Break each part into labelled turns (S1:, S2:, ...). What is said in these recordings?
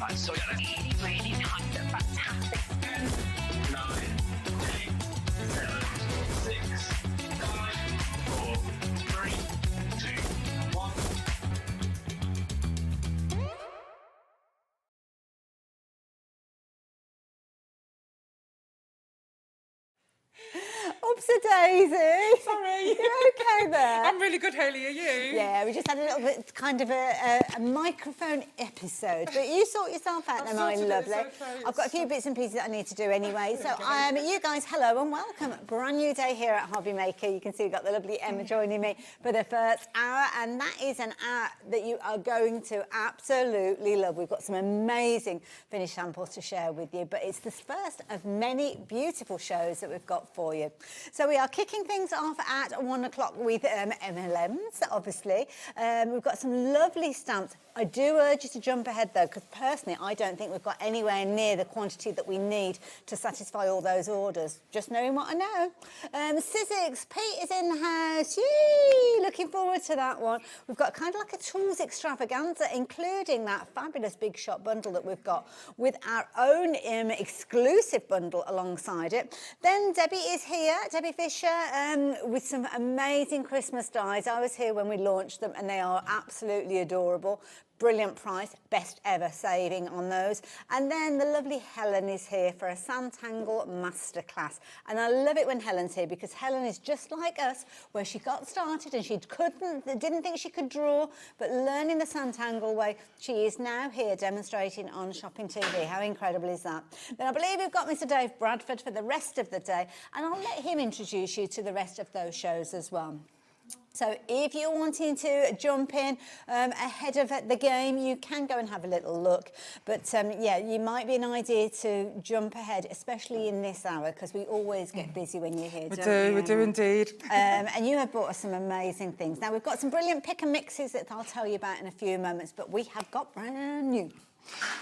S1: Right, so really, really nice and fantastic. 10, 9, 8, 7, 6, 5, 4, 3, 2, 1.
S2: Oopsie-daisy.
S3: Sorry.
S2: You're okay there?
S3: I'm really good, Hayley, are you?
S2: Yeah, we just had a little bit kind of a microphone episode, but you sort yourself out there, my lovely. I've got a few bits and pieces that I need to do anyway. So you guys, hello and welcome. Brand new day here at Hobby Maker. You can see we've got the lovely Emma joining me for the first hour, and that is an hour that you are going to absolutely love. We've got some amazing finished samples to share with you, but it's the first of many beautiful shows that we've got for you. So we are kicking things off at 1 o'clock with Emlems, obviously. We've got some lovely stamps. I do urge you to jump ahead though, because personally I don't think we've got anywhere near the quantity that we need to satisfy all those orders. Just knowing what I know. Sizzix, Pete is in the house. Yay! Looking forward to that one. We've got kind of like a tools extravaganza, including that fabulous big shop bundle that we've got with our own exclusive bundle alongside it. Then Debbie is here, Debbie Fisher, with some amazing Christmas dies. I was here when we launched them and they are absolutely adorable. Brilliant price, best ever saving on those. And then the lovely Helen is here for a Sanntangle masterclass. And I love it when Helen's here because Helen is just like us, where she got started and she didn't think she could draw, but learning the Sanntangle way, she is now here demonstrating on Shopping TV. How incredible is that? Then I believe we've got Mr. Dave Bradford for the rest of the day, and I'll let him introduce you to the rest of those shows as well. So if you're wanting to jump in ahead of the game, you can go and have a little look. But yeah, you might be an idea to jump ahead, especially in this hour, because we always get busy when you're here,
S3: We do indeed.
S2: And you have brought us some amazing things. Now, we've got some brilliant pick and mixes that I'll tell you about in a few moments, but we have got brand new.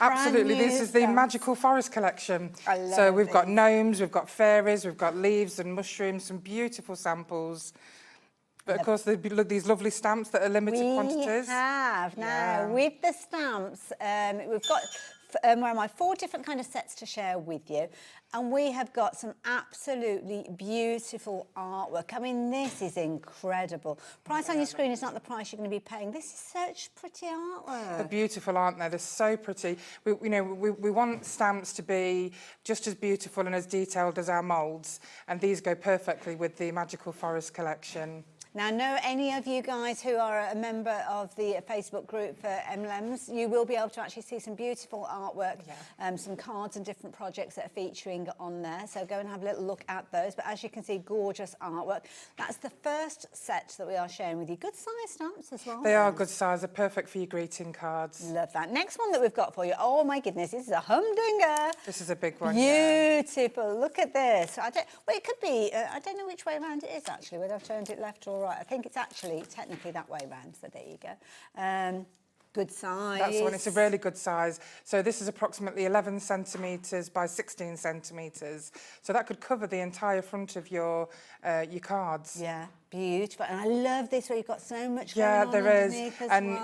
S3: Absolutely, this is the Magical Forest collection. So we've got gnomes, we've got fairies, we've got leaves and mushrooms, some beautiful samples. But of course, these lovely stamps that are limited quantities.
S2: We have now with the stamps. We've got where am I? 4 different kind of sets to share with you, and we have got some absolutely beautiful artwork. I mean, this is incredible. Price on your screen is not the price you're going to be paying. This is such pretty artwork.
S3: They're beautiful, aren't they? They're so pretty. We want stamps to be just as beautiful and as detailed as our moulds, and these go perfectly with the Magical Forest collection.
S2: Now, know any of you guys who are a member of the Facebook group for Emlems, you will be able to actually see some beautiful artwork, some cards and different projects that are featuring on there. So go and have a little look at those. But as you can see, gorgeous artwork. That's the first set that we are sharing with you. Good size stamps as well.
S3: They are good size. They're perfect for your greeting cards.
S2: Love that. Next one that we've got for you. Oh my goodness, this is a humdinger.
S3: This is a big one.
S2: Beautiful. Yeah. Look at this. Well, it could be. I don't know which way around it is actually. Whether I've turned it left or right. I think it's actually technically that way round, so there you go. Good size.
S3: That's the one. It's a really good size. So this is approximately 11 centimetres by 16 centimetres. So that could cover the entire front of your cards.
S2: Yeah, beautiful. And I love this where you've got so much going on
S3: there is.
S2: And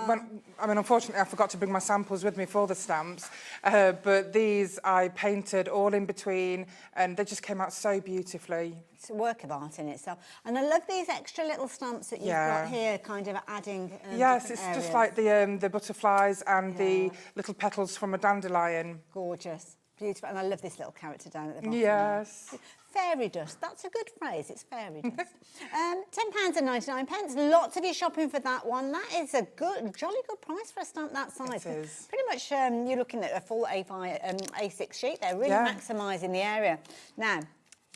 S3: Unfortunately, I forgot to bring my samples with me for the stamps. But these I painted all in between, and they just came out so beautifully.
S2: It's a work of art in itself. And I love these extra little stamps that you've got here, kind of adding
S3: yes, it's just like the butterflies and the little petals from a dandelion.
S2: Gorgeous. Beautiful. And I love this little character down at the bottom.
S3: Yes.
S2: Fairy dust. That's a good phrase. It's fairy dust. £10.99. Lots of you shopping for that one. That is a good, jolly good price for a stamp that size.
S3: It is.
S2: Pretty much you're looking at a full A6 sheet. They're really maximising the area. Now,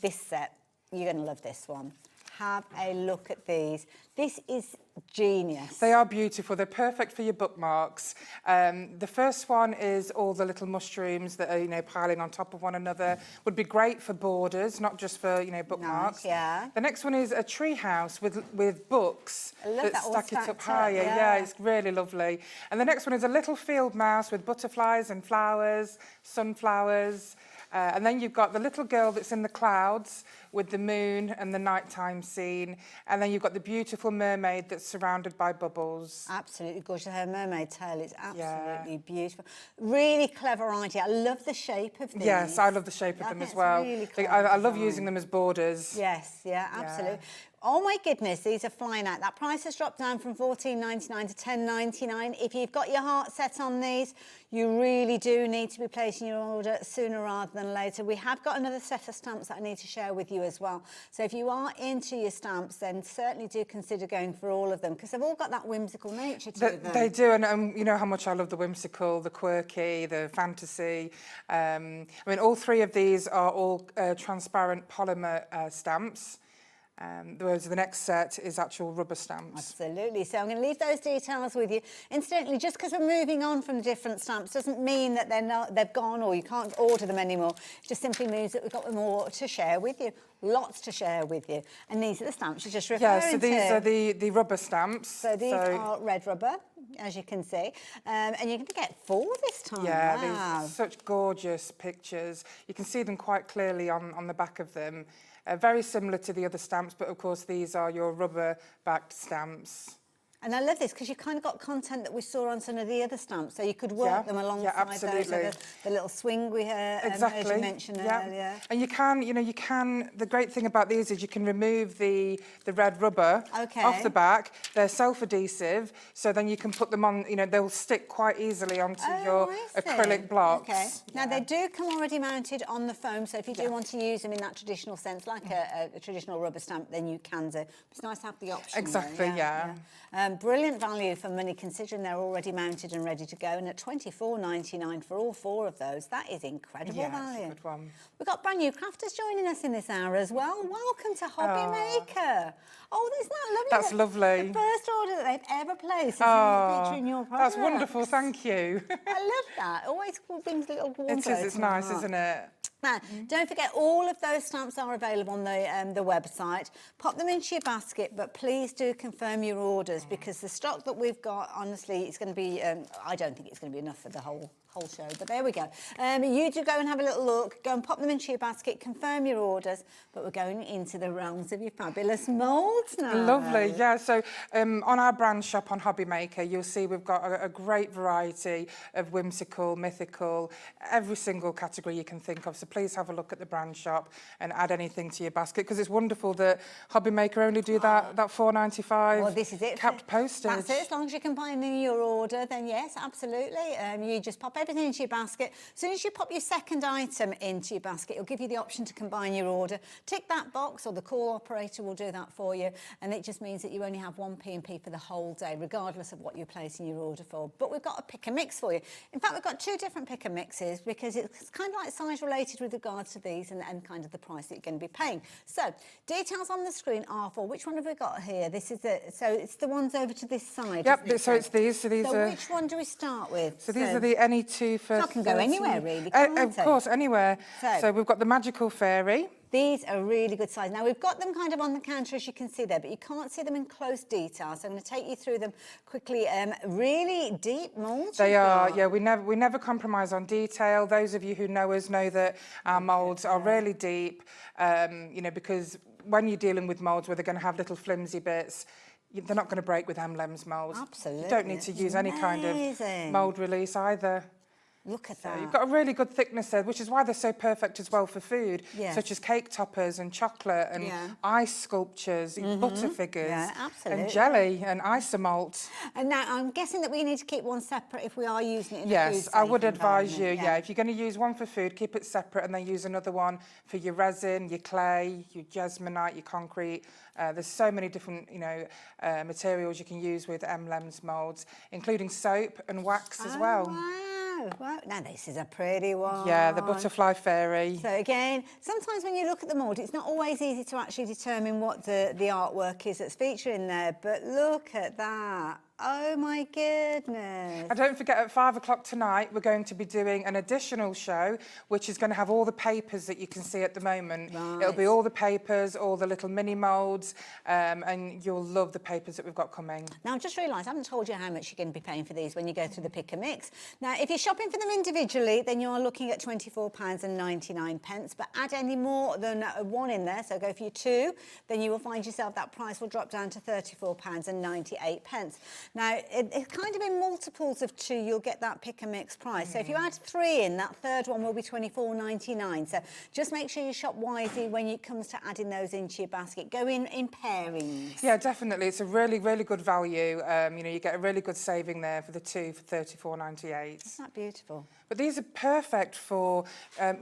S2: this set, you're going to love this one. Have a look at these. This is genius.
S3: They are beautiful. They're perfect for your bookmarks. The first one is all the little mushrooms that are, piling on top of one another. Would be great for borders, not just for, bookmarks.
S2: Nice, yeah.
S3: The next one is a tree house with books
S2: that
S3: stack it up higher. Yeah, it's really lovely. And the next one is a little field mouse with butterflies and flowers, sunflowers. And then you've got the little girl that's in the clouds with the moon and the nighttime scene. And then you've got the beautiful mermaid that's it's surrounded by bubbles.
S2: Absolutely gorgeous. Her mermaid tail is absolutely beautiful. Really clever idea. I love the shape of these.
S3: Yes, I love the shape of them as well.
S2: Really
S3: I love using them as borders.
S2: Yes, yeah, absolutely. Oh my goodness, these are flying out. That price has dropped down from $14.99 to $10.99. If you've got your heart set on these, you really do need to be placing your order sooner rather than later. We have got another set of stamps that I need to share with you as well. So if you are into your stamps, then certainly do consider going for all of them, because they've all got that whimsical nature to them.
S3: They do, and you know how much I love the whimsical, the quirky, the fantasy. I mean, all three of these are all transparent polymer stamps. Whereas the next set is actual rubber stamps.
S2: Absolutely. So I'm going to leave those details with you. Incidentally, just because we're moving on from the different stamps doesn't mean that they've gone or you can't order them anymore. It just simply means that we've got more to share with you. Lots to share with you. And these are the stamps you're just referring to.
S3: Yeah, so these are the rubber stamps.
S2: So these are red rubber, as you can see. And you're going to get 4 this time.
S3: Yeah,
S2: wow.
S3: these are such gorgeous pictures. You can see them quite clearly on the back of them. Very similar to the other stamps, but of course these are your rubber-backed stamps.
S2: And I love this because you've kind of got content that we saw on some of the other stamps, so you could work them alongside those. So the little swing we heard you mention earlier.
S3: And you can, the great thing about these is you can remove the red rubber off the back. They're self-adhesive, so then you can put them on, they'll stick quite easily onto your acrylic blocks.
S2: Okay. Now they do come already mounted on the foam, so if you do want to use them in that traditional sense, like a traditional rubber stamp, then you can do. It's nice to have the option.
S3: Exactly, yeah.
S2: Brilliant value for money considering they're already mounted and ready to go, and at $24.99 for all 4 of those, that is incredible value.
S3: It's a good one.
S2: We've got brand new crafters joining us in this hour as well. Welcome to Hobby Maker. Oh, isn't that lovely?
S3: That's lovely.
S2: The first order that they've ever placed is featuring your products.
S3: That's wonderful, thank you.
S2: I love that. Always brings a little warm glow.
S3: It's nice, isn't it?
S2: Now, don't forget, all of those stamps are available on the website. Pop them into your basket, but please do confirm your orders, because the stock that we've got, honestly, it's going to be, I don't think it's going to be enough for the whole show, but there we go. You do go and have a little look, go and pop them into your basket, confirm your orders, but we're going into the realms of your fabulous moulds now.
S3: Lovely, yeah. So on our brand shop on Hobby Maker, you'll see we've got a great variety of whimsical, mythical, every single category you can think of. So please have a look at the brand shop and add anything to your basket, because it's wonderful that Hobby Maker only do that $4.95.
S2: Well, this is it.
S3: Capped postage.
S2: That's it. As long as you combine in your order, then yes, absolutely. You just pop everything into your basket. As soon as you pop your second item into your basket, it'll give you the option to combine your order. Tick that box, or the call operator will do that for you, and it just means that you only have 1 P&P for the whole day, regardless of what you're placing your order for. But we've got a pick and mix for you. In fact, we've got 2 different pick and mixes, because it's kind of like size related with regards to these and kind of the price that you're going to be paying. So details on the screen are for, which one have we got here? This is so it's the ones over to this side.
S3: Yep, so it's these. So
S2: which one do we start with?
S3: So these are the any 2 for...
S2: I can go anywhere, really, can't
S3: Of course, anywhere. So we've got the Magical Fairy.
S2: These are really good size. Now, we've got them kind of on the counter, as you can see there, but you can't see them in close detail. So I'm going to take you through them quickly. Really deep moulds.
S3: They are, yeah. We never compromise on detail. Those of you who know us know that our moulds are really deep, because when you're dealing with moulds where they're going to have little flimsy bits, they're not going to break with Emlems moulds.
S2: Absolutely.
S3: You don't need to use any kind of mould release either.
S2: Look at that.
S3: You've got a really good thickness there, which is why they're so perfect as well for food, such as cake toppers and chocolate and ice sculptures, butter figures and jelly and isomalt.
S2: And now I'm guessing that we need to keep one separate if we are using it in a food
S3: Yes, I would advise you, if you're going to use one for food, keep it separate, and then use another one for your resin, your clay, your jasmonite, your concrete. There's so many different, materials you can use with Emlems moulds, including soap and wax as well.
S2: Wow, now this is a pretty one.
S3: Yeah, the Butterfly Fairy.
S2: So again, sometimes when you look at the mould, it's not always easy to actually determine what the artwork is that's featured in there, but look at that. Oh my goodness.
S3: And don't forget, at 5 o'clock tonight, we're going to be doing an additional show, which is going to have all the papers that you can see at the moment.
S2: Right.
S3: It'll be all the papers, all the little mini moulds, and you'll love the papers that we've got coming.
S2: Now, I've just realised I haven't told you how much you're going to be paying for these when you go through the pick and mix. Now, if you're shopping for them individually, then you're looking at £24.99. But add any more than one in there, so go for your two, then you will find yourself that price will drop down to £34.98. Now, it's kind of in multiples of two, you'll get that pick and mix price. So if you add three in, that third one will be £24.99. So just make sure you shop wisely when it comes to adding those into your basket. Go in pairings.
S3: Yeah, definitely. It's a really, really good value. You know, you get a really good saving there for the two for £34.98.
S2: Isn't that beautiful?
S3: But these are perfect for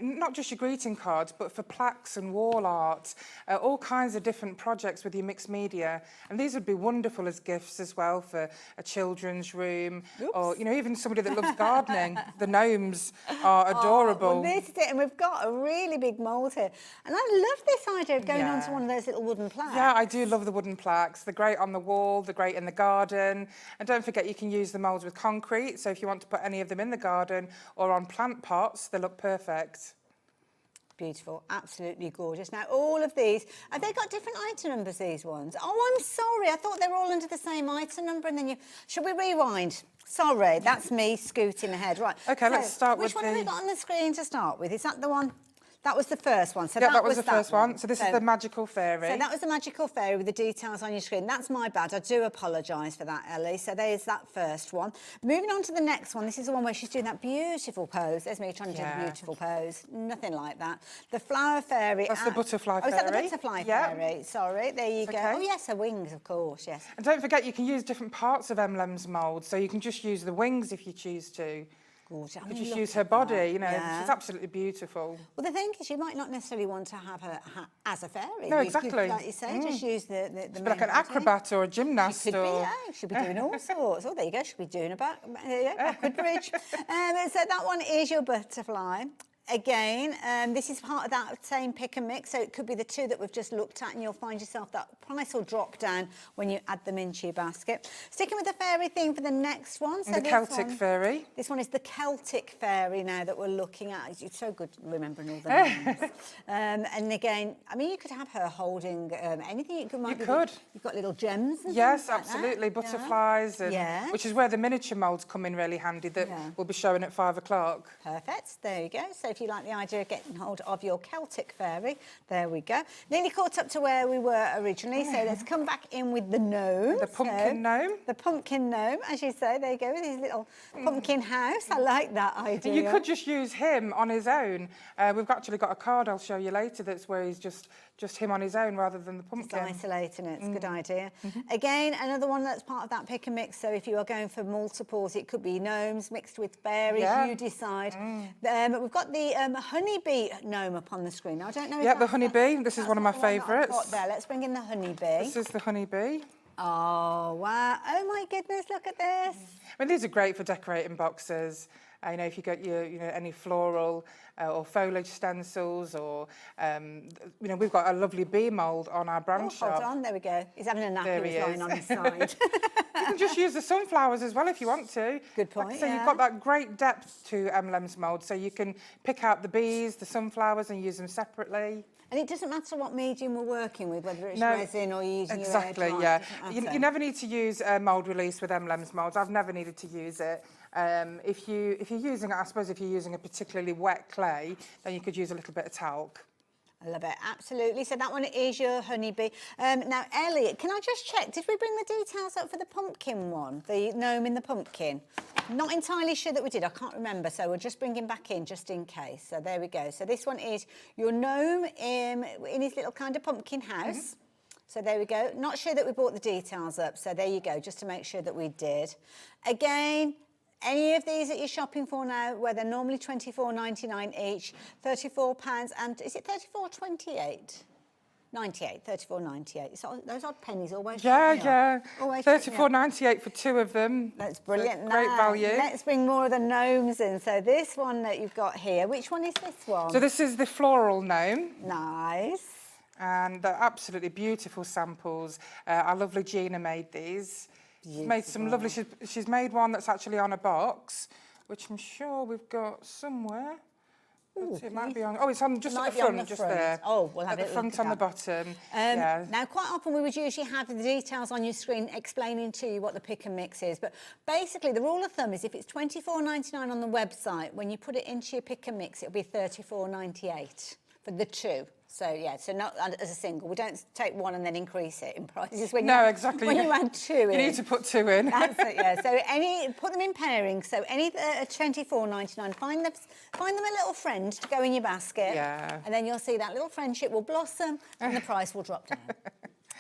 S3: not just your greeting cards, but for plaques and wall art, all kinds of different projects with your mixed media. And these would be wonderful as gifts as well for a children's room.
S2: Oops.
S3: Or, you know, even somebody that loves gardening. The gnomes are adorable.
S2: Oh, well, this is it. And we've got a really big mould here. And I love this idea of going
S3: Yeah.
S2: onto one of those little wooden plaques.
S3: Yeah, I do love the wooden plaques. They're great on the wall, they're great in the garden. And don't forget, you can use the moulds with concrete. So if you want to put any of them in the garden or on plant pots, they look perfect.
S2: Beautiful, absolutely gorgeous. Now, all of these, have they got different item numbers, these ones? Oh, I'm sorry, I thought they were all under the same item number, and then you... Shall we rewind? Sorry, that's me scooting ahead. Right.
S3: Okay, let's start with
S2: which one have we got on the screen to start with? Is that the one? That was the first one. So
S3: Yeah, that was the first one. So this is the magical fairy.
S2: So that was the magical fairy with the details on your screen. That's my bad. I do apologise for that, Ellie. So there's that first one. Moving on to the next one. This is the one where she's doing that beautiful pose. There's me trying to do the beautiful pose. Nothing like that. The flower fairy.
S3: That's the butterfly fairy.
S2: Oh, is that the butterfly fairy? Sorry, there you go.
S3: Okay.
S2: Oh, yes, her wings, of course, yes.
S3: And don't forget, you can use different parts of Emlems mould. So you can just use the wings if you choose to.
S2: Gorgeous.
S3: You just use her body, you know,
S2: Yeah.
S3: she's absolutely beautiful.
S2: Well, the thing is, you might not necessarily want to have her as a fairy.
S3: No,
S2: You
S3: exactly.
S2: could, like you say, just use the
S3: She'd be
S2: main
S3: like an
S2: body.
S3: acrobat or a gymnast.
S2: She could be,
S3: or...
S2: yeah. She'll be doing all sorts. Oh, there you go. She'll be doing a backward bridge. So that one is your butterfly. Again, this is part of that same pick and mix, so it could be the two that we've just looked at, and you'll find yourself that price will drop down when you add them into your basket. Sticking with the fairy thing for the next one. So
S3: the Celtic fairy.
S2: This one is the Celtic fairy now that we're looking at. It's so good remembering all the names. And again, I mean, you could have her holding anything. You could. You've got little gems. And
S3: Yes,
S2: things like
S3: absolutely.
S2: that.
S3: Butterflies, and,
S2: Yeah.
S3: which is where the miniature moulds come in really handy that we'll be showing at 5 o'clock.
S2: Perfect. There you go. So if you like the idea of getting hold of your Celtic fairy, there we go. Nearly caught up to where we were originally. So let's come back in with the gnome.
S3: The pumpkin gnome.
S2: The pumpkin gnome, as you say. There you go, with his little pumpkin house. I like that idea.
S3: You could just use him on his own. We've actually got a card I'll show you later that's where he's just him on his own rather than the pumpkin.
S2: Just isolating it. It's a good idea. Again, another one that's part of that pick and mix. So if you are going for multiples, it could be gnomes mixed with fairies.
S3: Yeah.
S2: You decide. We've got the honeybee gnome up on the screen. I don't know.
S3: Yeah, the honeybee. This is one of my favourites.
S2: There. Let's bring in the honeybee.
S3: This is the honeybee.
S2: Oh wow! Oh my goodness! Look at this.
S3: I mean, these are great for decorating boxes. You know, if you get your, any floral or foliage stencils, or we've got a lovely bee mould on our brand shop.
S2: Hold on, there we go. He's having a nap.
S3: There
S2: He
S3: he
S2: was lying
S3: is.
S2: on his side.
S3: You can just use the sunflowers as well if you want to.
S2: Good point,
S3: Like I say,
S2: yeah.
S3: you've got that great depth to Emlems mould, so you can pick out the bees, the sunflowers, and use them separately.
S2: And it doesn't matter what medium we're working with, whether it's resin or you're using
S3: exactly,
S2: your
S3: yeah.
S2: You
S3: You never need to use mould release with Emlems moulds. I've never needed to use it. If you're using, I suppose, if you're using a particularly wet clay, then you could use a little bit of talc.
S2: I love it, absolutely. So that one is your honeybee. Now, Elliot, can I just check? Did we bring the details up for the pumpkin one, the gnome in the pumpkin? Not entirely sure that we did. I can't remember, so we'll just bring him back in just in case. So there we go. So this one is your gnome in his little kind of pumpkin house. So there we go. Not sure that we brought the details up. So there you go, just to make sure that we did. Again, any of these that you're shopping for now, where they're normally £24.99 each, £34, and is it £34.28? 98, £34.98. So those odd pennies always.
S3: Yeah.
S2: Always
S3: £34.98 for two of them.
S2: That's brilliant.
S3: Great
S2: Now,
S3: value.
S2: Let's bring more of the gnomes in. So this one that you've got here, which one is this one?
S3: So this is the floral gnome.
S2: Nice.
S3: And they're absolutely beautiful samples. Our lovely Gina made these. She's made some lovely, she's made one that's actually on a box, which I'm sure we've got somewhere.
S2: Ooh,
S3: it might be on, oh, it's on just at the front, just there.
S2: Oh, we'll have
S3: at the front on the bottom. Yeah.
S2: Now, quite often we would usually have the details on your screen explaining to you what the pick and mix is. But basically, the rule of thumb is if it's $24.99 on the website, when you put it into your pick and mix, it'll be $34.98 for the two. So, yeah, so not as a single. We don't take one and then increase it in prices. When
S3: no,
S2: you,
S3: exactly.
S2: When you add two in.
S3: You need to put two in.
S2: That's it, yeah. So put them in pairings. So any $24.99, find them a little friend to go in your basket.
S3: Yeah.
S2: And then you'll see that little friendship will blossom and the price will drop down.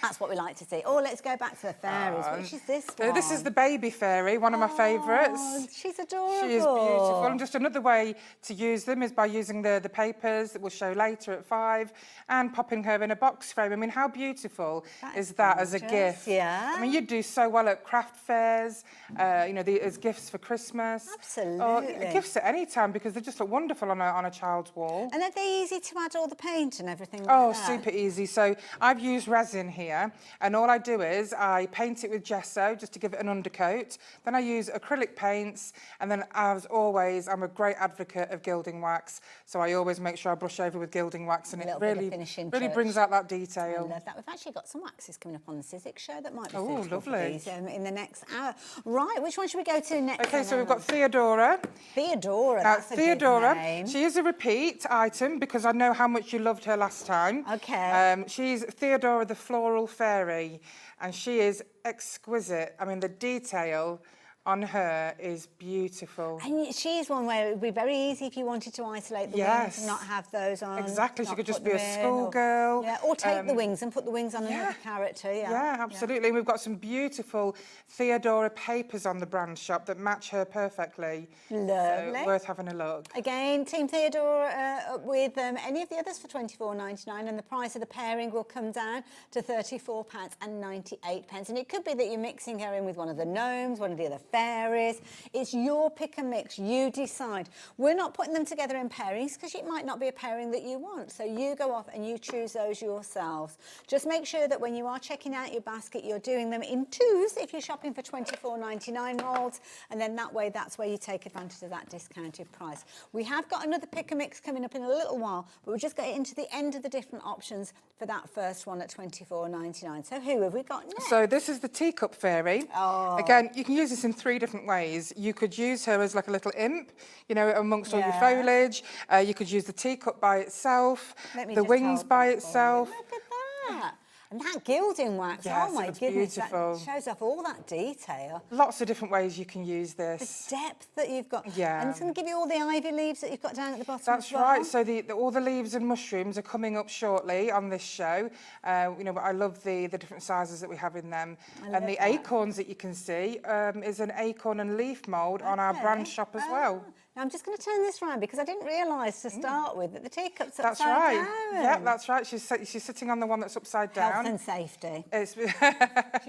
S2: That's what we like to see. Oh, let's go back to the fairies. Which is this one?
S3: This is the baby fairy, one of my favourites.
S2: She's adorable.
S3: She is beautiful. And just another way to use them is by using the papers that we'll show later at 5 and popping her in a box frame. I mean, how beautiful is that as a gift?
S2: Yeah.
S3: I mean, you'd do so well at craft fairs, you know, as gifts for Christmas.
S2: Absolutely.
S3: Or gifts at any time because they just look wonderful on a child's wall.
S2: And are they easy to add all the paint and everything like
S3: that?
S2: that?
S3: Super easy. So I've used resin here. And all I do is I paint it with gesso just to give it an undercoat. Then I use acrylic paints. And then, as always, I'm a great advocate of gilding wax. So I always make sure I brush over with gilding wax. And it really brings out that detail.
S2: I love that. We've actually got some waxes coming up on the Sizzix show that might be
S3: suitable for these,
S2: in the next hour. Right, which one should we go to next?
S3: Okay, so we've got Theodora.
S2: Theodora, that's a
S3: Theodora,
S2: good name.
S3: She is a repeat item because I know how much you loved her last time.
S2: Okay.
S3: She's Theodora the Floral Fairy. And she is exquisite. I mean, the detail on her is beautiful.
S2: And she's one where it would be very easy if you wanted to isolate the wings and not have those on.
S3: Exactly, she could just be a schoolgirl.
S2: Yeah, or take the wings and put the wings on another character,
S3: Yeah, absolutely. We've got some beautiful Theodora papers on the brand shop that match her perfectly.
S2: Lovely.
S3: So worth having a look.
S2: Again, Team Theodora up with any of the others for £24.99 and the price of the pairing will come down to £34.98. And it could be that you're mixing her in with one of the gnomes, one of the other fairies. It's your pick and mix. You decide. We're not putting them together in pairings because it might not be a pairing that you want. So you go off and you choose those yourselves. Just make sure that when you are checking out your basket, you're doing them in twos if you're shopping for £24.99 moulds. And then that way, that's where you take advantage of that discounted price. We have got another pick and mix coming up in a little while, but we'll just get into the end of the different options for that first one at £24.99. So who have we got next?
S3: So this is the teacup fairy.
S2: Oh.
S3: Again, you can use this in 3 different ways. You could use her as like a little imp, you know, amongst all your foliage. You could use the teacup by itself, the wings by itself.
S2: Look at that. And that gilding wax,
S3: yes,
S2: oh my goodness,
S3: beautiful.
S2: That shows off all that detail.
S3: Lots of different ways you can use this.
S2: The depth that you've got.
S3: Yeah.
S2: And it's going to give you all the ivy leaves that you've got down at the bottom
S3: That's
S2: as well.
S3: right. So all the leaves and mushrooms are coming up shortly on this show. You know, I love the different sizes that we have in them. And the acorns that you can see is an acorn and leaf mould on our brand shop as well.
S2: Now I'm just going to turn this round because I didn't realise to start with that the teacup's upside
S3: down. That's right.
S2: Down.
S3: Yeah, that's right. She's sitting on the one that's upside down.
S2: Health and safety.
S3: She's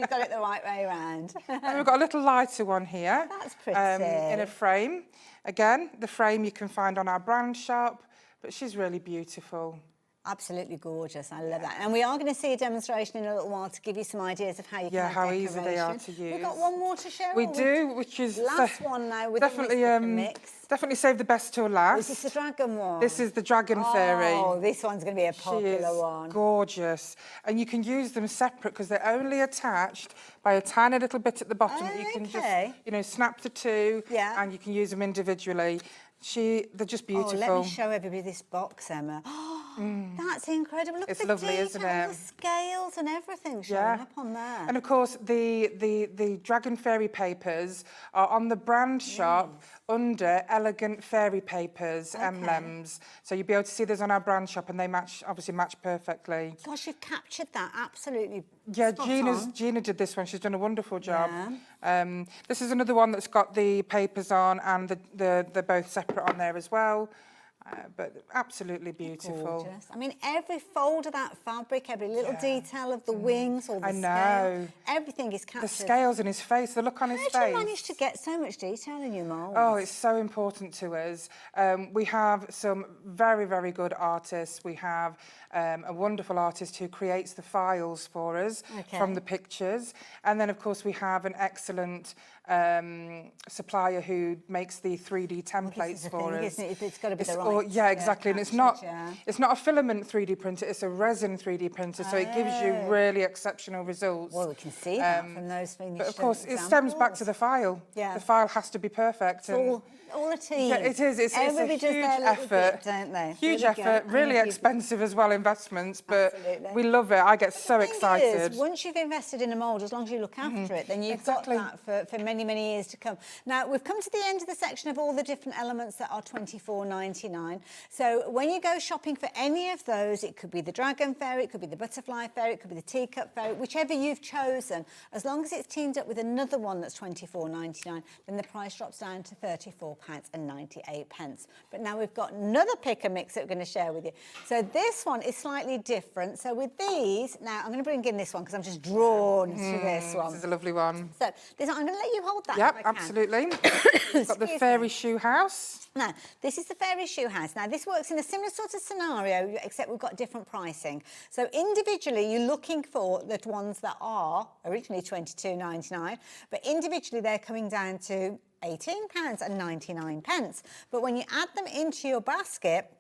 S2: got it the right way around.
S3: And we've got a little lighter one here.
S2: That's pretty.
S3: In a frame. Again, the frame you can find on our brand shop, but she's really beautiful.
S2: Absolutely gorgeous. I love that. And we are going to see a demonstration in a little while to give you some ideas of how you can
S3: how easy they are to use.
S2: We've got one more to share.
S3: We do, which is
S2: last one now with
S3: definitely
S2: the mix.
S3: Definitely save the best till last.
S2: This is the dragon one.
S3: This is the dragon fairy.
S2: Oh, this one's going to be a popular one.
S3: Gorgeous. And you can use them separate because they're only attached by a tiny little bit at the bottom that you can just, you know, snap the two and you can use them individually. They're just beautiful.
S2: Oh, let me show everybody this box, Emma. That's incredible. Look at the
S3: lovely,
S2: detail,
S3: isn't it?
S2: the scales and everything showing up on there.
S3: And of course, the Dragon Fairy papers are on the brand shop under Elegant Fairy Papers, Emlems. So you'll be able to see those on our brand shop and they obviously match perfectly.
S2: Gosh, you've captured that absolutely.
S3: Yeah, Gina did this one. She's done a wonderful job. Yeah. This is another one that's got the papers on and they're both separate on there as well. but absolutely beautiful.
S2: Gorgeous. I mean, every fold of that fabric, every little detail of the wings or the scale,
S3: know.
S2: everything is captured.
S3: The scales in his face, the look on his face.
S2: How do you manage to get so much detail in your moulds?
S3: Oh, it's so important to us. We have some very, very good artists. We have a wonderful artist who creates the files for us from the pictures. And then, of course, we have an excellent supplier who makes the 3D templates for us.
S2: Isn't it? It's got to be the right.
S3: Yeah, exactly. And it's not a filament 3D printer, it's a resin 3D printer, so it gives you really exceptional results.
S2: Well, we can see that from those finished
S3: But of course,
S2: examples.
S3: it stems back to the file.
S2: Yeah.
S3: The file has to be perfect.
S2: It's all a team.
S3: Yeah, it is. It's a huge effort,
S2: bit, don't they?
S3: huge
S2: There we go.
S3: effort, really expensive as well investments, but we love it. I get so
S2: The thing
S3: excited.
S2: is, once you've invested in a mould, as long as you look after it, then you've got that for many, many years to come. Now, we've come to the end of the section of all the different elements that are $24.99. So when you go shopping for any of those, it could be the dragon fairy, it could be the butterfly fairy, it could be the teacup fairy, whichever you've chosen, as long as it's teamed up with another one that's $24.99, then the price drops down to £34.98. But now we've got another pick and mix that we're going to share with you. So this one is slightly different. So with these, now I'm going to bring in this one because I'm just drawn to this one.
S3: This is a lovely one.
S2: So this one, I'm going to let you hold that.
S3: Yep,
S2: if I can.
S3: absolutely. We've got the fairy shoe house.
S2: Now, this is the fairy shoe house. Now, this works in a similar sort of scenario, except we've got different pricing. So individually, you're looking for the ones that are originally $22.99, but individually, they're coming down to £18.99. But when you add them into your basket,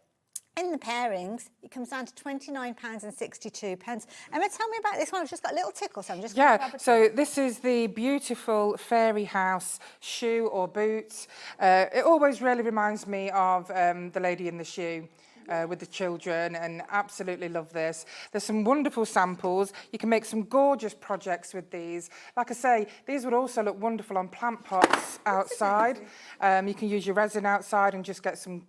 S2: in the pairings, it comes down to £29.62. Emma, tell me about this one. I've just got a little tickle, so I'm just going to grab a
S3: so this is the beautiful fairy house shoe or boots. It always really reminds me of the lady in the shoe. With the children, and absolutely love this. There's some wonderful samples. You can make some gorgeous projects with these. Like I say, these would also look wonderful on plant pots outside. You can use your resin outside and just get some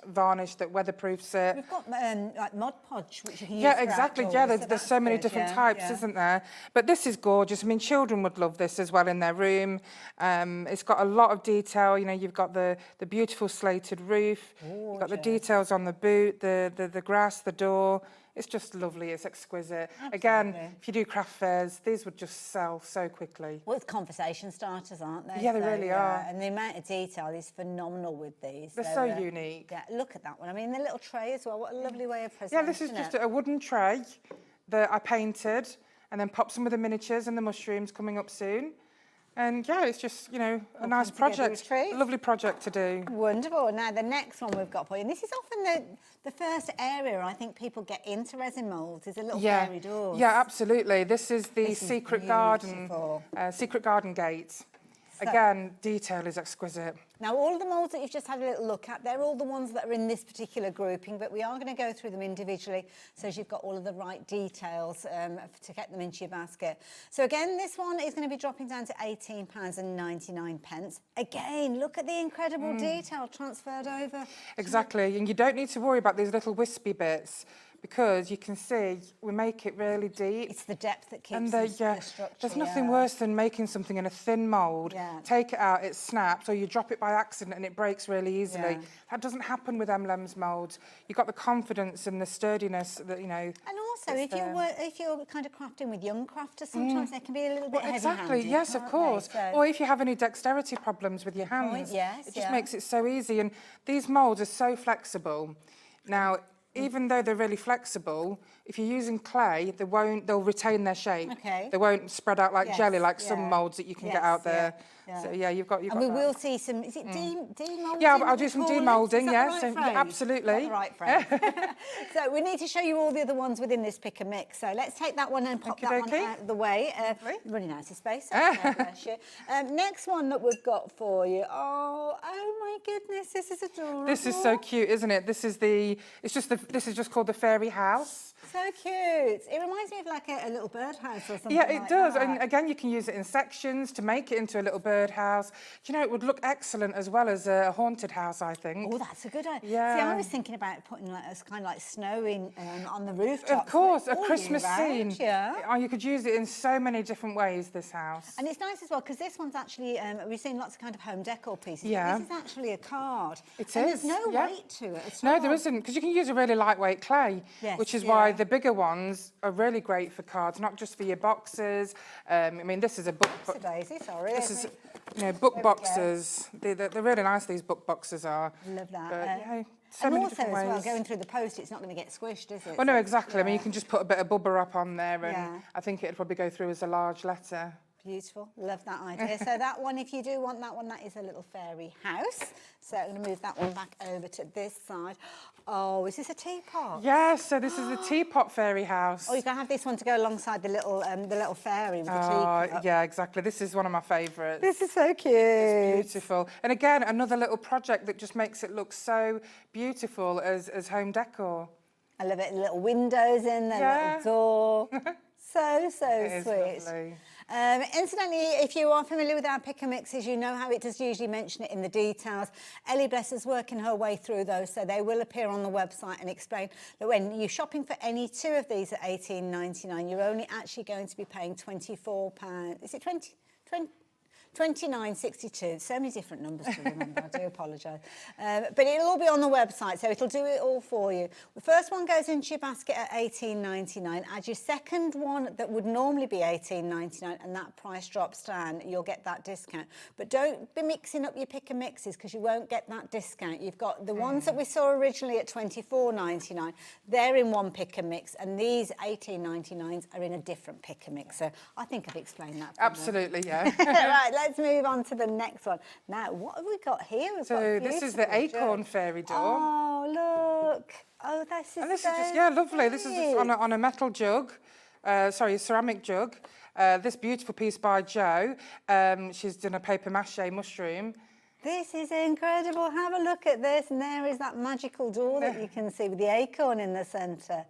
S3: varnish that weatherproofs it.
S2: We've got like Mod Podge, which you can use
S3: exactly. Yeah, there's so many different types, isn't there? But this is gorgeous. I mean, children would love this as well in their room. It's got a lot of detail. You know, you've got the beautiful slated roof. You've got the details on the boot. The grass, the door, it's just lovely, it's exquisite. Absolutely. Again, if you do craft fairs, these would just sell so quickly.
S2: Well, it's conversation starters, aren't they?
S3: Yeah, they really are.
S2: And the amount of detail is phenomenal with these.
S3: They're so unique.
S2: Yeah, look at that one. I mean, the little tray as well, what a lovely way of presenting
S3: it. Yeah, this is just a wooden tray that I painted and then popped some of the miniatures and the mushrooms coming up soon. And yeah, it's just, you know, a nice project, a lovely project to do.
S2: Wonderful. Now, the next one we've got for you, and this is often the first area I think people get into resin moulds, is a little fairy door.
S3: Yeah, absolutely. This is the Secret Garden gate. Again, detail is exquisite.
S2: Now, all of the moulds that you've just had a little look at, they're all the ones that are in this particular grouping, but we are going to go through them individually so you've got all of the right details to get them into your basket. So again, this one is going to be dropping down to £18.99. Again, look at the incredible detail transferred over.
S3: Exactly, and you don't need to worry about these little wispy bits, because you can see we make it really deep.
S2: It's the depth that keeps
S3: and
S2: the structure.
S3: There's nothing worse than making something in a thin mould, take it out, it snaps, or you drop it by accident and it breaks really easily. That doesn't happen with Emlems moulds. You've got the confidence and the sturdiness that, you know.
S2: And also, if you're kind of crafting with young crafters, sometimes they can be a little bit heavy-handed.
S3: Exactly, yes, of course. So, or if you have any dexterity problems with your hands, it just makes it so easy. And these moulds are so flexible. Now, even though they're really flexible, if you're using clay, they'll retain their shape.
S2: Okay.
S3: They won't spread out like jelly, like some moulds that you can get out there. So yeah, you've got
S2: and we will see some, is it demoulding?
S3: Yeah, I'll do some demoulding,
S2: That's
S3: absolutely.
S2: the right phrase. So we need to show you all the other ones within this pick and mix. So let's take that one and pop that one out of the way. Running out of space. Bless you. Next one that we've got for you. Oh my goodness, this is adorable.
S3: This is so cute, isn't it? This is just called the fairy house.
S2: So cute. It reminds me of like a little birdhouse or something.
S3: Yeah, it
S2: like
S3: does.
S2: that.
S3: And again, you can use it in sections to make it into a little birdhouse. Do you know, it would look excellent as well as a haunted house, I think.
S2: Oh, that's a good idea.
S3: Yeah.
S2: See, I was thinking about putting like a kind of like snow in on the rooftop.
S3: Of course, a
S2: all
S3: Christmas
S2: year round,
S3: scene.
S2: Yeah.
S3: Oh, you could use it in so many different ways, this house.
S2: And it's nice as well because this one's actually, we've seen lots of kind of home decor pieces.
S3: Yeah.
S2: This is actually a card.
S3: It
S2: and
S3: is,
S2: there's no
S3: yeah.
S2: weight to it at
S3: No,
S2: all.
S3: there isn't, because you can use a really lightweight clay,
S2: Yes,
S3: which is why
S2: yeah.
S3: the bigger ones are really great for cards, not just for your boxes. I mean, this is a book.
S2: It's a daisy, sorry.
S3: This is, you know, book boxes. They're really nice, these book boxes are.
S2: I love that.
S3: But, yeah, so
S2: and
S3: many
S2: also
S3: different
S2: as well,
S3: ways.
S2: going through the post, it's not going to get squished, is it?
S3: Well, no,
S2: So,
S3: exactly. I mean, you
S2: yeah.
S3: can just put a bit of bubba up on there, and
S2: Yeah.
S3: I think it'd probably go through as a large letter.
S2: Beautiful. Love that idea. So that one, if you do want that one, that is a little fairy house. So I'm going to move that one back over to this side. Oh, is this a teapot?
S3: Yes, so this is the teapot fairy house.
S2: Oh, you can have this one to go alongside the little fairy with the
S3: Oh,
S2: teapot.
S3: yeah, exactly. This is one of my favourites.
S2: This is so cute.
S3: Beautiful. And again, another little project that just makes it look so beautiful as home decor.
S2: I love it. Little windows in there,
S3: Yeah.
S2: little door. So
S3: It is
S2: sweet.
S3: lovely.
S2: Incidentally, if you are familiar with our pick and mixes, you know how it does usually mention it in the details. Ellie Bless is working her way through those, so they will appear on the website and explain that when you're shopping for any two of these at $18.99, you're only actually going to be paying £24. Is it 20? 29.62. So many different numbers to remember. I do apologise. But it'll all be on the website, so it'll do it all for you. The first one goes into your basket at $18.99. Add your second one that would normally be $18.99, and that price drops down. You'll get that discount. But don't be mixing up your pick and mixes because you won't get that discount. You've got the ones that we saw originally at $24.99. They're in one pick and mix, and these $18.99s are in a different pick and mix. So I think I've explained that.
S3: Absolutely, yeah.
S2: Right, let's move on to the next one. Now, what have we got here? We've got a
S3: So this is the
S2: beautiful
S3: acorn
S2: jug.
S3: fairy door.
S2: Oh, look. Oh, this is
S3: And this
S2: so
S3: is just, yeah, lovely. This is just
S2: sweet.
S3: on a metal jug, a ceramic jug. This beautiful piece by Jo. She's done a paper mache mushroom.
S2: This is incredible. Have a look at this. And there is that magical door that you can see with the acorn in the centre.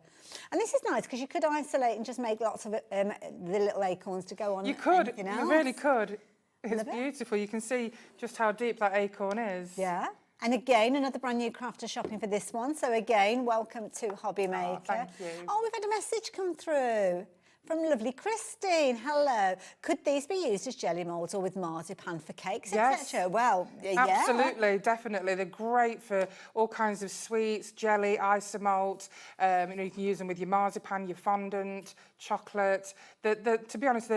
S2: And this is nice because you could isolate and just make lots of the little acorns to go on.
S3: You could,
S2: anything
S3: you
S2: else.
S3: really could. It's
S2: Love it.
S3: beautiful. You can see just how deep that acorn is.
S2: Yeah. And again, another brand new crafter shopping for this one. So again, welcome to Hobby Maker.
S3: thank you.
S2: Oh, we've had a message come through from lovely Christine. Hello. Could these be used as jelly moulds or with marzipan for cakes,
S3: Yes.
S2: etc.? Well, yeah.
S3: Absolutely, definitely. They're great for all kinds of sweets, jelly, isomalt. You know, you can use them with your marzipan, your fondant, chocolate. To be honest,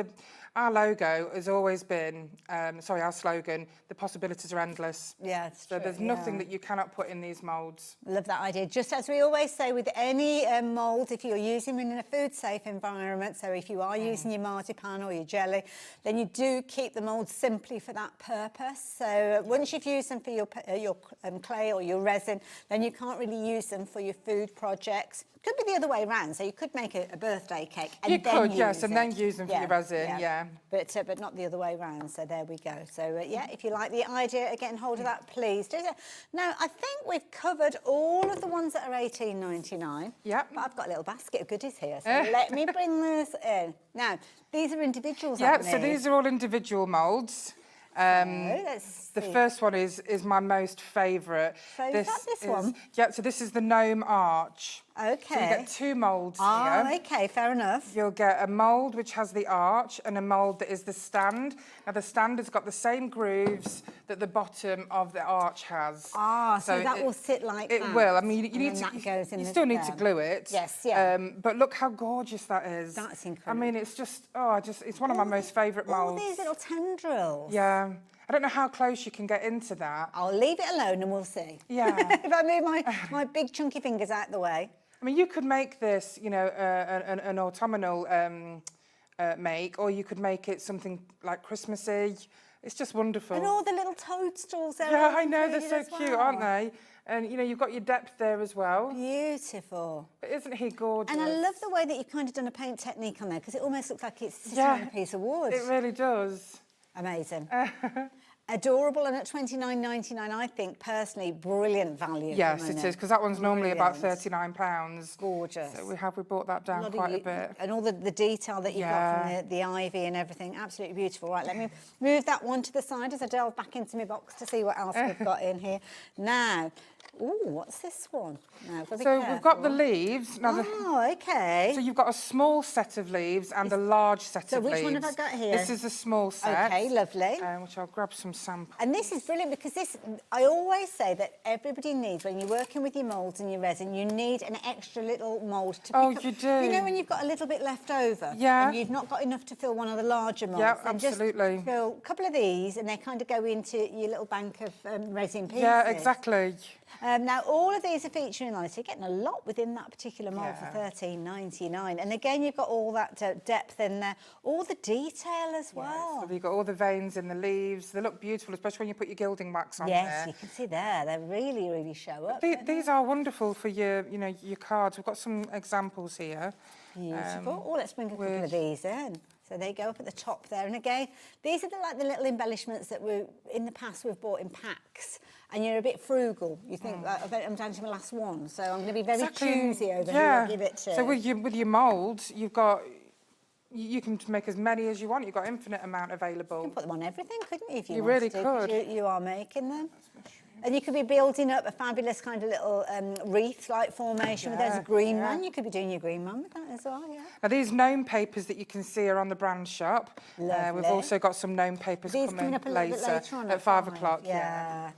S3: our logo has always been, our slogan, the possibilities are endless.
S2: Yeah, it's
S3: So
S2: true,
S3: there's nothing that you cannot put in these moulds.
S2: Love that idea. Just as we always say with any mould, if you're using them in a food-safe environment, so if you are using your marzipan or your jelly, then you do keep the mould simply for that purpose. So once you've used them for your clay or your resin, then you can't really use them for your food projects. Could be the other way around, so you could make a birthday cake and
S3: You
S2: then
S3: could,
S2: use
S3: yes, and
S2: it.
S3: then use them for your resin, yeah.
S2: But not the other way around, so there we go. So yeah, if you like the idea of getting hold of that, please do that. Now, I think we've covered all of the ones that are $18.99.
S3: Yep.
S2: But I've got a little basket of goodies here, so let me bring this in. Now, these are individuals,
S3: Yeah,
S2: aren't
S3: so
S2: they?
S3: these are all individual moulds.
S2: Let's
S3: The
S2: see.
S3: first one is my most favourite.
S2: So is that this one?
S3: Yeah, so this is the gnome arch.
S2: Okay.
S3: So you get two moulds
S2: Oh,
S3: here.
S2: okay, fair enough.
S3: You'll get a mould which has the arch and a mould that is the stand. Now the stand has got the same grooves that the bottom of the arch has.
S2: Ah, so that will sit like that.
S3: It will. I mean, you
S2: and
S3: need
S2: then
S3: to.
S2: that goes in
S3: You
S2: the
S3: still need to
S2: stem.
S3: glue it.
S2: Yes, yeah.
S3: But look how gorgeous that is.
S2: That's
S3: I
S2: incredible.
S3: mean, it's just. It's one of my most favourite
S2: All
S3: moulds.
S2: these little tendrils.
S3: Yeah. I don't know how close you can get into that.
S2: I'll leave it alone and we'll see.
S3: Yeah.
S2: If I move my big chunky fingers out the way.
S3: I mean, you could make this, you know, an autumnal make, or you could make it something like Christmassy. It's just wonderful.
S2: And all the little toadstools there.
S3: Yeah,
S2: are
S3: I know, they're
S2: included
S3: so
S2: as
S3: cute,
S2: well.
S3: aren't they? And, you know, you've got your depth there as well.
S2: Beautiful.
S3: But isn't he gorgeous?
S2: And I love the way that you've kind of done a paint technique on there because it almost looks like it's sitting
S3: Yeah,
S2: on a piece of wood.
S3: It really does.
S2: Amazing. Adorable, and at £29.99, I think personally, brilliant value.
S3: Yes, it is, because that one's normally about
S2: Brilliant.
S3: £39.
S2: Gorgeous.
S3: So we brought that down quite a bit.
S2: And all the detail that you've got from the ivy and everything, absolutely beautiful. Right, let me move that one to the side as I delve back into my box to see what else we've got in here. Now, ooh, what's this one? Now,
S3: we've got the leaves. Now
S2: okay.
S3: So you've got a small set of leaves and a large set of leaves.
S2: So which one have I got here?
S3: This is a small set.
S2: Okay, lovely.
S3: Which I'll grab some samples.
S2: And this is brilliant because this, I always say that everybody needs, when you're working with your moulds and your resin, you need an extra little mould to pick up.
S3: You do.
S2: You know when you've got a little bit left over?
S3: Yeah.
S2: And you've not got enough to fill one of the larger moulds?
S3: Yeah,
S2: then
S3: absolutely.
S2: Just fill a couple of these and they kind of go into your little bank of resin pieces.
S3: Yeah, exactly.
S2: Now, all of these are featuring on it, so you're getting a lot within that particular mould for £13.99. And again, you've got all that depth in there, all the detail as well.
S3: So you've got all the veins in the leaves. They look beautiful, especially when you put your gilding wax on there.
S2: Yes, you can see there. They really, really show up.
S3: These are wonderful for your, your cards. We've got some examples here.
S2: Beautiful. Let's bring a couple of these in. So they go up at the top there. And again, these are like the little embellishments that in the past we've bought in packs. And you're a bit frugal. You think, I'm down to my last one, so I'm going to be very choosy over who I give it to.
S3: So with your moulds, you've got, you can make as many as you want. You've got infinite amount available.
S2: You can put them on everything, couldn't you, if you
S3: really
S2: wanted to?
S3: could.
S2: You are making them. And you could be building up a fabulous kind of little wreath-like formation. There's a green one. You could be doing your green one with that as well,
S3: Now, these gnome papers that you can see are on the brand shop.
S2: Lovely.
S3: We've also got some gnome papers
S2: coming up a little bit later on
S3: at 5 o'clock.
S2: Yeah.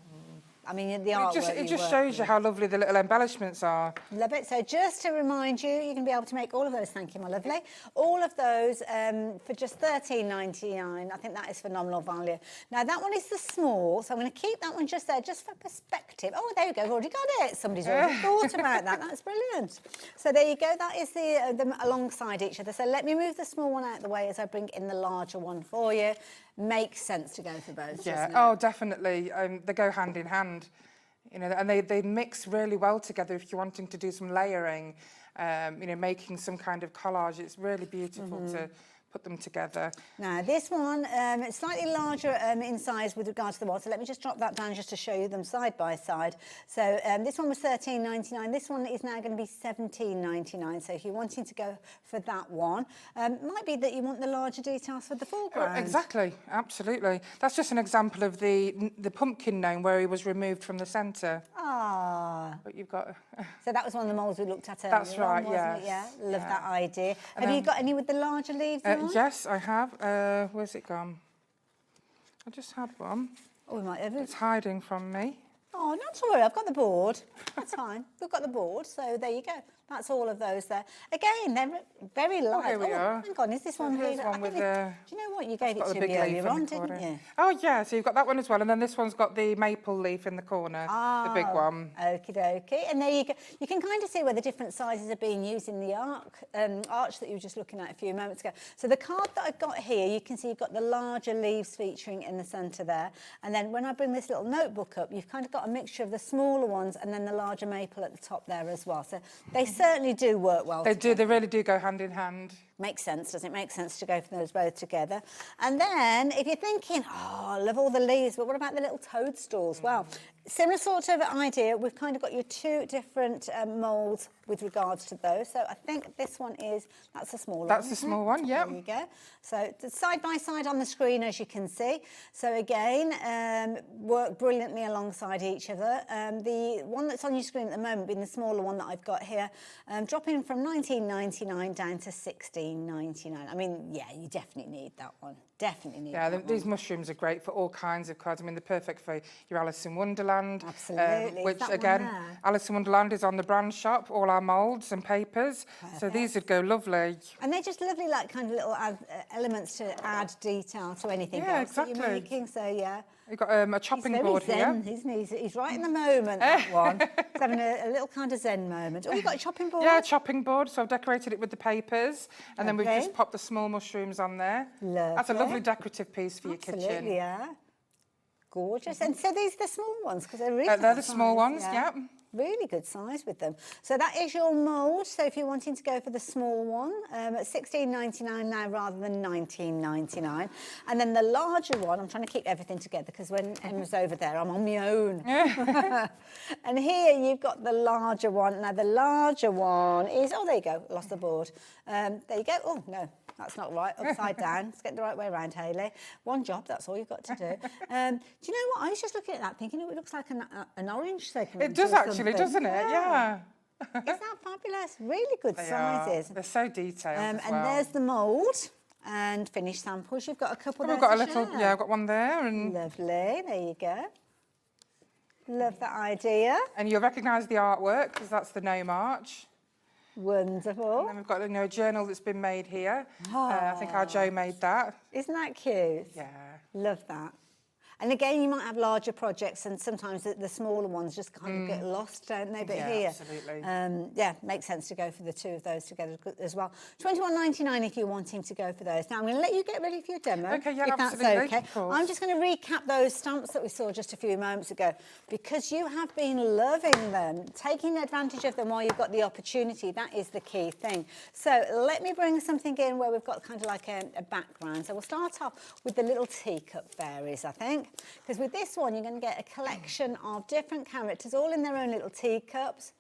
S2: I mean, the artwork.
S3: It just shows you how lovely the little embellishments are.
S2: Love it. So just to remind you, you're going to be able to make all of those. Thank you, my lovely. All of those for just £13.99. I think that is phenomenal value. Now, that one is the small, so I'm going to keep that one just there, just for perspective. Oh, there we go. We've already got it. Somebody's already thought about that. That's brilliant. So there you go. That is them alongside each other. So let me move the small one out of the way as I bring in the larger one for you. Makes sense to go for both, doesn't it?
S3: Oh, definitely. They go hand in hand, and they mix really well together if you're wanting to do some layering, making some kind of collage. It's really beautiful to put them together.
S2: Now, this one, it's slightly larger in size with regard to the wall, so let me just drop that down just to show you them side by side. So this one was £13.99. This one is now going to be £17.99. So if you're wanting to go for that one, might be that you want the larger details for the foreground.
S3: Exactly, absolutely. That's just an example of the pumpkin gnome where he was removed from the centre.
S2: Ah.
S3: But you've got...
S2: So that was one of the moulds we looked at earlier.
S3: That's right,
S2: wasn't it? Yeah, love that idea. Have you got any with the larger leaves on?
S3: Yes, I have. Where's it gone? I just had one.
S2: Oh, we might have it.
S3: It's hiding from me.
S2: Oh, not to worry, I've got the board. That's fine. We've got the board, so there you go. That's all of those there. Again, they're very light.
S3: Here we are.
S2: Hang on, is this one here?
S3: Here's one with
S2: do you know what? You gave it to me earlier on, didn't you?
S3: Oh, yeah, so you've got that one as well. And then this one's got the maple leaf in the corner, the big one.
S2: Okie dokie. And there you go. You can kind of see where the different sizes are being used in the arch that you were just looking at a few moments ago. So the card that I've got here, you can see you've got the larger leaves featuring in the centre there. And then when I bring this little notebook up, you've kind of got a mixture of the smaller ones and then the larger maple at the top there as well. So they certainly do work well
S3: They
S2: together.
S3: do, they really do go hand in hand.
S2: Makes sense, doesn't it? Makes sense to go for those both together. And then if you're thinking, oh, I love all the leaves, but what about the little toadstools? Well, similar sort of idea. We've kind of got your two different moulds with regards to those. So I think this one that's a small one.
S3: That's the small one, yeah.
S2: There you go. So side by side on the screen, as you can see. So again, work brilliantly alongside each other. The one that's on your screen at the moment being the smaller one that I've got here, dropping from £19.99 down to £16.99. I mean, yeah, you definitely need that one. Definitely need that one.
S3: These mushrooms are great for all kinds of cards. I mean, they're perfect for your Alice in Wonderland.
S2: Absolutely.
S3: Which, again, Alice in Wonderland is on the brand shop, all our moulds and papers. Perfect. So these would go lovely.
S2: And they're just lovely, like, kind of little elements to add detail to anything else that you're making. So, yeah.
S3: You've got a chopping board
S2: zen,
S3: here.
S2: Isn't he? He's right in the moment, that one. He's having a little kind of zen moment. Oh, you've got a chopping board?
S3: Yeah, a chopping board. So I've decorated it with the papers. And then we've just popped the small mushrooms on there.
S2: Lovely.
S3: That's a lovely decorative piece for your kitchen.
S2: Absolutely, yeah. Gorgeous. And so these are the small ones because they're really
S3: They're the small ones, yeah.
S2: Really good size with them. So that is your mould. So if you're wanting to go for the small one, at $16.99 now rather than $19.99. And then the larger one, I'm trying to keep everything together because when Emma's over there, I'm on my own. And here you've got the larger one. Now the larger one is, oh, there you go, lost the board. There you go. Oh, no. That's not right, upside down. Let's get the right way around, Hayley. One job, that's all you've got to do. Do you know what? I was just looking at that thinking, oh, it looks like an orange segment.
S3: It does actually, doesn't it? Yeah.
S2: Isn't that fabulous? Really good sizes.
S3: They're so detailed as well.
S2: And there's the mould and finished samples. You've got a couple there.
S3: We've got a little, yeah, I've got one there. And
S2: lovely, there you go. Love that idea.
S3: And you'll recognise the artwork because that's the gnome arch.
S2: Wonderful.
S3: And then we've got a journal that's been made here. I think our Jo made that.
S2: Isn't that cute?
S3: Yeah.
S2: Love that. And again, you might have larger projects and sometimes the smaller ones just kind of get lost, don't they? But
S3: yeah,
S2: here,
S3: absolutely.
S2: yeah, makes sense to go for the two of those together as well. $21.99 if you're wanting to go for those. Now, I'm going to let you get ready for your demo.
S3: Okay, yeah,
S2: if
S3: absolutely.
S2: That's okay.
S3: Of course.
S2: I'm just going to recap those stamps that we saw just a few moments ago because you have been loving them, taking advantage of them while you've got the opportunity. That is the key thing. So let me bring something in where we've got kind of like a background. So we'll start off with the little teacup fairies, I think. Because with this one, you're going to get a collection of different characters, all in their own little teacups.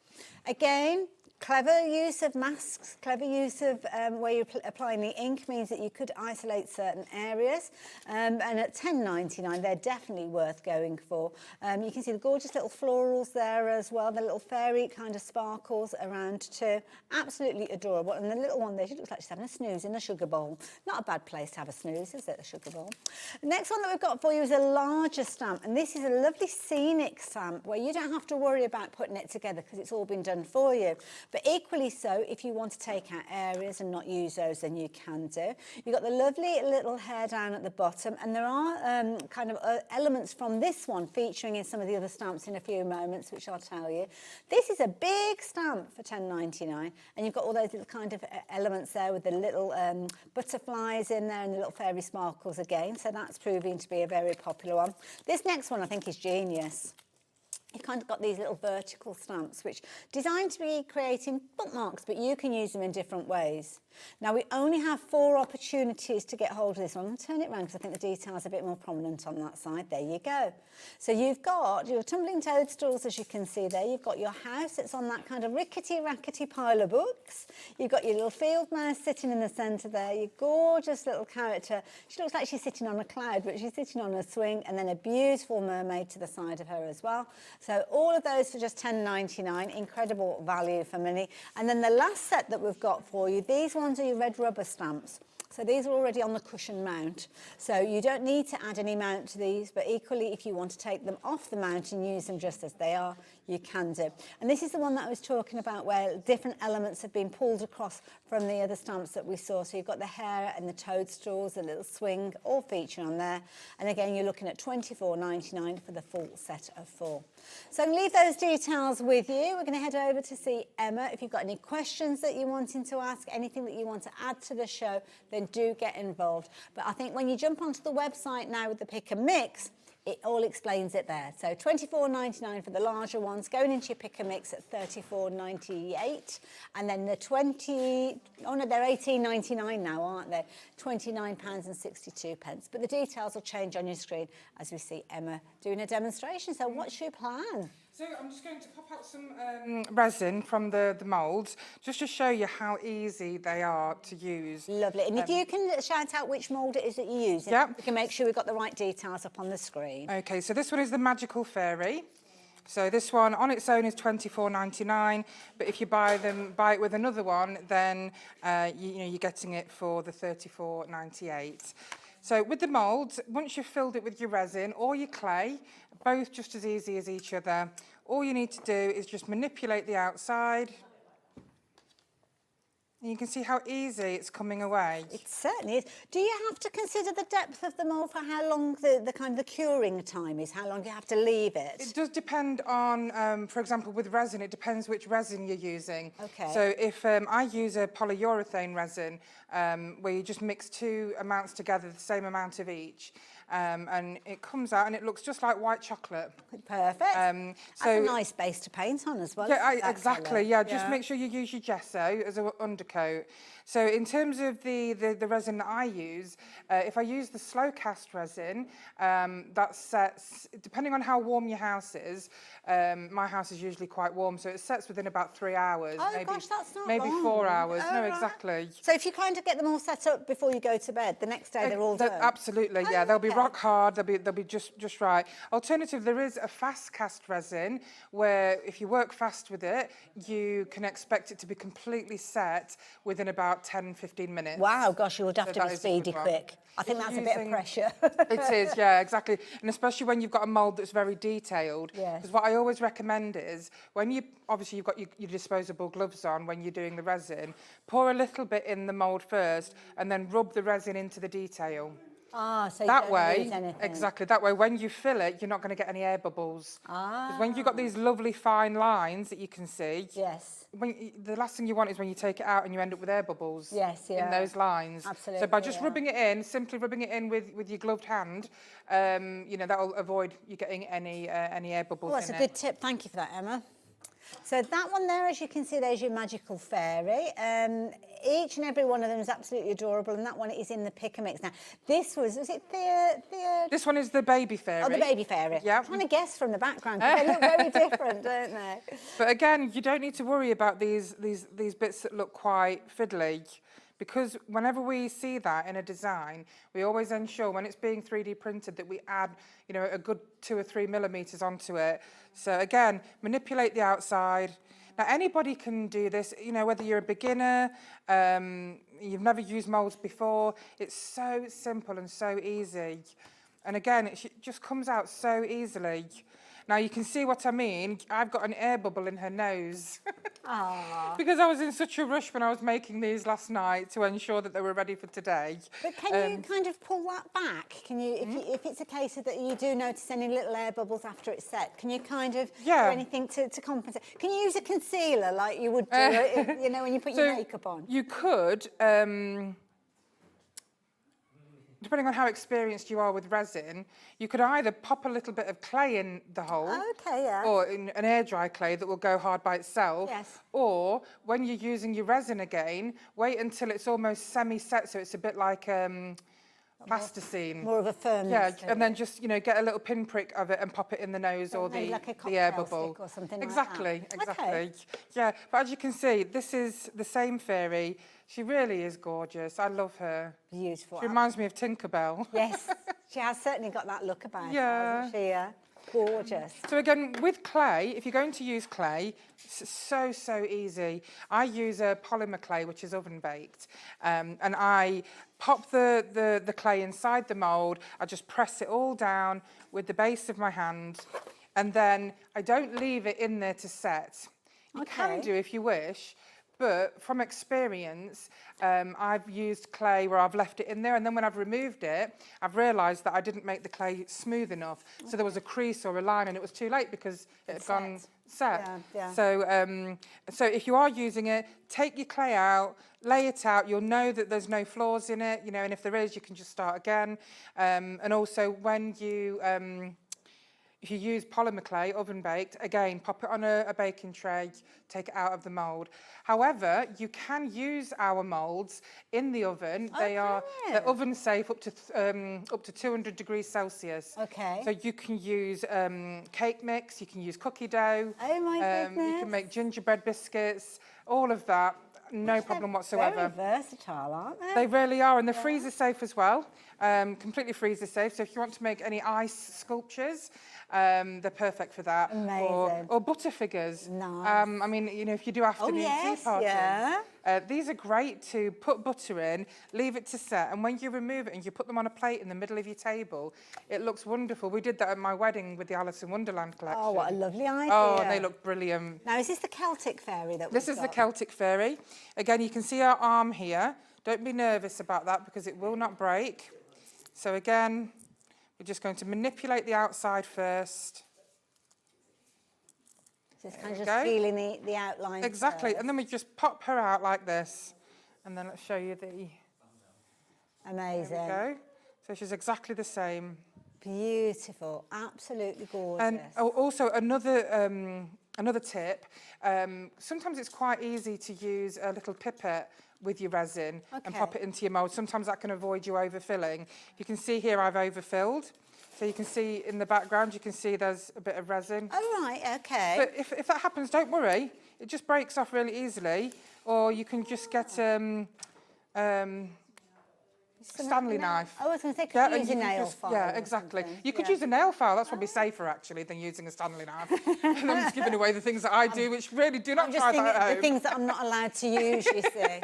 S2: Again, clever use of masks, clever use of where you're applying the ink means that you could isolate certain areas. And at $10.99, they're definitely worth going for. You can see the gorgeous little florals there as well, the little fairy kind of sparkles around too. Absolutely adorable. And the little one there, she looks like she's having a snooze in a sugar bowl. Not a bad place to have a snooze, is it, a sugar bowl? The next one that we've got for you is a larger stamp. And this is a lovely scenic stamp where you don't have to worry about putting it together because it's all been done for you. But equally so, if you want to take out areas and not use those, then you can do. You've got the lovely little hair down at the bottom, and there are kind of elements from this one featuring in some of the other stamps in a few moments, which I'll tell you. This is a big stamp for $10.99, and you've got all those little kind of elements there with the little butterflies in there and the little fairy sparkles again, so that's proving to be a very popular one. This next one I think is genius. You've kind of got these little vertical stamps which designed to be creating bookmarks, but you can use them in different ways. Now, we only have 4 opportunities to get hold of this one. I'm going to turn it around because I think the detail's a bit more prominent on that side. There you go. So you've got your tumbling toadstools, as you can see there. You've got your house that's on that kind of rickety-rackety pile of books. You've got your little field mouse sitting in the centre there, your gorgeous little character. She looks like she's sitting on a cloud, but she's sitting on a swing, and then a beautiful mermaid to the side of her as well. So all of those for just $10.99, incredible value for money. And then the last set that we've got for you, these ones are your red rubber stamps. So these are already on the cushion mount. So you don't need to add any mount to these, but equally if you want to take them off the mount and use them just as they are, you can do. And this is the one that I was talking about where different elements have been pulled across from the other stamps that we saw. So you've got the hair and the toadstools, a little swing, all featuring on there. And again, you're looking at $24.99 for the full set of 4. So I'm going to leave those details with you. We're going to head over to see Emma. If you've got any questions that you're wanting to ask, anything that you want to add to the show, then do get involved. But I think when you jump onto the website now with the pick and mix, it all explains it there. So $24.99 for the larger ones, going into your pick and mix at $34.98, and then the they're $18.99 now, aren't they? £29.62. But the details will change on your screen as we see Emma doing a demonstration. So what's your plan?
S3: So I'm just going to pop out some resin from the moulds, just to show you how easy they are to use.
S2: Lovely. And if you can shout out which mould it is that you're using, we can make sure we've got the right details up on the screen.
S3: Okay, so this one is the Magical Fairy. So this one on its own is $24.99, but if you buy it with another one, then you're getting it for the $34.98. So with the moulds, once you've filled it with your resin or your clay, both just as easy as each other, all you need to do is just manipulate the outside. And you can see how easy it's coming away.
S2: It certainly is. Do you have to consider the depth of the mould for how long the kind of the curing time is, how long you have to leave it?
S3: It does depend on, for example, with resin, it depends which resin you're using.
S2: Okay.
S3: So if I use a polyurethane resin, where you just mix 2 amounts together, the same amount of each, and it comes out and it looks just like white chocolate.
S2: Perfect. That's a nice base to paint on as well.
S3: Yeah, exactly. Yeah, just make sure you use your gesso as an undercoat. So in terms of the resin that I use, if I use the slow cast resin, that sets, depending on how warm your house is, my house is usually quite warm, so it sets within about 3 hours.
S2: Oh gosh, that's not
S3: maybe
S2: long.
S3: 4 hours.
S2: Oh,
S3: No,
S2: right.
S3: exactly.
S2: So if you kind of get them all set up before you go to bed, the next day they're all done?
S3: Absolutely, yeah. They'll be rock hard, they'll be just right. Alternative, there is a fast cast resin where if you work fast with it, you can expect it to be completely set within about 10-15 minutes.
S2: Wow, gosh, you would have to
S3: that
S2: be
S3: is a good
S2: speedy
S3: one.
S2: quick. I think that's a bit of pressure.
S3: It is, yeah, exactly. And especially when you've got a mould that's very detailed.
S2: Yes.
S3: Because what I always recommend is, when you, obviously you've got your disposable gloves on when you're doing the resin, pour a little bit in the mould first and then rub the resin into the detail.
S2: Ah, so
S3: That
S2: you don't
S3: way,
S2: lose anything.
S3: exactly, that way when you fill it, you're not going to get any air bubbles. Because when you've got these lovely fine lines that you can see,
S2: Yes.
S3: the last thing you want is when you take it out and you end up with air bubbles.
S2: Yes, yeah.
S3: In those lines.
S2: Absolutely,
S3: So by just
S2: yeah.
S3: rubbing it in, simply rubbing it in with your gloved hand, you know, that'll avoid you getting any air bubbles
S2: Well, that's
S3: in
S2: a
S3: it.
S2: good tip. Thank you for that, Emma. So that one there, as you can see, there's your magical fairy. Each and every one of them is absolutely adorable, and that one is in the pick and mix. Now, this was it Thea?
S3: This one is the baby fairy.
S2: Oh, the baby fairy.
S3: Yeah.
S2: I'm trying to guess from the background, because they look very different, don't they?
S3: But again, you don't need to worry about these bits that look quite fiddly, because whenever we see that in a design, we always ensure when it's being 3D printed that we add, you know, a good 2 or 3 millimeters onto it. So again, manipulate the outside. Now, anybody can do this, you know, whether you're a beginner, you've never used molds before, it's so simple and so easy. And again, it just comes out so easily. Now, you can see what I mean. I've got an air bubble in her nose. Because I was in such a rush when I was making these last night to ensure that they were ready for today.
S2: But can you kind of pull that back? Can you, if it's a case of that you do notice any little air bubbles after it's set, can you kind of do anything to compensate? Can you use a concealer like you would do, you know, when you put your makeup on?
S3: You could, depending on how experienced you are with resin, you could either pop a little bit of clay in the hole,
S2: Okay, yeah.
S3: or in an air dry clay that will go hard by itself,
S2: Yes.
S3: or when you're using your resin again, wait until it's almost semi-set, so it's a bit like plasticine.
S2: More of a firmness.
S3: Yeah, and then just, you know, get a little pinprick of it and pop it in the nose or
S2: maybe
S3: the
S2: like a
S3: air
S2: cocktail
S3: bubble.
S2: stick or something
S3: Exactly,
S2: like that.
S3: exactly.
S2: Okay.
S3: Yeah, but as you can see, this is the same fairy. She really is gorgeous. I love her.
S2: Beautiful.
S3: She reminds me of Tinkerbell.
S2: Yes, she has certainly got that look about
S3: Yeah.
S2: her, hasn't she? Gorgeous.
S3: So again, with clay, if you're going to use clay, it's so easy. I use a polymer clay, which is oven baked, and I pop the clay inside the mould. I just press it all down with the base of my hand, and then I don't leave it in there to set. You can do if you wish, but from experience, I've used clay where I've left it in there, and then when I've removed it, I've realised that I didn't make the clay smooth enough. So there was a crease or a line, and it was too late because it had gone set.
S2: Yeah.
S3: So if you are using it, take your clay out, lay it out. You'll know that there's no flaws in it, you know, and if there is, you can just start again. And also when you if you use polymer clay, oven baked, again, pop it on a baking tray, take it out of the mould. However, you can use our moulds in the oven. They're oven safe up to 200 degrees Celsius.
S2: Okay.
S3: So you can use cake mix, you can use cookie dough.
S2: Oh my goodness.
S3: You can make gingerbread biscuits, all of that. No problem whatsoever.
S2: Very versatile, aren't they?
S3: They really are, and they're freezer safe as well. Completely freezer safe. So if you want to make any ice sculptures, they're perfect for that.
S2: Amazing.
S3: Or butter figures.
S2: Nice.
S3: I mean, you know, if you do afternoon tea parties, these are great to put butter in, leave it to set, and when you remove it and you put them on a plate in the middle of your table, it looks wonderful. We did that at my wedding with the Alice in Wonderland collection.
S2: Oh, what a lovely idea.
S3: Oh, and they look brilliant.
S2: Now, is this the Celtic fairy that
S3: This is the Celtic fairy. Again, you can see our arm here. Don't be nervous about that because it will not break. So again, we're just going to manipulate the outside first.
S2: So it's kind of just feeling the outline.
S3: Exactly,
S2: first.
S3: and then we just pop her out like this. And then let's show you the...
S2: Amazing.
S3: There we go. So she's exactly the same.
S2: Beautiful, absolutely gorgeous.
S3: And also another tip, sometimes it's quite easy to use a little pipette with your resin and pop it into your mould. Sometimes that can avoid you overfilling. You can see here I've overfilled. So you can see in the background, you can see there's a bit of resin.
S2: Oh, right, okay.
S3: But if that happens, don't worry. It just breaks off really easily. Or you can just get Stanley knife.
S2: I was going to say, could you use a nail file?
S3: Yeah, exactly. You could use a nail file. That's probably safer, actually, than using a Stanley knife. And I'm just giving away the things that I do, which really do not try that at home.
S2: The things that I'm not allowed to use, you see.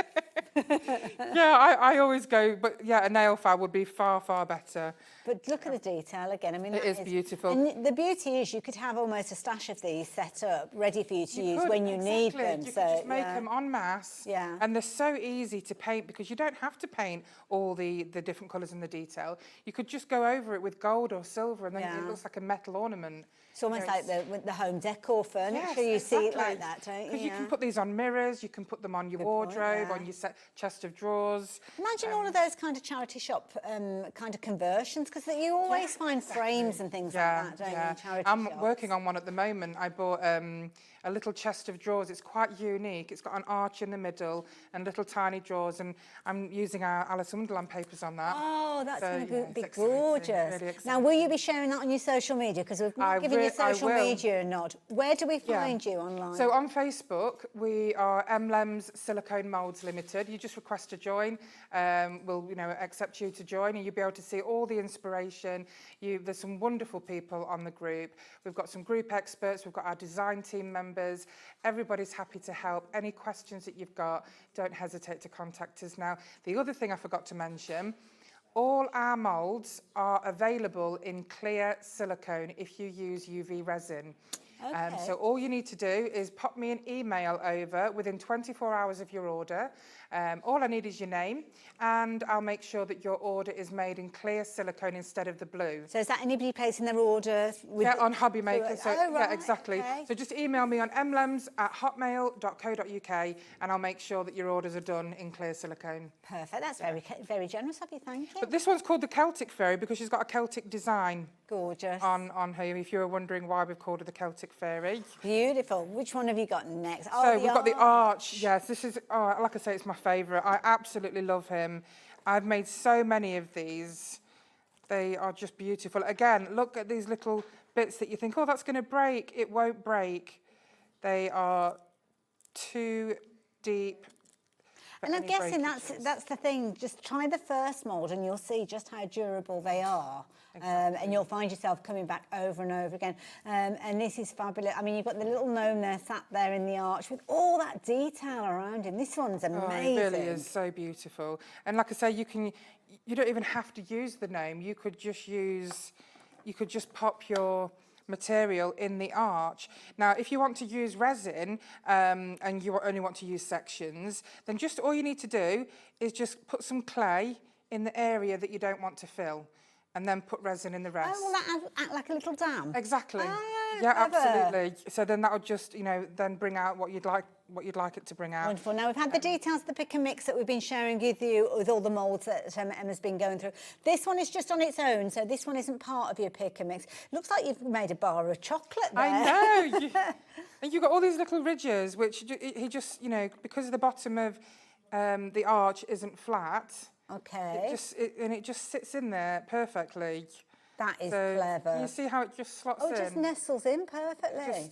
S3: Yeah, I always go, but yeah, a nail file would be far, far better.
S2: But look at the detail again. I mean,
S3: it is beautiful.
S2: And the beauty is you could have almost a stash of these set up, ready for you to use when you need them.
S3: You could just make them en masse.
S2: Yeah.
S3: And they're so easy to paint because you don't have to paint all the different colours in the detail. You could just go over it with gold or silver and then it looks like a metal ornament.
S2: It's almost like the home decor furniture. You see it like that, don't you?
S3: Because you can put these on mirrors, you can put them on your wardrobe, on your chest of drawers.
S2: Imagine all of those kind of charity shop kind of conversions, because you always find frames and things like that, don't you, in charity
S3: I'm
S2: shops.
S3: working on one at the moment. I bought a little chest of drawers. It's quite unique. It's got an arch in the middle and little tiny drawers, and I'm using our Alice in Wonderland papers on that.
S2: Oh, that's going to be
S3: it's
S2: gorgeous.
S3: Really
S2: now, will you be sharing that on your social media? Because we've not given your social media a nod. Where do we find you online?
S3: So on Facebook, we are Emlems Silicone Moulds Limited. You just request to join. We'll accept you to join, and you'll be able to see all the inspiration. There's some wonderful people on the group. We've got some group experts. We've got our design team members. Everybody's happy to help. Any questions that you've got, don't hesitate to contact us. Now, the other thing I forgot to mention, all our moulds are available in clear silicone if you use UV resin. So all you need to do is pop me an email over within 24 hours of your order. All I need is your name, and I'll make sure that your order is made in clear silicone instead of the blue.
S2: So is that anybody placing their order?
S3: On Hobby Maker. So,
S2: right,
S3: yeah, exactly.
S2: Okay.
S3: So just email me on emlems@hotmail.co.uk, and I'll make sure that your orders are done in clear silicone.
S2: Perfect. That's very generous of you. Thank you.
S3: But this one's called the Celtic Fairy because she's got a Celtic design.
S2: Gorgeous.
S3: On her, if you were wondering why we've called her the Celtic Fairy.
S2: Beautiful. Which one have you got next?
S3: So we've got the arch. Yes, this is, like I say, it's my favourite. I absolutely love him. I've made so many of these. They are just beautiful. Again, look at these little bits that you think, oh, that's going to break. It won't break. They are too deep.
S2: And I'm guessing that's the thing. Just try the first mould and you'll see just how durable they are. Exactly. And you'll find yourself coming back over and over again. And this is fabulous. I mean, you've got the little gnome there sat there in the arch with all that detail around him. This one's amazing.
S3: Oh, it really is so beautiful. And like I say, you don't even have to use the gnome. You could just pop your material in the arch. Now, if you want to use resin and you only want to use sections, then just all you need to do is just put some clay in the area that you don't want to fill, and then put resin in the rest.
S2: Oh, will that act like a little dam?
S3: Exactly.
S2: Oh,
S3: yeah,
S2: clever.
S3: absolutely. So then that would just, then bring out what you'd like it to bring out.
S2: Wonderful. Now, we've had the details of the pick and mix that we've been sharing with you with all the moulds that Emma's been going through. This one is just on its own, so this one isn't part of your pick and mix. Looks like you've made a bar of chocolate there.
S3: I know. And you've got all these little ridges, which he just, because the bottom of the arch isn't flat.
S2: Okay.
S3: It just sits in there perfectly.
S2: That is clever.
S3: You see how it just slots in?
S2: Oh, it just nestles in perfectly.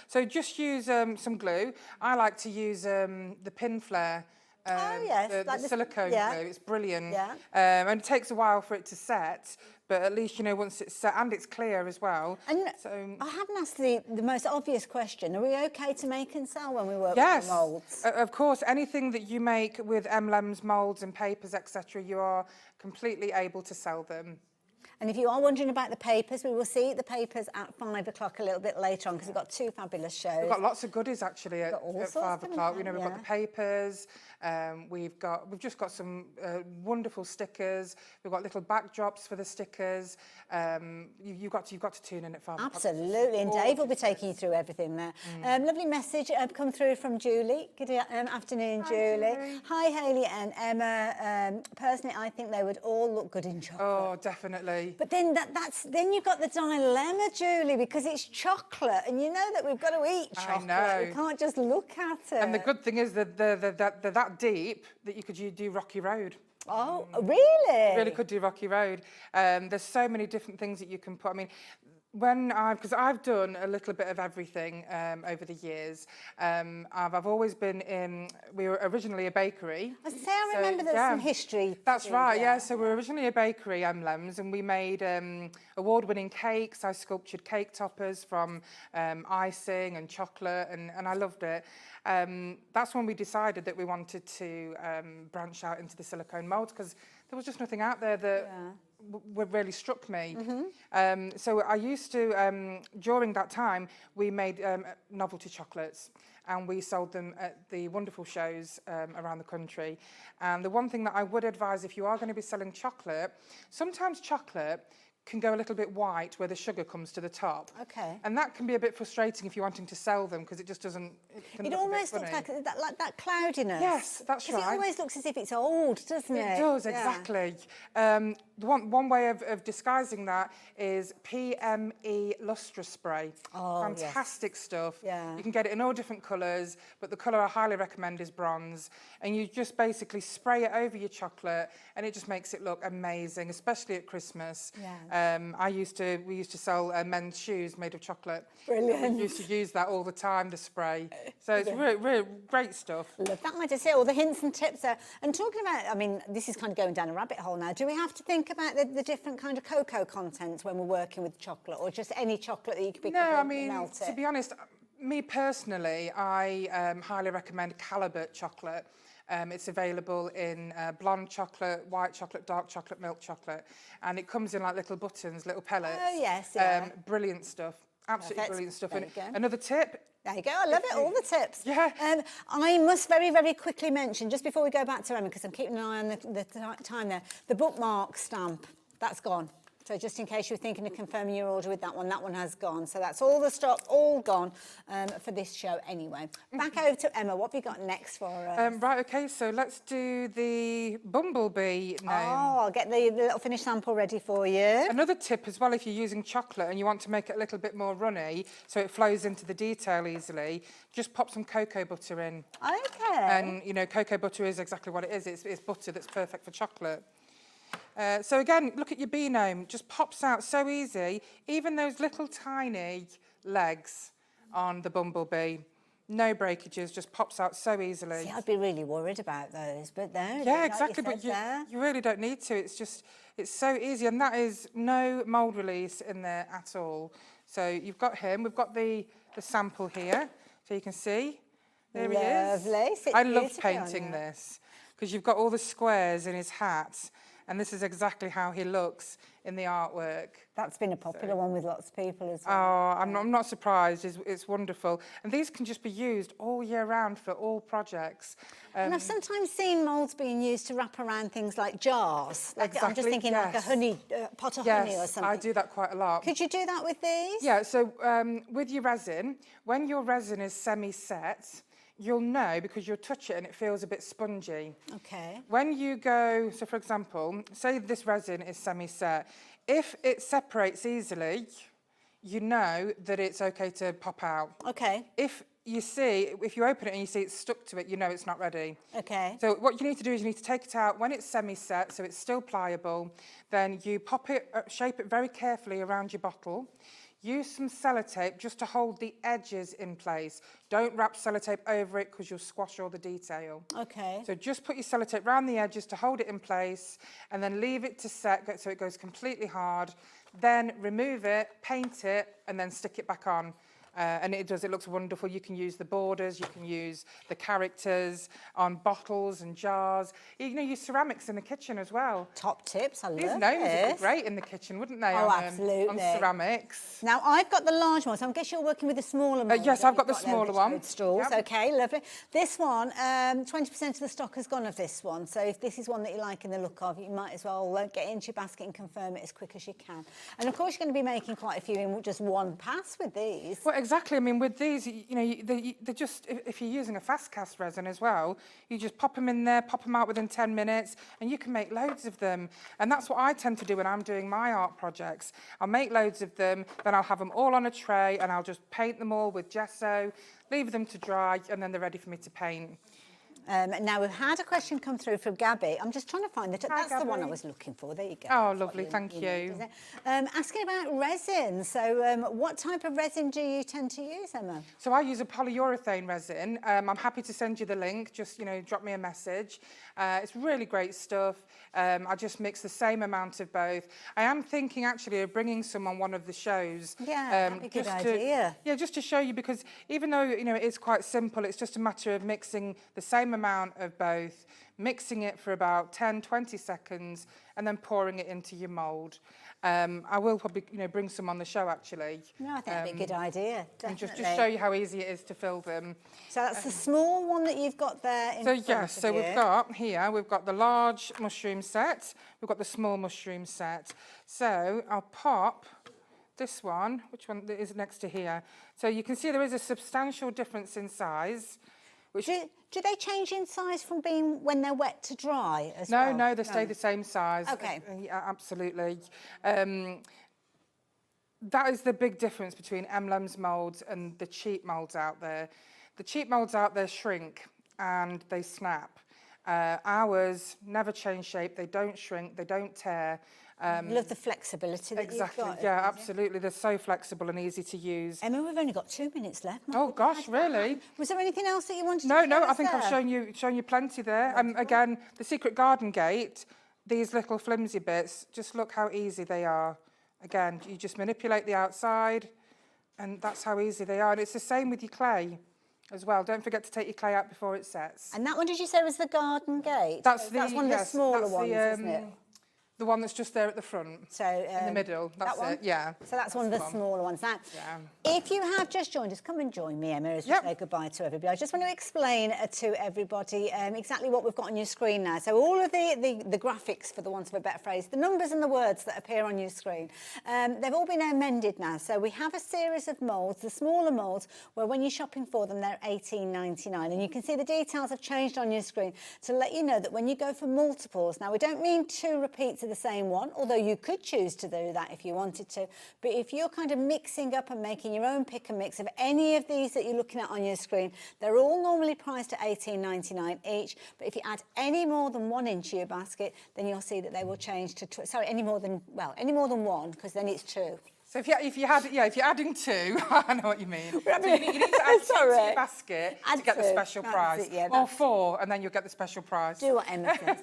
S3: So just use some glue. I like to use the pin flare. The silicone glue. It's brilliant.
S2: Yeah.
S3: And it takes a while for it to set, but at least, once it's set, and it's clear as well.
S2: And I haven't asked the most obvious question. Are we okay to make and sell when we work
S3: yes,
S2: with the moulds?
S3: Of course. Anything that you make with Emlems moulds and papers, etc., you are completely able to sell them.
S2: And if you are wondering about the papers, we will see the papers at 5 o'clock a little bit later on because we've got 2 fabulous shows.
S3: We've got lots of goodies actually at 5 o'clock. You know, we've got the papers. We've just got some wonderful stickers. We've got little backdrops for the stickers. You've got to tune in at 5 o'clock.
S2: Absolutely, and Dave will be taking you through everything there. Lovely message come through from Julie. Good afternoon, Julie. Hi, Hayley and Emma. Personally, I think they would all look good in chocolate.
S3: Oh, definitely.
S2: But then then you've got the dilemma, Julie, because it's chocolate, and you know that we've got to eat chocolate.
S3: I know.
S2: We can't just look at it.
S3: And the good thing is that they're that deep that you could do Rocky Road.
S2: Oh, really?
S3: You really could do Rocky Road. There's so many different things that you can put. I mean, because I've done a little bit of everything over the years. I've always been in. We were originally a bakery.
S2: I remember there's some history.
S3: That's right. Yeah. So we were originally a bakery, Emlems, and we made award-winning cakes. I sculptured cake toppers from icing and chocolate, and I loved it. That's when we decided that we wanted to branch out into the silicone molds because there was just nothing out there that really struck me. So I used to, during that time, we made novelty chocolates and we sold them at the wonderful shows around the country. And the one thing that I would advise if you are going to be selling chocolate, sometimes chocolate can go a little bit white where the sugar comes to the top.
S2: Okay.
S3: And that can be a bit frustrating if you're wanting to sell them because it just doesn't...
S2: It almost looks like that cloudiness.
S3: Yes, that's right.
S2: Because it always looks as if it's old, doesn't it?
S3: It does, exactly. One way of disguising that is PME Lustre Spray.
S2: Oh,
S3: fantastic stuff.
S2: Yeah.
S3: You can get it in all different colours, but the colour I highly recommend is bronze. And you just basically spray it over your chocolate and it just makes it look amazing, especially at Christmas.
S2: Yeah.
S3: We used to sell men's shoes made of chocolate.
S2: Brilliant.
S3: We used to use that all the time, the spray. So it's really great stuff.
S2: Love that, might I say, all the hints and tips there. And talking about, I mean, this is kind of going down a rabbit hole now. Do we have to think about the different kind of cocoa contents when we're working with chocolate, or just any chocolate that you could pick up and melt it?
S3: To be honest, me personally, I highly recommend Calibut chocolate. It's available in blonde chocolate, white chocolate, dark chocolate, milk chocolate, and it comes in like little buttons, little pellets.
S2: Oh, yes, yeah.
S3: Brilliant stuff. Absolutely brilliant stuff.
S2: There you go.
S3: Another tip.
S2: There you go, I love it, all the tips.
S3: Yeah.
S2: I must very, very quickly mention, just before we go back to Emma, because I'm keeping an eye on the time there, the bookmark stamp, that's gone. So just in case you're thinking of confirming your order with that one has gone. So that's all the stock, all gone for this show anyway. Back over to Emma, what have you got next for us?
S3: Right, okay, so let's do the bumblebee gnome.
S2: Oh, I'll get the little finished sample ready for you.
S3: Another tip as well, if you're using chocolate and you want to make it a little bit more runny so it flows into the detail easily, just pop some cocoa butter in.
S2: Okay.
S3: And, you know, cocoa butter is exactly what it is. It's butter that's perfect for chocolate. So again, look at your bee gnome, just pops out so easy. Even those little tiny legs on the bumblebee, no breakages, just pops out so easily.
S2: See, I'd be really worried about those, but no.
S3: Yeah, exactly, but you really don't need to. It's so easy, and that is no mould release in there at all. So you've got him, we've got the sample here, so you can see, there he is.
S2: Lovely.
S3: I love painting this, because you've got all the squares in his hat, and this is exactly how he looks in the artwork.
S2: That's been a popular one with lots of people as well.
S3: Oh, I'm not surprised. It's wonderful. And these can just be used all year round for all projects.
S2: And I've sometimes seen moulds being used to wrap around things like jars. Like, I'm just thinking like a honey, pot of honey or something.
S3: I do that quite a lot.
S2: Could you do that with these?
S3: Yeah, so with your resin, when your resin is semi-set, you'll know because you'll touch it and it feels a bit spongy.
S2: Okay.
S3: When you go, so for example, say this resin is semi-set, if it separates easily, you know that it's okay to pop out.
S2: Okay.
S3: If you open it and you see it's stuck to it, you know it's not ready.
S2: Okay.
S3: So what you need to do is you need to take it out when it's semi-set, so it's still pliable, then you pop it, shape it very carefully around your bottle. Use some sellotape just to hold the edges in place. Don't wrap sellotape over it because you'll squash all the detail.
S2: Okay.
S3: So just put your sellotape around the edges to hold it in place and then leave it to set so it goes completely hard. Then remove it, paint it, and then stick it back on. And it looks wonderful. You can use the borders, you can use the characters on bottles and jars. You know, use ceramics in the kitchen as well.
S2: Top tips, I love
S3: These gnomes would be
S2: this.
S3: great in the kitchen, wouldn't they?
S2: Oh,
S3: on
S2: absolutely.
S3: ceramics.
S2: Now, I've got the large one, so I guess you're working with the smaller one.
S3: Yes, I've got the smaller one.
S2: Stalls.
S3: Yep.
S2: Okay, lovely. This one, 20% of the stock has gone of this one. So if this is one that you like in the look of, you might as well get into your basket and confirm it as quick as you can. And of course, you're going to be making quite a few in just one pass with these.
S3: Well, exactly. I mean, with these, you know, they're just, if you're using a fast cast resin as well, you just pop them in there, pop them out within 10 minutes, and you can make loads of them. And that's what I tend to do when I'm doing my art projects. I'll make loads of them, then I'll have them all on a tray, and I'll just paint them all with gesso, leave them to dry, and then they're ready for me to paint.
S2: Now, we've had a question come through from Gabby. I'm just trying to find it. That's
S3: Gabby.
S2: the one I was looking for. There you go.
S3: Oh, lovely. Thank you.
S2: Need, asking about resin. So what type of resin do you tend to use, Emma?
S3: So I use a polyurethane resin. I'm happy to send you the link. Just, you know, drop me a message. It's really great stuff. I just mix the same amount of both. I am thinking actually of bringing some on one of the shows.
S2: Yeah, that'd be a good idea.
S3: Yeah, just to show you, because even though, you know, it is quite simple, it's just a matter of mixing the same amount of both, mixing it for about 10, 20 seconds, and then pouring it into your mould. I will probably, you know, bring some on the show actually.
S2: No, I think that'd be a good idea. Definitely.
S3: And just show you how easy it is to fill them.
S2: So that's the small one that you've got there in front
S3: yes,
S2: of
S3: so
S2: you.
S3: we've got here, we've got the large mushroom set, we've got the small mushroom set. So I'll pop this one, which one is next to here. So you can see there is a substantial difference in size. Which
S2: do they change in size from being when they're wet to dry as well?
S3: No, they stay the same size.
S2: Okay.
S3: Yeah, absolutely. That is the big difference between Emlems moulds and the cheap moulds out there. The cheap moulds out there shrink and they snap. Ours never change shape, they don't shrink, they don't tear.
S2: Love the flexibility that
S3: Exactly,
S2: you've got.
S3: yeah, absolutely. They're so flexible and easy to use.
S2: Emma, we've only got 2 minutes left.
S3: Oh gosh, really?
S2: Was there anything else that you wanted to
S3: No,
S2: show
S3: I
S2: us
S3: think
S2: there?
S3: I've shown you plenty there. Again, the secret garden gate, these little flimsy bits, just look how easy they are. Again, you just manipulate the outside, and that's how easy they are. And it's the same with your clay as well. Don't forget to take your clay out before it sets.
S2: And that one, did you say was the garden gate?
S3: That's
S2: one of the smaller ones, isn't it?
S3: The one that's just there at the front.
S2: So
S3: in the middle, that's
S2: that one?
S3: it, yeah.
S2: So that's one of the smaller ones. Now,
S3: Yeah.
S2: if you have just joined us, come and join me, Emma, as we
S3: Yep.
S2: say goodbye to everybody. I just want to explain to everybody exactly what we've got on your screen now. So all of the graphics, for the want of a better phrase, the numbers and the words that appear on your screen, they've all been amended now. So we have a series of moulds, the smaller moulds, where when you're shopping for them, they're $18.99. And you can see the details have changed on your screen to let you know that when you go for multiples, now we don't mean 2 repeats of the same one, although you could choose to do that if you wanted to. But if you're kind of mixing up and making your own pick and mix of any of these that you're looking at on your screen, they're all normally priced at $18.99 each. But if you add any more than 1 into your basket, then you'll see that they will change to, any more than 1, because then it's 2.
S3: So if you're adding 2, I know what you mean. So you need to add 2 to your basket to get the special price. Or 4, and then you'll get the special price.
S2: Do what Emma says.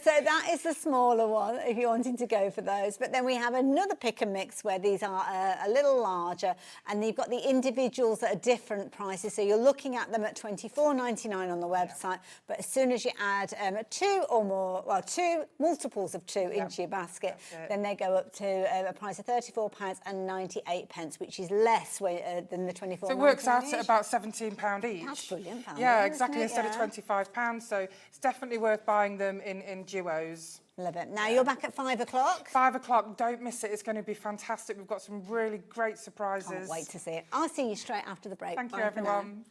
S2: So that is the smaller one, if you're wanting to go for those. But then we have another pick and mix where these are a little larger, and you've got the individuals at a different prices. So you're looking at them at $24.99 on the website. But as soon as you add 2 or more, 2 multiples of 2 into your basket, then they go up to a price of £34.98, which is less than the $24.99.
S3: So it works out at about £17 each.
S2: That's brilliant,
S3: yeah, exactly, instead of £25. So it's definitely worth buying them in duos.
S2: Love it. Now you're back at 5 o'clock.
S3: 5 o'clock, don't miss it. It's going to be fantastic. We've got some really great surprises.
S2: Can't wait to see it. I'll see you straight after the break.
S3: Thank you,
S2: Bye for now.
S3: everyone.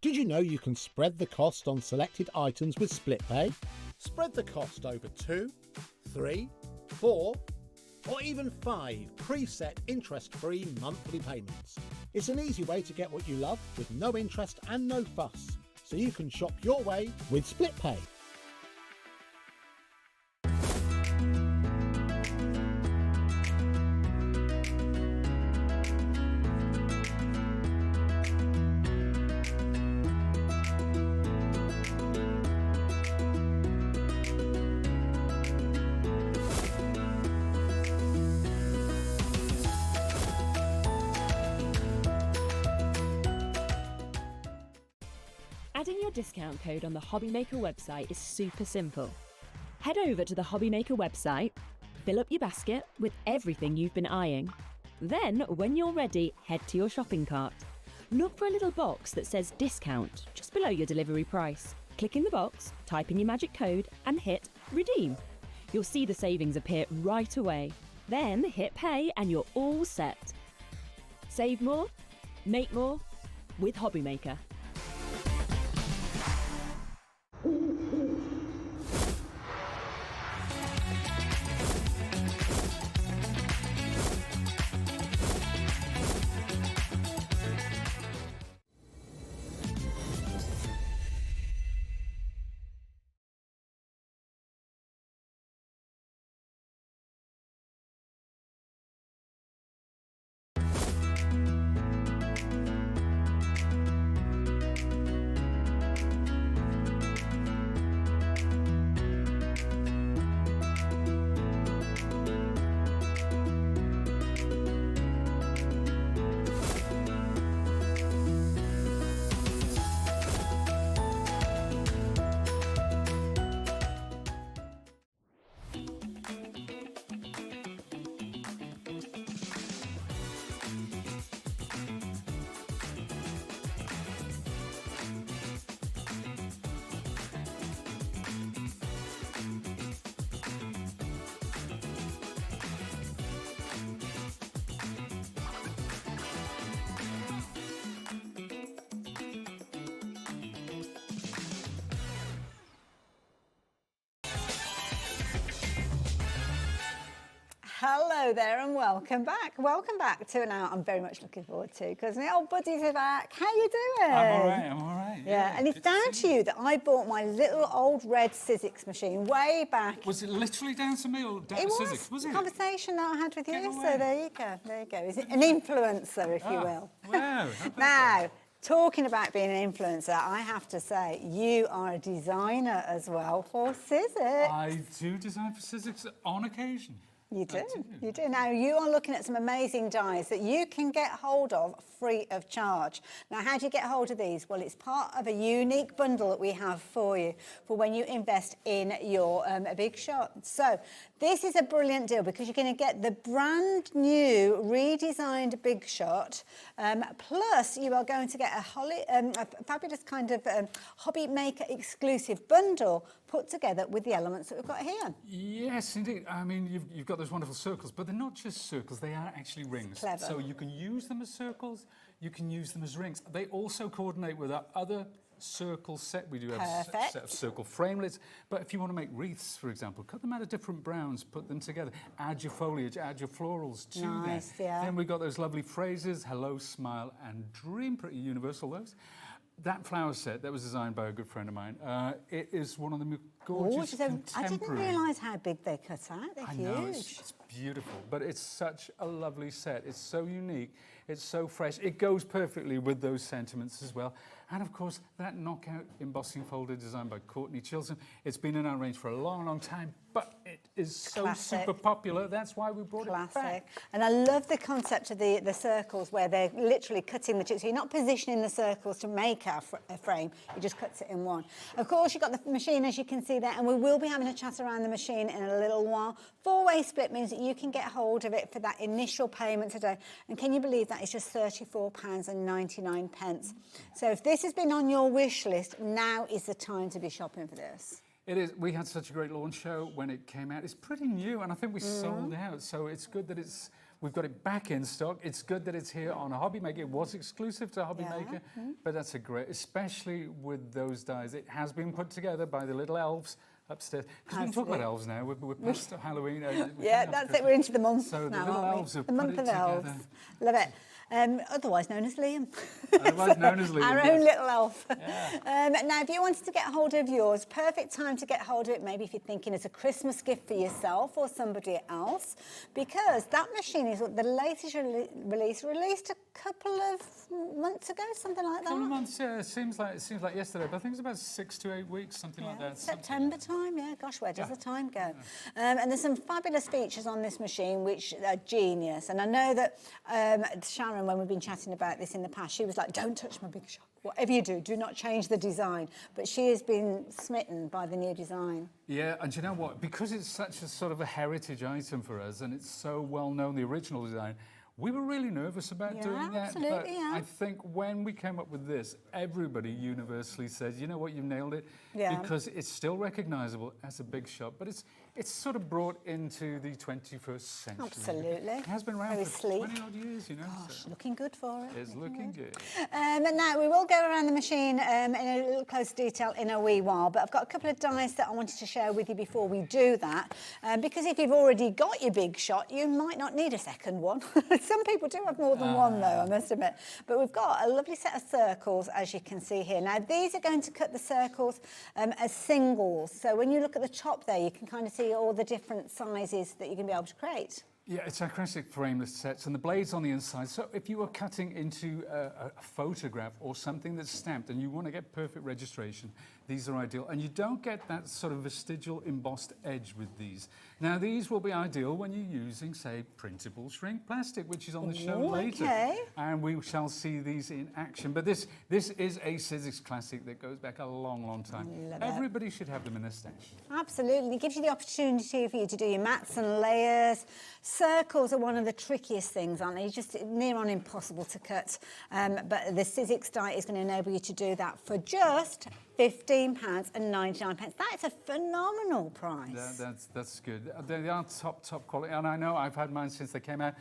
S4: Did you know you can spread the cost on selected items with split pay? Spread the cost over 2, 3, 4, or even 5 preset interest-free monthly payments. It's an easy way to get what you love with no interest and no fuss, so you can shop your way with Split Pay.
S5: Adding your discount code on the Hobbymaker website is super simple. Head over to the Hobbymaker website, fill up your basket with everything you've been eyeing. Then, when you're ready, head to your shopping cart. Look for a little box that says discount just below your delivery price. Click in the box, type in your magic code and hit redeem. You'll see the savings appear right away. Then hit pay and you're all set. Save more, make more with Hobbymaker.
S2: Hello there and welcome back. Welcome back to an hour I'm very much looking forward to because my old buddies are back. How you doing?
S6: I'm all right.
S2: Yeah, and it's down to you that I bought my little old red Sizzix machine way back.
S6: Was it literally down to me or down
S2: It
S6: to
S2: was
S6: Sizzix? Was
S2: a
S6: it?
S2: conversation that I had with you,
S6: Get
S2: so
S6: away.
S2: there you go, there you go. Is it an influencer, if you will?
S6: Wow.
S2: Now, talking about being an influencer, I have to say, you are a designer as well for Sizzix.
S6: I do design for Sizzix on occasion.
S2: You do, you do. Now, you are looking at some amazing dies that you can get hold of free of charge. Now, how do you get hold of these? Well, it's part of a unique bundle that we have for you for when you invest in your big shot. So, this is a brilliant deal because you're going to get the brand new redesigned big shot, plus you are going to get a fabulous kind of hobby maker exclusive bundle put together with the elements that we've got here.
S6: Yes, indeed. I mean, you've got those wonderful circles, but they're not just circles, they are actually rings.
S2: Clever.
S6: So you can use them as circles, you can use them as rings. They also coordinate with our other circle set. We do have a set of circle framelits, but if you want to make wreaths, for example, cut them out of different browns, put them together, add your foliage, add your florals to
S2: Nice,
S6: that.
S2: yeah.
S6: Then we've got those lovely phrases, hello, smile, and dream, pretty universal those. That flower set, that was designed by a good friend of mine. It is one of the gorgeous contemporary...
S2: I didn't realise how big they cut out. They're huge.
S6: Know, it's beautiful, but it's such a lovely set. It's so unique, it's so fresh. It goes perfectly with those sentiments as well. And of course, that knockout embossing folder designed by Courtney Chilson. It's been in our range for a long, long time, but it is so super popular. That's why we brought it back.
S2: And I love the concept of the circles where they're literally cutting the chips. So you're not positioning the circles to make a frame, you just cut it in one. Of course, you've got the machine, as you can see there, and we will be having a chat around the machine in a little while. Four-way split means that you can get hold of it for that initial payment today. And can you believe that? It's just £34.99. So if this has been on your wish list, now is the time to be shopping for this.
S6: It is. We had such a great launch show when it came out. It's pretty new, and I think we sold out. So it's good that we've got it back in stock. It's good that it's here on a Hobby Maker. It was exclusive to Hobby Maker, but that's a great, especially with those dies. It has been put together by the little elves upstairs. Because we can talk about elves now. We're past Halloween.
S2: Yeah, that's it. We're into the month
S6: so
S2: now,
S6: the little
S2: aren't we?
S6: elves have
S2: The
S6: put
S2: month
S6: it
S2: of
S6: together.
S2: elves. Love it. Otherwise known as Liam.
S6: Otherwise known as Liam,
S2: Our
S6: yes.
S2: own little elf.
S6: Yeah.
S2: Now, if you wanted to get hold of yours, perfect time to get hold of it, maybe if you're thinking it's a Christmas gift for yourself or somebody else, because that machine is the latest released a couple of months ago, something like that.
S6: A couple of months, yeah. It seems like yesterday, but I think it's about 6 to 8 weeks, something like that.
S2: September time, yeah. Gosh, where does the time go? And there's some fabulous features on this machine which are genius. And I know that Sharon, when we've been chatting about this in the past, she was like, don't touch my big shot. Whatever you do not change the design. But she has been smitten by the new design.
S6: Yeah, and you know what? Because it's such a sort of a heritage item for us, and it's so well known, the original design, we were really nervous about doing that.
S2: Absolutely,
S6: but I think when we came up with this, everybody universally said, you know what, you've nailed it.
S2: Yeah.
S6: Because it's still recognisable as a big shot, but it's sort of brought into the 21st century.
S2: Absolutely.
S6: It has been around
S2: Very
S6: for
S2: sleek.
S6: 20 odd years, you know.
S2: Gosh,
S6: so
S2: looking good for it.
S6: it's looking good.
S2: Now, we will go around the machine in a little closer detail in a wee while, but I've got a couple of dice that I wanted to share with you before we do that, because if you've already got your big shot, you might not need a second one. Some people do have more than one, though, I must admit. But we've got a lovely set of circles, as you can see here. Now, these are going to cut the circles as singles. So when you look at the top there, you can kind of see all the different sizes that you're going to be able to create.
S6: Yeah, it's our classic frameless sets, and the blade's on the inside. So if you are cutting into a photograph or something that's stamped and you want to get perfect registration, these are ideal. And you don't get that sort of vestigial embossed edge with these. Now, these will be ideal when you're using, say, printable shrink plastic, which is on the show later.
S2: Okay.
S6: And we shall see these in action. But this is a Sizzix classic that goes back a long, long time. Everybody should have them in their stash.
S2: Absolutely. It gives you the opportunity for you to do your mats and layers. Circles are one of the trickiest things, aren't they? Just near on impossible to cut. But the Sizzix die is going to enable you to do that for just £15.99. That is a phenomenal price.
S6: That's good. They are top quality, and I know I've had mine since they came out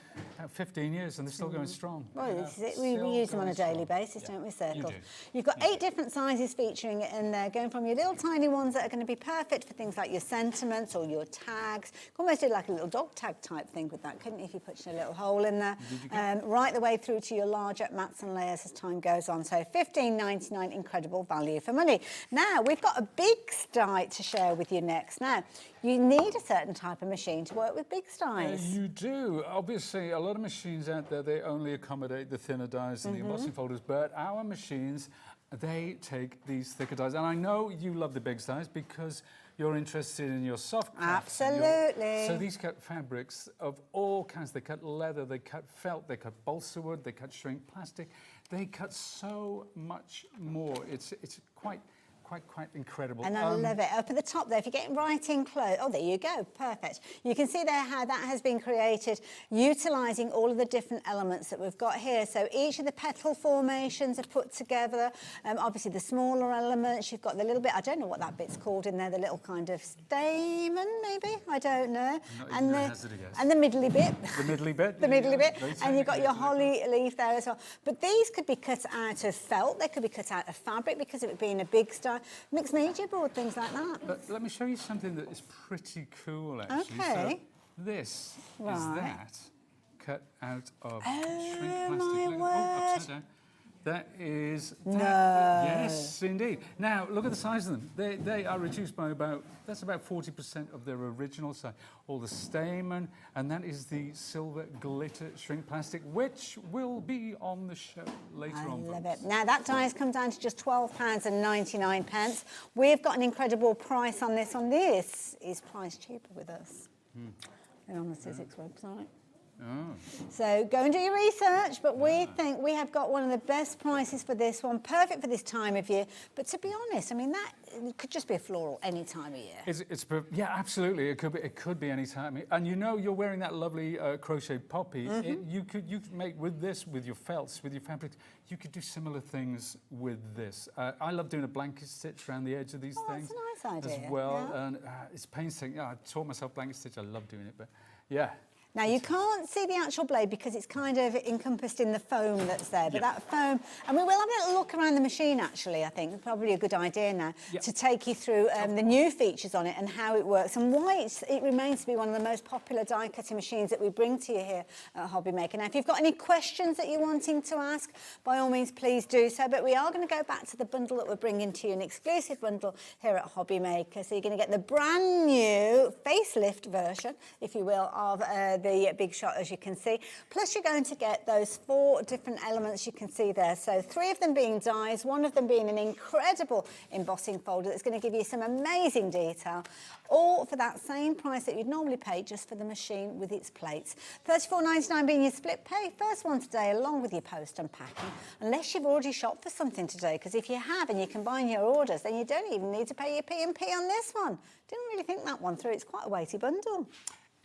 S6: 15 years, and they're still going strong.
S2: Well, this is it. We use them on a daily basis, don't we, Circles?
S6: You do.
S2: You've got 8 different sizes featuring it in there, going from your little tiny ones that are going to be perfect for things like your sentiments or your tags. You could almost do like a little dog tag type thing with that, couldn't you, if you put a little hole in there? Right the way through to your larger mats and layers as time goes on. So £15.99, incredible value for money. Now, we've got a big die to share with you next. Now, you need a certain type of machine to work with big dies.
S6: You do. Obviously, a lot of machines out there, they only accommodate the thinner dies and the embossing folders, but our machines, they take these thicker dies. And I know you love the big dies because you're interested in your soft crafts.
S2: Absolutely.
S6: So these cut fabrics of all kinds. They cut leather, they cut felt, they cut balsa wood, they cut shrink plastic. They cut so much more. It's quite incredible.
S2: And I love it. Up at the top there, if you're getting right in close, oh, there you go, perfect. You can see there how that has been created, utilising all of the different elements that we've got here. So each of the petal formations are put together. Obviously, the smaller elements, you've got the little bit, I don't know what that bit's called in there, the little kind of stamen, maybe? I don't know. And the middly bit.
S6: The middly bit.
S2: The middly bit. And you've got your holly leaf there as well. But these could be cut out of felt, they could be cut out of fabric because of it being a big style. Mixed media board, things like that.
S6: But let me show you something that is pretty cool, actually.
S2: Okay.
S6: So this is
S2: Right.
S6: that cut out of
S2: Oh,
S6: shrink plastic.
S2: my
S6: Look at-
S2: word.
S6: upside down. That is...
S2: No.
S6: Yes, indeed. Now, look at the size of them. They are reduced by about 40% of their original size. All the stamen, and that is the silver glitter shrink plastic, which will be on the show later on.
S2: I love it. Now, that die has come down to just £12.99. We've got an incredible price on this. This is priced cheaper with us. They're on the Sizzix website.
S6: Oh.
S2: So go and do your research, but we think we have got one of the best prices for this one, perfect for this time of year. But to be honest, I mean, that it could just be a floral any time of year.
S6: Yeah, absolutely. It could be any time. And you know, you're wearing that lovely crochet poppy. You could make with this, with your felts, with your fabric. You could do similar things with this. I love doing a blanket stitch around the edge of these things.
S2: That's a nice idea.
S6: As well,
S2: Yeah.
S6: and it's painstaking. I taught myself blanket stitch. I love doing it, but yeah.
S2: Now you can't see the actual blade because it's kind of encompassed in the foam that's there, but that foam, and we will have a little look around the machine actually, I think, probably a good idea now, to take you through the new features on it and how it works and why it remains to be one of the most popular die cutting machines that we bring to you here at Hobby Maker. Now if you've got any questions that you're wanting to ask, by all means please do so, but we are going to go back to the bundle that we're bringing to you, an exclusive bundle here at Hobby Maker. So you're going to get the brand new facelift version, if you will, of the Big Shot, as you can see. Plus you're going to get those 4 different elements you can see there. So 3 of them being dies, 1 of them being an incredible embossing folder that's going to give you some amazing detail, all for that same price that you'd normally pay just for the machine with its plates. $34.99 being your split pay. First one today along with your post and packing, unless you've already shopped for something today, because if you have and you combine your orders, then you don't even need to pay your P&P on this one. Didn't really think that one through. It's quite a weighty bundle.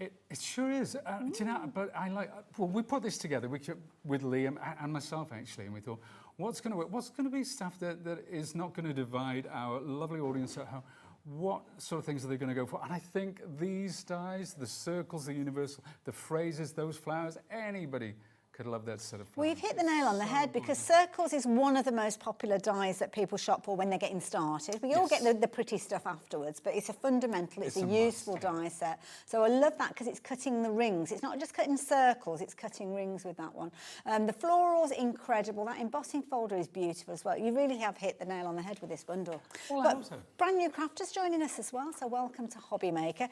S6: It sure is. Do you know, but I like, well, we put this together with Liam and myself, actually, and we thought, what's going to work? What's going to be stuff that is not going to divide our lovely audience at home? What sort of things are they going to go for? And I think these dies, the circles, the universal, the phrases, those flowers, anybody could love that set of flowers.
S2: Well, you've hit the nail on the head, because circles is one of the most popular dies that people shop for when they're getting started. We all get the pretty stuff afterwards, but it's a fundamental, it's a useful die set. So I love that because it's cutting the rings. It's not just cutting circles, it's cutting rings with that one. The floral's incredible. That embossing folder is beautiful as well. You really have hit the nail on the head with this bundle.
S6: Well, I hope so.
S2: Brand new crafters joining us as well, so welcome to Hobby Maker.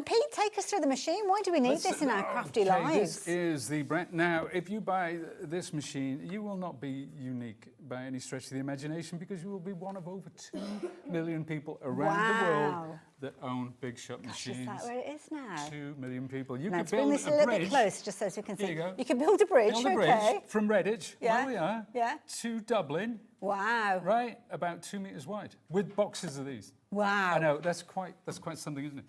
S2: Pete, take us through the machine. Why do we need this in our crafty lives?
S6: This is the brand. Now, if you buy this machine, you will not be unique by any stretch of the imagination, because you will be one of over 2 million people around the world that own Big Shot machines.
S2: Is that where it is now?
S6: 2 million people. You
S2: Now,
S6: could
S2: to bring
S6: build
S2: this
S6: a
S2: a little
S6: bridge.
S2: bit close, just so we can see.
S6: Here you go.
S2: You can build a bridge,
S6: Build a bridge
S2: okay.
S6: from Redditch, where we are, to Dublin.
S2: Wow.
S6: Right, about 2 meters wide, with boxes of these.
S2: Wow.
S6: I know, that's quite something, isn't it?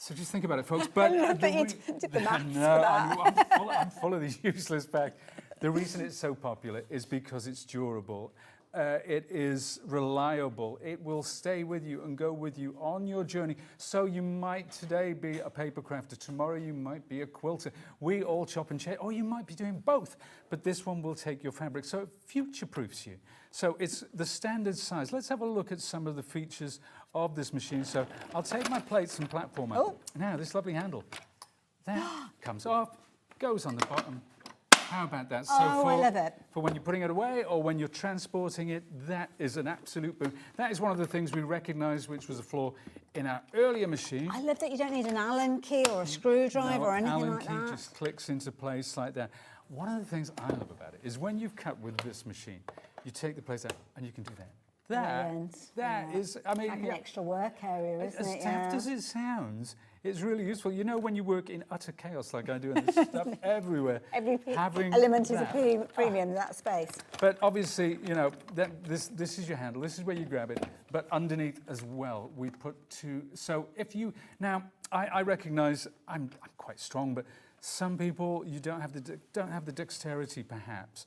S6: So just think about it, folks. But
S2: I love that you did the maths for
S6: no,
S2: that.
S6: I'm full of these useless facts. The reason it's so popular is because it's durable. It is reliable. It will stay with you and go with you on your journey. So you might today be a paper crafter, tomorrow you might be a quilter. We all chop and change, or you might be doing both. But this one will take your fabric, so it future-proofs you. So it's the standard size. Let's have a look at some of the features of this machine. So I'll take my plates and platform out. Now, this lovely handle. That comes off, goes on the bottom. How about that? So
S2: I love it.
S6: For when you're putting it away or when you're transporting it, that is an absolute boom. That is one of the things we recognised, which was a flaw in our earlier machine.
S2: I love that you don't need an Allen key or a screwdriver or anything
S6: Allen
S2: like
S6: key
S2: that.
S6: just clicks into place like that. One of the things I love about it is when you've cut with this machine, you take the plates out and you can do that. That is, I mean,
S2: like an extra work area, isn't it?
S6: As daft as it sounds, it's really useful. You know, when you work in utter chaos like I do, and there's stuff everywhere.
S2: Every
S6: having
S2: element is
S6: that.
S2: a premium in that space.
S6: But obviously, you know, this is your handle. This is where you grab it. But underneath as well, we put 2. So if you now, I recognise I'm quite strong, but some people you don't have the dexterity perhaps.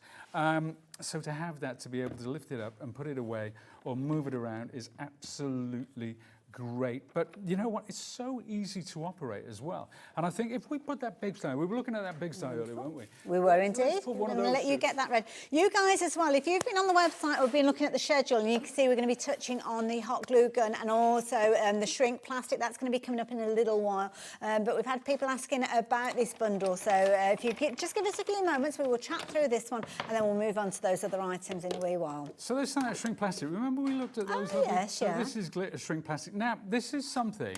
S6: So to have that, to be able to lift it up and put it away or move it around is absolutely great. But you know what? It's so easy to operate as well. And I think if we put that big style, we were looking at that big style earlier, weren't we?
S2: We were indeed.
S6: Let's put
S2: I'm
S6: one of
S2: going to
S6: those
S2: let you get that ready. You guys as well, if you've been on the website or been looking at the schedule, and you can see we're going to be touching on the hot glue gun and also the shrink plastic. That's going to be coming up in a little while. But we've had people asking about this bundle. So if you just give us a few moments, we will chat through this one and then we'll move on to those other items in a wee while.
S6: So let's start at shrink plastic. Remember we looked at those?
S2: Yes,
S6: so this is glitter shrink plastic. Now, this is something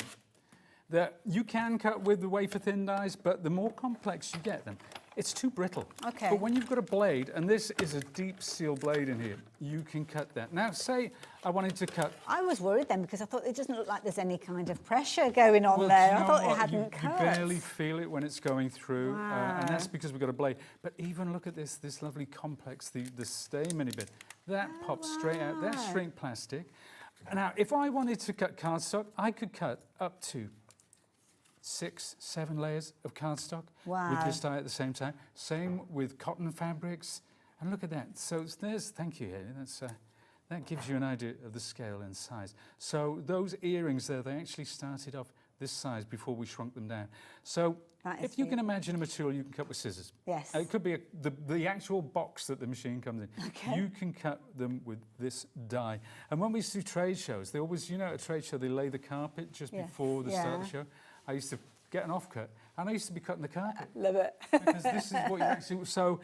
S6: that you can cut with the wafer thin dies, but the more complex you get them, it's too brittle.
S2: Okay.
S6: But when you've got a blade, and this is a deep seal blade in here, you can cut that. Now, say I wanted to cut...
S2: I was worried then because I thought it doesn't look like there's any kind of pressure going on
S6: Well,
S2: there.
S6: do you
S2: I
S6: know
S2: thought
S6: what?
S2: it hadn't cut.
S6: You barely feel it when it's going through, and that's
S2: Wow.
S6: because we've got a blade. But even look at this lovely complex, the stay mini bit. That pops straight out. That's shrink plastic. Now, if I wanted to cut cardstock, I could cut up to 6, 7 layers of cardstock with this die at the same time. Same with cotton fabrics. And look at that. So there's, thank you, Haley. That gives you an idea of the scale and size. So those earrings there, they actually started off this size before we shrunk them down. So
S2: That is
S6: if you can imagine a material you can cut with scissors.
S2: Yes.
S6: It could be the actual box that the machine comes in.
S2: Okay.
S6: You can cut them with this die. And when we do trade shows, they always, you know, at a trade show, they lay the carpet just
S2: Yes.
S6: before the start of the
S2: Yeah.
S6: show. I used to get an offcut, and I used to be cutting the carpet.
S2: Love it.
S6: Because this is what you actually, so,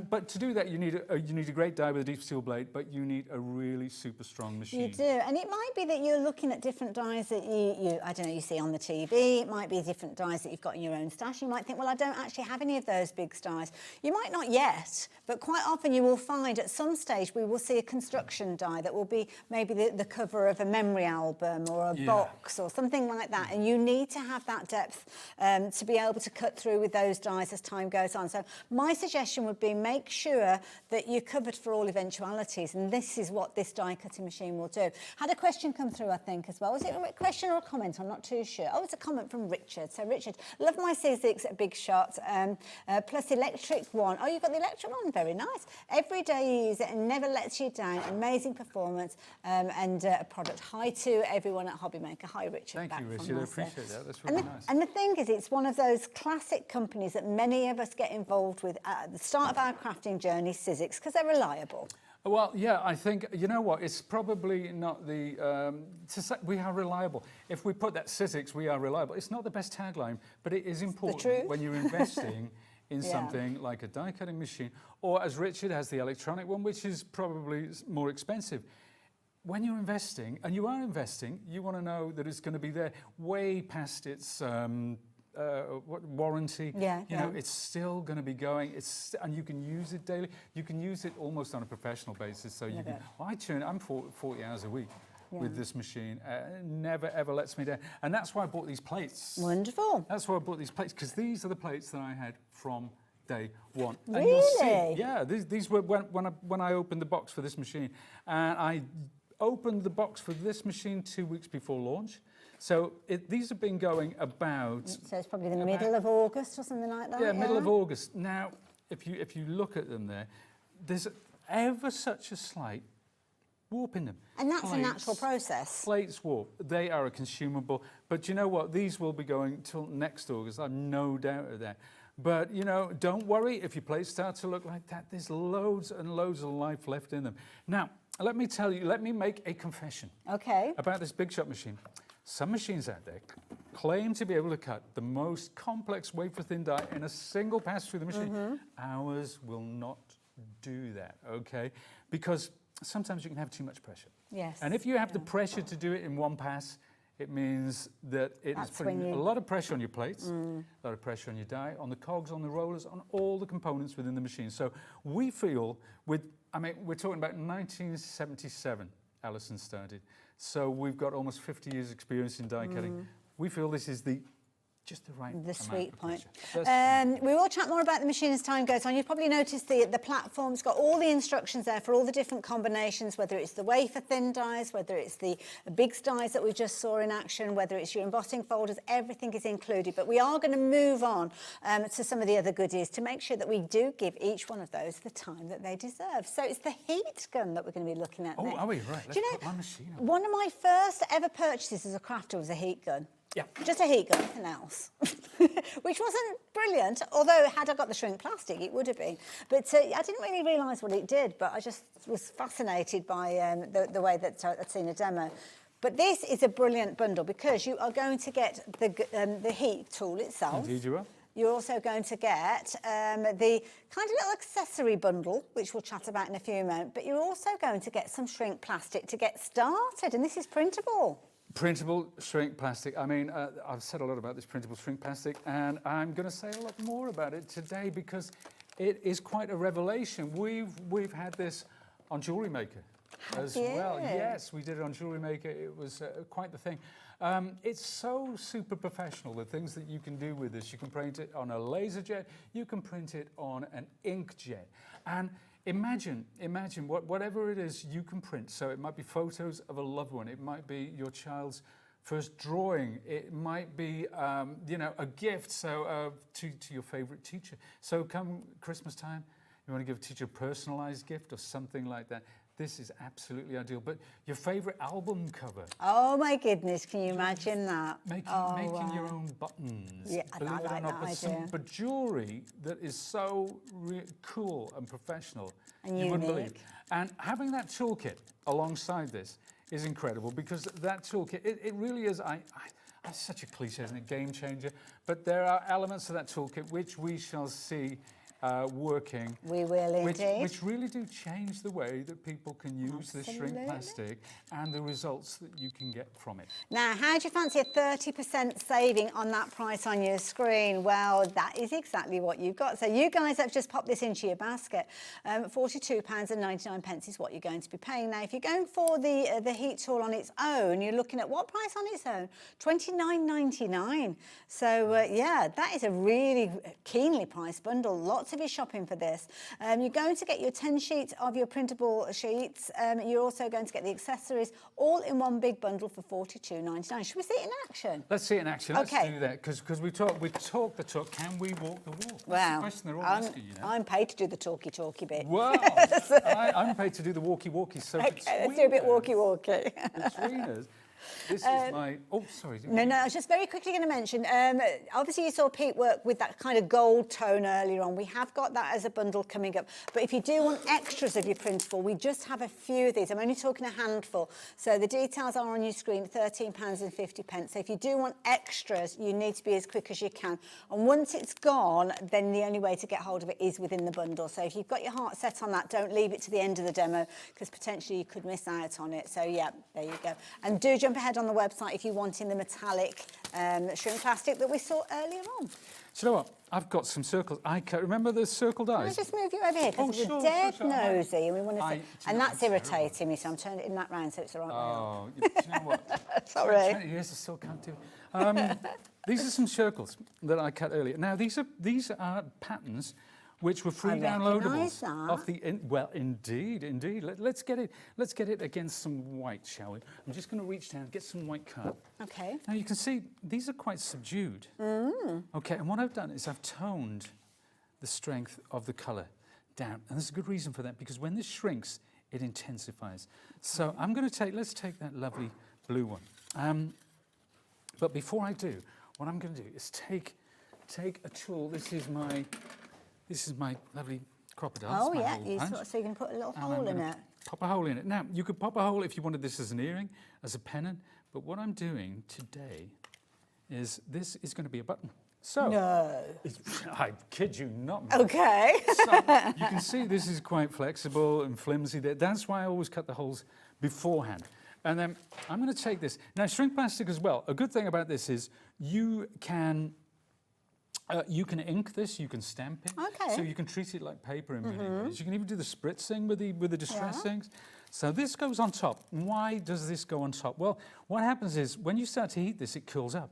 S6: but to do that, you need a great die with a deep steel blade, but you need a really super strong machine.
S2: You do, and it might be that you're looking at different dies that you I don't know, you see on the TV. It might be different dies that you've got in your own stash. You might think, well, I don't actually have any of those big dies. You might not yet, but quite often you will find at some stage we will see a construction die that will be maybe the cover of a memory album or a box or something like that, and you need to have that depth to be able to cut through with those dies as time goes on. So my suggestion would be make sure that you're covered for all eventualities, and this is what this die cutting machine will do. Had a question come through, I think, as well. Was it a question or a comment? I'm not too sure. Oh, it's a comment from Richard. So Richard, love my Sizzix Big Shot plus electric one. Oh, you've got the electric one, very nice. Every day you use it and never lets you down. Amazing performance and a product. Hi to everyone at Hobbymaker. Hi, Richard.
S6: Thank you, Richard. I appreciate that. That's
S2: And
S6: really
S2: the,
S6: nice.
S2: and the thing is, it's one of those classic companies that many of us get involved with at the start of our crafting journey, Sizzix, because they're reliable.
S6: Well, yeah, I think, you know what, it's probably not the, to say we are reliable. If we put that Sizzix, we are reliable, it's not the best tagline, but it is important when you're investing in something like a die cutting machine, or as Richard has the electronic one, which is probably more expensive. When you're investing, and you are investing, you want to know that it's going to be there way past its warranty. You know, it's still going to be going. And you can use it daily. You can use it almost on a professional basis. So you can. Well, I'm 40 hours a week with this machine. Never ever lets me down. And that's why I bought these plates.
S2: Wonderful.
S6: That's why I bought these plates, because these are the plates that I had from day one.
S2: Really?
S6: And you'll see, yeah, these were when I opened the box for this machine, and I opened the box for this machine 2 weeks before launch. So these have been going about...
S2: So it's probably the middle of August or something like that?
S6: Yeah, middle of August. Now, if you look at them there, there's ever such a slight warp in them.
S2: And that's a natural process.
S6: Plates warp. They are a consumable. But you know what? These will be going till next August. I've no doubt of that. But, you know, don't worry if your plates start to look like that. There's loads and loads of life left in them. Now, let me tell you, let me make a confession about this Big Shot machine. Some machines out there claim to be able to cut the most complex wafer-thin die in a single pass through the machine. Ours will not do that, okay? Because sometimes you can have too much pressure.
S2: Yes.
S6: And if you have the pressure to do it in one pass, it means that it is putting a lot of pressure on your plates, a lot of pressure on your die, on the cogs, on the rollers, on all the components within the machine. So we feel we're talking about 1977, Alison started. So we've got almost 50 years experience in die cutting. We feel this is just the right amount
S2: sweet
S6: of
S2: point.
S6: pressure.
S2: We will chat more about the machine as time goes on. You've probably noticed the platform's got all the instructions there for all the different combinations, whether it's the wafer thin dies, whether it's the big dies that we just saw in action, whether it's your embossing folders, everything is included. But we are going to move on to some of the other goodies to make sure that we do give each one of those the time that they deserve. So it's the heat gun that we're going to be looking at next.
S6: Oh, are we? Right, let's put my machine on.
S2: One of my first ever purchases as a crafter was a heat gun.
S6: Yeah.
S2: Just a heat gun, nothing else. Which wasn't brilliant, although had I got the shrink plastic, it would have been. But I didn't really realise what it did, but I just was fascinated by the way that I'd seen a demo. But this is a brilliant bundle because you are going to get the heat tool itself.
S6: Indeed you are.
S2: You're also going to get the kind of little accessory bundle, which we'll chat about in a few moments, but you're also going to get some shrink plastic to get started, and this is printable.
S6: Printable shrink plastic. I mean, I've said a lot about this printable shrink plastic, and I'm going to say a lot more about it today because it is quite a revelation. We've had this on Jewellery Maker as well. Yes, we did it on Jewellery Maker. It was quite the thing. It's so super professional, the things that you can do with this. You can print it on a laser jet. You can print it on an inkjet. And imagine whatever it is you can print. So it might be photos of a loved one. It might be your child's first drawing. It might be, you know, a gift to your favorite teacher. So come Christmas time, you want to give a teacher a personalized gift or something like that. this is absolutely ideal. But your favourite album cover?
S2: Oh my goodness, can you imagine that?
S6: Making your own buttons.
S2: Yeah,
S6: Believe
S2: I
S6: it or
S2: like
S6: not,
S2: that idea.
S6: but jewellery that is so cool and professional.
S2: And
S6: you wouldn't
S2: unique.
S6: believe. And having that toolkit alongside this is incredible, because that toolkit, it really is, it's such a cliche, isn't it? Game changer. But there are elements of that toolkit which we shall see working.
S2: We will indeed.
S6: Which really do change the way that people can use this shrink plastic and the results that you can get from it.
S2: Now, how do you fancy a 30% saving on that price on your screen? Well, that is exactly what you've got. So you guys have just popped this into your basket. £42.99 is what you're going to be paying. Now, if you're going for the heat tool on its own, you're looking at what price on its own? £29.99. So, yeah, that is a really keenly priced bundle. Lots of you shopping for this. You're going to get your 10 sheets of your printable sheets. You're also going to get the accessories all in one big bundle for £42.99. Should we see it in action?
S6: Let's see it in action.
S2: Okay.
S6: Let's do that, because we talk the talk. Can we walk the walk? That's
S2: Well,
S6: the question they're all asking, you know.
S2: I'm paid to do the talky bit.
S6: Well, I'm paid to do the walkie. So
S2: Okay, let's do a bit walky.
S6: Between us, this is my. Oh, sorry.
S2: No, I was just very quickly going to mention, obviously you saw Pete work with that kind of gold tone earlier on. We have got that as a bundle coming up. But if you do want extras of your printable, we just have a few of these. I'm only talking a handful. So the details are on your screen, £13.50. So if you do want extras, you need to be as quick as you can. And once it's gone, then the only way to get hold of it is within the bundle. So if you've got your heart set on that, don't leave it to the end of the demo, because potentially you could miss out on it. So yeah, there you go. And do jump ahead on the website if you want in the metallic shrink plastic that we saw earlier on.
S6: So you know what? I've got some circles. I can't remember the circled
S2: Can I
S6: eyes.
S2: just move you over here? Because we're dead nosy and we want to see. And that's irritating me, so I'm turning that round so it's the right way on.
S6: Oh, do you know what?
S2: Sorry.
S6: 20 years I still can't do it. These are some circles that I cut earlier. Now these are patterns which were free downloadables off the. Well, indeed. Let's get it against some white, shall we? I'm just going to reach down, get some white cut.
S2: Okay.
S6: Now you can see these are quite subdued. Okay, and what I've done is I've toned the strength of the colour down, and there's a good reason for that, because when this shrinks, it intensifies. So I'm going to let's take that lovely blue one. But before I do, what I'm going to do is take a tool. This is my lovely crocodile.
S2: Oh yeah, so you can put a little hole in it.
S6: Pop a hole in it. Now, you could pop a hole if you wanted this as an earring, as a pennant, but what I'm doing today is this is going to be a button. So,
S2: no.
S6: I kid you not.
S2: Okay.
S6: So, you can see this is quite flexible and flimsy. That's why I always cut the holes beforehand. And then I'm going to take this. Now, shrink plastic as well. A good thing about this is you can ink this, you can stamp it.
S2: Okay.
S6: So you can treat it like paper in many ways. You can even do the spritzing with the distress things. So this goes on top. Why does this go on top? Well, what happens is when you start to heat this, it cools up.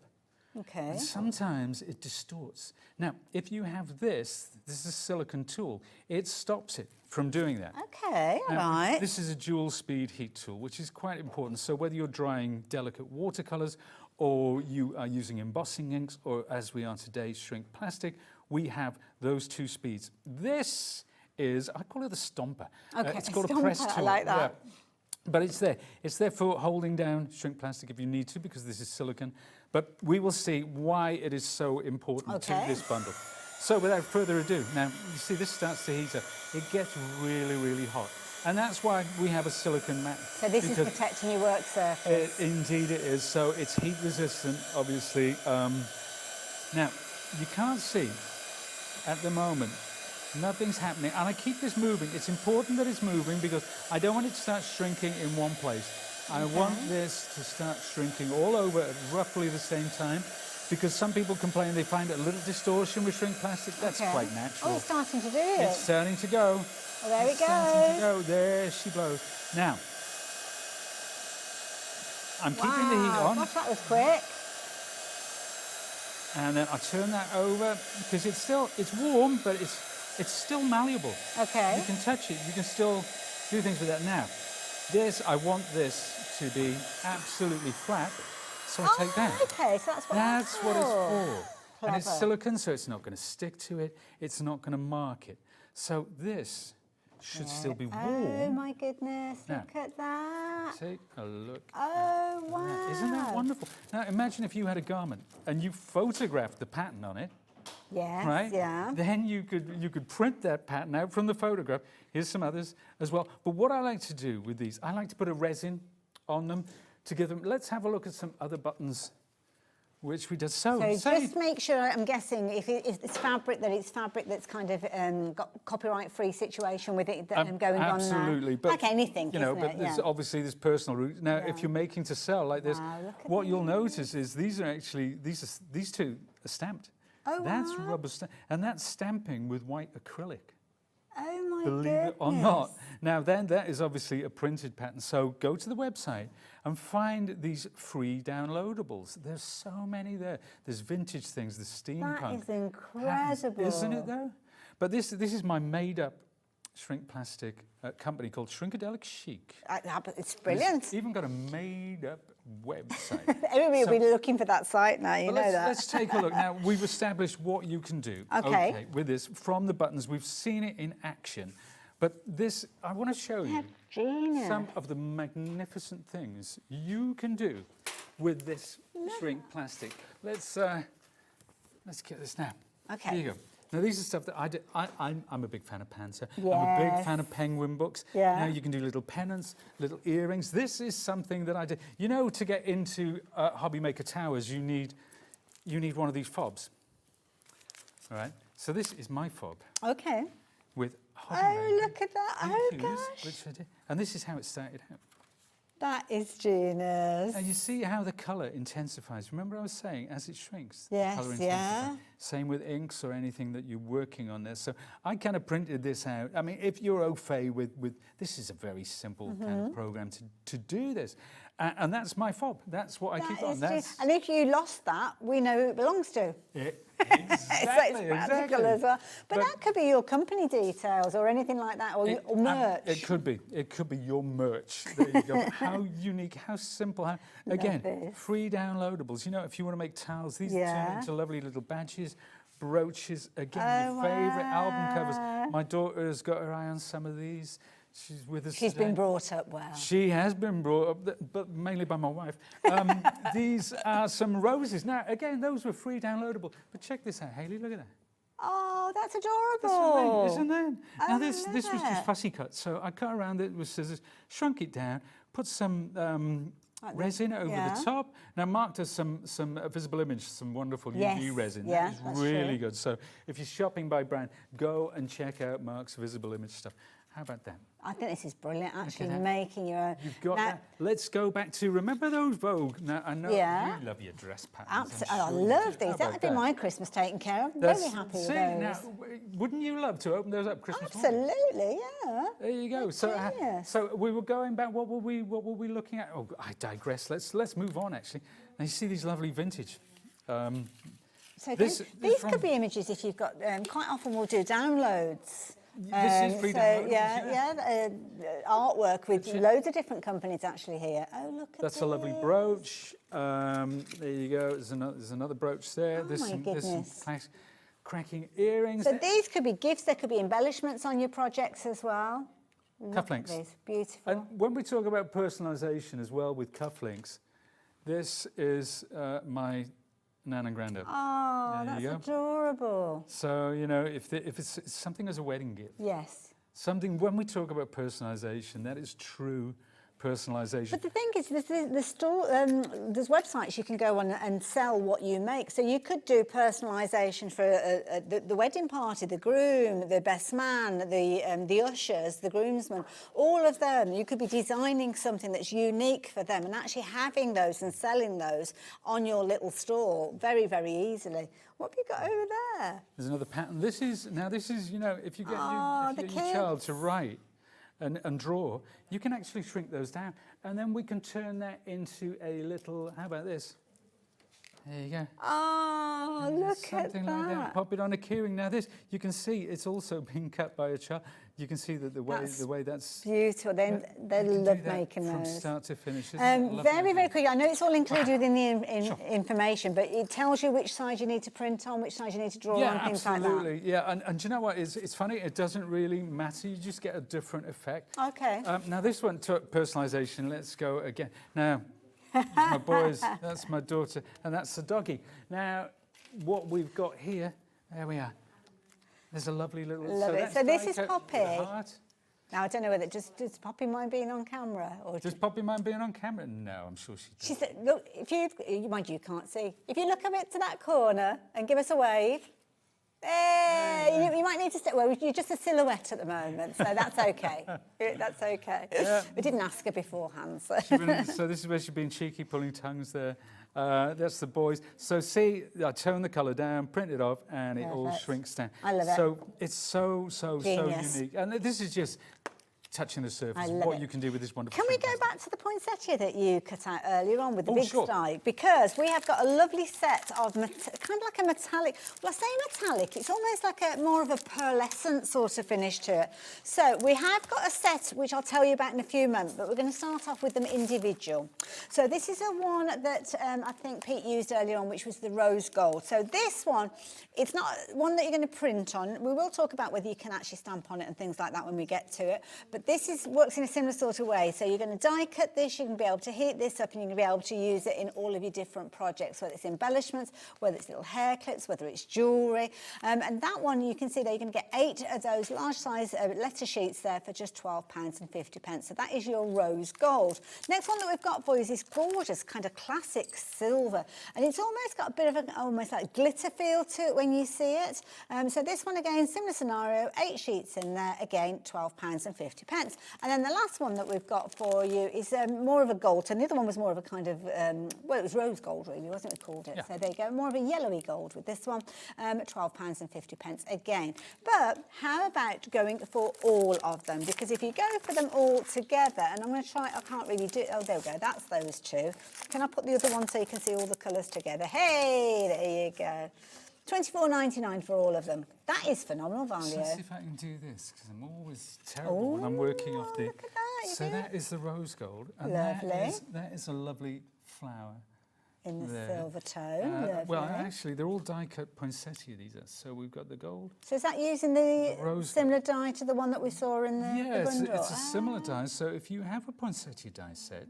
S2: Okay.
S6: And sometimes it distorts. Now, if you have this is a silicone tool, it stops it from doing that.
S2: Okay, all right.
S6: This is a dual speed heat tool, which is quite important. So whether you're drying delicate watercolors or you are using embossing inks, or as we are today, shrink plastic, we have those two speeds. This is, I call it the stomper.
S2: Okay,
S6: it's called
S2: stomper,
S6: a press tool.
S2: I like that.
S6: Yeah. But it's there. It's there for holding down shrink plastic if you need to, because this is silicone. But we will see why it is so important to this bundle. So without further ado, now you see this starts to heat up. It gets really, really hot. And that's why we have a silicone mat.
S2: So this is protecting your work surface.
S6: Indeed it is. So it's heat resistant, obviously. Now, you can't see at the moment, nothing's happening. And I keep this moving. It's important that it's moving because I don't want it to start shrinking in one place. I want this to start shrinking all over at roughly the same time, because some people complain they find a little distortion with shrink plastic. That's quite natural.
S2: Oh, it's starting to do it.
S6: It's starting to go.
S2: Well, there it
S6: Starting to
S2: goes.
S6: go. There she blows. Now, I'm keeping the heat on.
S2: Gosh, that was quick.
S6: And then I turn that over because it's warm, but it's still malleable.
S2: Okay.
S6: You can touch it. You can still do things with that. Now, I want this to be absolutely flat, so I take that.
S2: Okay, so that's what
S6: it's for. And it's
S2: Clever.
S6: silicone, so it's not going to stick to it. It's not going to mark it. So this should still be
S2: Oh
S6: warm.
S2: my goodness,
S6: Now,
S2: look at that.
S6: Take a look.
S2: Oh, wow.
S6: Isn't that wonderful? Now, imagine if you had a garment and you photographed the pattern on it,
S2: Yes,
S6: right?
S2: yeah.
S6: Then you could print that pattern out from the photograph. Here's some others as well. But what I like to do with these, I like to put a resin on them to give them. Let's have a look at some other buttons, which we did. So
S2: just make sure, I'm guessing, if it's fabric, that it's fabric that's kind of got copyright-free situation with it going on now.
S6: Absolutely, but
S2: like anything,
S6: you know,
S2: isn't
S6: but
S2: it?
S6: there's
S2: Yeah.
S6: obviously this personal route. Now, if you're making to sell like this,
S2: Wow, look at
S6: what you'll notice is these are actually these two are stamped.
S2: Oh,
S6: That's
S2: wow.
S6: rubber stamp, and that's stamping with white acrylic.
S2: Oh my
S6: Believe it or not. Now then, that is obviously a printed pattern. So go to the website and find these free downloadables. There's so many there. There's vintage things, there's steampunk.
S2: That is
S6: patterns,
S2: incredible.
S6: isn't it though? But this is my made-up shrink plastic company called Shrinkadelic Chic.
S2: It's brilliant.
S6: It's even got a made-up website.
S2: Everybody will be looking for that site now, you
S6: But
S2: know that.
S6: let's take a look. Now, we've established what you can do
S2: Okay.
S6: with this from the buttons. We've seen it in action. But this, I want to show you
S2: Genius.
S6: some of the magnificent things you can do with this shrink plastic. Let's get this now.
S2: Okay.
S6: Here you go. Now, these are stuff that I do. I'm a big fan of Panther. I'm a big
S2: Yes.
S6: fan of penguin books.
S2: Yeah.
S6: Now, you can do little pennants, little earrings. This is something that I do. You know, to get into Hobby Maker Towers, you need one of these fobs. All right? So this is my fob
S2: Okay.
S6: with Hobby
S2: Oh,
S6: Maker
S2: look at that. Oh,
S6: infused,
S2: gosh.
S6: which I did. And this is how it started out.
S2: That is genius.
S6: Now, you see how the colour intensifies. Remember I was saying, as it shrinks, the
S2: Yes,
S6: colour
S2: yeah.
S6: intensifies. Same with inks or anything that you're working on there. So I kind of printed this out. I mean, if you're au fait with this is a very simple kind of program to do this. And that's my fob. That's what I keep
S2: That
S6: on.
S2: is
S6: That's
S2: and if you lost that, we know who it belongs to.
S6: it.
S2: So it's
S6: Exactly,
S2: practical
S6: exactly.
S2: as well. But
S6: But-
S2: that could be your company details or anything like that, or merch.
S6: It could be. It could be your merch. There you go. How unique, how simple. Again,
S2: this.
S6: free downloadables. You know, if you want to make towels, these
S2: Yeah.
S6: turn into lovely little badges, brooches. Again,
S2: Oh,
S6: your favourite album covers.
S2: wow.
S6: My daughter has got her eye on some of these. She's with us
S2: She's
S6: today.
S2: been brought up well.
S6: She has been brought up, but mainly by my wife. These are some roses. Now, again, those were free downloadable. But check this out, Hayley. Look at that.
S2: Oh, that's
S6: That's
S2: adorable.
S6: amazing, isn't it? Now
S2: I
S6: this was
S2: love
S6: just
S2: it.
S6: fussy cut, so I cut around it with scissors, shrunk it down, put some resin over
S2: yeah.
S6: the top. Now Mark does some visible image, some wonderful
S2: Yes,
S6: UV resin.
S2: yeah,
S6: That is
S2: that's
S6: really
S2: true.
S6: good. So if you're shopping by brand, go and check out Mark's visible image stuff. How about that?
S2: I think this is brilliant, actually,
S6: that.
S2: making your own.
S6: You've got
S2: Now-
S6: that. Let's go back to, remember those Vogue? Now, I know
S2: Yeah.
S6: you love your dress patterns.
S2: Absolutely.
S6: I'm
S2: I
S6: sure you
S2: love
S6: do. How
S2: these. That
S6: about
S2: would be my Christmas taken care of. I'm
S6: That's-
S2: very happy with
S6: see,
S2: those.
S6: now, wouldn't you love to open those up Christmas morning?
S2: Absolutely, yeah.
S6: There you go. So,
S2: Yes.
S6: so we were going back. What were we looking at? Oh, I digress. Let's move on. Actually, now you see these lovely vintage.
S2: So
S6: This-
S2: these
S6: this from-
S2: could be images if you've got. Quite often we'll do downloads.
S6: This is free
S2: so
S6: downloadables,
S2: yeah, artwork with loads of different companies actually here. Oh, look at
S6: That's a lovely
S2: this.
S6: brooch. There you go. There's another brooch there.
S2: Oh,
S6: there's
S2: my
S6: some
S2: goodness.
S6: cracking earrings.
S2: So these could be gifts. There could be embellishments on your projects as well. Look at
S6: Cufflinks.
S2: these, beautiful.
S6: And when we talk about personalisation as well with cufflinks, this is my nan and granddad.
S2: Oh,
S6: There
S2: that's
S6: you go.
S2: adorable.
S6: So you know, if it's something as a wedding gift.
S2: Yes.
S6: Something, when we talk about personalisation, that is true personalisation.
S2: But the thing is, there's websites you can go on and sell what you make. So you could do personalisation for the wedding party, the groom, the best man, the ushers, the groomsmen, all of them. You could be designing something that's unique for them and actually having those and selling those on your little store very, very easily. What have you got over there?
S6: There's another pattern. This is, you know, if you get,
S2: Oh,
S6: if you
S2: the
S6: get your child
S2: kids.
S6: to write and draw, you can actually shrink those down. And then we can turn that into a little, how about this? There you go.
S2: Oh,
S6: And
S2: look at
S6: something like that.
S2: that.
S6: Pop it on a keyring. Now this, you can see it's also been cut by a child. You can see that the way that's
S2: Beautiful. They
S6: you can
S2: love
S6: do that
S2: making
S6: from
S2: those.
S6: start to finish. Isn't it? Lovely.
S2: Very, very quick. I know it's all included within the
S6: Sure.
S2: information, but it tells you which side you need to print on, which side you need to draw
S6: Yeah,
S2: on, things
S6: absolutely.
S2: like
S6: Yeah, and do you know what? It's funny. It doesn't really matter. You just get a different effect.
S2: that. Okay.
S6: Now this one took personalisation. Let's go again. Now, that's my boys. That's my daughter, and that's the doggy. Now, what we've got here, there we are. There's a lovely little.
S2: Love it.
S6: that's
S2: So this is
S6: die-cut with
S2: Poppy.
S6: a heart.
S2: Now, I don't know whether does Poppy mind being on camera or
S6: Does Poppy mind being on camera? No, I'm sure she does.
S2: she said, look, if mind you can't see. If you look a bit to that corner and give us a wave. Hey, you might need to stay. Well, you're just a silhouette at the moment, so that's okay. That's okay.
S6: Yeah.
S2: We didn't ask her beforehand. So.
S6: So this is where she's being cheeky, pulling tongues there. That's the boys. So see, I tone the colour down, print it off, and it all
S2: Perfect.
S6: shrinks down.
S2: I love it.
S6: So it's so
S2: Genius.
S6: unique. And this is just touching the surface
S2: I
S6: of
S2: love
S6: what
S2: it.
S6: you can do with this wonderful
S2: Can we
S6: shrink
S2: go
S6: plastic.
S2: back to the poinsettia that you cut out earlier on with the
S6: Oh,
S2: big
S6: sure.
S2: stike? Because we have got a lovely set of kind of like a metallic. Well, I say metallic. It's almost like a more of a pearlescent sort of finish to it. So we have got a set which I'll tell you about in a few moments, but we're going to start off with them individual. So this is a one that I think Pete used earlier on, which was the rose gold. So this one, it's not one that you're going to print on. We will talk about whether you can actually stamp on it and things like that when we get to it. But this works in a similar sort of way. So you're going to die cut this, you're going to be able to heat this up, and you're going to be able to use it in all of your different projects, whether it's embellishments, whether it's little hair clips, whether it's jewellery. And that one, you can see there, you're going to get 8 of those large size letter sheets there for just £12.50. So that is your rose gold. Next one that we've got for you is this gorgeous kind of classic silver. And it's almost got a bit of an almost like glitter feel to it when you see it. So this one again, similar scenario, 8 sheets in there, again, £12.50. And then the last one that we've got for you is more of a gold. And the other one was more of a kind of, well, it was rose gold really, wasn't it we called it?
S6: Yeah.
S2: So there you go, more of a yellowy gold with this one, £12.50 again. But how about going for all of them? Because if you go for them all together, and I'm going to try, I can't really do it. Oh, there we go, that's those two. Can I put the other one so you can see all the colours together? Hey, there you go. £24.99 for all of them. That is phenomenal value.
S6: Let's see if I can do this, because I'm always terrible when I'm working off the...
S2: look at that, you
S6: So
S2: do.
S6: that is the rose gold. And
S2: Lovely.
S6: that is a lovely flower.
S2: In the
S6: there.
S2: silver tone, lovely.
S6: Well, actually, they're all die-cut poinsettia, these are. So we've got the gold.
S2: So is that using the
S6: rose
S2: similar die to the one that we saw in the
S6: Yeah,
S2: bundle?
S6: it's a similar die. So if you have a poinsettia die set,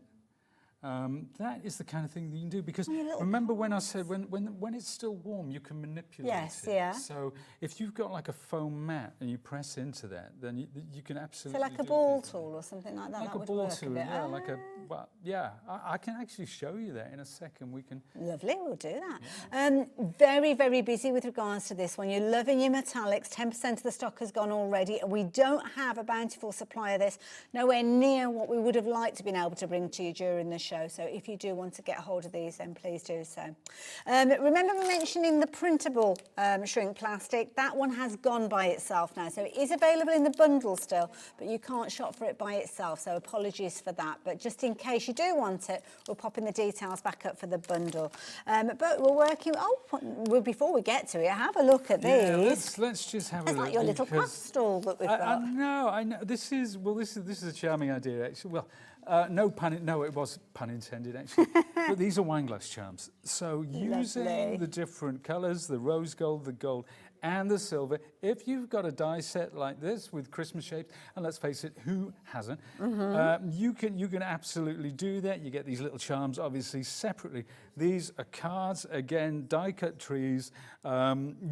S6: that is the kind of thing that you can do. Because remember when I said when it's still warm, you can manipulate
S2: Yes,
S6: it.
S2: yeah.
S6: So if you've got like a foam mat and you press into that, then you can
S2: So
S6: absolutely
S2: like a
S6: do
S2: ball
S6: things.
S2: tool or something like that?
S6: Like
S2: that
S6: a
S2: would
S6: ball
S2: work
S6: tool,
S2: bit.
S6: yeah, like a, well, yeah, I can actually show you that in a second. We can.
S2: Lovely, we'll do that. Very, very busy with regards to this one. You're loving your metallics. 10% of the stock has gone already, and we don't have a bountiful supply of this. Nowhere near what we would have liked to been able to bring to you during the show. So if you do want to get hold of these, then please do so. Remember me mentioning the printable shrink plastic? That one has gone by itself now. So it is available in the bundle still, but you can't shop for it by itself. So apologies for that. But just in case you do want it, we'll pop in the details back up for the bundle. But we're working, well, before we get to it, have a look at
S6: Yeah,
S2: these.
S6: let's just have a
S2: It's
S6: look.
S2: like your little
S6: because
S2: pastel that we've got.
S6: I know. This is a charming idea, actually. Well, no, it was pun intended, actually. But these are wine glass charms. So using
S2: Lovely.
S6: the different colours, the rose gold, the gold, and the silver, if you've got a die set like this with Christmas shapes, and let's face it, who hasn't? You can absolutely do that. You get these little charms, obviously, separately. These are cards, again, die-cut trees,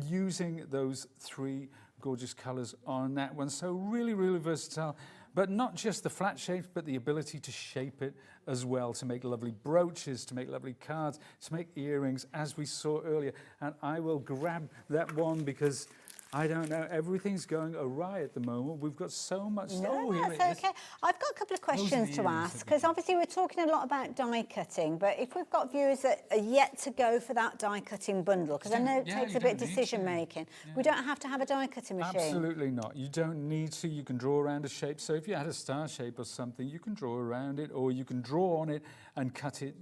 S6: using those 3 gorgeous colours on that one. So really, really versatile. But not just the flat shapes, but the ability to shape it as well, to make lovely brooches, to make lovely cards, to make earrings, as we saw earlier. And I will grab that one because I don't know. Everything's going awry at the moment. We've got so much.
S2: No,
S6: here it
S2: that's
S6: is.
S2: okay. I've got a couple of questions
S6: the
S2: to
S6: earrings
S2: ask,
S6: that we
S2: because
S6: got.
S2: obviously we're talking a lot about die cutting, but if we've got viewers that are yet to go for that die cutting bundle, because I know it
S6: Yeah,
S2: takes
S6: you
S2: a bit of
S6: don't need
S2: decision
S6: to.
S2: making, we don't have to have a die cutting machine.
S6: Absolutely not. You don't need to. You can draw around a shape. So if you had a star shape or something, you can draw around it, or you can draw on it and cut it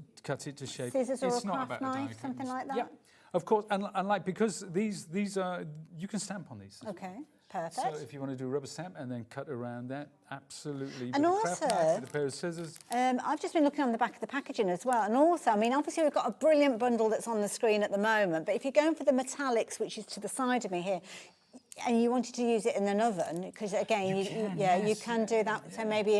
S6: to shape.
S2: Scissors or
S6: It's
S2: a
S6: not
S2: craft
S6: about a die
S2: knife, something
S6: cutting
S2: like that?
S6: Yeah, of course. And like, because these are, you can stamp on these.
S2: Okay,
S6: So
S2: perfect.
S6: if you want to do a rubber stamp and then cut around that, absolutely.
S2: And
S6: with a craft
S2: also-
S6: knife, with a pair of scissors.
S2: I've just been looking on the back of the packaging as well, and also, I mean, obviously we've got a brilliant bundle that's on the screen at the moment, but if you're going for the metallics, which is to the side of me here, and you wanted to use it in an oven, because again, you can do that. So maybe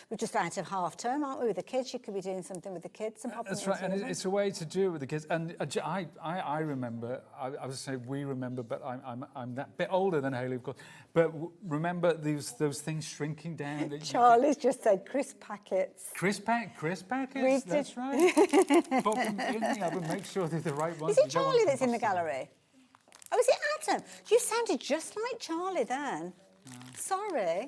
S2: we're just out of half term, aren't we, with the kids? You could be doing something with the kids and popping
S6: That's
S2: it
S6: right,
S2: into
S6: and
S2: the
S6: it's a way to do it with the kids. And I remember, I was saying we remember, but I'm that bit older than Hayley, of course. But remember those things shrinking down. That
S2: Charlie's just said crisp packets.
S6: Crisp packets.
S2: We did-
S6: That's right. Pop them in the oven. Make sure they're the right ones.
S2: Is it
S6: You don't want
S2: Charlie
S6: them
S2: that's in the
S6: busting.
S2: gallery? Oh, is it Adam? You sounded just like Charlie then. Sorry.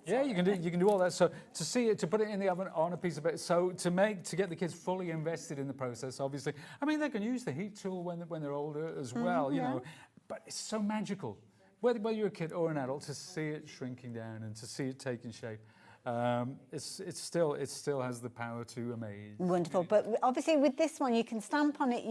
S6: Yeah, you can do all that. So to put it in the oven on a piece of paper. So to get the kids fully invested in the process. Obviously, I mean they can use the heat tool when they're older as well. You know, but it's so magical. Whether you're a kid or an adult, to see it shrinking down and to see it taking shape. It still has the power to amaze.
S2: Wonderful, but obviously with this one you can stamp on it.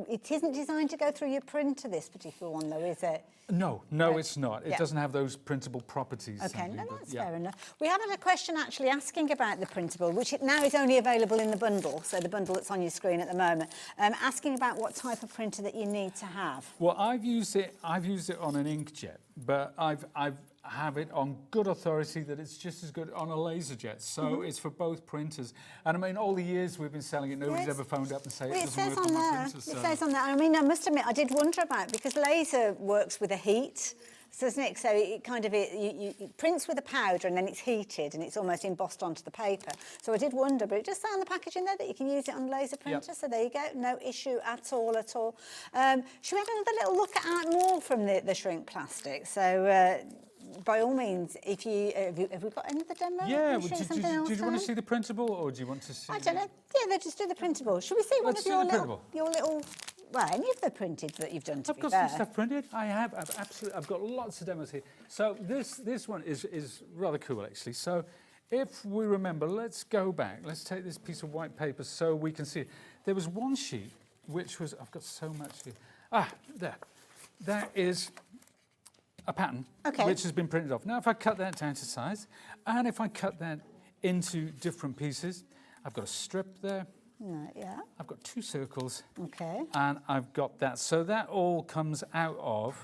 S2: It isn't designed to go through your printer, this particular one though, is it?
S6: No, it's not. It
S2: Yeah.
S6: doesn't have those printable properties.
S2: Okay,
S6: sadly,
S2: no,
S6: but
S2: that's
S6: yeah.
S2: fair enough. We have had a question actually asking about the printable, which now is only available in the bundle, so the bundle that's on your screen at the moment, asking about what type of printer that you need to have.
S6: Well, I've used it on an inkjet, but I've have it on good authority that it's just as good on a laserjet. So it's for both printers. And I mean, all the years we've been selling it, nobody's ever phoned up and said
S2: Well,
S6: it
S2: it
S6: doesn't
S2: says
S6: work
S2: on
S6: on my
S2: there.
S6: printer.
S2: It says on there. I mean, I must admit, I did wonder about it because laser works with a heat, doesn't it? So it kind of it prints with a powder and then it's heated and it's almost embossed onto the paper. So I did wonder, but it just says on the packaging there that you can use it on a laser printer. So there you go, no issue at all. Should we have another little look at more from the shrink plastic? So. By all means, if you have we got another demo?
S6: Yeah,
S2: Show
S6: did
S2: something else
S6: you want
S2: then?
S6: to see the printable or do you want to see...
S2: I don't know. Yeah, they just do the printable. Should we see one
S6: Let's
S2: of
S6: do
S2: your
S6: the printable.
S2: little, well, any of the printed that you've done, to
S6: I've
S2: be
S6: got
S2: fair.
S6: some stuff printed. I've absolutely, I've got lots of demos here. So this one is rather cool actually. So if we remember, let's go back. Let's take this piece of white paper so we can see it. There was one sheet which was, I've got so much here. There. That is a pattern which has been printed off. Now if I cut that down to size and if I cut that into different pieces, I've got a strip there.
S2: Yeah.
S6: I've got two circles.
S2: Okay.
S6: And I've got that. So that all comes out of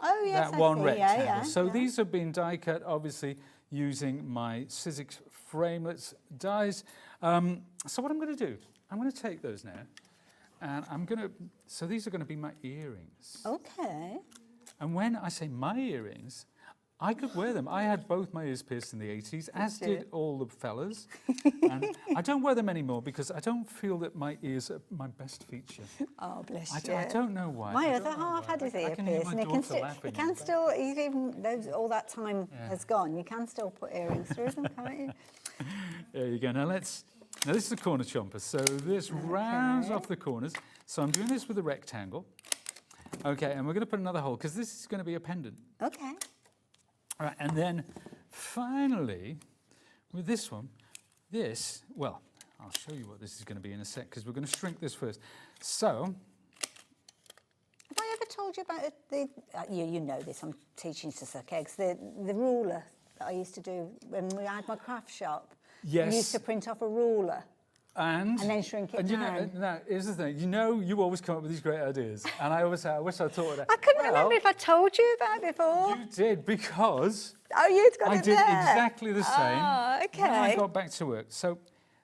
S2: Oh yes,
S6: that
S2: I
S6: one
S2: see.
S6: rectangle.
S2: Yeah,
S6: So
S2: yeah.
S6: these have been die cut, obviously, using my Sizzix framelits dies. So what I'm going to do, I'm going to take those now, and I'm going to, so these are going to be my earrings.
S2: Okay.
S6: And when I say my earrings, I could wear them. I had both my ears pierced in the 80s, as did all the fellas. And I don't wear them anymore because I don't feel that my ears are my best feature.
S2: Oh, bless
S6: I
S2: you.
S6: don't know why.
S2: My
S6: I
S2: other
S6: don't know
S2: half
S6: why.
S2: had his
S6: I
S2: ear
S6: can hear
S2: pierced,
S6: my
S2: and he
S6: daughter
S2: can
S6: laughing
S2: still,
S6: in the
S2: still, even though all that time has gone, you can still put earrings through them, can't you?
S6: There you go. Now this is the corner chomper. So this rounds off the corners. So I'm doing this with a rectangle. Okay, and we're going to put another hole because this is going to be a pendant.
S2: Okay.
S6: All right, and then finally, with this one, well, I'll show you what this is going to be in a sec because we're going to shrink this first. So,
S2: Have I ever told you about the, you know this, I'm teaching to suck eggs, the ruler that I used to do when we had my craft shop?
S6: Yes.
S2: I used to print off a ruler.
S6: and
S2: then shrink it
S6: and
S2: down.
S6: Now, here's the thing. You always come up with these great ideas, and I always say, I wish I thought of that.
S2: I couldn't remember if I told you about it before.
S6: You did because
S2: Oh, you'd got
S6: I
S2: it
S6: did
S2: there.
S6: exactly the same
S2: Oh, okay.
S6: when I got back to work. So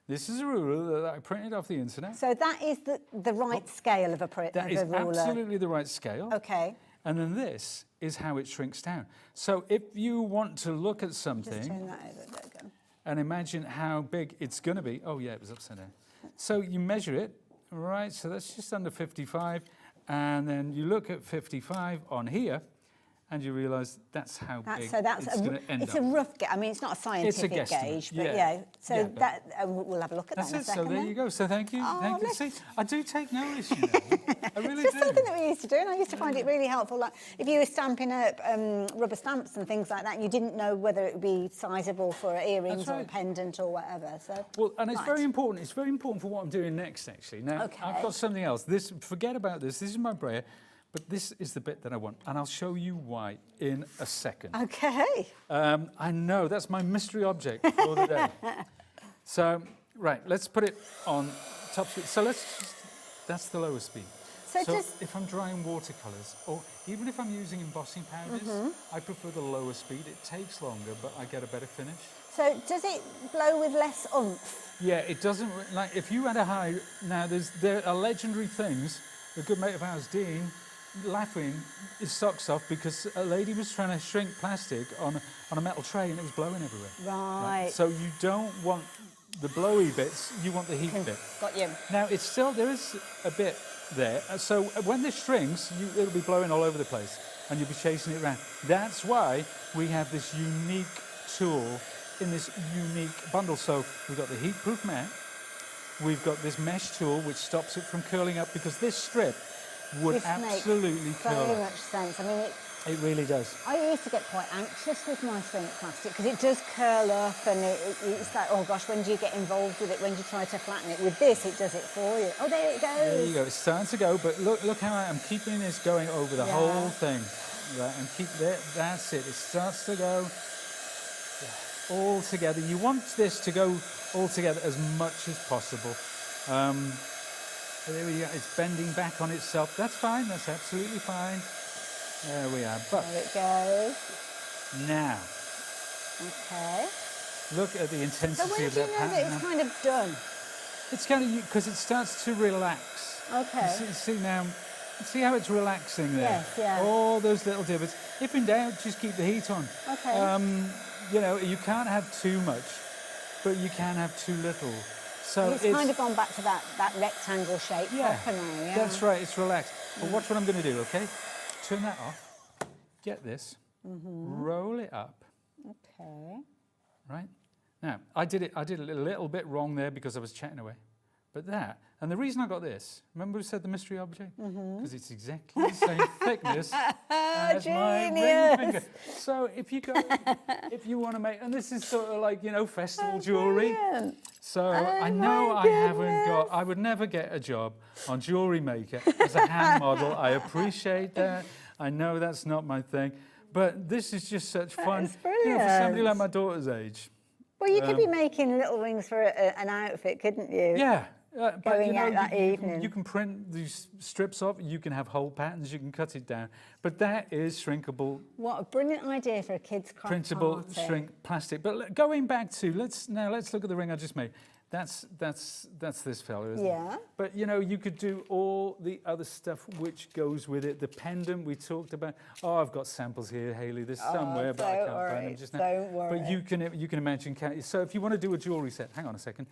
S6: this is a ruler that I printed off the internet.
S2: So that is the right scale of a
S6: That is
S2: ruler.
S6: absolutely the right scale.
S2: Okay.
S6: And then this is how it shrinks down. So if you want to look at
S2: Just
S6: something
S2: turn that over. There we go.
S6: and imagine how big it's going to be. Oh, yeah, it was upside down. So you measure it, right? So that's just under 55. And then you look at 55 on here, and you realise that's how big
S2: so that's
S6: it's going to end
S2: it's
S6: up.
S2: a rough gauge. I mean, it's not a scientific gauge, but yeah. So
S6: Yeah, but
S2: that we'll have a look at that
S6: that's
S2: in a
S6: it.
S2: second.
S6: So there
S2: then.
S6: you go. So thank you.
S2: Oh,
S6: Thank you.
S2: bless-
S6: See, I do take notice, you know. I really
S2: It's just
S6: do.
S2: something that we used to do, and I used to find it really helpful. Like if you were stamping up rubber stamps and things like that, and you didn't know whether it would be sizable for earrings
S6: That's
S2: or a
S6: right.
S2: pendant or whatever. So
S6: Well, and it's
S2: right.
S6: very important. It's very important for what I'm doing next, actually. Now,
S2: Okay.
S6: I've got something else. This, forget about this. This is my brayer, but this is the bit that I want, and I'll show you why in a second.
S2: Okay.
S6: I know, that's my mystery object for the day. So, right, let's put it on top speed. So that's the lower speed.
S2: So just-
S6: if I'm drying watercolours, or even if I'm using embossing powders, I prefer the lower speed. It takes longer, but I get a better finish.
S2: So does it blow with less oomph?
S6: Yeah, it doesn't, like, if you had a high, now there are legendary things. A good mate of ours, Dean, laughing his socks off because a lady was trying to shrink plastic on a metal tray and it was blowing everywhere.
S2: Right.
S6: So you don't want the blowy bits, you want the heat bit.
S2: Got you.
S6: Now, it's still, there is a bit there. So when this shrinks, it'll be blowing all over the place and you'll be chasing it around. That's why we have this unique tool in this unique bundle. So we've got the heat-proof mat. We've got this mesh tool which stops it from curling up because this strip would
S2: This
S6: absolutely
S2: makes
S6: curl
S2: very
S6: up.
S2: much sense. I mean,
S6: It really does.
S2: I used to get quite anxious with my shrink plastic because it does curl up and it's like, oh gosh, when do you get involved with it? When do you try to flatten it? With this, it does it for you. Oh, there it goes.
S6: There you go. It's starting to go, but look how I'm keeping this going over the
S2: Yeah.
S6: whole thing. Right, and keep there. That's it. It starts to go all together. You want this to go all together as much as possible. There we go. It's bending back on itself. That's fine. That's absolutely fine. There we are. But
S2: There it goes.
S6: now,
S2: Okay.
S6: look at the
S2: So
S6: intensity
S2: when
S6: of
S2: do you
S6: that
S2: know that
S6: pattern.
S2: it's kind of done?
S6: It's kind of, because it starts to relax.
S2: Okay.
S6: See now, see how it's relaxing there?
S2: Yes, yeah.
S6: All those little divots. If in doubt, just keep the heat on.
S2: Okay.
S6: You know, you can't have too much, but you can have too little. So
S2: It's kind of gone back to that rectangle shape
S6: yeah,
S2: proper now, yeah.
S6: that's right, it's relaxed. But watch what I'm going to do, okay? Turn that off, get this, roll it up,
S2: Okay.
S6: right? Now, I did it a little bit wrong there because I was chatting away. But that, and the reason I got this, remember we said the mystery object? Because it's exactly the same thickness as my ring
S2: Genius.
S6: finger. So if you want to make, and this is sort of like, you know, festival jewellery.
S2: Brilliant.
S6: So
S2: Oh
S6: I know
S2: my
S6: I haven't got, I would never get a job on Jewellery Maker as a hand model. I appreciate that. I know that's not my thing. But this is just such fun.
S2: is
S6: You know, for somebody
S2: brilliant.
S6: like my daughter's age.
S2: Well, you could be making little rings for an outfit, couldn't you?
S6: Yeah. But
S2: Going
S6: you know,
S2: out that evening.
S6: you can print these strips off, you can have whole patterns, you can cut it down. But that is shrinkable,
S2: What a brilliant idea for a kids' craft
S6: printable,
S2: party.
S6: shrink plastic. But going back to, let's look at the ring I just made. That's this fella, isn't it?
S2: Yeah.
S6: But you know, you could do all the other stuff which goes with it. The pendant we talked about. Oh, I've got samples here, Hayley. There's somewhere, but I
S2: don't
S6: can't find
S2: worry,
S6: them just now.
S2: don't worry.
S6: But you can imagine. So if you want to do a jewellery set, hang on a second.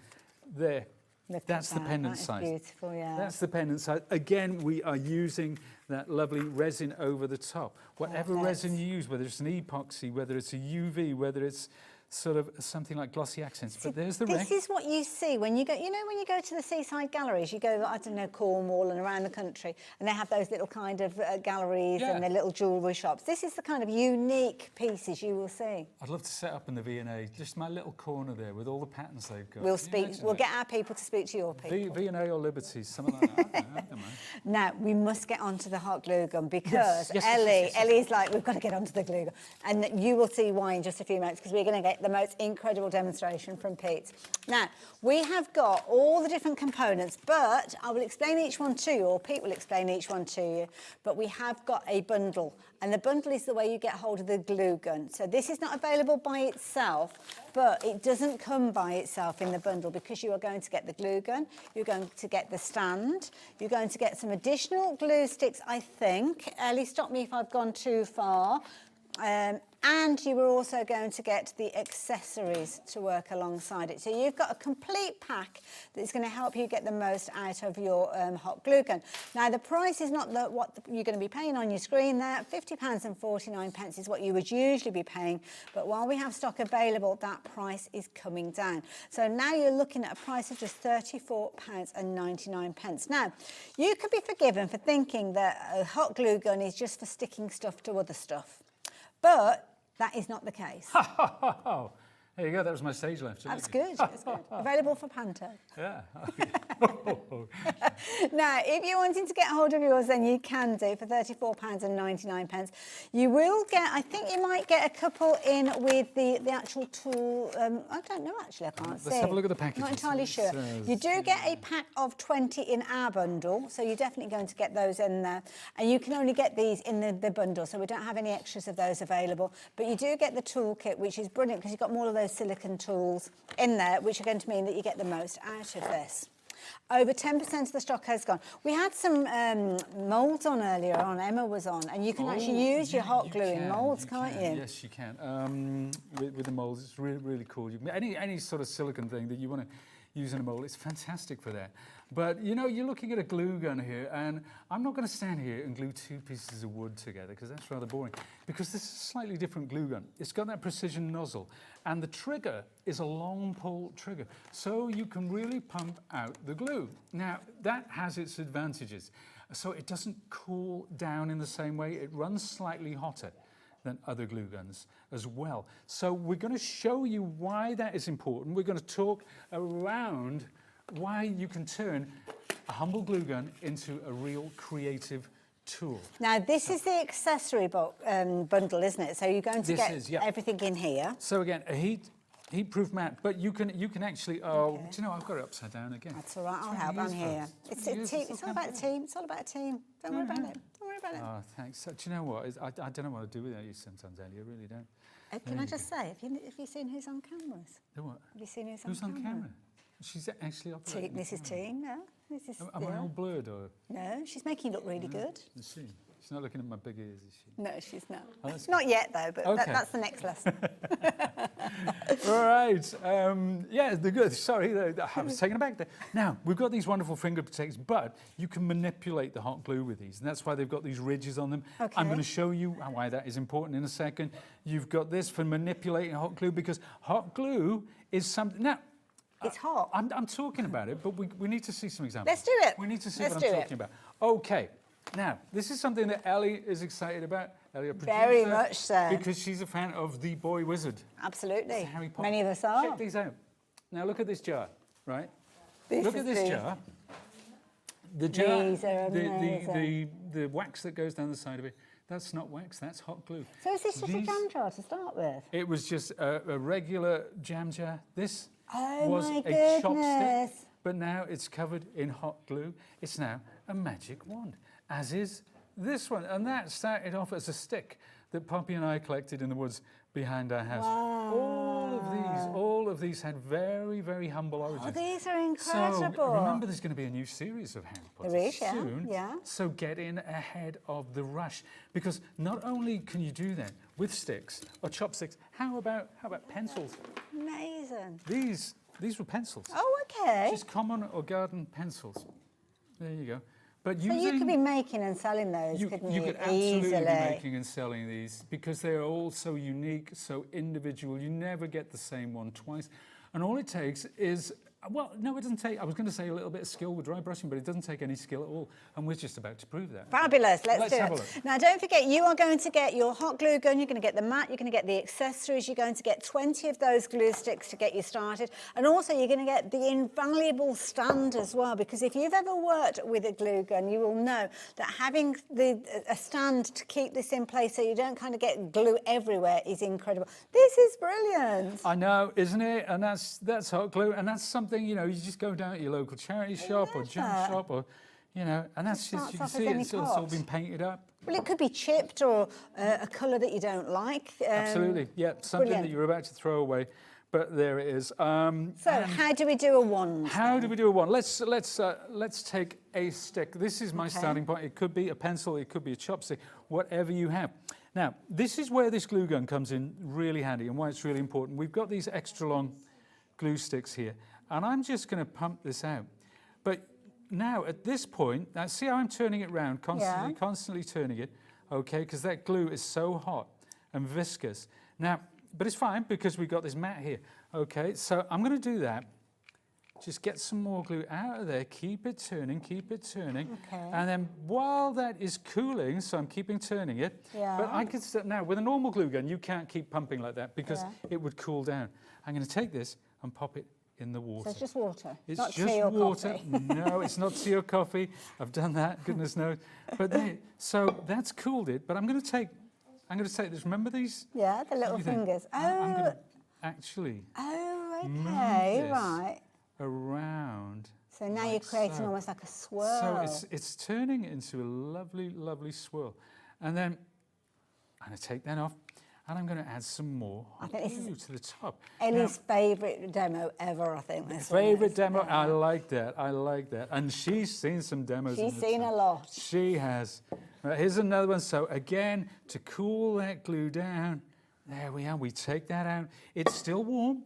S6: There.
S2: Look at
S6: That's the
S2: that,
S6: pendant
S2: that is
S6: size.
S2: beautiful, yeah.
S6: That's the pendant size. Again, we are using that lovely resin over the top. Whatever
S2: Perfect.
S6: resin you use, whether it's an epoxy, whether it's a UV, whether it's sort of something like glossy accents. But there's the ring.
S2: This is what you see when you go, you know, when you go to the seaside galleries, you go, I don't know, Cornwall and around the country, and they have those little kind of galleries
S6: Yeah.
S2: and the little jewellery shops. This is the kind of unique pieces you will see.
S6: I'd love to set up in the V&A, just my little corner there with all the patterns they've got.
S2: We'll
S6: Can you
S2: speak,
S6: imagine
S2: we'll
S6: that?
S2: get our people to speak to your people.
S6: V&A or Liberties, something like that. I don't mind.
S2: Now, we must get onto the hot glue gun because
S6: yes,
S2: Ellie, Ellie's like, we've got to get onto the glue gun. And you will see why in just a few minutes because we're going to get the most incredible demonstration from Pete. Now, we have got all the different components, but I will explain each one to you, or Pete will explain each one to you, but we have got a bundle. And the bundle is the way you get hold of the glue gun. So this is not available by itself, but it doesn't come by itself in the bundle because you are going to get the glue gun, you're going to get the stand, you're going to get some additional glue sticks, I think. Ellie, stop me if I've gone too far. and you were also going to get the accessories to work alongside it. So you've got a complete pack that's going to help you get the most out of your hot glue gun. Now the price is not what you're going to be paying on your screen there. £50.49 is what you would usually be paying, but while we have stock available, that price is coming down. So now you're looking at a price of just £34.99. Now, you could be forgiven for thinking that a hot glue gun is just for sticking stuff to other stuff, but that is not the case.
S6: There you go, that was my stage left.
S2: That's good, that's good. Available for Panto.
S6: Yeah.
S2: Now, if you're wanting to get hold of yours, then you can do for £34.99. You will get, I think you might get a couple in with the actual tool. I don't know, actually, I can't see.
S6: Let's have a look at the package.
S2: Not entirely sure. You do get a pack of 20 in our bundle, so you're definitely going to get those in there. And you can only get these in the bundle, so we don't have any extras of those available. But you do get the toolkit, which is brilliant because you've got more of those silicone tools in there, which are going to mean that you get the most out of this. Over 10% of the stock has gone. We had some moulds on earlier on, Emma was on, and you can actually use your hot glue in moulds, can't you?
S6: Yes, you can. With the moulds, it's really, really cool. You can, any sort of silicone thing that you want to use in a mould, it's fantastic for that. But, you know, you're looking at a glue gun here, and I'm not going to stand here and glue two pieces of wood together, because that's rather boring, because this is a slightly different glue gun. It's got that precision nozzle, and the trigger is a long pull trigger, so you can really pump out the glue. Now, that has its advantages. So it doesn't cool down in the same way. It runs slightly hotter than other glue guns as well. So we're going to show you why that is important. We're going to talk around why you can turn a humble glue gun into a real creative tool.
S2: Now, this is the accessory bundle, isn't it? So you're going to get everything in here.
S6: So again, a heat-proof mat, but you can actually, do you know, I've got it upside down again.
S2: That's all right, I'll help, I'm here. It's a team, it's all about a team, it's all about a team. Don't worry about it, don't worry about it.
S6: Oh, thanks. So, do you know what? I don't know what to do without you sometimes, Ellie, I really don't.
S2: Can I just say, have you seen who's on cameras?
S6: The what?
S2: Have you seen who's
S6: on
S2: camera?
S6: camera? She's actually operating.
S2: This is Team, no? This is
S6: Am I all blurred or?
S2: No, she's making you look really good.
S6: Is she? She's not looking at my big ears, is she?
S2: No, she's not.
S6: Oh, that's
S2: not yet, though, but
S6: okay.
S2: that's the next lesson.
S6: All right. Yeah, the good. Sorry, I was taken aback there. Now, we've got these wonderful finger protectors, but you can manipulate the hot glue with these, and that's why they've got these ridges on them.
S2: Okay.
S6: I'm going to show you why that is important in a second. You've got this for manipulating hot glue, because hot glue is something... Now,
S2: it's hot.
S6: I'm talking about it, but we need to see some examples.
S2: Let's do it.
S6: We need to see
S2: Let's
S6: what I'm
S2: do
S6: talking about. Okay. Now, this is something that Ellie is excited about. Ellie, our producer,
S2: Very much so.
S6: because she's a fan of The Boy Wizard.
S2: Absolutely.
S6: Harry Potter.
S2: Many of us are.
S6: Check these out. Now, look at this jar, right?
S2: This
S6: look
S2: is
S6: at this
S2: the-
S6: jar. The jar,
S2: These are amazing.
S6: the wax that goes down the side of it, that's not wax, that's hot glue.
S2: So is this just a jam jar to start with?
S6: It was just a regular jam jar. This
S2: Oh
S6: was
S2: my
S6: a chopstick,
S2: goodness.
S6: but now it's covered in hot glue. It's now a magic wand, as is this one. And that started off as a stick that Poppy and I collected in the woods behind our house.
S2: Wow.
S6: All of these had very, very humble origins.
S2: Oh, these are incredible.
S6: So remember, there's going to be a new series of Harry Potter
S2: There is, yeah,
S6: soon.
S2: yeah.
S6: So get in ahead of the rush, because not only can you do that with sticks or chopsticks. How about pencils?
S2: Amazing.
S6: These were pencils.
S2: Oh, okay.
S6: Just common or garden pencils. There you go. But
S2: So you could be making and selling those, couldn't you?
S6: You could absolutely
S2: easily.
S6: be making and selling these, because they're all so unique, so individual. You never get the same one twice. And all it takes is, well, no, it doesn't take, I was going to say a little bit of skill with dry brushing, but it doesn't take any skill at all. And we're just about to prove that.
S2: Fabulous. Let's do
S6: have a
S2: it.
S6: look.
S2: Now, don't forget, you are going to get your hot glue gun, you're going to get the mat, you're going to get the accessories, you're going to get 20 of those glue sticks to get you started. And also, you're going to get the invaluable stand as well, because if you've ever worked with a glue gun, you will know that having a stand to keep this in place so you don't kind of get glue everywhere is incredible. This is brilliant.
S6: I know, isn't it? And that's hot glue, and that's something, you know, you just go down to your local charity shop or junk shop, or, you know, and that's just, you can see it, it's all been painted up.
S2: Well, it could be chipped or a colour that you don't like.
S6: Absolutely, yeah, something
S2: brilliant.
S6: that you're about to throw away, but there it is.
S2: So, how do we do a wand?
S6: How do we do a wand? Let's take a stick. This is my starting point. It could be a pencil, it could be a chopstick, whatever you have. Now, this is where this glue gun comes in really handy and why it's really important. We've got these extra long glue sticks here, and I'm just going to pump this out. But now, at this point, now see how I'm turning it round, constantly turning it, okay, because that glue is so hot and viscous. Now, but it's fine because we've got this mat here, okay, so I'm going to do that. Just get some more glue out of there, keep it turning,
S2: okay.
S6: and then while that is cooling, so I'm keeping turning it, but I could still, now with a normal glue gun, you can't keep pumping like that because it would cool down. I'm going to take this and pop it in the water.
S2: So it's just water?
S6: It's
S2: not
S6: just
S2: tea or
S6: water.
S2: coffee.
S6: No, it's not tea or coffee. I've done that, goodness knows. But there, so that's cooled it, but I'm going to take this, remember these?
S2: Yeah, the little fingers.
S6: I'm going to actually
S2: okay,
S6: move this
S2: right.
S6: around.
S2: So now you're creating almost like a swirl.
S6: So it's turning into a lovely, lovely swirl. And then I'm going to take that off and I'm going to add some more glue to the top.
S2: Ellie's favourite demo ever, I think. This
S6: Favourite demo? I like that, I like that. And she's seen some demos.
S2: She's seen a lot.
S6: She has. Right, here's another one. So again, to cool that glue down, there we are, we take that out. It's still warm,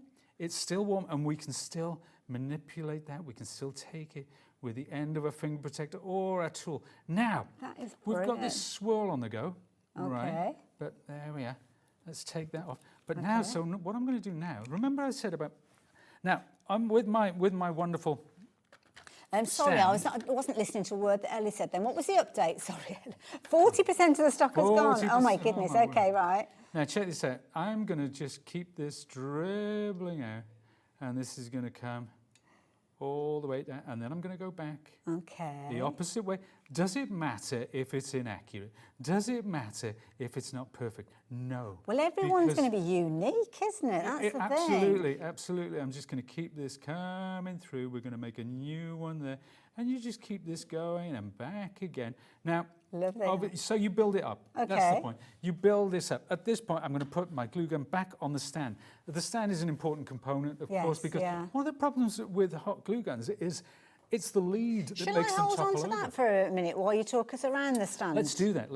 S6: and we can still manipulate that. We can still take it with the end of a finger protector or a tool. Now, we've got this swirl on the go, right? But there we are. Let's take that off. But now, so what I'm going to do now, remember I said about, now I'm with my wonderful
S2: sorry, I wasn't listening to a word that Ellie said then. What was the update? Sorry. 40% of the stock has gone. Oh my goodness, okay, right.
S6: Now check this out. I'm going to just keep this dribbling out and this is going to come all the way down and then I'm going to go back the opposite way. Does it matter if it's inaccurate? Does it matter if it's not perfect? No.
S2: Well, everyone's going to be unique, isn't it? That's the thing.
S6: Absolutely. I'm just going to keep this coming through. We're going to make a new one there. And you just keep this going and back again. Now, so you build it up. That's the point. You build this up. At this point, I'm going to put my glue gun back on the stand. The stand is an important component, of course, because one of the problems with hot glue guns is it's the lead that makes them topple over.
S2: Shall I hold on to that for a minute while you talk us around the stand?
S6: Let's do that,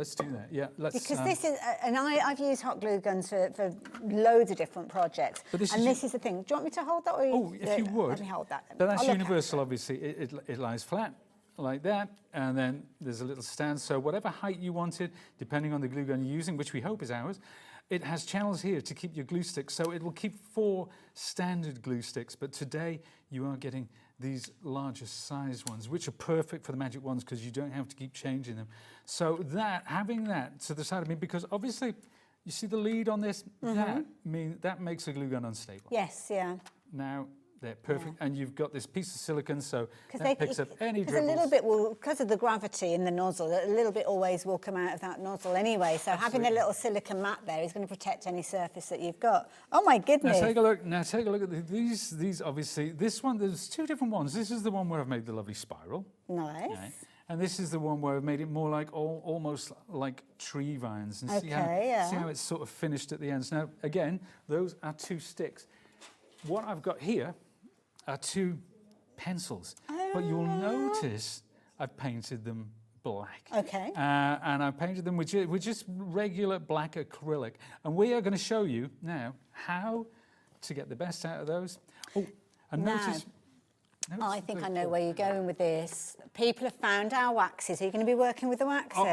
S6: yeah.
S2: Because this is, and I've used hot glue guns for loads of different projects. This is the thing. Do you want me to hold that? Or
S6: if you would.
S2: Let me hold that.
S6: But that's universal, obviously. It lies flat like that, and then there's a little stand. So whatever height you wanted, depending on the glue gun you're using, which we hope is ours, it has channels here to keep your glue sticks. So it will keep 4 standard glue sticks. But today you are getting these larger size ones, which are perfect for the magic ones because you don't have to keep changing them. So having that to the side of me, because obviously you see the lead on this, that makes a glue gun unstable.
S2: Yes, yeah.
S6: Now they're perfect, and you've got this piece of silicone, so that picks up any dribbles.
S2: Because a little bit will, because of the gravity in the nozzle, a little bit always will come out of that nozzle anyway. So having a little silicone mat there is going to protect any surface that you've got. Oh my goodness!
S6: Now take a look. At these. Obviously, this one. There's 2 different ones. This is the one where I've made the lovely spiral.
S2: Nice.
S6: Right? And this is the one where I've made it more like almost like tree vines, and see how it's sort of finished at the ends. Now again, those are 2 sticks. What I've got here are 2 pencils, but you'll notice I've painted them black.
S2: Okay.
S6: And I've painted them with just regular black acrylic. And we are going to show you now how to get the best out of those. Oh, and notice
S2: I think I know where you're going with this. People have found our waxes. Are you going to be working with the waxes?
S6: Oh,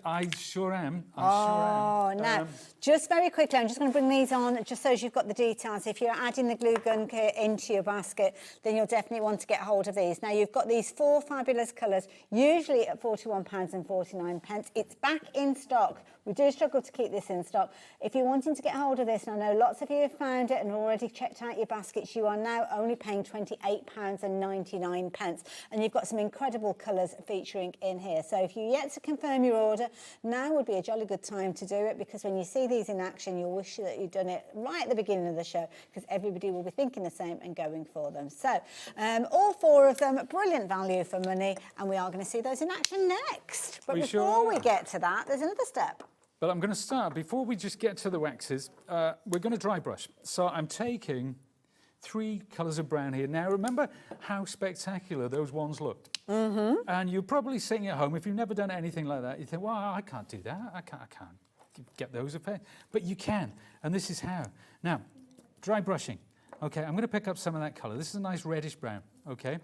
S6: I sure am.
S2: Now, just very quickly, I'm just going to bring these on just so you've got the details. If you're adding the glue gun kit into your basket, then you'll definitely want to get hold of these. Now, you've got these 4 fabulous colours, usually at £41.49. It's back in stock. We do struggle to keep this in stock. If you're wanting to get hold of this, and I know lots of you have found it and already checked out your baskets, you are now only paying £28.99. And you've got some incredible colours featuring in here. So if you're yet to confirm your order, now would be a jolly good time to do it, because when you see these in action, you'll wish that you'd done it right at the beginning of the show, because everybody will be thinking the same and going for them. So all 4 of them, brilliant value for money, and we are going to see those in action next. But before we get to that, there's another step.
S6: But I'm going to start, before we just get to the waxes, we're going to dry brush. So I'm taking 3 colours of brown here. Now, remember how spectacular those ones looked? And you're probably sitting at home, if you've never done anything like that, you think, well, I can't do that. I can't. get those effects. But you can, and this is how. Now, dry brushing. Okay, I'm going to pick up some of that colour. This is a nice reddish brown, okay?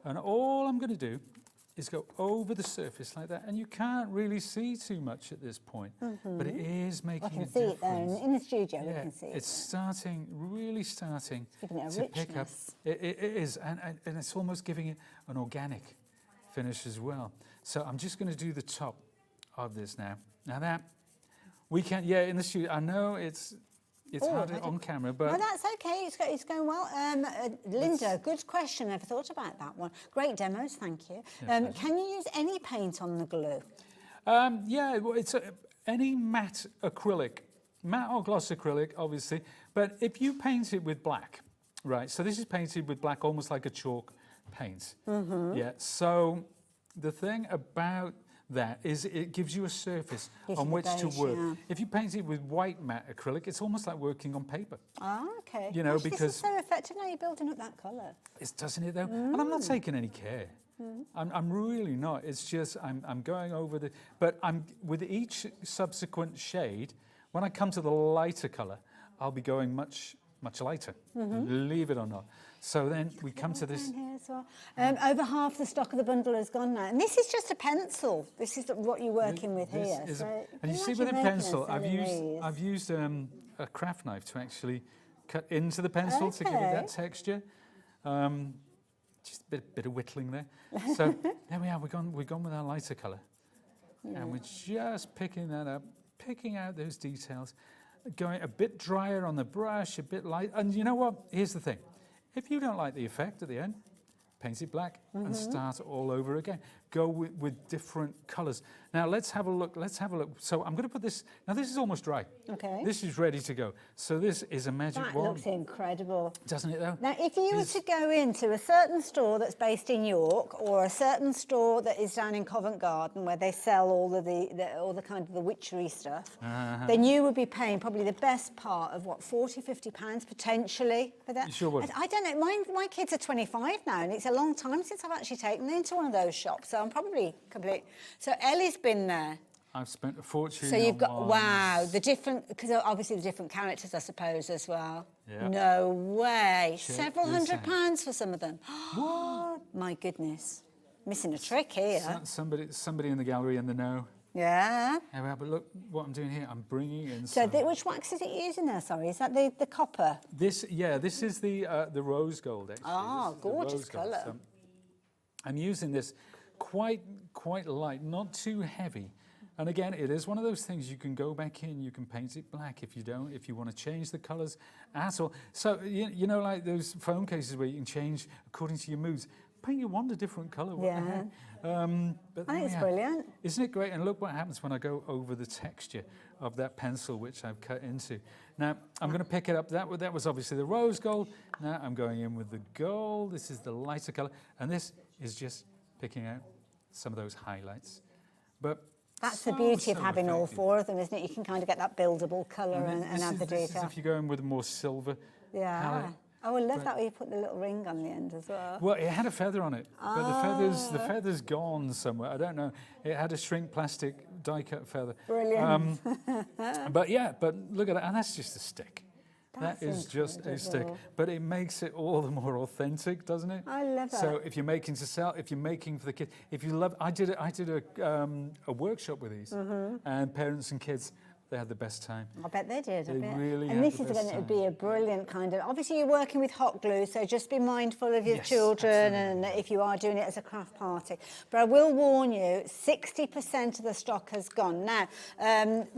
S6: And all I'm going to do is go over the surface like that, and you can't really see too much at this point, but it is making a difference.
S2: I can see it there in the studio.
S6: Yeah,
S2: we can see it.
S6: it's starting, really starting
S2: Giving it a
S6: to pick up.
S2: richness.
S6: It is, and it's almost giving it an organic finish as well. So I'm just going to do the top of this now. Now that we can, in the studio. I know it's hard on camera, but
S2: No, that's okay. It's going well. Linda, good question. Never thought about that one. Great demos, thank you. Can you use any paint on the glue?
S6: well, it's any matte acrylic, matte or gloss acrylic, obviously. But if you paint it with black, right? So this is painted with black, almost like a chalk paint. Yeah. So the thing about that is it gives you a surface on which to work. Yeah. If you paint it with white matte acrylic, it's almost like working on paper.
S2: Ah, okay.
S6: You know,
S2: Gosh,
S6: because
S2: this is so effective now. You're building up that colour.
S6: Doesn't it though? And I'm not taking any care. I'm really not. It's just I'm going over the. But I'm with each subsequent shade. When I come to the lighter colour, I'll be going much lighter. Believe it or not. So then we come to this.
S2: Here as well. Over half the stock of the bundle has gone now, and this is just a pencil. This is what you're working with
S6: This
S2: here.
S6: is
S2: So
S6: and you see with a pencil, I've used a craft knife to actually cut into the pencil to give it that texture. Just a bit of whittling there. So there we are. We've gone with our lighter colour, and we're just picking that up, picking out those details, going a bit drier on the brush, a bit light. And you know what? Here's the thing. If you don't like the effect at the end, paint it black and start all over again. Go with different colours. Now let's have a look. So I'm going to put this. Now this is almost dry.
S2: Okay.
S6: This is ready to go. So this is a magic
S2: That
S6: wand.
S2: looks incredible.
S6: Doesn't it though?
S2: Now, if you were to go into a certain store that's based in York, or a certain store that is down in Covent Garden where they sell all the kind of the witchery stuff, then you would be paying probably the best part of what, 40, 50 pounds potentially for that.
S6: You sure would.
S2: I don't know. My kids are 25 now, and it's a long time since I've actually taken them into one of those shops. So I'm probably complete. So Ellie's been there.
S6: I've spent a fortune.
S2: So you've got,
S6: on
S2: wow, the different, because obviously the different characters, I suppose, as well.
S6: Yeah.
S2: No way.
S6: Check
S2: Several
S6: this
S2: hundred
S6: out.
S2: pounds for some of them. What? My goodness. Missing a trick here.
S6: Somebody in the gallery in the know.
S2: Yeah.
S6: Yeah, well, but look what I'm doing here. I'm bringing in.
S2: So
S6: some-
S2: which wax is it using there, sorry? Is that the copper?
S6: This is the rose gold. Actually.
S2: Oh,
S6: This is the
S2: gorgeous
S6: rose gold.
S2: colour.
S6: So I'm using this quite light, not too heavy. And again, it is one of those things you can go back in, you can paint it black if you don't, if you want to change the colours at all. So, you know, like those phone cases where you can change according to your moods. Paint your wand a different colour, what the heck? But
S2: I think it's
S6: yeah.
S2: brilliant.
S6: Isn't it great? And look what happens when I go over the texture of that pencil, which I've cut into. Now, I'm going to pick it up. That was obviously the rose gold. Now I'm going in with the gold. This is the lighter colour. And this is just picking out some of those highlights. But
S2: That's the beauty of
S6: so
S2: having all
S6: effective.
S2: four of them, isn't it? You can kind of get that buildable colour and add the
S6: This is
S2: detail.
S6: if you're going with a more silver
S2: Yeah.
S6: palette.
S2: Oh, I love that way you put the little ring on the end as well.
S6: Well, it had a feather on it, but the feather's gone somewhere. I don't know. It had a shrink plastic die-cut feather.
S2: Brilliant.
S6: But look at that, and that's just a stick.
S2: That's
S6: that is just a stick,
S2: incredible.
S6: but it makes it all the more authentic, doesn't it?
S2: I love that.
S6: So if you're making to sell, if you're making for the kids, if you love, I did a workshop with these, and parents and kids. They had the best time.
S2: I bet they did.
S6: They really
S2: and
S6: had
S2: this
S6: the
S2: is
S6: best
S2: going to
S6: time.
S2: be a brilliant kind of. Obviously, you're working with hot glue, so just be mindful of your
S6: Yes,
S2: children
S6: absolutely.
S2: and if you are doing it as a craft party. But I will warn you, 60% of the stock has gone. Now,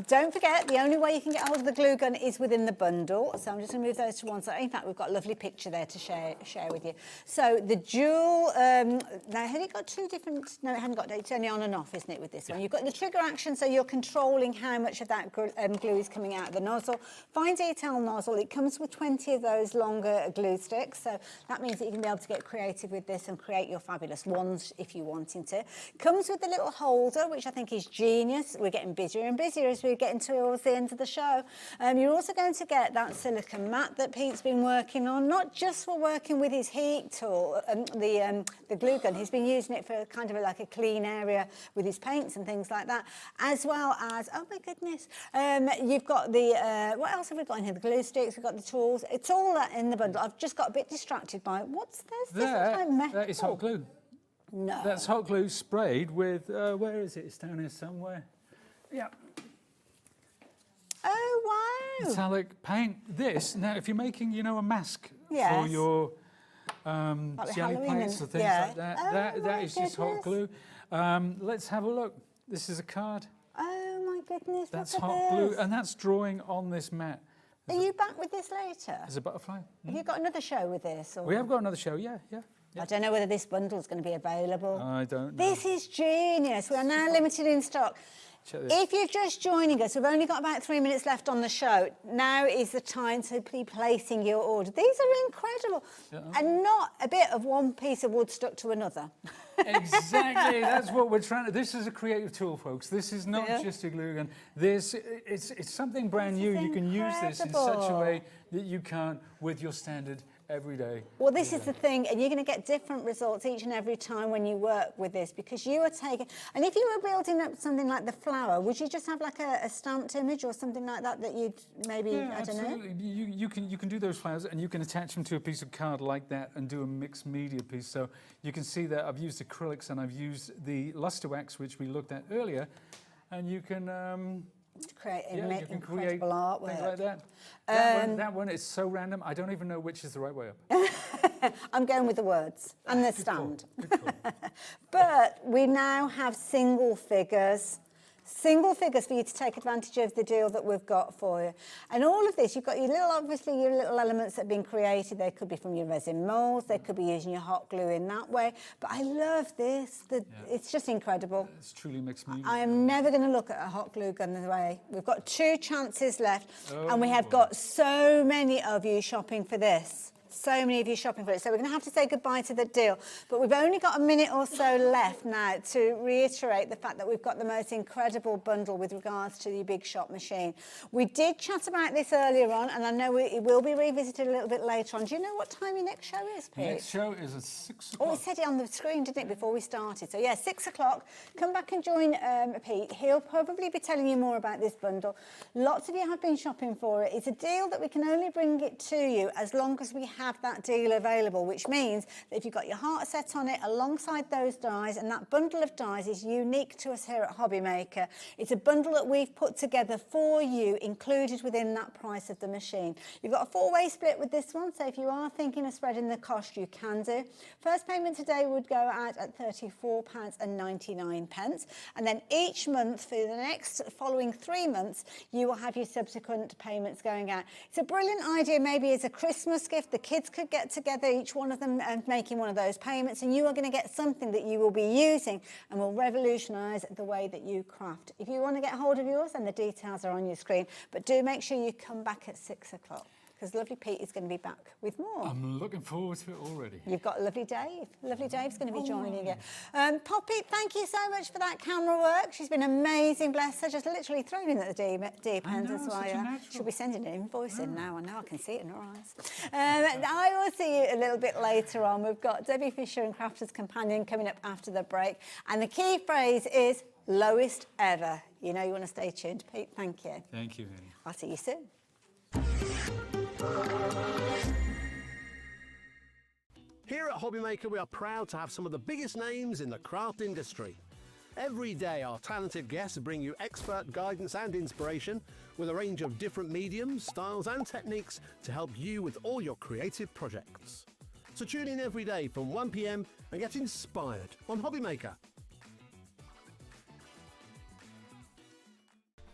S2: don't forget, the only way you can get hold of the glue gun is within the bundle. So I'm just going to move those to one side. In fact, we've got a lovely picture there to share with you. So the dual. Now, had it got two different? No, it hadn't got. It's only on and off, isn't it? With this one, you've got the trigger action, so you're controlling how much of that glue is coming out of the nozzle. Fine detail nozzle, it comes with 20 of those longer glue sticks, so that means that you can be able to get creative with this and create your fabulous wands if you're wanting to. Comes with the little holder, which I think is genius. We're getting busier and busier as we're getting towards the end of the show. You're also going to get that silicone mat that Pete's been working on, not just for working with his heat tool, the glue gun. He's been using it for kind of like a clean area with his paints and things like that, as well as, oh my goodness, You've got the, what else have we got in here? The glue sticks, we've got the tools. It's all that in the bundle. I've just got a bit distracted by, what's this? This looks like metal.
S6: That is hot glue.
S2: No.
S6: That's hot glue sprayed with, where is it? It's down here somewhere. Yeah.
S2: Oh, wow.
S6: Metallic paint. This, now if you're making, you know, a mask
S2: Yes.
S6: for your
S2: Like
S6: jelly
S2: Halloween
S6: plates
S2: and-
S6: or things
S2: yeah.
S6: like that,
S2: Oh,
S6: that
S2: my
S6: is just hot glue.
S2: goodness.
S6: Let's have a look. This is a card.
S2: Oh, my goodness,
S6: That's
S2: look at
S6: hot glue,
S2: this.
S6: and that's drawing on this mat.
S2: Are you back with this later?
S6: There's a butterfly.
S2: Have you got another show with this? Or?
S6: We have got another show, yeah.
S2: I don't know whether this bundle's going to be available.
S6: I don't know.
S2: This is genius. We are now limited in stock.
S6: Check this.
S2: If you're just joining us, we've only got about 3 minutes left on the show. Now is the time to be placing your order. These are incredible. And not a bit of one piece of wood stuck to another.
S6: Exactly, that's what we're trying to. This is a creative tool, folks. This is not just a glue gun. It's something brand new. You can use this in such a way that you can't with your standard everyday.
S2: Well, this is the thing, and you're going to get different results each and every time when you work with this, because you are taking, and if you were building up something like the flower, would you just have like a stamped image or something like that that you'd maybe, I don't know?
S6: Absolutely. You can do those flowers, and you can attach them to a piece of card like that and do a mixed media piece. So you can see that I've used acrylics and I've used the luster wax, which we looked at earlier, and you can
S2: Create
S6: you can create
S2: incredible artwork.
S6: things like that. That one is so random. I don't even know which is the right way up.
S2: I'm going with the words and the stand.
S6: Good call.
S2: But we now have single figures for you to take advantage of the deal that we've got for you. And all of this, you've got your little elements that have been created. They could be from your resin molds, they could be using your hot glue in that way. But I love this. It's just incredible.
S6: It's truly mixed media.
S2: I am never going to look at a hot glue gun the way. We've got 2 chances left, and we have got so many of you shopping for this. So many of you shopping for it. So we're going to have to say goodbye to the deal. But we've only got a minute or so left now to reiterate the fact that we've got the most incredible bundle with regards to the Big Shop machine. We did chat about this earlier on, and I know it will be revisited a little bit later on. Do you know what time your next show is, Pete?
S6: Next show is at 6
S2: Oh,
S6: o'clock.
S2: it said it on the screen, didn't it, before we started? So, yeah, 6 o'clock. Come back and join Pete. He'll probably be telling you more about this bundle. Lots of you have been shopping for it. It's a deal that we can only bring it to you as long as we have that deal available, which means that if you've got your heart set on it alongside those dies, and that bundle of dies is unique to us here at Hobbymaker. It's a bundle that we've put together for you, included within that price of the machine. You've got a 4-way split with this one, so if you are thinking of spreading the cost, you can do. First payment today would go out at £34.99, and then each month for the next following 3 months, you will have your subsequent payments going out. It's a brilliant idea, maybe as a Christmas gift. The kids could get together, each one of them making one of those payments, and you are going to get something that you will be using and will revolutionise the way that you craft. If you want to get hold of yours, then the details are on your screen, but do make sure you come back at 6 o'clock, because lovely Pete is going to be back with more.
S6: I'm looking forward to it already.
S2: You've got lovely Dave. Lovely Dave's going to be joining you. Poppy, thank you so much for that camera work. She's been amazing, bless her. Just literally thrown in at the deep end as well.
S6: such a natural.
S2: She'll be sending an invoice in now. I know, I can see it in her eyes. I will see you a little bit later on. We've got Debbie Fisher and Crafter's Companion coming up after the break. And the key phrase is lowest ever. You know you want to stay tuned. Pete, thank you.
S6: Thank you, Vinny.
S2: I'll see you soon.
S4: Here at Hobbymaker, we are proud to have some of the biggest names in the craft industry. Every day, our talented guests bring you expert guidance and inspiration with a range of different mediums, styles and techniques to help you with all your creative projects. So tune in every day from 1 p.m. and get inspired on Hobbymaker.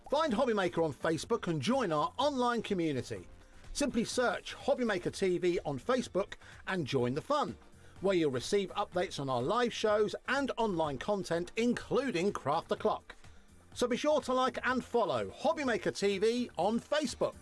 S4: Find Hobbymaker on Facebook and join our online community. Simply search Hobbymaker TV on Facebook and join the fun, where you'll receive updates on our live shows and online content, including Craft the Clock. So be sure to like and follow Hobbymaker TV on Facebook.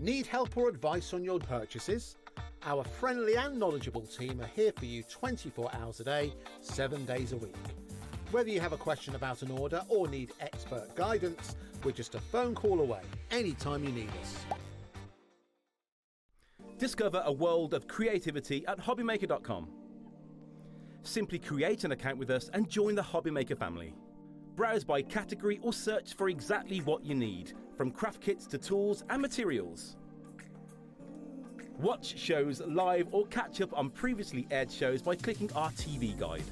S4: Need help or advice on your purchases? Our friendly and knowledgeable team are here for you 24 hours a day, 7 days a week. Whether you have a question about an order or need expert guidance, we're just a phone call away anytime you need us.
S7: Discover a world of creativity at hobbymaker.com. Simply create an account with us and join the Hobbymaker family. Browse by category or search for exactly what you need, from craft kits to tools and materials. Watch shows live or catch up on previously aired shows by clicking our TV guide.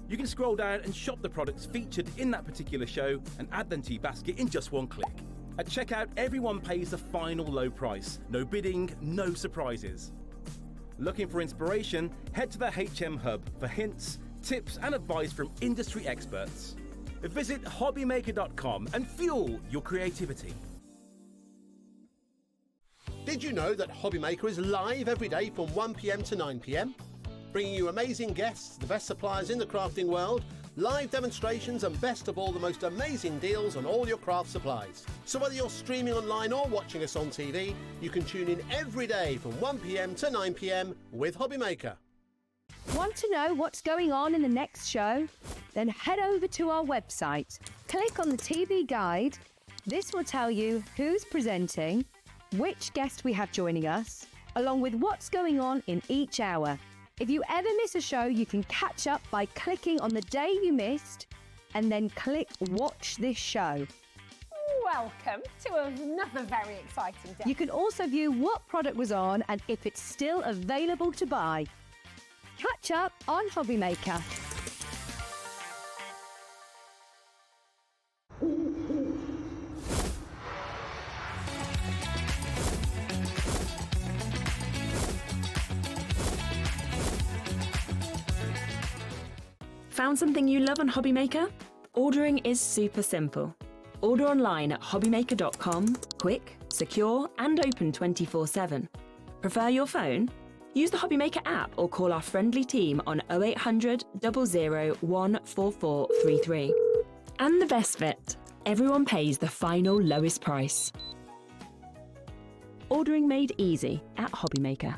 S7: You can scroll down and shop the products featured in that particular show and add them to your basket in just one click. At checkout, everyone pays the final low price. No bidding, no surprises. Looking for inspiration? Head to the HM Hub for hints, tips and advice from industry experts. Visit hobbymaker.com and fuel your creativity.
S4: Did you know that Hobbymaker is live every day from 1 PM to 9 PM? Bringing you amazing guests, the best suppliers in the crafting world, live demonstrations and best of all, the most amazing deals on all your craft supplies. So whether you're streaming online or watching us on TV, you can tune in every day from 1 PM to 9 PM with Hobbymaker.
S8: Want to know what's going on in the next show? Then head over to our website. Click on the TV guide. This will tell you who's presenting, which guest we have joining us, along with what's going on in each hour. If you ever miss a show, you can catch up by clicking on the day you missed and then click Watch This Show.
S9: Welcome to another very exciting day.
S8: You can also view what product was on and if it's still available to buy. Catch up on Hobbymaker.
S5: Found something you love on Hobbymaker? Ordering is super simple. Order online at hobbymaker.com, quick, secure and open 24/7. Prefer your phone? Use the Hobbymaker app or call our friendly team on 0800 00 14433. And the best bit, everyone pays the final lowest price. Ordering made easy at Hobbymaker.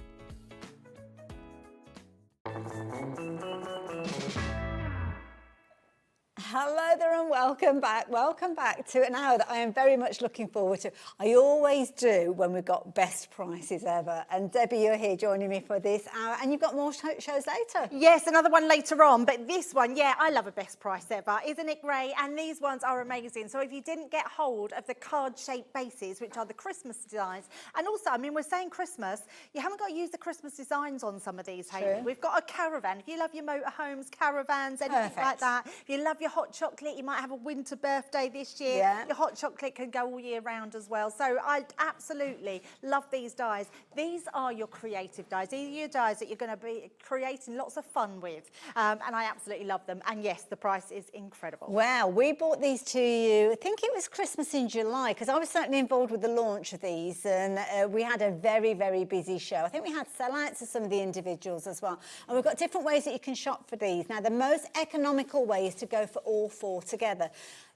S2: Hello there and welcome back. Welcome back to an hour that I am very much looking forward to. I always do when we've got best prices ever. And Debbie, you're here joining me for this hour and you've got more shows later.
S9: Yes, another one later on, but this one, yeah, I love a best price ever. Isn't it great? And these ones are amazing. So if you didn't get hold of the card-shaped bases, which are the Christmas designs, and also, I mean, we're saying Christmas, you haven't got to use the Christmas designs on some of these, Hayley. We've got a caravan. If you love your motorhomes, caravans, anything like that, if you love your hot chocolate, you might have a winter birthday this year.
S2: Yeah.
S9: Your hot chocolate can go all year round as well. So I absolutely love these dies. These are your creative dies. These are your dies that you're going to be creating lots of fun with. And I absolutely love them. And yes, the price is incredible.
S2: Wow, we brought these to you, I think it was Christmas in July, because I was certainly involved with the launch of these, and we had a very, very busy show. I think we had sellouts of some of the individuals as well. And we've got different ways that you can shop for these. Now, the most economical way is to go for all four together.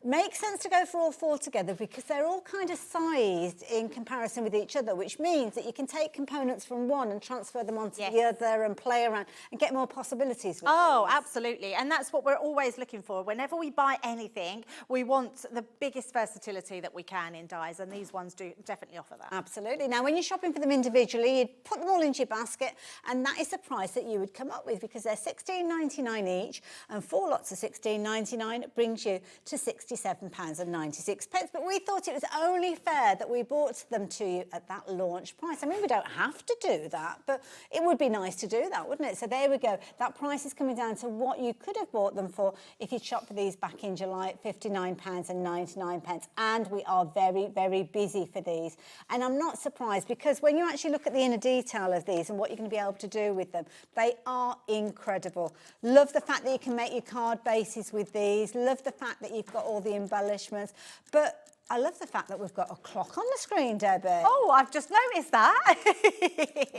S2: Makes sense to go for all four together because they're all kind of sized in comparison with each other, which means that you can take components from one and transfer them onto the other and play around and get more possibilities with
S9: Oh,
S2: things.
S9: absolutely. And that's what we're always looking for. Whenever we buy anything, we want the biggest versatility that we can in dies, and these ones do definitely offer that.
S2: Absolutely. Now, when you're shopping for them individually, you'd put them all into your basket, and that is the price that you would come up with because they're £16.99 each, and 4 lots of £16.99 brings you to £67.96. But we thought it was only fair that we brought them to you at that launch price. I mean, we don't have to do that, but it would be nice to do that, wouldn't it? So there we go. That price is coming down to what you could have bought them for if you'd shopped for these back in July at £59.99. And we are very, very busy for these. And I'm not surprised because when you actually look at the inner detail of these and what you're going to be able to do with them, they are incredible. Love the fact that you can make your card bases with these. Love the fact that you've got all the embellishments. But I love the fact that we've got a clock on the screen, Debbie.
S9: Oh, I've just noticed that.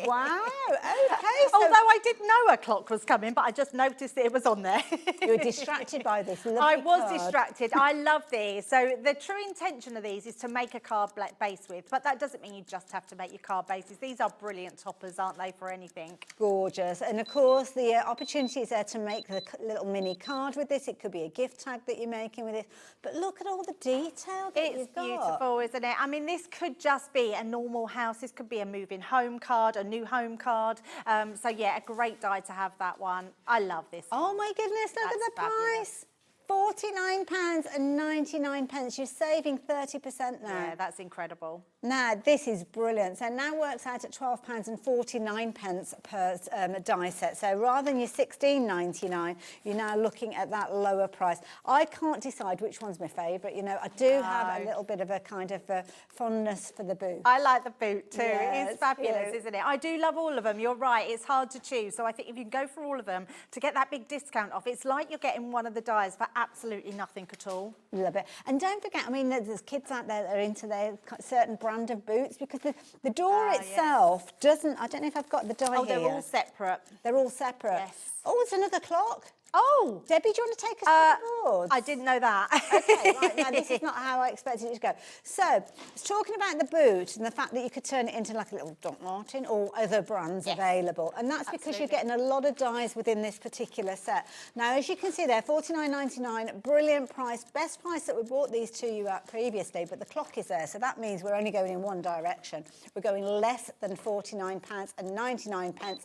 S2: Wow, okay. So
S9: Although I didn't know a clock was coming, but I just noticed that it was on there.
S2: you were distracted by this lovely
S9: I was
S2: card.
S9: distracted. I love these. So the true intention of these is to make a card base with, but that doesn't mean you just have to make your card bases. These are brilliant toppers, aren't they, for anything?
S2: Gorgeous. And of course, the opportunity is there to make the little mini card with this. It could be a gift tag that you're making with it. But look at all the detail that
S9: It's
S2: you've got.
S9: beautiful, isn't it? I mean, this could just be a normal house. This could be a moving home card, a new home card. So yeah, a great die to have that one. I love this one.
S2: Oh my goodness, look at the
S9: That's fabulous.
S2: price. £49.99. You're saving 30% now.
S9: Yeah, that's incredible.
S2: Now, this is brilliant. So now works out at £12.49 per die set. So rather than your £16.99, you're now looking at that lower price. I can't decide which one's my favourite. You know, I do have a little bit of a kind of fondness for the boot.
S9: I like the boot too.
S2: Yes,
S9: It's fabulous,
S2: yes.
S9: isn't it? I do love all of them. You're right. It's hard to choose. So I think if you can go for all of them to get that big discount off, it's like you're getting one of the dies for absolutely nothing at all.
S2: Love it. And don't forget, I mean, there's kids out there that are into their certain brand of boots because the door itself doesn't, I don't know if I've got the die here.
S9: Oh, they're all separate.
S2: They're all separate.
S9: Yes.
S2: Oh, it's another clock.
S9: Oh,
S2: Debbie, do you want to take us to the boards?
S9: I didn't know that.
S2: Okay, right, now this is not how I expected it to go. So, it's talking about the boot and the fact that you could turn it into like a little Doc Martin or other brands available. And that's because you're getting a lot of dies within this particular set. Now, as you can see there, £49.99, brilliant price, best price that we bought these to you at previously, but the clock is there, so that means we're only going in one direction. We're going less than £49.99.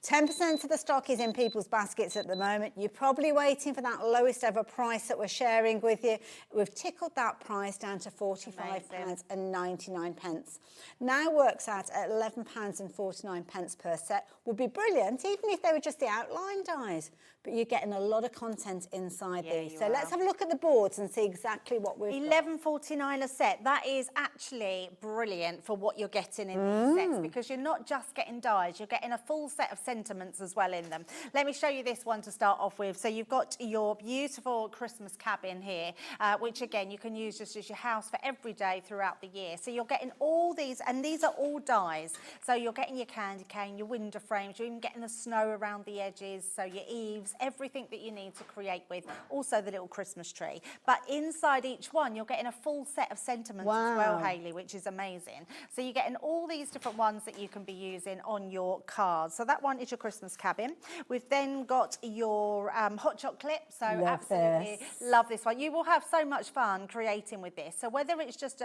S2: 10% of the stock is in people's baskets at the moment. You're probably waiting for that lowest ever price that we're sharing with you. We've tickled that price down to £45.99. Now works out at £11.49 per set. Would be brilliant, even if they were just the outline dies. But you're getting a lot of content inside these. So let's have a look at the boards and see exactly what we've got.
S9: £11.49 a set. That is actually brilliant for what you're getting in these sets because you're not just getting dies, you're getting a full set of sentiments as well in them. Let me show you this one to start off with. So you've got your beautiful Christmas cabin here, which again you can use just as your house for every day throughout the year. So you're getting all these, and these are all dies. So you're getting your candy cane, your window frames, you're even getting the snow around the edges, so your eaves, everything that you need to create with. Also the little Christmas tree. But inside each one, you're getting a full set of sentiments as well, Hayley, which is amazing. So you're getting all these different ones that you can be using on your cards. So that one is your Christmas cabin. We've then got your hot chocolate. So absolutely love this one. You will have so much fun creating with this. So whether it's just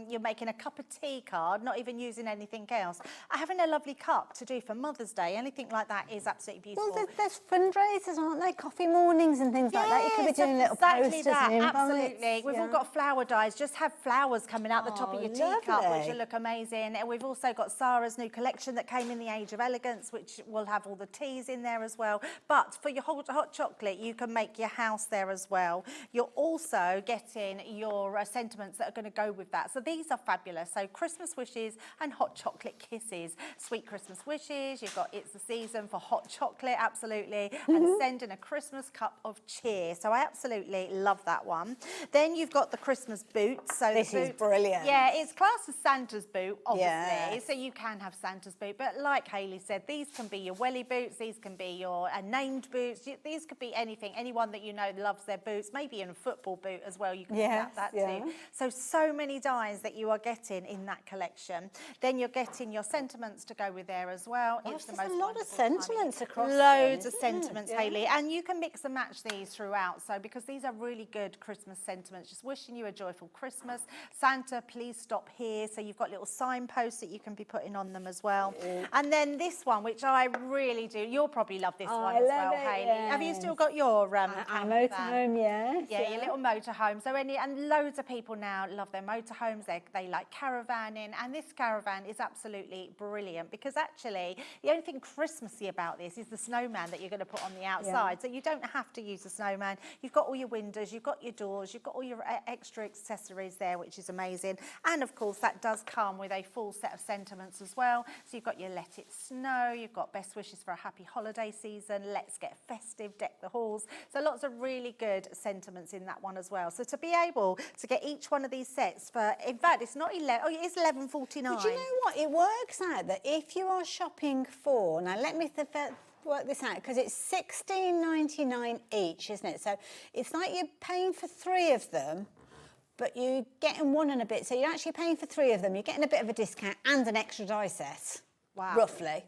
S9: you're making a cup of tea card, not even using anything else, having a lovely cup to do for Mother's Day, anything like that is absolutely beautiful.
S2: Well, there's fundraisers, aren't there? Coffee mornings and things like that. You could be doing little posters and invites.
S9: Absolutely. We've all got flower dies. Just have flowers coming out the top of your teacup, which
S2: lovely.
S9: will look amazing. And we've also got Sarah's new collection that came in the Age of Elegance, which will have all the teas in there as well. But for your hot chocolate, you can make your house there as well. You're also getting your sentiments that are going to go with that. So these are fabulous. So Christmas wishes and hot chocolate kisses. Sweet Christmas wishes. You've got It's the Season for hot chocolate, absolutely. And sending a Christmas cup of cheer. So I absolutely love that one. Then you've got the Christmas boots. So
S2: this is brilliant.
S9: Yeah, it's classed as Santa's boot, obviously.
S2: Yes.
S9: So you can have Santa's boot. But like Hayley said, these can be your welly boots. These can be your named boots. These could be anything. Anyone that you know loves their boots. Maybe in a football boot as well. You can adapt that too. So many dies that you are getting in that collection. Then you're getting your sentiments to go with there as well.
S2: Gosh, there's a lot of sentiments across
S9: Loads
S2: these,
S9: of sentiments, Hayley. And you can mix and match these throughout. So because these are really good Christmas sentiments, just wishing you a joyful Christmas. Santa, please stop here. So you've got little signposts that you can be putting on them as well. And then this one, which I really do. You'll probably love this one as well, Hayley.
S2: Yes.
S9: Have you still got your
S2: Our motorhome, yes.
S9: Yeah, your little motorhome. So and loads of people now love their motorhomes. They like caravanning, and this caravan is absolutely brilliant because actually the only thing Christmassy about this is the snowman that you're going to put on the outside. So you don't have to use a snowman. You've got all your windows, you've got your doors, you've got all your extra accessories there, which is amazing. And of course, that does come with a full set of sentiments as well. So you've got your Let It Snow, you've got Best Wishes for a Happy Holiday Season, Let's Get Festive, Deck the Halls. So lots of really good sentiments in that one as well. So to be able to get each one of these sets for, in fact, it's not 11, oh, it is $11.49.
S2: But you know what? It works out that if you are shopping for, now let me work this out, because it's $16.99 each, isn't it? So it's like you're paying for 3 of them, but you're getting 1 and a bit. So you're actually paying for 3 of them. You're getting a bit of a discount and an extra die set.
S9: Wow.
S2: Roughly,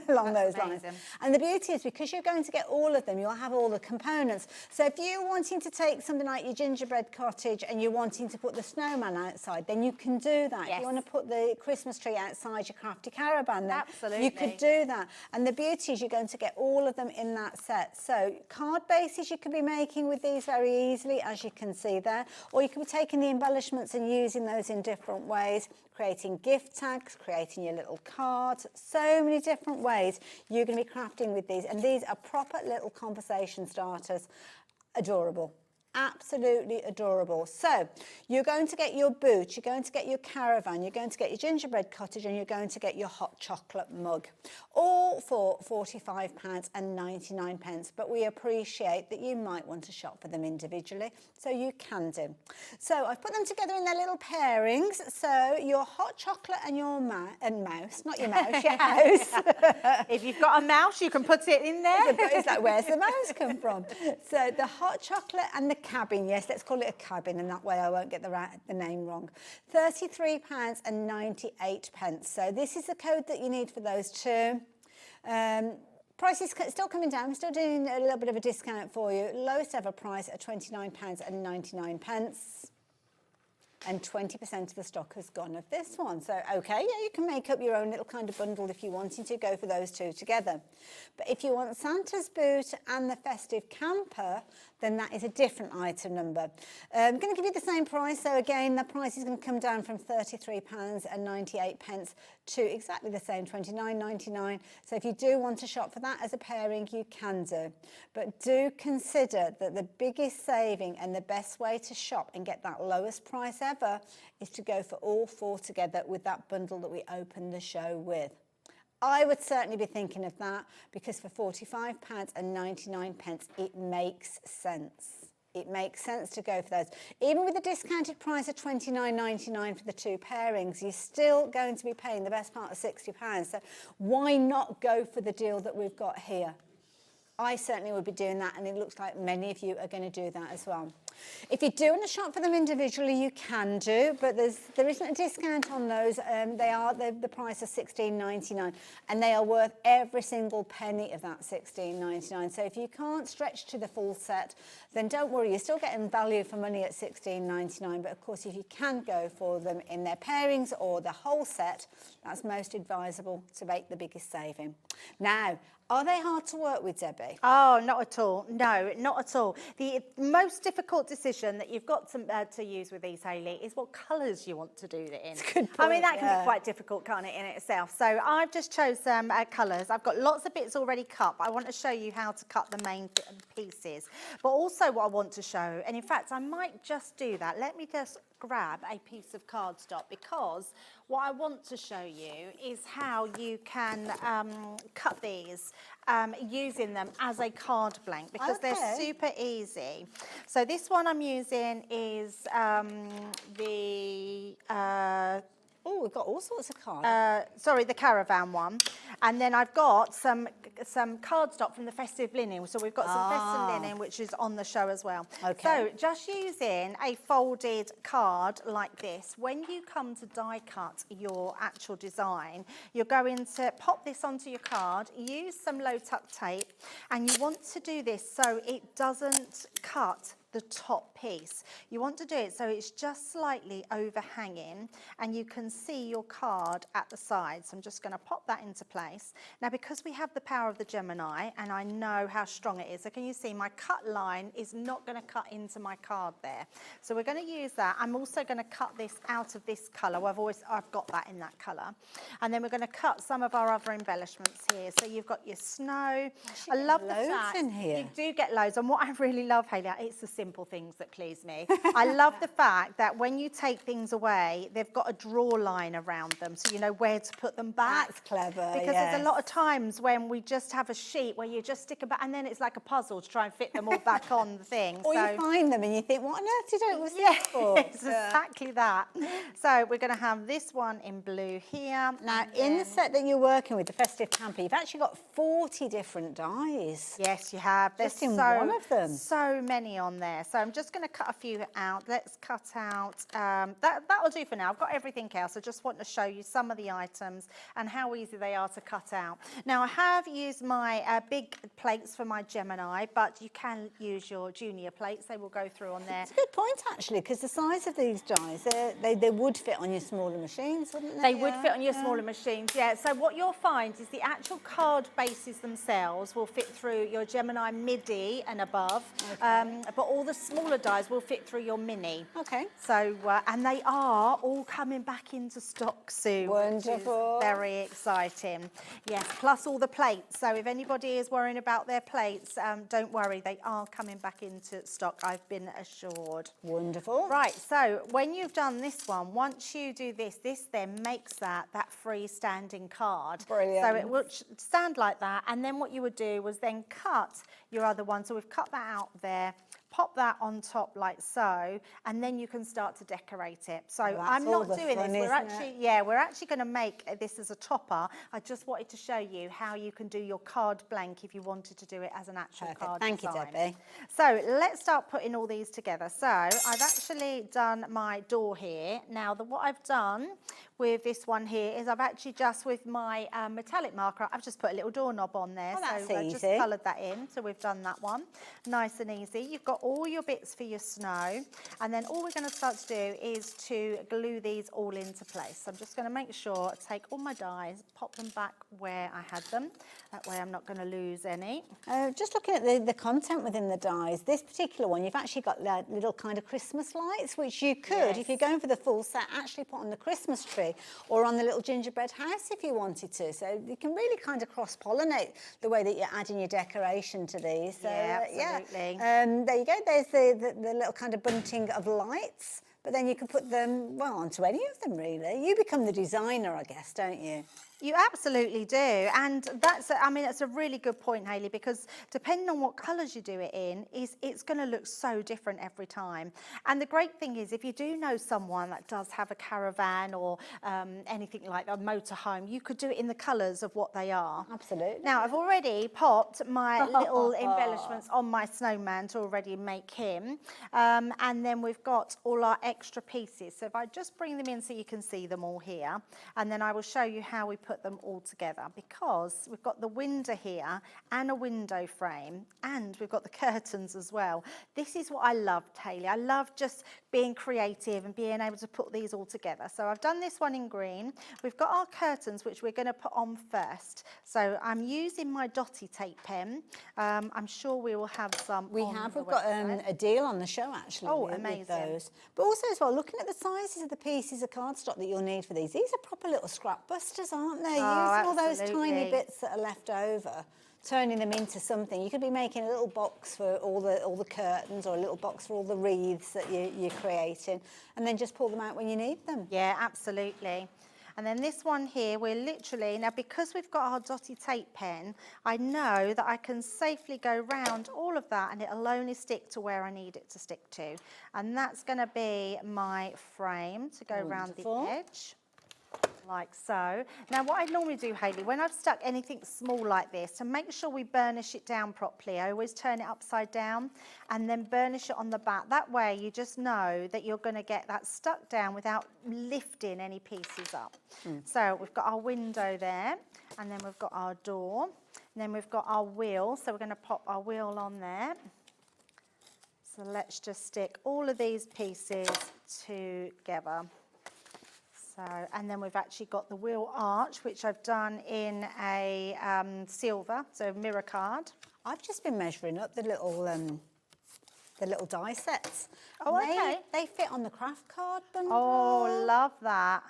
S2: along
S9: That's
S2: those lines.
S9: amazing.
S2: And the beauty is, because you're going to get all of them, you'll have all the components. So if you're wanting to take something like your gingerbread cottage and you're wanting to put the snowman outside, then you can do that.
S9: Yes.
S2: If you want to put the Christmas tree outside your crafty caravan, then
S9: Absolutely.
S2: you could do that. And the beauty is you're going to get all of them in that set. So card bases you could be making with these very easily, as you can see there. Or you could be taking the embellishments and using those in different ways, creating gift tags, creating your little cards. So many different ways you're going to be crafting with these, and these are proper little conversation starters. Adorable. Absolutely adorable. So you're going to get your boot, you're going to get your caravan, you're going to get your gingerbread cottage, and you're going to get your hot chocolate mug, all for £45.99. But we appreciate that you might want to shop for them individually, so you can do. So I've put them together in their little pairings. So your hot chocolate and your mouse, not your mouse, your house.
S9: If you've got a mouse, you can put it in there.
S2: It's like, where's the mouse come from? So the hot chocolate and the cabin, yes, let's call it a cabin, and that way I won't get the name wrong. £33.98. So this is the code that you need for those two. Prices still coming down. I'm still doing a little bit of a discount for you. Lowest ever price at £29.99. And 20% of the stock has gone of this one. So, okay, yeah, you can make up your own little kind of bundle if you wanted to go for those two together. But if you want Santa's boot and the festive camper, then that is a different item number. I'm going to give you the same price. So again, the price is going to come down from £33.98 to exactly the same, £29.99. So if you do want to shop for that as a pairing, you can do. But do consider that the biggest saving and the best way to shop and get that lowest price ever is to go for all 4 together with that bundle that we opened the show with. I would certainly be thinking of that, because for £45.99 it makes sense. It makes sense to go for those. Even with the discounted price of £29.99 for the 2 pairings, you're still going to be paying the best part of £60. So why not go for the deal that we've got here? I certainly would be doing that, and it looks like many of you are going to do that as well. If you do want to shop for them individually, you can do, but there isn't a discount on those. The price of £16.99, and they are worth every single penny of that £16.99. So if you can't stretch to the full set, then don't worry, you're still getting value for money at £16.99. But of course, if you can go for them in their pairings or the whole set, that's most advisable to make the biggest saving. Now, are they hard to work with, Debbie?
S9: Oh, not at all. No, not at all. The most difficult decision that you've got to use with these, Hayley, is what colours you want to do it in.
S2: That's a good point,
S9: I mean, that can be quite difficult, can't it, in itself? So I've just chose some colours. I've got lots of bits already cut, but I want to show you how to cut the main pieces. But also what I want to show, and in fact, I might just do that. Let me just grab a piece of cardstock, because what I want to show you is how you can cut these using them as a card blank, because they're super easy. So this one I'm using is
S2: Oh, we've got all sorts of cards.
S9: sorry, the caravan one. And then I've got some cardstock from the festive linen. So we've got some festive linen, which is on the show as well.
S2: Okay.
S9: So just using a folded card like this, when you come to die cut your actual design, you're going to pop this onto your card, use some low tuck tape, and you want to do this so it doesn't cut the top piece. You want to do it so it's just slightly overhanging and you can see your card at the side. So I'm just going to pop that into place. Now, because we have the power of the Gemini and I know how strong it is, so can you see my cut line is not going to cut into my card there. So we're going to use that. I'm also going to cut this out of this colour. I've got that in that colour. And then we're going to cut some of our other embellishments here. So you've got your snow. I love the fact
S2: in here.
S9: you do get loads. And what I really love, Hayley, it's the simple things that please me. I love the fact that when you take things away, they've got a draw line around them, so you know where to put them back.
S2: That's clever,
S9: Because there's a lot of times when we just have a sheet where you just stick them back, and then it's like a puzzle to try and fit them all back on the thing.
S2: Or you find them and you think, what on earth did it was this for?
S9: It's exactly that. So we're going to have this one in blue here.
S2: Now, in the set that you're working with, the festive camper, you've actually got 40 different dies.
S9: Yes, you have. There's
S2: Just in one of them.
S9: So many on there. So I'm just going to cut a few out. Let's cut out, that'll do for now. I've got everything else. I just want to show you some of the items and how easy they are to cut out. Now, I have used my big plates for my Gemini, but you can use your junior plates. They will go through on there.
S2: It's a good point, actually, because the size of these dies, they would fit on your smaller machines, wouldn't they?
S9: They would fit on your smaller machines, yeah. So what you'll find is the actual card bases themselves will fit through your Gemini Midi and above, but all the smaller dies will fit through your Mini.
S2: Okay.
S9: So, and they are all coming back into stock soon.
S2: Wonderful.
S9: Which is very exciting. Yes, plus all the plates. So if anybody is worrying about their plates, don't worry, they are coming back into stock, I've been assured.
S2: Wonderful.
S9: Right, so when you've done this one, once you do this then makes that freestanding card.
S2: Brilliant.
S9: So it will stand like that, and then what you would do was then cut your other one. So we've cut that out there, pop that on top like so, and then you can start to decorate it. So I'm not doing this. We're actually going to make this as a topper. I just wanted to show you how you can do your card blank if you wanted to do it as an actual card
S2: Thank
S9: design.
S2: you, Debbie.
S9: So let's start putting all these together. So I've actually done my door here. Now, what I've done with this one here is I've actually just, with my metallic marker, I've just put a little doorknob on there.
S2: That's
S9: so I
S2: easy.
S9: just coloured that in. So we've done that one. Nice and easy. You've got all your bits for your snow. And then all we're going to start to do is to glue these all into place. So I'm just going to make sure, take all my dies, pop them back where I had them. That way I'm not going to lose any.
S2: Just looking at the content within the dies, this particular one, you've actually got little kind of Christmas lights, which you could, if you're going for the full set, actually put on the Christmas tree or on the little gingerbread house if you wanted to. So you can really kind of cross-pollinate the way that you're adding your decoration to these. So,
S9: absolutely.
S2: There you go. There's the little kind of bunting of lights. But then you can put them, well, onto any of them, really. You become the designer, I guess, don't you?
S9: You absolutely do, and that's a really good point, Hayley, because depending on what colours you do it in, it's going to look so different every time. And the great thing is, if you do know someone that does have a caravan or anything like a motorhome, you could do it in the colours of what they are.
S2: Absolutely.
S9: Now, I've already popped my little embellishments on my snowman to already make him, and then we've got all our extra pieces. So if I just bring them in so you can see them all here, and then I will show you how we put them all together, because we've got the window here and a window frame, and we've got the curtains as well. This is what I love, Hayley. I love just being creative and being able to put these all together. So I've done this one in green. We've got our curtains, which we're going to put on first. So I'm using my dotty tape pen. I'm sure we will have some.
S2: We've got a deal on the show, actually.
S9: Oh,
S2: with
S9: amazing.
S2: those. But also as well, looking at the sizes of the pieces of cardstock that you'll need for these are proper little scrap busters, aren't they? Using all those tiny bits that are left over, turning them into something. You could be making a little box for all the curtains, or a little box for all the wreaths that you're creating, and then just pull them out when you need them.
S9: Yeah, absolutely. And then this one here, we're literally, now because we've got our dotty tape pen, I know that I can safely go round all of that and it'll only stick to where I need it to stick to. And that's going to be my frame to go round the edge. Like so. Now what I normally do, Hayley, when I've stuck anything small like this, to make sure we burnish it down properly, I always turn it upside down and then burnish it on the back. That way you just know that you're going to get that stuck down without lifting any pieces up. So we've got our window there, and then we've got our door, and then we've got our wheel. So we're going to pop our wheel on there. So So let's just stick all of these pieces together. So, and then we've actually got the wheel arch, which I've done in a silver, so mirror card.
S2: I've just been measuring up the little die sets.
S9: Oh,
S2: And
S9: okay.
S2: They fit on the craft card bundle.
S9: Oh, love that.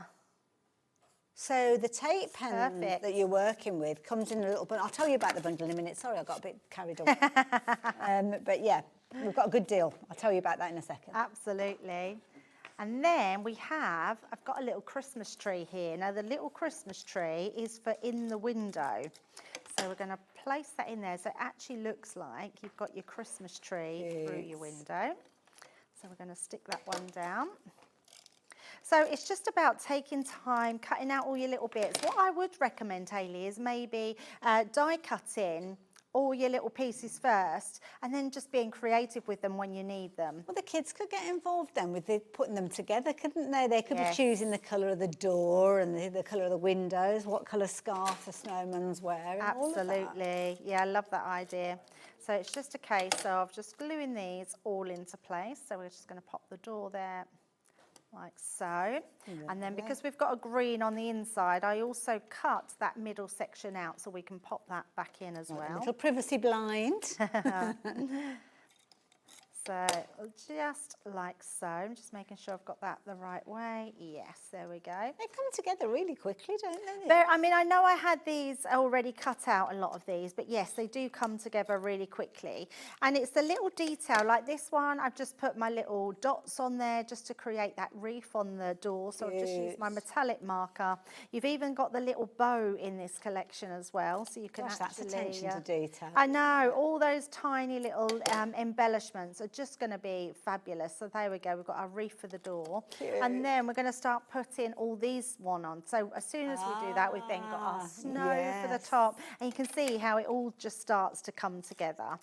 S2: So the tape pen
S9: Perfect.
S2: that you're working with comes in a little bundle. I'll tell you about the bundle in a minute. Sorry, I got a bit carried away. But yeah, we've got a good deal. I'll tell you about that in a second.
S9: Absolutely. And then I've got a little Christmas tree here. Now the little Christmas tree is for in the window. So we're going to place that in there. So it actually looks like you've got your Christmas tree through your window. So we're going to stick that one down. So it's just about taking time, cutting out all your little bits. What I would recommend, Hayley, is maybe die cutting all your little pieces first and then just being creative with them when you need them.
S2: Well, the kids could get involved then with putting them together, couldn't they? They could
S9: Yes.
S2: be choosing the colour of the door and the colour of the windows, what colour scarf the snowman's wearing. all of that.
S9: Absolutely. Yeah, I love that idea. So it's just a case of just gluing these all into place. So we're just going to pop the door there like so. And then because we've got a green on the inside, I also cut that middle section out so we can pop that back in as
S2: A
S9: well.
S2: little privacy blind.
S9: So just like so. I'm just making sure I've got that the right way. Yes, there we go.
S2: They come together really quickly, don't they?
S9: I mean, I know I had these already cut out, a lot of these, but yes, they do come together really quickly. And it's the little detail, like this one, I've just put my little dots on there just to create that reef on the door. So I've just used my metallic marker. You've even got the little bow in this collection as well. So you can
S2: Gosh,
S9: actually...
S2: that's attention to detail.
S9: I know, all those tiny little embellishments are just going to be fabulous. So there we go, we've got our reef for the door.
S2: Cute.
S9: And then we're going to start putting all these one on. So as soon as we do that, we've then got our snow for the
S2: yes.
S9: top. And you can see how it all just starts to come together.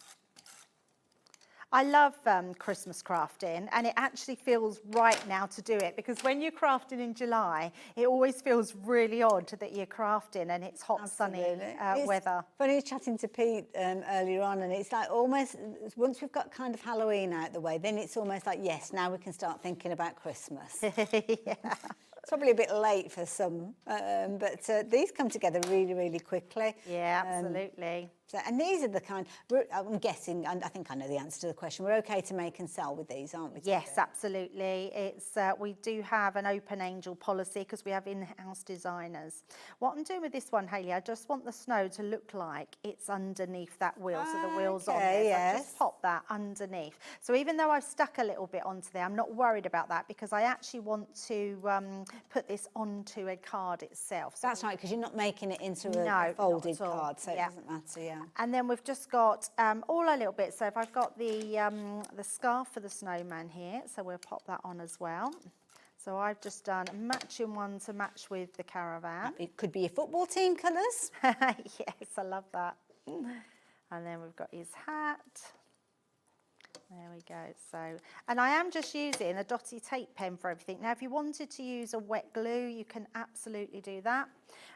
S9: I love Christmas crafting, and it actually feels right now to do it, because when you're crafting in July, it always feels really odd that you're crafting and it's hot, sunny weather.
S2: Funny chatting to Pete earlier on, and it's like almost, once we've got kind of Halloween out the way, then it's almost like, yes, now we can start thinking about Christmas.
S9: Yeah.
S2: It's probably a bit late for some, but these come together really, really quickly.
S9: Yeah, absolutely.
S2: So, and these are the kind, I'm guessing, and I think I know the answer to the question, we're okay to make and sell with these, aren't we?
S9: Yes, absolutely. It's we do have an open angel policy because we have in-house designers. What I'm doing with this one, Hayley, I just want the snow to look like it's underneath that wheel, so the wheel's on there. So I've just pop that underneath. So even though I've stuck a little bit onto there, I'm not worried about that because I actually want to put this onto a card itself. So
S2: That's right, because you're not making it into a
S9: not
S2: folded
S9: at all.
S2: card, so
S9: Yeah.
S2: it doesn't matter, yeah.
S9: And then we've just got all our little bits. So if I've got the scarf for the snowman here, so we'll pop that on as well. So I've just done a matching one to match with the caravan.
S2: It could be your football team colours.
S9: Yes, I love that. And then we've got his hat. There we go. So, and I am just using a dotty tape pen for everything. Now, if you wanted to use a wet glue, you can absolutely do that.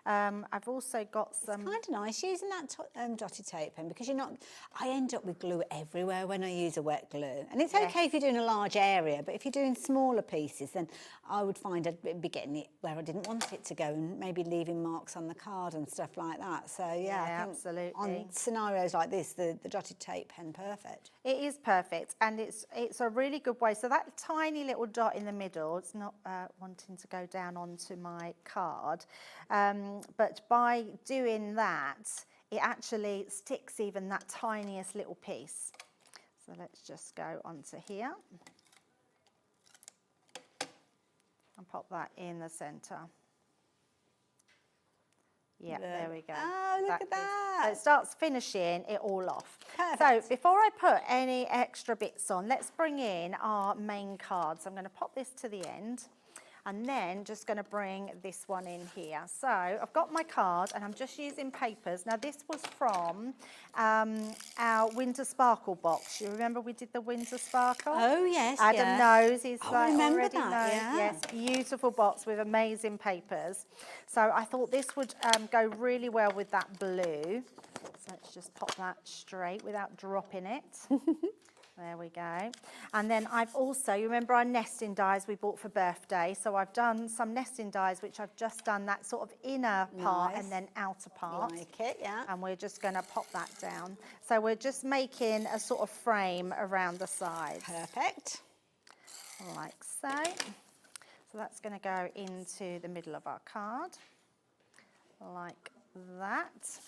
S9: I've also got some...
S2: It's kind of nice using that dotty tape pen, because you're not... I end up with glue everywhere when I use a wet glue. And it's okay if you're doing a large area, but if you're doing smaller pieces, then I would find I'd be getting it where I didn't want it to go and maybe leaving marks on the card and stuff like that. So, yeah, I think
S9: absolutely.
S2: on scenarios like this, the dotted tape pen, perfect.
S9: It is perfect, and it's a really good way. So that tiny little dot in the middle, it's not wanting to go down onto my card, but by doing that, it actually sticks even that tiniest little piece. So let's just go onto here and pop that in the centre. Yeah, there we go.
S2: Oh, look at that.
S9: So it starts finishing it all off.
S2: Perfect.
S9: So before I put any extra bits on, let's bring in our main cards. I'm going to pop this to the end and then just going to bring this one in here. So I've got my card and I'm just using papers. Now this was from our Winter Sparkle box. You remember we did the Winter Sparkle?
S2: Oh, yes,
S9: Adam knows. He's
S2: I remember
S9: already
S2: that,
S9: knows.
S2: yeah.
S9: Yes, beautiful box with amazing papers. So I thought this would go really well with that blue. So let's just pop that straight without dropping it. There we go. And then I've also, you remember our nesting dies we bought for birthday? So I've done some nesting dies, which I've just done that sort of inner part and then outer part.
S2: Like it, yeah.
S9: And we're just going to pop that down. So we're just making a sort of frame around the sides.
S2: Perfect.
S9: Like so. So that's going to go into the middle of our card, like that.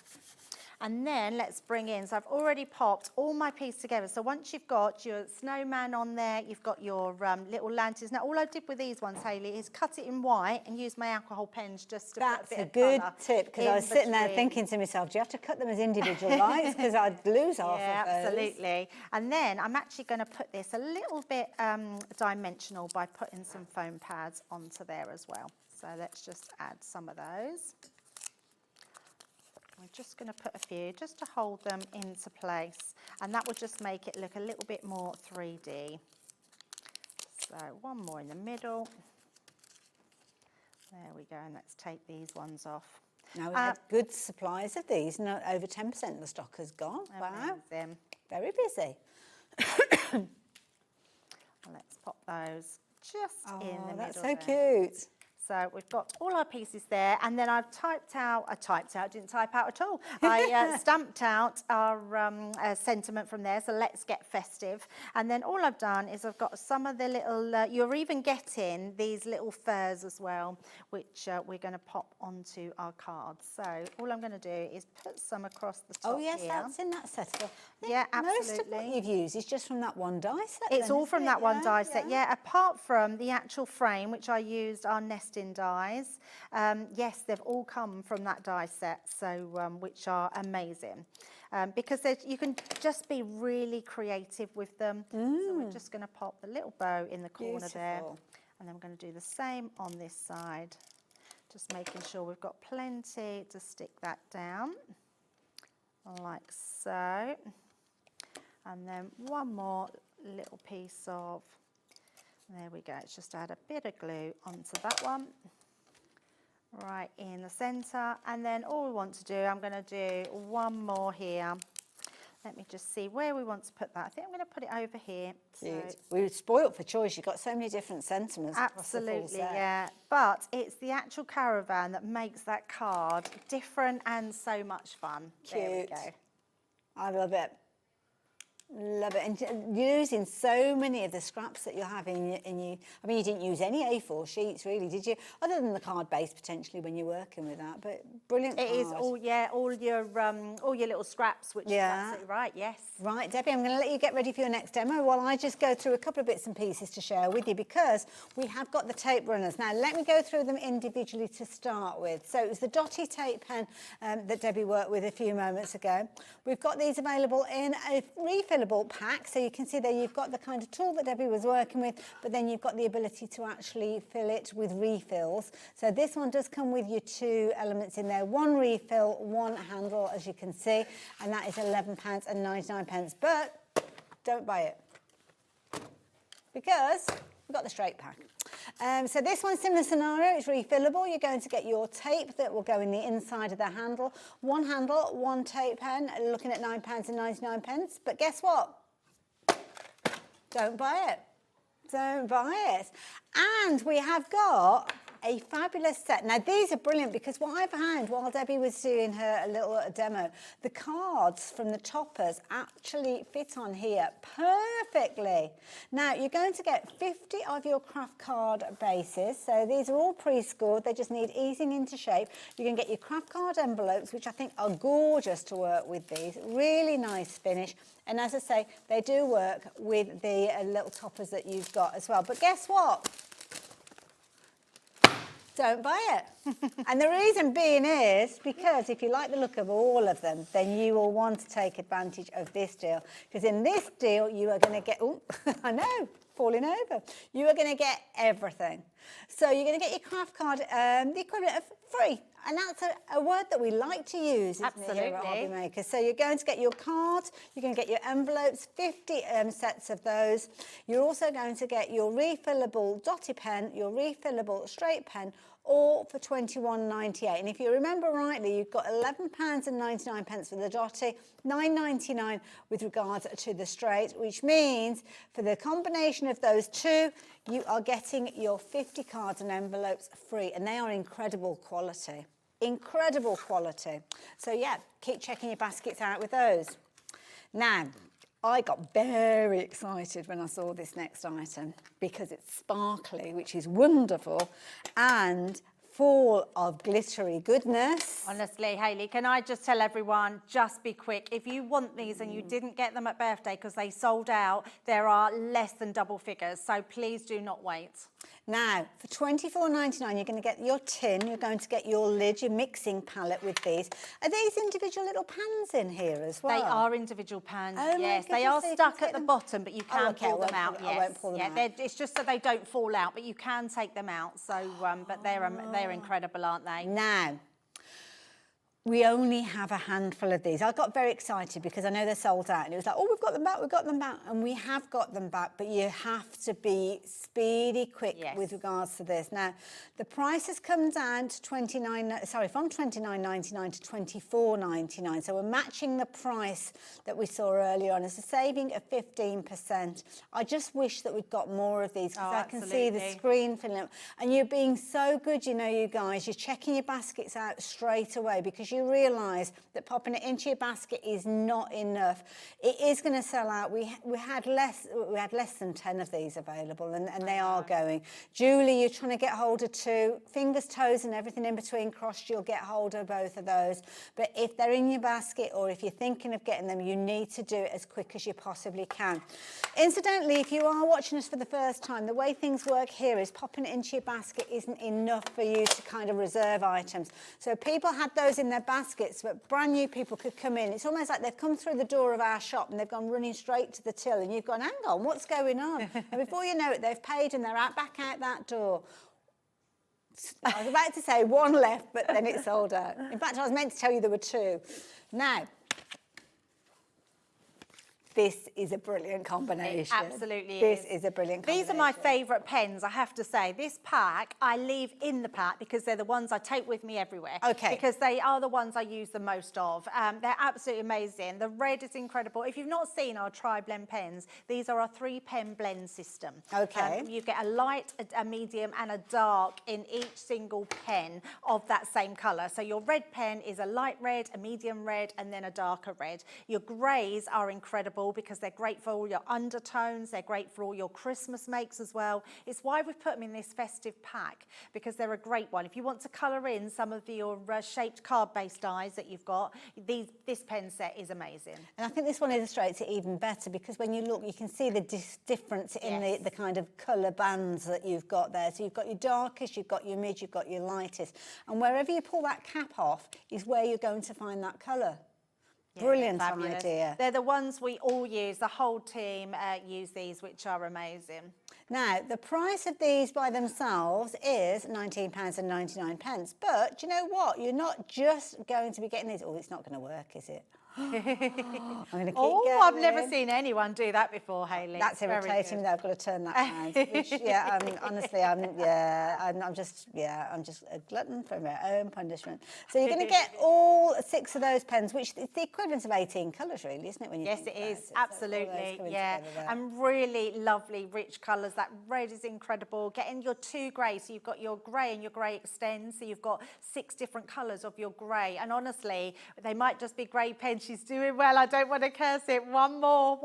S9: And then let's bring in, so I've already popped all my pieces together. So once you've got your snowman on there, you've got your little lanterns. Now all I did with these ones, Hayley, is cut it in white and use my alcohol pens just to put a bit of colour.
S2: That's a good tip, because I was sitting there thinking to myself, do you have to cut them as individual bites? Because I'd lose half of those.
S9: Yeah, absolutely. And then I'm actually going to put this a little bit dimensional by putting some foam pads onto there as well. So let's just add some of those. We're just going to put a few just to hold them into place, and that will just make it look a little bit more 3D. So one more in the middle. There we go, and let's take these ones off.
S2: Now we have good supplies of these, no, over 10% of the stock has gone. Wow,
S9: Amazing.
S2: very busy.
S9: Let's pop those just in the middle.
S2: That's so cute.
S9: So we've got all our pieces there, and then I've didn't type out at all. I stamped out our sentiment from there, so let's get festive. And then all I've done is I've got some of the little, you're even getting these little furs as well, which we're going to pop onto our cards. So all I'm going to do is put some across the top.
S2: Oh yes,
S9: here.
S2: that's in that set.
S9: Yeah, absolutely.
S2: Most of what you've used is just from that one die set.
S9: It's all from that one die set, yeah, apart from the actual frame, which I used our nesting dies. Yes, they've all come from that die set, so which are amazing. Because you can just be really creative with them. So we're just going to pop the little bow in the corner there. And then we're going to do the same on this side. Just making sure we've got plenty to stick that down, like so. And then one more little piece of, there we go, let's just add a bit of glue onto that one, right in the centre. And then all we want to do, I'm going to do one more here. Let me just see where we want to put that. I think I'm going to put it over here. So
S2: we were spoilt for choice. You've got so many different sentiments.
S9: Absolutely, yeah. But it's the actual caravan that makes that card different and so much fun.
S2: Cute.
S9: There we go.
S2: I love it. Love it. And using so many of the scraps that you have in you. I mean, you didn't use any A4 sheets, really, did you? Other than the card base, potentially, when you're working with that. But brilliant card.
S9: It is all your little scraps, which is absolutely right, yes.
S2: Right, Debbie, I'm going to let you get ready for your next demo while I just go through a couple of bits and pieces to share with you, because we have got the tape runners. Now, let me go through them individually to start with. So it was the dotty tape pen that Debbie worked with a few moments ago. We've got these available in a refillable pack, so you can see there you've got the kind of tool that Debbie was working with, but then you've got the ability to actually fill it with refills. So this one does come with your two elements in there, one refill, one handle, as you can see, and that is £11.99. But don't buy it, because we've got the straight pack. So this one's similar scenario, it's refillable. You're going to get your tape that will go in the inside of the handle. One handle, one tape pen, looking at £9.99. But guess what? Don't buy it. Don't buy it. And we have got a fabulous set. Now, these are brilliant, because what I found while Debbie was doing her little demo, the cards from the toppers actually fit on here perfectly. Now, you're going to get 50 of your craft card bases. So these are all pre-scored. They just need easing into shape. You're going to get your craft card envelopes, which I think are gorgeous to work with these. Really nice finish. And as I say, they do work with the little toppers that you've got as well. But guess what? Don't buy it. And the reason being is because if you like the look of all of them, then you will want to take advantage of this deal. Because in this deal, you are going to get, oh, I know, falling over. You are going to get everything. So you're going to get your craft card, the equivalent of free. And that's a word that we like to use, isn't it, here at Hobby Maker. So you're going to get your cards, you're going to get your envelopes, 50 sets of those. You're also going to get your refillable dotty pen, your refillable straight pen, or for £21.98. And if you remember rightly, you've got £11.99 for the dotty, £9.99 with regards to the straight, which means for the combination of those two, you are getting your 50 cards and envelopes free, and they are incredible quality. Incredible quality. So yeah, keep checking your baskets out with those. Now, I got very excited when I saw this next item because it's sparkly, which is wonderful, and full of glittery goodness.
S9: Honestly, Hayley, can I just tell everyone, just be quick. If you want these and you didn't get them at birthday because they sold out, there are less than double figures. So please do not wait.
S2: Now, for £24.99, you're going to get your tin, you're going to get your lid, your mixing palette with these. Are these individual little pans in here as well?
S9: They are individual pans,
S2: Oh,
S9: yes.
S2: my
S9: They are
S2: goodness, so you
S9: stuck
S2: can
S9: at the
S2: take them-
S9: bottom, but you can
S2: okay,
S9: pull them out, yes.
S2: I won't pull them out.
S9: It's just so they don't fall out, but you can take them out. So, but they're incredible, aren't they?
S2: Now, we only have a handful of these. I got very excited because I know they're sold out, and it was like, oh, we've got them back, and we have got them back, but you have to be speedy, quick with regards to this. Now, the price has come down to from $29.99 to $24.99, so we're matching the price that we saw earlier on. It's a saving of 15%. I just wish that we'd got more of these because I can see the screen filling up, and you're being so good, you know, you guys. You're checking your baskets out straight away because you realise that popping it into your basket is not enough. It is going to sell out. We had less than 10 of these available, and they are going. Julie, you're trying to get hold of 2. Fingers, toes and everything in between crossed, you'll get hold of both of those. But if they're in your basket or if you're thinking of getting them, you need to do it as quick as you possibly can. Incidentally, if you are watching us for the first time, the way things work here is popping it into your basket isn't enough for you to kind of reserve items. So people had those in their baskets, but brand new people could come in. It's almost like they've come through the door of our shop and they've gone running straight to the till, and you've gone, hang on, what's going on? And before you know it, they've paid and they're back out that door. I was about to say 1 left, but then it sold out. In fact, I was meant to tell you there were 2. Now, this is a brilliant combination.
S9: It absolutely
S2: This is a brilliant combination.
S9: These are my favourite pens, I have to say. This pack, I leave in the pack because they're the ones I take with me everywhere.
S2: Okay.
S9: Because they are the ones I use the most of. They're absolutely amazing. The red is incredible. If you've not seen our tri-blend pens, these are a 3-pen blend system.
S2: Okay.
S9: You get a light, a medium and a dark in each single pen of that same colour. So your red pen is a light red, a medium red and then a darker red. Your greys are incredible because they're great for all your undertones, they're great for all your Christmas makes as well. It's why we've put them in this festive pack, because they're a great one. If you want to colour in some of your shaped card-based dies that you've got, this pen set is amazing.
S2: And I think this one illustrates it even better because when you look, you can see the difference in the kind of colour bands that you've got there. So you've got your darkest, you've got your mid, you've got your lightest. And wherever you pull that cap off is where you're going to find that colour.
S9: Yeah,
S2: Brilliant
S9: fabulous.
S2: idea.
S9: They're the ones we all use, the whole team use these, which are amazing.
S2: Now, the price of these by themselves is £19.99. But do you know what? You're not just going to be getting these. Oh, it's not going to work, is it? I'm going to keep going.
S9: I've never seen anyone do that before, Hayley.
S2: That's irritating. Though I've got to turn that round. Which, yeah, I mean, honestly, I'm just a glutton for my own punishment. So you're going to get all 6 of those pens, which is the equivalent of 18 colours, really, isn't it? When you
S9: yes,
S2: think
S9: it
S2: about
S9: is.
S2: it.
S9: Absolutely, yeah. And really lovely, rich colours. That red is incredible. Getting your 2 greys, so you've got your grey and your grey extends. So you've got 6 different colours of your grey. And honestly, they might just be grey pens. She's doing well. I don't want to curse it. One more.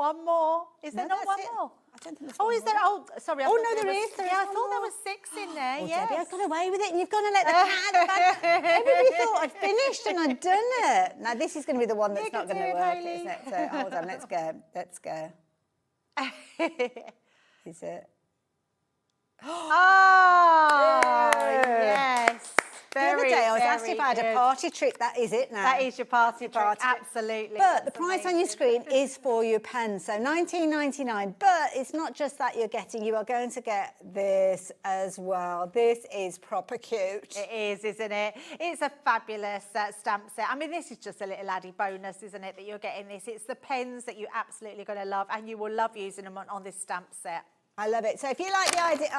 S9: Is there not one more?
S2: I don't think there's
S9: Oh, is there? Oh, sorry.
S2: Oh, no, there is.
S9: Yeah, I thought there was 6 in there.
S2: Oh,
S9: yes.
S2: Debbie, I've got away with it, and you've got to let the cat out of the bag. Everybody thought I'd finished and I'd done it. Now, this is going to be the one that's not going to work, isn't it? So, hold on, let's go. Is it?
S9: Oh, yes.
S2: The other day I was asked if I had a party trick. That is it now.
S9: That is your party trick, absolutely.
S2: But the price on your screen is for your pen, so £19.99. But it's not just that you're getting, you are going to get this as well. This is proper cute.
S9: It is, isn't it? It's a fabulous stamp set. I mean, this is just a little added bonus, isn't it, that you're getting this. It's the pens that you're absolutely going to love, and you will love using them on this stamp set.
S2: I love it. So if you like the idea,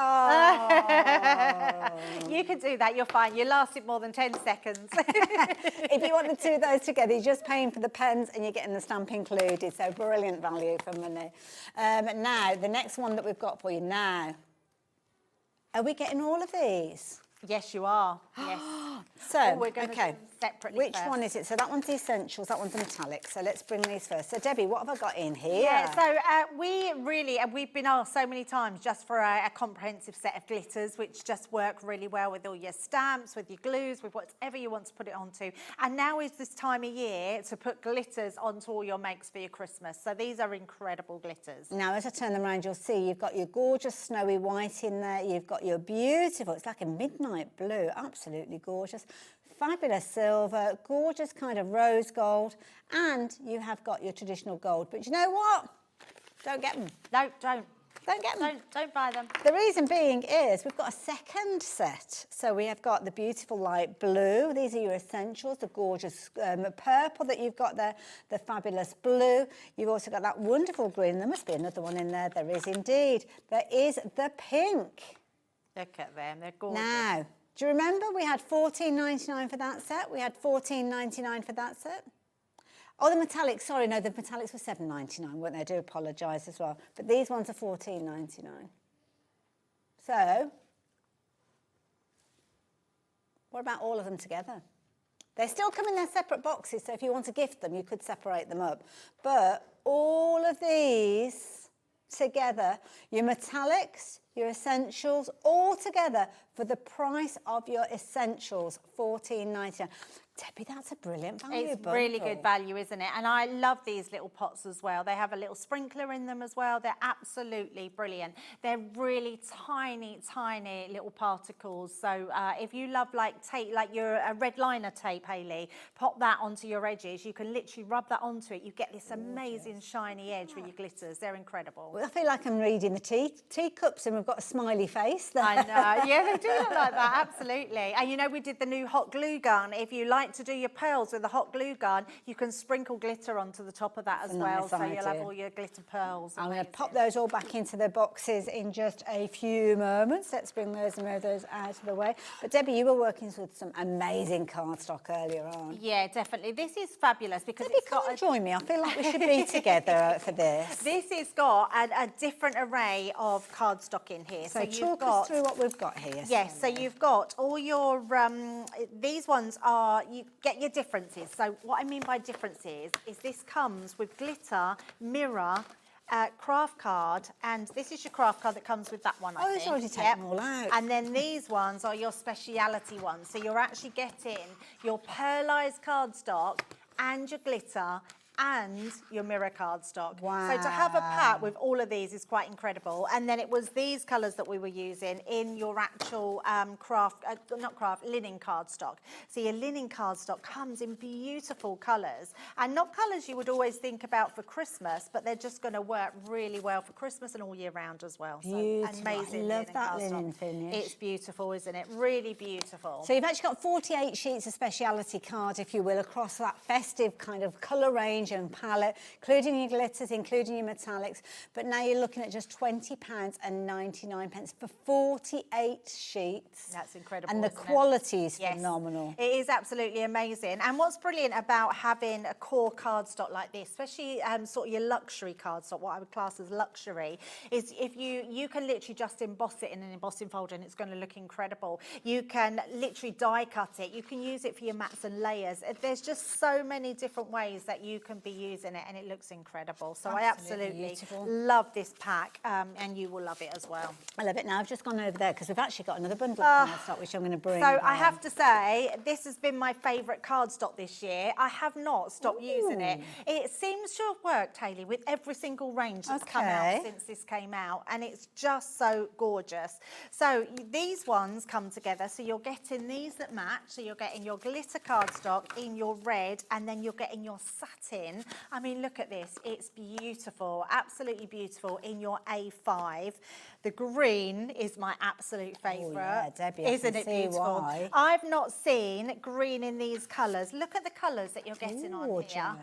S9: You can do that, you're fine. You lasted more than 10 seconds.
S2: if you want the two of those together, you're just paying for the pens and you're getting the stamp included. So brilliant value for money. Now, the next one that we've got for you now. Are we getting all of these?
S9: Yes, you are. Yes.
S2: So,
S9: we're going to do them separately
S2: which
S9: first.
S2: one is it? So that one's the essentials, that one's the metallic. So let's bring these first. So Debbie, what have I got in here?
S9: Yeah, so we really, and we've been asked so many times just for a comprehensive set of glitters, which just work really well with all your stamps, with your glues, with whatever you want to put it onto. And now is this time of year to put glitters onto all your makes for your Christmas. So these are incredible glitters.
S2: Now, as I turn them around, you'll see you've got your gorgeous snowy white in there. You've got your beautiful, it's like a midnight blue, absolutely gorgeous. Fabulous silver, gorgeous kind of rose gold, and you have got your traditional gold. But you know what? Don't get them.
S9: No, don't.
S2: Don't get them.
S9: Don't buy them.
S2: The reason being is we've got a second set. So we have got the beautiful light blue. These are your essentials, the gorgeous purple that you've got there, the fabulous blue. You've also got that wonderful green. There must be another one in there. There is indeed. There is the pink.
S9: Look at them, they're gorgeous.
S2: Now, do you remember we had $14.99 for that set? We had $14.99 for that set. Oh, the metallics, sorry, no, the metallics were $7.99, weren't they? I do apologise as well. But these ones are $14.99. So, what about all of them together? They still come in their separate boxes, so if you want to gift them, you could separate them up. But all of these together, your metallics, your essentials, all together for the price of your essentials, $14.99. Debbie, that's a brilliant value.
S9: It's really good value, isn't it? And I love these little pots as well. They have a little sprinkler in them as well. They're absolutely brilliant. They're really tiny, tiny little particles. So if you love like tape, like your red liner tape, Hayley, pop that onto your edges. You can literally rub that onto it. You get this amazing shiny edge with your glitters. They're incredible.
S2: Well, I feel like I'm reading the teacups and we've got a smiley face there.
S9: I know. Yeah, they do look like that. Absolutely. And you know, we did the new hot glue gun. If you like to do your pearls with a hot glue gun, you can sprinkle glitter onto the top of that as well. So you'll have all your glitter pearls.
S2: I'm going to pop those all back into their boxes in just a few moments. Let's bring those and move those out of the way. But Debbie, you were working with some amazing cardstock earlier on.
S9: Yeah, definitely. This is fabulous because
S2: Debbie, come and join me. I feel like we should be together for this.
S9: This has got a different array of cardstock in here.
S2: So talk us through what we've got here.
S9: Yes, so you've got all your, these ones are, you get your differences. So what I mean by differences is this comes with glitter, mirror, craft card, and this is your craft card that comes with that one, I think.
S2: it's already taken all out.
S9: And then these ones are your speciality ones. So you're actually getting your pearlized cardstock and your glitter and your mirror cardstock.
S2: Wow.
S9: So to have a pack with all of these is quite incredible. And then it was these colours that we were using in your actual linen cardstock. So your linen cardstock comes in beautiful colours, and not colours you would always think about for Christmas, but they're just going to work really well for Christmas and all year round as well. So
S2: beautiful.
S9: amazing.
S2: I love that linen finish.
S9: It's beautiful, isn't it? Really beautiful.
S2: So you've actually got 48 sheets of speciality card, if you will, across that festive kind of colour range and palette, including your glitters, including your metallics. But now you're looking at just £20.99 for 48 sheets.
S9: That's incredible.
S2: And the quality is phenomenal.
S9: It is absolutely amazing. And what's brilliant about having a core cardstock like this, especially sort of your luxury cardstock, what I would class as luxury, is if you can literally just emboss it in an embossing folder and it's going to look incredible. You can literally die cut it. You can use it for your mats and layers. There's just so many different ways that you can be using it, and it looks incredible. So I absolutely love this pack, and you will love it as well.
S2: I love it. Now I've just gone over there because we've actually got another bundle of cardstock which I'm going to bring.
S9: So I have to say, this has been my favourite cardstock this year. I have not stopped using it. It seems to have worked, Hayley, with every single range that's come out since this came out, and it's just so gorgeous. So these ones come together, so you're getting these that match, so you're getting your glitter cardstock in your red, and then you're getting your satin. I mean, look at this. It's beautiful, absolutely beautiful in your A5. The green is my absolute favourite.
S2: Oh, yeah, Debbie,
S9: isn't it beautiful?
S2: Why.
S9: I've not seen green in these colours. Look at the colours that you're getting on here.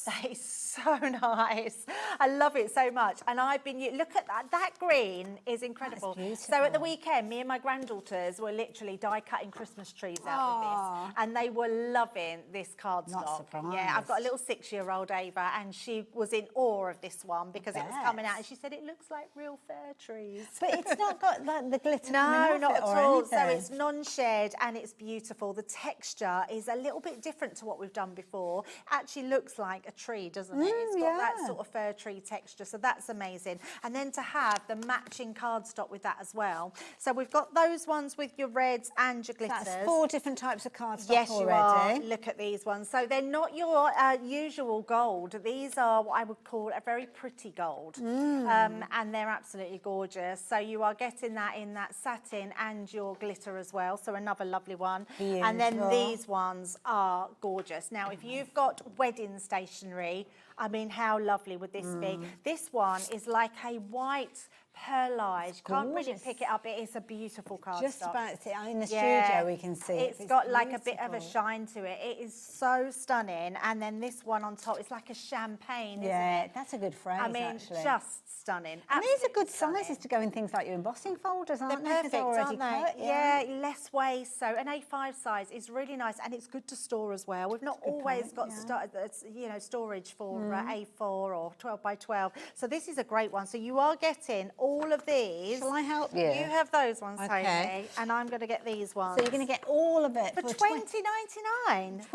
S9: That is so nice. I love it so much. And I've been, look at that. That green is incredible. So at the weekend, me and my granddaughters were literally die cutting Christmas trees out with this. And they were loving this cardstock.
S2: Not surprised.
S9: Yeah, I've got a little 6-year-old Ava, and she was in awe of this one because it was coming out, and she said it looks like real fir trees.
S2: But it's not got like the glitter
S9: No,
S2: coming
S9: not
S2: off
S9: at
S2: it or
S9: all. So
S2: anything.
S9: it's non-shed and it's beautiful. The texture is a little bit different to what we've done before. Actually looks like a tree, doesn't it? It's got that sort of fir tree texture, so that's amazing. And then to have the matching cardstock with that as well. So we've got those ones with your reds and your glitters.
S2: That's 4 different types of cardstock
S9: Yes,
S2: already.
S9: you are. Look at these ones. So they're not your usual gold. These are what I would call a very pretty gold. And they're absolutely gorgeous. So you are getting that in that satin and your glitter as well. So another lovely one.
S2: Beautiful.
S9: And then these ones are gorgeous. Now, if you've got wedding stationery, I mean, how lovely would this be? This one is like a white perlage. You can't really pick it up. It is a beautiful cardstock.
S2: Just about in the studio we can see
S9: It's got like a bit of a shine to it. It is so stunning. And then this one on top, it's like a champagne, isn't it?
S2: That's a good phrase,
S9: I mean,
S2: actually.
S9: just stunning.
S2: And these are good
S9: Absolutely
S2: sizes to go in things like your embossing folders, aren't
S9: They're
S2: they? 'Cause
S9: perfect,
S2: already
S9: aren't they?
S2: cut,
S9: Yeah, less waste. So an A5 size is really nice, and it's good to store as well. We've not always got storage for A4 or 12 by 12. So this is a great one. So you are getting all of these.
S2: Shall I help you?
S9: You have those ones,
S2: Okay.
S9: Tony, and I'm going to get these ones.
S2: So you're going to get all of it
S9: for
S2: for
S9: $20.99.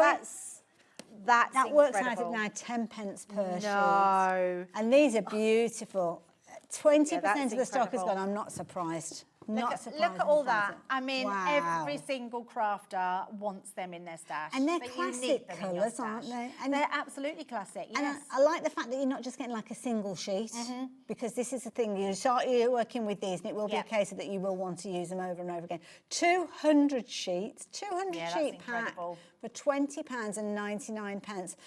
S2: That
S9: That's
S2: works out
S9: incredible.
S2: at now 10 pence per sheet.
S9: No.
S2: And these are beautiful. 20%
S9: that's
S2: of the stock is
S9: incredible.
S2: gone. I'm not surprised.
S9: Look
S2: Not
S9: at,
S2: surprised.
S9: look at all that. I mean,
S2: Wow.
S9: every single crafter wants them in their stash.
S2: And they're
S9: But you need
S2: classic
S9: them in your
S2: colours, aren't
S9: stash.
S2: they? And
S9: they're absolutely classic,
S2: And
S9: yes.
S2: I like the fact that you're not just getting like a single sheet, because this is the thing, you're working with these and it will be a case that you will want to use them over and over again. 200 sheets, 200
S9: Yeah, that's
S2: sheet pack
S9: incredible.
S2: for £20.99.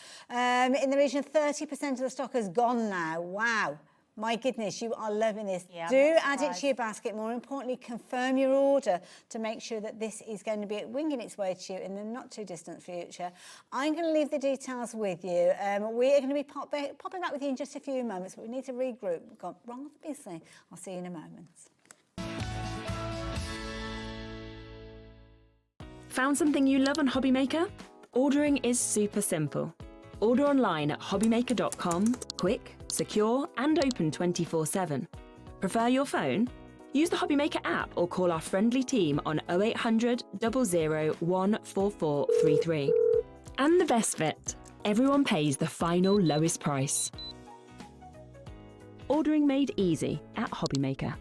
S2: In the region of 30% of the stock has gone now. Wow. My goodness, you are loving this.
S9: Yeah, I'm
S2: Do
S9: not
S2: add it
S9: surprised.
S2: to your basket. More importantly, confirm your order to make sure that this is going to be winging its way to you in the not too distant future. I'm going to leave the details with you. We are going to be popping back with you in just a few moments, but we need to regroup. We've got rather busy. I'll see you in a moment.
S5: Found something you love on Hobbymaker? Ordering is super simple. Order online at hobbymaker.com, quick, secure and open 24/7. Prefer your phone? Use the Hobbymaker app or call our friendly team on 0800 00 14433. And the best bit, everyone pays the final lowest price. Ordering made easy at Hobbymaker.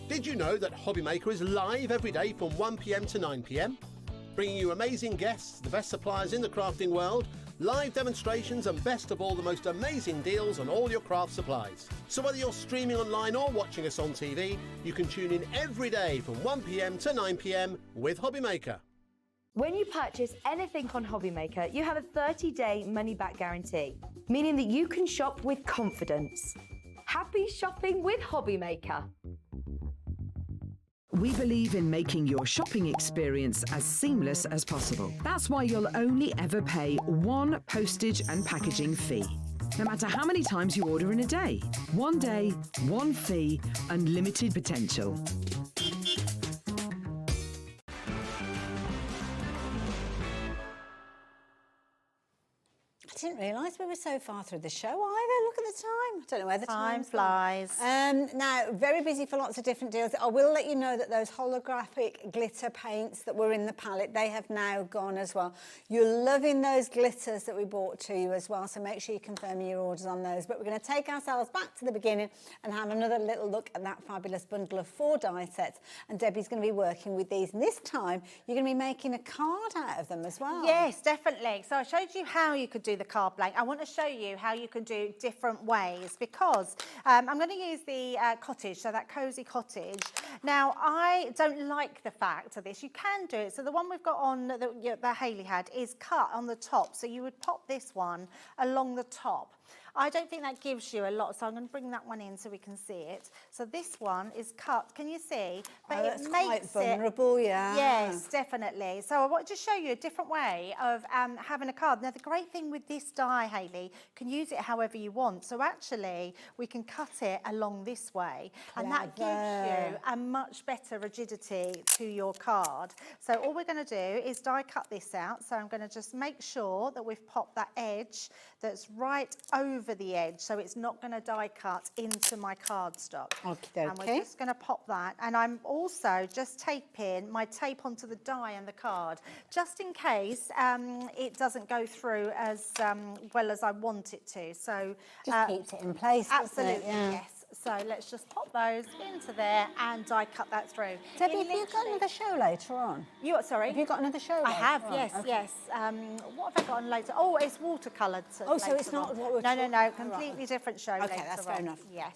S4: Did you know that Hobbymaker is live every day from 1 p.m. to 9 p.m? Bringing you amazing guests, the best suppliers in the crafting world, live demonstrations and best of all, the most amazing deals on all your craft supplies. So whether you're streaming online or watching us on TV, you can tune in every day from 1 p.m. to 9 p.m. with Hobbymaker.
S10: When you purchase anything on Hobbymaker, you have a 30-day money-back guarantee, meaning that you can shop with confidence. Happy shopping with Hobbymaker.
S11: We believe in making your shopping experience as seamless as possible. That's why you'll only ever pay one postage and packaging fee. No matter how many times you order in a day. One day, one fee, unlimited potential.
S2: I didn't realise we were so far through the show either. Look at the time. I don't know where the
S9: Time
S2: time's gone.
S9: flies.
S2: Now, very busy for lots of different deals. I will let you know that those holographic glitter paints that were in the palette, they have now gone as well. You're loving those glitters that we brought to you as well, so make sure you confirm your orders on those. But we're going to take ourselves back to the beginning and have another little look at that fabulous bundle of 4 die sets. And Debbie's going to be working with these. And this time, you're going to be making a card out of them as well.
S9: Yes, definitely. So I showed you how you could do the card blank. I want to show you how you can do different ways, because I'm going to use the cottage, so that cosy cottage. Now, I don't like the fact of this. You can do it. So the one we've got on that Hayley had is cut on the top. So you would pop this one along the top. I don't think that gives you a lot, so I'm going to bring that one in so we can see it. So this one is cut, can you see? But
S2: Oh,
S9: it
S2: that's
S9: makes
S2: quite
S9: it
S2: vulnerable, yeah.
S9: Yes, definitely. So I want to show you a different way of having a card. Now the great thing with this die, Hayley, you can use it however you want. So actually we can cut it along this way, and that gives you a much better rigidity to your card. So all we're going to do is die cut this out. So I'm going to just make sure that we've popped that edge that's right over the edge, so it's not going to die cut into my cardstock.
S2: Okay.
S9: And we're just going to pop that, and I'm also just taping my tape onto the die and the card, just in case it doesn't go through as well as I want it to. So
S2: Just keeps it in place, doesn't it?
S9: absolutely,
S2: Yeah.
S9: yes. So let's just pop those into there and die cut that through.
S2: Debbie, have you got another show later on?
S9: Sorry?
S2: Have you got another show
S9: I
S2: later
S9: have,
S2: on?
S9: yes,
S2: Okay.
S9: yes. What have I got on later? Oh, it's watercoloured.
S2: Oh, so it's not what we're
S9: No,
S2: talking
S9: no,
S2: about.
S9: completely different show
S2: Okay,
S9: later
S2: that's fair
S9: on.
S2: enough.
S9: Yes.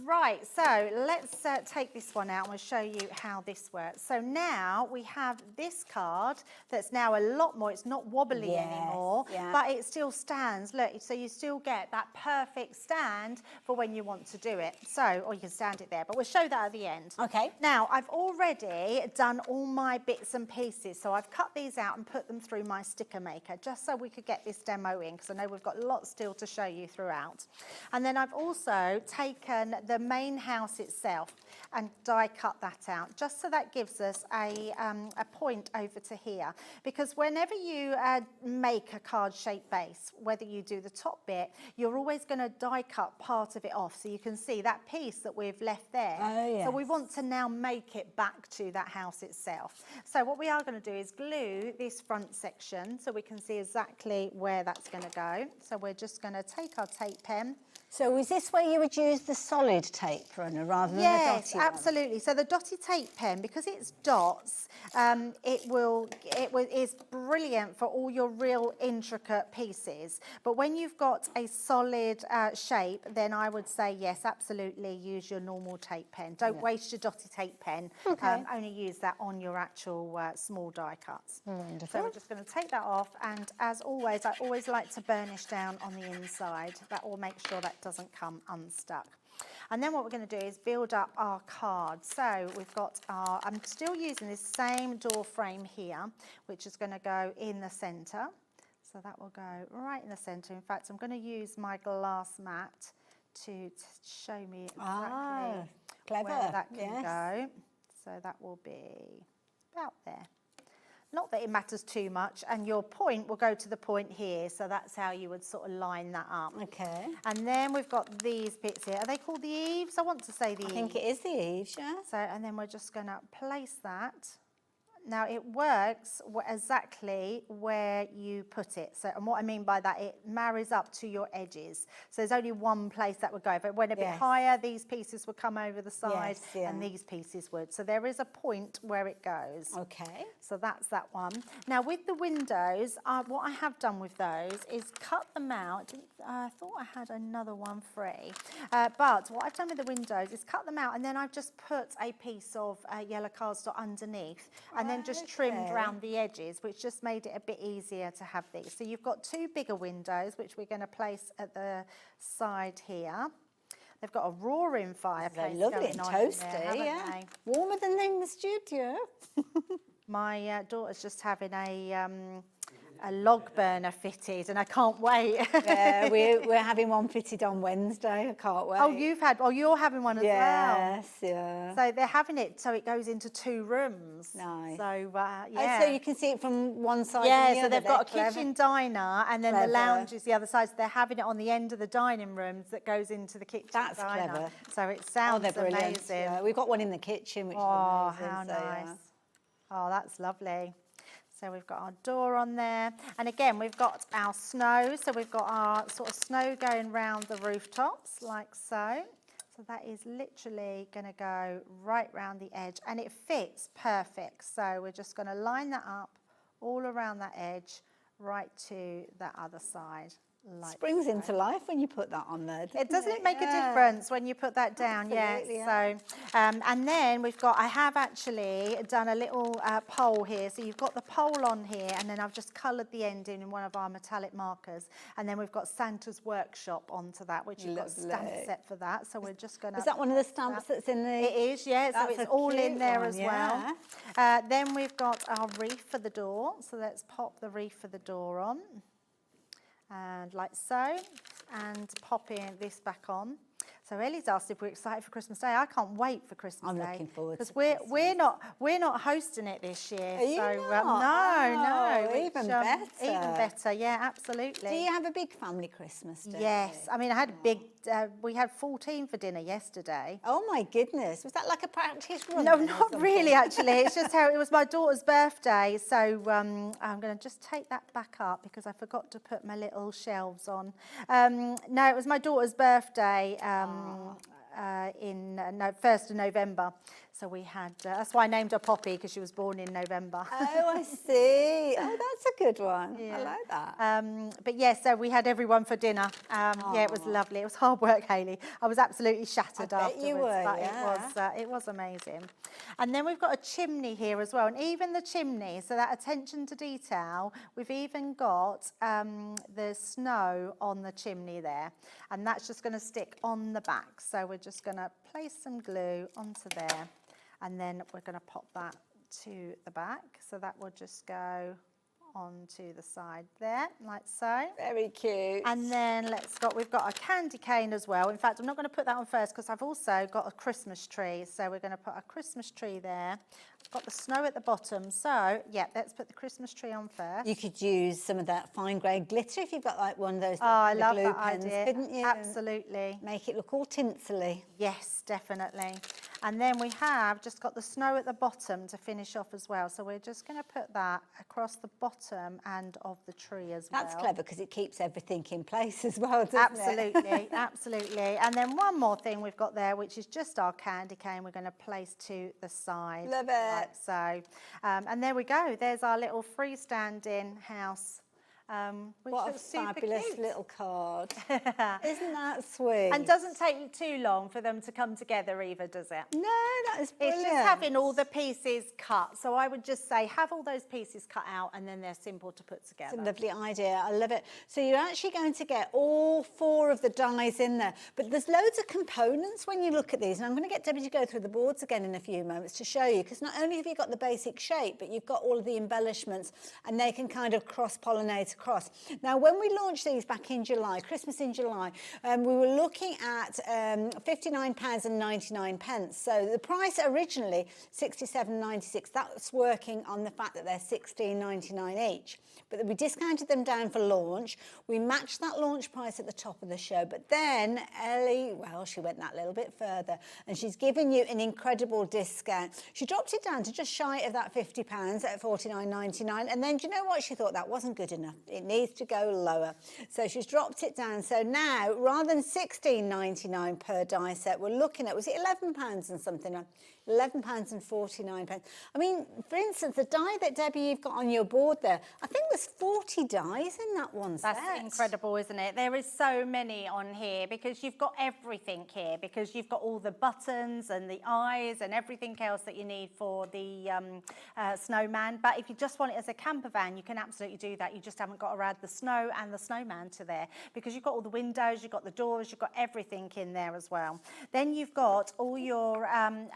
S9: Right, so let's take this one out and we'll show you how this works. So now we have this card that's now a lot more, it's not wobbly anymore, but it still stands. Look, so you still get that perfect stand for when you want to do it. So, or you can stand it there, but we'll show that at the end.
S2: Okay.
S9: Now, I've already done all my bits and pieces, so I've cut these out and put them through my sticker maker, just so we could get this demo in, because I know we've got lots still to show you throughout. And then I've also taken the main house itself and die cut that out, just so that gives us a point over to here. Because whenever you make a card shaped base, whether you do the top bit, you're always going to die cut part of it off, so you can see that piece that we've left there.
S2: Oh, yes.
S9: So we want to now make it back to that house itself. So what we are going to do is glue this front section so we can see exactly where that's going to go. So we're just going to take our tape pen.
S2: So is this where you would use the solid tape runner rather than the dotty
S9: Yes,
S2: one?
S9: absolutely. So the dotty tape pen, because it's dots, it's brilliant for all your real intricate pieces. But when you've got a solid shape, then I would say yes, absolutely use your normal tape pen. Don't waste your dotty tape pen.
S2: Okay.
S9: Only use that on your actual small die cuts.
S2: Wonderful.
S9: So we're just going to take that off, and as always, I always like to burnish down on the inside. That will make sure that doesn't come unstuck. And then what we're going to do is build up our card. So we've got our, I'm still using this same door frame here, which is going to go in the centre. So that will go right in the centre. In fact, I'm going to use my glass mat to show me exactly where that can go. So that will be about there. Not that it matters too much, and your point will go to the point here, so that's how you would sort of line that up.
S2: Okay.
S9: And then we've got these bits here. Are they called the eaves? I want to say the eaves.
S2: I think it is the eaves, yeah.
S9: So, and then we're just going to place that. Now it works exactly where you put it. So, and what I mean by that, it marries up to your edges. So there's only one place that would go. If it went a bit higher, these pieces would come over the side, and these pieces would. So there is a point where it goes.
S2: Okay.
S9: So that's that one. Now with the windows, what I have done with those is cut them out. I thought I had another one free. But what I've done with the windows is cut them out, and then I've just put a piece of yellow cardstock underneath, and then just trimmed around the edges, which just made it a bit easier to have these. So you've got two bigger windows, which we're going to place at the side here. They've got a roaring fireplace.
S2: They're lovely
S9: going
S2: and
S9: on in
S2: toasty,
S9: there, haven't
S2: yeah.
S9: they?
S2: Warmer than in the studio.
S9: My daughter's just having a log burner fitted, and I can't wait.
S2: Yeah, we're having one fitted on Wednesday. I can't wait.
S9: Oh, you're having one as well.
S2: Yes, yeah.
S9: So they're having it so it goes into two rooms.
S2: Nice.
S9: So
S2: Oh,
S9: yeah.
S2: so you can see it from one side and the
S9: Yeah,
S2: other.
S9: so they've got a
S2: Clever.
S9: kitchen diner, and then the
S2: Clever.
S9: lounge is the other side. So they're having it on the end of the dining rooms that goes into the kitchen
S2: That's
S9: diner.
S2: clever.
S9: So it
S2: Oh,
S9: sounds
S2: they're brilliant.
S9: amazing.
S2: Yeah, we've got one in the kitchen, which
S9: Oh,
S2: is amazing.
S9: how
S2: so,
S9: nice.
S2: yeah.
S9: Oh, that's lovely. So we've got our door on there. And again, we've got our snow. So we've got our sort of snow going round the rooftops like so. So that is literally going to go right round the edge, and it fits perfect. So we're just going to line that up all around that edge right to that other side. like
S2: Springs into life when you put that on there.
S9: It doesn't make a difference when you put that down,
S2: Absolutely,
S9: yeah. So, and then I have actually done a little pole here. So you've got the pole on here, and then I've just coloured the end in one of our metallic markers. And then we've got Santa's Workshop onto that, which you've got a stamp set for that. So we're just going to...
S2: Is that one of the stamps that's in the...
S9: It is, yeah. So it's all in there as well. Then we've got our wreath for the door. So let's pop the wreath for the door on. And like so, and popping this back on. So Ellie's asked if we're excited for Christmas Day. I can't wait for Christmas Day.
S2: I'm looking forward to
S9: because we're not hosting it this year.
S2: Are you not?
S9: No,
S2: Oh, even better.
S9: Even better, yeah, absolutely.
S2: Do you have a big family Christmas Day?
S9: Yes, I mean I had a big. We had 14 for dinner yesterday.
S2: Oh my goodness, was that like a practice run?
S9: No, not really actually. It's just how it was my daughter's birthday. So I'm going to just take that back up because I forgot to put my little shelves on. No, it was my daughter's birthday. 1st of November. So we had, that's why I named her Poppy, because she was born in November.
S2: Oh, I see. Oh, that's a good one. Yeah. I like that.
S9: But yeah, so we had everyone for dinner. Yeah, it was lovely. It was hard work, Hayley. I was absolutely shattered afterwards.
S2: You were,
S9: but
S2: yeah.
S9: it was amazing. And then we've got a chimney here as well. And even the chimney, so that attention to detail, we've even got the snow on the chimney there. And that's just going to stick on the back. So we're just going to place some glue onto there. And then we're going to pop that to the back. So that will just go onto the side there, like so.
S2: Very cute.
S9: And then we've got a candy cane as well. In fact, I'm not going to put that on first because I've also got a Christmas tree. So we're going to put a Christmas tree there. I've got the snow at the bottom. So, yeah, let's put the Christmas tree on first.
S2: You could use some of that fine grade glitter if you've got like one of those
S9: I love
S2: glue
S9: that
S2: pens,
S9: idea.
S2: couldn't you?
S9: Absolutely.
S2: Make it look all tinsely.
S9: Yes, definitely. And then we have just got the snow at the bottom to finish off as well. So we're just going to put that across the bottom and of the tree as well.
S2: That's clever because it keeps everything in place as well, doesn't
S9: Absolutely,
S2: it?
S9: absolutely. And then one more thing we've got there, which is just our candy cane we're going to place to the side.
S2: Love it.
S9: Like so. And there we go. There's our little freestanding house. Which
S2: What a
S9: looks super
S2: fabulous
S9: cute.
S2: little card. Isn't that sweet?
S9: And doesn't take too long for them to come together either, does it?
S2: No, that is brilliant.
S9: It's just having all the pieces cut. So I would just say have all those pieces cut out and then they're simple to put together.
S2: It's a lovely idea. I love it. So you're actually going to get all 4 of the dies in there. But there's loads of components when you look at these. And I'm going to get Debbie to go through the boards again in a few moments to show you. Because not only have you got the basic shape, but you've got all of the embellishments and they can kind of cross-pollinate across. Now, when we launched these back in July, Christmas in July, we were looking at £59.99. So the price originally, £67.96. That's working on the fact that they're £16.99 each. But we discounted them down for launch. We matched that launch price at the top of the show. But then Ellie, well, she went that little bit further and she's given you an incredible discount. She dropped it down to just shy of that £50 at £49.99. And then do you know what? She thought that wasn't good enough. It needs to go lower. So she's dropped it down. So now, rather than £16.99 per die set, we're looking at, was it £11 and something? £11.49. I mean, for instance, the die that, Debbie, you've got on your board there, I think there's 40 dies in that one set.
S9: That's incredible, isn't it? There is so many on here because you've got everything here, because you've got all the buttons and the eyes and everything else that you need for the snowman. But if you just want it as a camper van, you can absolutely do that. You just haven't got to add the snow and the snowman to there because you've got all the windows, you've got the doors, you've got everything in there as well. Then you've got all your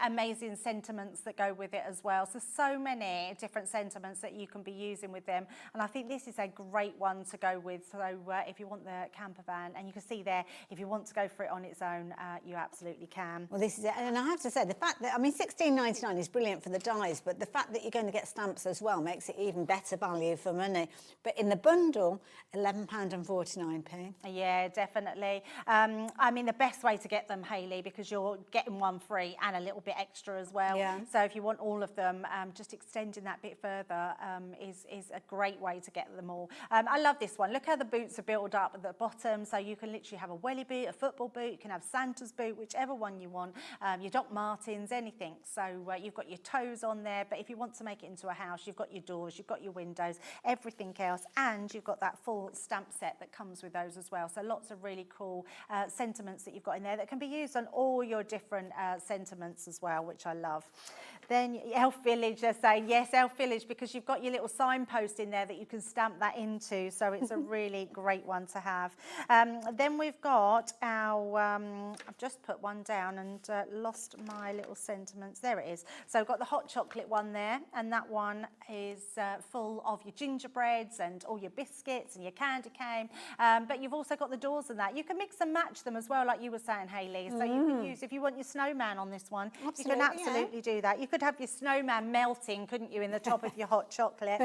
S9: amazing sentiments that go with it as well. So many different sentiments that you can be using with them. And I think this is a great one to go with. So if you want the camper van, and you can see there, if you want to go for it on its own, you absolutely can.
S2: Well, this is it. And I have to say, the fact that, I mean, £16.99 is brilliant for the dies, but the fact that you're going to get stamps as well makes it even better value for money. But in the bundle, £11.49.
S9: Yeah, definitely. I mean, the best way to get them, Hayley, because you're getting one free and a little bit extra as well.
S2: Yeah.
S9: So if you want all of them, just extending that bit further is a great way to get them all. I love this one. Look how the boots are built up at the bottom. So you can literally have a welly boot, a football boot, you can have Santa's boot, whichever one you want, your Doc Martens, anything. So you've got your toes on there, but if you want to make it into a house, you've got your doors, you've got your windows, everything else, and and you've got that full stamp set that comes with those as well. So lots of really cool sentiments that you've got in there that can be used on all your different sentiments as well, which I love. Then Elf Village, they're saying, yes, Elf Village, because you've got your little signpost in there that you can stamp that into. So it's a really great one to have. Then we've got our, I've just put one down and lost my little sentiments. There it is. So we've got the hot chocolate one there, and that one is full of your gingerbreads and all your biscuits and your candy cane. But you've also got the doors and that. You can mix and match them as well, like you were saying, Hayley. So you can use, if you want your snowman on this one, you can absolutely do that. You could have your snowman melting, couldn't you, in the top of your hot chocolate.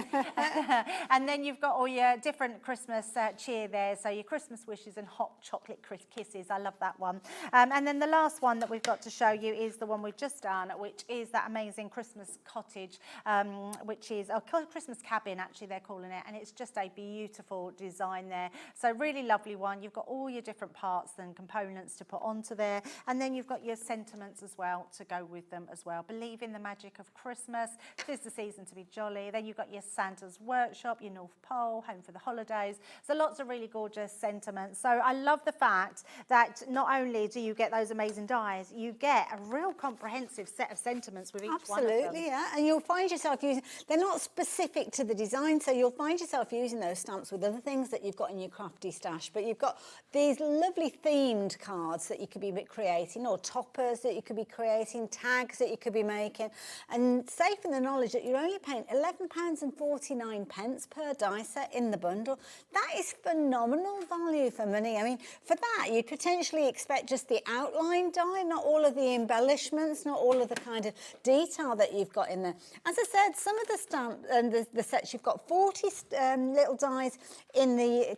S9: And then you've got all your different Christmas cheer there. So your Christmas wishes and hot chocolate kisses. I love that one. And then the last one that we've got to show you is the one we've just done, which is that amazing Christmas cottage, which is a Christmas cabin, actually they're calling it, and it's just a beautiful design there. So really lovely one. You've got all your different parts and components to put onto there, and then you've got your sentiments as well to go with them as well. Believe in the magic of Christmas. 'Tis the season to be jolly. Then you've got your Santa's workshop, your North Pole, home for the holidays. So lots of really gorgeous sentiments. So I love the fact that not only do you get those amazing dies, you get a real comprehensive set of sentiments with each one of them.
S2: Absolutely, yeah. And you'll find yourself using, they're not specific to the design, so you'll find yourself using those stamps with other things that you've got in your crafty stash. But you've got these lovely themed cards that you could be creating, or toppers that you could be creating, tags that you could be making. And safe in the knowledge that you're only paying £11.49 per die set in the bundle. That is phenomenal value for money. I mean, for that, you potentially expect just the outline die, not all of the embellishments, not all of the kind of detail that you've got in there. As I said, some of the stamp and the sets, you've got 40 little dies in the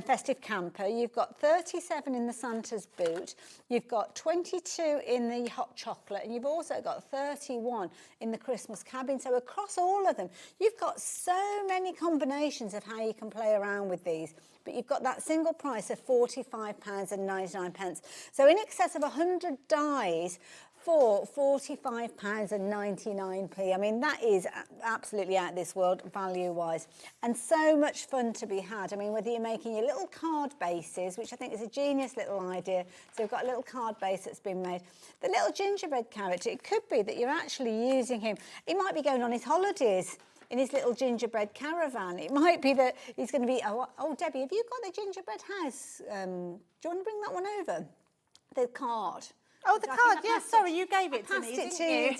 S2: festive camper. You've got 37 in the Santa's boot. You've got 22 in the hot chocolate, and you've also got 31 in the Christmas cabin. So across all of them, you've got so many combinations of how you can play around with these. But you've got that single price of £45.99. So in excess of 100 dies for £45.99. I mean, that is absolutely out of this world value-wise, and so much fun to be had. I mean, whether you're making your little card bases, which I think is a genius little idea. So we've got a little card base that's been made. The little gingerbread character, it could be that you're actually using him. He might be going on his holidays in his little gingerbread caravan. It might be that he's going to be, oh, Debbie, have you got the gingerbread house? Do you want to bring that one over? The card.
S9: Oh, the card, yes, sorry, you gave it to me,
S2: didn't you?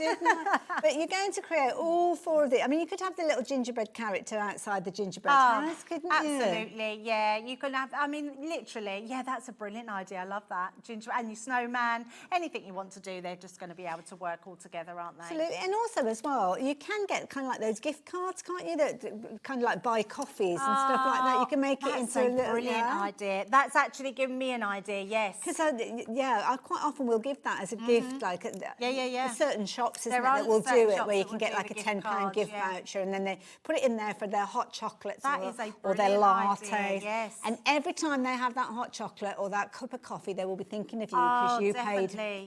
S2: But you're going to create all four of the, I mean, you could have the little gingerbread character outside the gingerbread house, couldn't you?
S9: Absolutely, yeah. You can have, I mean, literally, yeah, that's a brilliant idea. I love that. And your snowman, anything you want to do, they're just going to be able to work all together, aren't they?
S2: Absolutely, and also as well, you can get kind of like those gift cards, can't you? That kind of like buy coffees and stuff like that. You can make it into a little,
S9: brilliant idea. That's actually given me an idea, yes.
S2: Because I quite often will give that as a gift, like there's certain shops that will do it where you can get like a £10 gift voucher, and then they put it in there for their hot chocolates or their lattes.
S9: Yes.
S2: And every time they have that hot chocolate or that cup of coffee, they will be thinking of you because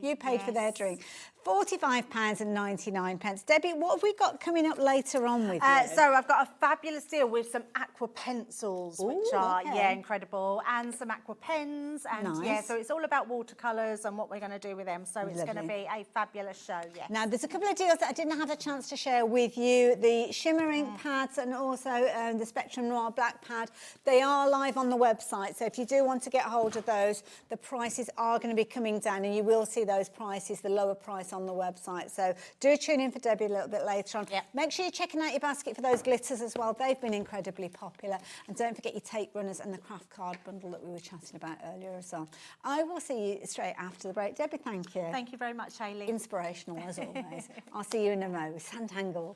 S2: you paid for their drink. £45.99. Debbie, what have we got coming up later on with you?
S9: So I've got a fabulous deal with some aqua pencils, which are incredible, and some aqua pens, and so it's all about watercolours and what we're going to do with them. So it's going to be a fabulous show. Yes.
S2: Now there's a couple of deals that I didn't have a chance to share with you: the shimmering pads and also the Spectrum Noir black pad. They are live on the website, so if you do want to get hold of those, the prices are going to be coming down, and you will see those prices, the lower price, on the website. So do tune in for Debbie a little bit later on. Make sure you're checking out your basket for those glitters as well. They've been incredibly popular. And don't forget your tape runners and the craft card bundle that we were chatting about earlier as well. I will see you straight after the break. Debbie, thank you.
S9: Thank you very much, Hayley.
S2: Inspirational as always. I'll see you in a mo with Sanntangle.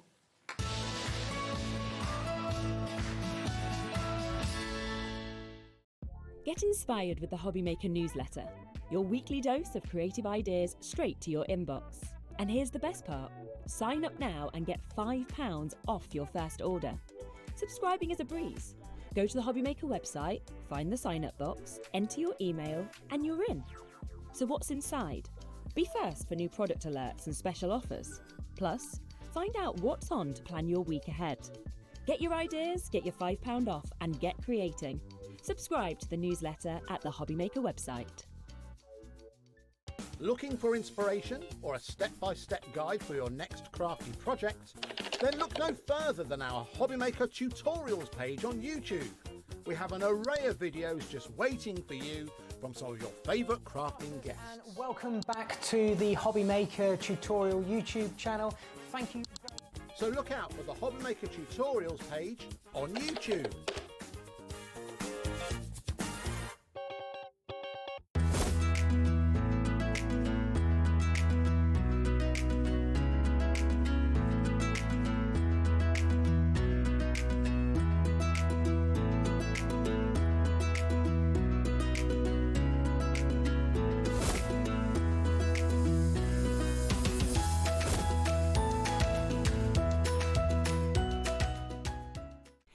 S5: Get inspired with the Hobby Maker newsletter. Your weekly dose of creative ideas straight to your inbox. And here's the best part. Sign up now and get £5 off your first order. Subscribing is a breeze. Go to the Hobby Maker website, find the sign-up box, enter your email, and you're in. So what's inside? Be first for new product alerts and special offers. Plus, find out what's on to plan your week ahead. Get your ideas, get your £5 off, and get creating. Subscribe to the newsletter at the Hobby Maker website.
S4: Looking for inspiration or a step-by-step guide for your next crafty project? Then look no further than our Hobby Maker tutorials page on YouTube. We have an array of videos just waiting for you from some of your favourite crafting guests.
S12: And welcome back to the Hobby Maker tutorial YouTube channel. Thank you.
S4: So look out for the Hobby Maker tutorials page on YouTube.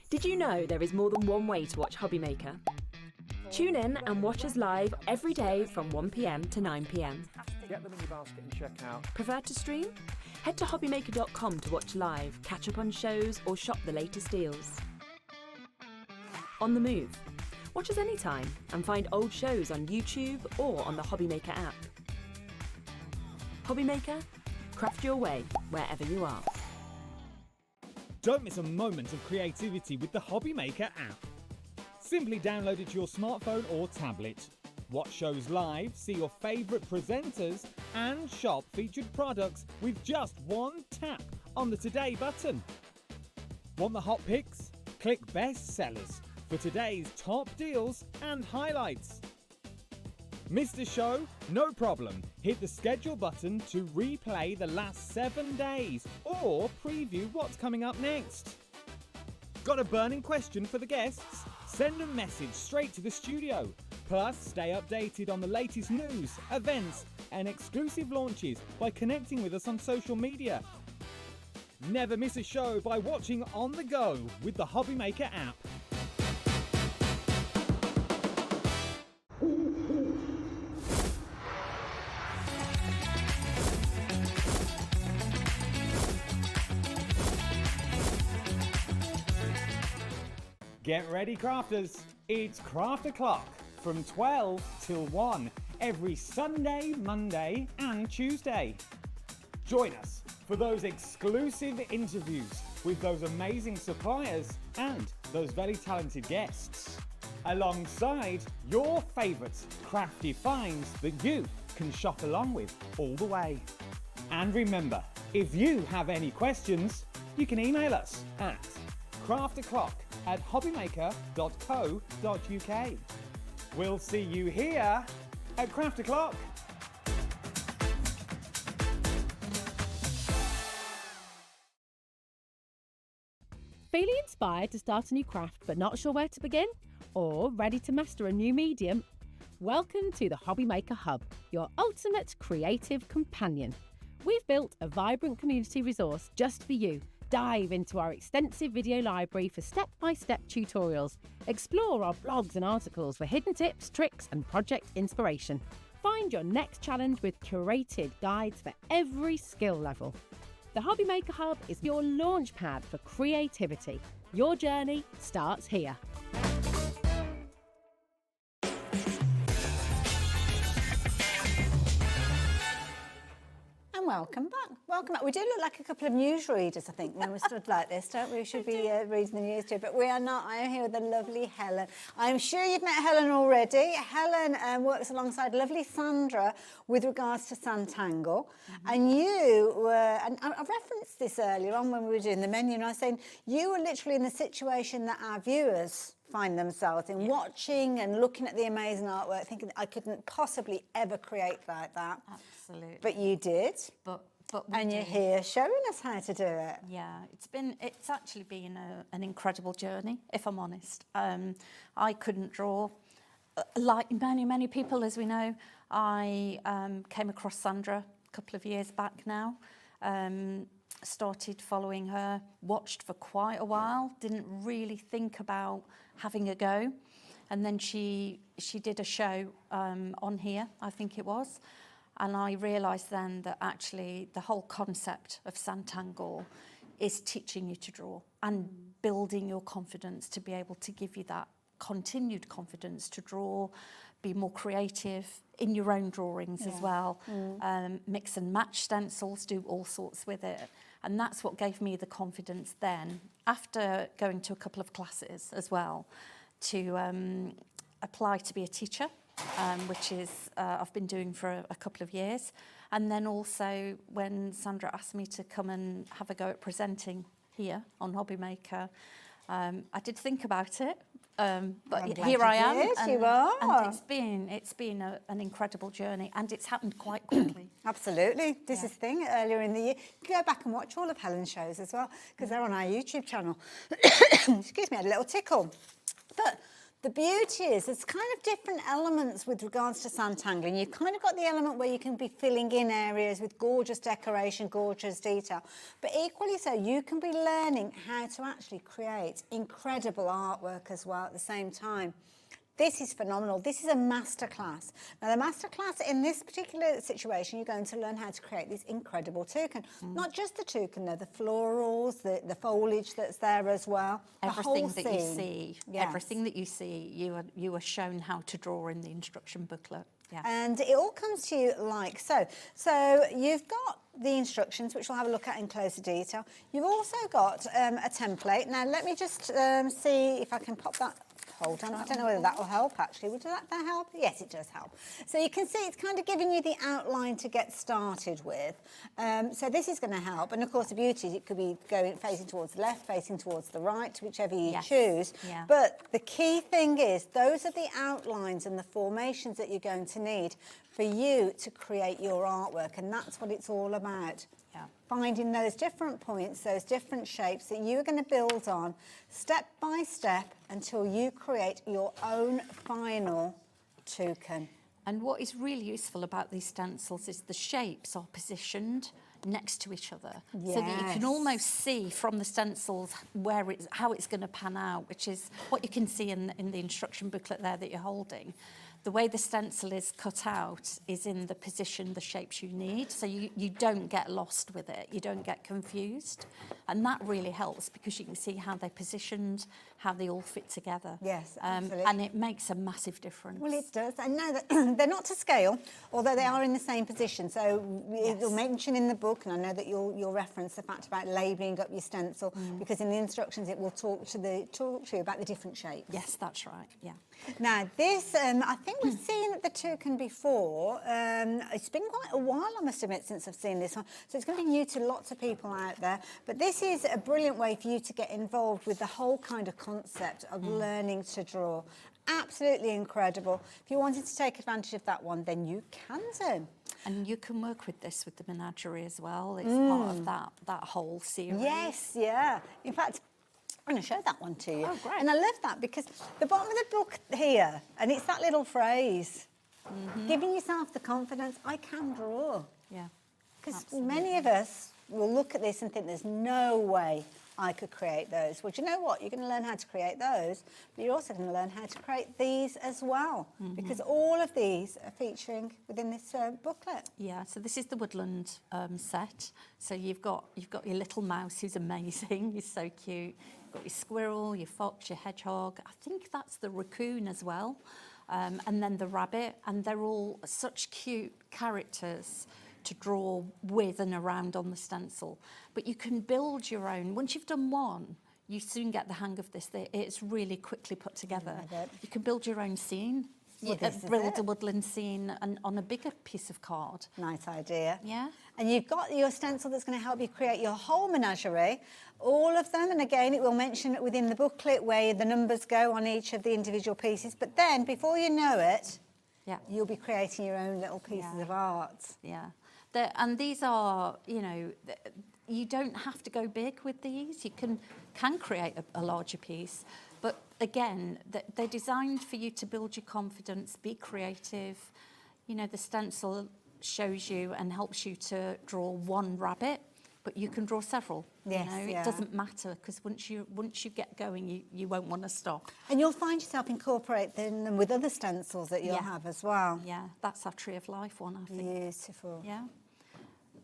S5: Did you know there is more than one way to watch Hobby Maker? Tune in and watch us live every day from 1 PM to 9 PM.
S12: Get them in your basket and check out.
S5: Prefer to stream? Head to hobbymaker.com to watch live, catch up on shows, or shop the latest deals. On the move? Watch us anytime and find old shows on YouTube or on the Hobby Maker app. Hobby Maker? Craft your way wherever you are.
S13: Don't miss a moment of creativity with the Hobby Maker app. Simply download it to your smartphone or tablet. Watch shows live, see your favourite presenters, and shop featured products with just one tap on the Today button. Want the hot picks? Click Best Sellers for today's top deals and highlights. Missed a show? No problem. Hit the schedule button to replay the last 7 days or preview what's coming up next. Got a burning question for the guests? Send a message straight to the studio. Plus, stay updated on the latest news, events, and exclusive launches by connecting with us on social media. Never miss a show by watching on the go with the Hobby Maker app. Get ready, crafters. It's Craft O'Clock from 12 till 1 every Sunday, Monday and Tuesday. Join us for those exclusive interviews with those amazing suppliers and those very talented guests, alongside your favourite crafty finds that you can shop along with all the way. And remember, if you have any questions, you can email us at crafto'clock@hobbymaker.co.uk. We'll see you here at Craft O'Clock.
S5: Feeling inspired to start a new craft but not sure where to begin? Or ready to master a new medium? Welcome to the Hobby Maker Hub, your ultimate creative companion. We've built a vibrant community resource just for you. Dive into our extensive video library for step-by-step tutorials. Explore our blogs and articles for hidden tips, tricks and project inspiration. Find your next challenge with curated guides for every skill level. The Hobby Maker Hub is your launch pad for creativity. Your journey starts here.
S2: And welcome back. Welcome back. We do look like a couple of newsreaders, I think, when we're stood like this, don't we? We should be reading the news too, but we are not. I am here with the lovely Helen. I'm sure you've met Helen already. Helen works alongside lovely Sandra with regards to Sanntangle. And you were, and I referenced this earlier on when we were doing the menu, and I was saying you were literally in the situation that our viewers find themselves in, watching and looking at the amazing artwork, thinking I couldn't possibly ever create like that.
S14: Absolutely.
S2: But you did.
S14: But
S2: and you're here showing us how to do it.
S14: Yeah, it's actually been an incredible journey, if I'm honest. I couldn't draw like many people, as we know. I came across Sandra a couple of years back now. Started following her, watched for quite a while, didn't really think about having a go. And then she did a show on here, I think it was. And I realised then that actually the whole concept of Sanntangle is teaching you to draw and building your confidence to be able to give you that continued confidence to draw, be more creative in your own drawings as well. Mix and match stencils, do all sorts with it. And that's what gave me the confidence then, after going to a couple of classes as well, to apply to be a teacher, which is I've been doing for a couple of years. And then also when Sandra asked me to come and have a go at presenting here on Hobby Maker, I did think about it, but here I am, and it's been an incredible journey, and it's happened quite quickly.
S2: Absolutely. This is the thing, earlier in the year. You can go back and watch all of Helen's shows as well, because they're on our YouTube channel. Excuse me, I had a little tickle. But the beauty is there's kind of different elements with regards to Sanntangling. You've kind of got the element where you can be filling in areas with gorgeous decoration, gorgeous detail. But equally so, you can be learning how to actually create incredible artwork as well at the same time. This is phenomenal. This is a masterclass. Now, the masterclass in this particular situation, you're going to learn how to create this incredible toucan. Not just the toucan, though, the florals, the foliage that's there as well.
S14: Everything that you see, everything that you see, you are shown how to draw in the instruction booklet. Yeah.
S2: And it all comes to you like so. So you've got the instructions, which we'll have a look at in closer detail. You've also got a template. Now, let me just see if I can pop that. Hold on, I don't know whether that will help actually. Would that help? Yes, it does help. So you can see it's kind of giving you the outline to get started with. So this is going to help. And of course, the beauty is it could be facing towards the left, facing towards the right, whichever you choose.
S14: Yeah.
S2: But the key thing is those are the outlines and the formations that you're going to need for you to create your artwork. And that's what it's all about.
S14: Yeah.
S2: Finding those different points, those different shapes that you're going to build on step by step until you create your own final toucan.
S14: And what is really useful about these stencils is the shapes are positioned next to each other, so that you can almost see from the stencils how it's going to pan out, which is what you can see in the instruction booklet there that you're holding. The way the stencil is cut out is in the position, the shapes you need, so you don't get lost with it, you don't get confused. And that really helps because you can see how they're positioned, how they all fit together.
S2: Yes, absolutely.
S14: And it makes a massive difference.
S2: Well, it does. I know that they're not to scale, although they are in the same position. So you'll mention in the book, and I know that you'll reference the fact about labelling up your stencil, because in the instructions it will talk to you about the different shapes.
S14: Yes, that's right, yeah.
S2: Now, this, I think we've seen the toucan before. It's been quite a while, I must admit, since I've seen this one. So it's going to be new to lots of people out there. But this is a brilliant way for you to get involved with the whole kind of concept of learning to draw. Absolutely incredible. If you wanted to take advantage of that one, then you can do.
S14: And you can work with this with the menagerie as well. It's part of that whole series.
S2: Yes, yeah. In fact, I'm going to show that one to you.
S14: Oh, great.
S2: And I love that because the bottom of the book here, and it's that little phrase, giving yourself the confidence, I can draw.
S14: Yeah.
S2: Because many of us will look at this and think there's no way I could create those. Well, do you know what? You're going to learn how to create those, but you're also going to learn how to create these as well, because all of these are featuring within this booklet.
S14: Yeah, so this is the woodland set. So you've got your little mouse who's amazing. He's so cute. You've got your squirrel, your fox, your hedgehog. I think that's the raccoon as well. And then the rabbit. And they're all such cute characters to draw with and around on the stencil. But you can build your own. Once you've done one, you soon get the hang of this. It's really quickly put together. You can build your own scene.
S2: Well,
S14: build a woodland scene and on a bigger piece of card.
S2: Nice idea.
S14: Yeah.
S2: And you've got your stencil that's going to help you create your whole menagerie, all of them. And again, it will mention it within the booklet where the numbers go on each of the individual pieces. But then, before you know it, you'll be creating your own little pieces of art.
S14: Yeah. And these are, you don't have to go big with these. You can create a larger piece. But again, they're designed for you to build your confidence, be creative. The stencil shows you and helps you to draw one rabbit, but you can draw several.
S2: Yes,
S14: It doesn't matter, because once you get going, you won't want to stop.
S2: And you'll find yourself incorporating them with other stencils that you'll have as well.
S14: Yeah, that's our Tree of Life one, I think.
S2: Beautiful.
S14: Yeah.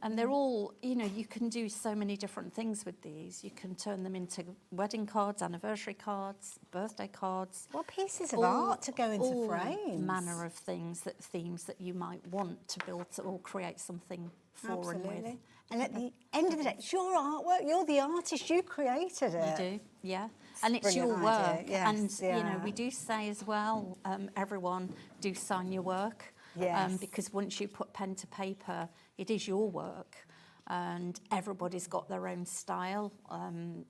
S14: And they're all, you know, you can do so many different things with these. You can turn them into wedding cards, anniversary cards, birthday cards.
S2: What pieces of art to go into
S14: all
S2: frames.
S14: Manner of things, themes that you might want to build or create something for and with.
S2: Absolutely. And at the end of the day, it's your artwork. You're the artist. You created it.
S14: You do, yeah. And it's your
S2: Brilliant
S14: work.
S2: idea. Yes,
S14: And, you know,
S2: yeah.
S14: we do say as well, everyone do sign your work.
S2: Yes.
S14: Because once you put pen to paper, it is your work. And everybody's got their own style,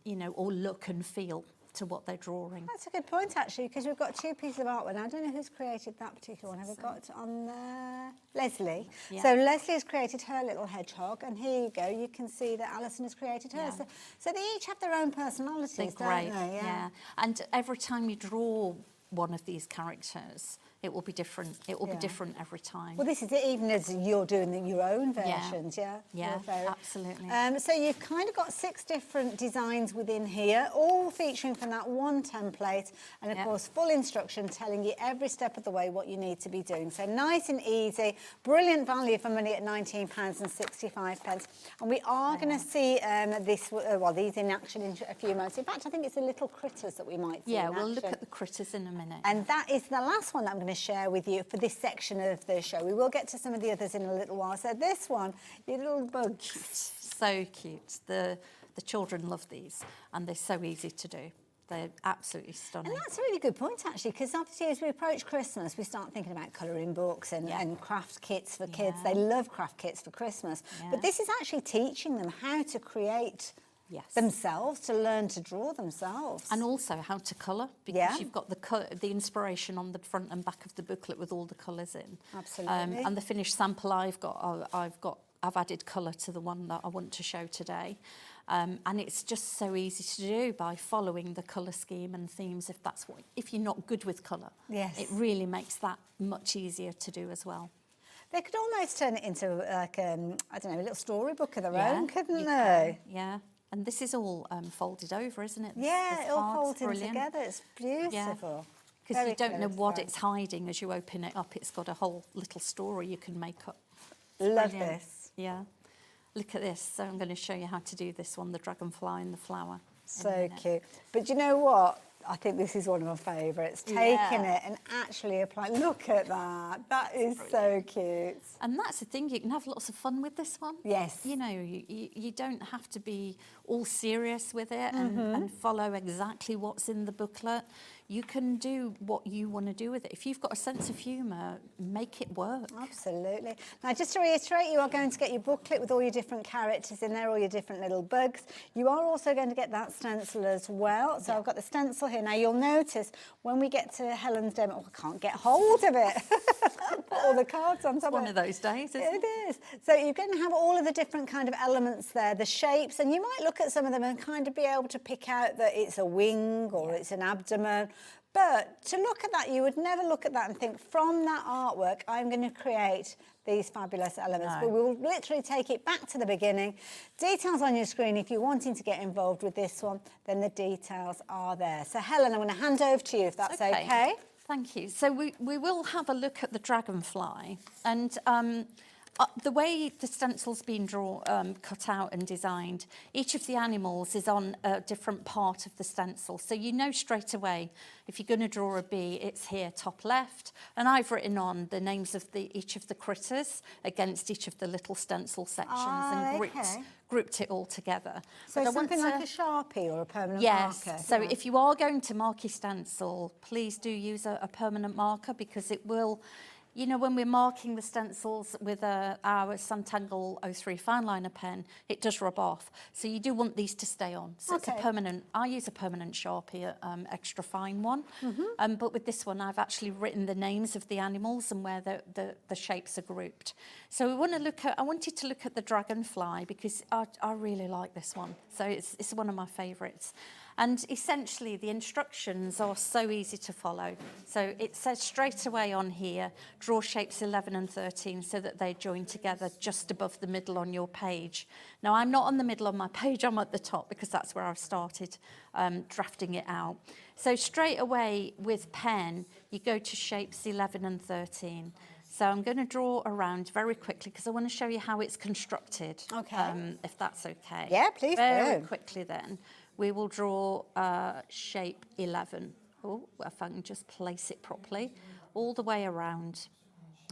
S14: you know, or look and feel to what they're drawing.
S2: That's a good point, actually, because we've got 2 pieces of artwork. I don't know who's created that particular one. Have we got on there? Leslie.
S14: Yeah.
S2: So Leslie has created her little hedgehog, and here you go. You can see that Alison has created hers.
S14: Yeah.
S2: So they each have their own personalities,
S14: They're
S2: don't
S14: great,
S2: they?
S14: yeah. And every time you draw one of these characters, it will be different. It will be different every time.
S2: Well, this is it, even as you're doing your own versions, yeah?
S14: Yeah,
S2: You're very-
S14: absolutely.
S2: So you've kind of got 6 different designs within here, all featuring from that one template, and of course, full instruction telling you every step of the way what you need to be doing. So nice and easy, brilliant value for money at £19.65. And we are going to see these in action in a few moments. In fact, I think it's the little critters that we might see.
S14: Yeah,
S2: in
S14: we'll look
S2: action.
S14: at the critters in a minute.
S2: And that is the last one that I'm going to share with you for this section of the show. We will get to some of the others in a little while. So this one, your little bugs.
S14: So cute. The children love these, and they're so easy to do. They're absolutely stunning.
S2: And that's a really good point, actually, because obviously as we approach Christmas, we start thinking about colouring books and craft kits for kids. They love craft kits for Christmas. But this is actually teaching them how to create themselves, to learn to draw themselves.
S14: And also how to colour, because you've got the inspiration on the front and back of the booklet with all the colours in.
S2: Absolutely.
S14: And the finished sample I've added colour to the one that I want to show today. And it's just so easy to do by following the colour scheme and themes if you're not good with colour.
S2: Yes.
S14: It really makes that much easier to do as well.
S2: They could almost turn it into like, I don't know, a little storybook of their own, couldn't
S14: you
S2: they?
S14: can, yeah. And this is all folded over, isn't it?
S2: Yeah, it all folds in
S14: brilliant.
S2: together. It's beautiful.
S14: Because you don't know what it's hiding as you open it up. It's got a whole little story you can make up.
S2: Love
S14: Brilliant.
S2: this.
S14: Yeah. Look at this. So I'm going to show you how to do this one, the dragonfly and the flower.
S2: So cute. But you know what? I think this is one of my favourites. Taking it and actually applying. Look at that. That is so cute.
S14: And that's the thing. You can have lots of fun with this one.
S2: Yes.
S14: You know, you don't have to be all serious with it and follow exactly what's in the booklet. You can do what you want to do with it. If you've got a sense of humour, make it work.
S2: Absolutely. Now, just to reiterate, you are going to get your booklet with all your different characters in there, all your different little bugs. You are also going to get that stencil as well. So I've got the stencil here. Now, you'll notice when we get to Helen's demo, I can't get hold of it. Put all the cards on top of it.
S14: One of those days, isn't it?
S2: It is. So you're going to have all of the different kind of elements there, the shapes, and you might look at some of them and kind of be able to pick out that it's a wing or it's an abdomen. But to look at that, you would never look at that and think, from that artwork, I'm going to create these fabulous elements.
S14: No.
S2: But we'll literally take it back to the beginning. Details on your screen. If you're wanting to get involved with this one, then the details are there. So, Helen, I'm going to hand over to you, if that's okay.
S14: Thank you. So we will have a look at the dragonfly. And the way the stencil's been cut out and designed, each of the animals is on a different part of the stencil. So you know straight away, if you're going to draw a bee, it's here, top left. And I've written on the names of each of the critters against each of the little stencil sections and grouped it all together.
S2: So something like a Sharpie or a permanent marker?
S14: Yes. So if you are going to mark your stencil, please do use a permanent marker, because it will... You know, when we're marking the stencils with our Sanntangle 03 fine liner pen, it does rub off. So you do want these to stay on. So it's a permanent, I use a permanent Sharpie, extra fine one. But with this one, I've actually written the names of the animals and where the shapes are grouped. So I wanted to look at the dragonfly, because I really like this one. So it's one of my favourites. And essentially, the instructions are so easy to follow. So it says straight away on here, draw shapes 11 and 13 so that they join together just above the middle on your page. Now, I'm not on the middle of my page, I'm at the top, because that's where I've started drafting it out. So straight away with pen, you go to shapes 11 and 13. So I'm going to draw around very quickly because I want to show you how it's constructed.
S2: Okay.
S14: If that's okay.
S2: Yeah, please
S14: very
S2: do.
S14: quickly then. We will draw shape 11. Oh, if I can just place it properly, all the way around.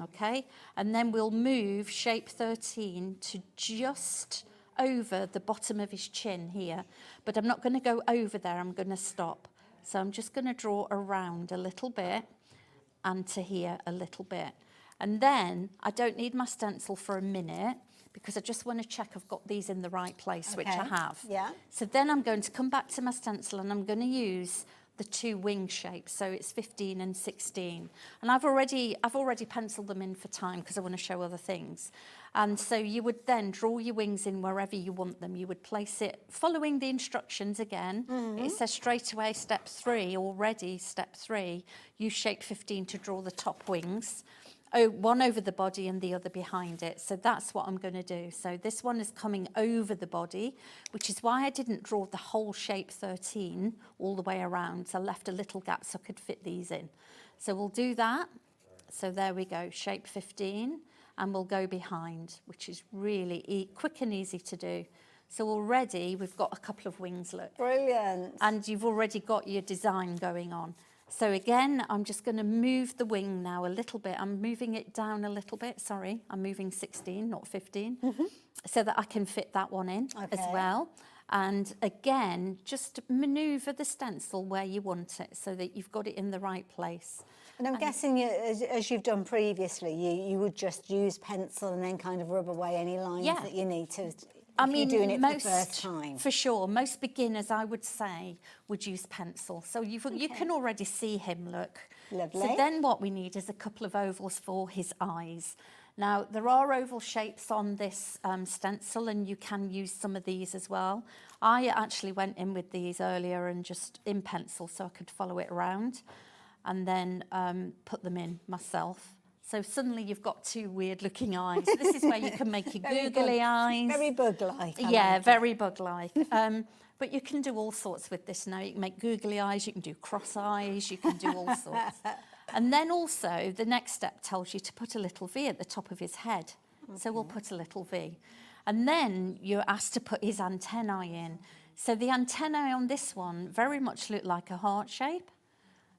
S14: Okay, and then we'll move shape 13 to just over the bottom of his chin here. But I'm not going to go over there, I'm going to stop. So I'm just going to draw around a little bit and to here a little bit. And then I don't need my stencil for a minute because I just want to check I've got these in the right place, which I have.
S2: Yeah.
S14: So then I'm going to come back to my stencil and I'm going to use the 2 wing shapes, so it's 15 and 16. And I've already penciled them in for time because I want to show other things. And so you would then draw your wings in wherever you want them. You would place it following the instructions again. It says straight away step 3, already step 3, use shape 15 to draw the top wings. One over the body and the other behind it. So that's what I'm going to do. So this one is coming over the body, which is why I didn't draw the whole shape 13 all the way around. So I left a little gap so I could fit these in. So we'll do that. So there we go, shape 15, and we'll go behind, which is really quick and easy to do. So already we've got a couple of wings, look.
S2: Brilliant.
S14: And you've already got your design going on. So again, I'm just going to move the wing now a little bit. I'm moving it down a little bit. Sorry, I'm moving 16, not 15, so that I can fit that one in as well. And again, just manoeuvre the stencil where you want it so that you've got it in the right place.
S2: And I'm guessing, as you've done previously, you would just use pencil and then kind of rub away any lines that you need to.
S14: I mean,
S2: you're doing it for the first time.
S14: For sure. Most beginners, I would say, would use pencil. So you can already see him, look.
S2: Lovely.
S14: So then what we need is a couple of ovals for his eyes. Now, there are oval shapes on this stencil, and you can use some of these as well. I actually went in with these earlier and just in pencil so I could follow it around and then put them in myself. So suddenly you've got 2 weird-looking eyes. This is where you can make your googly eyes.
S2: Very bug-like.
S14: Yeah, very bug-like. But you can do all sorts with this now. You can make googly eyes, you can do cross eyes, you can do all sorts. And then also, the next step tells you to put a little V at the top of his head. So we'll put a little V. And then you're asked to put his antennae in. So the antennae on this one very much look like a heart shape.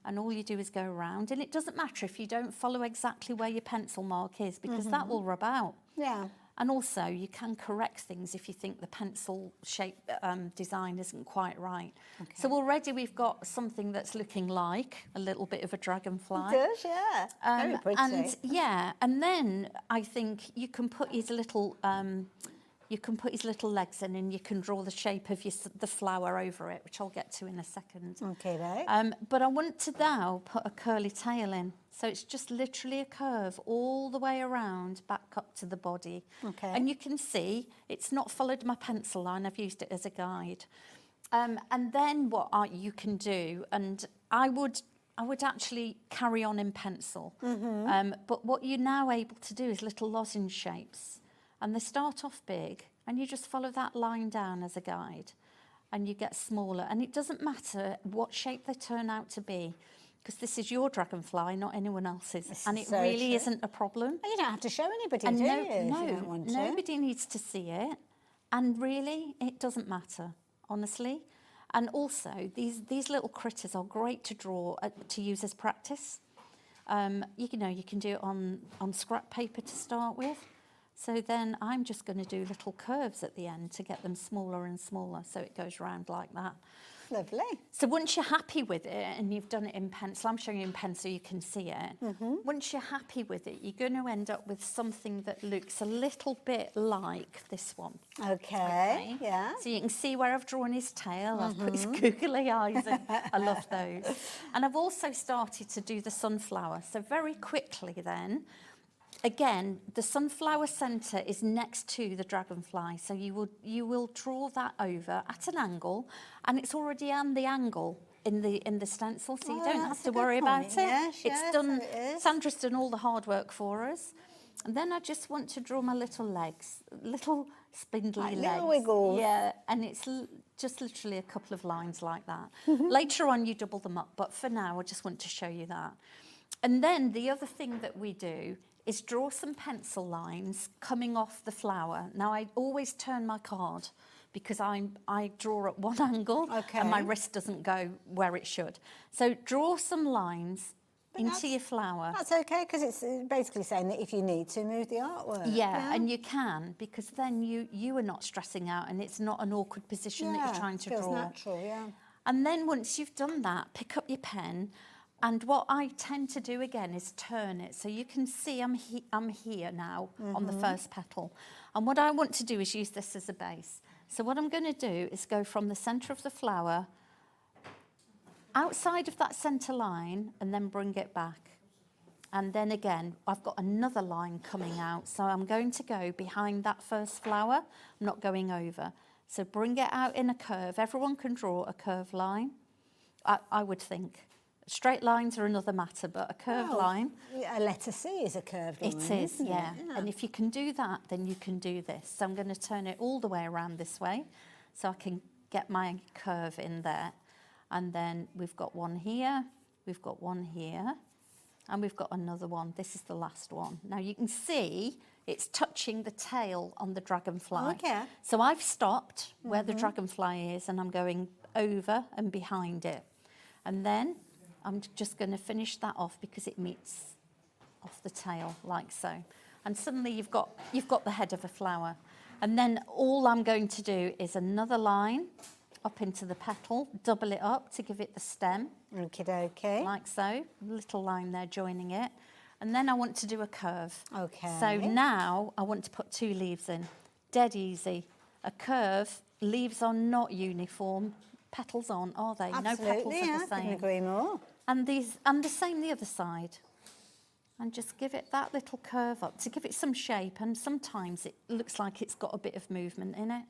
S14: And all you do is go around, and it doesn't matter if you don't follow exactly where your pencil mark is, because that will rub out.
S2: Yeah.
S14: And also, you can correct things if you think the pencil shape design isn't quite right. Okay. So already we've got something that's looking like a little bit of a dragonfly.
S2: It does, yeah. Very pretty.
S14: And yeah, and then I think you can put his little legs in, and you can draw the shape of the flower over it, which I'll get to in a second.
S2: Okay, right.
S14: But I want to now put a curly tail in. So it's just literally a curve all the way around, back up to the body.
S2: Okay.
S14: And you can see it's not followed my pencil line. I've used it as a guide. And then what you can do, and I would actually carry on in pencil. But what you're now able to do is little lozenge shapes. And they start off big, and you just follow that line down as a guide, and you get smaller. And it doesn't matter what shape they turn out to be, because this is your dragonfly, not anyone else's. And it
S2: so
S14: really
S2: true.
S14: isn't a problem.
S2: And you don't have to show anybody,
S14: And
S2: do you? If you don't want to.
S14: Nobody needs to see it. And really, it doesn't matter, honestly. And also, these little critters are great to draw, to use as practice. You can do it on scrap paper to start with. So then I'm just going to do little curves at the end to get them smaller and smaller, so it goes round like that.
S2: Lovely.
S14: So once you're happy with it, and you've done it in pencil, I'm showing you in pencil so you can see it. Once you're happy with it, you're going to end up with something that looks a little bit like this one.
S2: Okay, yeah.
S14: So you can see where I've drawn his tail, I've put his googly eyes in. I love those. And I've also started to do the sunflower. So very quickly then, again, the sunflower centre is next to the dragonfly, so you will draw that over at an angle, and it's already on the angle in the stencil, so you don't have to worry about it.
S2: Yes,
S14: It's done.
S2: so it is.
S14: Sandra's done all the hard work for us, and then I just want to draw my little legs, little spindly
S2: Like
S14: legs.
S2: little wiggles.
S14: Yeah, and it's just literally a couple of lines like that. Later on, you double them up, but for now, I just want to show you that. And then the other thing that we do is draw some pencil lines coming off the flower. Now, I always turn my card because I draw at one angle and my wrist doesn't go where it should. So draw some lines into your flower.
S2: That's okay, because it's basically saying that if you need to, move the artwork.
S14: Yeah, and you can, because then you are not stressing out and it's not an awkward position that you're trying to
S2: feels
S14: draw.
S2: natural, yeah.
S14: And then once you've done that, pick up your pen, and what I tend to do again is turn it. So you can see I'm here now on the first petal. And what I want to do is use this as a base. So what I'm going to do is go from the centre of the flower outside of that centre line and then bring it back. And then again, I've got another line coming out. So I'm going to go behind that first flower. I'm not going over. So bring it out in a curve. Everyone can draw a curved line, I would think. Straight lines are another matter, but a curved line.
S2: A letter C is a curved line.
S14: It is, yeah. And if you can do that, then you can do this. So I'm going to turn it all the way around this way so I can get my curve in there. And then we've got one here, we've got one here, and we've got another one. This is the last one. Now you can see it's touching the tail on the dragonfly.
S2: Okay.
S14: So I've stopped where the dragonfly is and I'm going over and behind it. And then I'm just going to finish that off because it meets off the tail like so. And suddenly you've got the head of a flower. And then all I'm going to do is another line up into the petal, double it up to give it the stem.
S2: Okie dokie.
S14: Like so, little line there joining it. And then I want to do a curve.
S2: Okay.
S14: So now I want to put 2 leaves in. Dead easy. A curve, leaves are not uniform. Petals aren't, are they?
S2: Absolutely,
S14: no petals are the
S2: I couldn't
S14: same.
S2: agree more.
S14: And the same the other side. And just give it that little curve up to give it some shape. And sometimes it looks like it's got a bit of movement in it.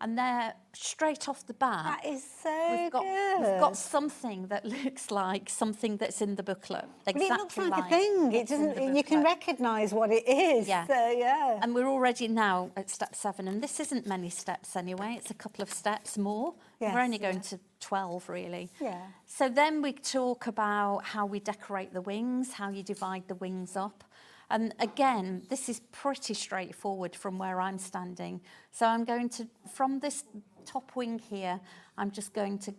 S14: And they're straight off the bat.
S2: That is so good.
S14: We've got something that looks like something that's in the booklet.
S2: But it looks like a thing. It doesn't. You can recognise what it is.
S14: Yeah.
S2: So, yeah.
S14: And we're already now at step 7, and this isn't many steps anyway. It's a couple of steps more.
S2: Yes,
S14: we're only going to 12 really.
S2: Yeah.
S14: So then we talk about how we decorate the wings, how you divide the wings up. And again, this is pretty straightforward from where I'm standing. So I'm going to, from this top wing here, I'm just going to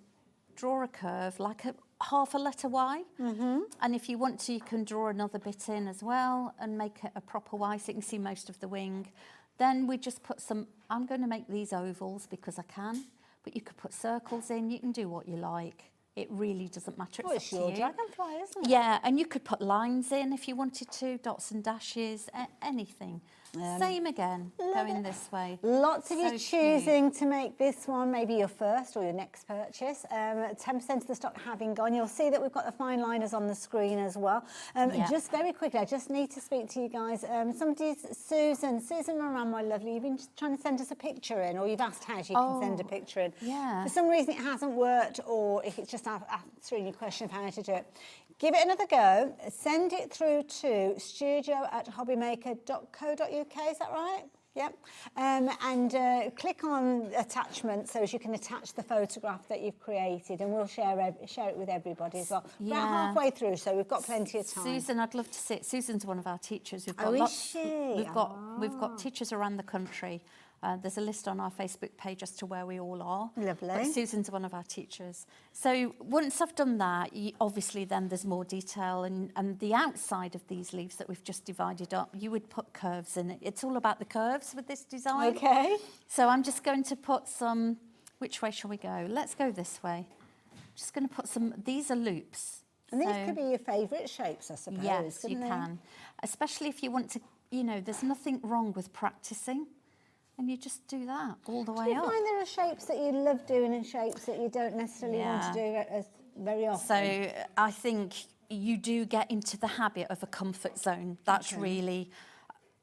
S14: draw a curve like half a letter Y. And if you want to, you can draw another bit in as well and make it a proper Y so you can see most of the wing. Then we just put some, I'm going to make these ovals because I can, but you could put circles in, you can do what you like. It really doesn't matter.
S2: Well, it's your dragonfly, isn't it?
S14: Yeah, and you could put lines in if you wanted to, dots and dashes, anything. Same again, going this way.
S2: Lots of
S14: So
S2: you choosing to make this one maybe your first or your next purchase. 10% of the stock having gone. You'll see that we've got the fine liners on the screen as well. Just very quickly, I just need to speak to you guys. Susan Moran, my lovely, you've been trying to send us a picture in, or you've asked how you can send a picture in.
S14: Yeah.
S2: For some reason it hasn't worked, or if it's just answering your question of how to do it. Give it another go. Send it through to studio@hobbymaker.co.uk. Is that right? Yep. And click on attachment so as you can attach the photograph that you've created, and we'll share it with everybody as well. We're about halfway through, so we've got plenty of time.
S14: Susan, I'd love to see it. Susan's one of our teachers. We've got
S2: is she?
S14: We've got teachers around the country. There's a list on our Facebook page as to where we all are.
S2: Lovely.
S14: But Susan's one of our teachers. So once I've done that, obviously then there's more detail, and the outside of these leaves that we've just divided up, you would put curves in it. It's all about the curves with this design.
S2: Okay.
S14: So I'm just going to put some, which way shall we go? Let's go this way. Just going to put some, these are loops.
S2: And these could be your favourite shapes, I suppose.
S14: Yes, you can. Especially if you want to, there's nothing wrong with practicing. And you just do that all the way up.
S2: Do you find there are shapes that you love doing and shapes that you don't necessarily want to do as very often?
S14: So I think you do get into the habit of a comfort zone. That's really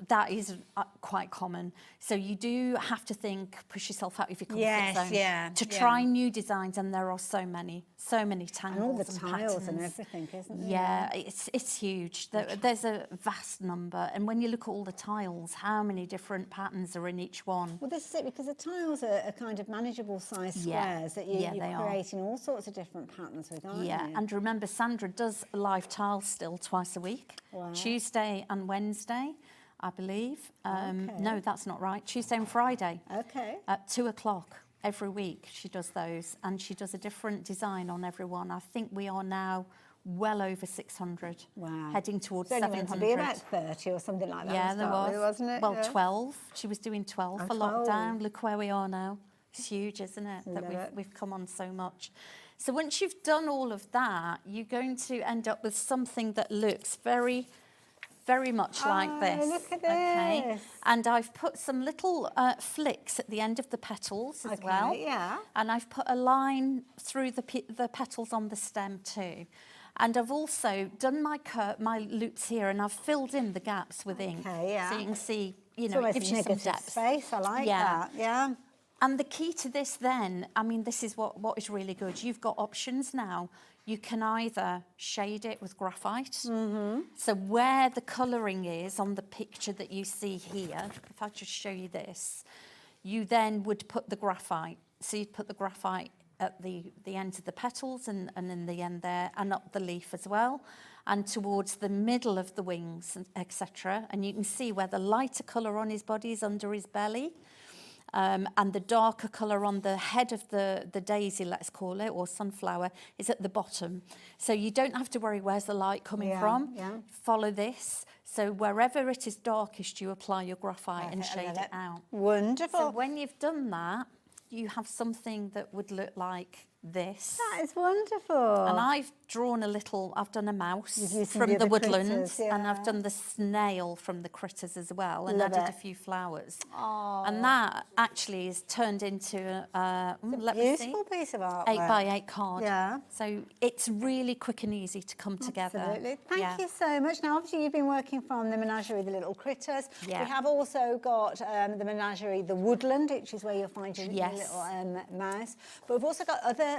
S14: that is quite common. So you do have to think, push yourself out of your comfort
S2: Yes,
S14: zone
S2: yeah,
S14: to
S2: yeah.
S14: try new designs, and there are so many tangles
S2: And all the tiles
S14: patterns.
S2: and everything, isn't there?
S14: Yeah, it's huge. There's a vast number, and when you look at all the tiles, how many different patterns are in each one?
S2: Well, this is it, because the tiles are kind of manageable size squares that you're creating all sorts of different patterns with, aren't you?
S14: And remember, Sandra does live tiles still twice a week, Tuesday and Wednesday, I believe. No, that's not right. Tuesday and Friday.
S2: Okay.
S14: At 2 o'clock every week she does those, and she does a different design on every one. I think we are now well over 600.
S2: Wow.
S14: Heading towards
S2: So
S14: 700.
S2: to be about 30 or something like that.
S14: Yeah, there was.
S2: Wasn't it?
S14: Well,
S2: Yeah.
S14: 12. She was doing 12 for
S2: 12.
S14: lockdown. Look where we are now. It's huge, isn't it?
S2: Love it.
S14: We've come on so much. So once you've done all of that, you're going to end up with something that looks very, very much like this.
S2: Look at
S14: Okay.
S2: this.
S14: And I've put some little flicks at the end of the petals as well.
S2: Yeah.
S14: And I've put a line through the petals on the stem too. And I've also done my loops here, and I've filled in the gaps with ink.
S2: Yeah.
S14: So you can see, you
S2: It's
S14: know, it
S2: almost
S14: gives you some
S2: negative
S14: depth.
S2: space. I like that. Yeah.
S14: And the key to this then, I mean, this is what is really good. You've got options now. You can either shade it with graphite. So where the colouring is on the picture that you see here, if I just show you this, you then would put the graphite. So you'd put the graphite at the ends of the petals and in the end there, and up the leaf as well, and towards the middle of the wings, etc. And you can see where the lighter colour on his body is under his belly. And the darker colour on the head of the daisy, let's call it, or sunflower, is at the bottom. So you don't have to worry where's the light coming from.
S2: Yeah.
S14: Follow this. So wherever it is darkest, you apply your graphite and shade it out.
S2: Wonderful.
S14: So when you've done that, you have something that would look like this.
S2: That is wonderful.
S14: And I've drawn I've done a mouse
S2: used some
S14: from
S2: of the
S14: the
S2: other
S14: woodlands,
S2: critters, yeah.
S14: and I've done the snail from the critters as well, and
S2: Love
S14: added
S2: it.
S14: a few flowers.
S2: Oh.
S14: And that actually is turned into a
S2: beautiful piece of art.
S14: 8x8 card.
S2: Yeah.
S14: So it's really quick and easy to come together.
S2: Absolutely. Thank you so much. Now, obviously, you've been working from the menagerie, the little critters.
S14: Yeah.
S2: We have also got the menagerie, the woodland, which is where you'll find your little mouse. But we've also got other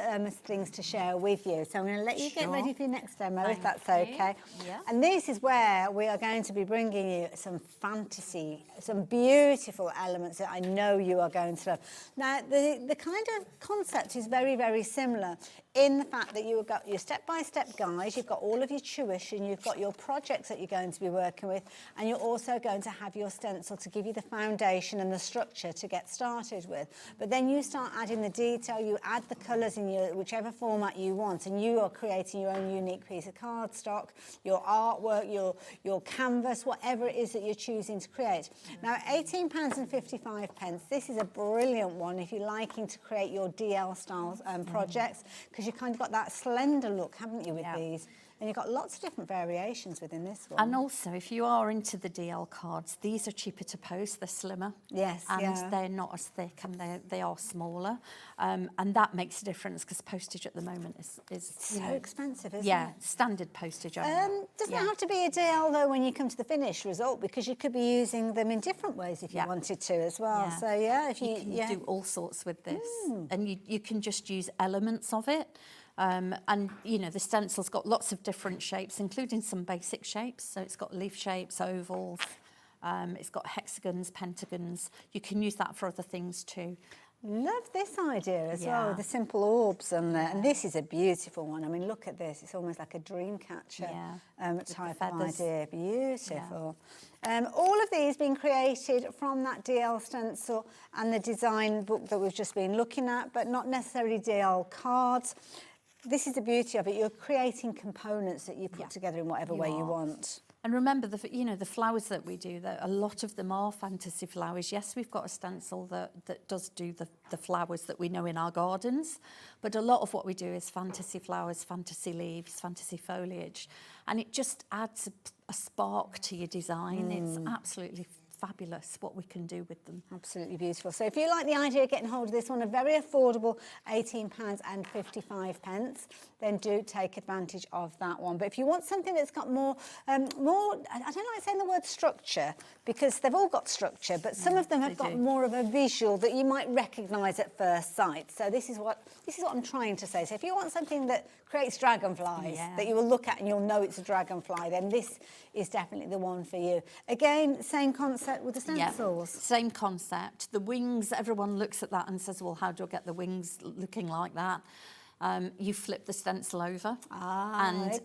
S2: things to share with you. So I'm going to let you get ready for your next demo, if that's okay.
S14: Yeah.
S2: And this is where we are going to be bringing you some fantasy, some beautiful elements that I know you are going to love. Now, the kind of concept is very, very similar in the fact that you've got your step-by-step guide, you've got all of your tuition, you've got your projects that you're going to be working with, and you're also going to have your stencil to give you the foundation and the structure to get started with. But then you start adding the detail, you add the colours in whichever format you want, and you are creating your own unique piece of cardstock, your artwork, your canvas, whatever it is that you're choosing to create. Now, £18.55, this is a brilliant one if you're liking to create your DL style projects, because you've kind of got that slender look, haven't you, with these? And you've got lots of different variations within this one.
S14: And also, if you are into the DL cards, these are cheaper to post, they're slimmer.
S2: Yes,
S14: and they're not as thick, and they are smaller. And that makes a difference, because postage at the moment is
S2: so expensive, isn't it?
S14: Yeah, standard postage.
S2: Doesn't it have to be a DL, though, when you come to the finished result? Because you could be using them in different ways if you wanted to as well.
S14: Yeah.
S2: So, yeah, if you
S14: can do all sorts with this. And you can just use elements of it. And, you know, the stencil's got lots of different shapes, including some basic shapes. So it's got leaf shapes, ovals, it's got hexagons, pentagons. You can use that for other things too.
S2: Love this idea as well, with the simple orbs on there. And this is a beautiful one. I mean, look at this. It's almost like a dream catcher type of idea. Beautiful. All of these being created from that DL stencil and the design book that we've just been looking at, but not necessarily DL cards. This is the beauty of it. You're creating components that you put together in whatever way you want.
S14: And remember, the flowers that we do, a lot of them are fantasy flowers. Yes, we've got a stencil that does do the flowers that we know in our gardens, but a lot of what we do is fantasy flowers, fantasy leaves, fantasy foliage, and it just adds a spark to your design. It's absolutely fabulous what we can do with them.
S2: Absolutely beautiful. So if you like the idea of getting hold of this one, a very affordable £18.55, then do take advantage of that one. But if you want something that's got more, I don't like saying the word structure, because they've all got structure, but some of them have got more of a visual that you might recognise at first sight. So this is what I'm trying to say. So if you want something that creates dragonflies, that you will look at and you'll know it's a dragonfly, then this is definitely the one for you. Again, same concept with the stencils.
S14: Yeah, same concept. The wings, everyone looks at that and says, well, how do I get the wings looking like that? You flip the stencil over and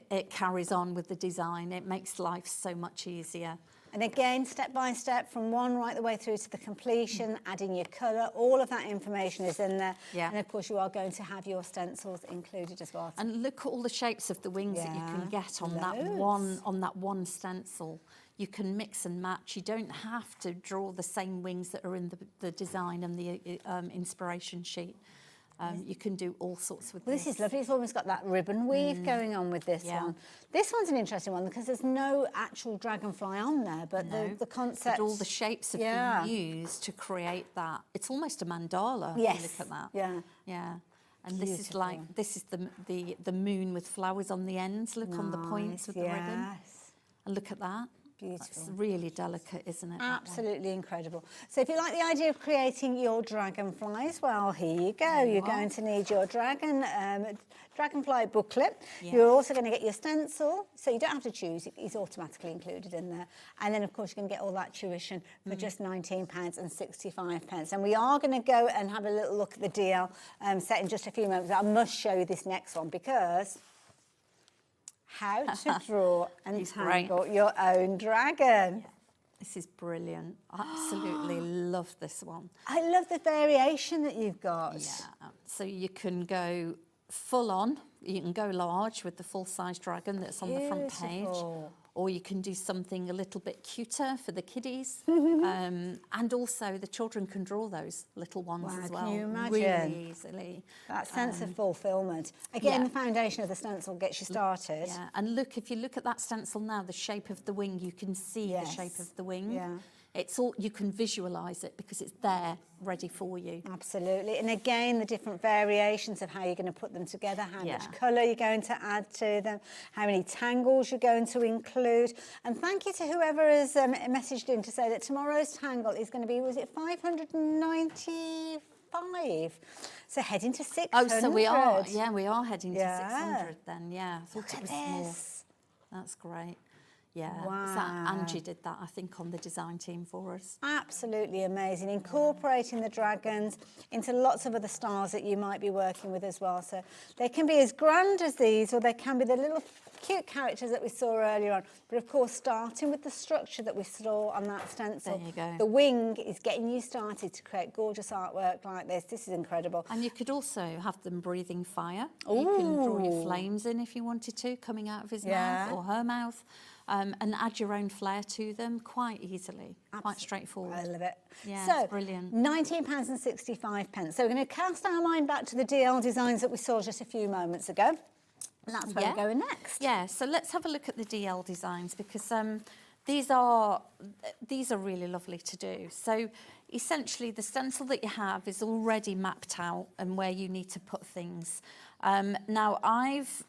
S14: it carries on with the design. It makes life so much easier.
S2: And again, step by step, from one right the way through to the completion, adding your colour, all of that information is in there.
S14: Yeah.
S2: And of course, you are going to have your stencils included as well.
S14: And look at all the shapes of the wings that you can get on that one stencil. You can mix and match. You don't have to draw the same wings that are in the design and the inspiration sheet. You can do all sorts with this.
S2: This is lovely. It's almost got that ribbon weave going on with this one. This one's an interesting one because there's no actual dragonfly on there, but the concept...
S14: But all the shapes have been used to create that. It's almost a mandala.
S2: Yes.
S14: If you look at that.
S2: Yeah.
S14: Yeah. And this is the moon with flowers on the ends. Look on the points with the ribbon. And look at that.
S2: Beautiful.
S14: It's really delicate, isn't it?
S2: Absolutely incredible. So if you like the idea of creating your dragonflies, well, here you go. You're going to need your dragonfly booklet.
S14: Yes.
S2: You're also going to get your stencil, so you don't have to choose. It's automatically included in there. And then, of course, you can get all that tuition for just £19.65. And we are going to go and have a little look at the DL set in just a few moments. I must show you this next one because... how to draw and tangle your own dragon.
S14: Yeah. This is brilliant. I absolutely love this one.
S2: I love the variation that you've got.
S14: Yeah. So you can go full on. You can go large with the full-size dragon that's on the front page. Or you can do something a little bit cuter for the kiddies. And also the children can draw those little ones as well.
S2: Can you imagine?
S14: Really easily.
S2: That sense of fulfilment. Again, the foundation of the stencil gets you started.
S14: Yeah, and look, if you look at that stencil now, the shape of the wing, you can see the shape of the wing.
S2: Yeah.
S14: It's all, you can visualise it because it's there, ready for you.
S2: Absolutely. And again, the different variations of how you're going to put them together, how much colour you're going to add to them, how many tangles you're going to include. And thank you to whoever has messaged in to say that tomorrow's tangle is going to be, was it 595? So heading to 600.
S14: Oh, so we are heading to 600 then, I thought it was more. That's great. Yeah, Angie did that, I think, on the design team for us.
S2: Absolutely amazing. Incorporating the dragons into lots of other styles that you might be working with as well. So they can be as grand as these, or they can be the little cute characters that we saw earlier on. But of course, starting with the structure that we saw on that stencil.
S14: There you go.
S2: The wing is getting you started to create gorgeous artwork like this. This is incredible.
S14: And you could also have them breathing fire. Ooh. You can draw your flames in if you wanted to, coming out of his mouth or her mouth. And add your own flair to them quite easily, quite straightforward.
S2: I love it.
S14: Yeah,
S2: so,
S14: it's brilliant.
S2: £19.65. So we're going to cast our mind back to the DL designs that we saw just a few moments ago. And that's where we're going next.
S14: Yeah, so let's have a look at the DL designs because these are really lovely to do. So essentially the stencil that you have is already mapped out and where you need to put things. Now I've...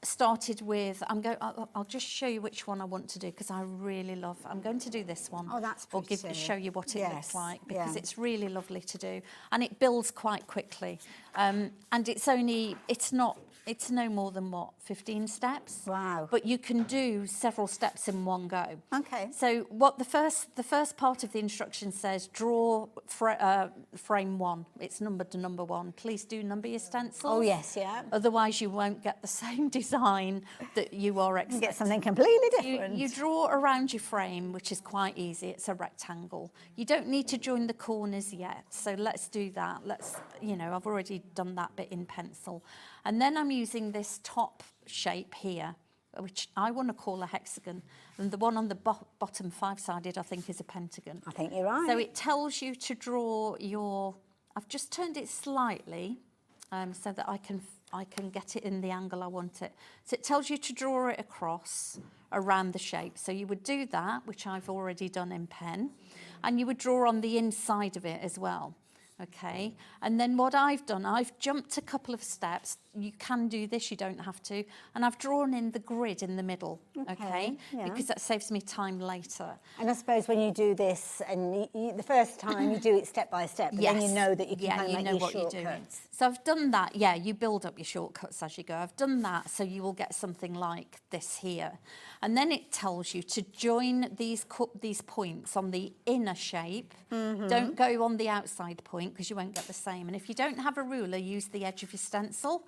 S14: started with, I'll just show you which one I want to do because I really love, I'm going to do this one.
S2: Oh, that's pretty.
S14: Or show you what it looks like because it's really lovely to do. And it builds quite quickly. And it's no more than, 15 steps?
S2: Wow.
S14: But you can do several steps in one go.
S2: Okay.
S14: So what the first part of the instruction says, draw frame 1. It's numbered to number 1. Please do number your stencils.
S2: Oh, yes, yeah.
S14: Otherwise, you won't get the same design that you are expecting.
S2: You get something completely different.
S14: You draw around your frame, which is quite easy. It's a rectangle. You don't need to join the corners yet. So let's do that. I've already done that bit in pencil. And then I'm using this top shape here, which I want to call a hexagon. And the one on the bottom 5-sided, I think, is a pentagon.
S2: I think you're right.
S14: So it tells you to draw your... I've just turned it slightly so that I can get it in the angle I want it. So it tells you to draw it across around the shape. So you would do that, which I've already done in pen, and you would draw on the inside of it as well. Okay, and then what I've done, I've jumped a couple of steps. You can do this, you don't have to. And I've drawn in the grid in the middle, okay?
S2: Yeah.
S14: Because that saves me time later.
S2: And I suppose when you do this, and the first time you do it step by step, but then you know that you can kind of make your shortcuts.
S14: So I've done that, yeah, you build up your shortcuts as you go. I've done that, so you will get something like this here. And then it tells you to join these points on the inner shape. Don't go on the outside point because you won't get the same. And if you don't have a ruler, use the edge of your stencil.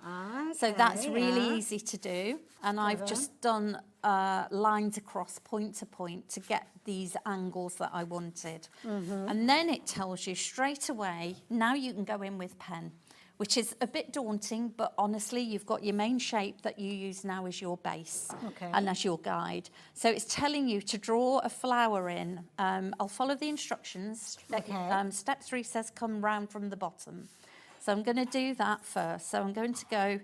S14: So that's really easy to do. And I've just done lines across point to point to get these angles that I wanted. And then it tells you straight away, now you can go in with pen, which is a bit daunting, but honestly, you've got your main shape that you use now as your base and as your guide. So it's telling you to draw a flower in. I'll follow the instructions. Step 3 says come round from the bottom. So I'm going to do that first. So I'm going to go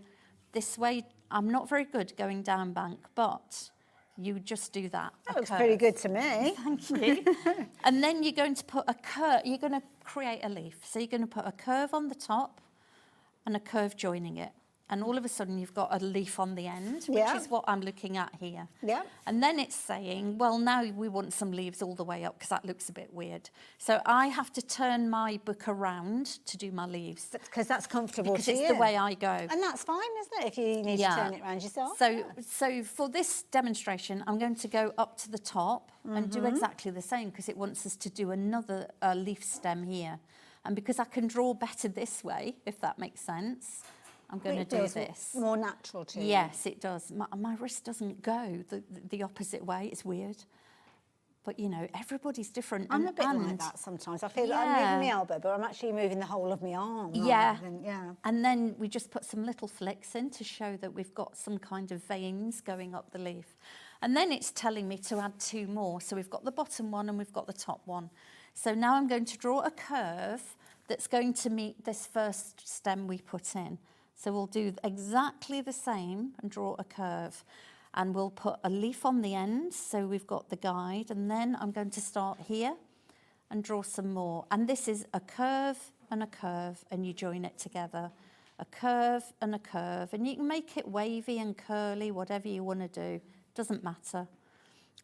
S14: this way. I'm not very good going down bank, but you just do that.
S2: That looks pretty good to me.
S14: Thank you. And then you're going to put a curve. You're going to create a leaf. So you're going to put a curve on the top and a curve joining it. And all of a sudden you've got a leaf on the end, which is what I'm looking at here. And then it's saying, well, now we want some leaves all the way up because that looks a bit weird. So I have to turn my book around to do my leaves.
S2: Because that's comfortable
S14: because
S2: to you.
S14: It's the way I go.
S2: And that's fine, isn't it, if you need to turn it around yourself?
S14: So for this demonstration, I'm going to go up to the top and do exactly the same because it wants us to do another leaf stem here. And because I can draw better this way, if that makes sense, I'm going to do this.
S2: More natural to you.
S14: Yes, it does. My wrist doesn't go the opposite way. It's weird. But, you know, everybody's different.
S2: I'm a bit like that sometimes. I feel like I'm moving my elbow, but I'm actually moving the whole of my arm. And
S14: then we just put some little flicks in to show that we've got some kind of veins going up the leaf. And then it's telling me to add 2 more. So we've got the bottom one and we've got the top one. So now I'm going to draw a curve that's going to meet this first stem we put in. So we'll do exactly the same and draw a curve. And we'll put a leaf on the end, so we've got the guide. And then I'm going to start here and draw some more. And this is a curve, and you join it together. A curve and a curve. And you can make it wavy and curly, whatever you want to do. Doesn't matter.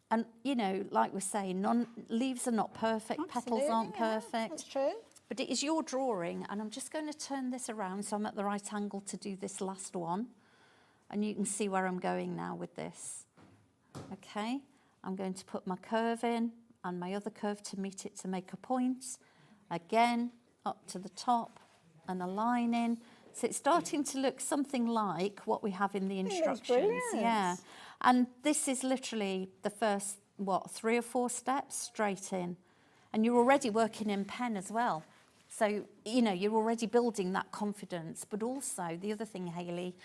S14: And, you know, like we're saying, leaves are not perfect, petals aren't perfect.
S2: That's true.
S14: But it is your drawing, and I'm just going to turn this around so I'm at the right angle to do this last one. And you can see where I'm going now with this. Okay, I'm going to put my curve in and my other curve to meet it to make a point. Again, up to the top and a line in. So it's starting to look something like what we have in the instructions. Yeah, and this is literally the first, 3 or 4 steps straight in. And you're already working in pen as well. So, you know, you're already building that confidence. But also, the other thing, Hayley,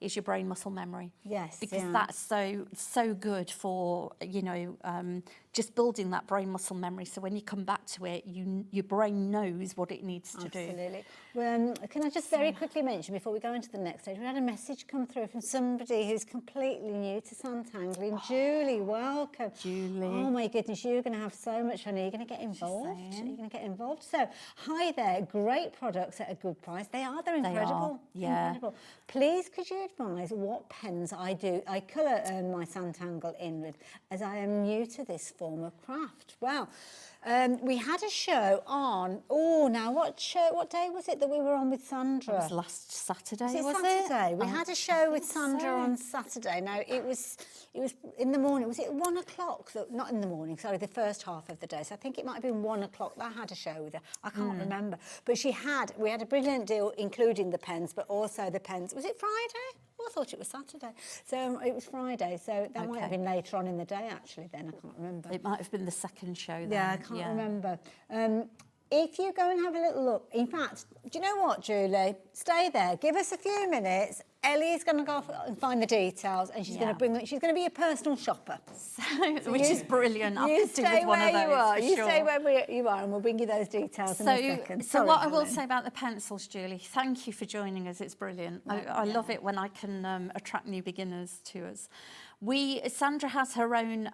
S14: is your brain muscle memory.
S2: Yes.
S14: Because that's so good for, you know, just building that brain muscle memory. So when you come back to it, your brain knows what it needs to do.
S2: Absolutely. Can I just very quickly mention, before we go into the next stage, we had a message come through from somebody who's completely new to Sanntangle. Julie, welcome.
S14: Julie.
S2: Oh my goodness, you're going to have so much fun. Are you going to get involved? Are you going to get involved? So, hi there. Great products at a good price. They're incredible. Incredible. Please, could you advise what pens I do? I colour my Sanntangle in with, as I am new to this form of craft. Wow. We had a show on, what day was it that we were on with Sandra?
S14: It was last Saturday,
S2: was it? Saturday? We had a show with Sandra on Saturday. Now, it was in the morning. Was it 1 o'clock? Not in the morning, sorry, the first half of the day. So I think it might have been 1 o'clock that I had a show with her. I can't remember. But we had a brilliant deal, including the pens, but also the pens. Was it Friday? Well, I thought it was Saturday. So it was Friday. So that might have been later on in the day, actually, then. I can't remember.
S14: It might have been the second show then.
S2: Yeah, I can't remember. if you go and have a little look, in fact, do you know what, Julie? Stay there. Give us a few minutes. Ellie's going to go off and find the details, and she's going to bring. She's going to be a personal shopper,
S14: which is brilliant. I
S2: You
S14: could do
S2: stay
S14: with one of
S2: where you
S14: those,
S2: are.
S14: for
S2: You
S14: sure.
S2: stay where you are, and we'll bring you those details in a second.
S14: So
S2: Sorry,
S14: what I will
S2: Helen.
S14: say about the pencils, Julie, thank you for joining us. It's brilliant. I love it when I can attract new beginners to us. Sandra has her own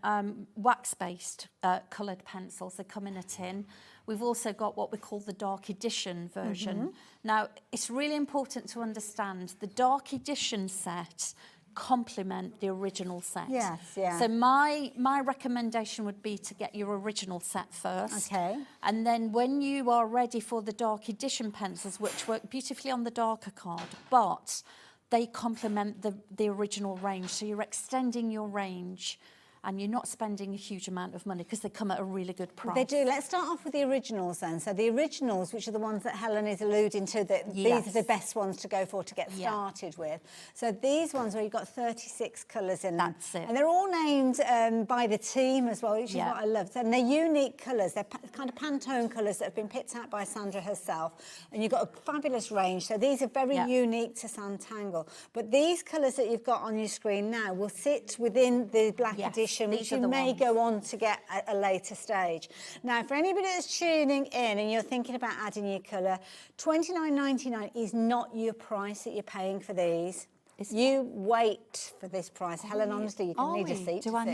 S14: wax-based coloured pencils. They come in a tin. We've also got what we call the dark edition version. Now, it's really important to understand the dark edition set complement the original set.
S2: Yes, yeah.
S14: So my recommendation would be to get your original set first.
S2: Okay.
S14: And then when you are ready for the dark edition pencils, which work beautifully on the darker card, but they complement the original range. So you're extending your range and you're not spending a huge amount of money because they come at a really good price.
S2: They do. Let's start off with the originals then. So the originals, which are the ones that Helen is alluding to, that these are the best ones to go for to get started with. So these ones where you've got 36 colours in them.
S14: That's it.
S2: And they're all named by the team as well, which is what I love. And they're unique colours. They're kind of Pantone colours that have been picked out by Sandra herself. And you've got a fabulous range. So these are very unique to Sanntangle. But these colours that you've got on your screen now will sit within the black edition, which you may go on to get at a later stage. Now, for anybody that's tuning in and you're thinking about adding your colour, $29.99 is not your price that you're paying for these. You wait for this price. Helen, honestly, you can need a seat
S14: do I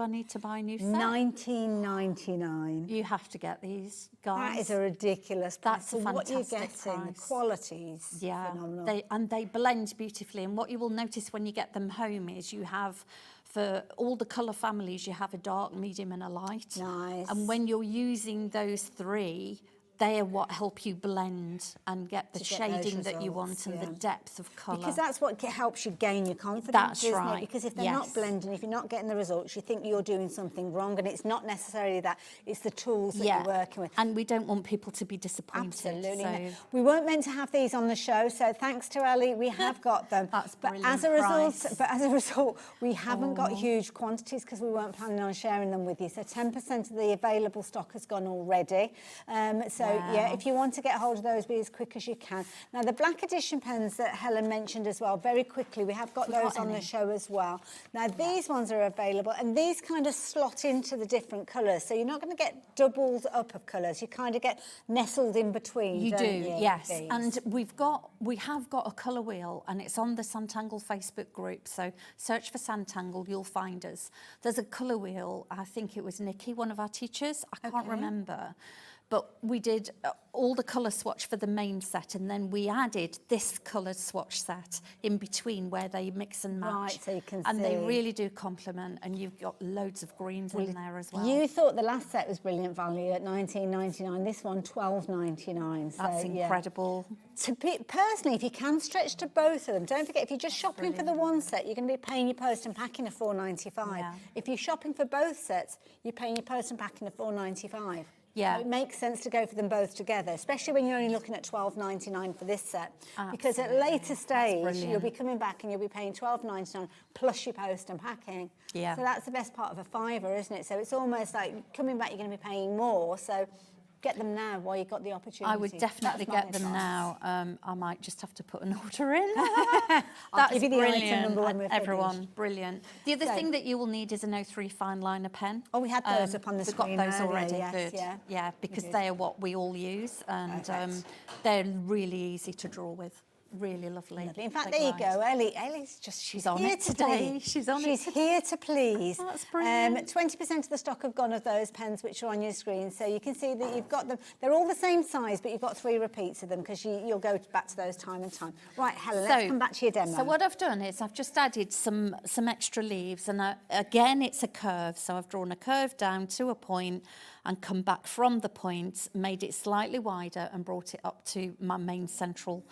S14: need to buy a new set?
S2: $19.99.
S14: You have to get these, guys.
S2: That is a ridiculous price.
S14: That's a
S2: what you're
S14: fantastic
S2: getting,
S14: price.
S2: the quality's phenomenal.
S14: They blend beautifully. And what you will notice when you get them home is you have, for all the colour families, you have a dark, medium and a light.
S2: Nice.
S14: And when you're using those three, they are what help you blend and get the shading that you want and the depth of colour.
S2: Because that's what helps you gain your confidence,
S14: That's
S2: isn't
S14: right.
S2: it? Because if they're not blending, if you're not getting the results, you think you're doing something wrong, and it's not necessarily that, it's the tools that you're working with.
S14: And we don't want people to be disappointed.
S2: Absolutely.
S14: So.
S2: No. We weren't meant to have these on the show, so thanks to Ellie, we have got them.
S14: That's
S2: but
S14: brilliant
S2: as a result, we haven't got huge quantities because we weren't planning on sharing them with you. So 10% of the available stock has gone already. Yeah, if you want to get hold of those, be as quick as you can. Now, the black edition pens that Helen mentioned as well, very quickly, we have got those on the show as well. Now, these ones are available, and these kind of slot into the different colours, so you're not going to get doubled up of colours. You kind of get nestled in between,
S14: You
S2: don't
S14: do,
S2: you,
S14: yes.
S2: these?
S14: And we have got a colour wheel, and it's on the Sanntangle Facebook group. So search for Sanntangle, you'll find us. There's a colour wheel. I think it was Nikki, one of our teachers. I can't remember. But we did all the colour swatch for the main set, and then we added this coloured swatch set in between where they mix and match.
S2: Right, so you can
S14: and
S2: see.
S14: They really do complement, and you've got loads of greens in there as well.
S2: You thought the last set was brilliant value at $19.99. This one, $12.99. So,
S14: That's incredible.
S2: Personally, if you can stretch to both of them, don't forget, if you're just shopping for the one set, you're going to be paying your post and packing of $4.95.
S14: Yeah.
S2: If you're shopping for both sets, you're paying your post and packing of $4.95.
S14: Yeah.
S2: So it makes sense to go for them both together, especially when you're only looking at $12.99 for this set. Because at a later stage, you'll be coming back and you'll be paying $12.99 plus your post and packing.
S14: Yeah.
S2: So that's the best part of a fiver, isn't it? So it's almost like coming back, you're going to be paying more. So get them now while you've got the opportunity.
S14: I would definitely get them now. I might just have to put an order in.
S2: I'll give you the item number when we're
S14: everyone,
S2: finished.
S14: Brilliant. The other thing that you will need is an 03 fine liner pen.
S2: Oh, we had those up on the screen.
S14: We've got those already.
S2: Yes,
S14: Good.
S2: yeah.
S14: Yeah, because they are what we all use, and they're really easy to draw with. Really lovely.
S2: In fact, there you go. Ellie's just, she's
S14: on
S2: here
S14: it
S2: to
S14: today.
S2: please.
S14: She's on it
S2: She's here to please.
S14: That's brilliant.
S2: 20% of the stock have gone of those pens which are on your screen. So you can see that you've got them. They're all the same size, but you've got 3 repeats of them because you'll go back to those time and time. Right, Helen, let's come back to your demo.
S14: So what I've done is I've just added some extra leaves, and again, it's a curve. So I've drawn a curve down to a point and come back from the point, made it slightly wider and brought it up to my main central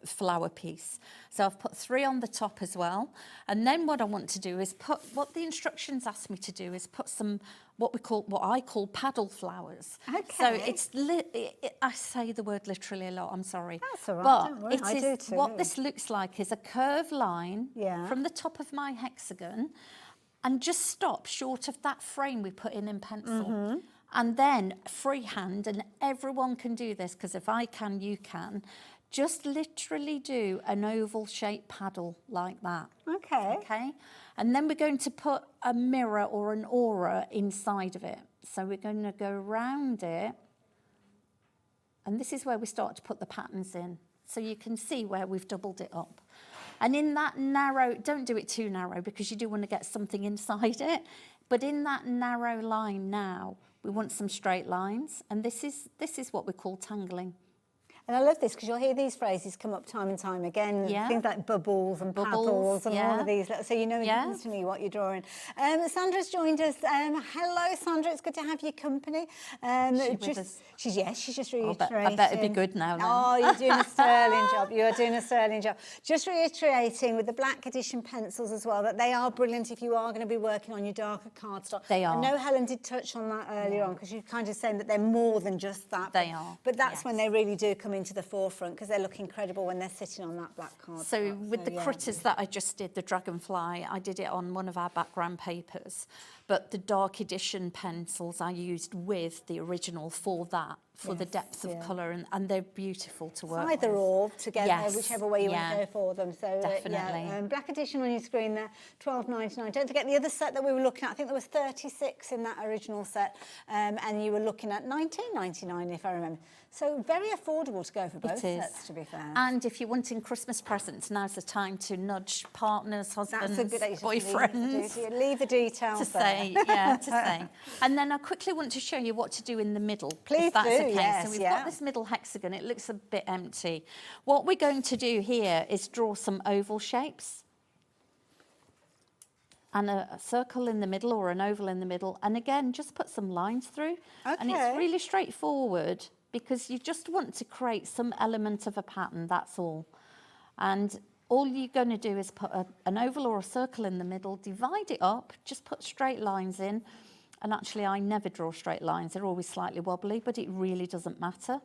S14: flower piece. So I've put 3 on the top as well. And then what I want to do is put, what the instructions ask me to do is put some, what I call paddle flowers.
S2: Okay.
S14: So it's, I say the word literally a lot, I'm sorry.
S2: That's all right,
S14: but
S2: don't worry, I do too.
S14: what this looks like is a curved line from the top of my hexagon and just stop short of that frame we put in pencil. And then freehand, and everyone can do this, because if I can, you can. Just literally do an oval shaped paddle like that.
S2: Okay.
S14: Okay. And then we're going to put a mirror or an aura inside of it. So we're going to go around it. And this is where we start to put the patterns in. So you can see where we've doubled it up. And in that narrow, don't do it too narrow because you do want to get something inside it. But in that narrow line now, we want some straight lines. And this is what we call tangling.
S2: And I love this because you'll hear these phrases come up time and time again.
S14: Yeah.
S2: Things like bubbles and paddles and all of these. So you know instantly what you're drawing. Sandra's joined us. Hello, Sandra. It's good to have your company. She's just reiterating.
S14: I bet it'd be good now. Then.
S2: Oh, you're doing a sterling job. You're doing a sterling job. Just reiterating with the black edition pencils as well that they are brilliant if you are going to be working on your darker cardstock.
S14: They are.
S2: I know Helen did touch on that earlier on because you're kind of saying that they're more than just that.
S14: They are.
S2: But that's when they really do come into the forefront because they look incredible when they're sitting on that black card.
S14: So with the critters that I just did, the dragonfly, I did it on one of our background papers, but the dark edition pencils I used with the original for that, for the depth of colour, and they're beautiful to work with.
S2: Either or together, whichever way you want to go for them. So
S14: definitely.
S2: Black edition on your screen there, $12.99. Don't forget the other set that we were looking at. I think there was 36 in that original set, and you were looking at $19.99 if I remember. So very affordable to go for both sets, to be fair.
S14: And if you're wanting Christmas presents, now's the time to nudge partners, husbands, boyfriends.
S2: Leave the details
S14: to say, to say. And then I quickly want to show you what to do in the middle.
S2: Please
S14: if that's
S2: do,
S14: okay.
S2: yes,
S14: so we've got this middle hexagon. It looks a bit empty. What we're going to do here is draw some oval shapes. And a circle in the middle or an oval in the middle. And again, just put some lines through.
S2: Okay.
S14: And it's really straightforward because you just want to create some element of a pattern, that's all. And all you're going to do is put an oval or a circle in the middle, divide it up, just put straight lines in. And actually, I never draw straight lines. They're always slightly wobbly, but it really doesn't matter.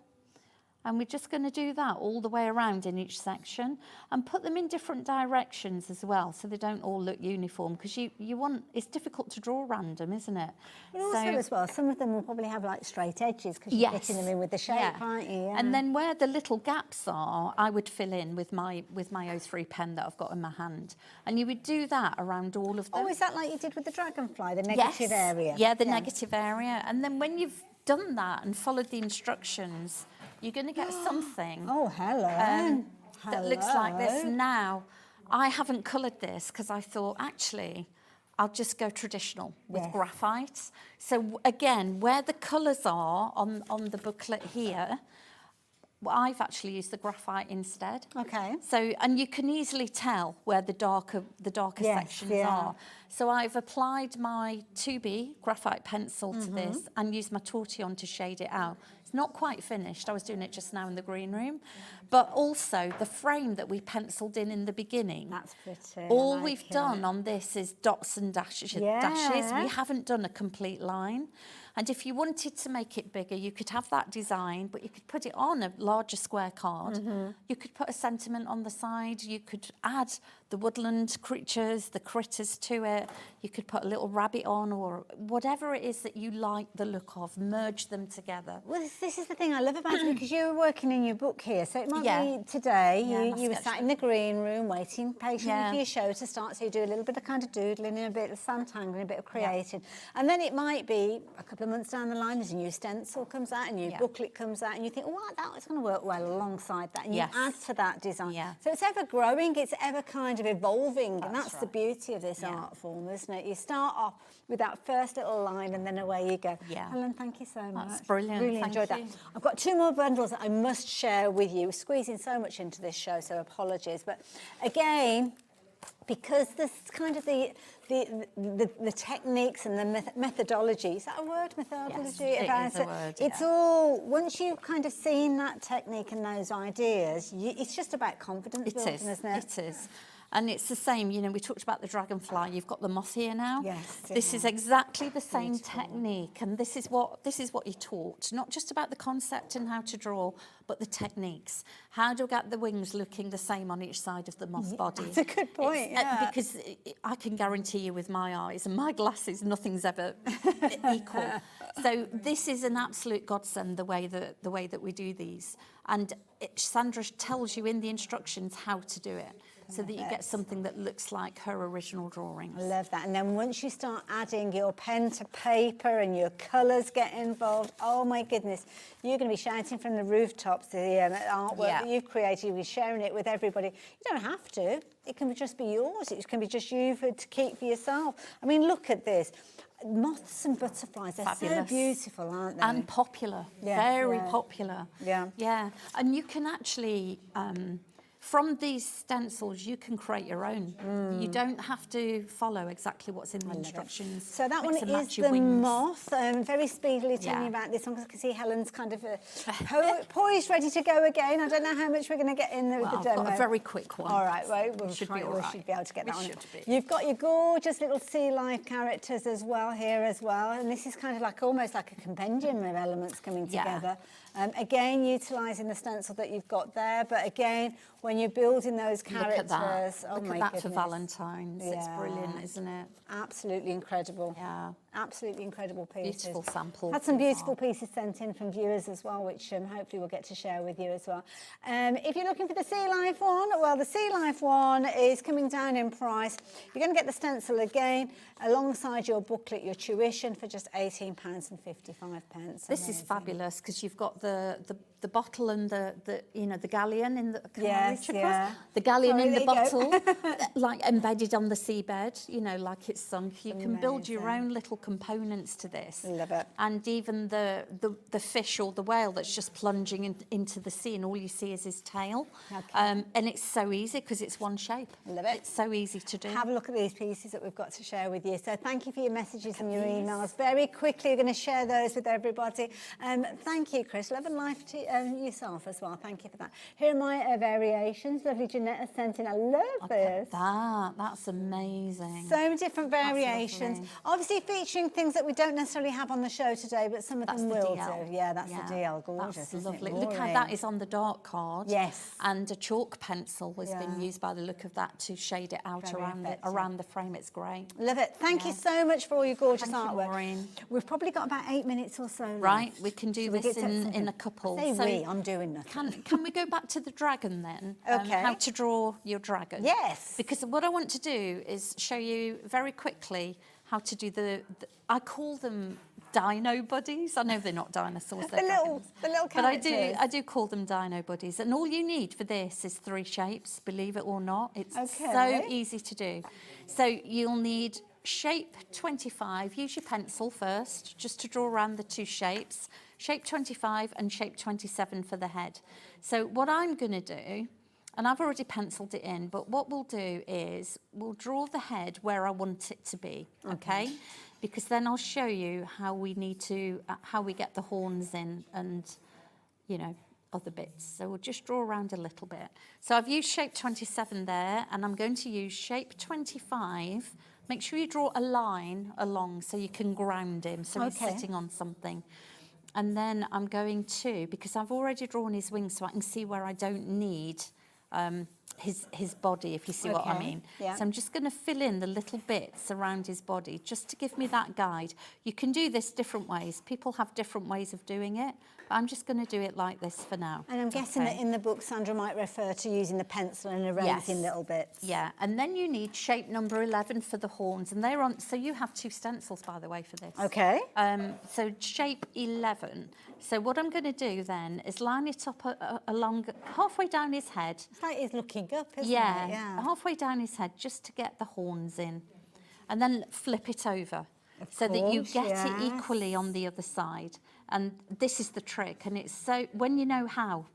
S14: And we're just going to do that all the way around in each section and put them in different directions as well so they don't all look uniform because you want, it's difficult to draw random, isn't it?
S2: But also as well, some of them will probably have like straight edges because you're fitting them in with the shape, aren't you? Yeah.
S14: And then where the little gaps are, I would fill in with my 03 pen that I've got in my hand. And you would do that around all of them.
S2: Oh, is that like you did with the dragonfly, the negative area?
S14: Yeah, the negative area. And then when you've done that and followed the instructions, you're going to get something that looks like this. Now, I haven't coloured this because I thought, actually, I'll just go traditional with graphite. So, again, where the colours are on the booklet here, I've actually used the graphite instead.
S2: Okay.
S14: So, and you can easily tell where the darker sections are. So I've applied my 2B graphite pencil to this and used my tortillon to shade it out. It's not quite finished. I was doing it just now in the green room. But also the frame that we penciled in the beginning.
S2: That's pretty.
S14: All we've done on this is dots and dashes. We haven't done a complete line. And if you wanted to make it bigger, you could have that design, but you could put it on a larger square card. You could put a sentiment on the side. You could add the woodland creatures, the critters to it. You could put a little rabbit on or whatever it is that you like the look of. Merge them together.
S2: Well, this is the thing I love about it because you were working in your book here. So it might be today, you were sat in the green room waiting patiently for your show to start. So you do a little bit of kind of doodling and a bit of Sanntangle, a bit of creating. And then it might be a couple of months down the line, there's a new stencil comes out, a new booklet comes out, and you think, oh, that's going to work well alongside that. And you add to that design. So it's ever growing, it's ever kind of evolving. And that's the beauty of this art form, isn't it? You start off with that first little line and then away you go. Helen, thank you so much.
S14: That's brilliant.
S2: Really enjoyed that. I've got 2 more bundles that I must share with you. We're squeezing so much into this show, so apologies. But again, because this kind of the techniques and the methodology, is that a word, methodology?
S14: Yes, it is a word,
S2: It's all, once you've kind of seen that technique and those ideas, it's just about confidence building, isn't it?
S14: It is. And it's the same, you know, we talked about the dragonfly. You've got the moth here now.
S2: Yes.
S14: This is exactly the same technique, and this is what you're taught. Not just about the concept and how to draw, but the techniques. How do I get the wings looking the same on each side of the moth body?
S2: That's a good point.
S14: Because I can guarantee you, with my eyes and my glasses, nothing's ever equal. So this is an absolute godsend, the way that we do these. And Sandra tells you in the instructions how to do it, so that you get something that looks like her original drawings.
S2: I love that. And then once you start adding your pen to paper and your colours get involved, oh my goodness, you're going to be shouting from the rooftops the artwork that you've created. You'll be sharing it with everybody. You don't have to. It can just be yours. It can be just you to keep for yourself. I mean, look at this. Moths and butterflies, they're so beautiful, aren't they?
S14: And popular, very popular.
S2: Yeah.
S14: Yeah, and you can actually, from these stencils, you can create your own. You don't have to follow exactly what's in the instructions.
S2: So that one
S14: Mix and
S2: is
S14: match your
S2: the
S14: wings.
S2: moth. Very speedily tell me about this one, because I can see Helen's kind of poised, ready to go again. I don't know how much we're going to get in there with the demo.
S14: I've got a very quick one.
S2: All right, well, we should be able to get that on. You've got your gorgeous little sea life characters as well here as well, and this is kind of like almost like a compendium of elements coming together. Again, utilising the stencil that you've got there, but again, when you're building those characters,
S14: Look at that for Valentine's. It's brilliant, isn't it?
S2: Absolutely incredible.
S14: Yeah.
S2: Absolutely incredible pieces.
S14: Beautiful samples.
S2: Had some beautiful pieces sent in from viewers as well, which hopefully we'll get to share with you as well. If you're looking for the Sea Life one, well, the Sea Life one is coming down in price. You're going to get the stencil again alongside your booklet, your tuition, for just £18.55.
S14: This is fabulous, because you've got the bottle and the galleon in the the galleon in the bottle, like embedded on the seabed, like it's sunk. You can build your own little components to this.
S2: Love it.
S14: And even the fish or the whale that's just plunging into the sea, and all you see is his tail. And it's so easy because it's one shape.
S2: Love it.
S14: It's so easy to do.
S2: Have a look at these pieces that we've got to share with you. So thank you for your messages and your emails. Very quickly, we're going to share those with everybody. Thank you, Chris. Love and life to yourself as well. Thank you for that. Here are my variations. Lovely Jeanette has sent in. I love this.
S14: That's amazing.
S2: So many different variations. Obviously featuring things that we don't necessarily have on the show today, but some of them will do. Yeah, that's the DL. Gorgeous.
S14: That's lovely. Look how that is on the dark card.
S2: Yes.
S14: And a chalk pencil has been used by the look of that to shade it out around the frame. It's great.
S2: Love it. Thank you so much for all your gorgeous artwork. We've probably got about 8 minutes or so left.
S14: Right, we can do this in a couple.
S2: I'm doing nothing.
S14: Can we go back to the dragon then?
S2: Okay.
S14: How to draw your dragon.
S2: Yes.
S14: Because what I want to do is show you very quickly how to do I call them dino buddies. I know they're not dinosaurs, they're dragons.
S2: The little
S14: characters.
S2: characters.
S14: But I do call them dino buddies. And all you need for this is 3 shapes, believe it or not. It's so easy to do. So you'll need shape 25. Use your pencil first, just to draw around the 2 shapes. Shape 25 and shape 27 for the head. So what I'm going to do, and I've already penciled it in, but what we'll do is we'll draw the head where I want it to be, okay? Because then I'll show you how we get the horns in and, other bits. So we'll just draw around a little bit. So I've used shape 27 there, and I'm going to use shape 25. Make sure you draw a line along so you can ground him, so he's sitting on something. And then I'm going to, because I've already drawn his wings, so I can see where I don't need his body, if you see what I mean.
S2: Yeah.
S14: So I'm just going to fill in the little bits around his body just to give me that guide. You can do this different ways. People have different ways of doing it, but I'm just going to do it like this for now.
S2: And I'm guessing that in the book, Sandra might refer to using the pencil and erasing little bits.
S14: Yeah, and then you need shape number 11 for the horns, and they're on. So you have 2 stencils, by the way, for this.
S2: Okay.
S14: So shape 11. So what I'm going to do then is line it up along halfway down his head.
S2: It's like he's looking up, isn't it?
S14: Yeah, halfway down his head, just to get the horns in, and then flip it over so that you get it equally on the other side. And this is the trick, and it's so when you know how,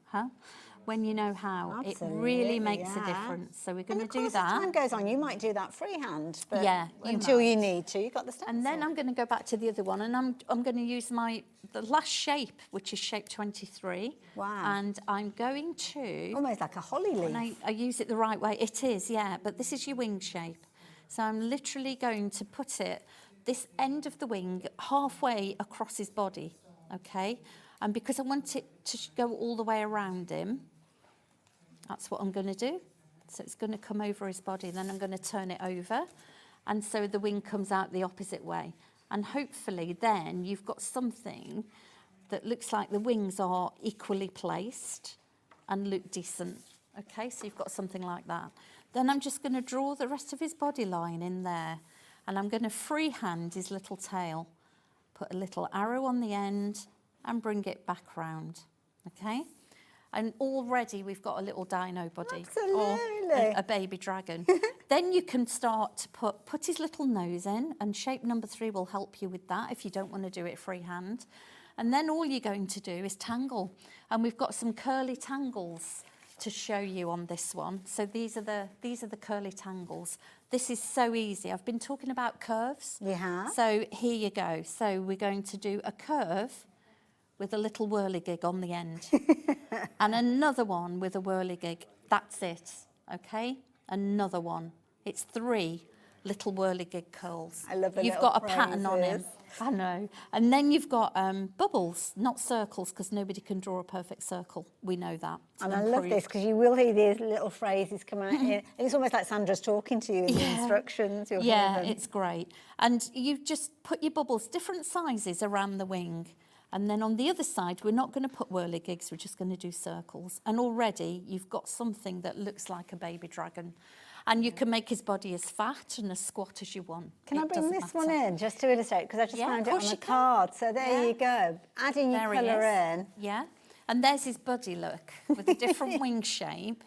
S14: when you know how.
S2: Absolutely,
S14: it really makes a
S2: yeah.
S14: difference. So we're going to
S2: And of
S14: do
S2: course,
S14: that.
S2: as time goes on, you might do that freehand, but
S14: Yeah, you
S2: until you
S14: might.
S2: need to, you've got the stencil.
S14: And then I'm going to go back to the other one, and I'm going to use the last shape, which is shape 23.
S2: Wow.
S14: And I'm going to...
S2: Almost like a holly leaf.
S14: And I use it the right way. It is, yeah, but this is your wing shape. So I'm literally going to put it, this end of the wing, halfway across his body, okay? And because I want it to go all the way around him, that's what I'm going to do. So it's going to come over his body, then I'm going to turn it over. And so the wing comes out the opposite way. And hopefully then you've got something that looks like the wings are equally placed and look decent. Okay, so you've got something like that. Then I'm just going to draw the rest of his body line in there. And I'm going to freehand his little tail. Put a little arrow on the end and bring it back round. Okay? And already we've got a little dino body.
S2: Absolutely.
S14: Or a baby dragon. Then you can start to put his little nose in, and shape number 3 will help you with that if you don't want to do it freehand. And then all you're going to do is tangle. And we've got some curly tangles to show you on this one. So these are the curly tangles. This is so easy. I've been talking about curves.
S2: You have.
S14: So here you go. So we're going to do a curve with a little whirligig on the end. And another one with a whirligig. That's it, okay? Another one. It's 3 little whirligig curls.
S2: I love the
S14: You've
S2: little
S14: got a pattern on him.
S2: phrases.
S14: I know. And then you've got bubbles, not circles, because nobody can draw a perfect circle. We know that.
S2: And I love this because you will hear these little phrases come out here. It's almost like Sandra's talking to you in the instructions. You'll hear them.
S14: It's great. And you just put your bubbles, different sizes, around the wing. And then on the other side, we're not going to put whirligigs, we're just going to do circles. And already you've got something that looks like a baby dragon. And you can make his body as fat and as squat as you want.
S2: Can I
S14: It
S2: bring
S14: doesn't
S2: this
S14: matter.
S2: one in just to illustrate? Because I just
S14: Yeah,
S2: found
S14: of
S2: it on
S14: course
S2: the
S14: you can.
S2: card. So there
S14: Yeah.
S2: you go. Adding your
S14: There he
S2: colour
S14: is.
S2: in.
S14: Yeah. And there's his body look with a different wing shape.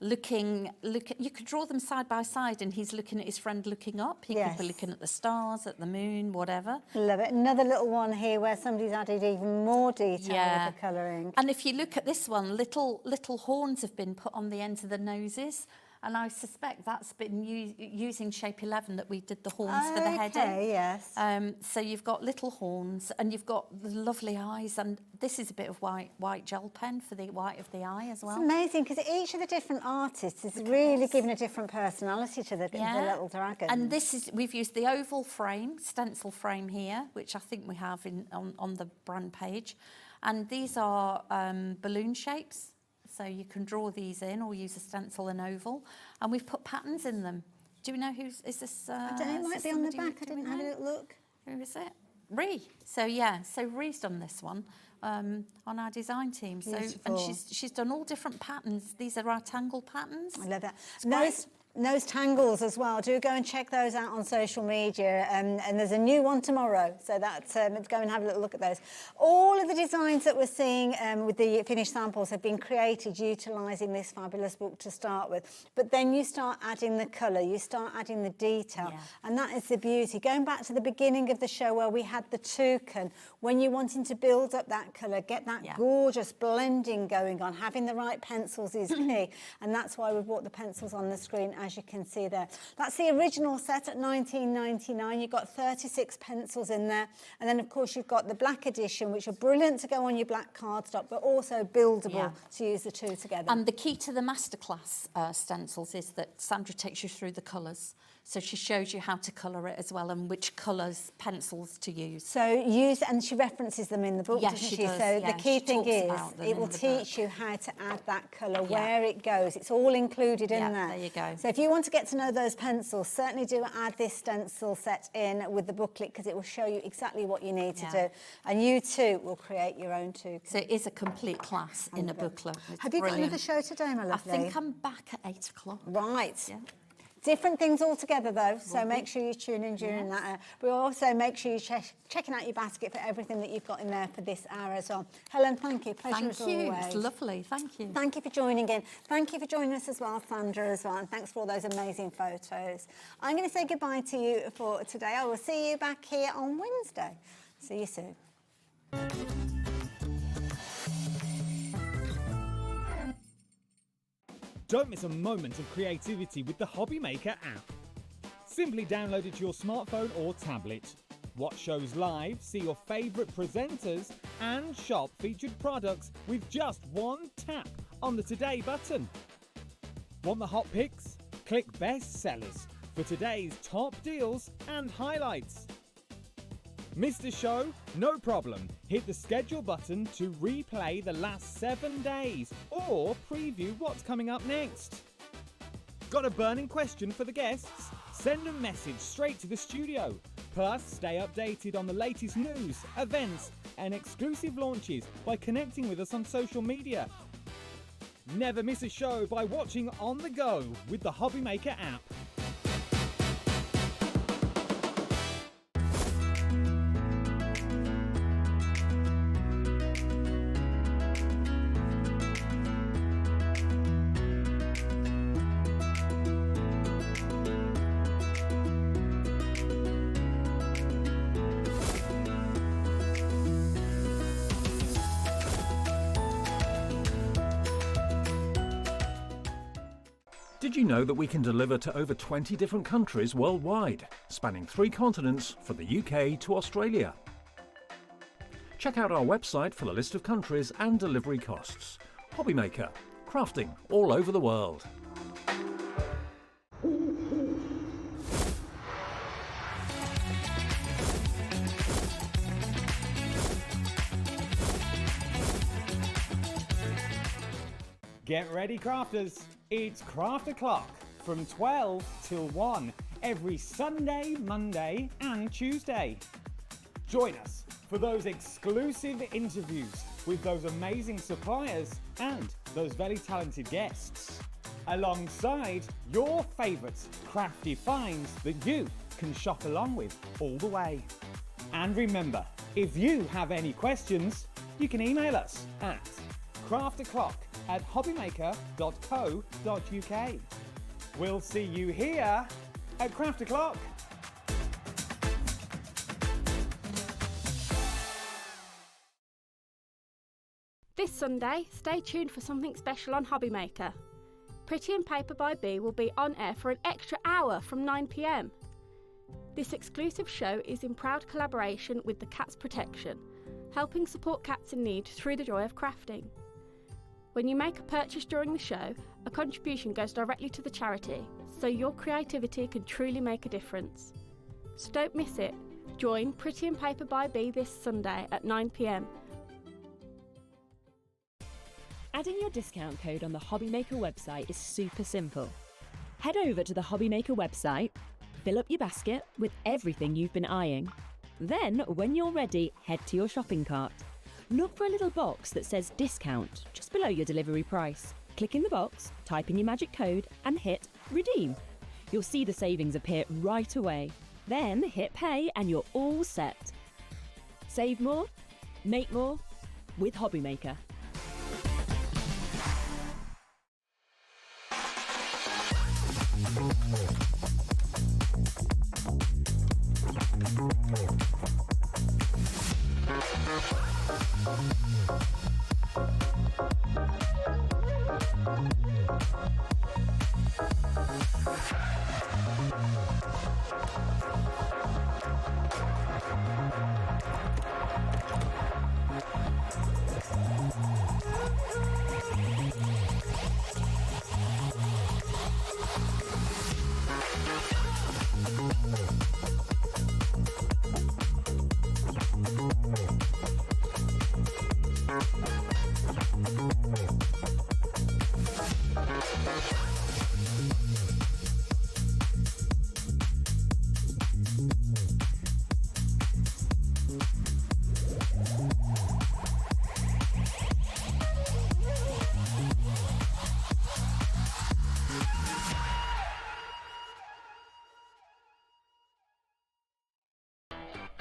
S14: You could draw them side by side, and he's looking at his friend looking up. He could be looking at the stars, at the moon, whatever.
S2: Love it. Another little one here where somebody's added even more detail with the colouring.
S14: And if you look at this one, little horns have been put on the ends of the noses. And I suspect that's been using shape 11 that we did the horns for the head in.
S2: Okay, yes.
S14: So you've got little horns, and you've got the lovely eyes, and this is a bit of white gel pen for the white of the eye as well.
S2: It's amazing because each of the different artists is really giving a different personality to the little dragon.
S14: And we've used the oval frame, stencil frame here, which I think we have on the brand page. And these are balloon shapes. So you can draw these in or use a stencil and oval. And we've put patterns in them. Do we know is this?
S2: I don't know, it might be on the back. I didn't have a little look.
S14: Who is it? Ree. So yeah, Ree's done this one on our design team. So
S2: Beautiful.
S14: and she's done all different patterns. These are our tangle patterns.
S2: I love that. Those tangles as well. Do go and check those out on social media. And there's a new one tomorrow. So that's go and have a little look at those. All of the designs that we're seeing with the finished samples have been created utilising this fabulous book to start with. But then you start adding the colour, you start adding the detail. Yeah. And that is the beauty. Going back to the beginning of the show where we had the toucan, when you're wanting to build up that colour, get that gorgeous blending going on, having the right pencils is key. And that's why we've brought the pencils on the screen, as you can see there. That's the original set at $19.99. You've got 36 pencils in there. And then, of course, you've got the black edition, which are brilliant to go on your black cardstock, but also buildable to use the two together.
S14: And the key to the masterclass stencils is that Sandra takes you through the colours. So she shows you how to colour it as well and which colours, pencils to use.
S2: So and she references them in the book, doesn't she?
S14: Does,
S2: so the key thing is it will teach
S14: book.
S2: you how to add that colour, where it goes. It's all included in there.
S14: There you go.
S2: So if you want to get to know those pencils, certainly do add this stencil set in with the booklet because it will show you exactly what you need to do. And you too will create your own too.
S14: So it is a complete class in a booklet. It's
S2: Have you
S14: brilliant.
S2: got another show today, my lovely?
S14: I think I'm back at 8 o'clock.
S2: Right.
S14: Yeah.
S2: Different things altogether though, so make sure you tune in during that. But also make sure you're checking out your basket for everything that you've got in there for this hour as well. Helen, thank you. Pleasure as always.
S14: Thank you. It's lovely. Thank you.
S2: Thank you for joining in. Thank you for joining us as well, Sandra, as well. And thanks for all those amazing photos. I'm going to say goodbye to you for today. I will see you back here on Wednesday. See you soon.
S13: Don't miss a moment of creativity with the Hobby Maker app. Simply download it to your smartphone or tablet. Watch shows live, see your favourite presenters, and shop featured products with just one tap on the Today button. Want the hot picks? Click Best Sellers for today's top deals and highlights. Missed a show? No problem. Hit the schedule button to replay the last 7 days or preview what's coming up next. Got a burning question for the guests? Send a message straight to the studio. Plus, stay updated on the latest news, events, and exclusive launches by connecting with us on social media. Never miss a show by watching on the go with the Hobby Maker app.
S15: Did you know that we can deliver to over 20 different countries worldwide, spanning 3 continents from the UK to Australia? Check out our website for the list of countries and delivery costs. Hobby Maker, crafting all over the world.
S13: Get ready, crafters. It's Craft O'Clock from 12 till 1 every Sunday, Monday and Tuesday. Join us for those exclusive interviews with those amazing suppliers and those very talented guests, alongside your favourite crafty finds that you can shop along with all the way. And remember, if you have any questions, you can email us at crafto'clock@hobbymaker.co.uk. We'll see you here at Craft O'Clock.
S16: This Sunday, stay tuned for something special on Hobby Maker. Pretty and Paper by Bee will be on air for an extra hour from 9 p.m. This exclusive show is in proud collaboration with the Cats Protection, helping support cats in need through the joy of crafting. When you make a purchase during the show, a contribution goes directly to the charity, so your creativity can truly make a difference. So don't miss it. Join Pretty and Paper by Bee this Sunday at 9 p.m.
S5: Adding your discount code on the Hobby Maker website is super simple. Head over to the Hobby Maker website, fill up your basket with everything you've been eyeing. Then, when you're ready, head to your shopping cart. Look for a little box that says discount just below your delivery price. Click in the box, type in your magic code and hit redeem. You'll see the savings appear right away. Then hit pay and you're all set. Save more, make more with Hobby Maker.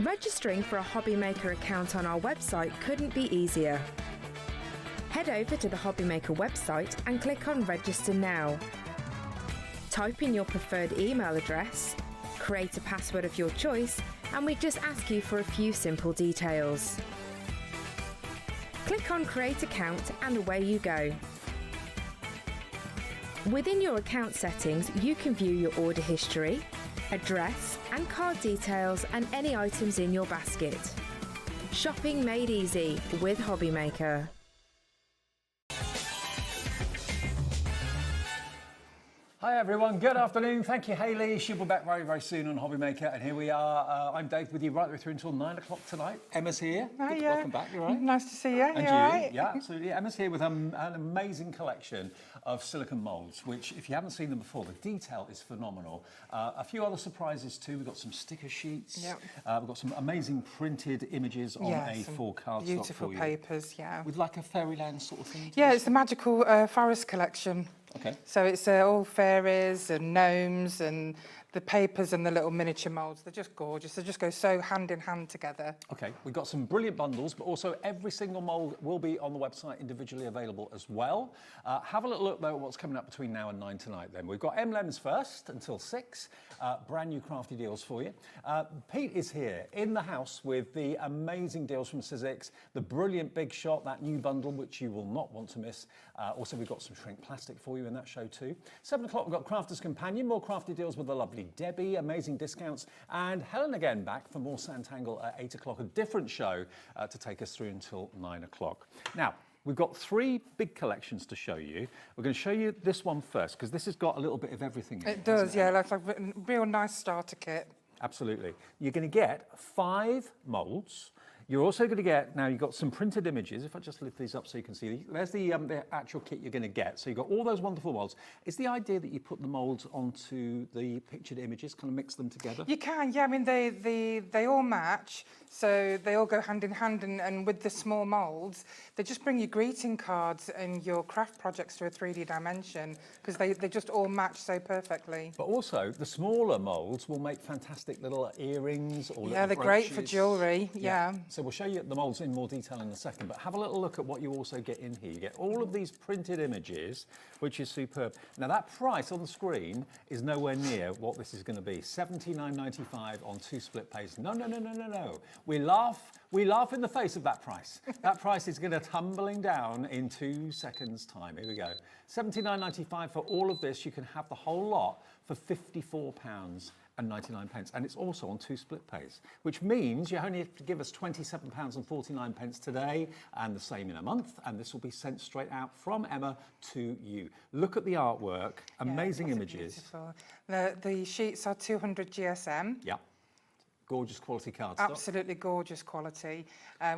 S17: Registering for a Hobby Maker account on our website couldn't be easier. Head over to the Hobby Maker website and click on Register Now. Type in your preferred email address, create a password of your choice, and we just ask you for a few simple details. Click on Create Account and away you go. Within your account settings, you can view your order history, address and card details and any items in your basket. Shopping made easy with Hobbymaker.
S18: Hi everyone, good afternoon. Thank you, Hayley. She'll be back very, very soon on Hobbymaker. And here we are. I'm Dave with you right the way through until 9 o'clock tonight. Emma's here.
S3: Hi,
S18: Welcome back, you all right?
S3: Nice to see you.
S18: And
S3: you
S18: you?
S3: all right?
S18: Yeah, absolutely. Emma's here with an amazing collection of silicone moulds, which if you haven't seen them before, the detail is phenomenal. A few other surprises too. We've got some sticker sheets.
S3: Yep.
S18: We've got some amazing printed images on A4 cardstock
S3: beautiful
S18: for you.
S3: papers, yeah.
S18: With like a fairyland sort of thing.
S3: Yeah, it's the magical forest collection.
S18: Okay.
S3: So it's all fairies and gnomes and the papers and the little miniature moulds. They're just gorgeous. They just go so hand in hand together.
S18: Okay, we've got some brilliant bundles, but also every single mould will be on the website individually available as well. Have a little look though at what's coming up between now and 9 tonight then. We've got Emlems first until 6, brand new crafty deals for you. Pete is here in the house with the amazing deals from Sizzix, the brilliant Big Shot, that new bundle which you will not want to miss. Also we've got some shrink plastic for you in that show too. 7 o'clock we've got Crafter's Companion, more crafty deals with the lovely Debbie, amazing discounts, and Helen again back for more Sanntangle at 8 o'clock, a different show to take us through until 9 o'clock. Now, we've got 3 big collections to show you. We're going to show you this one first, because this has got a little bit of everything in it.
S3: It does, yeah, like a real nice starter kit.
S18: Absolutely. You're going to get 5 moulds. You're also going to get, now you've got some printed images. If I just lift these up so you can see, there's the actual kit you're going to get. So you've got all those wonderful moulds. Is the idea that you put the moulds onto the pictured images, kind of mix them together?
S3: You can, yeah. I mean, they all match, so they all go hand in hand. And with the small moulds, they just bring your greeting cards and your craft projects to a 3D dimension because they just all match so perfectly.
S18: But also, the smaller moulds will make fantastic little earrings or
S3: yeah, they're great for jewellery. Yeah.
S18: So we'll show you the moulds in more detail in a second, but have a little look at what you also get in here. You get all of these printed images, which is superb. Now that price on the screen is nowhere near what this is going to be. $79.95 on 2 split pays. No, no, no, no, no, no. We laugh in the face of that price. That price is going to tumbling down in 2 seconds' time. Here we go. $79.95 for all of this. You can have the whole lot for £54.99, and it's also on 2 split pays, which means you only have to give us £27.49 today, and the same in a month, and this will be sent straight out from Emma to you. Look at the artwork, amazing images.
S3: Beautiful. The sheets are 200 GSM.
S18: Yeah. Gorgeous quality cardstock.
S3: Absolutely gorgeous quality.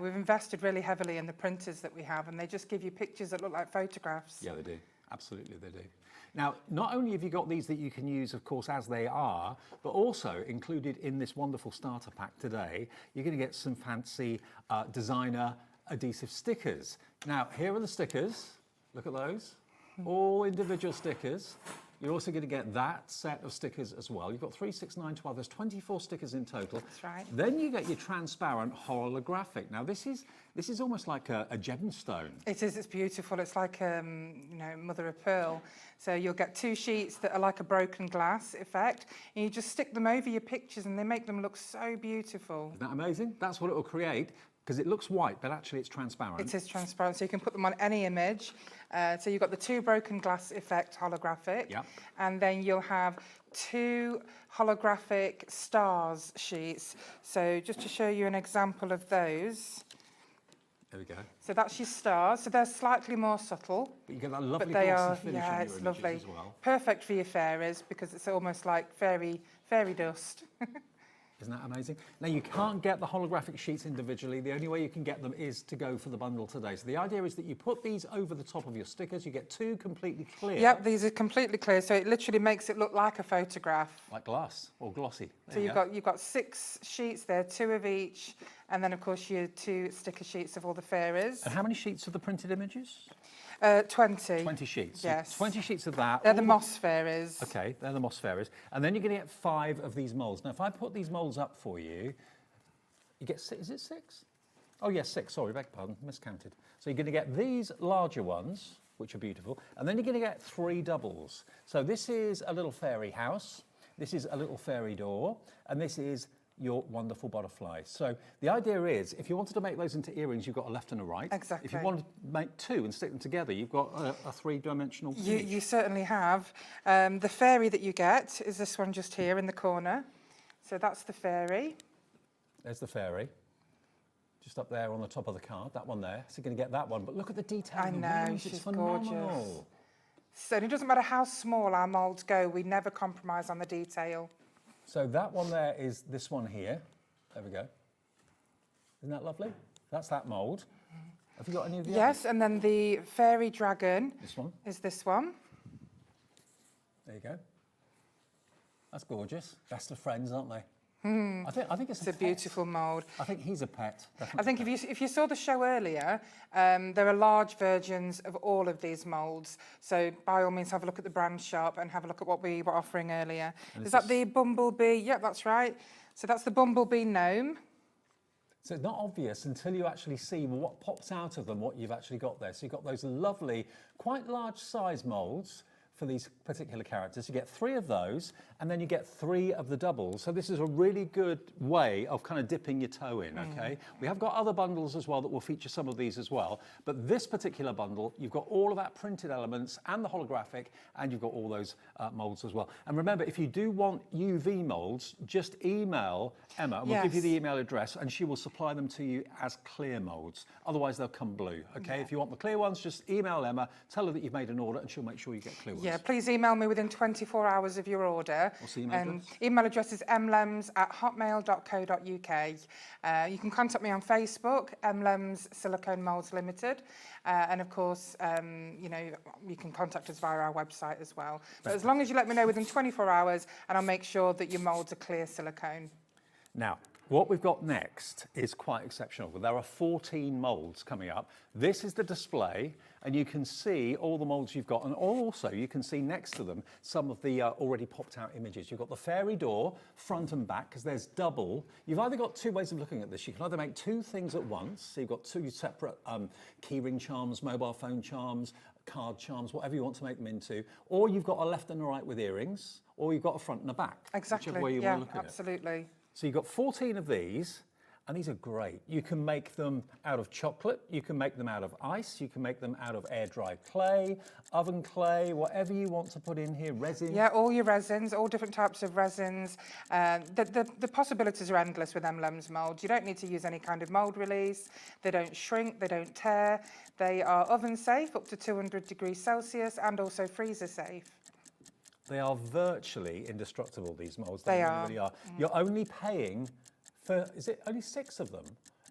S3: We've invested really heavily in the printers that we have, and they just give you pictures that look like photographs.
S18: Yeah, they do. Absolutely, they do. Now, not only have you got these that you can use, of course, as they are, but also included in this wonderful starter pack today, you're going to get some fancy designer adhesive stickers. Now, here are the stickers. Look at those. All individual stickers. You're also going to get that set of stickers as well. You've got 3, 6, 9, 12. There's 24 stickers in total.
S3: That's right.
S18: Then you get your transparent holographic. Now, this is almost like a gemstone.
S3: It is. It's beautiful. It's like mother of pearl. So you'll get 2 sheets that are like a broken glass effect, and you just stick them over your pictures, and they make them look so beautiful.
S18: Isn't that amazing? That's what it will create. Because it looks white, but actually it's transparent.
S3: It is transparent, so you can put them on any image. So you've got the 2 broken glass effect holographic, and then you'll have 2 holographic stars sheets. So just to show you an example of those.
S18: There we go.
S3: So that's your stars. So they're slightly more subtle.
S18: But you get that lovely
S3: glossy
S18: finish on
S3: yeah,
S18: your
S3: it's
S18: images
S3: lovely.
S18: as well.
S3: Perfect for your fairies because it's almost like fairy dust.
S18: Isn't that amazing? Now, you can't get the holographic sheets individually. The only way you can get them is to go for the bundle today. So the idea is that you put these over the top of your stickers. You get 2 completely clear.
S3: Yep, these are completely clear, so it literally makes it look like a photograph.
S18: Like glass or glossy.
S3: So you've got 6 sheets there, 2 of each, and then, of course, your 2 sticker sheets of all the fairies.
S18: And how many sheets of the printed images?
S3: 20.
S18: 20 sheets.
S3: Yes.
S18: So 20 sheets of that.
S3: They're the moss fairies.
S18: Okay, they're the moss fairies. And then you're going to get 5 of these moulds. Now, if I put these moulds up for you, you get 6. Is it 6? Oh, yes, 6. Sorry, beg pardon, miscounted. So you're going to get these larger ones, which are beautiful, and then you're going to get 3 doubles. So this is a little fairy house, this is a little fairy door, and this is your wonderful butterfly. So the idea is, if you wanted to make those into earrings, you've got a left and a right.
S3: Exactly.
S18: If you wanted to make two and stick them together, you've got a three-dimensional finish.
S3: You certainly have. The fairy that you get is this one just here in the corner. So that's the fairy.
S18: There's the fairy. Just up there on the top of the card, that one there. So you're going to get that one. But look at the detail.
S3: I know,
S18: It's
S3: she's
S18: phenomenal.
S3: gorgeous. So it doesn't matter how small our moulds go, we never compromise on the detail.
S18: So that one there is this one here. There we go. Isn't that lovely? That's that mould. Have you got any of the
S3: Yes,
S18: others?
S3: and then the fairy dragon
S18: This one.
S3: is this one.
S18: There you go. That's gorgeous. Best of friends, aren't they?
S3: Hmm.
S18: I think it's
S3: a beautiful mould.
S18: I think he's a pet.
S3: I think if you saw the show earlier, there are large versions of all of these moulds. So by all means, have a look at the brand shop and have a look at what we were offering earlier. Is that the bumblebee? Yep, that's right. So that's the bumblebee gnome.
S18: So it's not obvious until you actually see what pops out of them, what you've actually got there. So you've got those lovely, quite large size moulds for these particular characters. You get 3 of those, and then you get 3 of the doubles. So this is a really good way of kind of dipping your toe in, okay? We have got other bundles as well that will feature some of these as well, but this particular bundle, you've got all of that printed elements and the holographic, and you've got all those moulds as well. And remember, if you do want UV moulds, just email Emma, and we'll give you the email address, and she will supply them to you as clear moulds. Otherwise, they'll come blue, okay?
S3: Yeah.
S18: If you want the clear ones, just email Emma, tell her that you've made an order, and she'll make sure you get clear ones.
S3: Yeah, please email me within 24 hours of your order.
S18: What's the email address?
S3: Email address is emlems@hotmail.co.uk. You can contact me on Facebook, Emlems Silicone Moulds Limited. And of course, you know, you can contact us via our website as well. But as long as you let me know within 24 hours, and I'll make sure that your moulds are clear silicone.
S18: Now, what we've got next is quite exceptional. There are 14 moulds coming up. This is the display, and you can see all the moulds you've got, and also you can see next to them some of the already popped out images. You've got the fairy door, front and back, because there's double. You've either got 2 ways of looking at this. You can either make 2 things at once, so you've got 2 separate keyring charms, mobile phone charms, card charms, whatever you want to make them into, or you've got a left and a right with earrings, or you've got a front and a back.
S3: Exactly,
S18: Whichever way you
S3: yeah,
S18: want to look at it.
S3: absolutely.
S18: So you've got 14 of these, and these are great. You can make them out of chocolate, you can make them out of ice, you can make them out of air-dried clay, oven clay, whatever you want to put in here, resin.
S3: Yeah, all your resins, all different types of resins. The possibilities are endless with Emlems moulds. You don't need to use any kind of mould release. They don't shrink, they don't tear. They are oven safe up to 200 degrees Celsius and also freezer safe.
S18: They are virtually indestructible, these moulds.
S3: They
S18: really are. You're only paying for, is it only 6 of them?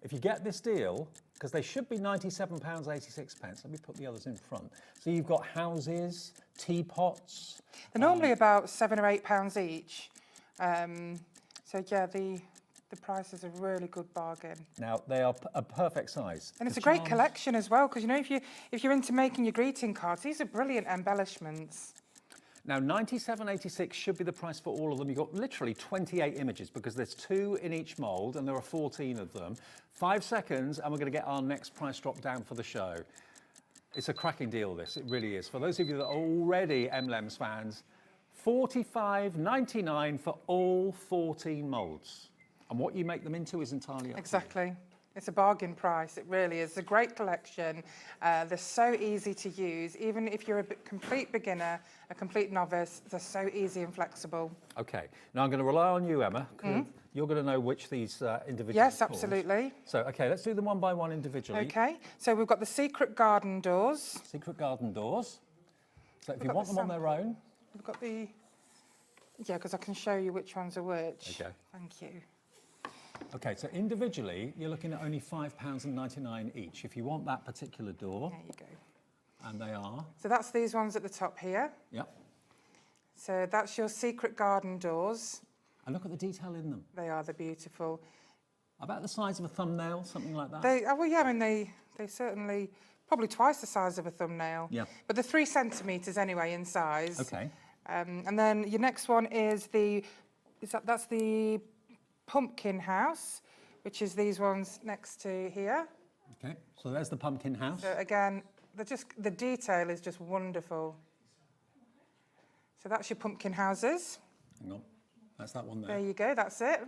S18: If you get this deal, because they should be £97.86. Let me put the others in front. So you've got houses, teapots.
S3: They're normally about £7 or £8 each. So yeah, the price is a really good bargain.
S18: Now, they are a perfect size.
S3: And it's a great collection as well, because you know, if you're into making your greeting cards, these are brilliant embellishments.
S18: Now, £97.86 should be the price for all of them. You've got literally 28 images because there's 2 in each mould and there are 14 of them. 5 seconds and we're going to get our next price drop down for the show. It's a cracking deal, this. It really is. For those of you that are already Emlems fans, $45.99 for all 14 moulds. And what you make them into is entirely up to you.
S3: Exactly. It's a bargain price, it really is. It's a great collection. They're so easy to use. Even if you're a complete beginner, a complete novice, they're so easy and flexible.
S18: Okay, now I'm going to rely on you, Emma. You're going to know which these individuals
S3: Yes,
S18: are called.
S3: absolutely.
S18: So, okay, let's do them one by one individually.
S3: Okay, so we've got the secret garden doors.
S18: Secret garden doors. So if you want them on their own.
S3: We've got the, yeah, because I can show you which ones are which.
S18: Okay.
S3: Thank you.
S18: Okay, so individually, you're looking at only £5.99 each. If you want that particular door.
S3: There you go.
S18: And they are?
S3: So that's these ones at the top here.
S18: Yep.
S3: So that's your secret garden doors.
S18: And look at the detail in them.
S3: They are, they're beautiful.
S18: About the size of a thumbnail, something like that?
S3: Well, yeah, I mean, they certainly, probably twice the size of a thumbnail.
S18: Yeah.
S3: But they're 3 centimetres anyway in size.
S18: Okay.
S3: And then your next one is that's the pumpkin house, which is these ones next to here.
S18: Okay, so there's the pumpkin house.
S3: So again, the detail is just wonderful. So that's your pumpkin houses.
S18: Hang on, that's that one there.
S3: There you go, that's it.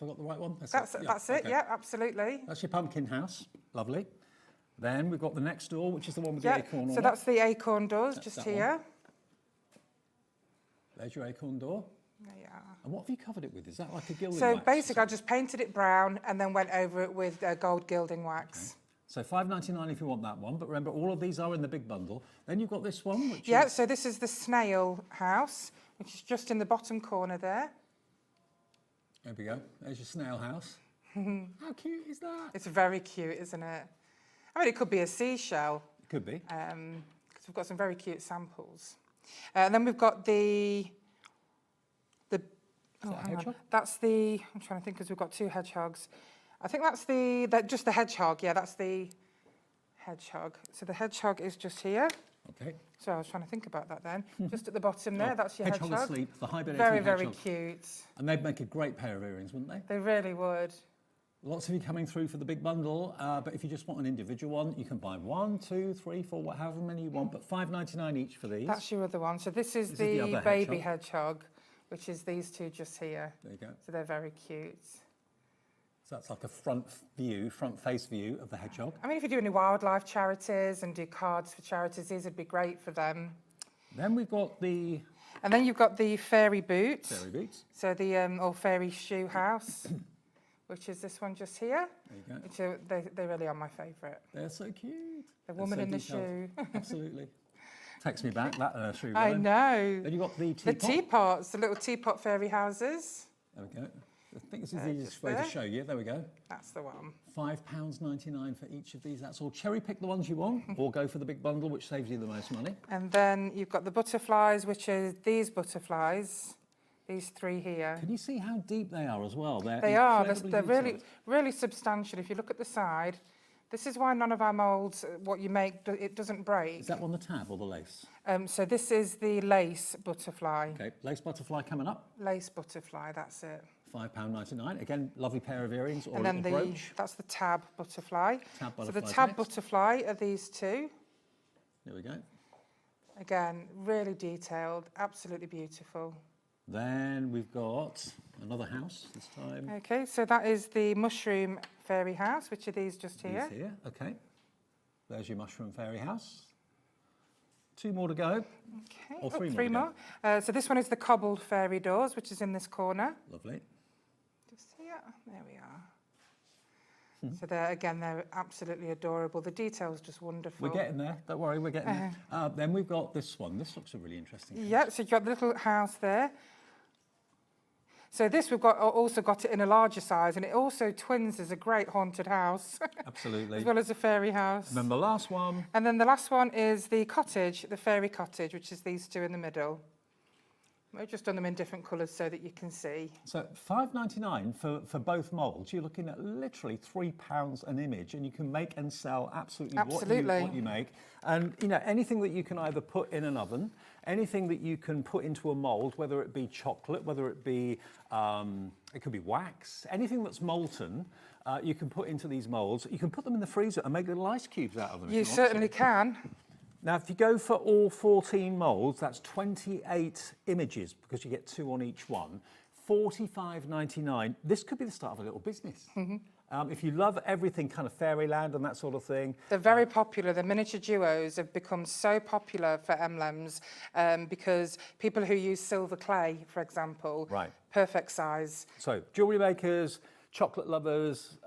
S18: Have I got the right one?
S3: That's it,
S18: okay.
S3: yeah, absolutely.
S18: That's your pumpkin house. Lovely. Then we've got the next door, which is the one with the acorn on it.
S3: So that's the acorn doors,
S18: That's
S3: just
S18: that
S3: here.
S18: one. There's your acorn door.
S3: There you are.
S18: And what have you covered it with? Is that like a gilding
S3: So
S18: wax?
S3: basically, I just painted it brown and then went over it with gold gilding wax.
S18: So $5.99 if you want that one, but remember all of these are in the big bundle. Then you've got this one, which
S3: Yeah,
S18: is...
S3: so this is the snail house, which is just in the bottom corner there.
S18: There we go. There's your snail house. How cute is that?
S3: It's very cute, isn't it? I mean, it could be a seashell.
S18: It could be.
S3: Because we've got some very cute samples. And then we've got that's the, I'm trying to think because we've got two hedgehogs. I think that's just the hedgehog. Yeah, that's the hedgehog. So the hedgehog is just here.
S18: Okay.
S3: So I was trying to think about that then. Just at the bottom there, that's your hedgehog.
S18: Hedgehog asleep, the hibernating
S3: very,
S18: hedgehog.
S3: very cute.
S18: And they'd make a great pair of earrings, wouldn't they?
S3: They really would.
S18: Lots of you coming through for the big bundle, but if you just want an individual one, you can buy 1, 2, 3, 4, however many you want, but $5.99 each for these.
S3: That's your other one. So this is the
S18: other
S3: baby hedgehog, which is these two just here.
S18: There you go.
S3: So they're very cute.
S18: So that's like a front face view of the hedgehog.
S3: I mean, if you do any wildlife charities and do cards for charities, these would be great for them.
S18: Then we've got the...
S3: And then you've got the fairy boot.
S18: Fairy boots.
S3: So the or fairy shoe house, which is this one just here.
S18: There you go.
S3: Which they really are my favourite.
S18: They're so cute.
S3: The woman in the shoe.
S18: Absolutely. Takes me back, that nursery
S3: I
S18: rhyme.
S3: know.
S18: Then you've got the teapot.
S3: The teapots, the little teapot fairy houses.
S18: There we go. I think this is the easiest way to show you. There we go.
S3: That's the one.
S18: £5.99 for each of these. That's all. Cherry pick the ones you want, or go for the big bundle, which saves you the most money.
S3: And then you've got the butterflies, which are these butterflies, these three here.
S18: Can you see how deep they are as well?
S3: They are.
S18: incredibly
S3: They're really,
S18: detailed.
S3: really substantial. If you look at the side, this is why none of our moulds, what you make, it doesn't break.
S18: Is that one the tab or the lace?
S3: So this is the lace butterfly.
S18: Okay, lace butterfly coming up.
S3: Lace butterfly, that's it.
S18: £5.99. Again, lovely pair of earrings or
S3: And
S18: a
S3: then
S18: little brooch.
S3: that's the tab butterfly.
S18: Tab
S3: So the
S18: butterfly's
S3: tab
S18: next.
S3: butterfly are these two.
S18: There we go.
S3: Again, really detailed, absolutely beautiful.
S18: Then we've got another house this time.
S3: Okay, so that is the mushroom fairy house, which are these just here.
S18: These here, okay. There's your mushroom fairy house. 2 more to go.
S3: Okay,
S18: Or 3
S3: three
S18: more.
S3: more. So this one is the cobbled fairy doors, which is in this corner.
S18: Lovely.
S3: Just here, there we are. So they're absolutely adorable. The detail's just wonderful.
S18: We're getting there. Don't worry, we're getting there. Then we've got this one. This looks a really interesting house.
S3: Yeah, so you've got the little house there. So this we've also got it in a larger size, and it also twins as a great haunted house.
S18: Absolutely.
S3: As well as a fairy house.
S18: And then the last one.
S3: And then the last one is the cottage, the fairy cottage, which is these two in the middle. We've just done them in different colours so that you can see.
S18: So $5.99 for both moulds. You're looking at literally £3 an image, and you can make and sell absolutely. What you make. And you know, anything that you can either put in an oven, anything that you can put into a mould, whether it be chocolate, whether it be it could be wax, anything that's molten, you can put into these moulds. You can put them in the freezer and make little ice cubes out of them.
S3: You certainly can.
S18: Now, if you go for all 14 moulds, that's 28 images because you get 2 on each one. $45.99. This could be the start of a little business. If you love everything kind of fairyland and that sort of thing.
S3: They're very popular. The miniature duos have become so popular for Emlems because people who use silver clay, for example, perfect size.
S18: So jewellery makers, chocolate lovers,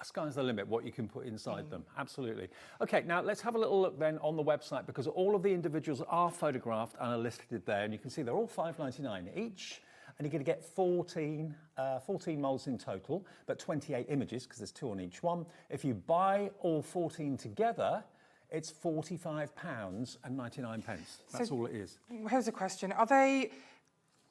S18: sky's the limit what you can put inside them, absolutely. Okay, now let's have a little look then on the website because all of the individuals are photographed and are listed there, and you can see they're all $5.99 each, and you're going to get 14 moulds in total, but 28 images because there's 2 on each one. If you buy all 14 together, it's £45.99. That's all it is.
S3: Here's a question. Are they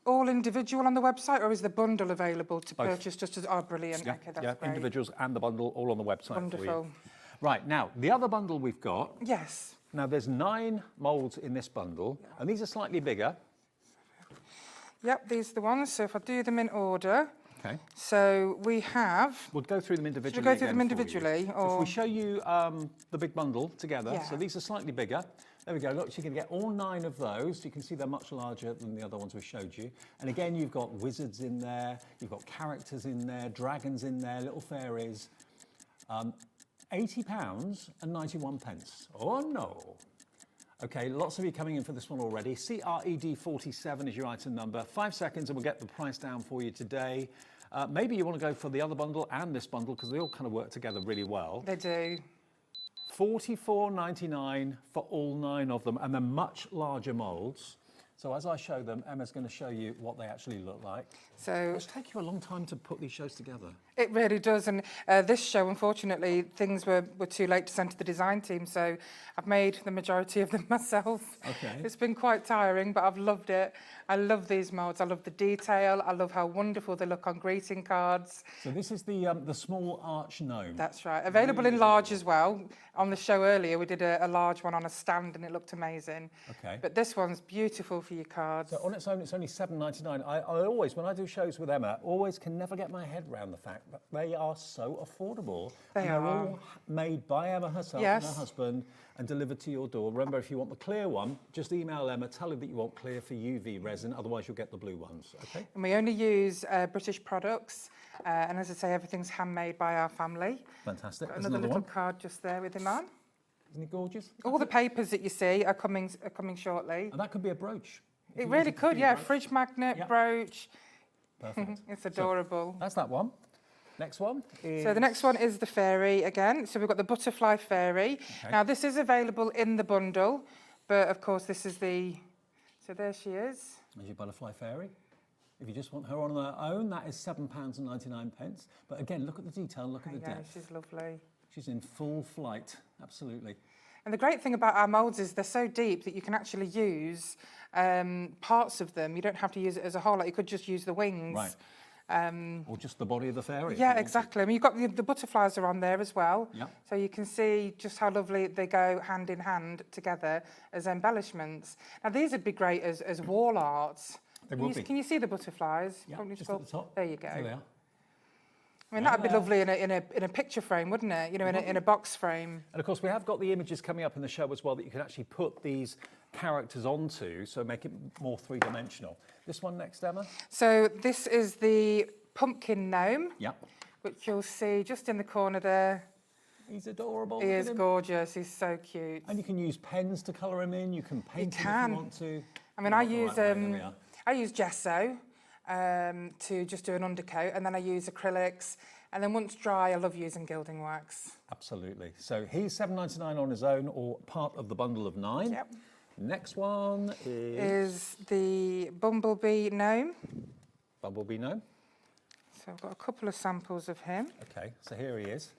S3: all individual on the website, or is the bundle available to purchase just as... Oh, brilliant.
S18: Yeah,
S3: Okay, that's great.
S18: individuals and the bundle all on the website.
S3: Wonderful.
S18: For you. Right, now, the other bundle we've got...
S3: Yes.
S18: Now, there's 9 moulds in this bundle, and these are slightly bigger.
S3: Yep, these are the ones. So if I do them in order...
S18: Okay.
S3: So we have...
S18: We'll go through them individually.
S3: Should we go through them individually?
S18: So if we show you the big bundle together,
S3: Yeah.
S18: so these are slightly bigger. There we go. Look, so you can get all 9 of those. You can see they're much larger than the other ones we showed you. And again, you've got wizards in there, you've got characters in there, dragons in there, little fairies. £80 and 91 pence. Oh no. Okay, lots of you coming in for this one already. CRED47 is your item number. 5 seconds and we'll get the price down for you today. Maybe you want to go for the other bundle and this bundle because they all kind of work together really well.
S3: They do.
S18: $44.99 for all 9 of them, and they're much larger moulds. So as I show them, Emma's going to show you what they actually look like.
S3: So
S18: it's taken you a long time to put these shows together.
S3: It really does, and this show, unfortunately, things were too late to send to the design team, so I've made the majority of them myself.
S18: Okay.
S3: It's been quite tiring, but I've loved it. I love these moulds. I love the detail. I love how wonderful they look on greeting cards.
S18: So this is the small arch gnome.
S3: That's right. Available in large as well. On the show earlier, we did a large one on a stand, and it looked amazing.
S18: Okay.
S3: But this one's beautiful for your cards.
S18: So on its own, it's only $7.99. I always, when I do shows with Emma, always can never get my head around the fact that they are so affordable.
S3: They
S18: They're
S3: are.
S18: all made by Emma herself
S3: Yes.
S18: and her husband and delivered to your door. Remember, if you want the clear one, just email Emma, tell her that you want clear for UV resin, otherwise you'll get the blue ones, okay?
S3: And we only use British products. And as I say, everything's handmade by our family.
S18: Fantastic.
S3: Got
S18: There's
S3: another little
S18: one.
S3: card just there with him on.
S18: Isn't he gorgeous?
S3: All the papers that you see are coming shortly.
S18: And that could be a brooch.
S3: It
S18: you
S3: really
S18: use it to
S3: could,
S18: be a
S3: yeah.
S18: brooch.
S3: Fridge magnet,
S18: Yep.
S3: brooch.
S18: Perfect.
S3: It's adorable.
S18: That's that one. Next one is...
S3: So the next one is the fairy again. So we've got the butterfly fairy.
S18: Okay.
S3: Now this is available in the bundle, but of course this is the... So there she is.
S18: There's your butterfly fairy. If you just want her on her own, that is £7.99. But again, look at the detail, look at the
S3: Yeah,
S18: depth.
S3: she's lovely.
S18: She's in full flight, absolutely.
S3: And the great thing about our moulds is they're so deep that you can actually use parts of them. You don't have to use it as a whole. Like you could just use the wings.
S18: Right. Or just the body of the fairy. if you
S3: Yeah,
S18: want to.
S3: exactly. I mean, you've got the butterflies are on there as well.
S18: Yep.
S3: So you can see just how lovely they go hand in hand together as embellishments. Now, these would be great as wall arts.
S18: They would be.
S3: Can you see the butterflies?
S18: Yeah,
S3: Probably
S18: just
S3: go-
S18: at the top.
S3: There you go.
S18: There they are.
S3: I mean, that'd be lovely in a picture frame, wouldn't it? You know, in a box frame.
S18: And of course, we have got the images coming up in the show as well that you can actually put these characters onto, so make it more three-dimensional. This one next, Emma?
S3: So this is the pumpkin gnome,
S18: Yep.
S3: which you'll see just in the corner there.
S18: He's adorable.
S3: He
S18: look
S3: is
S18: at him.
S3: gorgeous. He's so cute.
S18: And you can use pens to colour him in. You can paint him
S3: can.
S18: if you want to.
S3: I mean, I use gesso to just do an undercoat, and then I use acrylics, and then once dry, I love using gilding wax.
S18: Absolutely. So he's $7.99 on his own, or part of the bundle of 9.
S3: Yep.
S18: Next one
S3: Is the bumblebee gnome.
S18: Bumblebee gnome.
S3: So I've got a couple of samples of him.
S18: Okay, so here he is.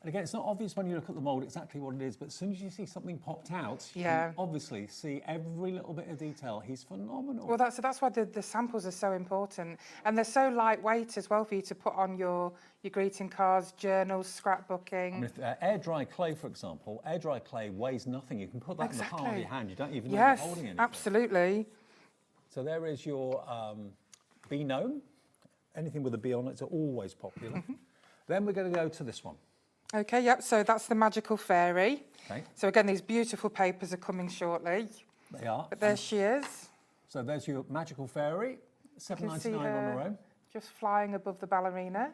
S18: And again, it's not obvious when you look at the mould exactly what it is, but as soon as you see something popped out, you
S3: Yeah.
S18: can obviously see every little bit of detail. He's phenomenal.
S3: Well, that's why the samples are so important. And they're so lightweight as well for you to put on your greeting cards, journals, scrapbooking.
S18: I mean, if, air dry clay, for example, air dry clay weighs nothing. You can put that in the palm of your hand. You don't even know you're holding anything.
S3: Absolutely.
S18: So there is your Bee Gnome. Anything with a bee on it's always popular. Then we're going to go to this one.
S3: Okay, yep, so that's the magical fairy.
S18: Okay.
S3: So again, these beautiful papers are coming shortly.
S18: They are.
S3: But there she is.
S18: So there's your magical fairy,
S3: You can see
S18: $7.99 on her own.
S3: just flying above the ballerina.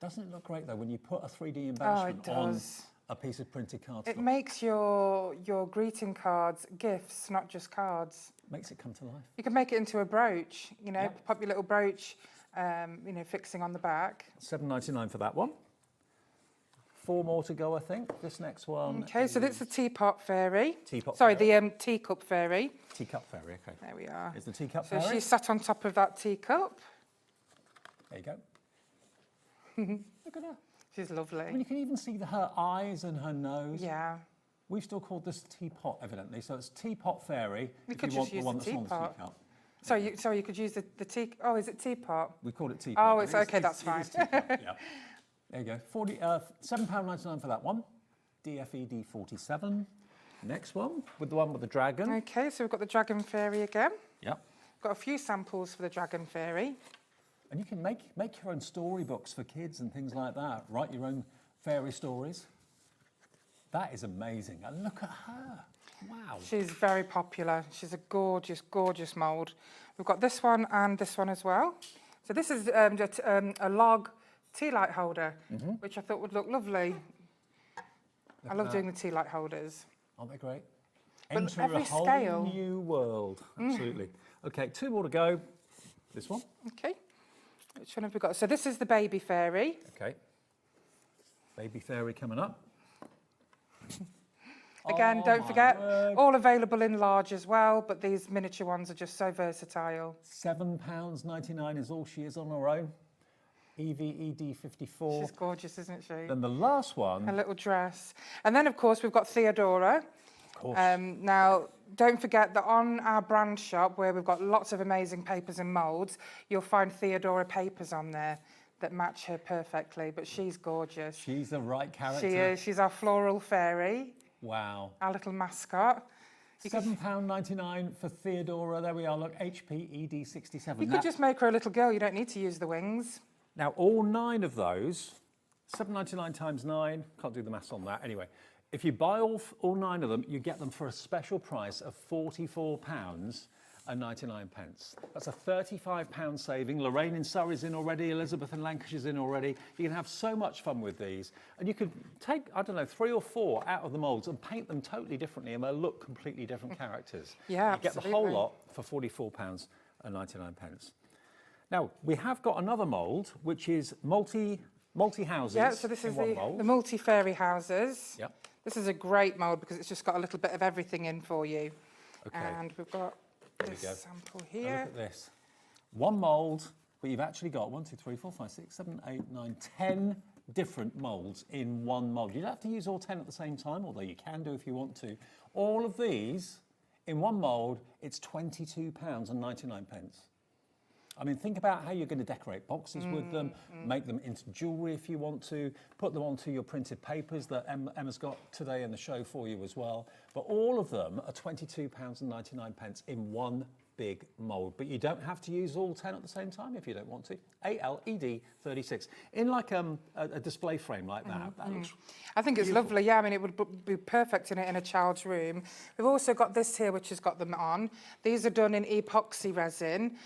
S18: Doesn't it look great though when you put a 3D embellishment on
S3: does.
S18: a piece of printed cardstock?
S3: It makes your greeting cards gifts, not just cards.
S18: Makes it come to life.
S3: You can make it into a brooch, you know,
S18: Yep.
S3: pop your little brooch, you know, fixing on the back.
S18: $7.99 for that one. 4 more to go, I think. This next one.
S3: Okay, so that's the teapot fairy.
S18: Teapot
S3: Sorry,
S18: fairy.
S3: the teacup fairy.
S18: Teacup fairy, okay.
S3: There we are.
S18: Is the teacup
S3: So
S18: fairy?
S3: she's sat on top of that teacup.
S18: There you go. Look at her.
S3: She's lovely.
S18: I mean, you can even see her eyes and her nose.
S3: Yeah.
S18: We've still called this teapot, evidently. So it's teapot fairy.
S3: You
S18: if
S3: could
S18: you want
S3: just use
S18: the one
S3: the
S18: that's on the
S3: teapot.
S18: teacup.
S3: Sorry, you could use the tea. Oh, is it teapot?
S18: We call it teapot.
S3: Oh,
S18: but
S3: it's
S18: it is-
S3: okay. That's
S18: it
S3: fine.
S18: is teapot, yeah. There you go. £7.99 for that one. DFED 47. Next one, with the one with the dragon.
S3: Okay, so we've got the dragon fairy again.
S18: Yep.
S3: Got a few samples for the dragon fairy.
S18: And you can make your own storybooks for kids and things like that. Write your own fairy stories. That is amazing. And look at her. Wow.
S3: She's very popular. She's a gorgeous, gorgeous mould. We've got this one and this one as well. So this is just, a log tea light holder, which I thought would look lovely. I love doing the tea light holders.
S18: Aren't they great?
S3: But
S18: Enter
S3: every
S18: a whole
S3: scale.
S18: new world. Absolutely. Okay, 2 more to go. This one.
S3: Okay. Which one have we got? So this is the baby fairy.
S18: Okay. Baby fairy coming up.
S3: Again,
S18: Oh
S3: don't
S18: my
S3: forget,
S18: word.
S3: all available in large as well, but these miniature ones are just so versatile.
S18: £7.99 is all she is on her own. EVED54.
S3: She's gorgeous, isn't she?
S18: Then the last one.
S3: Her little dress. And then, of course, we've got Theodora.
S18: Of course.
S3: Now, don't forget that on our brand shop, where we've got lots of amazing papers and moulds, you'll find Theodora papers on there that match her perfectly, but she's gorgeous.
S18: She's the right character.
S3: She is. She's our floral fairy.
S18: Wow.
S3: Our little mascot.
S18: £7.99 for Theodora. There we are. Look, HPED67.
S3: You could just make her a little girl. You don't need to use the wings.
S18: Now, all 9 of those, £7.99 times 9, can't do the maths on that. Anyway, if you buy all 9 of them, you get them for a special price of £44.99. That's a £35 saving. Lorraine in Surrey's in already, Elizabeth in Lancashire's in already. You can have so much fun with these. And you could take, I don't know, 3 or 4 out of the moulds and paint them totally differently and they'll look completely different characters.
S3: Yeah,
S18: You get the whole lot for £44.99. Now, we have got another mould, which is multi-houses.
S3: Yeah, so this is the multi-fairy houses.
S18: Yep.
S3: This is a great mould because it's just got a little bit of everything in for you.
S18: Okay.
S3: And we've got
S18: There we
S3: this
S18: go.
S3: sample
S18: Now
S3: here.
S18: look at this. One mould, but you've actually got 1, 2, 3, 4, 5, 6, 7, 8, 9, 10 different moulds in one mould. You don't have to use all 10 at the same time, although you can do if you want to. All of these in one mould, it's £22.99. I mean, think about how you're going to decorate boxes with them, make them into jewellery if you want to, put them onto your printed papers that Emma's got today in the show for you as well. But all of them are £22.99 in one big mould. But you don't have to use all 10 at the same time if you don't want to. ALED 36. In like a display frame like that. That looks
S3: I think it's
S18: beautiful.
S3: lovely, yeah. I mean, it would be perfect in a child's room. We've also got this here, which has got them on. These are done in epoxy resin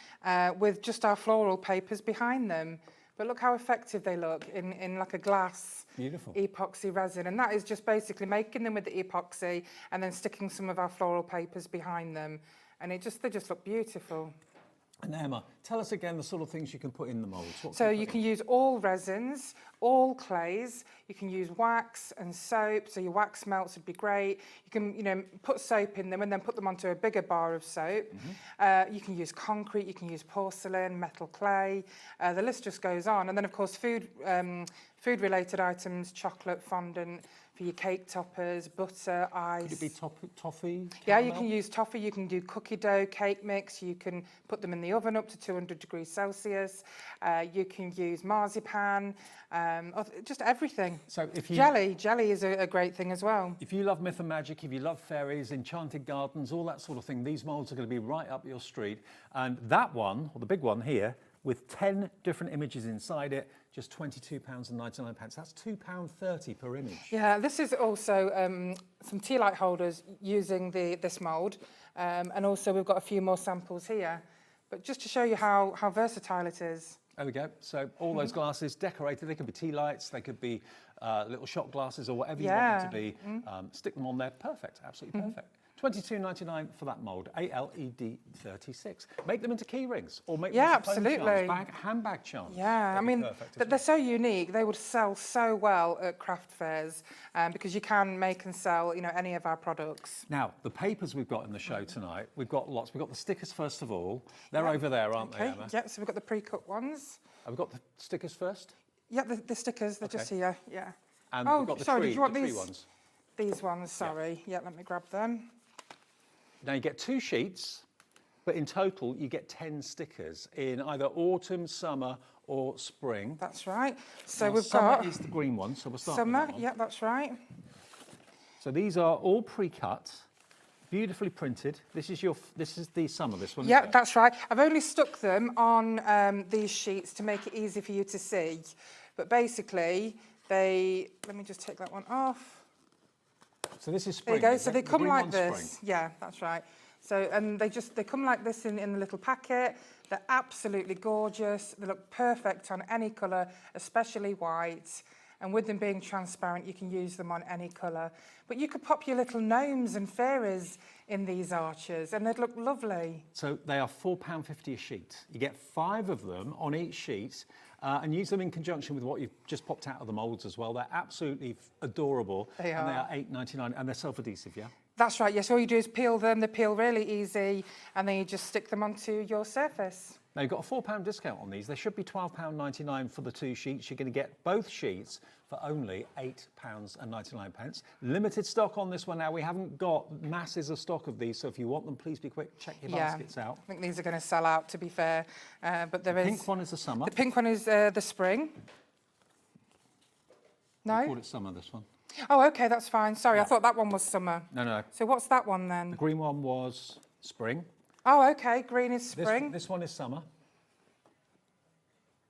S3: with just our floral papers behind them. But look how effective they look in like a glass
S18: Beautiful.
S3: epoxy resin. And that is just basically making them with the epoxy and then sticking some of our floral papers behind them. And they just look beautiful.
S18: And Emma, tell us again the sort of things you can put in the moulds. What
S3: So
S18: you
S3: you
S18: put
S3: can
S18: in?
S3: use all resins, all clays. You can use wax and soap. So your wax melts would be great. You can, put soap in them and then put them onto a bigger bar of soap. You can use concrete. You can use porcelain, metal clay. The list just goes on. And then, of course, food-related items, chocolate, fondant for your cake toppers, butter, ice.
S18: Could it be toffee?
S3: Yeah, you
S18: caramel?
S3: can use toffee, you can do cookie dough, cake mix, you can put them in the oven up to 200 degrees Celsius, you can use marzipan, just everything.
S18: So if you,
S3: Jelly is a great thing as well.
S18: If you love myth and magic, if you love fairies, enchanted gardens, all that sort of thing, these moulds are going to be right up your street. And that one, or the big one here, with 10 different images inside it, just £22.99. That's £2.30 per image.
S3: Yeah, this is also some tea light holders using this mould. And also we've got a few more samples here. But just to show you how versatile it is.
S18: There we go. So all those glasses decorated. They could be tea lights, they could be little shot glasses or whatever you want them to be. Stick them on there. Perfect. Absolutely perfect. £22.99 for that mould, ALED 36. Make them into key rings or make them into phone
S3: absolutely.
S18: charms, handbag charms.
S3: Yeah, I mean, they're so unique. They would sell so well at craft fairs because you can make and sell, any of our products.
S18: Now, the papers we've got in the show tonight, we've got lots. We've got the stickers first of all. They're over there, aren't they, Emma?
S3: Yeah, so we've got the pre-cut ones.
S18: Have we got the stickers first?
S3: Yeah, the stickers, they're just here, yeah.
S18: And
S3: oh,
S18: we've got the
S3: sorry,
S18: tree,
S3: did you want
S18: the tree
S3: these?
S18: ones.
S3: These ones, sorry. Yeah, let me grab them.
S18: Now you get 2 sheets, but in total you get 10 stickers in either autumn, summer or spring.
S3: That's right. So
S18: now,
S3: we've
S18: summer
S3: got...
S18: is the green one, so we'll start
S3: Summer,
S18: with that one.
S3: yeah, that's right.
S18: So these are all pre-cut, beautifully printed. This is the summer, this one.
S3: Yeah,
S18: isn't it?
S3: that's right. I've only stuck them on these sheets to make it easy for you to see. But basically, let me just take that one off.
S18: So this is
S3: There
S18: spring.
S3: you go. So they
S18: The
S3: come
S18: green
S3: like
S18: one's
S3: this.
S18: spring.
S3: Yeah, that's right. So, and they come like this in the little packet. They're absolutely gorgeous. They look perfect on any colour, especially white. And with them being transparent, you can use them on any colour. But you could pop your little gnomes and fairies in these arches, and they'd look lovely.
S18: So they are £4.50 a sheet. You get 5 of them on each sheet, and use them in conjunction with what you've just popped out of the moulds as well. They're absolutely adorable.
S3: They
S18: And they
S3: are.
S18: are £8.99, and they're self-adhesive, yeah?
S3: That's right, yes. All you do is peel them. They peel really easy, and then you just stick them onto your surface.
S18: Now, you've got a £4 discount on these. They should be £12.99 for the 2 sheets. You're going to get both sheets for only £8.99. Limited stock on this one now. We haven't got masses of stock of these, so if you want them, please be quick. Check your baskets out.
S3: I think these are going to sell out, to be fair. But there
S18: The
S3: is...
S18: pink one is the summer.
S3: The pink one is the spring. No?
S18: We call it summer, this one.
S3: Oh, OK, that's fine. Sorry, I thought that one was summer.
S18: No, no.
S3: So what's that one then?
S18: The green one was spring.
S3: Oh, OK, green is spring.
S18: This one is summer.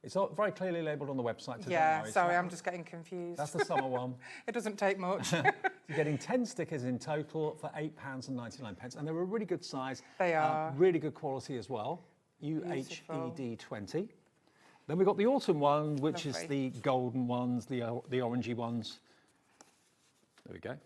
S18: It's all very clearly labelled on the website. So
S3: Yeah,
S18: don't worry.
S3: sorry, I'm just getting confused.
S18: That's the summer one.
S3: It doesn't take much.
S18: You're getting 10 stickers in total for £8.99, and they're a really good size.
S3: They are.
S18: Really good quality as well. UHED 20. Then we've got the autumn one, which is the golden ones, the orangey ones. There we go.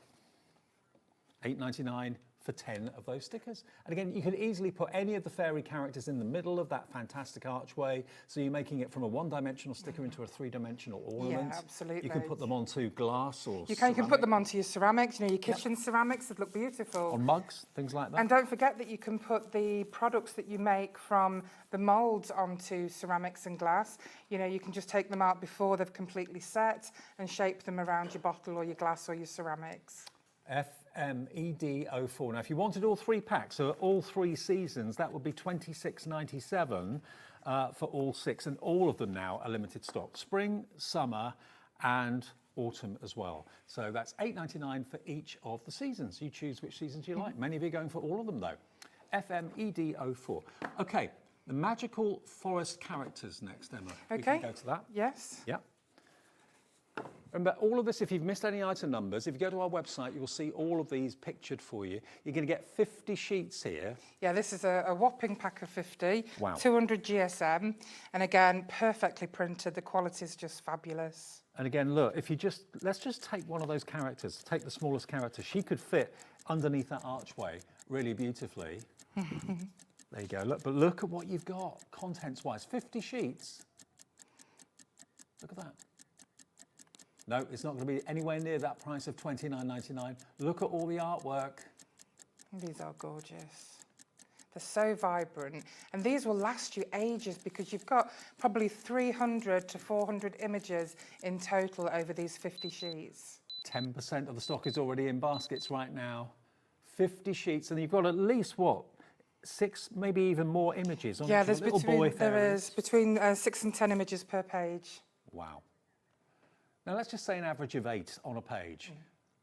S18: £8.99 for 10 of those stickers. And again, you can easily put any of the fairy characters in the middle of that fantastic archway. So you're making it from a one-dimensional sticker into a three-dimensional ornament.
S3: Yeah, absolutely.
S18: You can put them onto glass or
S3: You can put them onto your ceramics, you know, your kitchen ceramics that look beautiful.
S18: on mugs, things like that.
S3: And don't forget that you can put the products that you make from the moulds onto ceramics and glass. You know, you can just take them out before they've completely set and shape them around your bottle or your glass or your ceramics.
S18: FMED04. Now, if you wanted all 3 packs, so all 3 seasons, that would be $26.97 for all 6, and all of them now are limited stock. Spring, summer, and autumn as well. So that's $8.99 for each of the seasons. You choose which seasons you like. Many of you are going for all of them, though. FMED04. Okay, the magical forest characters next, Emma.
S3: Okay.
S18: We can go to that.
S3: Yes.
S18: Yeah. Remember, all of this, if you've missed any item numbers, if you go to our website, you'll see all of these pictured for you. You're going to get 50 sheets here.
S3: Yeah, this is a whopping pack of 50.
S18: Wow.
S3: 200 GSM. And again, perfectly printed. The quality is just fabulous.
S18: And again, look, if you just, let's just take one of those characters, take the smallest character. She could fit underneath that archway really beautifully. There you go. Look, but look at what you've got, contents-wise. 50 sheets. Look at that. No, it's not going to be anywhere near that price of $29.99. Look at all the artwork.
S3: These are gorgeous. They're so vibrant. And these will last you ages because you've got probably 300 to 400 images in total over these 50 sheets.
S18: 10% of the stock is already in baskets right now. 50 sheets, and you've got at least, what, 6, maybe even more images on
S3: Yeah,
S18: each
S3: there's
S18: little boy
S3: there is between 6 and 10 images per page.
S18: Wow. Now, let's just say an average of 8 on a page.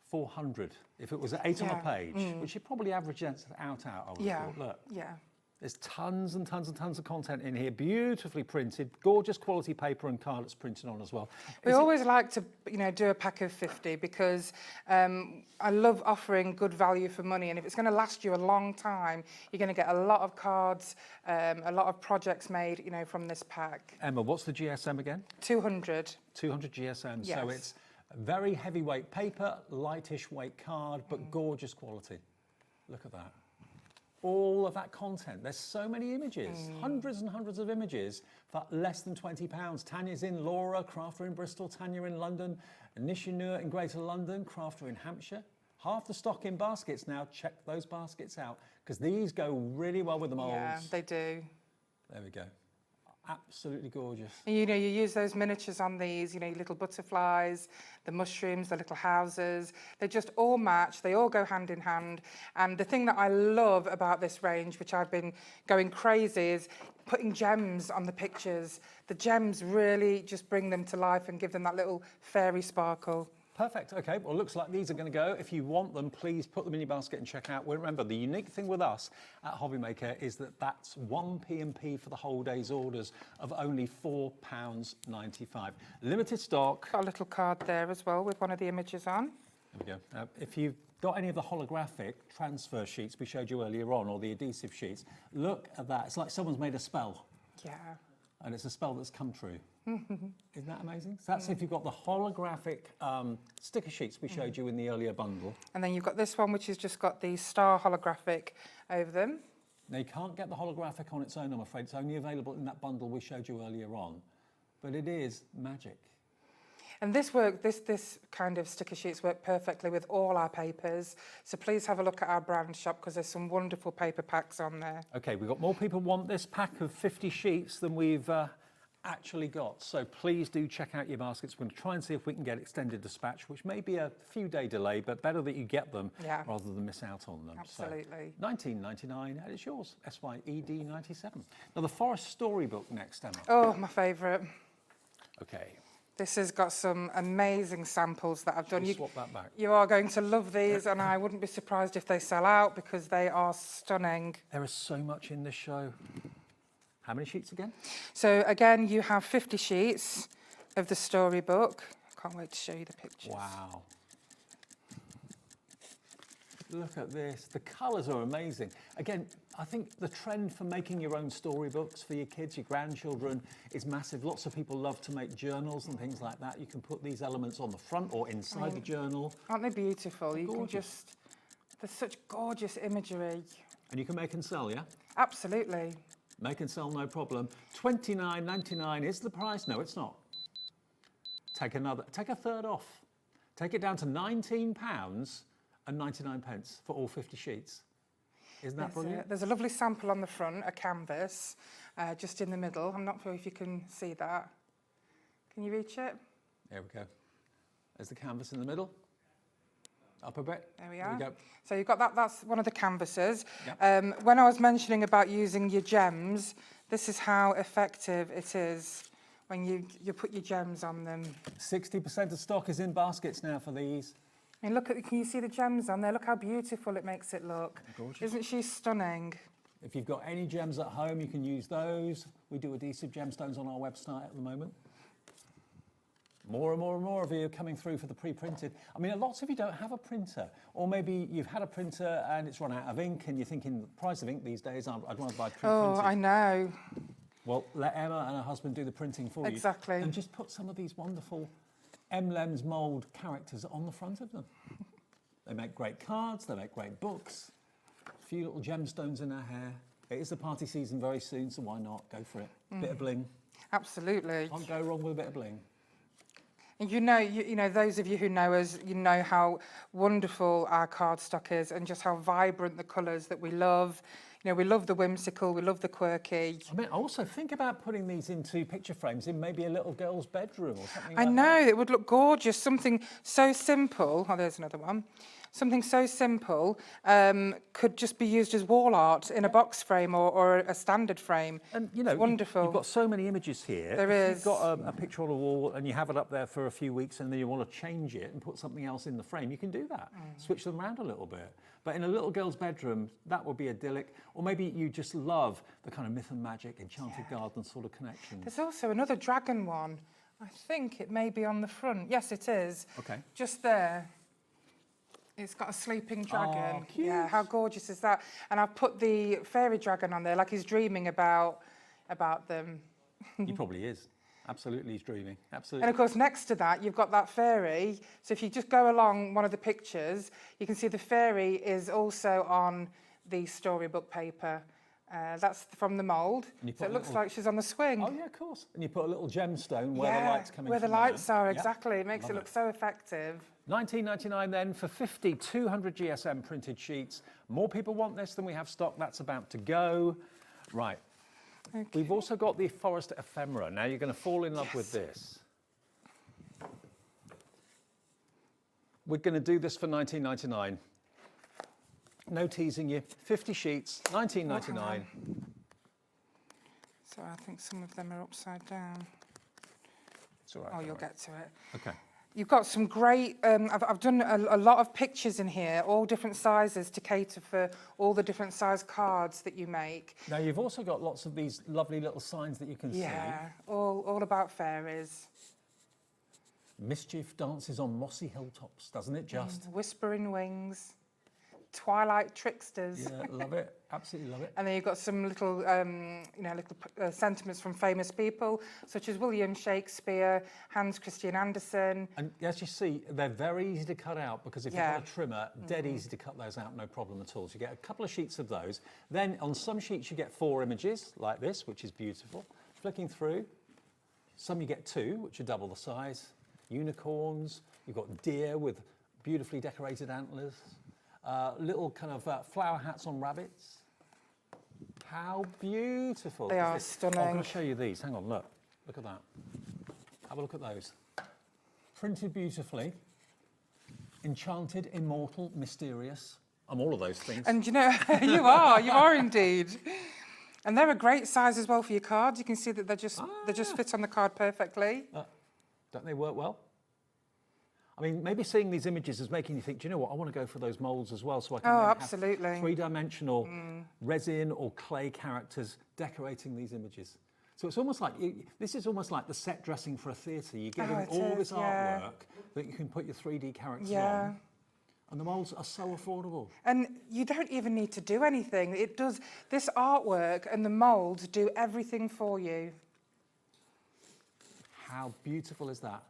S18: 400. If it was 8 on a page, which you probably average out, I would have thought. Look.
S3: Yeah.
S18: There's tons and tons and tons of content in here, beautifully printed, gorgeous quality paper and card that's printed on as well.
S3: We always like to, you know, do a pack of 50 because I love offering good value for money, and if it's going to last you a long time, you're going to get a lot of cards, a lot of projects made, you know, from this pack.
S18: Emma, what's the GSM again?
S3: 200.
S18: 200 GSM.
S3: Yes.
S18: So it's very heavyweight paper, lightish weight card, but gorgeous quality. Look at that. All of that content. There's so many images, hundreds and hundreds of images for less than £20. Tanya's in Laura, Crafter in Bristol, Tanya in London, Nishinur in Greater London, Crafter in Hampshire. Half the stock in baskets now. Check those baskets out because these go really well with the moulds.
S3: Yeah, they do.
S18: There we go. Absolutely gorgeous.
S3: And, you know, you use those miniatures on these, you know, your little butterflies, the mushrooms, the little houses. They just all match. They all go hand in hand. And the thing that I love about this range, which I've been going crazy, is putting gems on the pictures. The gems really just bring them to life and give them that little fairy sparkle.
S18: Perfect. Okay, well, looks like these are going to go. If you want them, please put them in your basket and check out. Well, remember, the unique thing with us at Hobbymaker is that that's 1 P&P for the whole day's orders of only £4.95. Limited stock.
S3: Got a little card there as well with one of the images on.
S18: There we go. If you got any of the holographic transfer sheets we showed you earlier on, or the adhesive sheets, look at that. It's like someone's made a spell.
S3: Yeah.
S18: And it's a spell that's come true. Isn't that amazing? So that's if you've got the holographic sticker sheets we showed you in the earlier bundle.
S3: And then you've got this one, which has just got the star holographic over them.
S18: Now, you can't get the holographic on its own, I'm afraid. It's only available in that bundle we showed you earlier on. But it is magic.
S3: And this kind of sticker sheets work perfectly with all our papers. So please have a look at our brand shop because there's some wonderful paper packs on there.
S18: Okay, we've got more people want this pack of 50 sheets than we've actually got. So please do check out your baskets. We're going to try and see if we can get extended dispatch, which may be a few day delay, but better that you get them rather than miss out on them.
S3: Absolutely.
S18: So, $19.99, and it's yours, SYED97. Now the Forest Storybook next, Emma.
S3: Oh, my favourite.
S18: Okay.
S3: This has got some amazing samples that I've done.
S18: You swap that back.
S3: You are going to love these, and I wouldn't be surprised if they sell out because they are stunning.
S18: There is so much in this show. How many sheets again?
S3: So again, you have 50 sheets of the storybook. Can't wait to show you the pictures.
S18: Wow. Look at this. The colours are amazing. Again, I think the trend for making your own storybooks for your kids, your grandchildren, is massive. Lots of people love to make journals and things like that. You can put these elements on the front or inside the journal.
S3: Aren't they beautiful? You
S18: Gorgeous.
S3: can just... There's such gorgeous imagery.
S18: And you can make and sell, yeah?
S3: Absolutely.
S18: Make and sell, no problem. $29.99 is the price. No, it's not. Take a third off. Take it down to £19.99 for all 50 sheets. Isn't that brilliant?
S3: There's a lovely sample on the front, a canvas, just in the middle. I'm not sure if you can see that. Can you reach it?
S18: There we go. There's the canvas in the middle. Up a bit.
S3: There we are.
S18: There we go.
S3: So you've got that, that's one of the canvases.
S18: Yep.
S3: When I was mentioning about using your gems, this is how effective it is when you put your gems on them.
S18: 60% of stock is in baskets now for these.
S3: And look at, can you see the gems on there? Look how beautiful it makes it look.
S18: Gorgeous.
S3: Isn't she stunning?
S18: If you've got any gems at home, you can use those. We do adhesive gemstones on our website at the moment. More and more and more of you are coming through for the pre-printed. I mean, lots of you don't have a printer, or maybe you've had a printer and it's run out of ink and you're thinking the price of ink these days, I'd rather buy pre-printed.
S3: Oh, I know.
S18: Well, let Emma and her husband do the printing for you.
S3: Exactly.
S18: And just put some of these wonderful Emlems mould characters on the front of them. They make great cards, they make great books, a few little gemstones in her hair. It is the party season very soon, so why not? Go for it. Bit of bling.
S3: Absolutely.
S18: Can't go wrong with a bit of bling.
S3: And you know, those of you who know us, you know how wonderful our cardstock is and just how vibrant the colours that we love. You know, we love the whimsical, we love the quirky.
S18: I mean, also think about putting these into picture frames in maybe a little girl's bedroom or something
S3: I
S18: like
S3: know,
S18: that.
S3: it would look gorgeous. Something so simple. Oh, there's another one. Something so simple could just be used as wall art in a box frame or a standard frame.
S18: And you know,
S3: it's wonderful.
S18: You've got so many images here.
S3: There
S18: If
S3: is.
S18: You've got a picture on a wall and you have it up there for a few weeks and then you want to change it and put something else in the frame, you can do that. Switch them around a little bit. But in a little girl's bedroom, that would be idyllic. Or maybe you just love the kind of myth and magic, enchanted garden sort of connection.
S3: There's also another dragon one. I think it may be on the front. Yes, it is.
S18: Okay.
S3: Just there. It's got a sleeping dragon.
S18: Oh, cute.
S3: Yeah, how gorgeous is that? And I've put the fairy dragon on there, like he's dreaming about them.
S18: He probably is. Absolutely, he's dreaming. Absolutely.
S3: And of course, next to that, you've got that fairy. So if you just go along one of the pictures, you can see the fairy is also on the storybook paper. That's from the mould. So it looks like she's on the swing.
S18: Oh, yeah, of course. And you put a little gemstone where the light's coming
S3: where the
S18: from
S3: lights
S18: there.
S3: are,
S18: Yeah.
S3: exactly. It makes
S18: Love
S3: it look so effective.
S18: $19.99 then for 50 200 GSM printed sheets. More people want this than we have stock. That's about to go. Right.
S3: Okay.
S18: We've also got the Forest Ephemera. Now you're going to fall in love with this. We're going to do this for $19.99. No teasing you. 50 sheets, $19.99.
S3: So I think some of them are upside down.
S18: It's all right.
S3: Oh, you'll get to it.
S18: Okay.
S3: You've got some great, I've done a lot of pictures in here, all different sizes to cater for all the different size cards that you make.
S18: Now you've also got lots of these lovely little signs that you can see.
S3: Yeah, all about fairies.
S18: Mischief dances on mossy hilltops, doesn't it just?
S3: Whispering wings, twilight tricksters.
S18: Yeah, love it. Absolutely love it.
S3: And then you've got some little, sentiments from famous people, such as William Shakespeare, Hans Christian Andersen.
S18: And as you see, they're very easy to cut out because if you've got a trimmer, dead easy to cut those out, no problem at all. So you get a couple of sheets of those. Then on some sheets you get 4 images, like this, which is beautiful. Flicking through, some you get 2, which are double the size. Unicorns, you've got deer with beautifully decorated antlers. Little kind of flower hats on rabbits. How beautiful.
S3: They are stunning.
S18: I'm going to show you these. Hang on, look. Look at that. Have a look at those. Printed beautifully. Enchanted, immortal, mysterious. I'm all of those things.
S3: And you know, you are indeed. And they're a great size as well for your cards. You can see that they just fit on the card perfectly.
S18: Don't they work well? I mean, maybe seeing these images is making you think, do you know what, I want to go for those moulds as well, so I can then
S3: absolutely.
S18: have three-dimensional resin or clay characters decorating these images. So it's almost like, this is almost like the set dressing for a theatre. You're getting all this artwork that you can put your 3D characters on. And the moulds are so affordable.
S3: And you don't even need to do anything. It does, this artwork and the moulds do everything for you.
S18: How beautiful is that?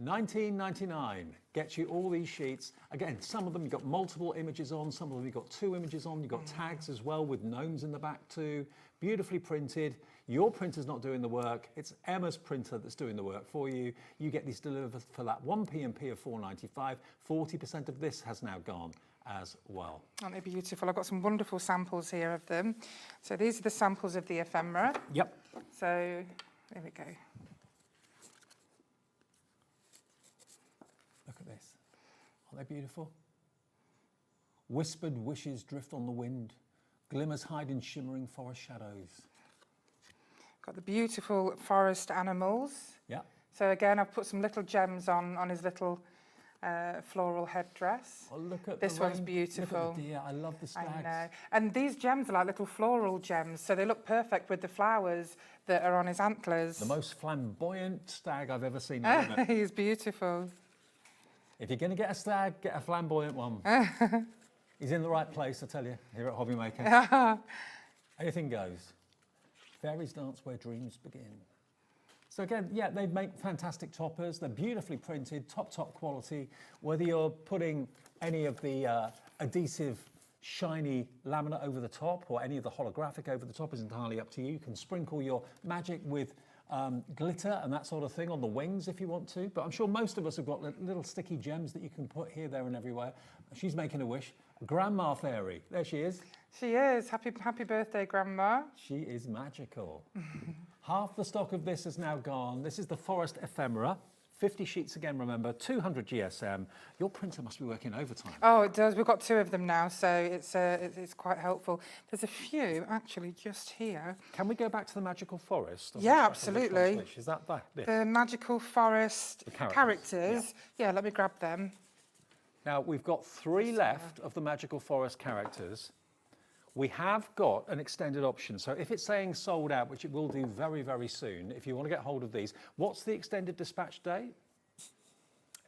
S18: $19.99 gets you all these sheets. Again, some of them you've got multiple images on, some of them you've got 2 images on, you've got tags as well with gnomes in the back too. Beautifully printed. Your printer's not doing the work, it's Emma's printer that's doing the work for you. You get these delivered for that 1 P&P of $4.95. 40% of this has now gone as well.
S3: Aren't they beautiful? I've got some wonderful samples here of them. So these are the samples of the ephemera.
S18: Yep.
S3: So there we go.
S18: Look at this. Aren't they beautiful? Whispered wishes drift on the wind. Glimmers hide in shimmering forest shadows.
S3: Got the beautiful forest animals.
S18: Yeah.
S3: So again, I've put some little gems on his little floral headdress.
S18: Oh, look at
S3: this one's beautiful.
S18: Look at the deer. I love the stags.
S3: I know. And these gems are like little floral gems, so they look perfect with the flowers that are on his antlers.
S18: The most flamboyant stag I've ever seen.
S3: He's beautiful.
S18: If you're going to get a stag, get a flamboyant one. He's in the right place, I tell you, here at Hobby Maker. Anything goes. Fairies dance where dreams begin. So again, yeah, they make fantastic toppers. They're beautifully printed, top quality. Whether you're putting any of the adhesive, shiny laminate over the top or any of the holographic over the top is entirely up to you. You can sprinkle your magic with glitter and that sort of thing on the wings if you want to. But I'm sure most of us have got little sticky gems that you can put here, there and everywhere. She's making a wish. Grandma Fairy, there she is.
S3: She is. Happy birthday, Grandma.
S18: She is magical. Half the stock of this is now gone. This is the Forest Ephemera. 50 sheets again, remember, 200 GSM. Your printer must be working overtime.
S3: Oh, it does. We've got 2 of them now, so it's quite helpful. There's a few actually just here.
S18: Can we go back to the Magical Forest?
S3: Yeah, absolutely.
S18: Is that this?
S3: The Magical Forest characters. Yeah, let me grab them.
S18: Now, we've got 3 left of the Magical Forest characters. We have got an extended option. So if it's saying sold out, which it will do very, very soon, if you want to get hold of these, what's the extended dispatch date?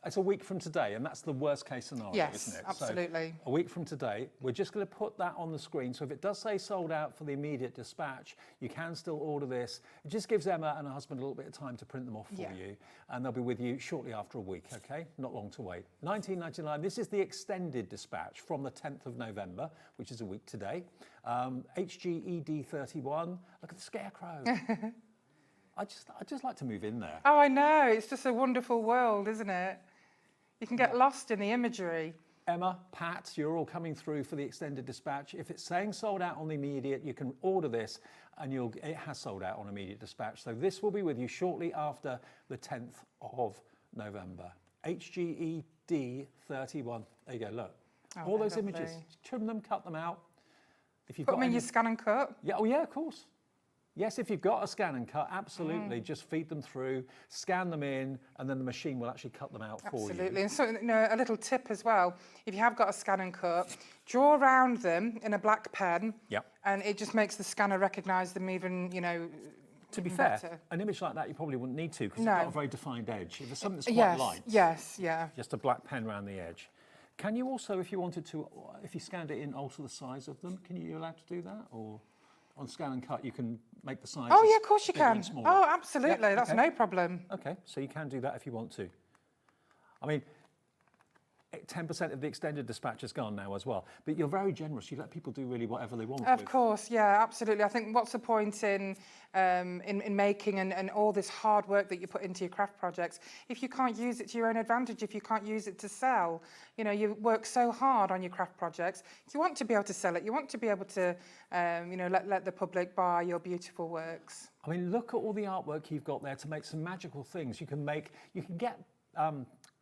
S18: It's a week from today, and that's the worst case scenario,
S3: yes,
S18: isn't it?
S3: Absolutely.
S18: So a week from today, we're just going to put that on the screen. So if it does say sold out for the immediate dispatch, you can still order this. It just gives Emma and her husband a little bit of time to print them off for you, and they'll be with you shortly after a week, okay? Not long to wait. $19.99. This is the extended dispatch from the 10th of November, which is a week today. HGED31. Look at the scarecrow. I just like to move in there.
S3: Oh, I know. It's just a wonderful world, isn't it? You can get lost in the imagery.
S18: Emma, Pat, you're all coming through for the extended dispatch. If it's saying sold out on the immediate, you can order this and it has sold out on immediate dispatch. So this will be with you shortly after the 10th of November. HGED31. There you go, look. All those images. Trim them, cut them out. If you've
S3: Put them in your scan and cut.
S18: Yeah, oh yeah, of course. Yes, if you've got a scan and cut, absolutely. Just feed them through, scan them in, and then the machine will actually cut them out for you.
S3: Absolutely. And so, you know, a little tip as well. If you have got a scan and cut, draw around them in a black pen.
S18: Yep.
S3: And it just makes the scanner recognise them even, you know,
S18: To be
S2: even
S18: fair,
S2: better.
S18: an image like that you probably wouldn't need to because
S2: No.
S18: it's got a very defined edge. If there's something that's quite
S3: Yes,
S18: light,
S3: yes, yeah.
S18: just a black pen around the edge. Can you also, if you wanted to, if you scanned it in, alter the size of them? Can you allowed to do that? Or on Scan and Cut, you can make the size
S3: Oh, yeah, of course you
S18: bigger and
S3: can.
S18: smaller?
S3: Oh, absolutely.
S18: Yeah,
S3: That's
S18: okay.
S3: no problem.
S18: Okay, so you can do that if you want to. I mean, 10% of the extended dispatch has gone now as well. But you're very generous. You let people do really whatever they want.
S3: Of
S18: with.
S3: course, yeah, absolutely. I think what's the point in making and all this hard work that you put into your craft projects if you can't use it to your own advantage, if you can't use it to sell? You know, you work so hard on your craft projects. You want to be able to sell it. You want to be able to, let the public buy your beautiful works.
S18: I mean, look at all the artwork you've got there to make some magical things. You can get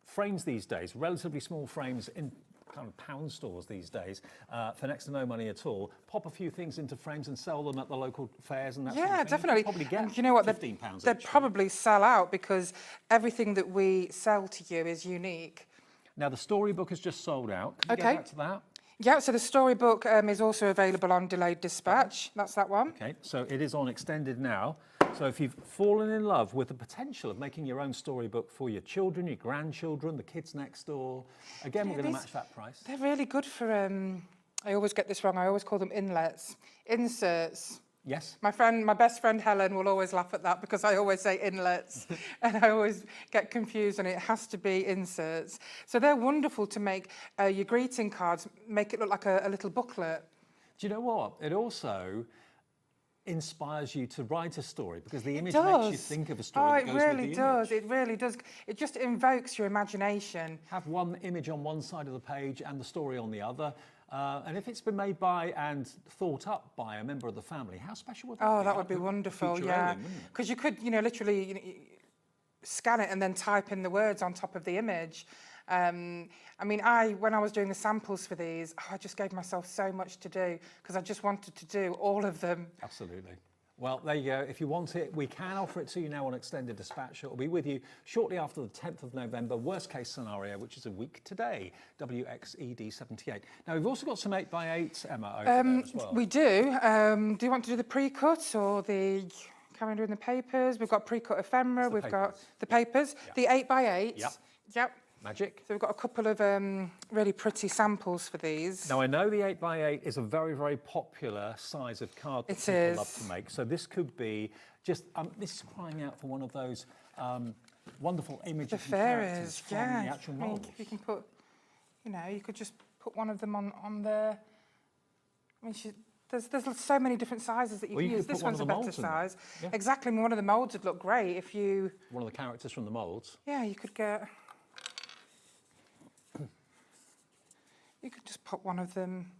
S18: frames these days, relatively small frames in kind of pound stores these days, for next to no money at all. Pop a few things into frames and sell them at the local fairs and that sort of thing.
S3: Definitely.
S18: You can probably get
S3: And you know what?
S18: £15
S3: They'd probably sell out because everything that we sell to you is unique.
S18: Now, the storybook has just sold out. Can you
S3: Okay.
S18: get back to that?
S3: Yeah, so the storybook is also available on delayed dispatch. That's that one.
S18: Okay, so it is on extended now. So if you've fallen in love with the potential of making your own storybook for your children, your grandchildren, the kids next door, again, we're going to match that price.
S3: They're really good for, I always get this wrong, I always call them inlets. Inserts.
S18: Yes.
S3: My best friend Helen will always laugh at that because I always say inlets and I always get confused and it has to be inserts. So they're wonderful to make your greeting cards, make it look like a little booklet.
S18: Do you know what? It also inspires you to write a story because the image
S3: It
S18: makes
S3: does.
S18: you think of a story
S3: Oh,
S18: that
S3: it
S18: goes
S3: really
S18: with the
S3: does.
S18: image.
S3: It really does. It just invokes your imagination.
S18: Have one image on one side of the page and the story on the other. And if it's been made by and thought up by a member of the family, how special would that be?
S3: Oh, that would be wonderful,
S18: Future
S3: yeah.
S18: heirloom, wouldn't it?
S3: Because you could, literally scan it and then type in the words on top of the image. I mean, when I was doing the samples for these, I just gave myself so much to do because I just wanted to do all of them.
S18: Absolutely. Well, there you go. If you want it, we can offer it to you now on extended dispatch. It will be with you shortly after the 10th of November, worst case scenario, which is a week today, WXED78. Now, we've also got some 8x8s, Emma, over there as well.
S3: We do. Do you want to do the pre-cut or the calendar in the papers? We've got pre-cut ephemera. We've got the papers, the 8x8s.
S18: Yep.
S3: Yep.
S18: Magic.
S3: So we've got a couple of really pretty samples for these.
S18: Now, I know the 8x8 is a very, very popular size of card that people love to make. So this could be just, this is crying out for one of those wonderful images
S3: The
S18: and characters
S3: fairies,
S18: from
S3: yeah.
S18: the actual
S3: I mean,
S18: mould.
S3: you can put, you could just put one of them on there. I mean, there's so many different sizes that you can use. This one's a better size.
S18: Yeah.
S3: Exactly, one of the moulds would look great if you...
S18: One of the characters from the moulds.
S3: Yeah, you could get... You could just put one of them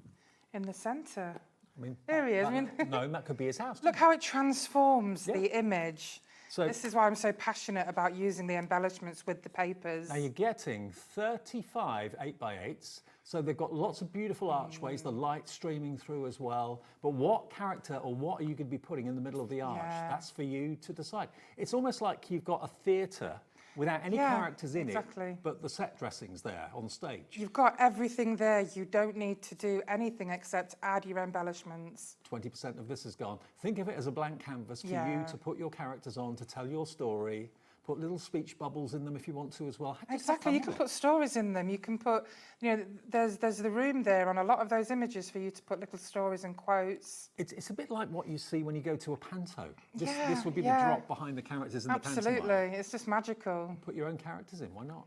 S3: in the centre.
S18: I mean,
S3: there he is.
S18: No, that could be his house.
S3: Look how it transforms the image.
S18: So
S3: this is why I'm so passionate about using the embellishments with the papers.
S18: Now you're getting 35 8x8s, so they've got lots of beautiful archways, the light streaming through as well. But what character or what are you going to be putting in the middle of the arch?
S3: Yeah.
S18: That's for you to decide. It's almost like you've got a theatre without any characters in it, but the set dressing's there on stage.
S3: You've got everything there. You don't need to do anything except add your embellishments.
S18: 20% of this is gone. Think of it as a blank canvas for you to put your characters on, to tell your story, put little speech bubbles in them if you want to as well.
S3: Exactly, you can put stories in them. You can put, there's the room there on a lot of those images for you to put little stories and quotes.
S18: It's a bit like what you see when you go to a panto. This would be the drop behind the characters in the pantomime.
S3: Absolutely, it's just magical.
S18: Put your own characters in, why not?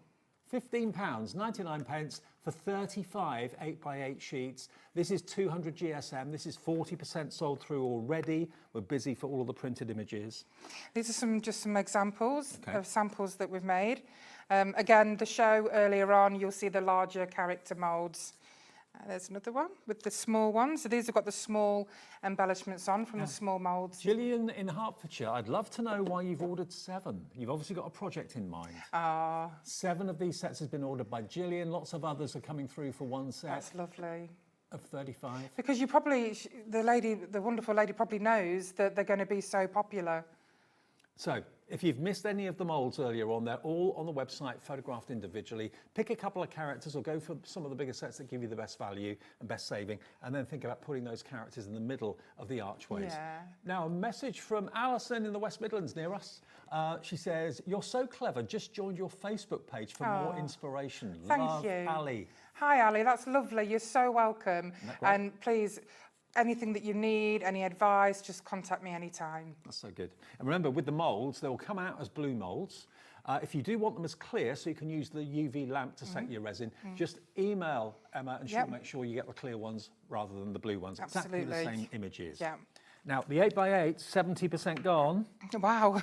S18: £15, 99 pence for 35 8x8 sheets. This is 200 GSM. This is 40% sold through already. We're busy for all of the printed images.
S3: These are just some examples of samples that we've made. Again, the show earlier on, you'll see the larger character moulds. There's another one with the small ones. So these have got the small embellishments on from the small moulds.
S18: Gillian in Hertfordshire, I'd love to know why you've ordered 7. You've obviously got a project in mind. 7 of these sets has been ordered by Gillian. Lots of others are coming through for one set.
S3: That's lovely.
S18: Of 35.
S3: Because you probably, the wonderful lady probably knows that they're going to be so popular.
S18: So, if you've missed any of the moulds earlier on, they're all on the website, photographed individually. Pick a couple of characters or go for some of the bigger sets that give you the best value and best saving, and then think about putting those characters in the middle of the archways.
S3: Yeah.
S18: Now, a message from Alison in the West Midlands near us. She says, "You're so clever, just joined your Facebook page for more inspiration."
S3: Thank
S18: Love,
S3: you.
S18: Ali.
S3: Hi, Ali, that's lovely. You're so welcome. And please, anything that you need, any advice, just contact me anytime.
S18: That's so good. And remember, with the moulds, they'll come out as blue moulds. If you do want them as clear, so you can use the UV lamp to set your resin, just email Emma and she'll make sure you get the clear ones rather than the blue ones.
S3: Absolutely.
S18: Exactly the same images.
S3: Yeah.
S18: Now, the 8x8, 70% gone.
S3: Wow.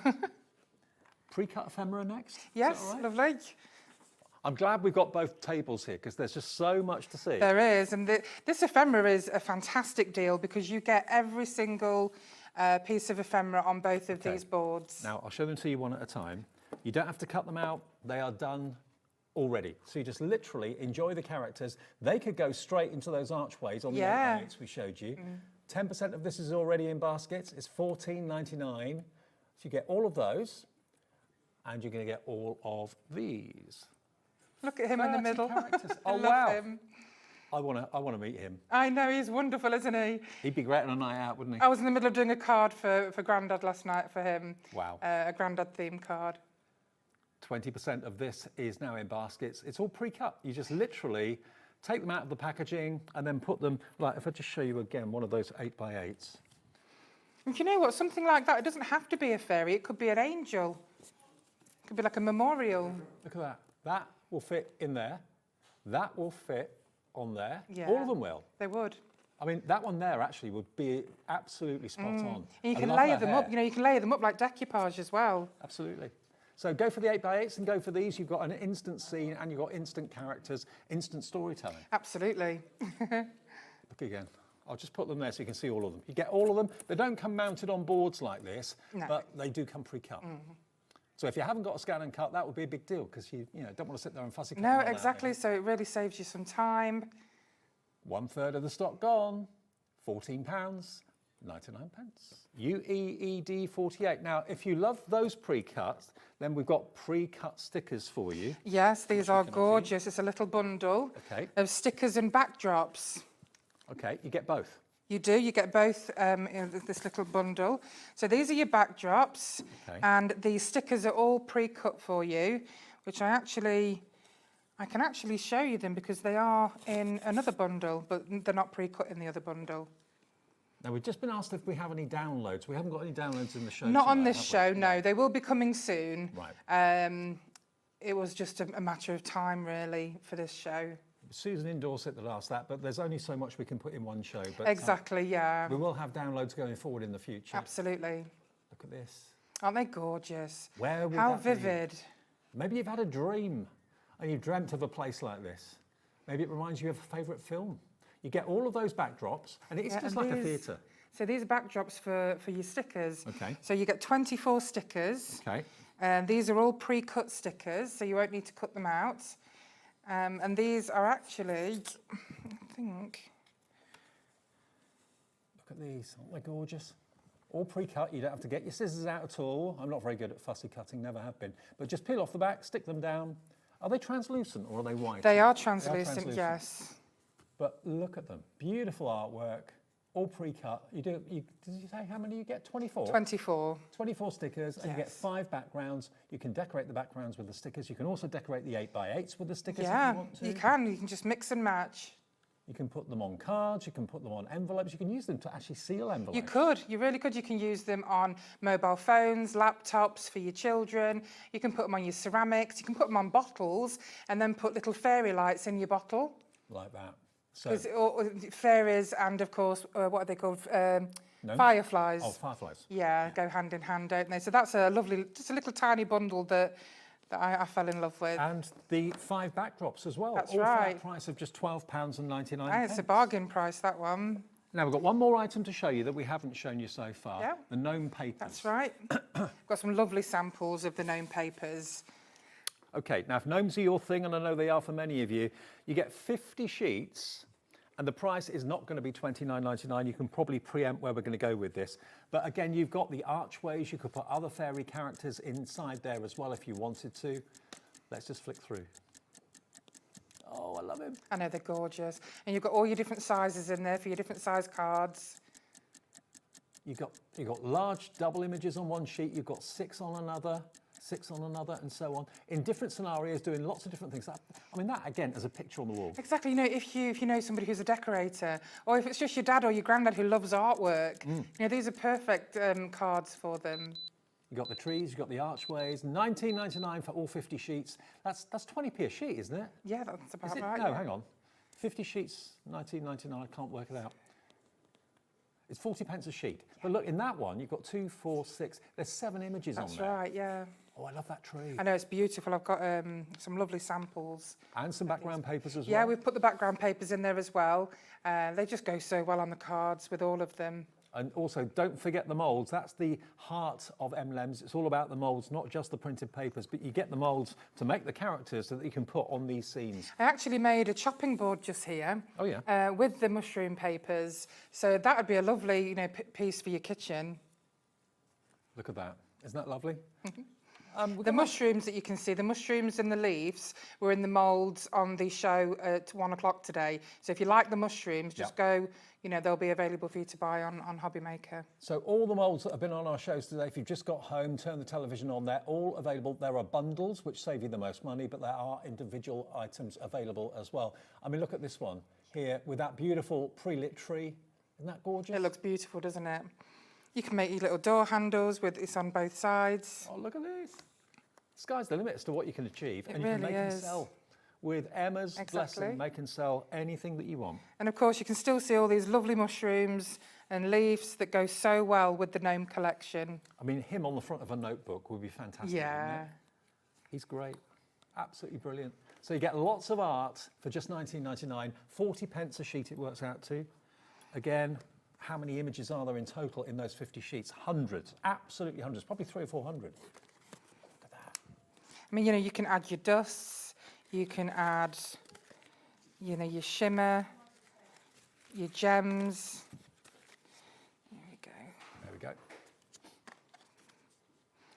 S18: Pre-cut ephemera next?
S3: Yes,
S18: Is that all right?
S3: lovely.
S18: I'm glad we've got both tables here because there's just so much to see.
S3: There is, and this ephemera is a fantastic deal because you get every single piece of ephemera on both of these boards.
S18: Now, I'll show them to you one at a time. You don't have to cut them out. They are done already. So you just literally enjoy the characters. They could go straight into those archways on the 8x8s we showed you. 10% of this is already in baskets. It's $14.99. So you get all of those, and you're going to get all of these.
S3: Look at him in the middle.
S18: Oh,
S3: I love
S18: wow.
S3: him.
S18: I want to meet him.
S3: I know, he's wonderful, isn't he?
S18: He'd be great on a night out, wouldn't he?
S3: I was in the middle of doing a card for Grandad last night for him.
S18: Wow.
S3: A Grandad themed card.
S18: 20% of this is now in baskets. It's all pre-cut. You just literally take them out of the packaging and then put them, like if I just show you again, one of those 8x8s.
S3: And you know what, something like that, it doesn't have to be a fairy, it could be an angel. It could be like a memorial.
S18: Look at that. That will fit in there. That will fit on there.
S3: Yeah.
S18: All of them will.
S3: They would.
S18: I mean, that one there actually would be absolutely spot on.
S3: And you
S18: I
S3: can
S18: love
S3: layer
S18: that
S3: them
S18: hair.
S3: up, you know, you can layer them up like decoupage as well.
S18: Absolutely. So go for the 8x8s and go for these. You've got an instant scene and you've got instant characters, instant storytelling.
S3: Absolutely.
S18: Look again. I'll just put them there so you can see all of them. You get all of them. They don't come mounted on boards like this, but they do come pre-cut. So if you haven't got a scan and cut, that would be a big deal because you don't want to sit there and fussy cut.
S3: No, exactly. So it really saves you some time.
S18: 1/3 of the stock gone. £14.99. UEED 48. Now, if you love those pre-cuts, then we've got pre-cut stickers for you.
S3: Yes, these are gorgeous. It's a little bundle of stickers and backdrops.
S18: Okay, you get both.
S3: You do, you get both in this little bundle. So these are your backdrops, and the stickers are all pre-cut for you, which I can actually show you them because they are in another bundle, but they're not pre-cut in the other bundle.
S18: Now, we've just been asked if we have any downloads. We haven't got any downloads in the show
S3: Not on
S18: tonight,
S3: this
S18: have we?
S3: show, no. They will be coming soon.
S18: Right.
S3: It was just a matter of time, really, for this show.
S18: Susan in Dorset that asked that, but there's only so much we can put in one show. But
S3: Exactly, yeah.
S18: we will have downloads going forward in the future.
S3: Absolutely.
S18: Look at this.
S3: Aren't they gorgeous?
S18: Where would
S3: How
S18: that be?
S3: vivid.
S18: Maybe you've had a dream and you've dreamt of a place like this. Maybe it reminds you of a favourite film. You get all of those backdrops, and it's just like a theatre.
S3: So these are backdrops for your stickers.
S18: Okay.
S3: So you get 24 stickers.
S18: Okay.
S3: These are all pre-cut stickers, so you won't need to cut them out. And these are actually, I think...
S18: Look at these, aren't they gorgeous? All pre-cut, you don't have to get your scissors out at all. I'm not very good at fussy cutting, never have been. But just peel off the back, stick them down. Are they translucent or are they white?
S3: They are translucent, yes.
S18: But look at them, beautiful artwork, all pre-cut. Did you say how many you get? 24?
S3: 24.
S18: 24 stickers, and you get 5 backgrounds. You can decorate the backgrounds with the stickers. You can also decorate the 8x8s with the stickers if you want to.
S3: You can just mix and match.
S18: You can put them on cards, you can put them on envelopes, you can use them to actually seal envelopes.
S3: You could, you really could. You can use them on mobile phones, laptops for your children. You can put them on your ceramics. You can put them on bottles and then put little fairy lights in your bottle.
S18: Like that. So
S3: fairies and, of course, what are they called? Fireflies.
S18: Oh, fireflies.
S3: Yeah, go hand in hand, don't they? So that's a lovely, just a little tiny bundle that I fell in love with.
S18: And the 5 backdrops as well.
S3: That's
S18: all
S3: right.
S18: for that price of just £12.99.
S3: It's a bargain price, that one.
S18: Now, we've got one more item to show you that we haven't shown you so far.
S3: Yeah.
S18: The gnome papers.
S3: That's right. Got some lovely samples of the gnome papers.
S18: Okay, now if gnomes are your thing, and I know they are for many of you, you get 50 sheets And the price is not going to be $29.99. You can probably preempt where we're going to go with this. But again, you've got the archways. You could put other fairy characters inside there as well if you wanted to. Let's just flick through. Oh, I love him.
S3: I know, they're gorgeous. And you've got all your different sizes in there for your different size cards.
S18: You've got large double images on one sheet. You've got 6 on another. 6 on another, and so on, in different scenarios, doing lots of different things. I mean, that, again, as a picture on the wall.
S3: Exactly. You know, if you know somebody who's a decorator, or if it's just your dad or your granddad who loves artwork, you know, these are perfect cards for them.
S18: You've got the trees, you've got the archways, $19.99 for all 50 sheets. That's 20p a sheet, isn't it?
S3: Yeah, that's about
S18: Is it?
S3: right.
S18: No,
S3: yeah.
S18: hang on. 50 sheets, $19.99, I can't work it out. It's 40p a sheet. Yeah. But look, in that one, you've got 2, 4, 6, there's 7 images on there.
S3: That's right, yeah.
S18: Oh, I love that tree.
S3: I know, it's beautiful. I've got some lovely samples.
S18: And some background papers as well.
S3: Yeah, we've put the background papers in there as well. They just go so well on the cards with all of them.
S18: And also, don't forget the moulds. That's the heart of Emlems. It's all about the moulds, not just the printed papers, but you get the moulds to make the characters that you can put on these scenes.
S3: I actually made a chopping board just here.
S18: Oh, yeah.
S3: With the mushroom papers. So that would be a lovely, you know, piece for your kitchen.
S18: Look at that. Isn't that lovely?
S3: The mushrooms that you can see, the mushrooms and the leaves were in the moulds on the show at 1 o'clock today. So if you like the mushrooms, just go, you know, they'll be available for you to buy on Hobby Maker.
S18: So all the moulds that have been on our shows today, if you've just got home, turn the television on, they're all available. There are bundles, which save you the most money, but there are individual items available as well. I mean, look at this one here with that beautiful pre-lit tree. Isn't that gorgeous?
S3: It looks beautiful, doesn't it? You can make your little door handles with this on both sides.
S18: Oh, look at this. Sky's the limit as to what you can achieve.
S3: It
S18: And you can
S3: really
S18: make and
S3: is.
S18: sell. With Emma's blessing, make and sell anything that you want.
S3: And of course, you can still see all these lovely mushrooms and leaves that go so well with the gnome collection.
S18: I mean, him on the front of a notebook would be fantastic.
S3: Yeah.
S18: Wouldn't it? He's great. Absolutely brilliant. So you get lots of art for just $19.99. 40p a sheet it works out to. Again, how many images are there in total in those 50 sheets? Hundreds, absolutely hundreds, probably 300 or 400.
S3: I mean, you know, you can add your dusts, you can add, you know, your shimmer, your gems. There we go.
S18: There we go.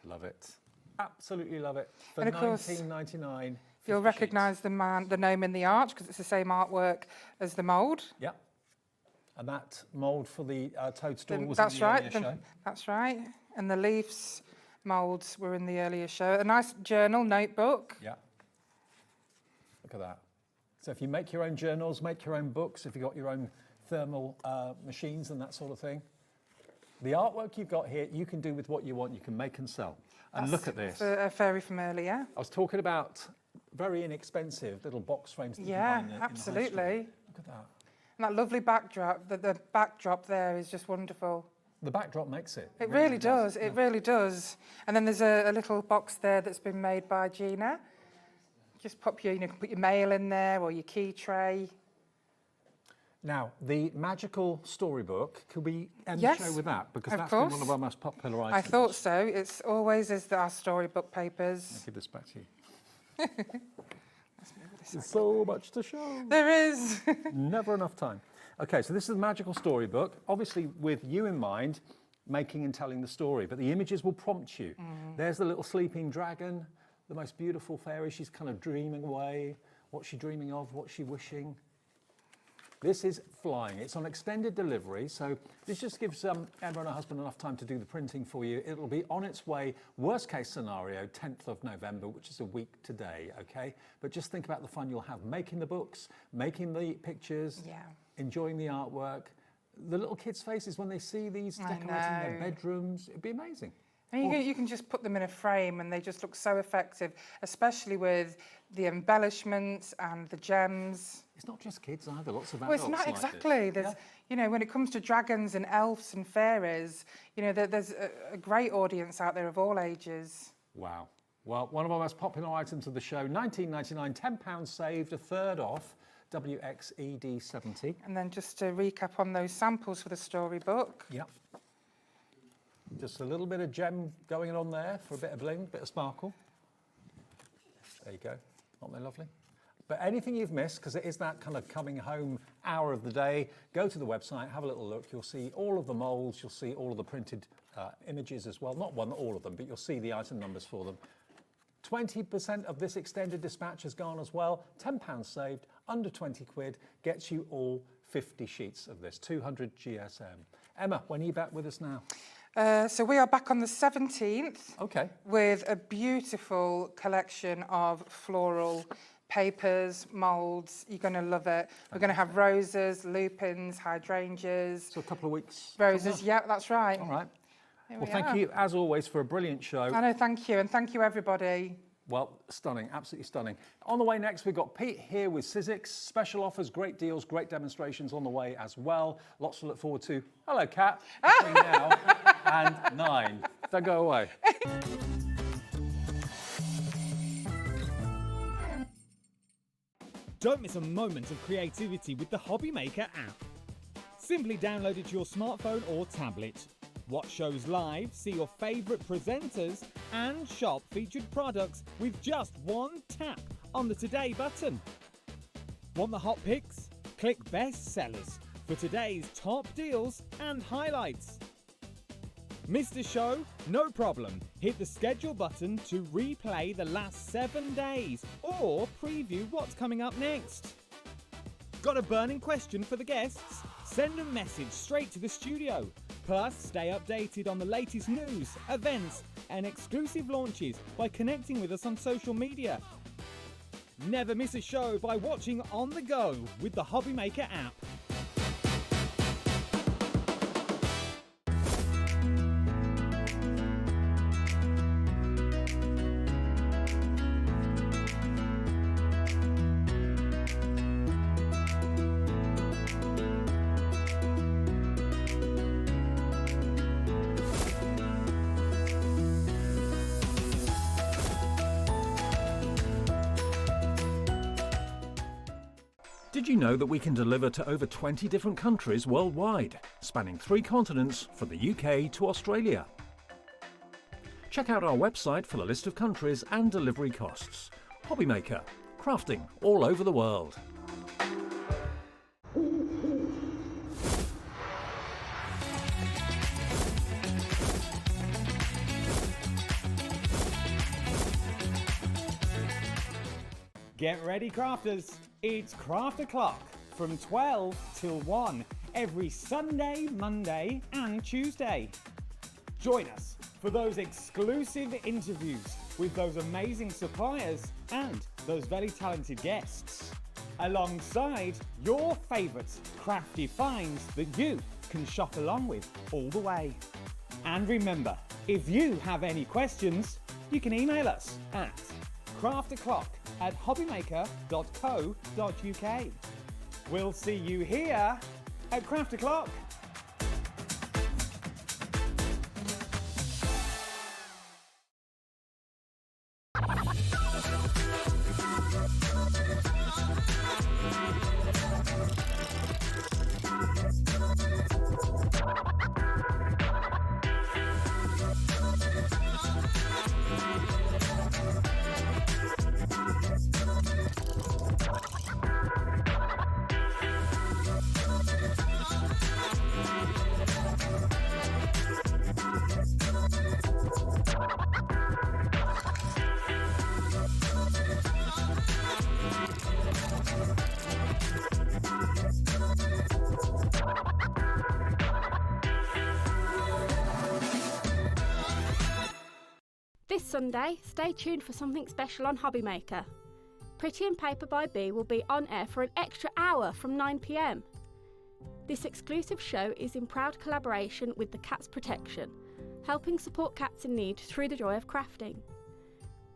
S18: Love it. Absolutely love it. For
S3: And of course,
S18: $19.99.
S3: You'll recognise the gnome in the arch because it's the same artwork as the mould.
S18: Yeah. And that mould for the toadstool was
S3: That's
S18: in the
S3: right.
S18: earlier show.
S3: That's right. And the leaves moulds were in the earlier show. A nice journal, notebook.
S18: Yeah. Look at that. So if you make your own journals, make your own books, if you've got your own thermal machines and that sort of thing, the artwork you've got here, you can do with what you want. You can make and sell. And
S3: That's
S18: look at this.
S3: A fairy from earlier.
S18: I was talking about very inexpensive little box frames that
S3: Yeah,
S18: you can buy in the high street.
S3: absolutely.
S18: Look at that.
S3: And that lovely backdrop, the backdrop there is just wonderful.
S18: The backdrop makes it.
S3: It really does. It really does. And then there's a little box there that's been made by Gina. Just pop your, you know, put your mail in there or your key tray.
S18: Now, the magical storybook, could we end
S3: Yes,
S18: the show with that? Because
S3: of
S18: that's been one
S3: course.
S18: of our most popular
S3: I
S18: items.
S3: thought so. It's always is our storybook papers.
S18: I'll give this back to you. There's so much to show.
S3: There is.
S18: Never enough time. Okay, so this is the magical storybook, obviously with you in mind, making and telling the story, but the images will prompt you. There's the little sleeping dragon, the most beautiful fairy. She's kind of dreaming away. What's she dreaming of? What's she wishing? This is flying. It's on extended delivery, so this just gives Emma and her husband enough time to do the printing for you. It'll be on its way, worst case scenario, 10th of November, which is a week today, okay? But just think about the fun you'll have making the books, making the pictures, enjoying the artwork. The little kids' faces when they see these decorating their bedrooms, it'd be amazing.
S3: And you can just put them in a frame and they just look so effective, especially with the embellishments and the gems.
S18: It's not just kids either, lots of
S3: Well,
S18: adults
S3: it's not
S18: like
S3: exactly.
S18: this.
S3: There's, you know, when it comes to dragons and elves and fairies, you know, there's a great audience out there of all ages.
S18: Wow. Well, one of our most popular items of the show, $19.99, £10 saved, a third off, WXED70.
S3: And then just to recap on those samples for the storybook.
S18: Yep. Just a little bit of gem going on there for a bit of bling, bit of sparkle. There you go. Aren't they lovely? But anything you've missed, because it is that kind of coming home hour of the day, go to the website, have a little look. You'll see all of the moulds, you'll see all of the printed images as well. Not all of them, but you'll see the item numbers for them. 20% of this extended dispatch has gone as well. £10 saved, under 20 quid, gets you all 50 sheets of this, 200 GSM. Emma, when are you back with us now?
S3: So we are back on the 17th.
S18: Okay.
S3: With a beautiful collection of floral papers, moulds. You're going to love it. We're going to have roses, lupins, hydrangeas.
S18: So a couple of weeks.
S3: Roses, yeah, that's right.
S18: All right.
S3: Here
S18: Well,
S3: we
S18: thank
S3: are.
S18: you, as always, for a brilliant show.
S3: I know, thank you. And thank you, everybody.
S18: Well, stunning, absolutely stunning. On the way next, we've got Pete here with Sizzix. Special offers, great deals, great demonstrations on the way as well. Lots to look forward to. Hello, Kat. Between now and 9. Don't go away.
S13: Don't miss a moment of creativity with the Hobby Maker app. Simply download it to your smartphone or tablet. Watch shows live, see your favourite presenters, and shop featured products with just one tap on the Today button. Want the hot picks? Click Best Sellers for today's top deals and highlights. Missed a show? No problem. Hit the schedule button to replay the last 7 days or preview what's coming up next. Got a burning question for the guests? Send a message straight to the studio. Plus, stay updated on the latest news, events, and exclusive launches by connecting with us on social media. Never miss a show by watching on the go with the Hobby Maker app.
S15: Did you know that we can deliver to over 20 different countries worldwide, spanning 3 continents from the UK to Australia? Check out our website for the list of countries and delivery costs. Hobby Maker, crafting all over the world.
S13: Get ready, crafters. It's Craft O'Clock from 12 till 1 every Sunday, Monday and Tuesday. Join us for those exclusive interviews with those amazing suppliers and those very talented guests, alongside your favourite crafty finds that you can shop along with all the way. And remember, if you have any questions, you can email us at crafto'clock@hobbymaker.co.uk. We'll see you here at Craft O'Clock.
S16: This Sunday, stay tuned for something special on Hobby Maker. Pretty and Paper by Bee will be on air for an extra hour from 9 PM. This exclusive show is in proud collaboration with the Cats Protection, helping support cats in need through the joy of crafting.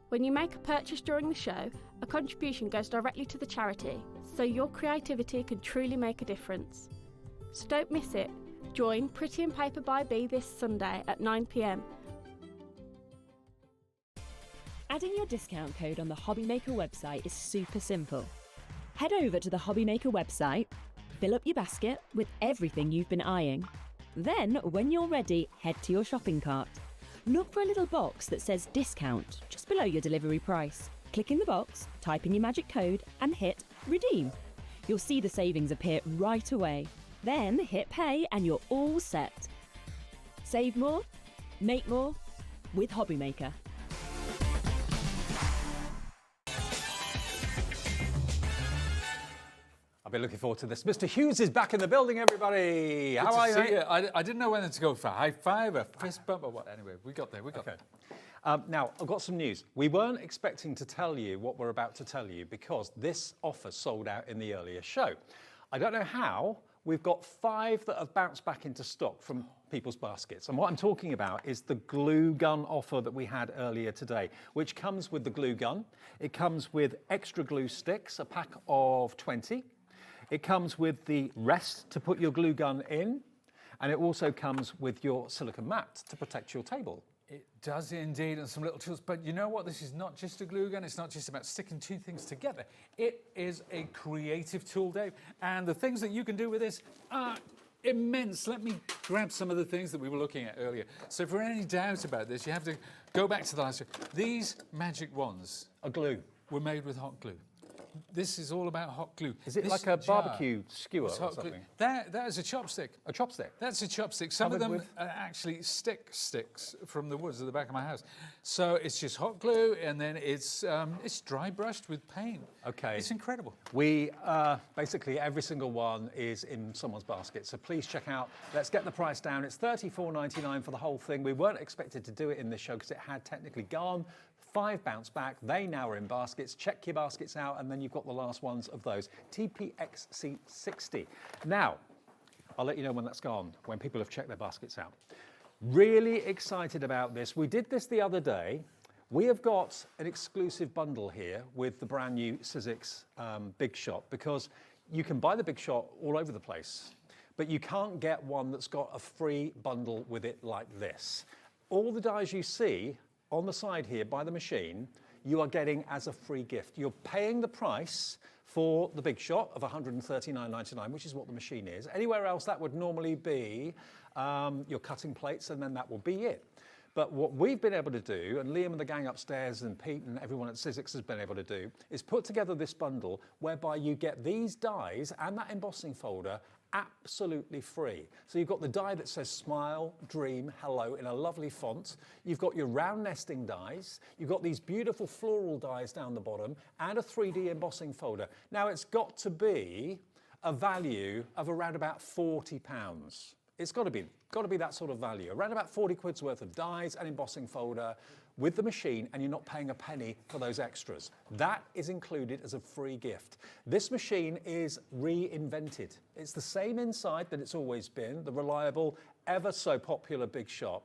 S16: When you make a purchase during the show, a contribution goes directly to the charity, so your creativity can truly make a difference. So don't miss it. Join Pretty and Paper by Bee this Sunday at 9 PM.
S5: Adding your discount code on the Hobby Maker website is super simple. Head over to the Hobby Maker website, fill up your basket with everything you've been eyeing. Then, when you're ready, head to your shopping cart. Look for a little box that says discount just below your delivery price. Click in the box, type in your magic code and hit redeem. You'll see the savings appear right away. Then hit pay and you're all set. Save more, make more with Hobbymaker.
S18: I've been looking forward to this. Mr. Hughes is back in the building, everybody. How are you?
S6: Good to see you. I didn't know whether to go for a high five, a fist bump, or what. Anyway, we got there. We got there.
S18: Now, I've got some news. We weren't expecting to tell you what we're about to tell you because this offer sold out in the earlier show. I don't know how. We've got 5 that have bounced back into stock from people's baskets. And what I'm talking about is the glue gun offer that we had earlier today, which comes with the glue gun. It comes with extra glue sticks, a pack of 20. It comes with the rest to put your glue gun in. And it also comes with your silicone mat to protect your table.
S6: It does indeed, and some little tools. But you know what? This is not just a glue gun. It's not just about sticking 2 things together. It is a creative tool, Dave. And the things that you can do with this are immense. Let me grab some of the things that we were looking at earlier. So if there are any doubts about this, you have to go back to the last show. These magic wands
S18: are glue.
S6: Were made with hot glue. This is all about hot glue.
S18: Is it
S6: this
S18: like a
S6: jar
S18: barbecue skewer or
S6: is hot glue.
S18: something?
S6: That is a chopstick.
S18: A chopstick?
S6: That's a chopstick. Some of them are actually sticks from the woods at the back of my house. So it's just hot glue, and then it's dry brushed with paint.
S18: Okay.
S6: It's incredible.
S18: We, basically every single one is in someone's basket. So please check out, let's get the price down. It's $34.99 for the whole thing. We weren't expected to do it in this show because it had technically gone. 5 bounce back, they now are in baskets. Check your baskets out, and then you've got the last ones of those. TPXC60. Now, I'll let you know when that's gone, when people have checked their baskets out. Really excited about this. We did this the other day. We have got an exclusive bundle here with the brand new Sizzix Big Shot, because you can buy the Big Shot all over the place, but you can't get one that's got a free bundle with it like this. All the dies you see on the side here by the machine, you are getting as a free gift. You're paying the price for the Big Shot of $139.99, which is what the machine is. Anywhere else, that would normally be your cutting plates, and then that will be it. But what we've been able to do, and Liam and the gang upstairs and Pete and everyone at Sizzix has been able to do, is put together this bundle whereby you get these dies and that embossing folder absolutely free. So you've got the die that says smile, dream, hello in a lovely font. You've got your round nesting dies. You've got these beautiful floral dies down the bottom and a 3D embossing folder. Now it's got to be a value of around about £40. It's got to be that sort of value. Around about 40 quid's worth of dies and embossing folder with the machine, and you're not paying a penny for those extras. That is included as a free gift. This machine is reinvented. It's the same inside that it's always been, the reliable, ever so popular Big Shot.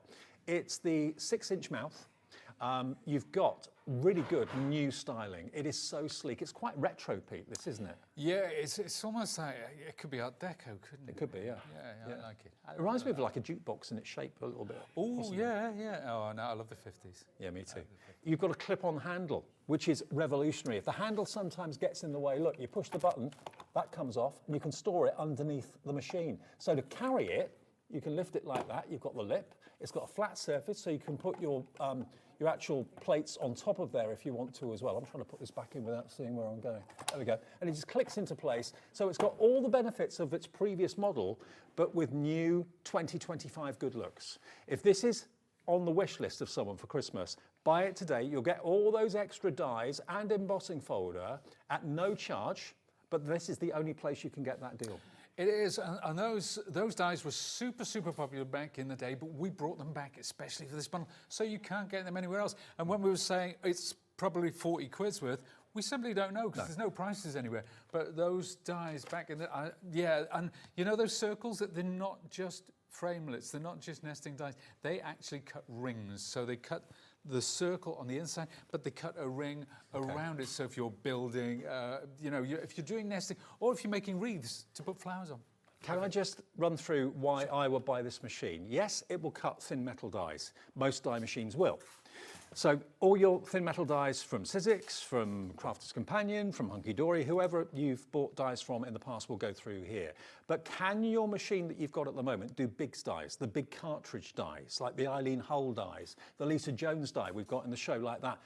S18: It's the 6-inch mouth. You've got really good new styling. It is so sleek. It's quite retro, Pete, this, isn't it?
S6: Yeah, it's almost like, it could be Art Deco, couldn't it?
S18: It could be, yeah.
S6: Yeah, I like it.
S18: It reminds me of like a jukebox in its shape a little bit.
S6: Oh, yeah. Oh, no, I love the 50s.
S18: Yeah, me too. You've got a clip-on handle, which is revolutionary. If the handle sometimes gets in the way, look, you push the button, that comes off, and you can store it underneath the machine. So to carry it, you can lift it like that. You've got the lip. It's got a flat surface, so you can put your actual plates on top of there if you want to as well. I'm trying to put this back in without seeing where I'm going. There we go. And it just clicks into place. So it's got all the benefits of its previous model, but with new 2025 good looks. If this is on the wish list of someone for Christmas, buy it today. You'll get all those extra dies and embossing folder at no charge, but this is the only place you can get that deal.
S6: It is, and those dies were super popular back in the day, but we brought them back especially for this bundle, so you can't get them anywhere else. And when we were saying it's probably 40 quid's worth, we simply don't know because there's no prices anywhere. But those dies back in the, yeah, and you know those circles, that they're not just framelets, they're not just nesting dies, they actually cut rings. So they cut the circle on the inside, but they cut a ring around it. So if you're building, if you're doing nesting, or if you're making wreaths to put flowers on.
S18: Can I just run through why I would buy this machine? Yes, it will cut thin metal dies. Most die machines will. So all your thin metal dies from Sizzix, from Crafter's Companion, from Hunky Dory, whoever you've bought dies from in the past will go through here. But can your machine that you've got at the moment do big dies, the big cartridge dies, like the Eileen Hull dies, the Lisa Jones die we've got in the show like that?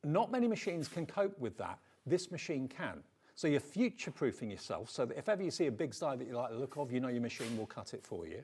S18: Not many machines can cope with that. This machine can. So you're future-proofing yourself so that if ever you see a big die that you like the look of, you know your machine will cut it for you.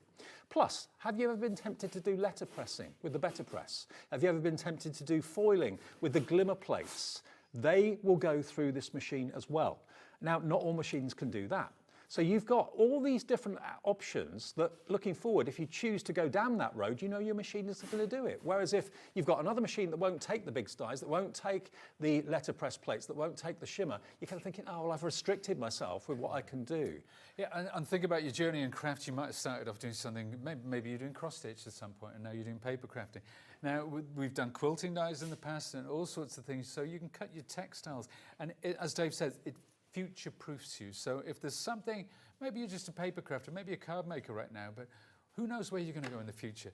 S18: Plus, have you ever been tempted to do letter pressing with the Better Press? Have you ever been tempted to do foiling with the glimmer plates? They will go through this machine as well. Now, not all machines can do that. So you've got all these different options that, looking forward, if you choose to go down that road, you know your machine isn't going to do it. Whereas if you've got another machine that won't take the big dies, that won't take the letterpress plates, that won't take the shimmer, you're kind of thinking, oh, well, I've restricted myself with what I can do.
S6: Yeah, and think about your journey in craft. You might have started off doing something, maybe you're doing cross-stitch at some point, and now you're doing paper crafting. Now, we've done quilting dies in the past and all sorts of things, so you can cut your textiles. And as Dave says, it future-proofs you. So if there's something, maybe you're just a paper crafter, maybe a card maker right now, but who knows where you're going to go in the future.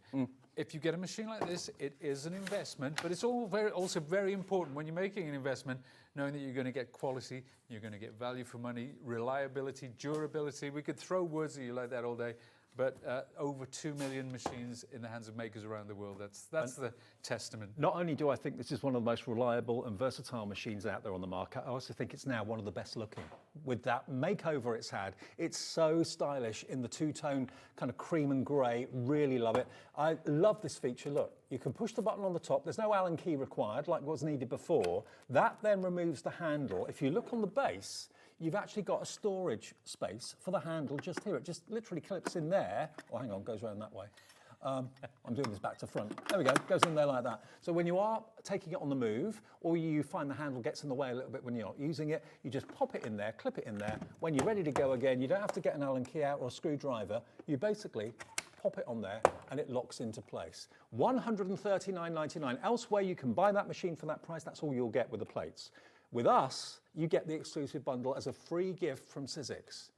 S6: If you get a machine like this, it is an investment, but it's also very important when you're making an investment, knowing that you're going to get quality, you're going to get value for money, reliability, durability. We could throw words at you like that all day, but over 2 million machines in the hands of makers around the world. That's the testament.
S18: Not only do I think this is one of the most reliable and versatile machines out there on the market, I also think it's now one of the best looking. With that makeover it's had, it's so stylish in the two-tone kind of cream and grey. Really love it. I love this feature. Look, you can push the button on the top. There's no Allen key required like was needed before. That then removes the handle. If you look on the base, you've actually got a storage space for the handle just here. It just literally clips in there. Oh, hang on, goes around that way. I'm doing this back to front. There we go, goes in there like that. So when you are taking it on the move, or you find the handle gets in the way a little bit when you're not using it, you just pop it in there, clip it in there. When you're ready to go again, you don't have to get an Allen key out or a screwdriver. You basically pop it on there and it locks into place. $139.99. Elsewhere you can buy that machine for that price. That's all you'll get with the plates. With us, you get the exclusive bundle as a free gift from Sizzix.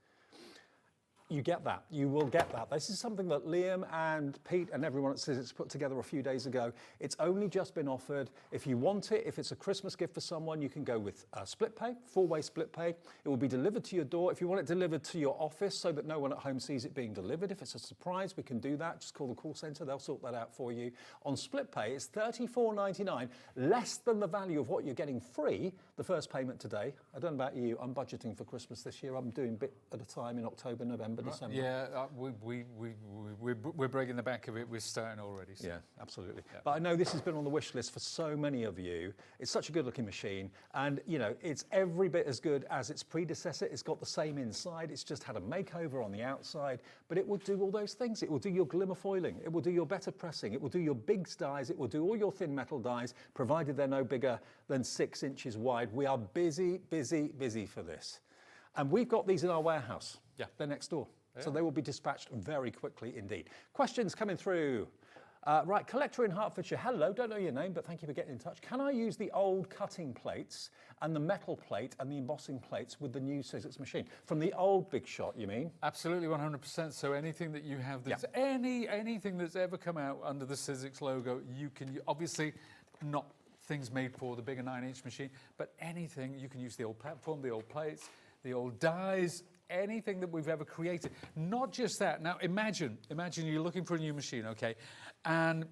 S18: You get that. You will get that. This is something that Liam and Pete and everyone at Sizzix put together a few days ago. It's only just been offered. If you want it, if it's a Christmas gift for someone, you can go with split pay, four-way split pay. It will be delivered to your door. If you want it delivered to your office so that no one at home sees it being delivered, if it's a surprise, we can do that. Just call the call centre. They'll sort that out for you. On split pay, it's $34.99, less than the value of what you're getting free the first payment today. I don't know about you. I'm budgeting for Christmas this year. I'm doing a bit at a time in October, November, December.
S6: Yeah, we're breaking the back of it. We're starting already. So.
S18: Yeah, absolutely. Yeah. But I know this has been on the wish list for so many of you. It's such a good-looking machine, and you know it's every bit as good as its predecessor. It's got the same inside. It's just had a makeover on the outside, but it will do all those things. It will do your glimmer foiling. It will do your better pressing. It will do your big dies. It will do all your thin metal dies, provided they're no bigger than 6 inches wide. We are busy, busy, busy for this, and we've got these in our warehouse. Yeah, they're next door. So they will be dispatched very quickly indeed. Questions coming through. Right, collector in Hertfordshire. Hello, don't know your name, but thank you for getting in touch. Can I use the old cutting plates and the metal plate and the embossing plates with the new Sizzix machine? From the old Big Shot, you mean?
S6: Absolutely, 100%. So anything that you have, that's anything that's ever come out under the Sizzix logo, you can, obviously not things made for the bigger 9-inch machine, but anything, you can use the old platform, the old plates, the old dies, anything that we've ever created. Not just that. Now imagine you're looking for a new machine, okay? And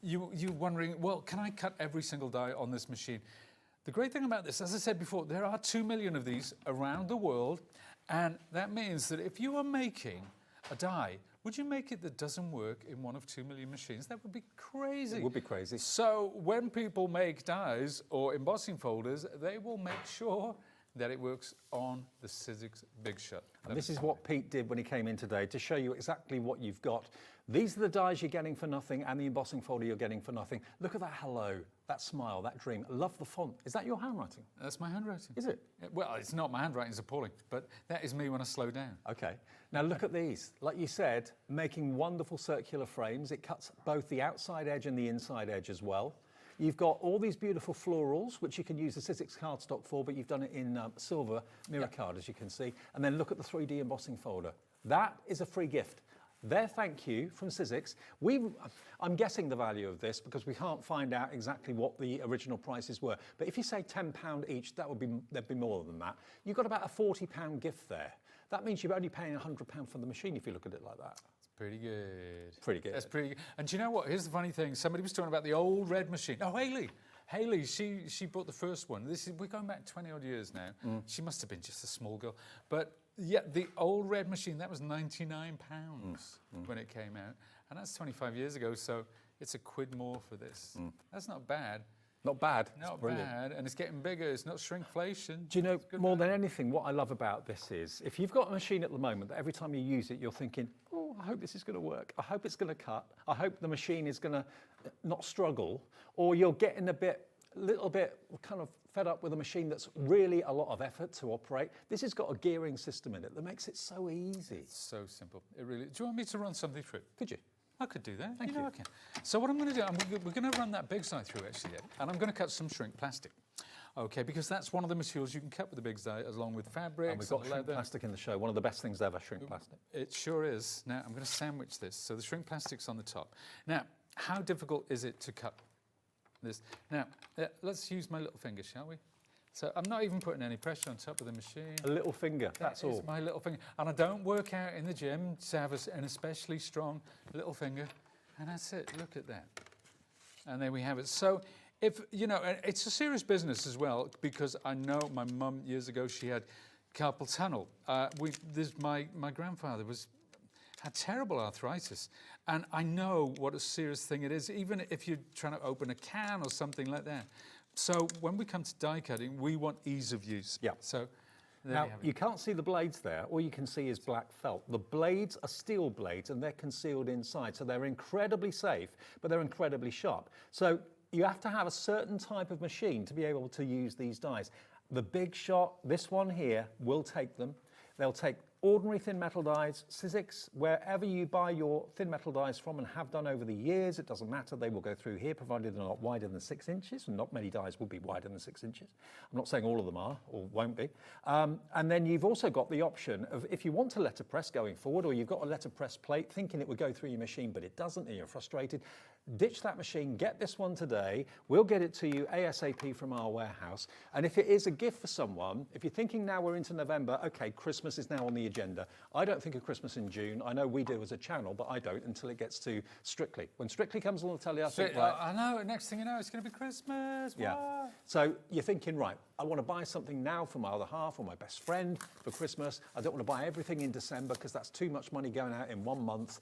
S6: you're wondering, well, can I cut every single die on this machine? The great thing about this, as I said before, there are 2 million of these around the world, and that means that if you are making a die, would you make it that doesn't work in one of 2 million machines? That would be crazy.
S18: It would be crazy.
S6: So when people make dies or embossing folders, they will make sure that it works on the Sizzix Big Shot.
S18: And this is what Pete did when he came in today to show you exactly what you've got. These are the dies you're getting for nothing and the embossing folder you're getting for nothing. Look at that hello, that smile, that dream. Love the font. Is that your handwriting?
S6: That's my handwriting.
S18: Is it?
S6: Well, it's not my handwriting, it's appalling, but that is me when I slow down.
S18: Okay. Now look at these. Like you said, making wonderful circular frames. It cuts both the outside edge and the inside edge as well. You've got all these beautiful florals, which you can use the Sizzix cardstock for, but you've done it in silver mirror card, as you can see. And then look at the 3D embossing folder. That is a free gift. Their thank you from Sizzix. I'm guessing the value of this because we can't find out exactly what the original prices were. But if you say £10 each, there'd be more than that. You've got about a £40 gift there. That means you're only paying £100 for the machine if you look at it like that.
S6: Pretty good.
S18: Pretty good.
S6: That's pretty good. And do you know what? Here's the funny thing. Somebody was talking about the old red machine. Oh, Hayley. Haley, she bought the first one. We're going back 20 odd years now. She must have been just a small girl. But yeah, the old red machine, that was £99 when it came out. And that's 25 years ago, so it's £1 more for this. That's not bad.
S18: Not bad.
S6: Not bad, and it's getting bigger. It's not shrinkflation.
S18: Do you know, more than anything, what I love about this is, if you've got a machine at the moment that every time you use it, you're thinking, oh, I hope this is going to work. I hope it's going to cut. I hope the machine is going to not struggle. Or you're getting a little bit kind of fed up with a machine that's really a lot of effort to operate. This has got a gearing system in it that makes it so easy.
S6: It's so simple. It really. Do you want me to run something through?
S18: Could you?
S6: I could do that.
S18: Thank you.
S6: I can. So what I'm going to do, we're going to run that big side through actually, and I'm going to cut some shrink plastic. Okay, because that's one of the materials you can cut with the big side, along with fabrics
S18: And we've got shrink
S6: leather.
S18: plastic in the show. One of the best things ever, shrink plastic.
S6: It sure is. Now I'm going to sandwich this. So the shrink plastic's on the top. Now, how difficult is it to cut this? Now, let's use my little finger, shall we? So I'm not even putting any pressure on top of the machine.
S18: A little finger, that's all.
S6: It's my little finger. And I don't work out in the gym to have an especially strong little finger. And that's it, look at that. And there we have it. So if, you know, it's a serious business as well, because I know my mum years ago, she had carpal tunnel. My grandfather had terrible arthritis. And I know what a serious thing it is, even if you're trying to open a can or something like that. So when we come to die cutting, we want ease of use.
S18: Yeah.
S6: So there
S18: now, you can't see the blades there. All you can see is black felt. The blades are steel blades and they're concealed inside. So they're incredibly safe, but they're incredibly sharp. So you have to have a certain type of machine to be able to use these dies. The Big Shot, this one here, will take them. They'll take ordinary thin metal dies, Sizzix, wherever you buy your thin metal dies from and have done over the years, it doesn't matter, they will go through here, provided they're not wider than 6 inches, and not many dies will be wider than 6 inches. I'm not saying all of them are, or won't be. And then you've also got the option of, if you want a letterpress going forward, or you've got a letterpress plate, thinking it would go through your machine, but it doesn't, and you're frustrated, ditch that machine, get this one today, we'll get it to you ASAP from our warehouse. And if it is a gift for someone, if you're thinking now we're into November, okay, Christmas is now on the agenda. I don't think of Christmas in June. I know we do as a channel, but I don't until it gets to Strictly. When Strictly comes on the telly, I think, right.
S6: I know, next thing you know, it's going to be Christmas.
S18: Yeah.
S6: What?
S18: So you're thinking, right, I want to buy something now for my other half or my best friend for Christmas. I don't want to buy everything in December because that's too much money going out in 1 month.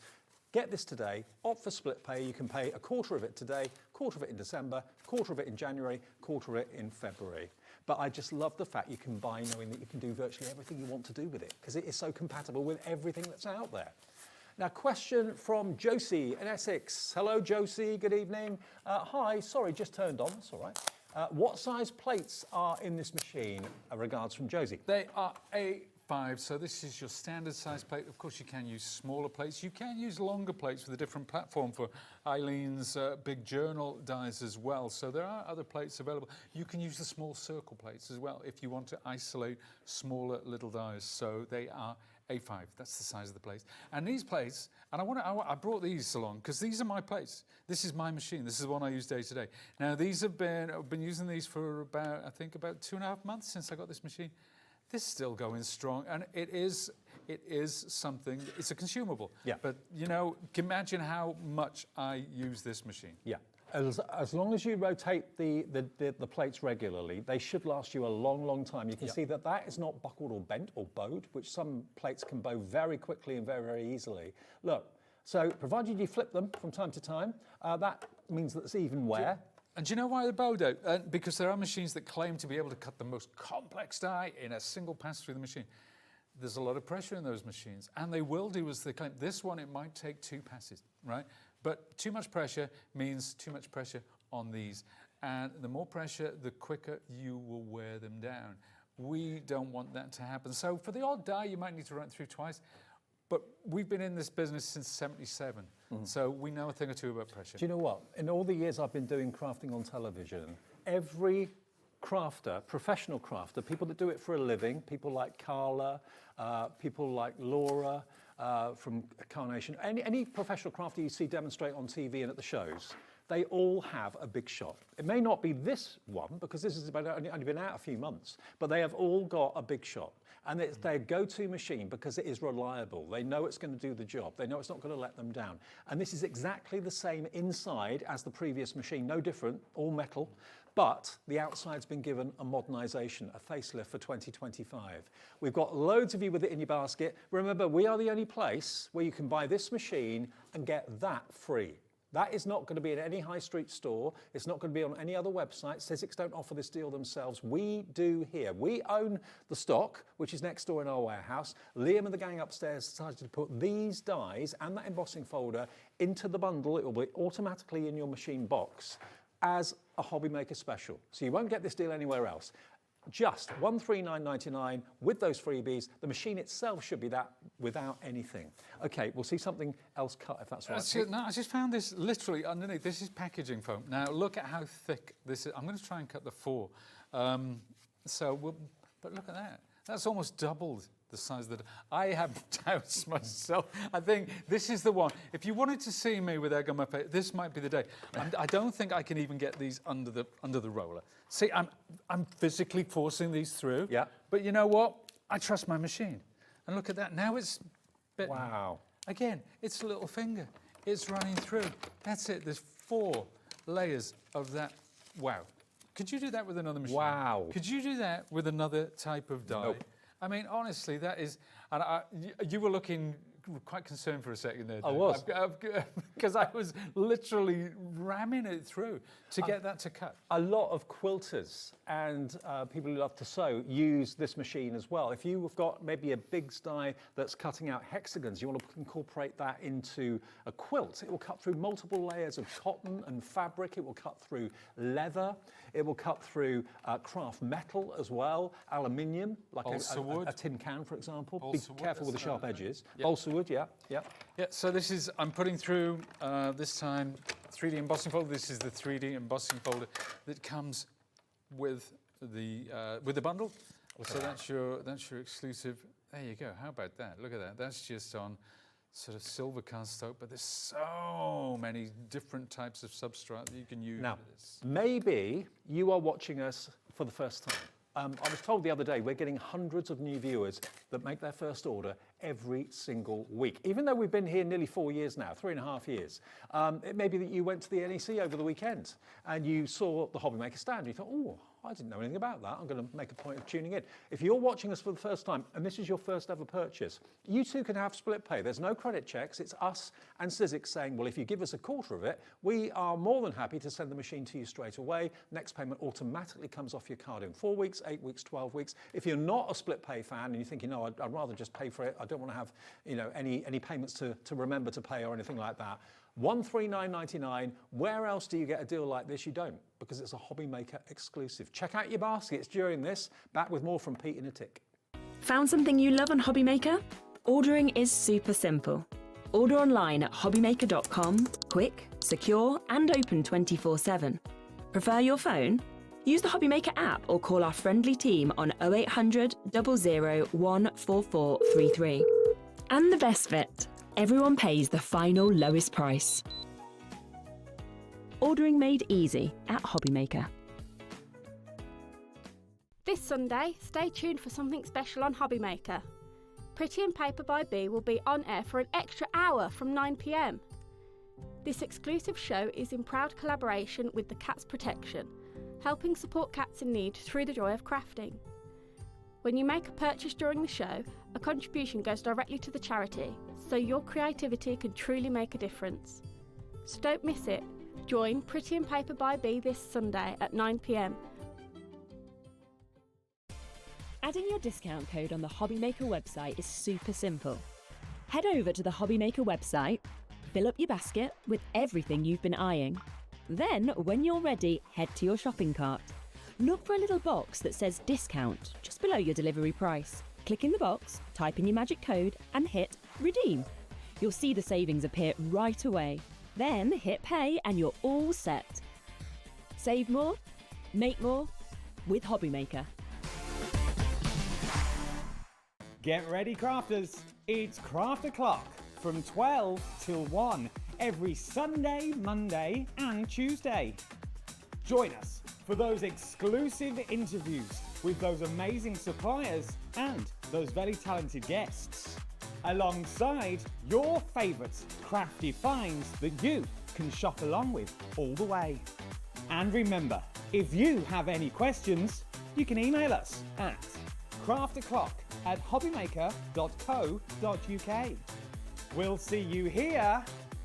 S18: Get this today, opt for split pay. You can pay a quarter of it today, quarter of it in December, quarter of it in January, quarter of it in February. But I just love the fact you can buy knowing that you can do virtually everything you want to do with it, because it is so compatible with everything that's out there. Now, question from Josie in Essex. Hello, Josie, good evening. Hi, sorry, just turned on, that's all right. What size plates are in this machine? Regards from Josie.
S6: They are A5, so this is your standard size plate. Of course, you can use smaller plates. You can use longer plates with a different platform for Eileen's big journal dies as well. So there are other plates available. You can use the small circle plates as well if you want to isolate smaller little dies. So they are A5, that's the size of the plates. And these plates, and I brought these along because these are my plates. This is my machine. This is the one I use day to day. Now, I've been using these for about 2.5 months since I got this machine. This is still going strong, and it is something, it's a consumable.
S18: Yeah.
S6: But, you know, imagine how much I use this machine.
S18: Yeah. As long as you rotate the plates regularly, they should last you a long, long time. You can see that is not buckled or bent or bowed, which some plates can bow very quickly and very, very easily. Look, so provided you flip them from time to time, that means that it's even wear.
S6: And do you know why they're bowed out? Because there are machines that claim to be able to cut the most complex die in a single pass through the machine. There's a lot of pressure in those machines, and they will do as they claim. This one, it might take 2 passes, right? But too much pressure means too much pressure on these. And the more pressure, the quicker you will wear them down. We don't want that to happen. So for the odd die, you might need to run it through twice. But we've been in this business since '77, so we know a thing or two about pressure.
S18: Do you know what? In all the years I've been doing crafting on television, every crafter, professional crafter, people that do it for a living, people like Carla, people like Laura from Carnation, any professional crafter you see demonstrate on TV and at the shows, they all have a big shot. It may not be this one, because this has only been out a few months, but they have all got a big shot. And it's their go-to machine because it is reliable. They know it's going to do the job. They know it's not going to let them down. And this is exactly the same inside as the previous machine, no different, all metal. But the outside's been given a modernisation, a facelift for 2025. We've got loads of you with it in your basket. Remember, we are the only place where you can buy this machine and get that free. That is not going to be in any high street store. It's not going to be on any other website. Sizzix don't offer this deal themselves. We do here. We own the stock, which is next door in our warehouse. Liam and the gang upstairs decided to put these dies and that embossing folder into the bundle. It will be automatically in your machine box as a Hobby Maker special. So you won't get this deal anywhere else. Just $139.99 with those freebies. The machine itself should be that without anything. Okay, we'll see something else cut if that's right.
S6: No, I just found this literally underneath. This is packaging foam. Now look at how thick this is. I'm going to try and cut the 4. But look at that. That's almost doubled the size that I have doubts myself. I think this is the one. If you wanted to see me with egg on my face, this might be the day. I don't think I can even get these under the roller. See, I'm physically forcing these through.
S18: Yeah.
S6: But you know what? I trust my machine. And look at that. Now it's bitten.
S18: Wow.
S6: Again, it's a little finger. It's running through. That's it. There's 4 layers of that. Wow. Could you do that with another machine?
S18: Wow.
S6: Could you do that with another type of die?
S18: Nope.
S6: I mean, honestly, that is... And you were looking quite concerned for a second there.
S18: I was.
S6: Because I was literally ramming it through to get that to cut.
S18: A lot of quilters and people who love to sew use this machine as well. If you've got maybe a big die that's cutting out hexagons, you want to incorporate that into a quilt. It will cut through multiple layers of cotton and fabric. It will cut through leather. It will cut through craft metal as well, aluminium, like a tin can, for example. Be careful with the sharp edges.
S6: Yep.
S18: Balsa wood, yeah.
S6: Yeah, so this is, I'm putting through, this time, 3D embossing folder. This is the 3D embossing folder that comes with the bundle. So that's your exclusive. There you go, how about that? Look at that, that's just on sort of silver cast oak, but there's so many different types of substrate that you can use
S18: Now,
S6: for this.
S18: maybe you are watching us for the first time. I was told the other day we're getting hundreds of new viewers that make their first order every single week. Even though we've been here nearly 4 years now, 3.5 years. It may be that you went to the NEC over the weekend and you saw the Hobby Maker stand. You thought, oh, I didn't know anything about that. I'm going to make a point of tuning in. If you're watching us for the first time and this is your first ever purchase, you too can have split pay. There's no credit checks. It's us and Sizzix saying, well, if you give us a quarter of it, we are more than happy to send the machine to you straight away. Next payment automatically comes off your card in 4 weeks, 8 weeks, 12 weeks. If you're not a split pay fan and you're thinking, no, I'd rather just pay for it. I don't want to have, any payments to remember to pay or anything like that. $139.99. Where else do you get a deal like this? You don't, because it's a Hobby Maker exclusive. Check out your baskets during this. Back with more from Pete in a tick.
S5: Found something you love on Hobby Maker? Ordering is super simple. Order online at hobbymaker.com, quick, secure, and open 24/7. Prefer your phone? Use the Hobby Maker app or call our friendly team on 0800 00 14433. And the best bit, everyone pays the final lowest price. Ordering made easy at Hobby Maker.
S16: This Sunday, stay tuned for something special on Hobby Maker. Pretty and Paper by Bee will be on air for an extra hour from 9 p.m. This exclusive show is in proud collaboration with the Cats Protection, helping support cats in need through the joy of crafting. When you make a purchase during the show, a contribution goes directly to the charity, so your creativity can truly make a difference. So don't miss it. Join Pretty and Paper by Bee this Sunday at 9 p.m.
S5: Adding your discount code on the Hobby Maker website is super simple. Head over to the Hobby Maker website, fill up your basket with everything you've been eyeing. Then, when you're ready, head to your shopping cart. Look for a little box that says discount just below your delivery price. Click in the box, type in your magic code and hit redeem. You'll see the savings appear right away. Then hit pay and you're all set. Save more, make more with Hobby Maker.
S13: Get ready, crafters. It's Craft O'Clock from 12 till 1 every Sunday, Monday and Tuesday. Join us for those exclusive interviews with those amazing suppliers and those very talented guests, alongside your favourite crafty finds that you can shop along with all the way. And remember, if you have any questions, you can email us at crafto'clock@hobbymaker.co.uk. We'll see you here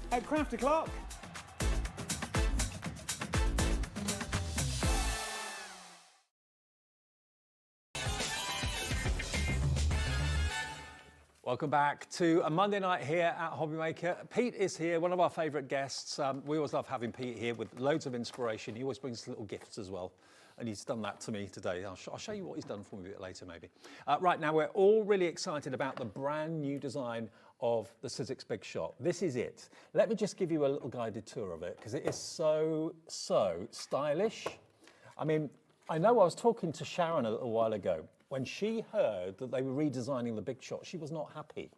S13: at Craft O'Clock.
S18: Welcome back to a Monday night here at Hobbymaker. Pete is here, one of our favourite guests. We always love having Pete here with loads of inspiration. He always brings little gifts as well. And he's done that to me today. I'll show you what he's done for me a bit later, maybe. Right now, we're all really excited about the brand new design of the Sizzix Big Shot. This is it. Let me just give you a little guided tour of it, because it is so stylish. I mean, I know I was talking to Sharon a little while ago. When she heard that they were redesigning the Big Shot, she was not happy.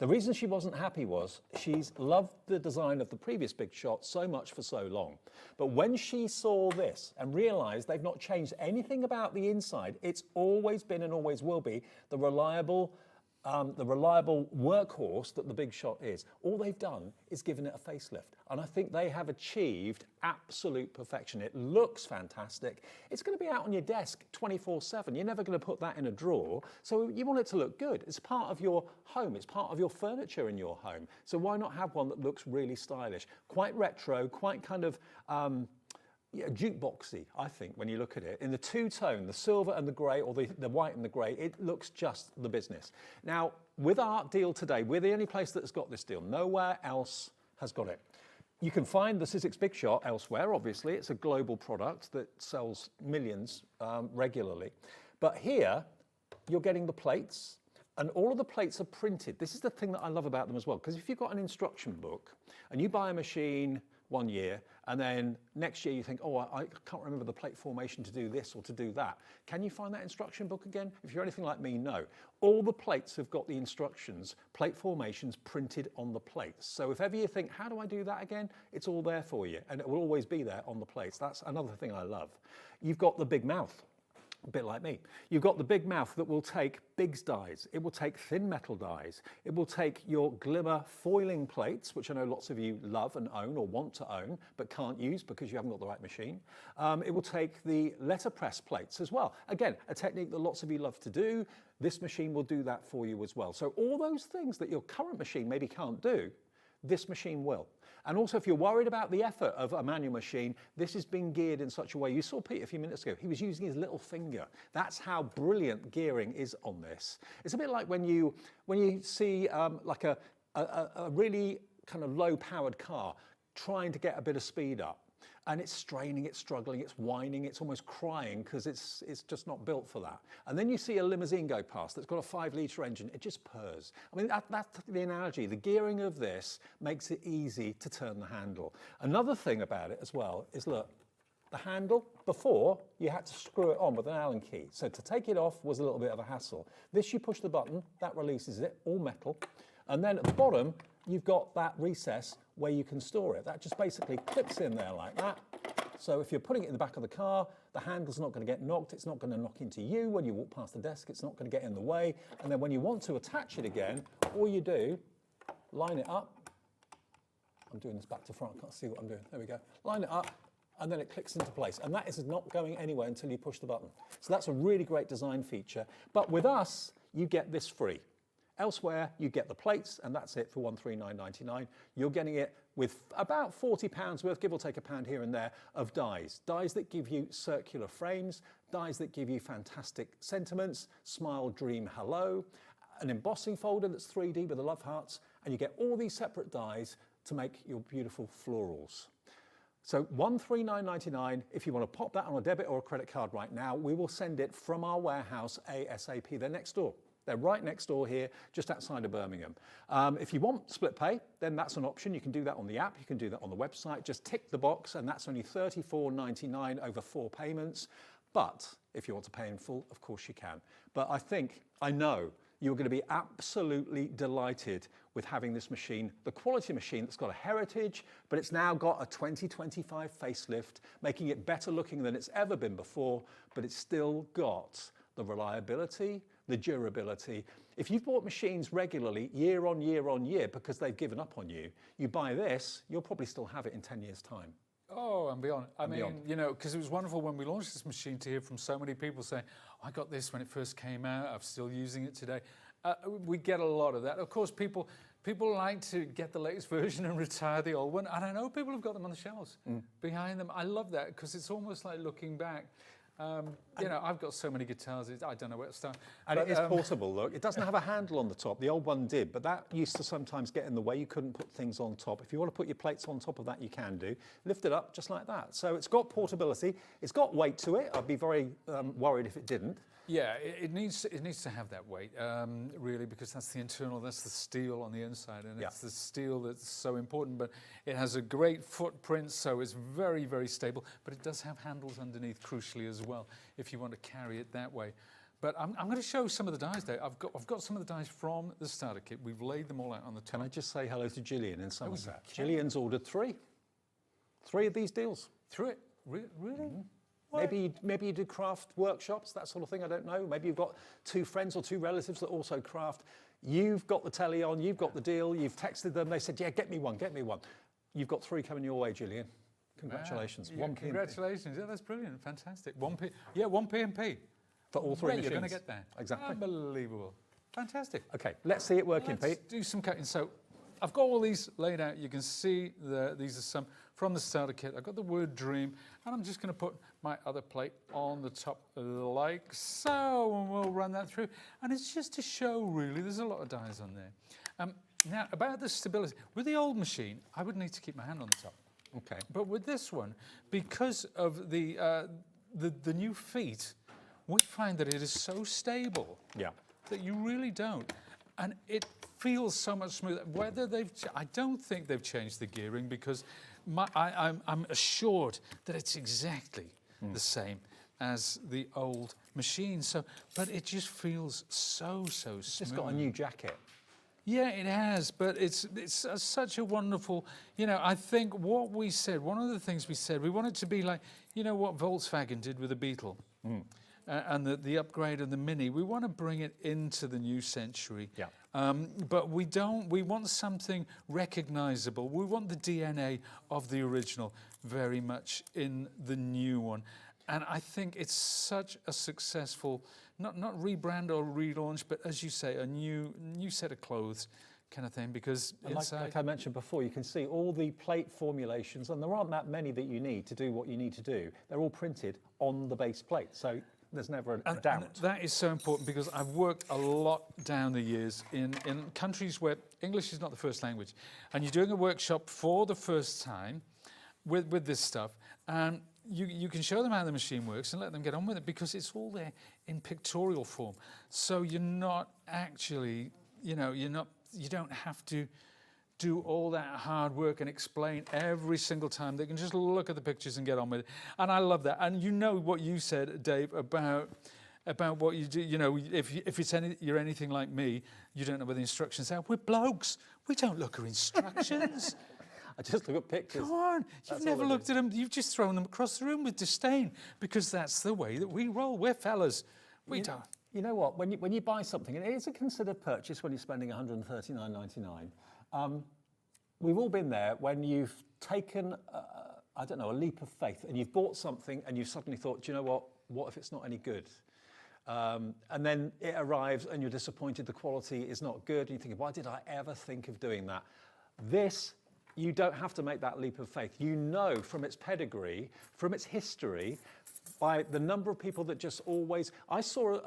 S18: The reason she wasn't happy was she's loved the design of the previous Big Shot so much for so long. But when she saw this and realized they've not changed anything about the inside, it's always been and always will be the reliable workhorse that the Big Shot is. All they've done is given it a facelift. And I think they have achieved absolute perfection. It looks fantastic. It's going to be out on your desk 24/7. You're never going to put that in a drawer. So you want it to look good. It's part of your home. It's part of your furniture in your home. So why not have one that looks really stylish? Quite retro, quite kind of jukeboxy, I think, when you look at it. In the two-tone, the silver and the grey, or the white and the grey, it looks just the business. Now, with our deal today, we're the only place that's got this deal. Nowhere else has got it. You can find the Sizzix Big Shot elsewhere, obviously. It's a global product that sells millions regularly. But here, you're getting the plates, and all of the plates are printed. This is the thing that I love about them as well, because if you've got an instruction book and you buy a machine one year, and then next year you think, oh, I can't remember the plate formation to do this or to do that. Can you find that instruction book again? If you're anything like me, no. All the plates have got the instructions, plate formations printed on the plates. So if ever you think, how do I do that again? It's all there for you, and it will always be there on the plates. That's another thing I love. You've got the big mouth. A bit like me. You've got the big mouth that will take Biggs dies. It will take thin metal dies. It will take your glimmer foiling plates, which I know lots of you love and own or want to own, but can't use because you haven't got the right machine. It will take the letterpress plates as well. Again, a technique that lots of you love to do. This machine will do that for you as well. So all those things that your current machine maybe can't do, this machine will. And also, if you're worried about the effort of a manual machine, this has been geared in such a way. You saw Pete a few minutes ago. He was using his little finger. That's how brilliant gearing is on this. It's a bit like when you see like a really kind of low-powered car trying to get a bit of speed up. And it's straining, it's struggling, it's whining, it's almost crying because it's just not built for that. And then you see a limousine go past that's got a 5-litre engine, it just purrs. I mean, that's the analogy. The gearing of this makes it easy to turn the handle. Another thing about it as well is, look, the handle, before you had to screw it on with an Allen key. So to take it off was a little bit of a hassle. This, you push the button, that releases it, all metal. And then at the bottom, you've got that recess where you can store it. That just basically clips in there like that. So if you're putting it in the back of the car, the handle's not going to get knocked. It's not going to knock into you when you walk past the desk. It's not going to get in the way. And then when you want to attach it again, all you do, line it up. I'm doing this back to front. I can't see what I'm doing. There we go. Line it up, and then it clicks into place. And that is not going anywhere until you push the button. So that's a really great design feature. But with us, you get this free. Elsewhere, you get the plates, and that's it for £139.99. You're getting it with about £40 worth, give or take £1 here and there, of dies. Dies that give you circular frames, dies that give you fantastic sentiments, smile, dream, hello, an embossing folder that's 3D with the love hearts, and you get all these separate dies to make your beautiful florals. So £139.99, if you want to pop that on a debit or a credit card right now, we will send it from our warehouse ASAP. They're next door. They're right next door here, just outside of Birmingham. If you want split pay, then that's an option. You can do that on the app, you can do that on the website. Just tick the box, and that's only $34.99 over 4 payments. But if you want to pay in full, of course you can. But I know you're going to be absolutely delighted with having this machine, the quality machine that's got a heritage, but it's now got a 2025 facelift, making it better looking than it's ever been before, but it's still got the reliability, the durability. If you've bought machines regularly, year on year on year, because they've given up on you, you buy this, you'll probably still have it in 10 years' time.
S6: Oh, and beyond. I mean,
S18: beyond.
S6: you know, because it was wonderful when we launched this machine to hear from so many people saying, I got this when it first came out, I'm still using it today. We get a lot of that. Of course, people like to get the latest version and retire the old one, and I know people have got them on the shelves behind them. I love that because it's almost like looking back. You know, I've got so many guitars, I don't know where to start.
S18: And it is portable, look. It doesn't have a handle on the top. The old one did, but that used to sometimes get in the way. You couldn't put things on top. If you want to put your plates on top of that, you can do. Lift it up just like that. So it's got portability. It's got weight to it. I'd be very worried if it didn't.
S6: Yeah, it needs to have that weight, really, because that's the internal, that's the steel on the inside, and it's the steel that's so important. But it has a great footprint, so it's very, very stable. But it does have handles underneath, crucially as well, if you want to carry it that way. But I'm going to show some of the dies there. I've got some of the dies from the starter kit. We've laid them all out on the top.
S18: Can I just say hello to Gillian in Somerset? Gillian's ordered three of these deals.
S6: Three? Really?
S18: Maybe you do craft workshops, that sort of thing, I don't know. Maybe you've got two friends or two relatives that also craft. You've got the telly on, you've got the deal, you've texted them, they said, yeah, get me one. You've got three coming your way, Gillian. Congratulations.
S6: Yeah, one congratulations. Yeah, that's brilliant. Fantastic. One P&P.
S18: For all three machines.
S6: You're going to get there.
S18: Exactly.
S6: Unbelievable. Fantastic.
S18: Okay, let's see it working,
S6: Let's
S18: Pete.
S6: do some cutting. So I've got all these laid out. You can see these are some from the starter kit. I've got the word dream, and I'm just going to put my other plate on the top like so, and we'll run that through. And it's just to show, really, there's a lot of dies on there. Now, about the stability. With the old machine, I would need to keep my hand on the top.
S18: Okay.
S6: But with this one, because of the new feet, we find that it is so stable that you really don't. And it feels so much smoother. Whether I don't think they've changed the gearing because I'm assured that it's exactly the same as the old machine. So, but it just feels so smooth.
S18: It's just got a new jacket.
S6: Yeah, it has, but it's such a wonderful, you know, I think what we said, one of the things we said, we want it to be like, you know what Volkswagen did with the Beetle and the upgrade of the Mini. We want to bring it into the new century. Yeah. But we want something recognizable. We want the DNA of the original very much in the new one. And I think it's such a successful, not rebrand or relaunch, but as you say, a new set of clothes kind of thing, because
S18: like I mentioned before, you can see all the plate formulations, and there aren't that many that you need to do what you need to do. They're all printed on the base plate, so there's never a doubt.
S6: And that is so important because I've worked a lot down the years in countries where English is not the first language, and you're doing a workshop for the first time with this stuff, and you can show them how the machine works and let them get on with it because it's all there in pictorial form. So you're not actually, you don't have to do all that hard work and explain every single time. They can just look at the pictures and get on with it. And I love that. And you know what you said, Dave, about what you do. You know, if you're anything like me, you don't know where the instructions are. We're blokes. We don't look at instructions.
S18: I just look at pictures.
S6: Come on, you've never looked at them. You've just thrown them across the room with disdain because that's the way that we roll. We're fellas. We don't.
S18: You know what? When you buy something, and it is a considered purchase when you're spending $139.99. We've all been there when you've taken, a leap of faith, and you've bought something, and you've suddenly thought, do you know what? What if it's not any good? And then it arrives, and you're disappointed. The quality is not good, and you're thinking, why did I ever think of doing that? You don't have to make that leap of faith. You know from its pedigree, from its history, by the number of people that just always... I saw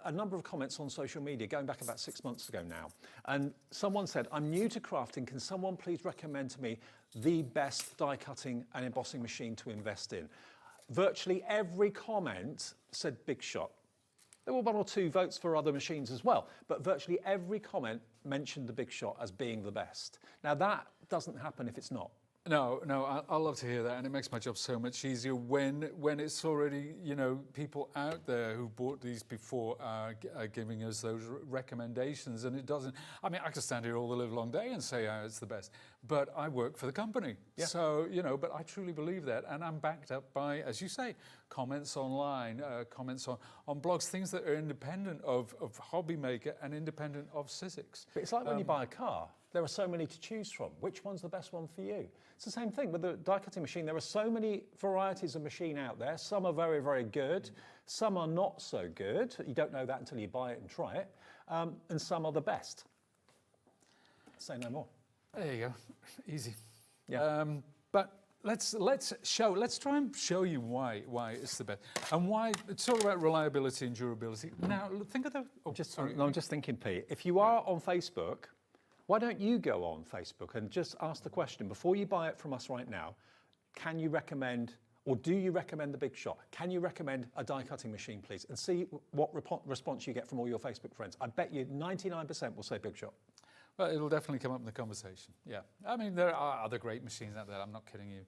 S18: a number of comments on social media going back about 6 months ago now, and someone said, I'm new to crafting, can someone please recommend to me the best die cutting and embossing machine to invest in? Virtually every comment said Big Shot. There were one or two votes for other machines as well, but virtually every comment mentioned the Big Shot as being the best. Now that doesn't happen if it's not.
S6: No, I love to hear that, and it makes my job so much easier when it's already, you know, people out there who bought these before are giving us those recommendations, and it doesn't. I mean, I could stand here all the live long day and say it's the best, but I work for the company, so you know. But I truly believe that, and I'm backed up by, as you say, comments online, comments on blogs, things that are independent of Hobby Maker and independent of Sizzix.
S18: But it's like when you buy a car. There are so many to choose from. Which one's the best one for you? It's the same thing with the die cutting machine. There are so many varieties of machine out there. Some are very, very good. Some are not so good. You don't know that until you buy it and try it. And some are the best. Say no more.
S6: There you go. Easy.
S18: Yeah.
S6: But let's try and show you why it's the best, and why it's all about reliability and durability. Now, think of the.
S18: I'm just thinking, Pete. If you are on Facebook, why don't you go on Facebook and just ask the question, before you buy it from us right now, can you recommend, or do you recommend the Big Shot? Can you recommend a die cutting machine, please? And see what response you get from all your Facebook friends. I bet you 99% will say Big Shot.
S6: Well, it'll definitely come up in the conversation, yeah. I mean, there are other great machines out there, I'm not kidding you.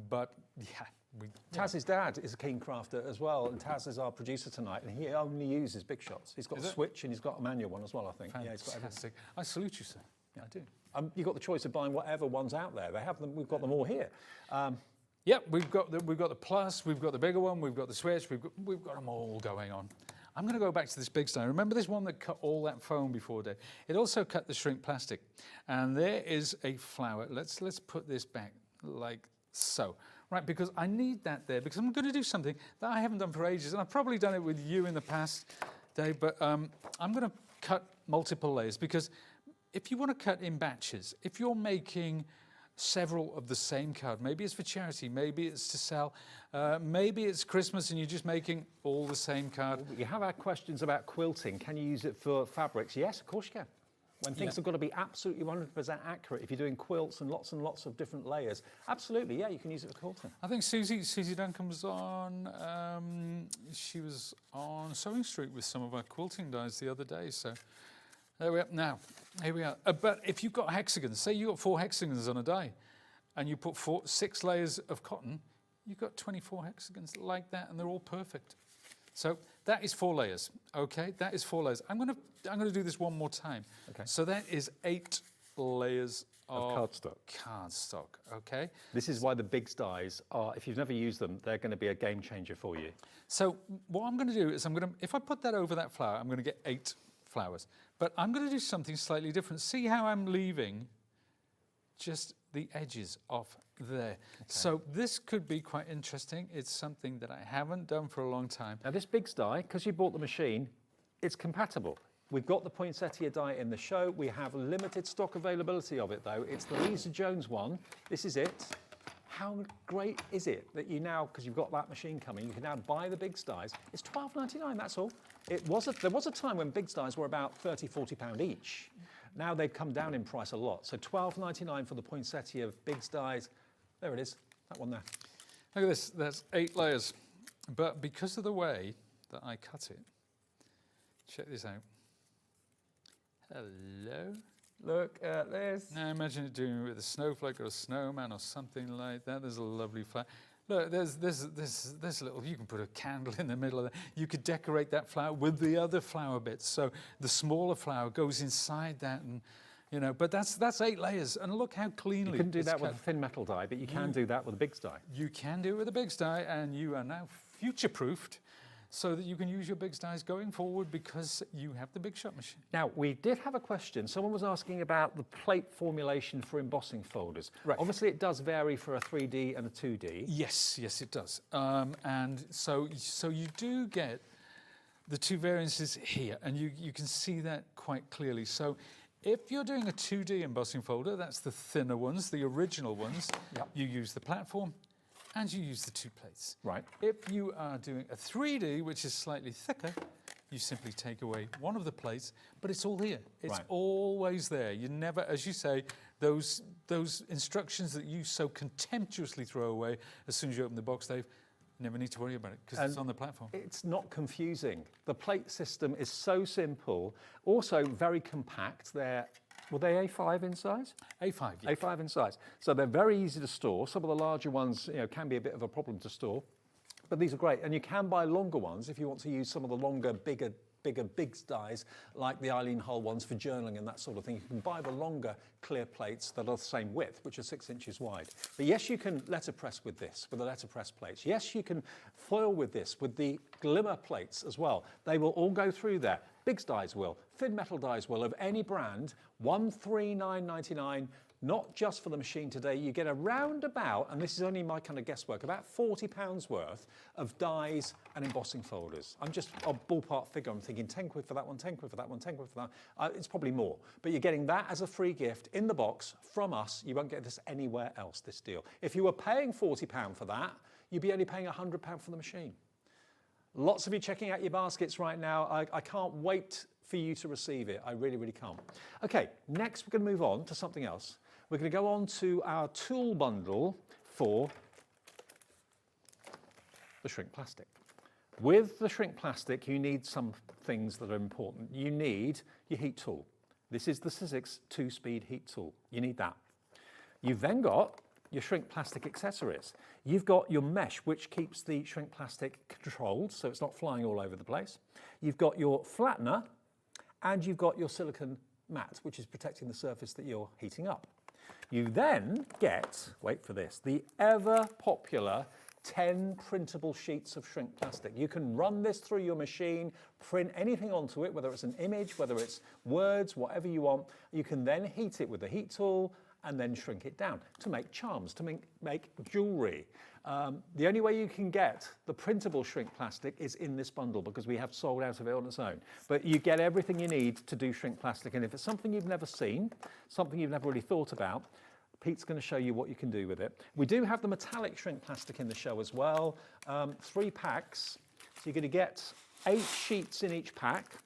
S6: But yeah.
S18: Taz's dad is a keen crafter as well, and Taz is our producer tonight, and he only uses Big Shots. He's got a switch and he's got a manual one as well, I think.
S6: Fantastic.
S18: Yeah, he's got everything.
S6: I salute you, sir. Yeah, I do.
S18: You've got the choice of buying whatever one's out there. They have them. We've got them all here.
S6: Yep, we've got the Plus, we've got the bigger one, we've got the Switch, we've got them all going on. I'm going to go back to this big stone. Remember this one that cut all that foam before, Dave? It also cut the shrink plastic. And there is a flower. Let's put this back like so. Right, because I need that there, because I'm going to do something that I haven't done for ages. And I've probably done it with you in the past, Dave, but I'm going to cut multiple layers, because if you want to cut in batches, if you're making several of the same card, maybe it's for charity, maybe it's to sell, maybe it's Christmas and you're just making all the same card.
S18: You have had questions about quilting. Can you use it for fabrics? Yes, of course you can. When things have got to be absolutely 100% accurate, if you're doing quilts and lots of different layers, absolutely, yeah, you can use it for quilting.
S6: I think Susie Duncan was on, she was on Sewing Street with some of our quilting dies the other day, so there we are. Now, here we are. But if you've got hexagons, say you've got 4 hexagons on a die, and you put 6 layers of cotton, you've got 24 hexagons like that, and they're all perfect. So that is 4 layers, okay? That is 4 layers. I'm gonna do this one more time.
S18: Okay.
S6: So that is 8 layers of
S18: cardstock.
S6: Cardstock, okay?
S18: This is why the Biggs dies are, if you've never used them, they're going to be a game changer for you.
S6: So what I'm going to do is if I put that over that flower, I'm going to get 8 flowers. But I'm going to do something slightly different. See how I'm leaving just the edges off there. Okay. So this could be quite interesting. It's something that I haven't done for a long time.
S18: Now this Biggs die, because you bought the machine, it's compatible. We've got the poinsettia die in the show. We have limited stock availability of it though. It's the Lisa Jones one. This is it. How great is it that you now, because you've got that machine coming, you can now buy the Biggs dies. It's £12.99, that's all. There was a time when Biggs dies were about £30, £40 each. Now they've come down in price a lot. So £12.99 for the poinsettia of Biggs dies. There it is, that one there.
S6: Look at this, that's 8 layers. But because of the way that I cut it, check this out. Hello. Look at this. Now imagine it doing it with a snowflake or a snowman or something like that. There's a lovely flower. Look, there's little, you can put a candle in the middle of that. You could decorate that flower with the other flower bits. So the smaller flower goes inside that, and you know, but that's 8 layers. And look how cleanly.
S18: You couldn't do that with a thin metal die, but you can do that with a Biggs die.
S6: You can do it with a Biggs die, and you are now future-proofed, so that you can use your Biggs dies going forward because you have the Big Shot machine.
S18: Now, we did have a question. Someone was asking about the plate formulation for embossing folders. Right. Obviously, it does vary for a 3D and a 2D.
S6: Yes, it does. And so you do get the 2 variances here, and you can see that quite clearly. So if you're doing a 2D embossing folder, that's the thinner ones, the original ones, you use the platform, and you use the 2 plates.
S18: Right.
S6: If you are doing a 3D, which is slightly thicker, you simply take away one of the plates, but it's all here. It's always there. You never, as you say, those instructions that you so contemptuously throw away as soon as you open the box, Dave, you never need to worry about it because it's on the platform.
S18: It's not confusing. The plate system is so simple, also very compact. They're Were they A5 in size?
S6: A5, yeah.
S18: A5 in size. So they're very easy to store. Some of the larger ones, can be a bit of a problem to store, but these are great. And you can buy longer ones if you want to use some of the longer, bigger big dies, like the Eileen Hull ones for journaling and that sort of thing. You can buy the longer clear plates that are the same width, which are 6 inches wide. But yes, you can letterpress with this, with the letterpress plates. Yes, you can foil with this, with the glimmer plates as well. They will all go through there. Big dies will, thin metal dies will, of any brand, $139.99. Not just for the machine today, you get a roundabout, and this is only my kind of guesswork, about £40 worth of dies and embossing folders. I'm just a ballpark figure. I'm thinking 10 quid for that one, 10 quid for that one, 10 quid for that. It's probably more. But you're getting that as a free gift in the box from us. You won't get this anywhere else, this deal. If you were paying £40 for that, you'd be only paying £100 for the machine. Lots of you checking out your baskets right now. I can't wait for you to receive it. I really, really can't. Okay, next we're going to move on to something else. We're going to go on to our tool bundle for the shrink plastic. With the shrink plastic, you need some things that are important. You need your heat tool. This is the Sizzix 2-speed heat tool. You need that. You've then got your shrink plastic accessories. You've got your mesh, which keeps the shrink plastic controlled, so it's not flying all over the place. You've got your flattener, and you've got your silicone mat, which is protecting the surface that you're heating up. You then get, wait for this, the ever popular 10 printable sheets of shrink plastic. You can run this through your machine, print anything onto it, whether it's an image, whether it's words, whatever you want. You can then heat it with the heat tool and then shrink it down to make charms, to make jewelry. The only way you can get the printable shrink plastic is in this bundle, because we have sold out of it on its own. But you get everything you need to do shrink plastic, and if it's something you've never seen, something you've never really thought about, Pete's going to show you what you can do with it. We do have the metallic shrink plastic in the show as well. 3 packs, so you're going to get 8 sheets in each pack.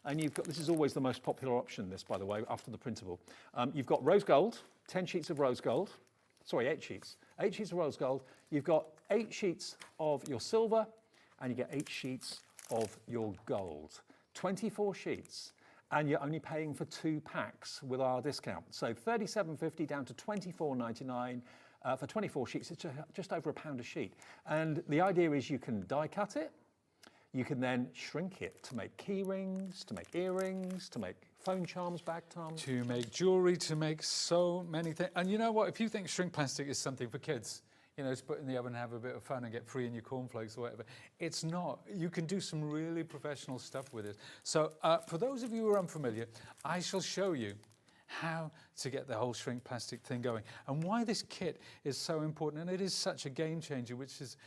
S18: And you've got, this is always the most popular option, this, by the way, after the printable. You've got rose gold, 10 sheets of rose gold. Sorry, 8 sheets. 8 sheets of rose gold. You've got 8 sheets of your silver, and you get 8 sheets of your gold. 24 sheets, and you're only paying for 2 packs with our discount. So $37.50 down to $24.99. For 24 sheets, it's just over £1 a sheet. And the idea is you can die cut it. You can then shrink it to make key rings, to make earrings, to make phone charms, bag charms.
S6: To make jewellery, to make so many things. And you know what? If you think shrink plastic is something for kids, to put in the oven and have a bit of fun and get free in your cornflakes or whatever, it's not. You can do some really professional stuff with it. So for those of you who are unfamiliar, I shall show you how to get the whole shrink plastic thing going and why this kit is so important. And it is such a game changer, which is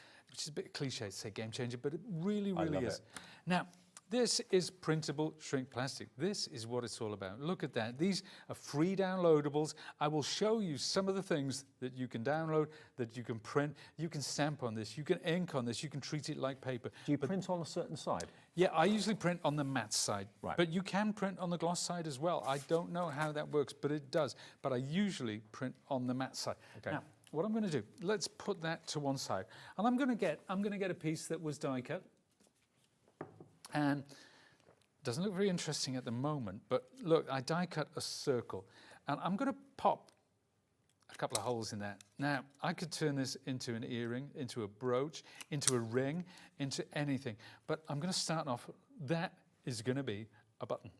S6: a bit cliche to say game changer, but it really, really is. Now, this is printable shrink plastic. This is what it's all about. Look at that. These are free downloadables. I will show you some of the things that you can download, that you can print. You can stamp on this. You can ink on this. You can treat it like paper.
S18: Do you print on a certain side?
S6: Yeah, I usually print on the matte side.
S18: Right.
S6: But you can print on the gloss side as well. I don't know how that works, but it does. But I usually print on the matte side.
S18: Okay.
S6: Now, what I'm going to do, let's put that to one side. And I'm going to get a piece that was die cut. And doesn't look very interesting at the moment, but look, I die cut a circle. And I'm going to pop a couple of holes in that. Now, I could turn this into an earring, into a brooch, into a ring, into anything. But I'm going to start off, that is going to be a button.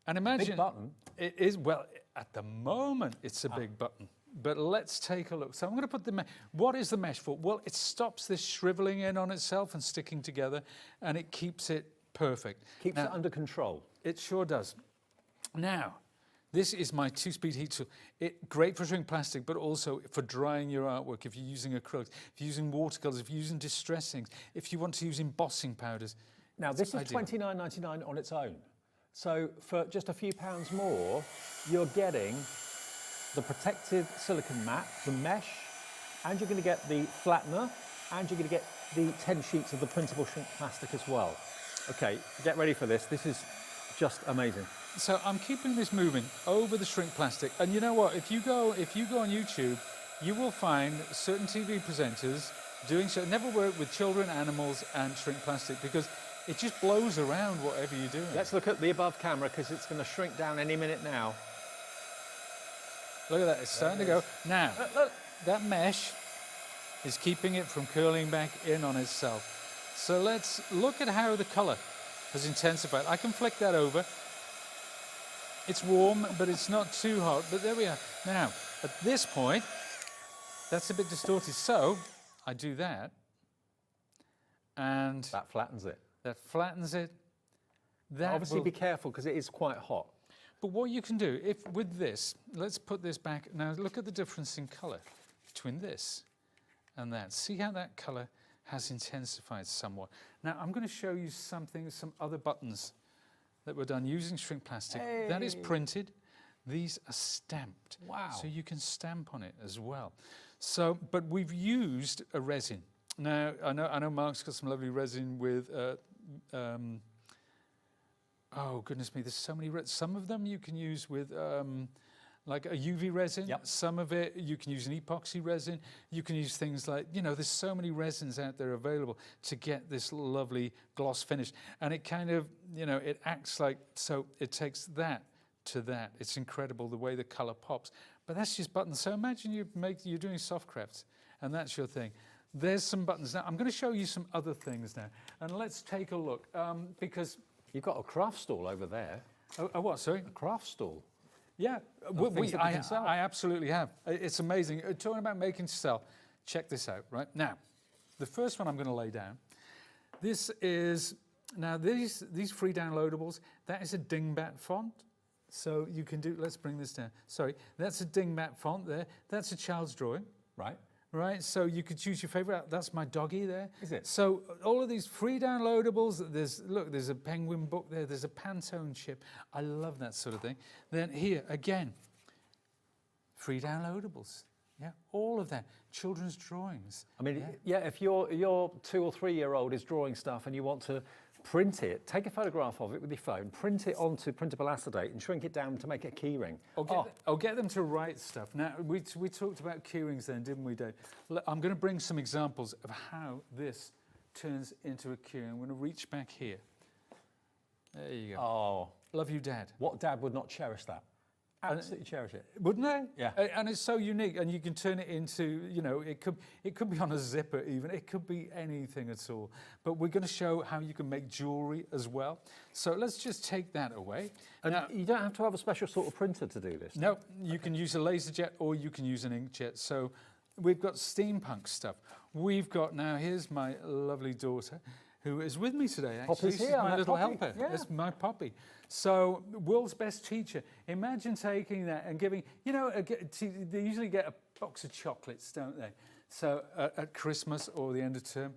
S6: And imagine...
S18: Big button?
S6: It is, well, at the moment, it's a big button. But let's take a look. So I'm going to put the mesh. What is the mesh for? Well, it stops this shriveling in on itself and sticking together, and it keeps it perfect.
S18: Keeps it under control.
S6: It sure does. Now, this is my 2-speed heat tool. Great for shrink plastic, but also for drying your artwork. If you're using acrylics, if you're using watercolors, if you're using distress inks, if you want to use embossing powders.
S18: Now, this is $29.99 on its own. So for just a few pounds more, you're getting the protective silicone mat, the mesh, and you're going to get the flattener, and you're going to get the 10 sheets of the printable shrink plastic as well. Okay, get ready for this. This is just amazing.
S6: So I'm keeping this moving over the shrink plastic, and you know what? If you go on YouTube, you will find certain TV presenters doing so. Never work with children, animals, and shrink plastic because it just blows around whatever you're doing.
S18: Let's look at the above camera because it's going to shrink down any minute now.
S6: Look at that, it's starting to go. Now, look, that mesh is keeping it from curling back in on itself. So let's look at how the colour has intensified. I can flick that over. It's warm, but it's not too hot, but there we are. Now, at this point, that's a bit distorted, so I do that, and...
S18: That flattens it.
S6: That flattens it. That
S18: Obviously be careful, because it is quite hot.
S6: But what you can do, if with this, let's put this back. Now look at the difference in colour between this and that. See how that colour has intensified somewhat. Now I'm going to show you something, some other buttons that were done using shrink plastic.
S18: Hey.
S6: That is printed. These are stamped.
S18: Wow.
S6: So you can stamp on it as well. So, but we've used a resin. Now I know Mark's got some lovely resin with oh, goodness me, there's so many. Some of them you can use with like a UV resin.
S18: Yep.
S6: Some of it you can use an epoxy resin. You can use things like, you know, there's so many resins out there available to get this lovely gloss finish. And it kind of, you know, it acts like, so it takes that to that. It's incredible the way the color pops. But that's just buttons. So imagine you're doing soft crafts and that's your thing. There's some buttons. Now, I'm going to show you some other things now. And let's take a look because...
S18: You've got a craft stall over there.
S6: A what, sorry?
S18: A craft stall.
S6: Yeah, I absolutely have. It's amazing. Talking about making to sell, check this out, right? Now, the first one I'm going to lay down, this is, now these free downloadables, that is a dingbat font. So you can do, let's bring this down. Sorry, that's a dingbat font there. That's a child's drawing.
S18: Right.
S6: Right, so you could choose your favourite. That's my doggy there.
S18: Is it?
S6: So all of these free downloadables, there's a penguin book there, there's a Pantone chip. I love that sort of thing. Then here, again, free downloadables. Yeah, all of that. Children's drawings.
S18: I mean, yeah, if your 2 or 3 year old is drawing stuff and you want to print it, take a photograph of it with your phone, print it onto printable acetate and shrink it down to make it a key ring.
S6: Or get them to write stuff. Now, we talked about key rings then, didn't we, Dave? I'm going to bring some examples of how this turns into a key ring. I'm going to reach back here. There you go.
S18: Oh.
S6: Love you, Dad.
S18: What dad would not cherish that? Absolutely cherish it.
S6: Wouldn't they?
S18: Yeah.
S6: And it's so unique, and you can turn it into, you know, it could be on a zipper even. It could be anything at all. But we're going to show how you can make jewellery as well. So let's just take that away.
S18: And
S6: now,
S18: you don't have to have a special sort of printer to do this.
S6: No, you can use a laser jet or you can use an inkjet. So we've got steampunk stuff. We've got, now here's my lovely daughter who is with me today, actually.
S18: Poppy's
S6: She's
S18: here,
S6: my little
S18: Poppy.
S6: helper.
S18: Yeah.
S6: That's my Poppy. So, world's best teacher. Imagine taking that and giving, you know, they usually get a box of chocolates, don't they? So, at Christmas or the end of term,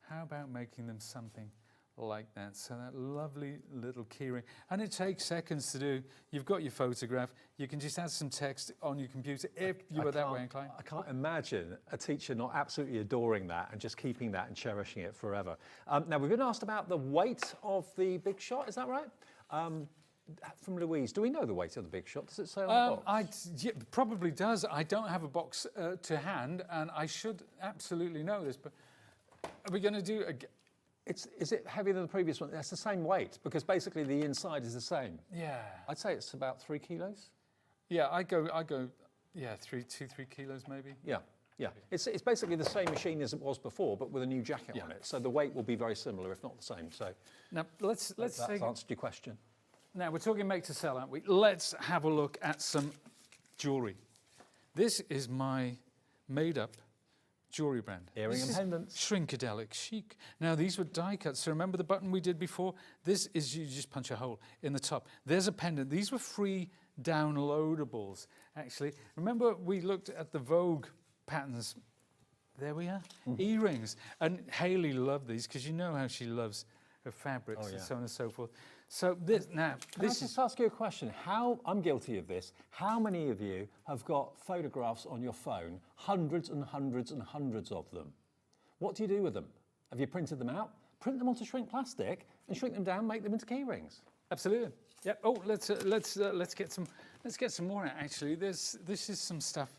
S6: how about making them something like that? So that lovely little keyring. And it takes seconds to do. You've got your photograph. You can just add some text on your computer if you were that way inclined.
S18: I can't imagine a teacher not absolutely adoring that and just keeping that and cherishing it forever. Now, we've been asked about the weight of the Big Shot, is that right? From Louise, do we know the weight of the Big Shot? Does it say on the box?
S6: Yeah, probably does. I don't have a box to hand, and I should absolutely know this, but are we going to do...
S18: Is it heavier than the previous one? That's the same weight, because basically the inside is the same.
S6: Yeah.
S18: I'd say it's about 3 kilos.
S6: Yeah, I go, yeah, 3 kilos maybe.
S18: Yeah, yeah. It's basically the same machine as it was before, but with a new jacket on it. So the weight will be very similar, if not the same. So
S6: now let's
S18: that's answered your question.
S6: Now we're talking make to sell, aren't we? Let's have a look at some jewellery. This is my made-up jewellery brand.
S18: Earring and pendants.
S6: Shrinkadelic Chic. Now these were die cuts. So remember the button we did before? This is, you just punch a hole in the top. There's a pendant. These were free downloadables, actually. Remember we looked at the Vogue patterns? There we are. Earrings. And Hayley loved these because you know how she loves her fabrics and so on and so forth. So this, now,
S18: Can I just ask you a question? I'm guilty of this. How many of you have got photographs on your phone, hundreds and hundreds and hundreds of them? What do you do with them? Have you printed them out? Print them onto shrink plastic and shrink them down, make them into key rings.
S6: Absolutely. Yep. Oh, let's get some more out. Actually, this is some stuff.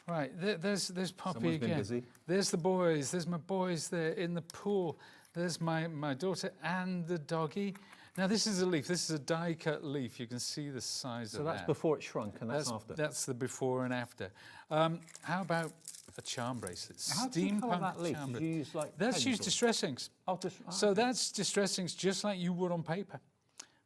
S6: Right. There's Poppy
S18: Someone's
S6: again.
S18: been busy.
S6: There's the boys. There's my boys there in the pool. There's my daughter and the doggy. Now this is a leaf. This is a die-cut leaf. You can see the size of that.
S18: So that's before it shrunk, and that's after.
S6: That's the before and after. How about a charm bracelet?
S18: How do you colour that leaf? Did you use like
S6: That's used distress inks. So that's distress inks just like you would on paper.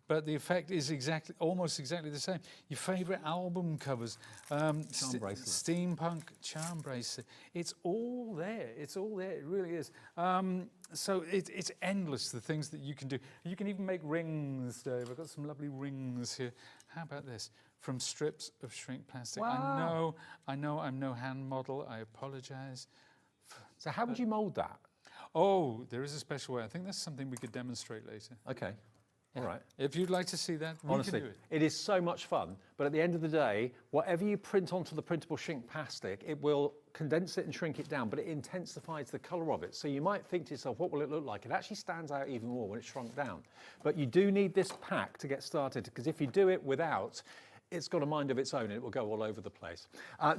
S6: But the effect is almost exactly the same. Your favourite album covers, steampunk charm bracelet. It's all there. It's all there. It really is. So it's endless, the things that you can do. You can even make rings, Dave. I've got some lovely rings here. How about this? From strips of shrink plastic.
S18: Wow.
S6: I know I'm no hand model. I apologise.
S18: So how would you mould that?
S6: Oh, there is a special way. I think that's something we could demonstrate later.
S18: Okay. All right.
S6: If you'd like to see that,
S18: honestly,
S6: we can do it.
S18: It is so much fun. But at the end of the day, whatever you print onto the printable shrink plastic, it will condense it and shrink it down, but it intensifies the colour of it. So you might think to yourself, what will it look like? It actually stands out even more when it's shrunk down. But you do need this pack to get started, because if you do it without, it's got a mind of its own and it will go all over the place.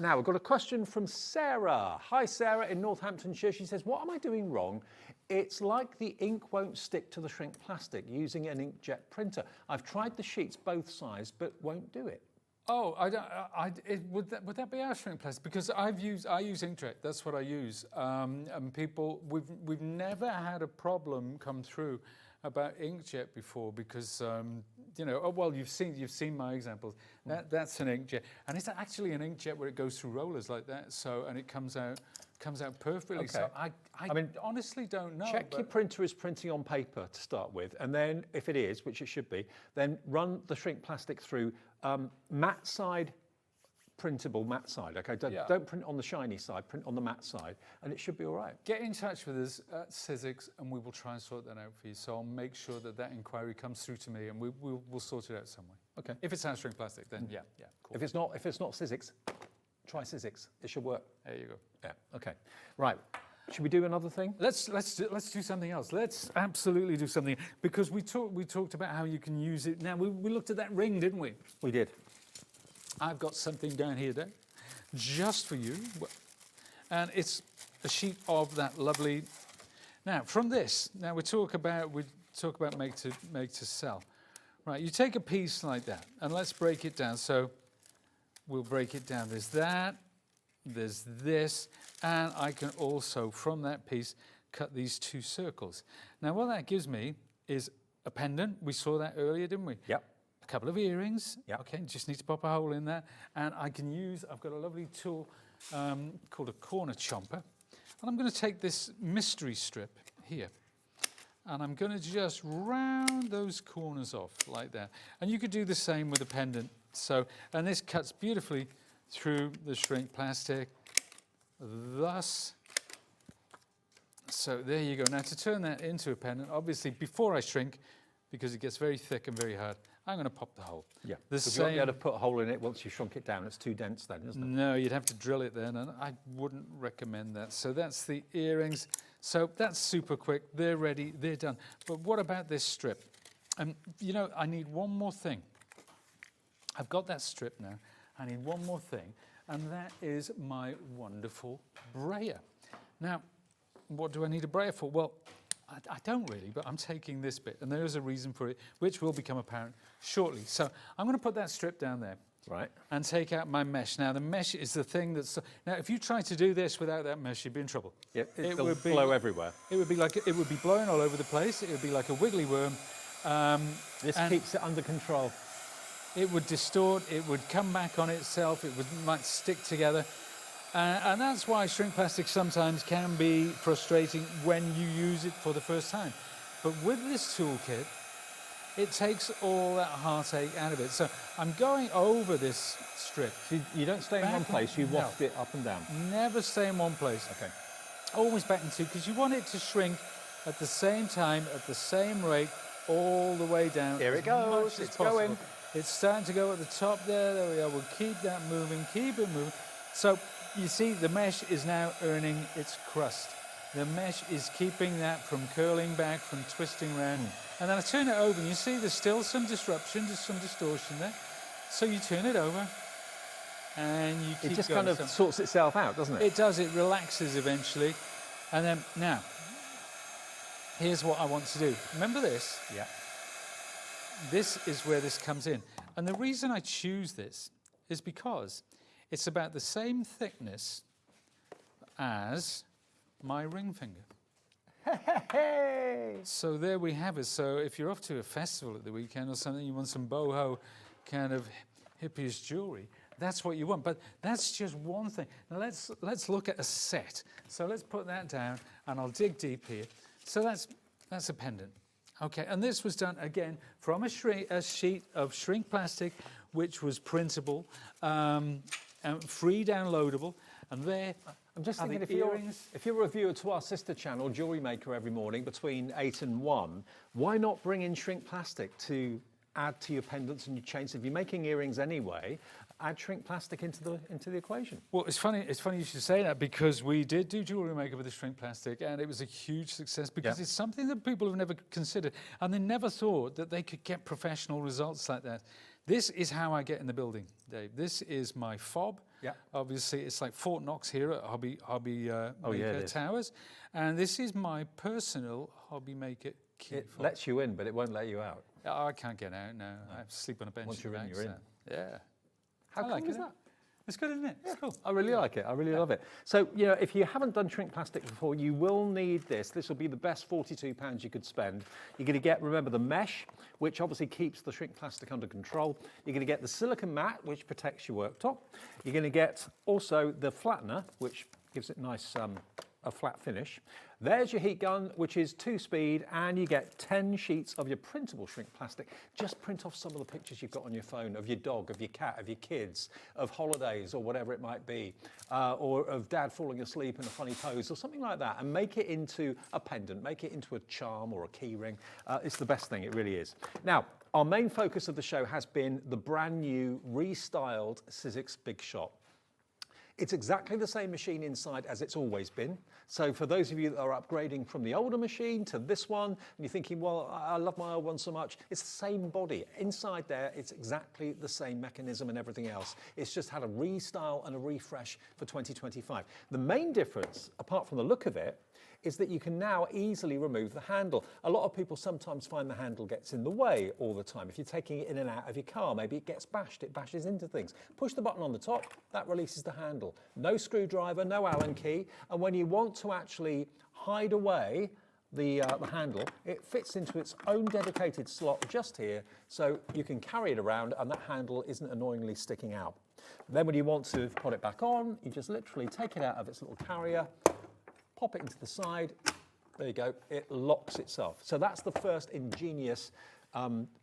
S18: Now, we've got a question from Sarah. Hi, Sarah in Northamptonshire. She says, what am I doing wrong? It's like the ink won't stick to the shrink plastic using an inkjet printer. I've tried the sheets both sides, but won't do it.
S6: Oh, would that be our shrink plastic? Because I use inkjet. That's what I use. And people, we've never had a problem come through about inkjet before, because you know, well, you've seen my examples. That's an inkjet, and it's actually an inkjet where it goes through rollers like that. So, and it comes out perfectly.
S18: Okay.
S6: So I mean, honestly don't know.
S18: Check your printer is printing on paper to start with, and then if it is, which it should be, then run the shrink plastic through matte side, printable matte side. Okay, don't print on the shiny side, print on the matte side, and it should be all right.
S6: Get in touch with us at Sizzix, and we will try and sort that out for you. So I'll make sure that inquiry comes through to me, and we'll sort it out some way.
S18: Okay.
S6: If it's our shrink plastic, then yeah, cool.
S18: If it's not Sizzix, try Sizzix. It should work.
S6: There you go.
S18: Yeah. Okay. Right. Should we do another thing?
S6: Let's do something else. Let's absolutely do something, because we talked about how you can use it. Now we looked at that ring, didn't we?
S18: We did.
S6: I've got something down here, Dave, just for you, and it's a sheet of that lovely. Now from this, we talk about make to sell, right? You take a piece like that, and let's break it down. So we'll break it down. There's that. There's this, and I can also, from that piece, cut these two circles. Now, what that gives me is a pendant. We saw that earlier, didn't we?
S18: Yep.
S6: A couple of earrings.
S18: Yep.
S6: Okay, just need to pop a hole in there. And I've got a lovely tool called a corner chomper. And I'm going to take this mystery strip here, and I'm going to just round those corners off like that. And you could do the same with a pendant. So, and this cuts beautifully through the shrink plastic, thus. So there you go. Now to turn that into a pendant, obviously before I shrink, because it gets very thick and very hard, I'm going to pop the hole.
S18: Yeah, because you won't be able to put a hole in it once you shrunk it down. It's too dense then, isn't it?
S6: No, you'd have to drill it then, and I wouldn't recommend that. So that's the earrings. So that's super quick. They're ready. They're done. But what about this strip? You know, I need one more thing. I've got that strip now. I need one more thing, and that is my wonderful brayer. Now, what do I need a brayer for? Well, I don't really, but I'm taking this bit, and there is a reason for it, which will become apparent shortly. So I'm going to put that strip down there.
S18: Right.
S6: And take out my mesh. Now, the mesh is the thing that's... Now, if you try to do this without that mesh, you'd be in trouble.
S18: Yeah, it would blow everywhere.
S6: It would be blowing all over the place. It would be like a wiggly worm.
S18: This keeps it under control.
S6: It would distort, it would come back on itself, might stick together. And that's why shrink plastic sometimes can be frustrating when you use it for the first time. But with this toolkit, it takes all that heartache out of it. So I'm going over this strip.
S18: So you don't stay in one place, you waft it up and down?
S6: Never stay in one place.
S18: Okay.
S6: Always back and two, because you want it to shrink at the same time, at the same rate, all the way down.
S18: Here it goes, it's going.
S6: It's starting to go at the top there. There we go. We'll keep that moving, keep it moving. So you see the mesh is now earning its crust. The mesh is keeping that from curling back, from twisting around. And then I turn it over and you see there's still some disruption, just some distortion there. So you turn it over and you keep
S18: It just
S6: going.
S18: kind of sorts itself out, doesn't it?
S6: It does. It relaxes eventually. And then now, here's what I want to do. Remember this?
S18: Yeah.
S6: this is where this comes in. And the reason I choose this is because it's about the same thickness as my ring finger. So there we have it. So if you're off to a festival at the weekend or something, you want some boho kind of hippie jewelry, that's what you want. But that's just one thing. Now let's look at a set. So let's put that down, and I'll dig deep here. So that's a pendant. Okay, and this was done again from a sheet of shrink plastic, which was printable, and free downloadable, and there.
S18: I'm just
S6: are
S18: thinking,
S6: the
S18: if you're a viewer to our sister channel, Jewelry Maker, every morning between 8 and 1, why not bring in shrink plastic to add to your pendants and your chains? If you're making earrings anyway, add shrink plastic into the equation.
S6: Well, it's funny you should say that, because we did do Jewelry Maker with the shrink plastic, and it was a huge success because it's something that people have never considered, and they never thought that they could get professional results like that. This is how I get in the building, Dave. This is my fob.
S18: Yeah.
S6: Obviously, it's like Fort Knox here at Hobby Maker Towers. And this is my personal Hobby Maker key
S18: It
S6: fob.
S18: lets you in, but it won't let you out.
S6: Oh, I can't get out, no. I sleep on a bench.
S18: Once you're in,
S6: back,
S18: you're in.
S6: Yeah.
S18: How
S6: I like
S18: cool is
S6: it.
S18: that?
S6: It's good, isn't it? It's cool.
S18: I really like it. I really love it. So, you know, if you haven't done shrink plastic before, you will need this. This will be the best £42 you could spend. You're going to get, remember, the mesh, which obviously keeps the shrink plastic under control. You're going to get the silicone mat, which protects your worktop. You're going to get also the flattener, which gives it nice a flat finish. There's your heat gun, which is 2-speed, and you get 10 sheets of your printable shrink plastic. Just print off some of the pictures you've got on your phone of your dog, of your cat, of your kids, of holidays or whatever it might be, or of dad falling asleep in a funny pose or something like that, and make it into a pendant, make it into a charm or a key ring. It's the best thing, it really is. Now, our main focus of the show has been the brand new, restyled Sizzix Big Shot. It's exactly the same machine inside as it's always been. So for those of you that are upgrading from the older machine to this one, and you're thinking, well, I love my old one so much, it's the same body. Inside there, it's exactly the same mechanism and everything else. It's just had a restyle and a refresh for 2025. The main difference, apart from the look of it, is that you can now easily remove the handle. A lot of people sometimes find the handle gets in the way all the time. If you're taking it in and out of your car, maybe it gets bashed, it bashes into things. Push the button on the top, that releases the handle. No screwdriver, no Allen key, and when you want to actually hide away the handle, it fits into its own dedicated slot just here, so you can carry it around and that handle isn't annoyingly sticking out. Then when you want to put it back on, you just literally take it out of its little carrier, pop it into the side, there you go, it locks itself. So that's the first ingenious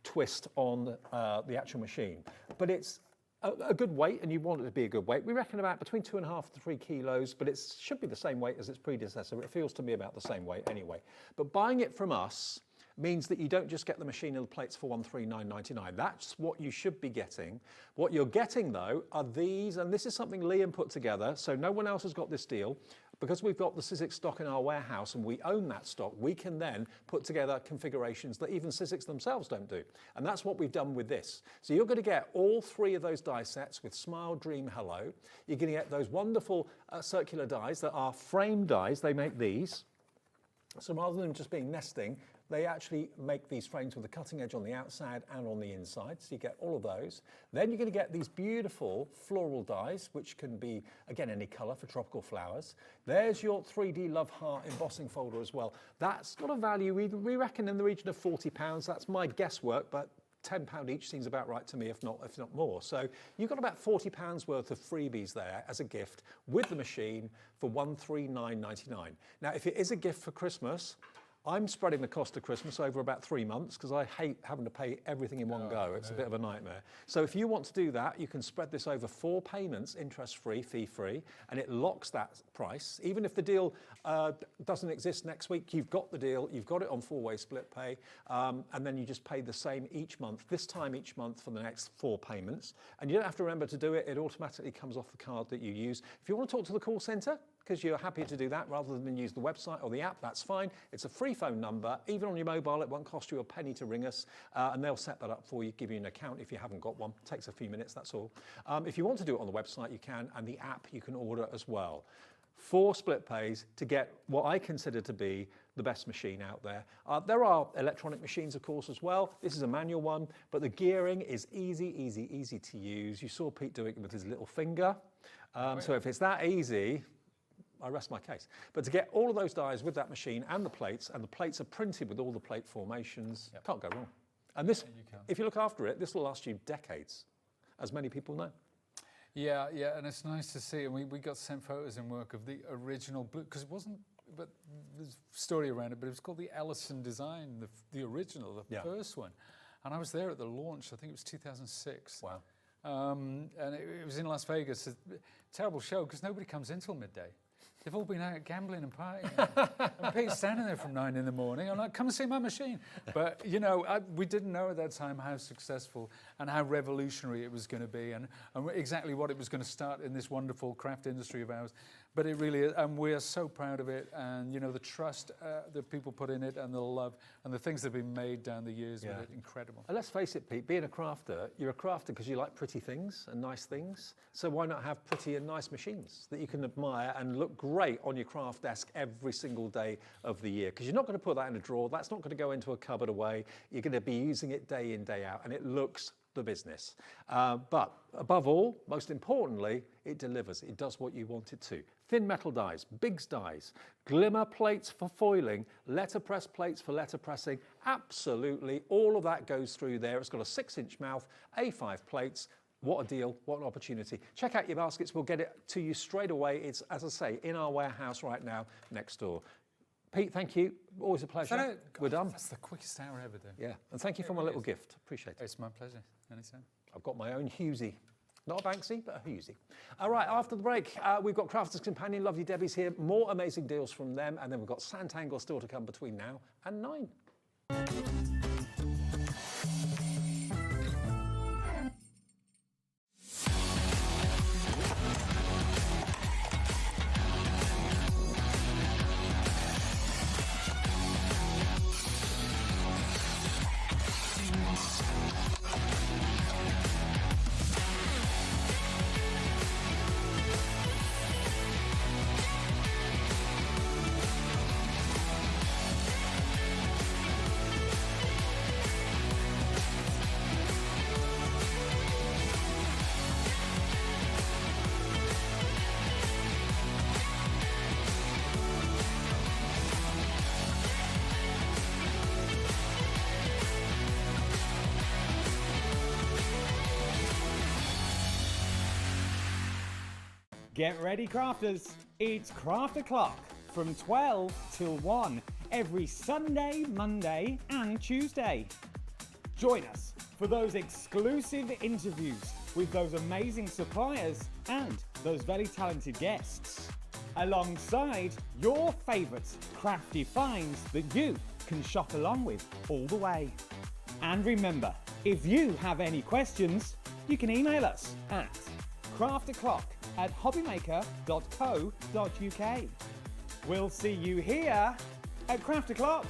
S18: twist on the actual machine. But it's a good weight, and you want it to be a good weight. We reckon about between 2.5 to 3 kilos, but it should be the same weight as its predecessor. It feels to me about the same weight anyway. But buying it from us means that you don't just get the machine and the plates for $139.99. That's what you should be getting. What you're getting though are these, and this is something Liam put together, so no one else has got this deal. Because we've got the Sizzix stock in our warehouse and we own that stock, we can then put together configurations that even Sizzix themselves don't do. And that's what we've done with this. So you're going to get all 3 of those die sets with Smile, Dream, Hello. You're going to get those wonderful circular dies that are frame dies. They make these. So rather than just being nesting, they actually make these frames with a cutting edge on the outside and on the inside, so you get all of those. Then you're going to get these beautiful floral dies, which can be, again, any colour for tropical flowers. There's your 3D Love Heart embossing folder as well. That's got a value, we reckon, in the region of £40. That's my guesswork, but £10 each seems about right to me, if not more. So you've got about £40 worth of freebies there as a gift with the machine for $139.99. Now, if it is a gift for Christmas, I'm spreading the cost of Christmas over about 3 months because I hate having to pay everything in one go. It's a bit of a nightmare. So if you want to do that, you can spread this over 4 payments, interest-free, fee-free, and it locks that price. Even if the deal doesn't exist next week, you've got the deal, you've got it on 4-way split pay, and then you just pay the same each month, this time each month for the next 4 payments. And you don't have to remember to do it. It automatically comes off the card that you use. If you want to talk to the call centre, because you're happy to do that rather than use the website or the app, that's fine. It's a free phone number. Even on your mobile, it won't cost you a penny to ring us, and they'll set that up for you, give you an account if you haven't got one. Takes a few minutes, that's all. If you want to do it on the website, you can, and the app you can order as well. 4 split pays to get what I consider to be the best machine out there. There are electronic machines, of course, as well. This is a manual one, but the gearing is easy to use. You saw Pete doing it with his little finger. So if it's that easy, I rest my case. But to get all of those dies with that machine and the plates are printed with all the plate formations, can't go wrong. And this, if you look after it, this will last you decades, as many people know.
S6: Yeah, and it's nice to see. And we got sent photos and work of the original blue, because it wasn't, but there's a story around it, but it was called the Ellison design, the original, the first one. And I was there at the launch, I think it was 2006.
S18: Wow.
S6: And it was in Las Vegas. A terrible show, because nobody comes in till midday. They've all been out gambling and partying. And Pete's standing there from 9 in the morning. I'm like, come and see my machine. But, you know, we didn't know at that time how successful and how revolutionary it was going to be, and exactly what it was going to start in this wonderful craft industry of ours. But it really is, and we're so proud of it. And, you know, the trust that people put in it, and the love, and the things that have been made down the years with it, incredible.
S18: And let's face it, Pete, being a crafter, you're a crafter because you like pretty things and nice things. So why not have pretty and nice machines that you can admire and look great on your craft desk every single day of the year? Because you're not going to put that in a drawer. That's not going to go into a cupboard away. You're going to be using it day in, day out, and it looks the business. But above all, most importantly, it delivers. It does what you want it to. Thin metal dies, Biggs dies, glimmer plates for foiling, letterpress plates for letterpressing. Absolutely, all of that goes through there. It's got a 6-inch mouth, A5 plates. What a deal, what an opportunity. Check out your baskets, we'll get it to you straight away. It's, as I say, in our warehouse right now, next door. Pete, thank you, always a pleasure. We're done.
S6: That's the quickest hour ever, though.
S18: Yeah, and thank you for my little gift, appreciate it.
S6: It's my pleasure, anytime.
S18: I've got my own Hughesy. Not a Banksy, but a Hughesy. All right, after the break, we've got Crafters Companion, Lovely Debbie's here, more amazing deals from them, and then we've got Sanntangle still to come between now and 9.
S13: Get ready, crafters. It's Craft O'Clock from 12 till 1 every Sunday, Monday and Tuesday. Join us for those exclusive interviews with those amazing suppliers and those very talented guests, alongside your favourite crafty finds that you can shop along with all the way. And remember, if you have any questions, you can email us at crafto'clock@hobbymaker.co.uk. We'll see you here at Craft O'Clock.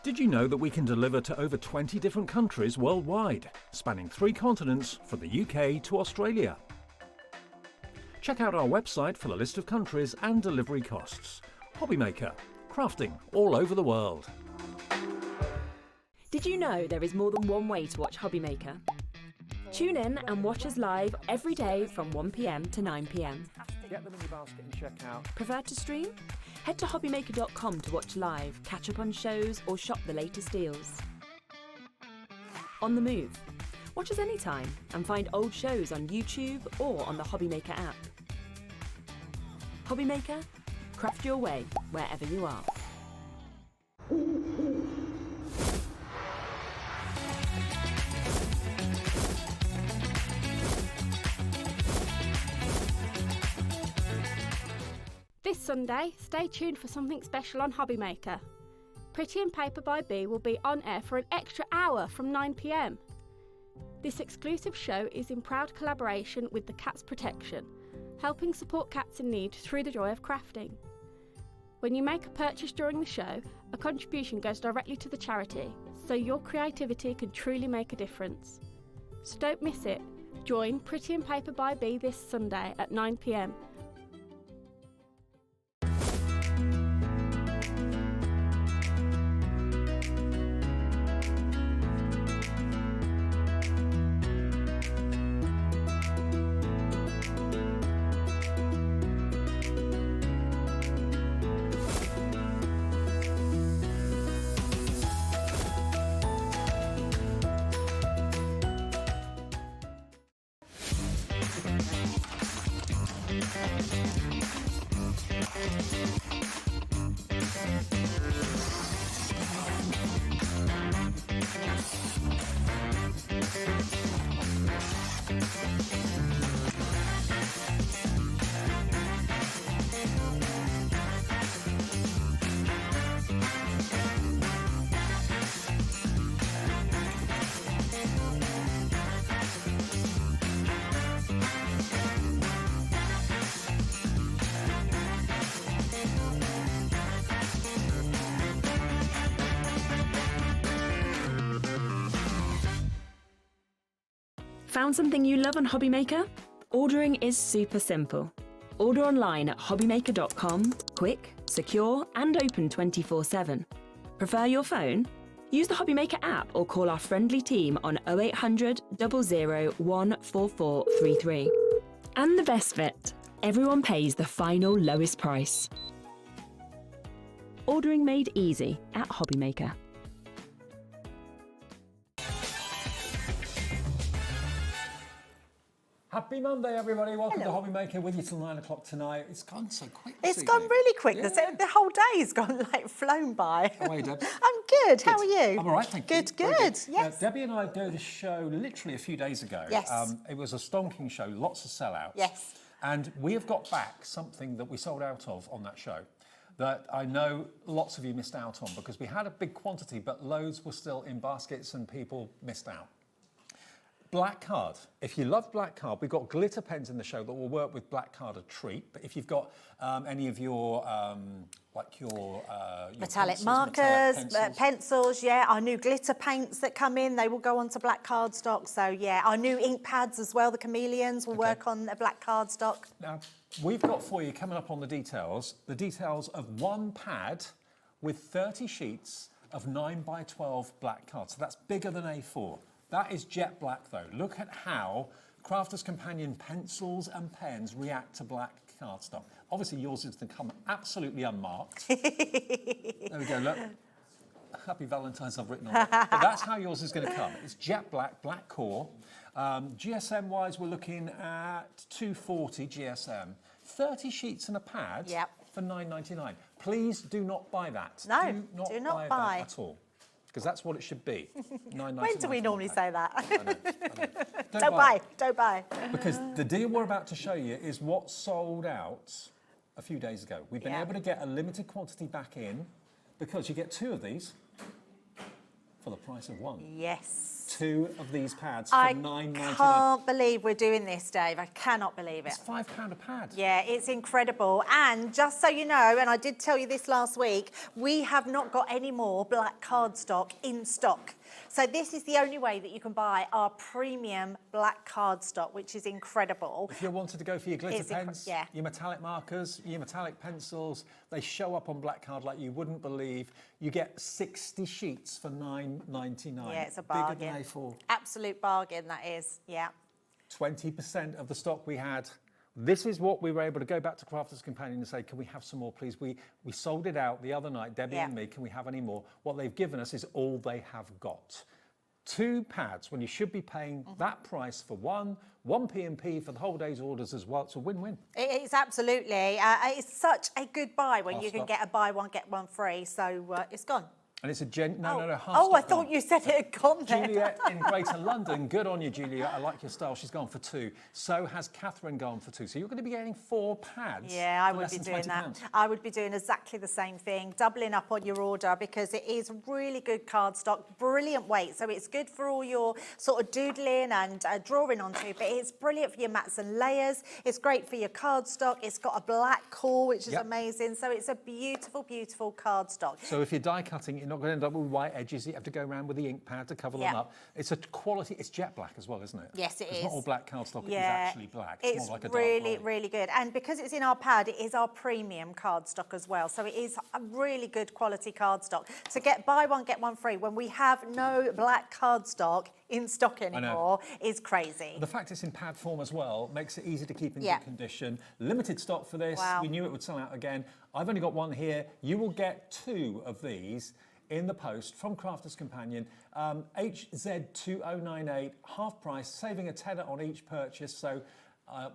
S15: Did you know that we can deliver to over 20 different countries worldwide, spanning 3 continents from the UK to Australia? Check out our website for a list of countries and delivery costs. Hobbymaker, crafting all over the world.
S5: Did you know there is more than one way to watch Hobbymaker? Tune in and watch us live every day from 1 PM to 9 PM.
S18: Get them in your basket and check out.
S5: Prefer to stream? Head to hobbymaker.com to watch live, catch up on shows or shop the latest deals. On the move? Watch us anytime and find old shows on YouTube or on the Hobbymaker app. Hobbymaker? Craft your way wherever you are.
S16: This Sunday, stay tuned for something special on Hobbymaker. Pretty and Paper by Bee will be on air for an extra hour from 9 PM. This exclusive show is in proud collaboration with the Cats Protection, helping support cats in need through the joy of crafting. When you make a purchase during the show, a contribution goes directly to the charity, so your creativity can truly make a difference. so don't miss it. Join Pretty and Paper by Bee this Sunday at 9 p.m.
S5: Found something you love on Hobbymaker? Ordering is super simple. Order online at hobbymaker.com, quick, secure, and open 24/7. Prefer your phone? Use the Hobbymaker app or call our friendly team on 0800 00 14433. And the best bit, everyone pays the final lowest price. Ordering made easy at Hobbymaker.
S18: Happy Monday, everybody. Welcome to Hobbymaker, with you till 9 o'clock tonight. It's gone so quick.
S9: It's gone really quick. The whole day has gone like flown by.
S18: How are you, Deb?
S9: I'm good. How are you?
S18: I'm all right, thank you.
S9: Good. Yes.
S18: Debbie and I did a show literally a few days ago.
S9: Yes.
S18: It was a stonking show, lots of sellouts.
S9: Yes.
S18: And we have got back something that we sold out of on that show that I know lots of you missed out on, because we had a big quantity, but loads were still in baskets and people missed out. Black card. If you love black card, we've got glitter pens in the show that will work with black card a treat. But if you've got any of your your
S9: metallic
S18: pencils,
S9: markers,
S18: metallic
S9: pencils, yeah, our new glitter paints that come in, they will go onto black cardstock. So yeah, our new ink pads as well, the chameleons will work on a black cardstock.
S18: Now, we've got for you coming up on the details of one pad with 30 sheets of 9x12 black card. So that's bigger than A4. That is jet black though. Look at how Crafter's Companion pencils and pens react to black cardstock. Obviously yours is going to come absolutely unmarked. There we go, look. Happy Valentine's I've written on it. But that's how yours is going to come. It's jet black, black core. GSM wise, we're looking at 240 GSM. 30 sheets in a pad for $9.99. Please do not buy that.
S9: No,
S18: do not buy that at all. Because that's what it should be.
S9: When do we normally say that?
S18: I know.
S9: Don't buy.
S18: Because the deal we're about to show you is what sold out a few days ago. We've been able to get a limited quantity back in, because you get 2 of these for the price of 1.
S9: Yes.
S18: 2 of these pads for $9.99.
S9: I can't believe we're doing this, Dave. I cannot believe it.
S18: It's £5 a pad.
S9: Yeah, it's incredible. And just so you know, and I did tell you this last week, we have not got any more black cardstock in stock. So this is the only way that you can buy our premium black cardstock, which is incredible.
S18: If you wanted to go for your glitter pens, your metallic markers, your metallic pencils, they show up on black card like you wouldn't believe. You get 60 sheets for $9.99.
S9: Yeah, it's a bargain.
S18: Bigger than A4.
S9: Absolute bargain, that is, yeah.
S18: 20% of the stock we had. This is what we were able to go back to Crafter's Companion and say, can we have some more, please? We sold it out the other night, Debbie and me, can we have any more? What they've given us is all they have got. 2 pads, when you should be paying that price for one P&P for the whole day's orders as well. It's a win-win.
S9: It is absolutely. It's such a good buy when you can get a buy one, get one free. So it's gone.
S18: And it's a half
S9: Oh, I
S18: stock
S9: thought
S18: gone.
S9: you said it had gone there.
S18: Juliet in Greater London, good on you, Juliet. I like your style. She's gone for 2. So has Catherine gone for 2. So you're going to be getting 4 pads.
S9: Yeah, I
S18: for
S9: would
S18: less
S9: be
S18: than
S9: doing
S18: £20.
S9: that. I would be doing exactly the same thing, doubling up on your order, because it is really good cardstock, brilliant weight. So it's good for all your sort of doodling and drawing onto, but it's brilliant for your mats and layers. It's great for your cardstock. It's got a black core, which is amazing. So it's a beautiful, beautiful cardstock.
S18: So if you're die cutting You're not going to end up with white edges. You have to go around with the ink pad to cover them up. It's a quality, it's jet black as well, isn't it?
S9: Yes, it is.
S18: It's not all black cardstock, it is actually black.
S9: It's
S18: more like a
S9: really,
S18: dark
S9: really good. And because it's in our pad, it is our premium cardstock as well. So it is a really good quality cardstock. So buy one, get one free when we have no black cardstock in stock anymore is crazy.
S18: The fact it's in pad form as well makes it easy to keep in good condition. Limited stock for this. We knew it would sell out again. I've only got one here. You will get 2 of these in the post from Crafters Companion. HZ2098, half price, saving a tenner on each purchase. So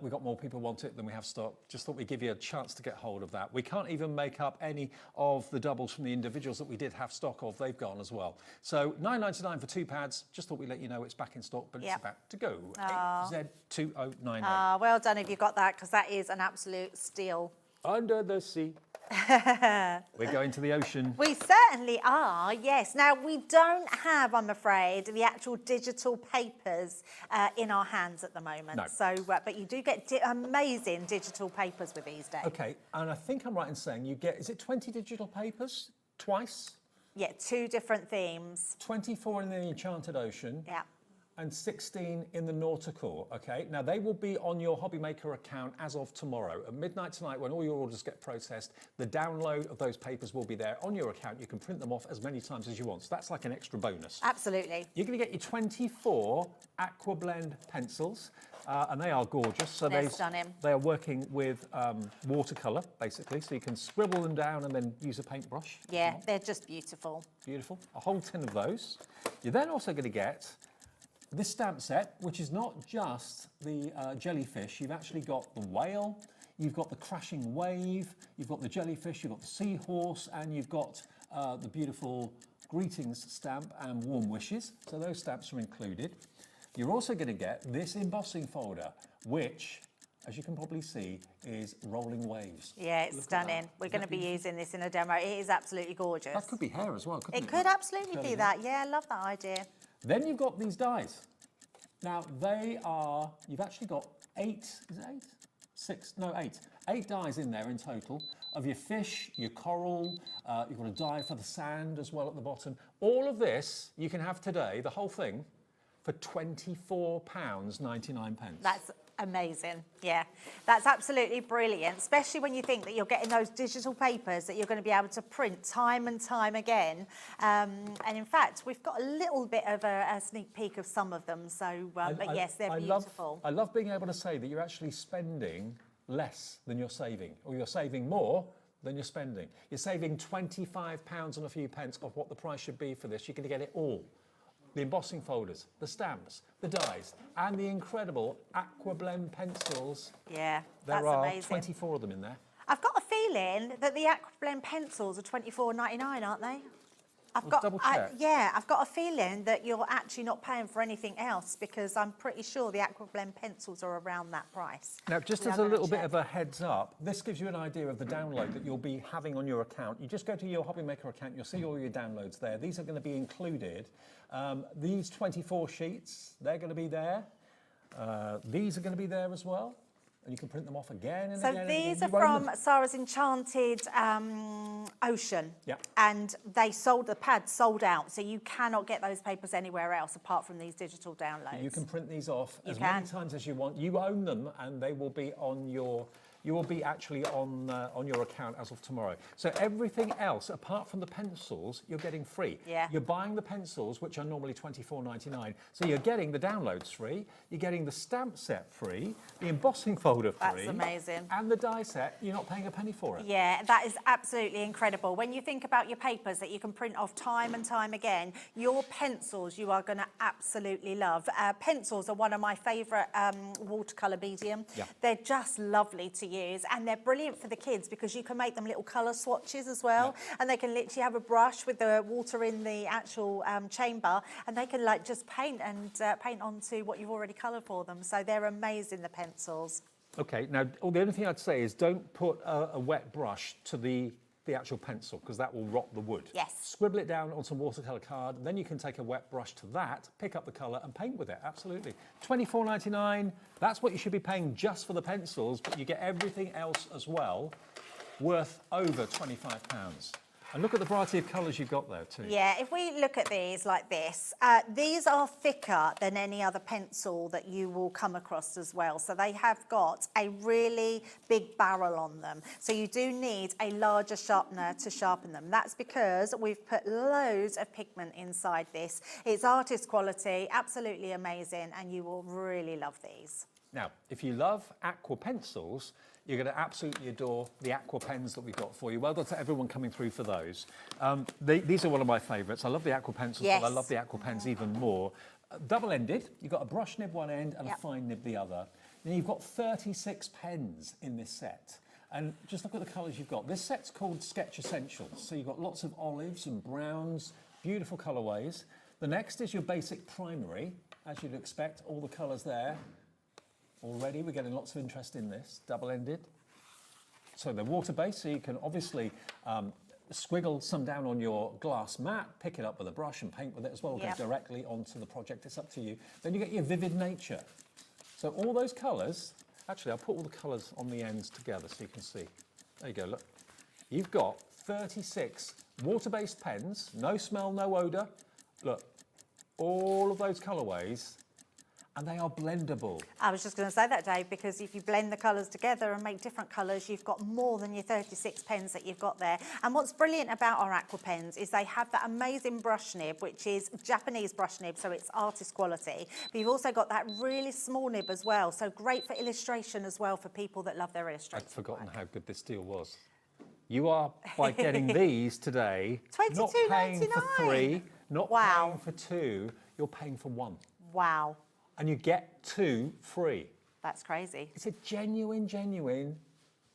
S18: we've got more people want it than we have stock. Just thought we'd give you a chance to get hold of that. We can't even make up any of the doubles from the individuals that we did have stock of. They've gone as well. So $9.99 for 2 pads. Just thought we'd let you know it's back in stock, but it's about to go. HZ2098.
S9: Well done if you got that, because that is an absolute steal.
S18: Under the sea. We're going to the ocean.
S9: We certainly are, yes. Now, we don't have, I'm afraid, the actual digital papers in our hands at the moment.
S18: No.
S9: So, but you do get amazing digital papers with these days.
S18: Okay, and I think I'm right in saying you get, is it 20 digital papers twice?
S9: Yeah, 2 different themes.
S18: 24 in the Enchanted Ocean.
S9: Yeah.
S18: And 16 in the Nautical, okay? Now, they will be on your Hobbymaker account as of tomorrow. At midnight tonight, when all your orders get processed, the download of those papers will be there on your account. You can print them off as many times as you want. So that's like an extra bonus.
S9: Absolutely.
S18: You're going to get your 24 Aqua Blend pencils, and they are gorgeous. So
S9: they're stunning.
S18: They are working with watercolour, basically, so you can scribble them down and then use a paintbrush.
S9: Yeah, they're just beautiful.
S18: Beautiful. A whole tin of those. You're then also going to get this stamp set, which is not just the jellyfish. You've actually got the whale, you've got the crashing wave, you've got the jellyfish, you've got the seahorse, and you've got the beautiful greetings stamp and warm wishes. So those stamps are included. You're also going to get this embossing folder, which, as you can probably see, is rolling waves.
S9: Yeah, it's stunning. We're going to be using this in a demo. It is absolutely gorgeous.
S18: That could be hair as well, couldn't it?
S9: It could absolutely be that. Yeah, I love that idea.
S18: Then you've got these dies. Now, they are, you've actually got 8, is it 8? 6, no, 8. 8 dies in there in total of your fish, your coral, you've got a die for the sand as well at the bottom. All of this you can have today, the whole thing, for £24.99.
S9: That's amazing. Yeah, that's absolutely brilliant, especially when you think that you're getting those digital papers that you're going to be able to print time and time again. And in fact, we've got a little bit of a sneak peek of some of them. So, but yes, they're beautiful.
S18: I love being able to say that you're actually spending less than you're saving, or you're saving more than you're spending. You're saving £25 and a few pence off what the price should be for this. You're going to get it all. The embossing folders, the stamps, the dies, and the incredible Aqua Blend pencils.
S9: Yeah,
S18: there are amazing. 24 of them in there.
S9: I've got a feeling that the Aqua Blend pencils are £24.99, aren't they?
S18: Double check.
S9: I've got a feeling that you're actually not paying for anything else, because I'm pretty sure the Aqua Blend pencils are around that price.
S18: Now, just as a little bit of a heads up, this gives you an idea of the download that you'll be having on your account. You just go to your Hobbymaker account, you'll see all your downloads there. These are going to be included. These 24 sheets, they're going to be there. These are going to be there as well. And you can print them off again and again.
S9: So these are from Sarah's Enchanted Ocean.
S18: Yeah.
S9: And the pads sold out. So you cannot get those papers anywhere else apart from these digital downloads.
S18: You can print these off as many times as you want. You own them, and they will be on your... You will be actually on your account as of tomorrow. So everything else, apart from the pencils, you're getting free.
S9: Yeah.
S18: You're buying the pencils, which are normally £24.99. So you're getting the downloads free, you're getting the stamp set free, the embossing folder free.
S9: That's amazing.
S18: And the die set, you're not paying a penny for it.
S9: Yeah, that is absolutely incredible. When you think about your papers that you can print off time and time again, your pencils you are going to absolutely love. Pencils are one of my favourite watercolour medium.
S18: Yeah.
S9: They're just lovely to use, and they're brilliant for the kids because you can make them little colour swatches as well, and they can literally have a brush with the water in the actual chamber, and they can like just paint and paint onto what you've already coloured for them. So they're amazing, the pencils.
S18: Okay, now the only thing I'd say is don't put a wet brush to the actual pencil, because that will rot the wood.
S9: Yes.
S18: Scribble it down on some watercolour card, then you can take a wet brush to that, pick up the colour and paint with it, absolutely. £24.99, that's what you should be paying just for the pencils, but you get everything else as well, worth over £25. And look at the variety of colours you've got there too.
S9: Yeah, if we look at these like this, these are thicker than any other pencil that you will come across as well. So they have got a really big barrel on them. So you do need a larger sharpener to sharpen them. That's because we've put loads of pigment inside this. It's artist quality, absolutely amazing, and you will really love these.
S18: Now, if you love aqua pencils, you're going to absolutely adore the aqua pens that we've got for you. Well done to everyone coming through for those. These are one of my favourites. I love the aqua pencils,
S9: Yes.
S18: but I love the aqua pens even more. Double-ended, you've got a brush nib one end and a fine nib the other. Now you've got 36 pens in this set. And just look at the colours you've got. This set's called Sketch Essentials. So you've got lots of olives and browns, beautiful colourways. The next is your basic primary, as you'd expect, all the colours there. Already we're getting lots of interest in this, double-ended. So they're water-based, so you can obviously squiggle some down on your glass mat, pick it up with a brush and paint with it as well, go directly onto the project, it's up to you. Then you get your vivid nature. So all those colours, actually I'll put all the colours on the ends together so you can see. There you go, look. You've got 36 water-based pens, no smell, no odour. Look, all of those colourways, and they are blendable.
S9: I was just going to say that, Dave, because if you blend the colours together and make different colours, you've got more than your 36 pens that you've got there. And what's brilliant about our aqua pens is they have that amazing brush nib, which is Japanese brush nib, so it's artist quality. But you've also got that really small nib as well, so great for illustration as well for people that love their illustration.
S18: I'd forgotten how good this deal was. You are, by getting these today, not paying for 3, not paying for 2, you're paying for 1.
S9: Wow.
S18: And you get 2 free.
S9: That's crazy.
S18: It's a genuine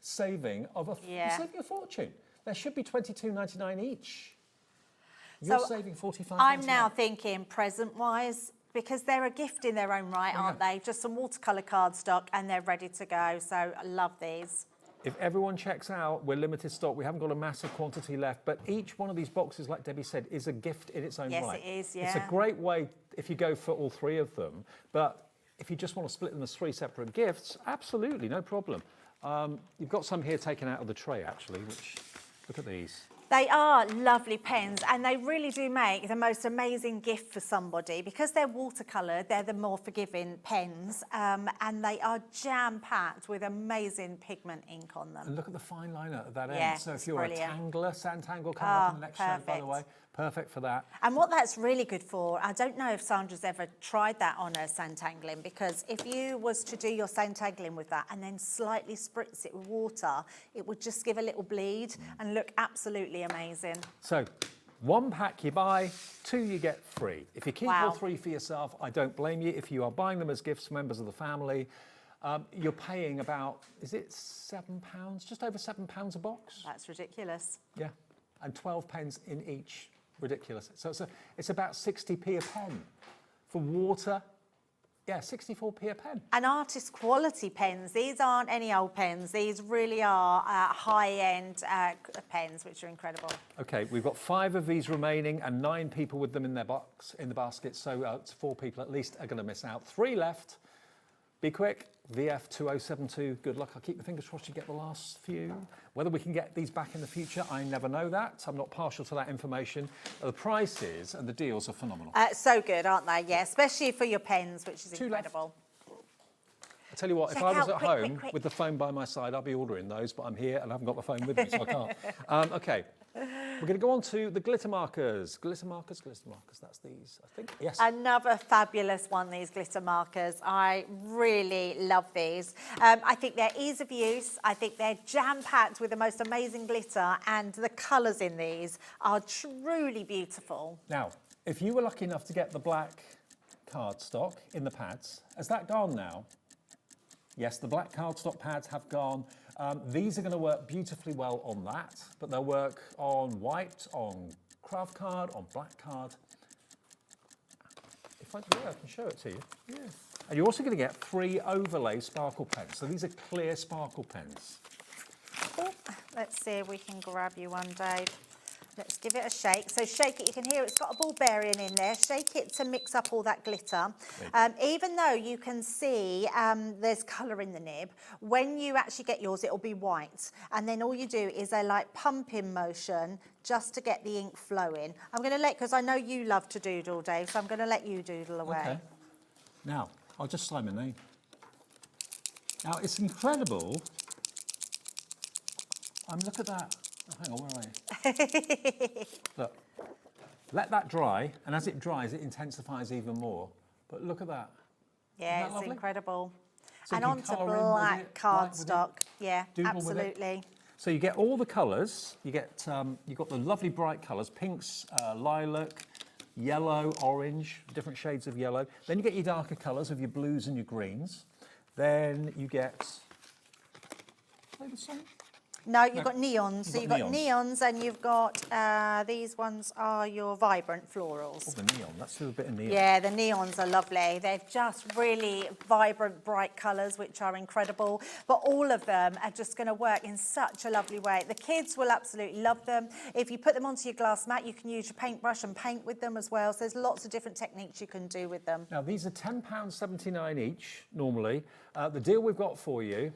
S18: saving of you're saving a fortune. There should be $22.99 each. You're saving $45.
S9: I'm now thinking present-wise, because they're a gift in their own right, aren't they? Just some watercolour cardstock and they're ready to go. So I love these.
S18: If everyone checks out, we're limited stock. We haven't got a massive quantity left, but each one of these boxes, like Debbie said, is a gift in its own right.
S9: Yes, it is, yeah.
S18: It's a great way if you go for all 3 of them, but if you just want to split them as 3 separate gifts, absolutely, no problem. You've got some here taken out of the tray, actually, which, look at these.
S9: They are lovely pens, and they really do make the most amazing gift for somebody. Because they're watercolour, they're the more forgiving pens, and they are jam-packed with amazing pigment ink on them.
S18: And look at the fine liner at that
S9: Yeah,
S18: end. So if
S9: it's
S18: you're
S9: brilliant.
S18: a tangler, Sanntangle coming up in the next show, by the way, perfect for that.
S9: And what that's really good for, I don't know if Sandra's ever tried that on her Sanntangling, because if you was to do your Sanntangling with that and then slightly spritz it with water, it would just give a little bleed and look absolutely amazing.
S18: So 1 pack you buy, 2 you get free. If you keep all 3 for yourself, I don't blame you. If you are buying them as gifts for members of the family, you're paying about, is it £7? Just over £7 a box?
S9: That's ridiculous.
S18: Yeah, and 12 pence in each. Ridiculous. So it's about 60p a pen. For water, yeah, 64p a pen.
S9: And artist quality pens, these aren't any old pens. These really are high-end pens, which are incredible.
S18: Okay, we've got 5 of these remaining and 9 people with them in their box, in the basket. So it's 4 people at least are going to miss out. 3 left. Be quick. VF2072, good luck. I'll keep the fingers crossed you get the last few. Whether we can get these back in the future, I never know that. I'm not partial to that information. The prices and the deals are phenomenal.
S9: So good, aren't they? Yeah, especially for your pens, which is incredible.
S18: I tell you what, if I was at home with the phone by my side, I'd be ordering those, but I'm here and I haven't got the phone with me, so I can't. Okay, we're going to go on to the glitter markers. Glitter markers, that's these, I think. Yes.
S9: Another fabulous one, these glitter markers. I really love these. I think they're ease of use. I think they're jam-packed with the most amazing glitter, and the colours in these are truly beautiful.
S18: Now, if you were lucky enough to get the black cardstock in the pads, has that gone now? Yes, the black cardstock pads have gone. These are going to work beautifully well on that, but they'll work on white, on craft card, on black card. If I can show it to you. Yeah. And you're also going to get 3 overlay sparkle pens. So these are clear sparkle pens.
S9: Oh, let's see if we can grab you one, Dave. Let's give it a shake. So shake it, you can hear it's got a ball bearing in there. Shake it to mix up all that glitter. Even though you can see there's colour in the nib, when you actually get yours, it'll be white. And then all you do is a like pumping motion just to get the ink flowing. I'm going to because I know you love to doodle, Dave, so I'm going to let you doodle away.
S18: Okay. Now, I'll just sign my name. Now, it's incredible. Look at that. Oh, hang on, where are you? Look, let that dry, and as it dries, it intensifies even more. But look at that.
S9: Yeah,
S18: Isn't that
S9: it's incredible.
S18: So
S9: and
S18: you
S9: onto
S18: colour in with
S9: black
S18: it,
S9: cardstock. Yeah,
S18: doodle with it.
S9: absolutely.
S18: So you get all the colours. You get you've got the lovely bright colours: pinks, lilac, yellow, orange, different shades of yellow. Then you get your darker colours of your blues and your greens. Then you get. Play the song.
S9: No, you've got neons. So you've got neons and you've got, these ones are your vibrant florals.
S18: Oh, the neon. Let's do a bit of neon.
S9: Yeah, the neons are lovely. They're just really vibrant, bright colours, which are incredible. But all of them are just going to work in such a lovely way. The kids will absolutely love them. If you put them onto your glass mat, you can use your paintbrush and paint with them as well. So there's lots of different techniques you can do with them.
S18: Now, these are £10.79 each, normally. The deal we've got for you,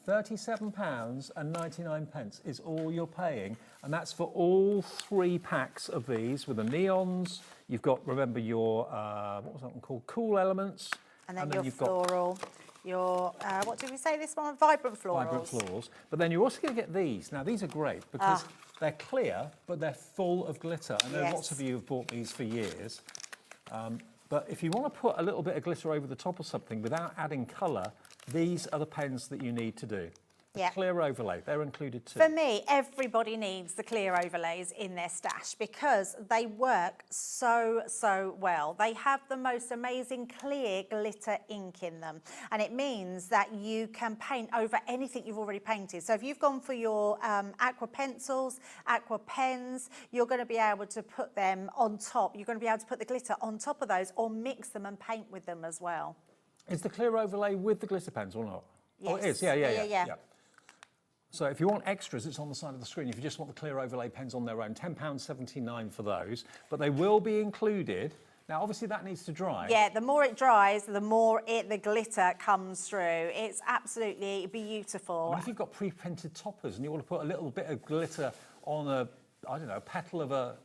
S18: £37.99 is all you're paying, and that's for all 3 packs of these with the neons. You've got, remember, your, what was that one called? Cool Elements.
S9: And then your floral, your, what did we say this one? Vibrant florals.
S18: Vibrant florals. But then you're also going to get these. Now, these are great because they're clear, but they're full of glitter. I know lots of you have bought these for years. But if you want to put a little bit of glitter over the top of something without adding colour, these are the pens that you need to do. The clear overlay, they're included too.
S9: For me, everybody needs the clear overlays in their stash because they work so, so well. They have the most amazing clear glitter ink in them. And it means that you can paint over anything you've already painted. So if you've gone for your aqua pencils, aqua pens, you're going to be able to put them on top. You're going to be able to put the glitter on top of those or mix them and paint with them as well.
S18: Is the clear overlay with the glitter pens or not?
S9: Yes.
S18: Oh, it is, yeah. So if you want extras, it's on the side of the screen. If you just want the clear overlay pens on their own, £10.79 for those. But they will be included. Now, obviously, that needs to dry.
S9: Yeah, the more it dries, the more the glitter comes through. It's absolutely beautiful.
S18: And if you've got pre-printed toppers and you want to put a little bit of glitter on a petal of a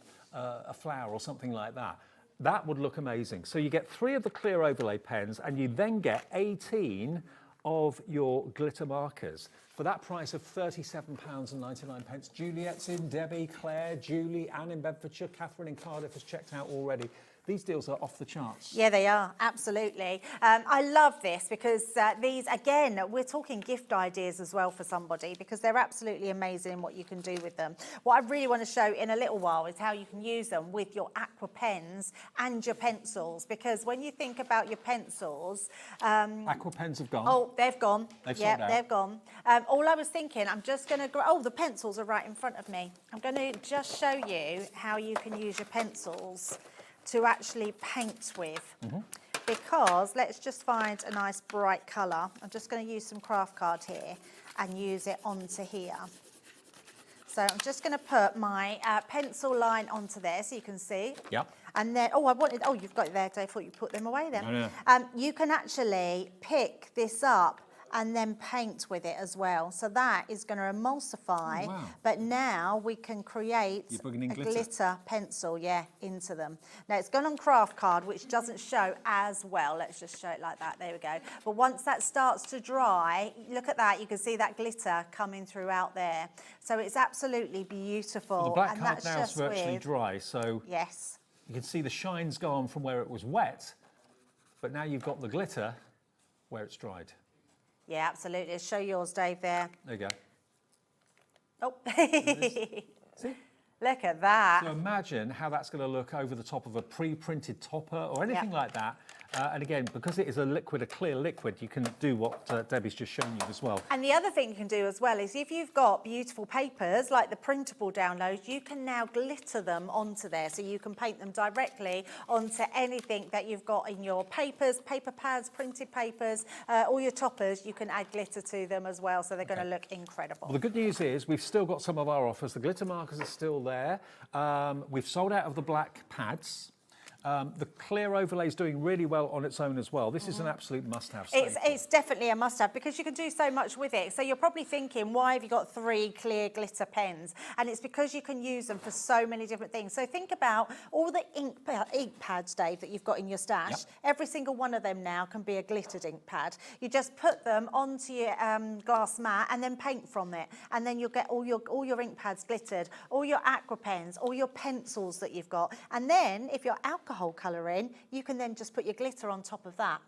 S18: flower or something like that, that would look amazing. So you get 3 of the clear overlay pens and you then get 18 of your glitter markers for that price of £37.99. Juliet's in, Debbie, Claire, Julie, Anne in Bedfordshire, Catherine in Cardiff has checked out already. These deals are off the charts.
S9: Yeah, they are, absolutely. I love this because these, again, we're talking gift ideas as well for somebody because they're absolutely amazing in what you can do with them. What I really want to show in a little while is how you can use them with your aqua pens and your pencils because when you think about your pencils...
S18: aqua pens have gone.
S9: Oh, they've gone.
S18: They've sold out.
S9: They've gone. All I was thinking, I'm just going to... Oh, the pencils are right in front of me. I'm going to just show you how you can use your pencils to actually paint with. Because let's just find a nice bright colour. I'm just going to use some craft card here and use it onto here. So I'm just going to put my pencil line onto there so you can see.
S18: Yep.
S9: And then, you've got it there. I thought you put them away then.
S18: No.
S9: You can actually pick this up and then paint with it as well. So that is going to emulsify,
S18: Oh, wow.
S9: but now we can create
S18: You're bringing in
S9: a
S18: glitter.
S9: glitter pencil, into them. Now it's gone on craft card, which doesn't show as well. Let's just show it like that, there we go. But once that starts to dry, look at that, you can see that glitter coming throughout there. So it's absolutely beautiful.
S18: Well, the black
S9: and
S18: card
S9: that's
S18: now is
S9: just
S18: virtually
S9: with,
S18: dry, so
S9: yes.
S18: you can see the shine's gone from where it was wet, but now you've got the glitter where it's dried.
S9: Yeah, absolutely. Show yours, Dave, there.
S18: There you go.
S9: Oh,
S18: See?
S9: Look at that.
S18: So imagine how that's going to look over the top of a pre-printed topper or anything like that. And again, because it is a liquid, a clear liquid, you can do what Debbie's just shown you as well.
S9: And the other thing you can do as well is if you've got beautiful papers, like the printable downloads, you can now glitter them onto there. So you can paint them directly onto anything that you've got in your papers, paper pads, printed papers, all your toppers, you can add glitter to them as well. So they're going to look incredible.
S18: Well, the good news is we've still got some of our offers. The glitter markers are still there. We've sold out of the black pads. The clear overlay is doing really well on its own as well. This is an absolute must-have.
S9: It's definitely a must-have because you can do so much with it. So you're probably thinking, why have you got 3 clear glitter pens? And it's because you can use them for so many different things. So think about all the ink pads, Dave, that you've got in your stash. Yep. Every single one of them now can be a glittered ink pad. You just put them onto your glass mat and then paint from it. And then you'll get all your ink pads glittered, all your aqua pens, all your pencils that you've got. And then if you're alcohol colouring, you can then just put your glitter on top of that.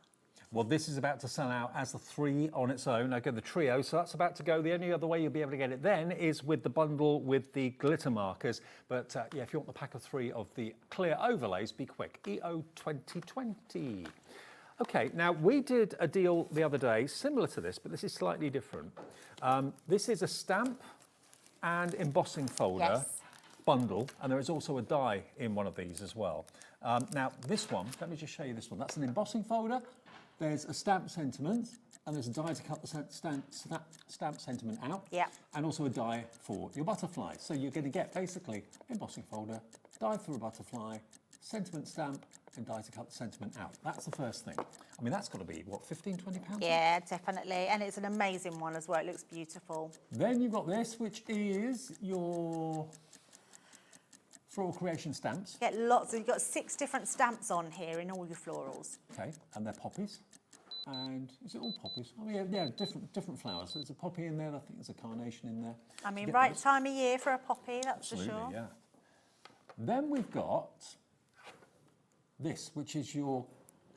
S18: Well, this is about to sell out as the 3 on its own. I get the trio, so that's about to go. The only other way you'll be able to get it then is with the bundle with the glitter markers. But yeah, if you want the pack of 3 of the clear overlays, be quick. EO 2020. Okay, now we did a deal the other day similar to this, but this is slightly different. This is a stamp and embossing folder bundle, and there is also a die in one of these as well. Now this one, let me just show you this one. That's an embossing folder. There's a stamp sentiment, and there's a die to cut the stamp sentiment out. Yeah. And also a die for your butterfly. So you're going to get basically embossing folder, die for a butterfly, sentiment stamp, and die to cut the sentiment out. That's the first thing. I mean, that's got to be, what, 15, 20 pounds?
S9: Yeah, definitely. And it's an amazing one as well. It looks beautiful.
S18: Then you've got this, which is your floral creation stamps.
S9: You get lots, you've got 6 different stamps on here in all your florals.
S18: Okay, and they're poppies. And is it all poppies? Oh yeah, different flowers. So there's a poppy in there, I think there's a carnation in there.
S9: I mean, right time of year for a poppy, that's
S18: Absolutely,
S9: for sure.
S18: Yeah. Then we've got this, which is your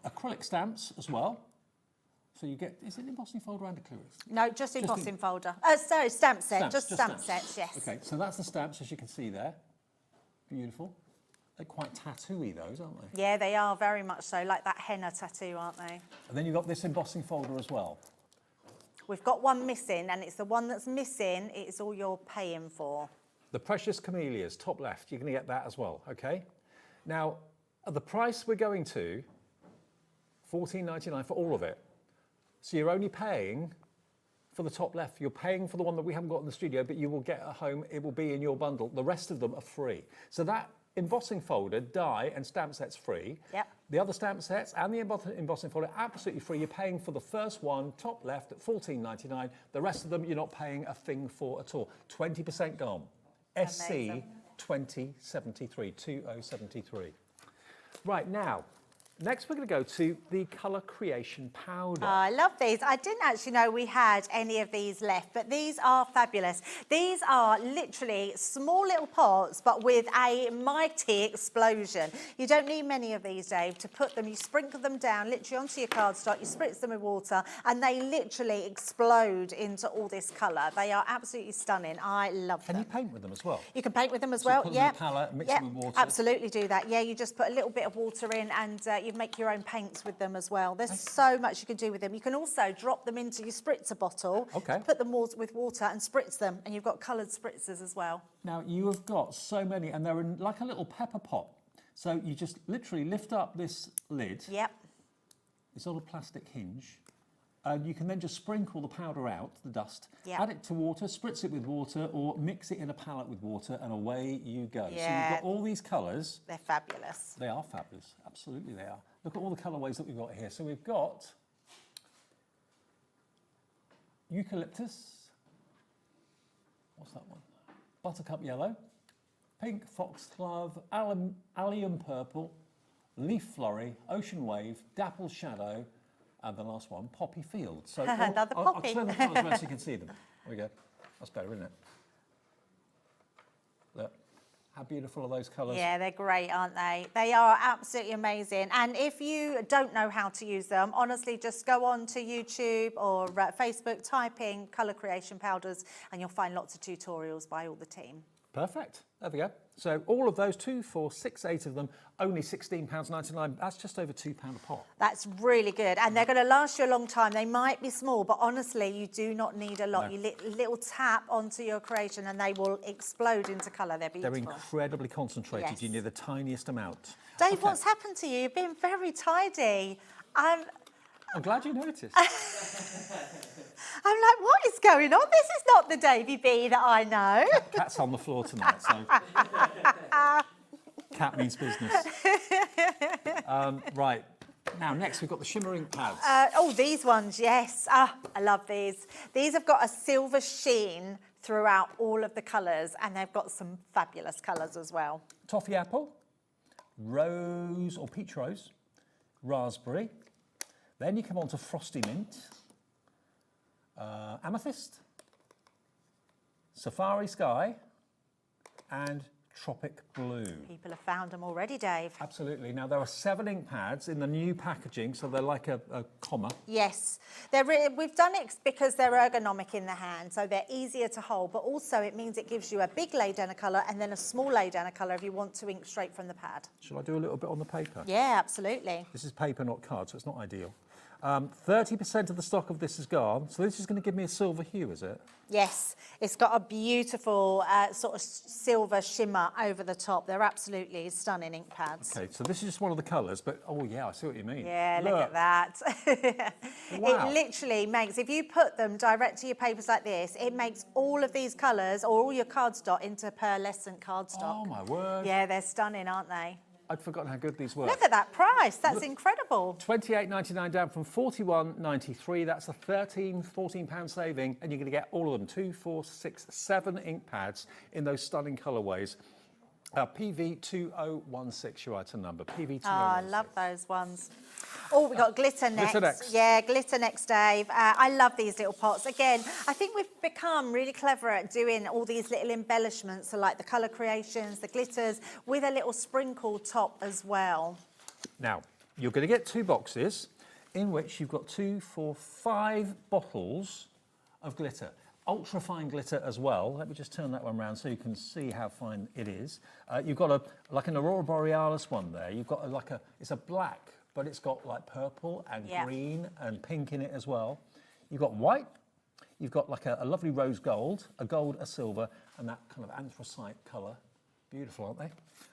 S18: acrylic stamps as well. So you get, is it an embossing folder and acrylics?
S9: No, just embossing folder. Sorry, stamp set, just stamp sets, yes.
S18: Okay, so that's the stamps, as you can see there. Beautiful. They're quite tattooy, those, aren't they?
S9: Yeah, they are very much so, like that henna tattoo, aren't they?
S18: And then you've got this embossing folder as well.
S9: We've got one missing, and it's the one that's missing, it's all you're paying for.
S18: The Precious Camellias, top left, you're going to get that as well, okay? Now, at the price we're going to, $14.99 for all of it. So you're only paying for the top left. You're paying for the one that we haven't got in the studio, but you will get at home. It will be in your bundle. The rest of them are free. So that embossing folder, die, and stamp set's free.
S9: Yep.
S18: The other stamp sets and the embossing folder, absolutely free. You're paying for the first one, top left, at $14.99. The rest of them, you're not paying a thing for at all. 20% gone. SC 2073, 2073. Right, now, next we're going to go to the colour creation powder.
S9: I love these. I didn't actually know we had any of these left, but these are fabulous. These are literally small little pots, but with a mighty explosion. You don't need many of these, Dave, to put them. You sprinkle them down literally onto your cardstock, you spritz them with water, and they literally explode into all this colour. They are absolutely stunning. I love them.
S18: Can you paint with them as well?
S9: You can paint with them as
S18: So
S9: well,
S18: put them
S9: yeah.
S18: in a palette, mix them with water.
S9: Absolutely do that. Yeah, you just put a little bit of water in and you make your own paints with them as well. There's so much you can do with them. You can also drop them into your spritzer bottle, put them with water and spritz them, and you've got coloured spritzers as well.
S18: Now, you have got so many, and they're in like a little pepper pot. So you just literally lift up this lid.
S9: Yep.
S18: This little plastic hinge. And you can then just sprinkle the powder out, the dust,
S9: Yep.
S18: add it to water, spritz it with water, or mix it in a palette with water, and away you go. So
S9: Yeah.
S18: you've got all these colours.
S9: They're fabulous.
S18: They are fabulous. Absolutely they are. Look at all the colourways that we've got here. So we've got eucalyptus. What's that one? Buttercup yellow, pink foxglove, allium purple, leaf flurry, ocean wave, dapple shadow, and the last one, poppy field. So
S9: Another poppy.
S18: I'll turn the colours around so you can see them. There we go. That's better, isn't it? Look. How beautiful are those colours?
S9: Yeah, they're great, aren't they? They are absolutely amazing. And if you don't know how to use them, honestly, just go on to YouTube or Facebook, type in colour creation powders, and you'll find lots of tutorials by all the team.
S18: Perfect. There we go. So all of those, 2, 4, 6, 8 of them, only £16.99. That's just over £2 a pop.
S9: That's really good. And they're going to last you a long time. They might be small, but honestly, you do not need a lot.
S18: No.
S9: You little tap onto your creation and they will explode into colour. They're beautiful.
S18: They're incredibly concentrated.
S9: Yes.
S18: You need the tiniest amount.
S9: Dave,
S18: Okay.
S9: what's happened to you? You've been very tidy.
S18: I'm glad you noticed.
S9: I'm like, what is going on? This is not the Davy Bee that I know.
S18: Cat's on the floor tonight, so cat means business. Right. Now, next we've got the shimmer ink pads.
S9: Oh, these ones, yes. Ah, I love these. These have got a silver sheen throughout all of the colours, and they've got some fabulous colours as well.
S18: Toffee apple, rose or peach rose, raspberry. Then you come on to frosty mint, amethyst, safari sky, and tropic blue.
S9: People have found them already, Dave.
S18: Absolutely. Now, there are 7 ink pads in the new packaging, so they're like a comma.
S9: Yes, we've done it because they're ergonomic in the hand, so they're easier to hold, but also it means it gives you a big lay down of colour and then a small lay down of colour if you want to ink straight from the pad.
S18: Shall I do a little bit on the paper?
S9: Yeah, absolutely.
S18: This is paper, not card, so it's not ideal. 30% of the stock of this is gone, so this is going to give me a silver hue, is it?
S9: Yes, it's got a beautiful sort of silver shimmer over the top. They're absolutely stunning ink pads.
S18: Okay, so this is just one of the colours, but oh yeah, I see what you mean.
S9: Yeah, look at that.
S18: Wow.
S9: It literally makes, if you put them direct to your papers like this, it makes all of these colours or all your cardstock into pearlescent cardstock.
S18: Oh my word.
S9: Yeah, they're stunning, aren't they?
S18: I'd forgotten how good these were.
S9: Look at that price. That's incredible.
S18: £28.99 down from £41.93. That's a £14 saving, and you're going to get all of them. 2, 4, 6, 7 ink pads in those stunning colourways. PV2016, your item number. PV2016.
S9: Oh, I love those ones. Oh, we got glitter next.
S18: Glitter next.
S9: Yeah, glitter next, Dave. I love these little pots. Again, I think we've become really clever at doing all these little embellishments, so like the colour creations, the glitters, with a little sprinkle top as well.
S18: Now, you're going to get 2 boxes in which you've got 2, 4, 5 bottles of glitter. Ultra fine glitter as well. Let me just turn that one around so you can see how fine it is. You've got like an Aurora Borealis one there. You've got it's a black, but it's got like purple and green and pink in it as well. You've got white. You've got like a lovely rose gold, a gold, a silver, and that kind of anthracite colour. Beautiful, aren't they?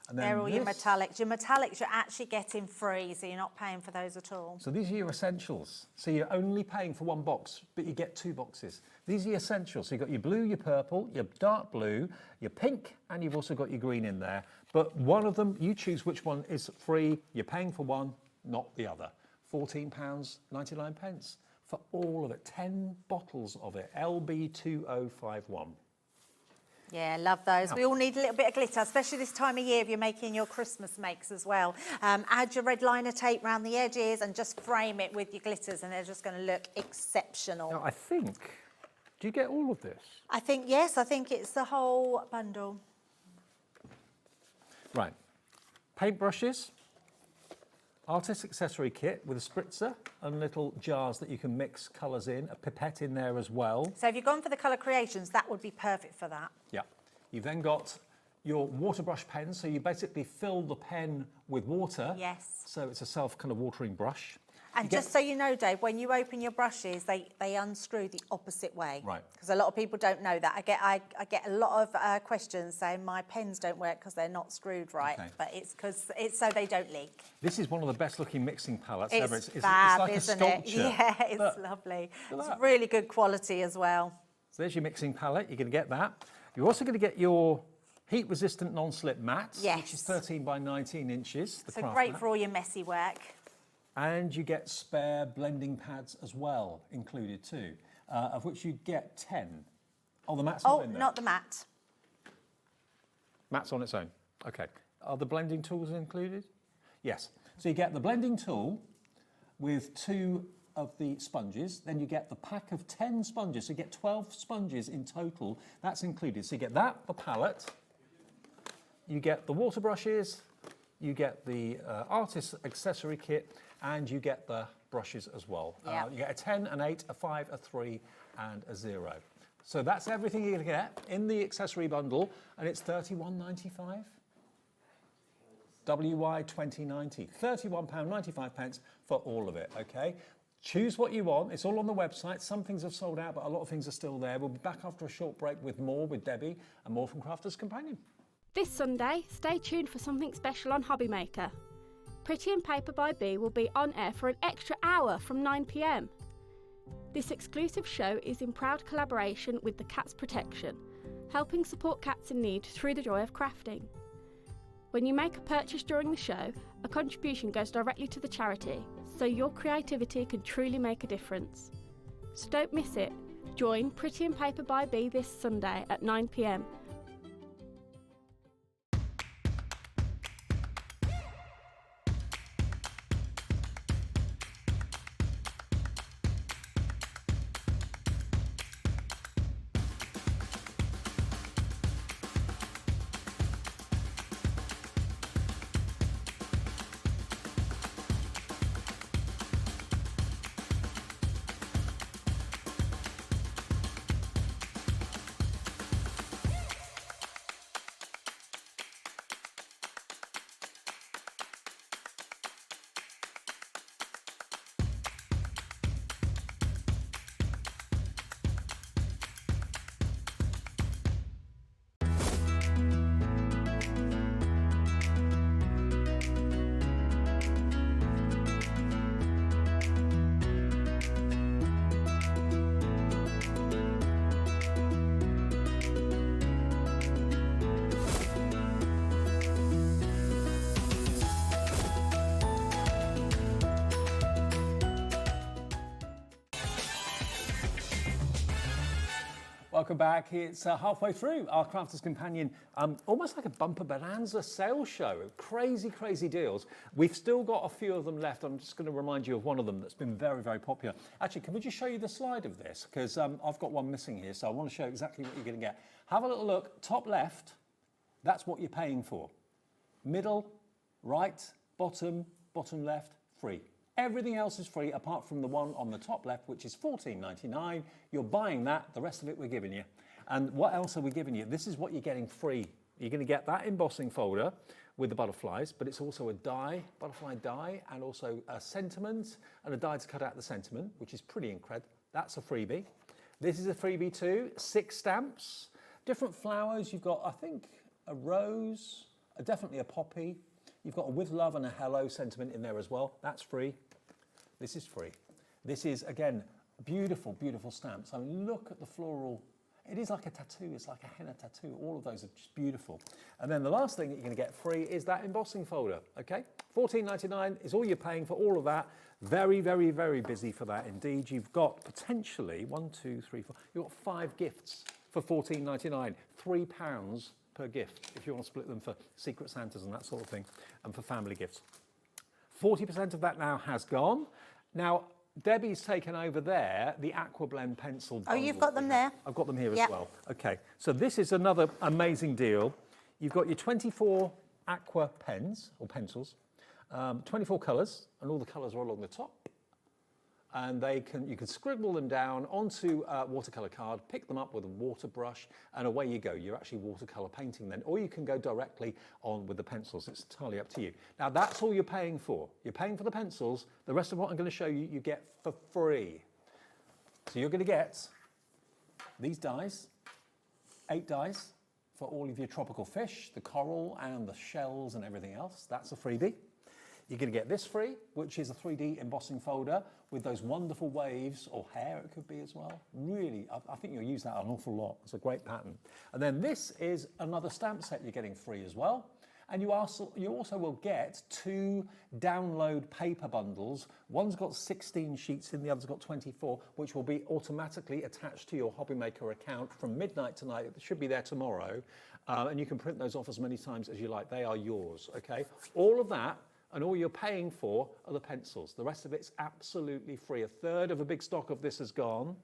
S18: And then
S9: they're all your metallics. Your metallics you're actually getting free, so you're not paying for those at all.
S18: So these are your essentials. So you're only paying for 1 box, but you get 2 boxes. These are your essentials. So you've got your blue, your purple, your dark blue, your pink, and you've also got your green in there. But one of them, you choose which one is free. You're paying for one, not the other. £14.99 for all of it. 10 bottles of it. LB2051.
S9: Yeah, love those. We all need a little bit of glitter, especially this time of year if you're making your Christmas makes as well. Add your red liner tape around the edges and just frame it with your glitters and they're just going to look exceptional.
S18: Now, I think, do you get all of this?
S9: I think, yes, I think it's the whole bundle.
S18: Right. Paintbrushes, artist accessory kit with a spritzer and little jars that you can mix colours in, a pipette in there as well.
S9: So if you've gone for the colour creations, that would be perfect for that.
S18: Yeah. You've then got your water brush pen, so you basically fill the pen with water.
S9: Yes.
S18: So it's a self kind of watering brush.
S9: And just so you know, Dave, when you open your brushes, they unscrew the opposite way.
S18: Right.
S9: Because a lot of people don't know that. I get a lot of questions saying my pens don't work because they're not screwed right.
S18: Okay.
S9: But it's because it's so they don't leak.
S18: This is one of the best looking mixing palettes
S9: It's
S18: ever.
S9: fab,
S18: it's like
S9: isn't
S18: a sculpture.
S9: it? Yeah, it's
S18: Look,
S9: lovely.
S18: look at
S9: It's
S18: that.
S9: really good quality as well.
S18: So there's your mixing palette. You're going to get that. You're also going to get your heat resistant non-slip mat,
S9: Yes.
S18: which is 13 by 19 inches. The
S9: So
S18: craft
S9: great
S18: mat.
S9: for all your messy work.
S18: And you get spare blending pads as well, included too, of which you get 10. Oh, the mat's not in there.
S9: Not the mat.
S18: Mat's on its own. Okay. Are the blending tools included? Yes. So you get the blending tool with 2 of the sponges. Then you get the pack of 10 sponges. So you get 12 sponges in total. That's included. So you get that, the palette. You get the water brushes. You get the artist accessory kit. And you get the brushes as well.
S9: Yeah.
S18: You get a 10, an 8, a 5, a 3, and a 0. So that's everything you're going to get in the accessory bundle, and it's £31.95. WY 2090, £31.95 for all of it, okay? Choose what you want. It's all on the website. Some things have sold out, but a lot of things are still there. We'll be back after a short break with more with Debbie and more from Crafter's Companion.
S16: This Sunday, stay tuned for something special on Hobby Maker. Pretty and Paper by Bee will be on air for an extra hour from 9 p.m. This exclusive show is in proud collaboration with the Cats Protection, helping support cats in need through the joy of crafting. When you make a purchase during the show, a contribution goes directly to the charity, so your creativity can truly make a difference. So don't miss it. Join Pretty and Paper by Bee this Sunday at 9 p.m.
S18: Welcome back. It's halfway through our Crafter's Companion, almost like a bumper bonanza sales show. Crazy, crazy deals. We've still got a few of them left. I'm just going to remind you of one of them that's been very, very popular. Actually, can we just show you the slide of this? Because I've got one missing here, so I want to show you exactly what you're going to get. Have a little look. Top left, that's what you're paying for. Middle, right, bottom left, free. Everything else is free apart from the one on the top left, which is $14.99. You're buying that, the rest of it we're giving you. And what else are we giving you? This is what you're getting free. You're going to get that embossing folder with the butterflies, but it's also a die, butterfly die, and also a sentiment, and a die to cut out the sentiment, which is pretty incredible. That's a freebie. This is a freebie too, 6 stamps, different flowers. You've got, I think, a rose, definitely a poppy. You've got a with love and a hello sentiment in there as well. That's free. This is free. This is, again, beautiful, beautiful stamps. I mean, look at the floral. It is like a tattoo. It's like a henna tattoo. All of those are just beautiful. And then the last thing that you're going to get free is that embossing folder, okay? $14.99 is all you're paying for all of that. Very, very, very busy for that indeed. You've got potentially 1, 2, 3, 4. You've got 5 gifts for $14.99. £3 per gift if you want to split them for Secret Santas and that sort of thing, and for family gifts. 40% of that now has gone. Now, Debbie's taken over there the Aqua Blend pencil.
S9: Oh, you've got them there?
S18: I've got them here as well. Okay, so this is another amazing deal. You've got your 24 Aqua pens, or pencils, 24 colours, and all the colours are along the top. And you can scribble them down onto a watercolour card, pick them up with a water brush, and away you go. You're actually watercolour painting then, or you can go directly on with the pencils. It's entirely up to you. Now, that's all you're paying for. You're paying for the pencils. The rest of what I'm going to show you, you get for free. So you're going to get these dies, 8 dies for all of your tropical fish, the coral and the shells and everything else. That's a freebie. You're going to get this free, which is a 3D embossing folder with those wonderful waves, or hair it could be as well. Really, I think you'll use that an awful lot. It's a great pattern. And then this is another stamp set you're getting free as well. And you also will get 2 download paper bundles. One's got 16 sheets in, the other's got 24, which will be automatically attached to your Hobby Maker account from midnight tonight. It should be there tomorrow. And you can print those off as many times as you like. They are yours, okay? All of that, and all you're paying for are the pencils. The rest of it's absolutely free. A third of a big stock of this has gone.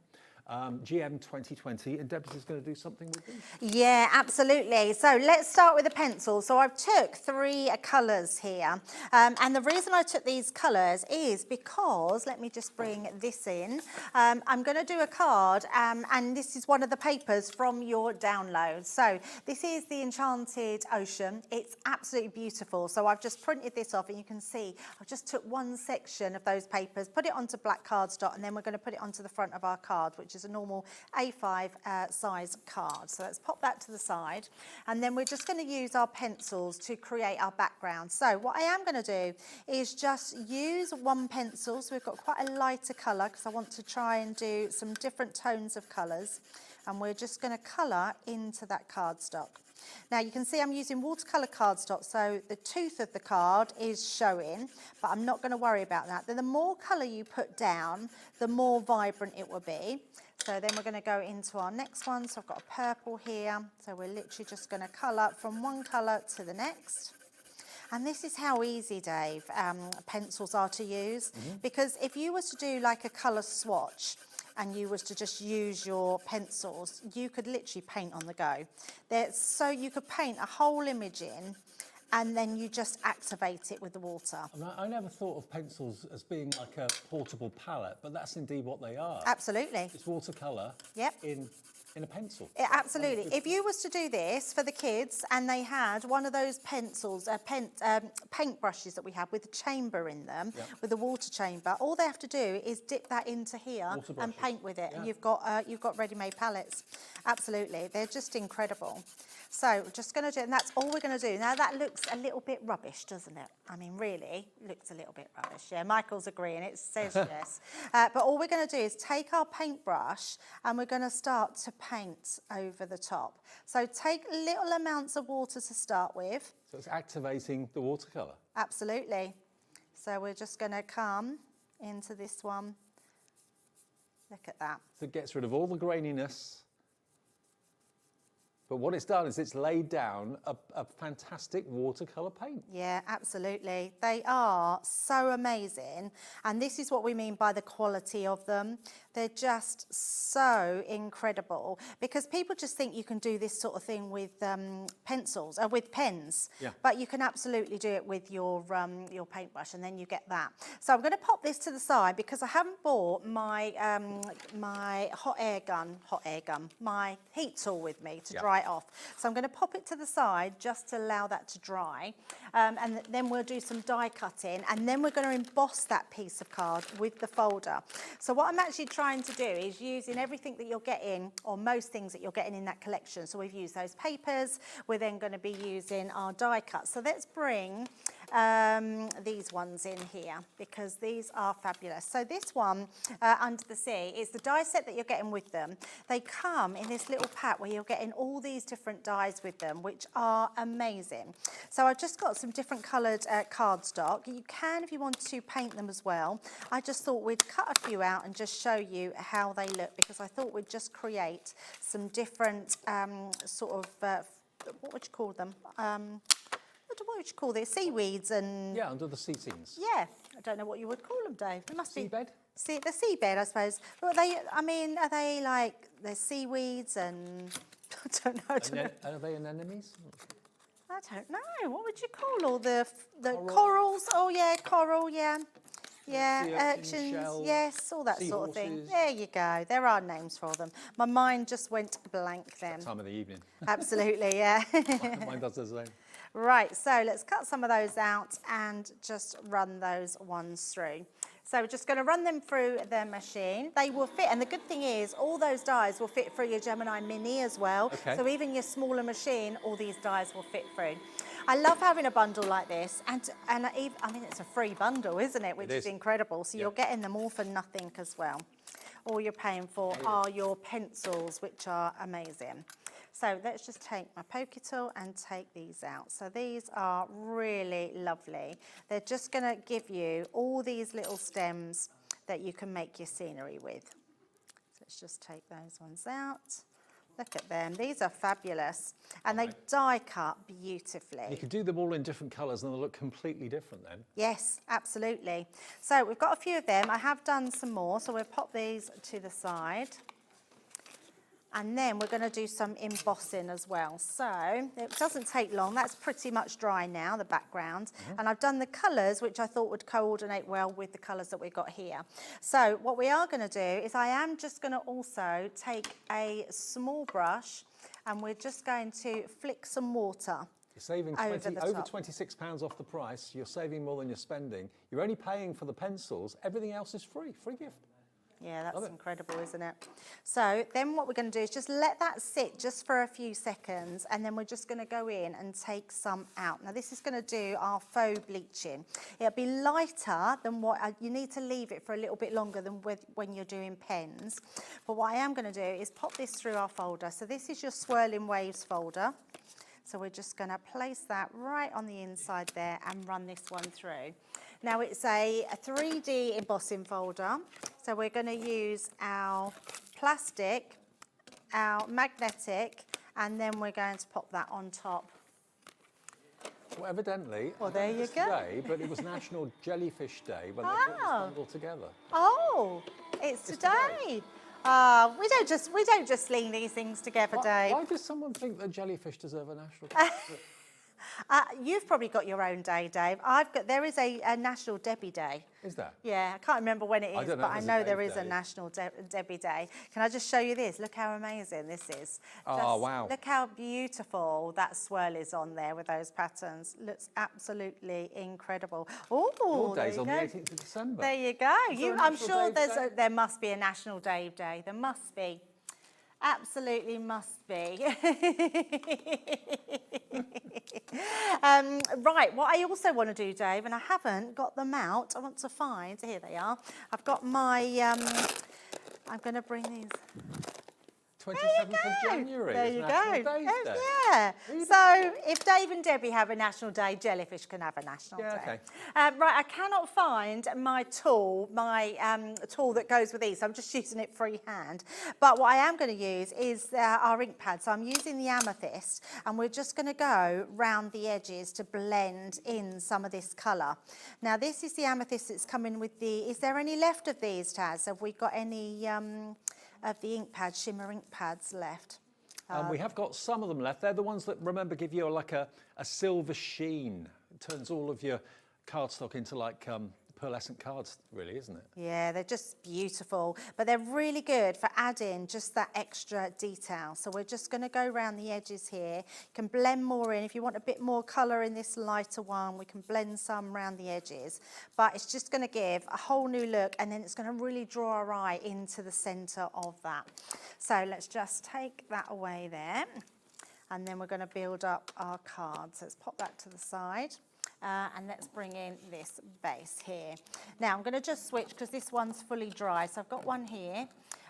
S18: GM 2020, and Debs is going to do something with them.
S9: Yeah, absolutely. So let's start with the pencil. So I've took 3 colours here. And the reason I took these colours is because, let me just bring this in. I'm going to do a card, and this is one of the papers from your download. So this is the Enchanted Ocean. It's absolutely beautiful. So I've just printed this off, and you can see I've just took one section of those papers, put it onto black cardstock, and then we're going to put it onto the front of our card, which is a normal A5 size card. So let's pop that to the side, and then we're just going to use our pencils to create our background. So what I am going to do is just use one pencil. So we've got quite a lighter colour because I want to try and do some different tones of colours, and we're just going to colour into that cardstock. Now you can see I'm using watercolour cardstock, so the tooth of the card is showing, but I'm not going to worry about that. Then the more colour you put down, the more vibrant it will be. So then we're going to go into our next one. So I've got a purple here. So we're literally just going to colour from one colour to the next. And this is how easy, Dave, pencils are to use. Because if you was to do like a colour swatch, and you was to just use your pencils, you could literally paint on the go. So you could paint a whole image in, and then you just activate it with the water.
S18: I never thought of pencils as being like a portable palette, but that's indeed what they are.
S9: Absolutely.
S18: It's watercolour in a pencil.
S9: Absolutely. If you was to do this for the kids and they had one of those pencils, paint brushes that we have with the chamber in them, with the water chamber, all they have to do is dip that into here and paint with it, and you've got ready-made palettes. Absolutely. They're just incredible. So just going to do it, and that's all we're going to do. Now that looks a little bit rubbish, doesn't it? I mean, really, looks a little bit rubbish. Yeah, Michael's agreeing, it says yes. But all we're going to do is take our paintbrush and we're going to start to paint over the top. So take little amounts of water to start with.
S18: So it's activating the watercolour.
S9: Absolutely. So we're just going to come into this one. Look at that.
S18: So it gets rid of all the graininess. But what it's done is it's laid down a fantastic watercolour paint.
S9: Yeah, absolutely. They are so amazing. And this is what we mean by the quality of them. They're just so incredible, because people just think you can do this sort of thing with pencils or with pens, but you can absolutely do it with your paintbrush, and then you get that. So I'm going to pop this to the side because I haven't bought my my my heat tool with me to dry it off. So I'm going to pop it to the side just to allow that to dry, and then we'll do some die cutting, and then we're going to emboss that piece of card with the folder. So what I'm actually trying to do is using everything that you're getting, or most things that you're getting in that collection. So we've used those papers, we're then going to be using our die cuts. So let's bring these ones in here, because these are fabulous. So this one, Under the Sea, is the die set that you're getting with them. They come in this little pack where you're getting all these different dies with them, which are amazing. So I've just got some different coloured cardstock. You can, if you want to, paint them as well. I just thought we'd cut a few out and just show you how they look, because I thought we'd just create some different sort of, what would you call them? What would you call this? Seaweeds and...
S18: Yeah, under the sea scenes.
S9: Yeah, I don't know what you would call them, Dave. It must be...
S18: Seabed?
S9: The seabed, I suppose. But I mean, are they like, they're seaweeds and... I don't know.
S18: Are they anemones?
S9: I don't know. What would you call all the corals? Oh, yeah, coral, yeah. Yeah, urchins, shells, yes, all that sort of thing. There you go. There are names for them. My mind just went blank then.
S18: That time of the evening.
S9: Absolutely, yeah.
S18: Mine does the same.
S9: Right, so let's cut some of those out and just run those ones through. So we're just going to run them through the machine. They will fit, and the good thing is all those dies will fit through your Gemini Mini as well.
S18: Okay.
S9: So even your smaller machine, all these dies will fit through. I love having a bundle like this, and I mean, it's a free bundle, isn't it? Which is incredible. So you're getting them all for nothing as well. All you're paying for are your pencils, which are amazing. So let's just take my pokey tool and take these out. So these are really lovely. They're just going to give you all these little stems that you can make your scenery with. So let's just take those ones out. Look at them. These are fabulous. And they die cut beautifully.
S18: You could do them all in different colours and they'll look completely different then.
S9: Yes, absolutely. So we've got a few of them. I have done some more, so we'll pop these to the side. And then we're going to do some embossing as well. So it doesn't take long. That's pretty much dry now, the background. And I've done the colours, which I thought would coordinate well with the colours that we've got here. So what we are going to do is I am just going to also take a small brush and we're just going to flick some water.
S18: You're saving over £26 off the price. You're saving more than you're spending. You're only paying for the pencils. Everything else is free. Free gift.
S9: Yeah, that's incredible, isn't it? So then what we're going to do is just let that sit just for a few seconds, and then we're just going to go in and take some out. Now this is going to do our faux bleaching. It'll be lighter than what you need to leave it for a little bit longer than when you're doing pens. But what I am going to do is pop this through our folder. So this is your Swirling Waves folder. So we're just going to place that right on the inside there and run this one through. Now it's a 3D embossing folder, so we're going to use our plastic, our magnetic, and then we're going to pop that on top.
S18: Well, evidently,
S9: well, there you go.
S18: Today, but it was National Jellyfish Day when they put this bundle together.
S9: Oh, it's today. We don't just sling these things together, Dave.
S18: Why does someone think that jellyfish deserve a national day?
S9: You've probably got your own day, Dave. There is a National Debbie Day.
S18: Is there?
S9: Yeah, I can't remember when it is, but I know there is a
S18: Day.
S9: National Debbie Day. Can I just show you this? Look how amazing this is.
S18: Oh, wow.
S9: Look how beautiful that swirl is on there with those patterns. Looks absolutely incredible. Oh,
S18: Your day's on the 18th of December.
S9: There you go. I'm sure there must be a National Dave Day. There must be. Absolutely must be. Right, what I also want to do, Dave, and I haven't got them out, I want to find, here they are. I've got my, I'm going to bring these.
S18: 27th of January.
S9: There you
S18: National
S9: go.
S18: Days Day.
S9: Yeah. So if Dave and Debbie have a National Day, Jellyfish can have a National Day.
S18: Okay.
S9: Right, I cannot find my tool, tool that goes with these. So I'm just using it freehand. But what I am going to use is our ink pad. So I'm using the amethyst, and we're just going to go round the edges to blend in some of this colour. Now this is the amethyst that's coming with the. Is there any left of these, Taz? Have we got any? Of the ink pads, shimmer ink pads left.
S18: We have got some of them left. They're the ones that, remember, give you like a silver sheen. It turns all of your cardstock into like pearlescent cards, really, isn't it?
S9: Yeah, they're just beautiful, but they're really good for adding just that extra detail. So we're just going to go around the edges here. You can blend more in. If you want a bit more colour in this lighter one, we can blend some around the edges. But it's just going to give a whole new look, and then it's going to really draw our eye into the centre of that. So let's just take that away there, and then we're going to build up our cards. So let's pop that to the side. And let's bring in this base here. Now I'm going to just switch because this one's fully dry. So I've got one here,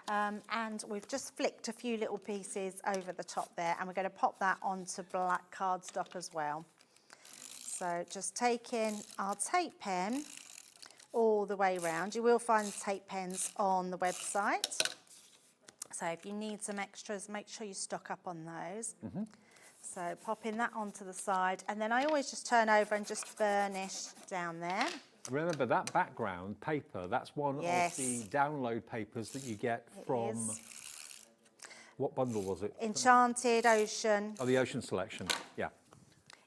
S9: and we've just flicked a few little pieces over the top there, and we're going to pop that onto black cardstock as well. So just taking our tape pen all the way around. You will find tape pens on the website. So if you need some extras, make sure you stock up on those.
S18: Mm-hmm.
S9: So popping that onto the side, and then I always just turn over and just burnish down there.
S18: Remember that background paper, that's one of the download papers that you get from, what bundle was it?
S9: Enchanted Ocean.
S18: Oh, the Ocean Selection, yeah.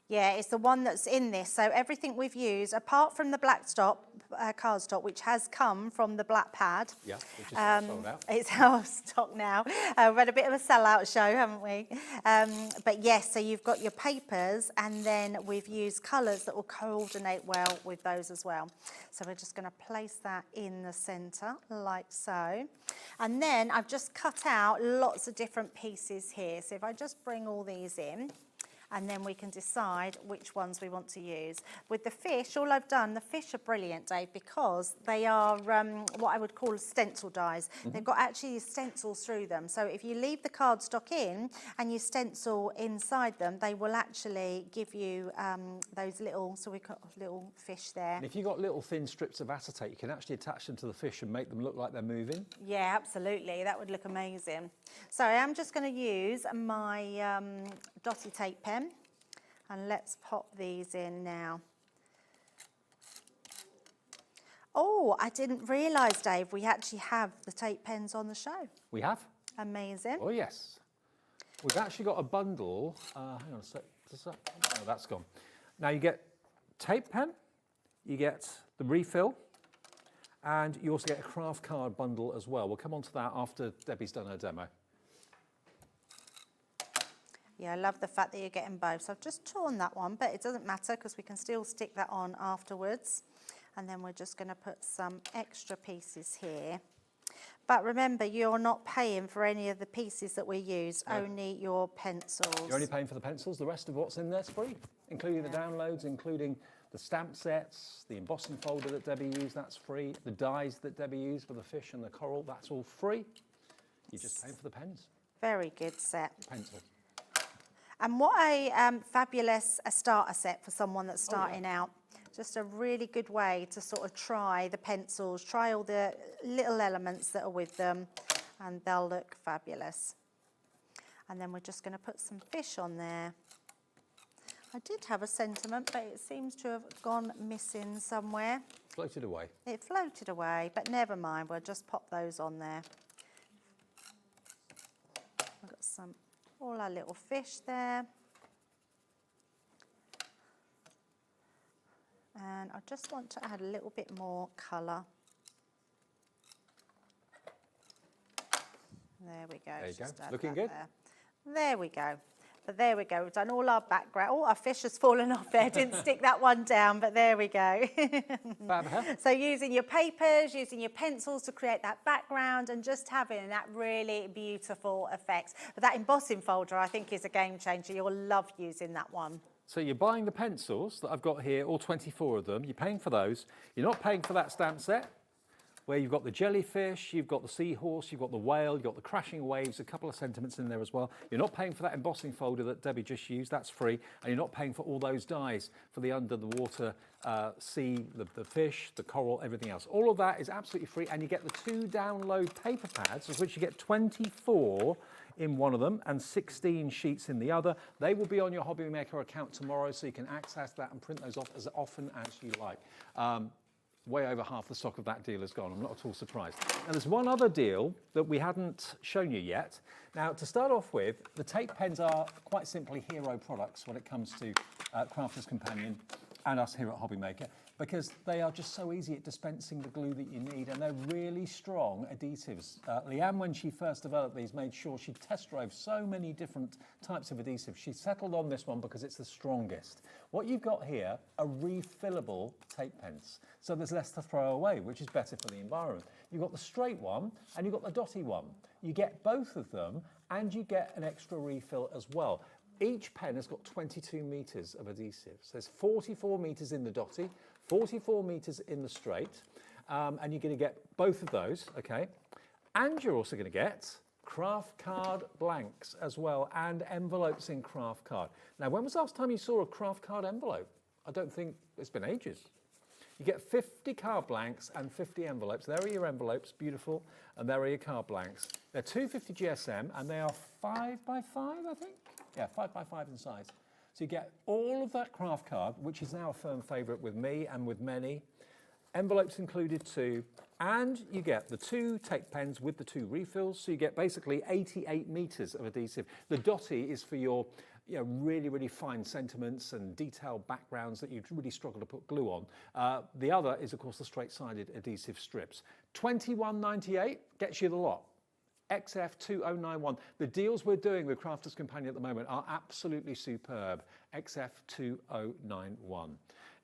S9: Yeah, it's the one that's in this. So everything we've used, apart from the black cardstock, which has come from the black pad.
S18: Yeah, which is sold out.
S9: It's out of stock now. We've had a bit of a sellout show, haven't we? But yes, so you've got your papers, and then we've used colours that will coordinate well with those as well. So we're just going to place that in the centre, like so. And then I've just cut out lots of different pieces here. So if I just bring all these in, and then we can decide which ones we want to use. With the fish, all I've done, the fish are brilliant, Dave, because they are what I would call stencil dies. Mm-hmm. They've got actually stencils through them. So if you leave the cardstock in and you stencil inside them, they will actually give you those little, so we've got little fish there.
S18: And if you've got little thin strips of acetate, you can actually attach them to the fish and make them look like they're moving.
S9: Yeah, absolutely. That would look amazing. So I am just going to use my dotty tape pen. And let's pop these in now. Oh, I didn't realise, Dave, we actually have the tape pens on the show.
S18: We have?
S9: Amazing.
S18: Oh, yes. We've actually got a bundle. Hang on a sec. Oh, that's gone. Now you get tape pen, you get the refill, and you also get a craft card bundle as well. We'll come on to that after Debbie's done her demo.
S9: Yeah, I love the fact that you're getting both. So I've just torn that one, but it doesn't matter because we can still stick that on afterwards. And then we're just going to put some extra pieces here. But remember, you're not paying for any of the pieces that we use, only your pencils.
S18: You're only paying for the pencils. The rest of what's in there is free, including the downloads, including the stamp sets, the embossing folder that Debbie used, that's free. The dies that Debbie used for the fish and the coral, that's all free. You're just paying for the pens.
S9: Very good set.
S18: Pencil.
S9: And what a fabulous starter set for someone that's starting out. Just a really good way to sort of try the pencils, try all the little elements that are with them, and they'll look fabulous. And then we're just going to put some fish on there. I did have a sentiment, but it seems to have gone missing somewhere.
S18: Floated away.
S9: It floated away, but never mind, we'll just pop those on there. We've got all our little fish there. And I just want to add a little bit more colour. There we go.
S18: There you go.
S9: Just add
S18: Looking
S9: that
S18: good.
S9: There we go. But there we go. We've done all our background. Oh, our fish has fallen off there. Didn't stick that one down, but there we go. So using your papers, using your pencils to create that background and just having that really beautiful effect. But that embossing folder, I think, is a game changer. You'll love using that one.
S18: So you're buying the pencils that I've got here, all 24 of them. You're paying for those. You're not paying for that stamp set, where you've got the jellyfish, you've got the seahorse, you've got the whale, you've got the crashing waves, a couple of sentiments in there as well. You're not paying for that embossing folder that Debbie just used, that's free. And you're not paying for all those dies for the under the water sea, the fish, the coral, everything else. All of that is absolutely free, and you get the 2 download paper pads, of which you get 24 in one of them and 16 sheets in the other. They will be on your Hobby Maker account tomorrow, so you can access that and print those off as often as you like. Way over half the stock of that deal is gone. I'm not at all surprised. Now, there's one other deal that we hadn't shown you yet. Now, to start off with, the tape pens are quite simply hero products when it comes to Crafter's Companion and us here at Hobby Maker, because they are just so easy at dispensing the glue that you need, and they're really strong adhesives. Leanne, when she first developed these, made sure she test drove so many different types of adhesives. She settled on this one because it's the strongest. What you've got here are refillable tape pens, so there's less to throw away, which is better for the environment. You've got the straight one and you've got the dotty one. You get both of them and you get an extra refill as well. Each pen has got 22 metres of adhesive. So there's 44 metres in the dotty, 44 metres in the straight, and you're going to get both of those, okay? And you're also going to get craft card blanks as well, and envelopes in craft card. Now, when was the last time you saw a craft card envelope? I don't think it's been ages. You get 50 card blanks and 50 envelopes. There are your envelopes, beautiful, and there are your card blanks. They're 250 GSM, and they are 5 by 5, I think? Yeah, 5 by 5 in size. So you get all of that craft card, which is now a firm favourite with me and with many. Envelopes included too, and you get the 2 tape pens with the 2 refills, so you get basically 88 metres of adhesive. The dotty is for your really, really fine sentiments and detailed backgrounds that you really struggle to put glue on. The other is, of course, the straight-sided adhesive strips. $21.98 gets you the lot. XF2091. The deals we're doing with Crafter's Companion at the moment are absolutely superb. XF2091.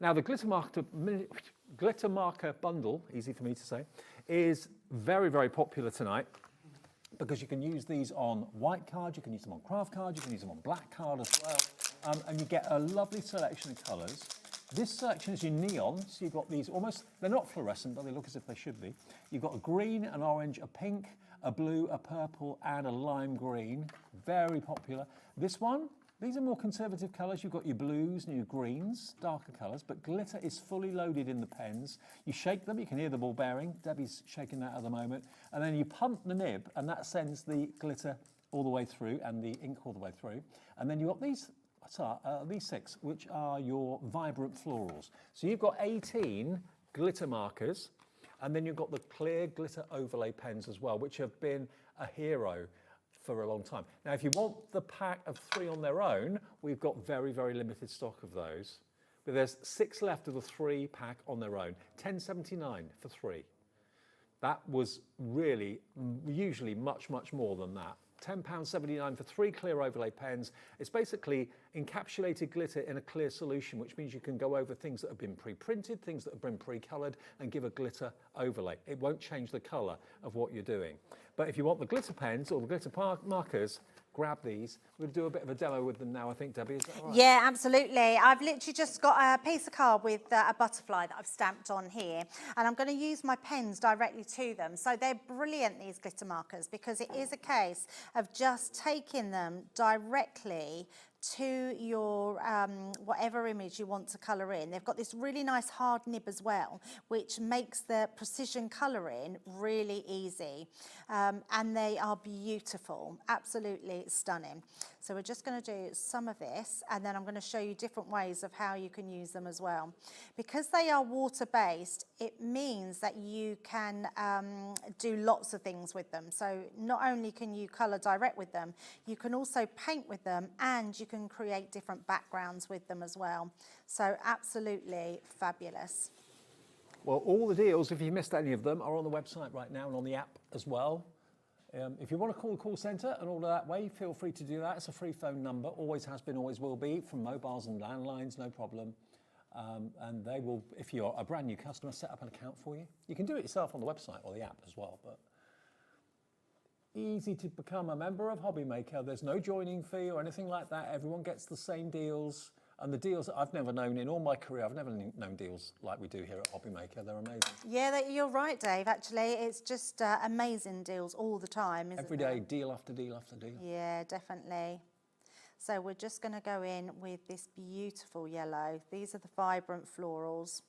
S18: Now, the glitter marker bundle, easy for me to say, is very, very popular tonight, because you can use these on white card, you can use them on craft card, you can use them on black card as well, and you get a lovely selection of colours. This section is your neon, so you've got these almost, they're not fluorescent, but they look as if they should be. You've got a green, an orange, a pink, a blue, a purple, and a lime green. Very popular. This one, these are more conservative colours. You've got your blues and your greens, darker colours, but glitter is fully loaded in the pens. You shake them, you can hear the ball bearing. Debbie's shaking that at the moment. And then you pump the nib, and that sends the glitter all the way through and the ink all the way through. And then you've got these 6, which are your vibrant florals. So you've got 18 glitter markers, and then you've got the clear glitter overlay pens as well, which have been a hero for a long time. Now, if you want the pack of 3 on their own, we've got very, very limited stock of those. But there's 6 left of the 3 pack on their own, $10.79 for 3. That was really usually much, much more than that. £10.79 for 3 clear overlay pens. It's basically encapsulated glitter in a clear solution, which means you can go over things that have been pre-printed, things that have been pre-coloured, and give a glitter overlay. It won't change the colour of what you're doing. But if you want the glitter pens or the glitter markers, grab these. We'll do a bit of a demo with them now, I think, Debbie, is that all right?
S9: Yeah, absolutely. I've literally just got a piece of card with a butterfly that I've stamped on here, and I'm going to use my pens directly to them. So they're brilliant, these glitter markers, because it is a case of just taking them directly to your whatever image you want to colour in. They've got this really nice hard nib as well, which makes the precision colouring really easy. And they are beautiful, absolutely stunning. So we're just going to do some of this, and then I'm going to show you different ways of how you can use them as well. Because they are water-based, it means that you can do lots of things with them. So not only can you colour direct with them, you can also paint with them, and you can create different backgrounds with them as well. So absolutely fabulous.
S18: Well, all the deals, if you missed any of them, are on the website right now and on the app as well. If you want to call the call centre and all that way, feel free to do that. It's a free phone number, always has been, always will be, from mobiles and landlines, no problem. And they will, if you're a brand new customer, set up an account for you. You can do it yourself on the website or the app as well, but easy to become a member of HobbyMaker. There's no joining fee or anything like that. Everyone gets the same deals. And the deals that I've never known in all my career, I've never known deals like we do here at HobbyMaker. They're amazing.
S9: Yeah, you're right, Dave. Actually, it's just amazing deals all the time, isn't it?
S18: Every day, deal after deal after deal.
S9: Yeah, definitely. So we're just going to go in with this beautiful yellow. These are the vibrant florals.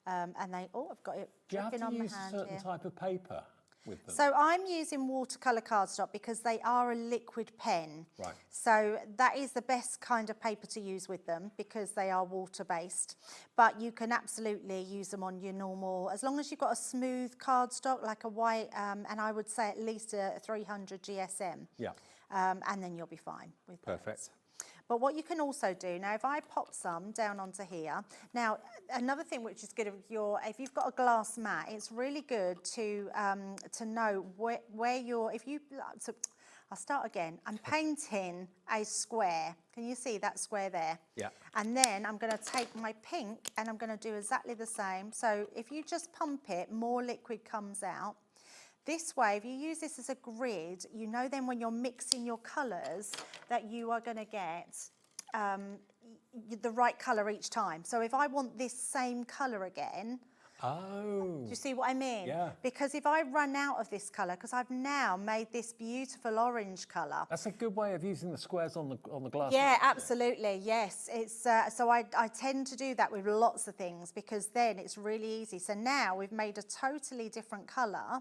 S9: And they, I've got it dripping on the hand.
S18: Do you have to use a certain type of paper with them?
S9: So I'm using watercolour cardstock because they are a liquid pen.
S18: Right.
S9: So that is the best kind of paper to use with them because they are water-based. But you can absolutely use them on your normal, as long as you've got a smooth cardstock, like a white, and I would say at least a 300 GSM.
S18: Yeah.
S9: And then you'll be fine with
S18: Perfect.
S9: But what you can also do, now if I pop some down onto here, now another thing which is good if you've got a glass mat, it's really good to know where you're, so I'll start again. I'm painting a square. Can you see that square there?
S18: Yeah.
S9: And then I'm going to take my pink and I'm going to do exactly the same. So if you just pump it, more liquid comes out. This way, if you use this as a grid, you know then when you're mixing your colours that you are going to get the right colour each time. So if I want this same colour again, do you see what I mean?
S18: Yeah.
S9: Because if I run out of this colour, because I've now made this beautiful orange colour.
S18: That's a good way of using the squares on the glass.
S9: Yeah, absolutely. Yes, it's so I tend to do that with lots of things because then it's really easy. So now we've made a totally different colour.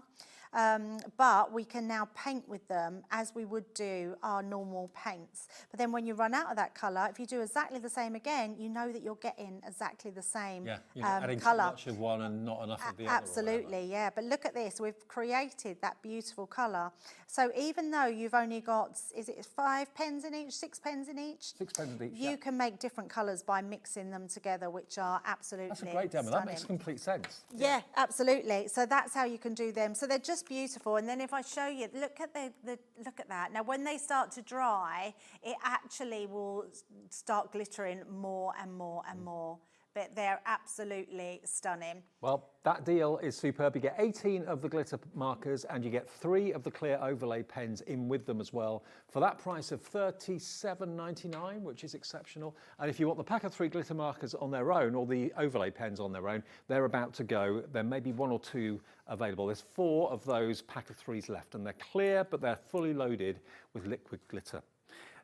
S9: But we can now paint with them as we would do our normal paints. But then when you run out of that colour, if you do exactly the same again, you know that you're getting exactly the same
S18: adding
S9: colour.
S18: too much of one and not enough of the other.
S9: Absolutely, yeah. But look at this, we've created that beautiful colour. So even though you've only got, is it 5 pens in each, 6 pens in each?
S18: 6 pens in each,
S9: You can make different colours by mixing them together, which are absolutely
S18: That's a great demo.
S9: stunning.
S18: That makes complete sense.
S9: Yeah, absolutely. So that's how you can do them. So they're just beautiful. And then if I show you, look at look at that. Now, when they start to dry, it actually will start glittering more and more and more. But they're absolutely stunning.
S18: Well, that deal is superb. You get 18 of the glitter markers and you get 3 of the clear overlay pens in with them as well for that price of $37.99, which is exceptional. And if you want the pack of 3 glitter markers on their own or the overlay pens on their own, they're about to go. There may be 1 or 2 available. There's 4 of those pack of 3s left and they're clear, but they're fully loaded with liquid glitter.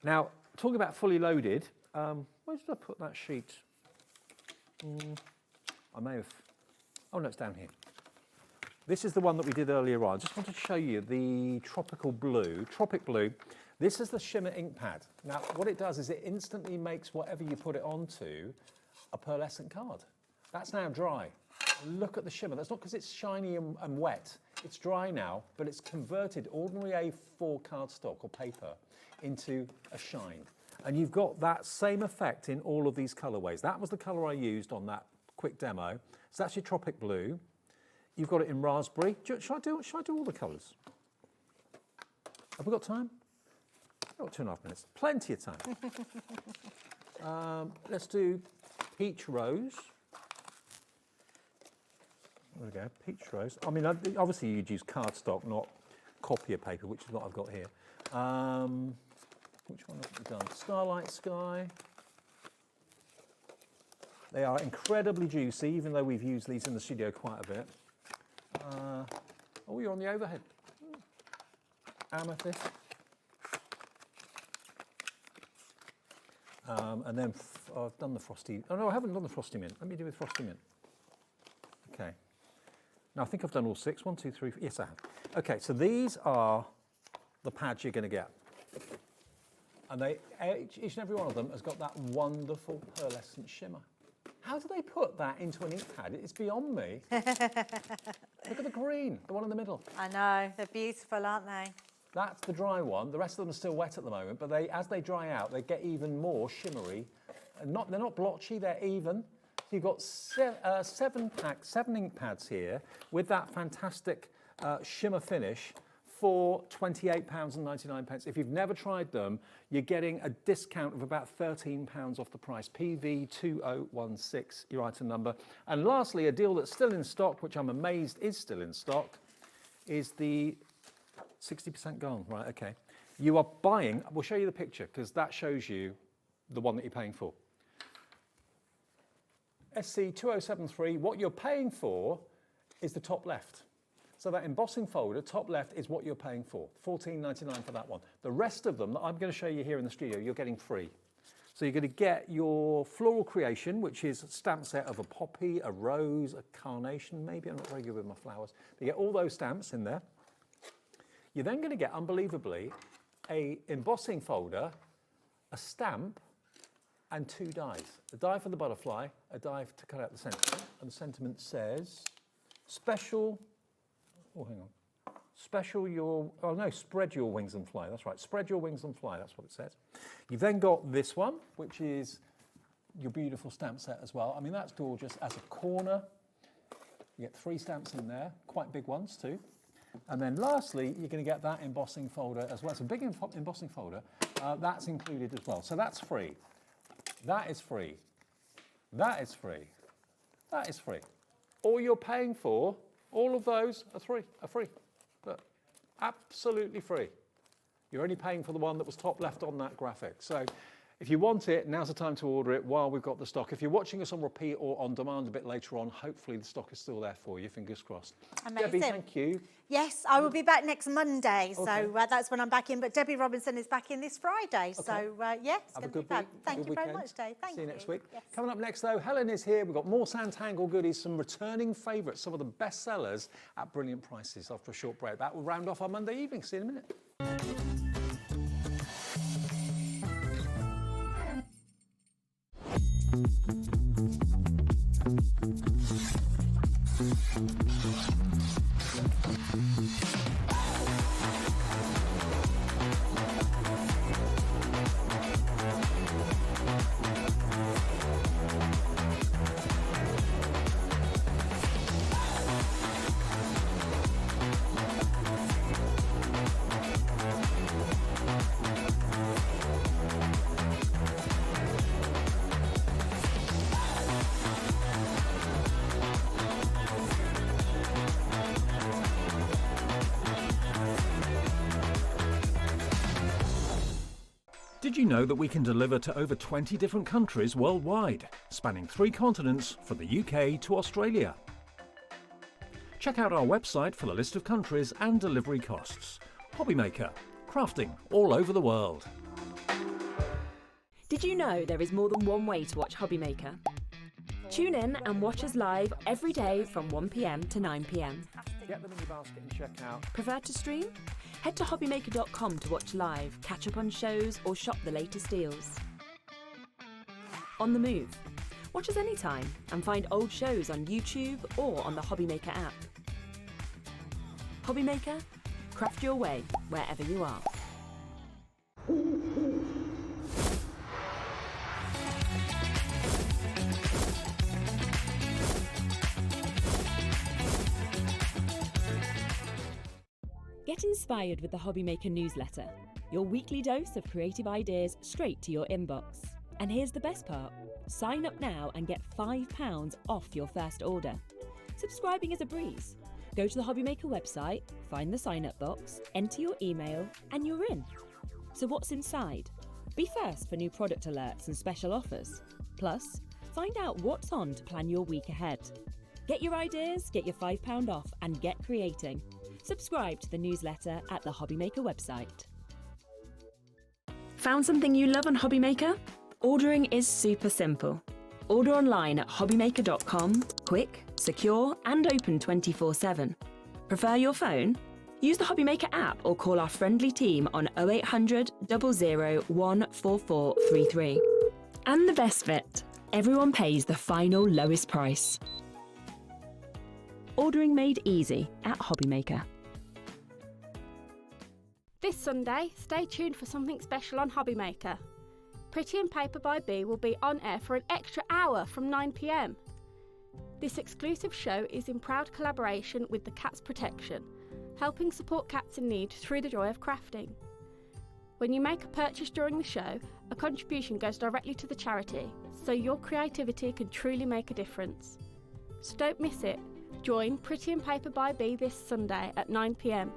S18: Now, talking about fully loaded, where did I put that sheet? I may have, oh no, it's down here. This is the one that we did earlier on. I just want to show you the Tropic Blue. This is the shimmer ink pad. Now, what it does is it instantly makes whatever you put it onto a pearlescent card. That's now dry. Look at the shimmer. That's not because it's shiny and wet. It's dry now, but it's converted ordinary A4 cardstock or paper into a shine. And you've got that same effect in all of these colourways. That was the colour I used on that quick demo. So that's your Tropic Blue. You've got it in Raspberry. Should I do all the colours? Have we got time? We've got 2.5 minutes. Plenty of time. Let's do Peach Rose. There we go, Peach Rose. I mean, obviously you'd use cardstock, not copier paper, which is what I've got here. Which one have we done? Starlight Sky. They are incredibly juicy, even though we've used these in the studio quite a bit. Oh, you're on the overhead. Amethyst. And then I've done the Frosty. Oh no, I haven't done the Frosty Mint. Let me do with Frosty Mint. Okay. Now I think I've done all 6. 1, 2, 3, 4. Yes, I have. Okay, so these are the pads you're going to get. And each and every one of them has got that wonderful pearlescent shimmer. How do they put that into an ink pad? It's beyond me. Look at the green, the one in the middle.
S9: I know, they're beautiful, aren't they?
S18: That's the dry one. The rest of them are still wet at the moment, but as they dry out, they get even more shimmery. They're not blotchy, they're even. So you've got 7 ink pads here with that fantastic shimmer finish for £28.99. If you've never tried them, you're getting a discount of about £13 off the price. PV2016, your item number. And lastly, a deal that's still in stock, which I'm amazed is still in stock, is the 60% gone. Right, okay. You are buying, we'll show you the picture because that shows you the one that you're paying for. SC2073, what you're paying for is the top left. So that embossing folder, top left, is what you're paying for. £14.99 for that one. The rest of them that I'm going to show you here in the studio, you're getting free. So you're going to get your floral creation, which is a stamp set of a poppy, a rose, a carnation, maybe. I'm not very good with my flowers. But you get all those stamps in there. You're then going to get, unbelievably, a embossing folder, a stamp, and 2 dies. A die for the butterfly, a die to cut out the sentiment. And the sentiment says, special... Oh, hang on. Spread your wings and fly. That's right, spread your wings and fly, that's what it says. You've then got this one, which is your beautiful stamp set as well. I mean, that's gorgeous as a corner. You get 3 stamps in there, quite big ones too. And then lastly, you're going to get that embossing folder as well. It's a big embossing folder. That's included as well. So that's free. That is free. That is free. That is free. All you're paying for, all of those are free. But absolutely free. You're only paying for the one that was top left on that graphic. So if you want it, now's the time to order it while we've got the stock. If you're watching us on repeat or on demand a bit later on, hopefully the stock is still there for you, fingers crossed.
S9: Amazing.
S18: Debbie, thank you.
S9: Yes, I will be back next Monday,
S18: Okay.
S9: so that's when I'm back in. But Debbie Robinson is back in this Friday, so yeah, it's
S18: Have a
S9: going to be
S18: good
S9: fun.
S18: week.
S9: Thank
S18: Good
S9: you very
S18: weekend.
S9: much, Dave. Thank you.
S18: See you next week.
S9: Yes.
S18: Coming up next, though, Helen is here. We've got more Sanntangle goodies, some returning favourites, some of the best sellers at brilliant prices after a short break. That will round off our Monday evening. See you in a minute.
S15: Did you know that we can deliver to over 20 different countries worldwide, spanning 3 continents from the UK to Australia? Check out our website for the list of countries and delivery costs. Hobbymaker, crafting all over the world.
S5: Did you know there is more than one way to watch Hobbymaker? Tune in and watch us live every day from 1 PM to 9 PM.
S18: Get them in your basket and check out.
S5: Prefer to stream? Head to hobbymaker.com to watch live, catch up on shows, or shop the latest deals. On the move. Watch us anytime and find old shows on YouTube or on the Hobbymaker app. Hobbymaker, craft your way wherever you are. Get inspired with the Hobbymaker newsletter, your weekly dose of creative ideas straight to your inbox. And here's the best part. Sign up now and get £5 off your first order. Subscribing is a breeze. Go to the Hobbymaker website, find the sign-up box, enter your email, and you're in. So what's inside? Be first for new product alerts and special offers. Plus, find out what's on to plan your week ahead. Get your ideas, get your £5 off, and get creating. Subscribe to the newsletter at the Hobbymaker website. Found something you love on Hobbymaker? Ordering is super simple. Order online at hobbymaker.com, quick, secure, and open 24/7. Prefer your phone? Use the Hobbymaker app or call our friendly team on 0800 00 14433. And the best bit, everyone pays the final lowest price. Ordering made easy at Hobbymaker.
S16: This Sunday, stay tuned for something special on Hobbymaker. Pretty and Paper by Bee will be on air for an extra hour from 9 p.m. This exclusive show is in proud collaboration with the Cats Protection, helping support cats in need through the joy of crafting. When you make a purchase during the show, a contribution goes directly to the charity, so your creativity can truly make a difference. So don't miss it. Join Pretty and Paper by Bee this Sunday at 9 p.m.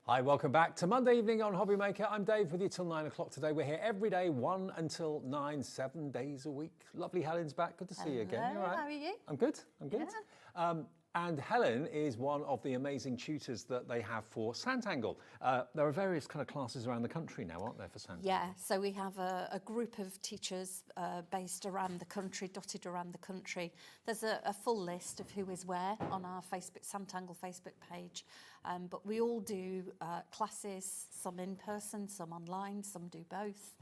S18: Hi, welcome back to Monday evening on Hobbymaker. I'm Dave with you till 9 o'clock today. We're here every day, 1 until 9, 7 days a week. Lovely Helen's back. Good to see you again. You all right?
S14: How are you?
S18: I'm good. I'm good.
S14: Yeah.
S18: And Helen is one of the amazing tutors that they have for Sanntangle. There are various kind of classes around the country now, aren't there, for Sanntangle?
S14: Yeah, so we have a group of teachers based around the country, dotted around the country. There's a full list of who is where on our Sanntangle Facebook page. But we all do classes, some in person, some online, some do both.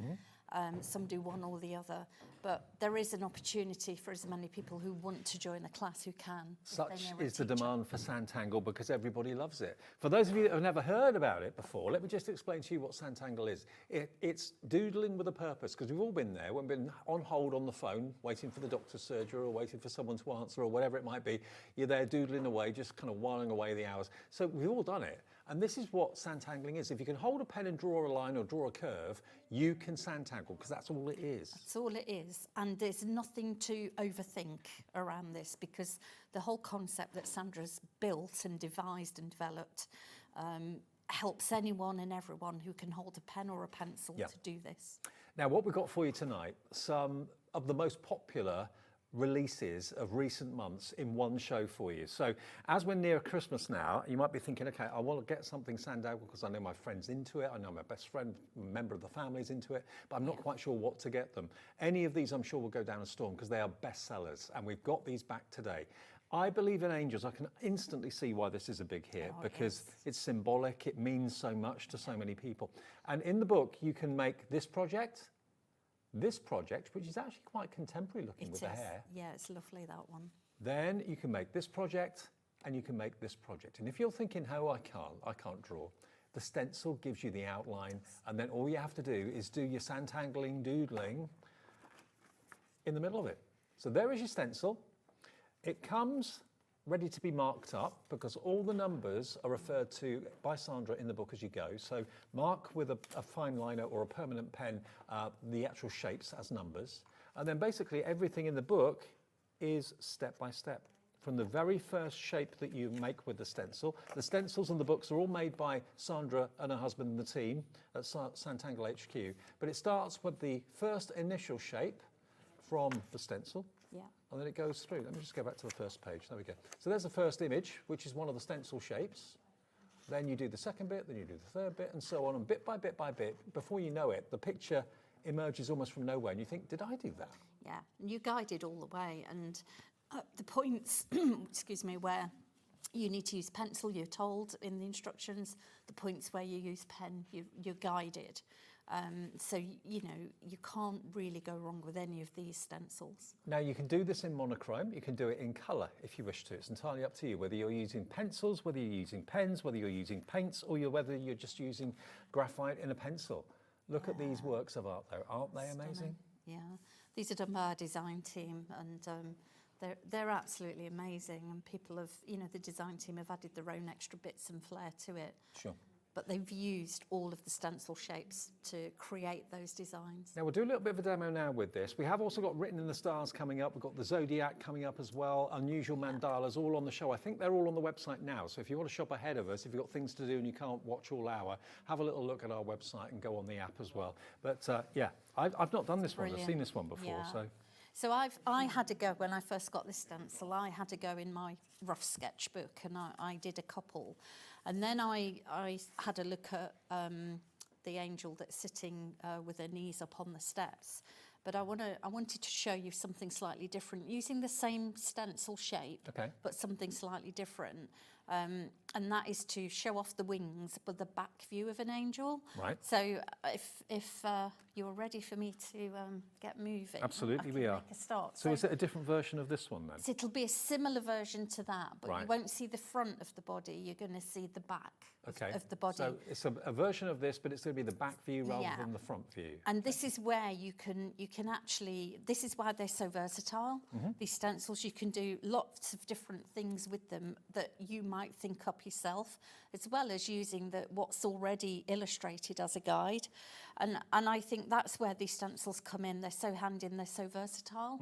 S14: Some do one or the other, but there is an opportunity for as many people who want to join a class who can.
S18: Such is the demand for Sanntangle because everybody loves it. For those of you that have never heard about it before, let me just explain to you what Sanntangle is. It's doodling with a purpose, because we've all been there. We've been on hold on the phone, waiting for the doctor's surgery or waiting for someone to answer or whatever it might be. You're there doodling away, just kind of whiling away the hours. So we've all done it. And this is what Sanntangling is. If you can hold a pen and draw a line or draw a curve, you can Sanntangle, because that's all it is.
S14: That's all it is. And there's nothing to overthink around this, because the whole concept that Sandra's built and devised and developed helps anyone and everyone who can hold a pen or a pencil to do this.
S18: Now, what we've got for you tonight, some of the most popular releases of recent months in one show for you. So as we're near Christmas now, you might be thinking, okay, I want to get something Sanntangle because I know my friend's into it, I know my best friend, member of the family's into it, but I'm not quite sure what to get them. Any of these I'm sure will go down a storm because they are bestsellers, and we've got these back today. I believe in angels. I can instantly see why this is a big hit, because it's symbolic, it means so much to so many people. And in the book, you can make this project, which is actually quite contemporary looking with the hair.
S14: Yeah, it's lovely, that one.
S18: Then you can make this project, and you can make this project. And if you're thinking, oh, I can't draw, The stencil gives you the outline, and then all you have to do is do your Sanntangling doodling in the middle of it. So there is your stencil. It comes ready to be marked up because all the numbers are referred to by Sandra in the book as you go. So mark with a fine liner or a permanent pen the actual shapes as numbers. And then basically everything in the book is step by step. From the very first shape that you make with the stencil. The stencils and the books are all made by Sandra and her husband and the team at Sanntangle HQ. But it starts with the first initial shape from the stencil.
S14: Yeah.
S18: And then it goes through. Let me just go back to the first page. There we go. So there's the first image, which is one of the stencil shapes. Then you do the second bit, then you do the third bit, and so on. And bit by bit by bit, before you know it, the picture emerges almost from nowhere. And you think, did I do that?
S14: Yeah, and you guided all the way. And the points, excuse me, where you need to use pencil, you're told in the instructions. The points where you use pen, you're guided. So, you know, you can't really go wrong with any of these stencils.
S18: Now, you can do this in monochrome. You can do it in colour if you wish to. It's entirely up to you, whether you're using pencils, whether you're using pens, whether you're using paints, or whether you're just using graphite in a pencil. Look at these works of art, though. Aren't they amazing?
S14: Yeah, these are done by our design team, and they're absolutely amazing. And people have, you know, the design team have added their own extra bits and flair to it.
S18: Sure.
S14: But they've used all of the stencil shapes to create those designs.
S18: Now, we'll do a little bit of a demo now with this. We have also got Written in the Stars coming up. We've got the Zodiac coming up as well. Unusual mandalas all on the show. I think they're all on the website now. So if you want to shop ahead of us, if you've got things to do and you can't watch all hour, have a little look at our website and go on the app as well. But yeah, I've not done this one. I've seen this one before.
S14: Yeah. So I had to go, when I first got this stencil, I had to go in my rough sketchbook and I did a couple. And then I had a look at the angel that's sitting with her knees up on the steps. But I wanted to show you something slightly different, using the same stencil shape, but something slightly different. And that is to show off the wings, but the back view of an angel.
S18: Right.
S14: So if you're ready for me to get moving,
S18: absolutely, we are.
S14: Make a start.
S18: So is it a different version of this one then?
S14: So it'll be a similar version to that, but
S18: Right.
S14: you won't see the front of the body. You're going to see the back of the body.
S18: So it's a version of this, but it's going to be the back view rather than the front view.
S14: And this is where you can actually, this is why they're so versatile. These stencils, you can do lots of different things with them that you might think up yourself, as well as using what's already illustrated as a guide. And I think that's where these stencils come in. They're so handy and they're so versatile.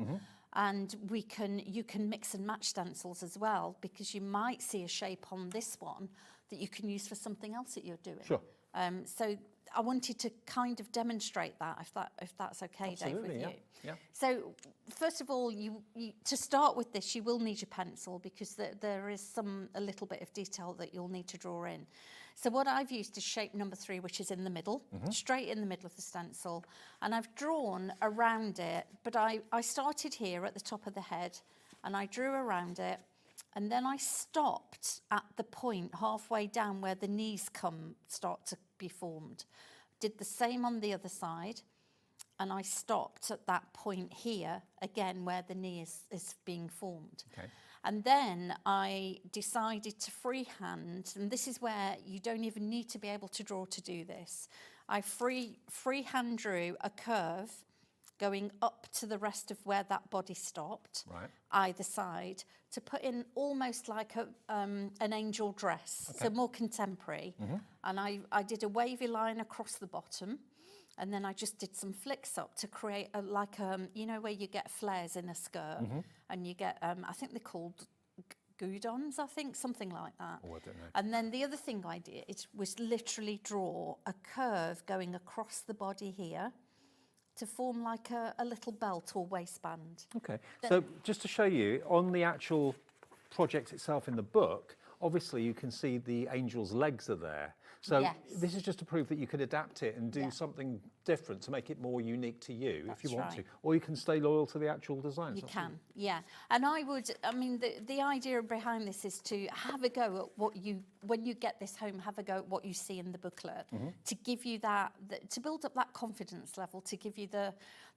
S14: And you can mix and match stencils as well, because you might see a shape on this one that you can use for something else that you're doing.
S18: Sure.
S14: So I wanted to kind of demonstrate that, if that's okay, Dave, with you.
S18: Yeah.
S14: So first of all, you to start with this, you will need your pencil, because there is a little bit of detail that you'll need to draw in. So what I've used is shape number 3, which is in the middle, straight in the middle of the stencil. And I've drawn around it, but I started here at the top of the head and I drew around it. And then I stopped at the point halfway down where the knees start to be formed. Did the same on the other side. And I stopped at that point here, again, where the knee is being formed.
S18: Okay.
S14: And then I decided to freehand, and this is where you don't even need to be able to draw to do this. I freehand drew a curve going up to the rest of where that body stopped, either side, to put in almost like an angel dress, so more contemporary. And I did a wavy line across the bottom, and then I just did some flicks up to create you know, where you get flares in a skirt, and you get, I think they're called goudons, I think, something like that.
S18: Oh, I don't know.
S14: And then the other thing I did was literally draw a curve going across the body here, to form like a little belt or waistband.
S18: Okay, so just to show you, on the actual project itself in the book, obviously you can see the angel's legs are there. So this is just to prove that you could adapt it and do something different to make it more unique to you if you want to. Or you can stay loyal to the actual design.
S14: You can, yeah. And I mean, the idea behind this is to have a go at what when you get this home, have a go at what you see in the booklet, to give you to build up that confidence level, to give you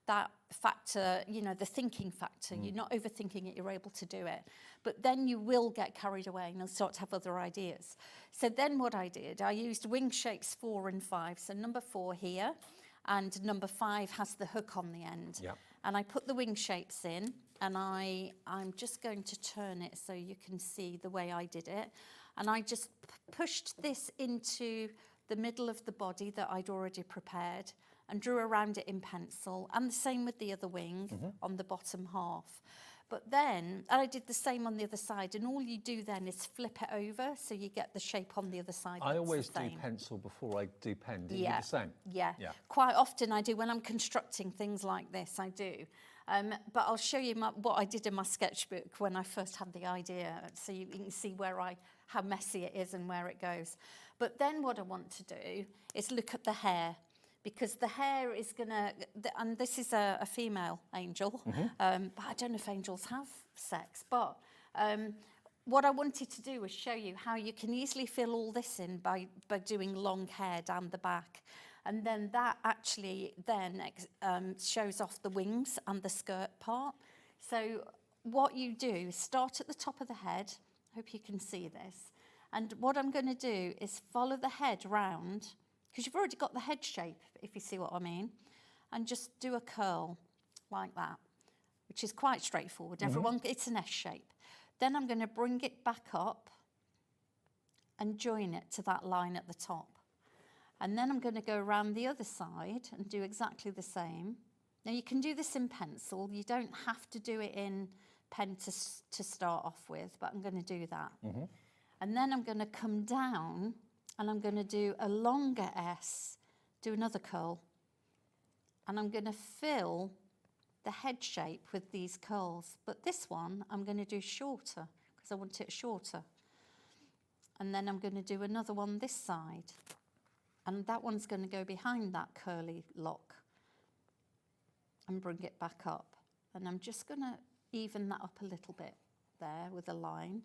S14: that factor, you know, the thinking factor. You're not overthinking it, you're able to do it. But then you will get carried away and you'll start to have other ideas. So then what I did, I used wing shapes 4 and 5. So number 4 here, and number 5 has the hook on the end.
S18: Yeah.
S14: And I put the wing shapes in, and I'm just going to turn it so you can see the way I did it. And I just pushed this into the middle of the body that I'd already prepared and drew around it in pencil, and the same with the other wing on the bottom half. But then I did the same on the other side, and all you do then is flip it over so you get the shape on the other side.
S18: I
S14: that's
S18: always
S14: the
S18: do
S14: same.
S18: pencil before I do pen. Do you
S14: Yeah.
S18: do the same?
S14: Yeah.
S18: Yeah.
S14: Quite often I do when I'm constructing things like this, I do. But I'll show you what I did in my sketchbook when I first had the idea, so you can see how messy it is and where it goes. But then what I want to do is look at the hair, because the hair is gonna, and this is a female angel, but I don't know if angels have sex, but what I wanted to do was show you how you can easily fill all this in by doing long hair down the back. And then that actually then shows off the wings and the skirt part. So what you do is start at the top of the head. Hope you can see this. And what I'm going to do is follow the head round, because you've already got the head shape, if you see what I mean, and just do a curl like that, which is quite straightforward. Everyone, it's an S shape. Then I'm going to bring it back up and join it to that line at the top. And then I'm going to go around the other side and do exactly the same. Now you can do this in pencil. You don't have to do it in pen to start off with, but I'm going to do that. And then I'm going to come down and I'm going to do a longer S, do another curl. And I'm going to fill the head shape with these curls. But this one I'm going to do shorter because I want it shorter. And then I'm going to do another one this side. And that one's going to go behind that curly lock and bring it back up. And I'm just going to even that up a little bit there with a line.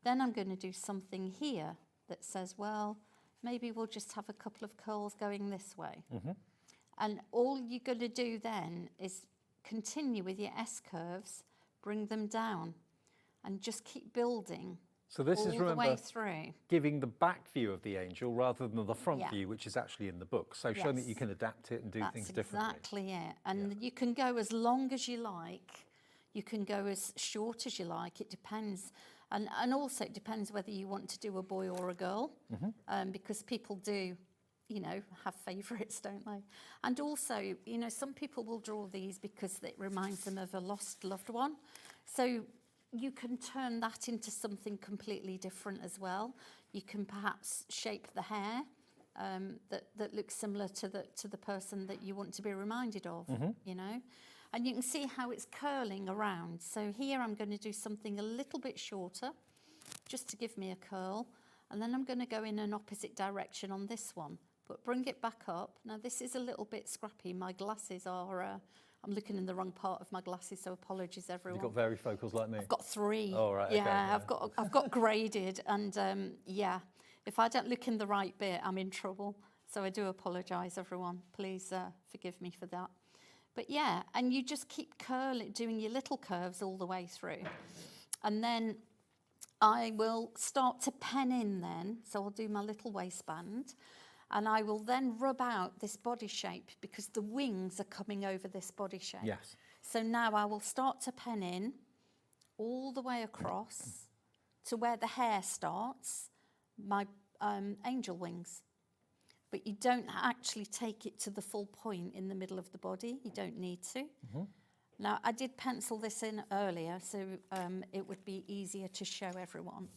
S14: Then I'm going to do something here that says, well, maybe we'll just have a couple of curls going this way. And all you're going to do then is continue with your S curves, bring them down, and just keep building.
S18: So this is,
S14: all the way
S18: remember,
S14: through.
S18: giving the back view of the angel rather than the front
S14: Yeah.
S18: view, which is actually in the book. So showing that
S14: Yes.
S18: you can adapt it and do things differently.
S14: That's exactly it. And you can go as long as you like. You can go as short as you like. It depends. And also it depends whether you want to do a boy or a girl, because people do, you know, have favourites, don't they? And also, you know, some people will draw these because it reminds them of a lost loved one. So you can turn that into something completely different as well. You can perhaps shape the hair that looks similar to the person that you want to be reminded of, you know. And you can see how it's curling around. So here I'm going to do something a little bit shorter, just to give me a curl. And then I'm going to go in an opposite direction on this one, but bring it back up. Now this is a little bit scrappy. My glasses are, I'm looking in the wrong part of my glasses, so apologies everyone.
S18: You've got varifocals like me?
S14: I've got 3.
S18: Oh, right,
S14: yeah,
S18: okay, yeah.
S14: I've got graded, and yeah, if I don't look in the right bit, I'm in trouble. So I do apologise, everyone. Please forgive me for that. But yeah, and you just keep curling, doing your little curves all the way through. And then I will start to pen in then. So I'll do my little waistband. And I will then rub out this body shape because the wings are coming over this body shape.
S18: Yes.
S14: So now I will start to pen in all the way across to where the hair starts, my angel wings. But you don't actually take it to the full point in the middle of the body. You don't need to. Now, I did pencil this in earlier, so it would be easier to show everyone.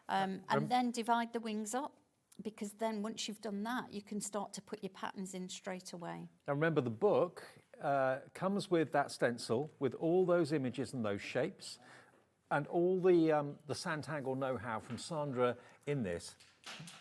S14: And then divide the wings up, because then once you've done that, you can start to put your patterns in straight away.
S18: Now remember, the book comes with that stencil with all those images and those shapes, and all the Sanntangle know-how from Sandra in this.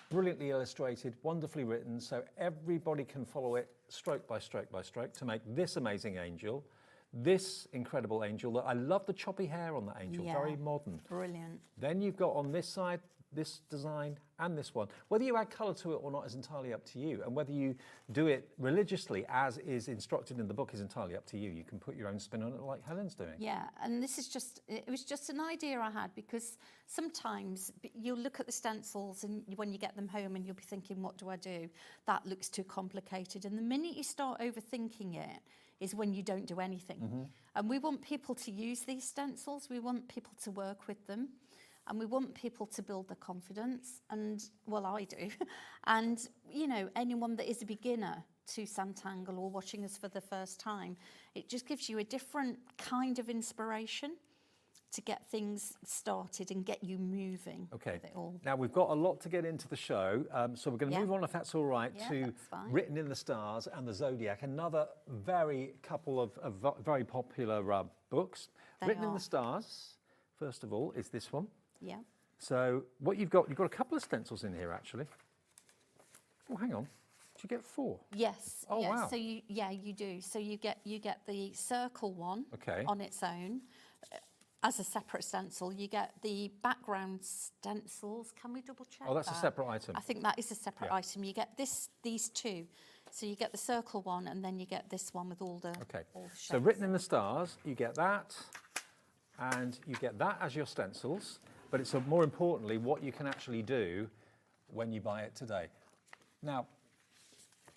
S18: Brilliantly illustrated, wonderfully written, so everybody can follow it stroke by stroke by stroke to make this amazing angel, this incredible angel. I love the choppy hair on that angel,
S14: Yeah,
S18: very modern.
S14: Brilliant.
S18: Then you've got on this side, this design, and this one. Whether you add colour to it or not is entirely up to you, and whether you do it religiously as is instructed in the book is entirely up to you. You can put your own spin on it like Helen's doing.
S14: Yeah, and this is just, it was just an idea I had, because sometimes you'll look at the stencils and when you get them home and you'll be thinking, what do I do? That looks too complicated. And the minute you start overthinking it is when you don't do anything. And we want people to use these stencils. We want people to work with them. And we want people to build their confidence. And, well, I do. And, you know, anyone that is a beginner to Sanntangle or watching us for the first time, it just gives you a different kind of inspiration to get things started and get you moving.
S18: Okay.
S14: With it all.
S18: Now, we've got a lot to get into the show, so we're going to move on, if that's all right, to
S14: that's fine.
S18: Written in the Stars and the Zodiac, another couple of very popular books.
S14: They
S18: Written in
S14: are.
S18: the Stars, first of all, is this one.
S14: Yeah.
S18: So what you've got a couple of stencils in here, actually. Oh, hang on. Did you get 4?
S14: Yes.
S18: Oh,
S14: yes.
S18: wow.
S14: So you do. So you get the circle one on its own. As a separate stencil, you get the background stencils. Can we double check?
S18: Oh, that's a separate item.
S14: I think that is a separate item. You get these two. So you get the circle one, and then you get this one with all the all the
S18: So
S14: shapes.
S18: Written in the Stars, you get that, and you get that as your stencils, but it's more importantly what you can actually do when you buy it today. Now,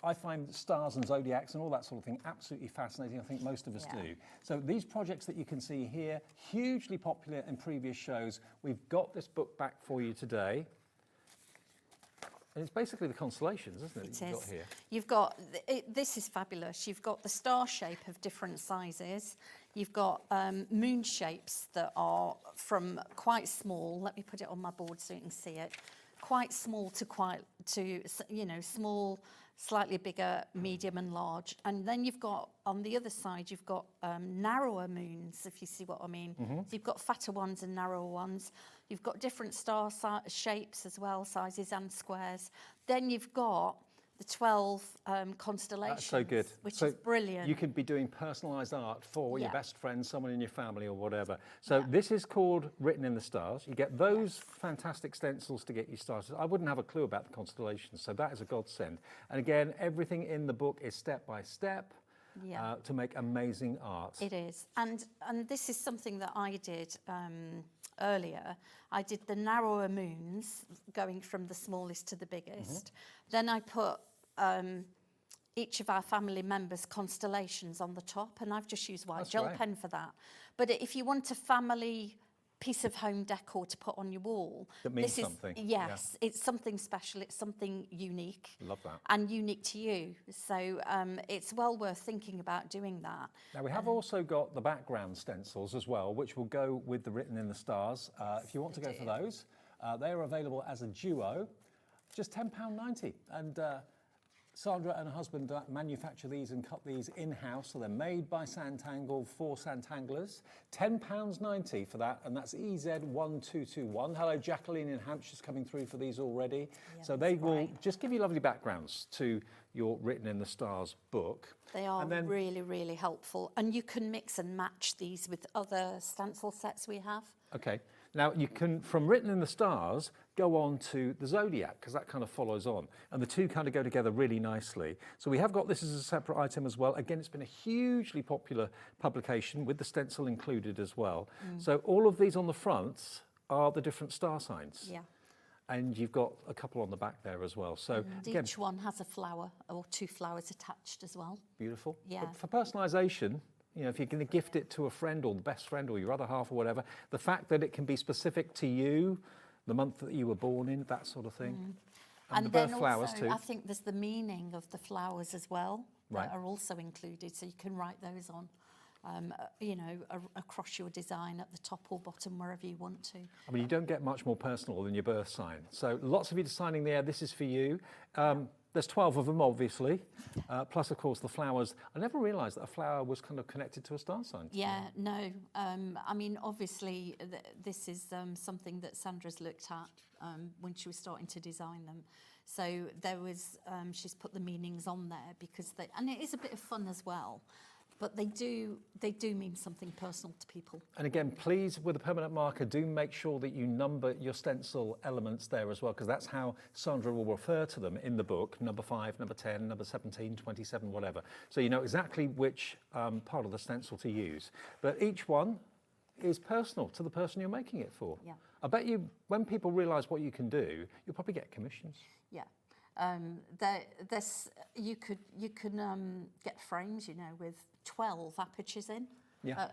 S18: I find stars and zodiacs and all that sort of thing absolutely fascinating. I think most of us do. So these projects that you can see here, hugely popular in previous shows. We've got this book back for you today. And it's basically the constellations, isn't it?
S14: It
S18: that you've
S14: is.
S18: got here.
S14: You've got, this is fabulous. You've got the star shape of different sizes. You've got moon shapes that are from quite small. Let me put it on my board so you can see it. Quite small to you know, small, slightly bigger, medium and large. And then you've got, on the other side, you've got narrower moons, if you see what I mean. So you've got fatter ones and narrower ones. You've got different star shapes as well, sizes and squares. Then you've got the 12 constellations.
S18: That's so good.
S14: Which is brilliant.
S18: You could be doing personalised art for your
S14: Yeah.
S18: best friend, someone in your family or whatever. So this is called Written in the Stars. You get those fantastic stencils to get you started. I wouldn't have a clue about the constellations, so that is a godsend. And again, everything in the book is step by step to make amazing art.
S14: It is. And this is something that I did earlier. I did the narrower moons, going from the smallest to the biggest. Then I put each of our family members' constellations on the top, and I've just used white gel pen for that. But if you want a family piece of home decor to put on your wall,
S18: That means
S14: this is,
S18: something.
S14: yes, it's something special, it's something unique.
S18: Love that.
S14: And unique to you. So it's well worth thinking about doing that.
S18: Now, we have also got the background stencils as well, which will go with the Written in the Stars. If you want to go for those, they are available as a duo, just £10.90. And Sandra and her husband manufacture these and cut these in-house, so they're made by Sanntangle for Sanntanglers. £10.90 for that, and that's EZ1221. Hello, Jacqueline in Hampshire's coming through for these already. So they will just give you lovely backgrounds to your Written in the Stars book.
S14: They are
S18: And then,
S14: really, really helpful. And you can mix and match these with other stencil sets we have.
S18: okay. Now, you can, from Written in the Stars, go on to the Zodiac, because that kind of follows on. And the two kind of go together really nicely. So we have got this as a separate item as well. Again, it's been a hugely popular publication with the stencil included as well. So all of these on the front are the different star signs.
S14: Yeah.
S18: And you've got a couple on the back there as well. So
S14: And
S18: again,
S14: each one has a flower or 2 flowers attached as well.
S18: beautiful.
S14: Yeah.
S18: But for personalisation, you know, if you're going to gift it to a friend or the best friend or your other half or whatever, the fact that it can be specific to you, the month that you were born in, that sort of thing. And the
S14: then
S18: birth flowers
S14: also,
S18: too.
S14: I think there's the meaning of the flowers as well
S18: Right.
S14: that are also included, so you can write those on, you know, across your design at the top or bottom, wherever you want to.
S18: I mean, you don't get much more personal than your birth sign. So lots of you designing there, this is for you. There's 12 of them, obviously, plus, of course, the flowers. I never realised that a flower was kind of connected to a star sign.
S14: Yeah, no. I mean, obviously, this is something that Sandra's looked at when she was starting to design them. So there was, she's put the meanings on there because and it is a bit of fun as well. but they do mean something personal to people.
S18: And again, please, with a permanent marker, do make sure that you number your stencil elements there as well, because that's how Sandra will refer to them in the book, number 5, number 10, number 17, 27, whatever. So you know exactly which part of the stencil to use. But each one is personal to the person you're making it for.
S14: Yeah.
S18: I bet you, when people realise what you can do, you'll probably get commissions.
S14: Yeah. You can get frames, you know, with 12 apertures in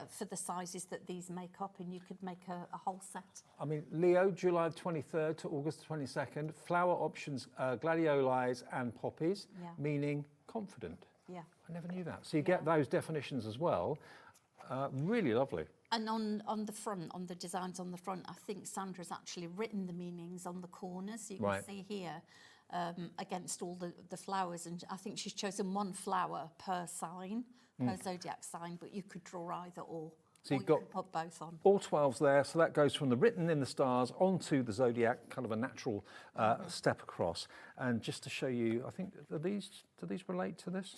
S14: for the sizes that these make up, and you could make a whole set.
S18: I mean, Leo, July 23rd to August 22nd, flower options, gladioli and poppies, meaning confident.
S14: Yeah.
S18: I never knew that. So you get those definitions as well. Really lovely.
S14: And on the front, on the designs on the front, I think Sandra's actually written the meanings on the corners. You can see here against all the flowers, and I think she's chosen one flower per sign, per zodiac sign, but you could draw either or.
S18: So you've
S14: you
S18: got
S14: could put both on.
S18: all 12s there, so that goes from the written in the stars onto the zodiac, kind of a natural step across. And just to show you, I think, do these relate to this?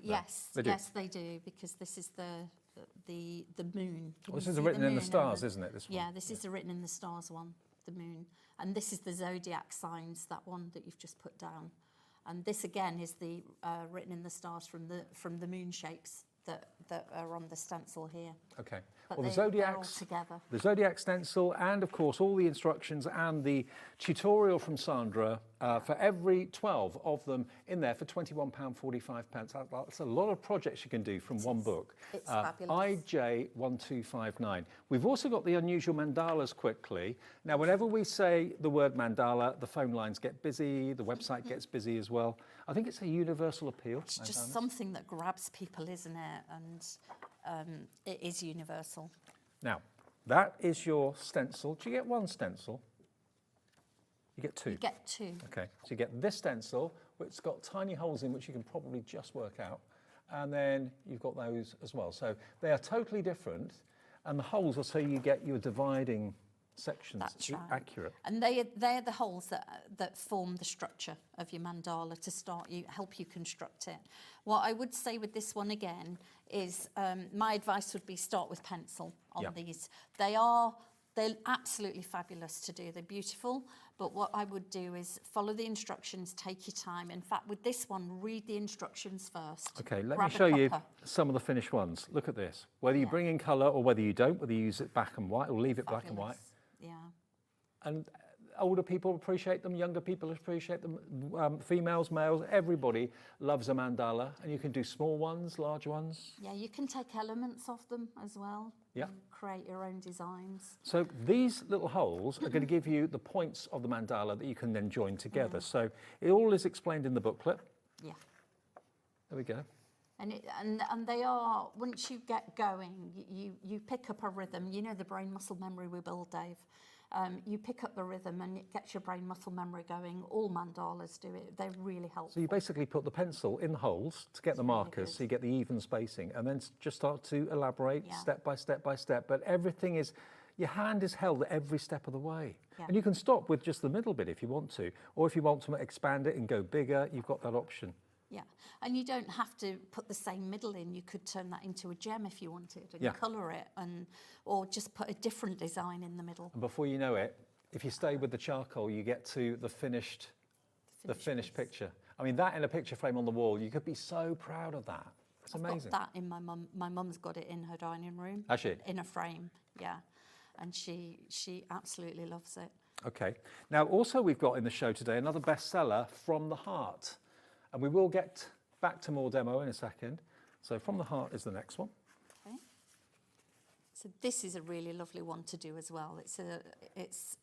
S14: Yes,
S18: they do.
S14: yes, they do, because this is the moon.
S18: Well, this is the written in the stars, isn't it? This one.
S14: Yeah, this is the written in the stars one, the moon, and this is the zodiac signs, that one that you've just put down, and this again is the written in the stars from the moon shapes that are on the stencil here.
S18: Okay.
S14: But
S18: Well,
S14: they're all together.
S18: the Zodiac stencil, and of course all the instructions and the tutorial from Sandra for every 12 of them in there for £21.45. That's a lot of projects you can do from one book.
S14: It's fabulous.
S18: IJ1259. We've also got the unusual mandalas quickly. Now, whenever we say the word mandala, the phone lines get busy, the website gets busy as well. I think it's a universal appeal.
S14: It's just something that grabs people, isn't it? And it is universal.
S18: Now, that is your stencil. Do you get one stencil? You get two.
S14: You get two.
S18: Okay, so you get this stencil, which has got tiny holes in which you can probably just work out. And then you've got those as well. So they are totally different. And the holes are so you get your dividing sections.
S14: That's right.
S18: Accurate.
S14: And they're the holes that form the structure of your mandala to help you construct it. What I would say with this one again is my advice would be start with pencil on these. They're absolutely fabulous to do. They're beautiful, but what I would do is follow the instructions, take your time. In fact, with this one, read the instructions first.
S18: Okay, let
S14: Grab
S18: me
S14: a
S18: show you
S14: copper.
S18: some of the finished ones. Look at this. Whether you bring in colour or whether you don't, whether you use it black and white or leave it black and white.
S14: Yeah.
S18: And older people appreciate them, younger people appreciate them, females, males, everybody loves a mandala, and you can do small ones, large ones.
S14: Yeah, you can take elements of them as well.
S18: Yeah.
S14: And create your own designs.
S18: So these little holes are going to give you the points of the mandala that you can then join together. So it all is explained in the booklet.
S14: Yeah.
S18: There we go.
S14: And they are, once you get going, you pick up a rhythm. You know the brain muscle memory we build, Dave. You pick up the rhythm and it gets your brain muscle memory going. All mandalas do it. They're really helpful.
S18: So you basically put the pencil in the holes to get the markers, so you get the even spacing, and then just start to elaborate step by step by step. But everything is, your hand is held at every step of the way.
S14: Yeah.
S18: And you can stop with just the middle bit if you want to, or if you want to expand it and go bigger, you've got that option.
S14: Yeah, and you don't have to put the same middle in. You could turn that into a gem if you wanted and colour it, or just put a different design in the middle.
S18: And before you know it, if you stay with the charcoal, you get to the finished picture. I mean, that in a picture frame on the wall, you could be so proud of that. It's amazing.
S14: I've got that in my mum. My mum's got it in her dining room.
S18: Has she?
S14: In a frame, yeah. And she absolutely loves it.
S18: Okay. Now, also we've got in the show today another bestseller, From the Heart. And we will get back to more demo in a second. So From the Heart is the next one.
S14: Okay. So this is a really lovely one to do as well.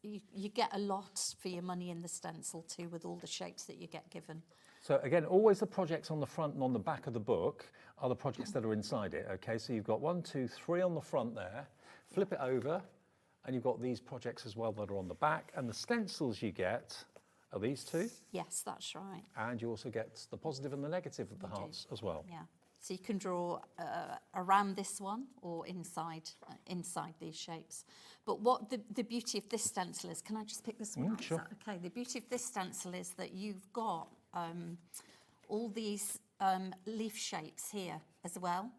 S14: You get a lot for your money in the stencil too, with all the shapes that you get given.
S18: So again, always the projects on the front and on the back of the book are the projects that are inside it. Okay, so you've got 1, 2, 3 on the front there. Flip it over, and you've got these projects as well that are on the back. And the stencils you get are these two.
S14: Yes, that's right.
S18: And you also get the positive and the negative of the hearts as well.
S14: Yeah. So you can draw around this one or inside these shapes. But what the beauty of this stencil is, can I just pick this one up?
S18: Sure.
S14: Is that okay? The beauty of this stencil is that you've got all these leaf shapes here as well.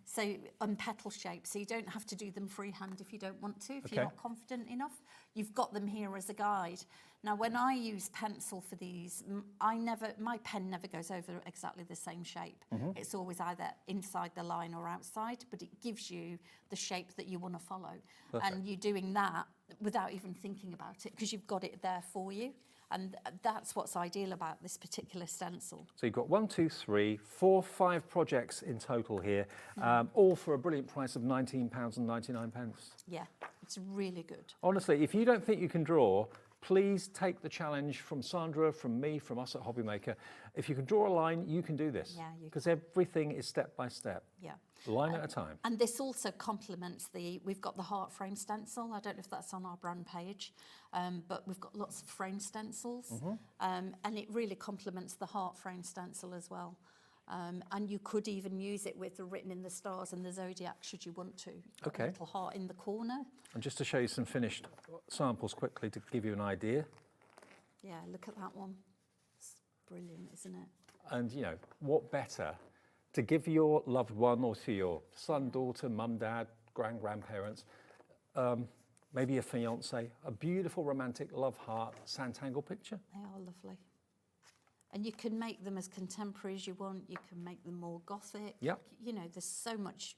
S14: So, and petal shapes. So you don't have to do them freehand if you don't want to, if you're not confident enough. You've got them here as a guide. Now, when I use pencil for these, my pen never goes over exactly the same shape. It's always either inside the line or outside, but it gives you the shape that you want to follow.
S18: Perfect.
S14: And you're doing that without even thinking about it, because you've got it there for you. And that's what's ideal about this particular stencil.
S18: So you've got 1, 2, 3, 4, 5 projects in total here, all for a brilliant price of £19.99.
S14: Yeah, it's really good.
S18: Honestly, if you don't think you can draw, please take the challenge from Sandra, from me, from us at Hobbymaker. If you can draw a line, you can do this.
S14: Yeah, you
S18: because everything is step by step.
S14: Yeah.
S18: Line at a time.
S14: And this also complements we've got the heart frame stencil. I don't know if that's on our brand page, but we've got lots of frame stencils. And it really complements the heart frame stencil as well. And you could even use it with the written in the stars and the zodiac should you want to.
S18: Okay.
S14: A little heart in the corner.
S18: And just to show you some finished samples quickly to give you an idea.
S14: Yeah, look at that one. It's brilliant, isn't it?
S18: And, you know, what better to give your loved one or to your son, daughter, mum, dad, grandparents, maybe a fiancé, a beautiful romantic love heart Sanntangle picture.
S14: They are lovely. And you can make them as contemporary as you want. You can make them more gothic.
S18: Yep.
S14: You know, there's so much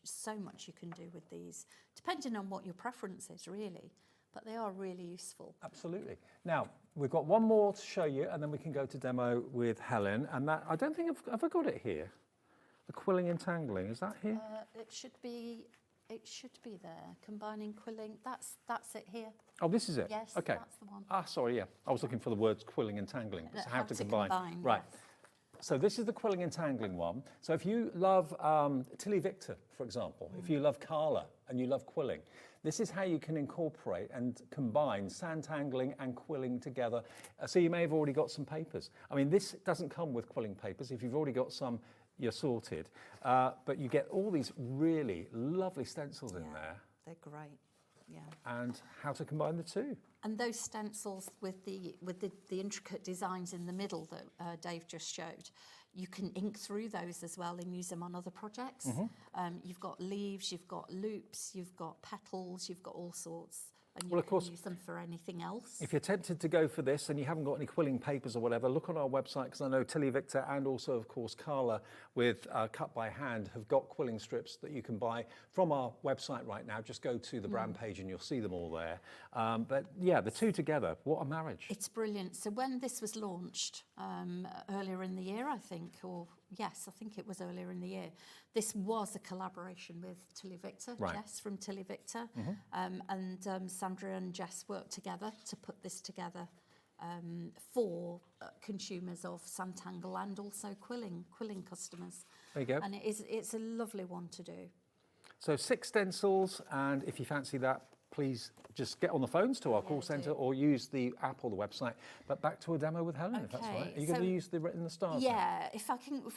S14: you can do with these, depending on what your preference is, really. But they are really useful.
S18: Absolutely. Now, we've got one more to show you, and then we can go to demo with Helen. And that, I don't think have I got it here? The quilling and tangling, is that here?
S14: It should be there. Combining quilling. That's it here.
S18: Oh, this is it?
S14: Yes,
S18: okay.
S14: that's the one.
S18: Ah, sorry, yeah. I was looking for the words quilling and tangling. So how to combine. Right.
S14: Yes.
S18: So this is the quilling and tangling one. So if you love Tilly Victor, for example, if you love Carla and you love quilling, this is how you can incorporate and combine Sanntangling and quilling together. So you may have already got some papers. I mean, this doesn't come with quilling papers. If you've already got some, you're sorted. But you get all these really lovely stencils in there.
S14: They're great. Yeah.
S18: And how to combine the two.
S14: And those stencils with the intricate designs in the middle that Dave just showed, you can ink through those as well and use them on other projects. You've got leaves, you've got loops, you've got petals, you've got all sorts. And you can use them for anything else.
S18: If you're tempted to go for this and you haven't got any quilling papers or whatever, look on our website, because I know Tilly Victor and also, of course, Carla with Cut by Hand have got quilling strips that you can buy from our website right now. Just go to the brand page and you'll see them all there. But yeah, the two together, what a marriage.
S14: It's brilliant. So when this was launched earlier in the year, I think, or yes, I think it was earlier in the year, this was a collaboration with Tilly Victor, Jess from Tilly Victor, and Sandra and Jess worked together to put this together for consumers of Sanntangle and also quilling customers.
S18: There you go.
S14: And it's a lovely one to do.
S18: So 6 stencils, and if you fancy that, please just get on the phones to our call centre or use the app or the website. But back to a demo with Helen, if that's right. Are you going to use the written in the stars?
S14: Yeah, if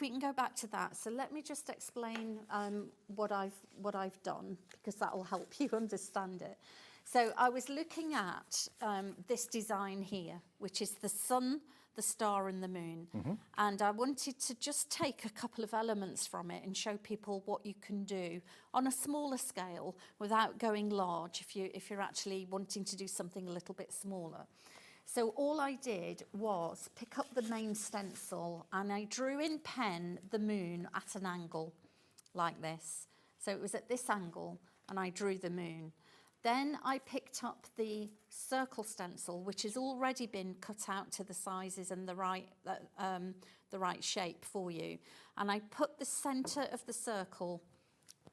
S14: we can go back to that. So let me just explain what I've done, because that will help you understand it. So I was looking at this design here, which is the sun, the star and the moon. And I wanted to just take a couple of elements from it and show people what you can do on a smaller scale without going large if you're actually wanting to do something a little bit smaller. So all I did was pick up the main stencil and I drew in pen the moon at an angle like this. So it was at this angle and I drew the moon. Then I picked up the circle stencil, which has already been cut out to the sizes and the right shape for you. And I put the centre of the circle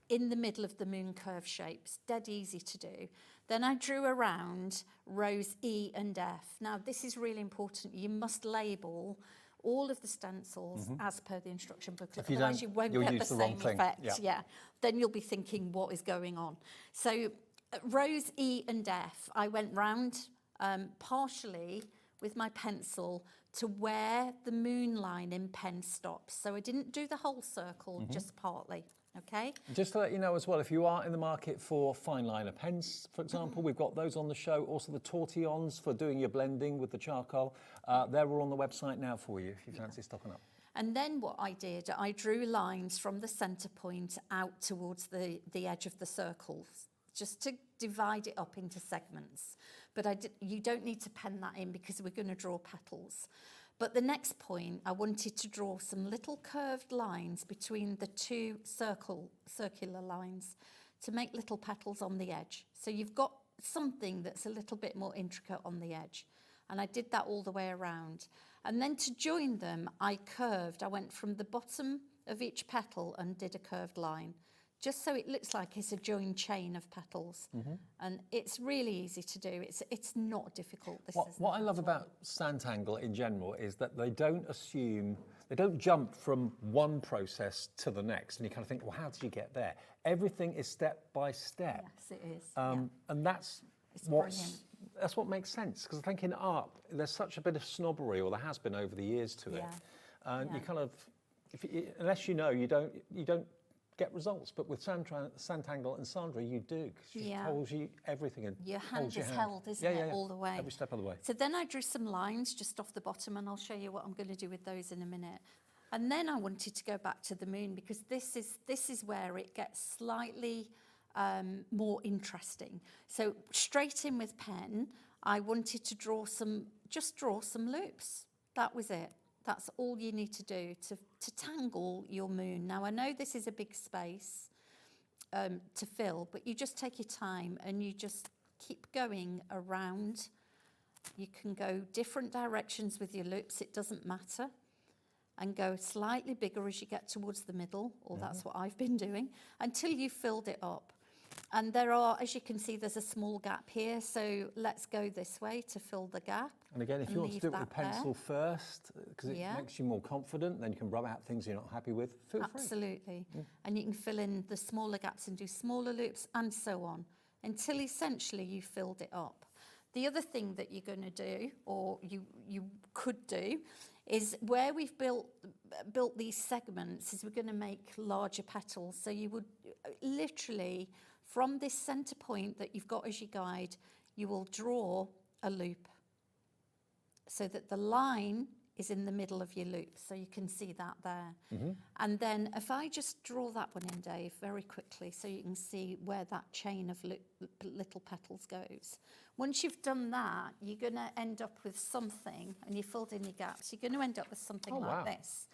S14: in the middle of the moon curve shapes, dead easy to do. Then I drew around rows E and F. Now this is really important. You must label all of the stencils as per the instruction booklet.
S18: If you
S14: otherwise
S18: don't,
S14: you won't
S18: you'll
S14: get
S18: use
S14: the
S18: the wrong
S14: same
S18: thing.
S14: effect. Yeah. Then you'll be thinking, what is going on? So rows E and F, I went round partially with my pencil to where the moon line in pen stops. So I didn't do the whole circle, just partly, okay?
S18: Just to let you know as well, if you are in the market for fine liner pens, for example, we've got those on the show. Also the tortillons for doing your blending with the charcoal. They're all on the website now for you if you fancy stocking up.
S14: And then what I did, I drew lines from the centre point out towards the edge of the circles, just to divide it up into segments. But you don't need to pen that in because we're going to draw petals. But the next point, I wanted to draw some little curved lines between the two circular lines to make little petals on the edge. So you've got something that's a little bit more intricate on the edge. And I did that all the way around. And then to join them, I went from the bottom of each petal and did a curved line, just so it looks like it's a joined chain of petals. And it's really easy to do. It's not difficult.
S18: What I love about Sanntangle in general is that they don't jump from one process to the next, and you kind of think, well, how did you get there? Everything is step by step.
S14: Yes, it is.
S18: And that's what makes sense, because I think in art there's such a bit of snobbery, or there has been over the years to it. And you kind of, unless you know, you don't get results. But with Sanntangle and Sandra, you do, because she tells you everything and
S14: your hand is held, isn't it, all the way?
S18: Every step of the way.
S14: So then I drew some lines just off the bottom, and I'll show you what I'm going to do with those in a minute. And then I wanted to go back to the moon, because this is where it gets slightly more interesting. So straight in with pen, I wanted to draw some loops. That was it. That's all you need to do to tangle your moon. Now, I know this is a big space to fill, but you just take your time and you just keep going around. You can go different directions with your loops, it doesn't matter. And go slightly bigger as you get towards the middle, or that's what I've been doing, until you've filled it up. And there are, as you can see, there's a small gap here, so let's go this way to fill the gap.
S18: And again, if you want to do it with pencil first, because it makes you more confident, then you can rub out things you're not happy with, feel free.
S14: Absolutely. And you can fill in the smaller gaps and do smaller loops, and so on, until essentially you've filled it up. The other thing that you're going to do, or you could do, is where we've built these segments, is we're going to make larger petals. So you would literally, from this centre point that you've got as your guide, you will draw a loop so that the line is in the middle of your loop. So you can see that there. And then if I just draw that one in, Dave, very quickly, so you can see where that chain of little petals goes. Once you've done that, you're going to end up with something, and you filled in your gaps, you're going to end up with something like this.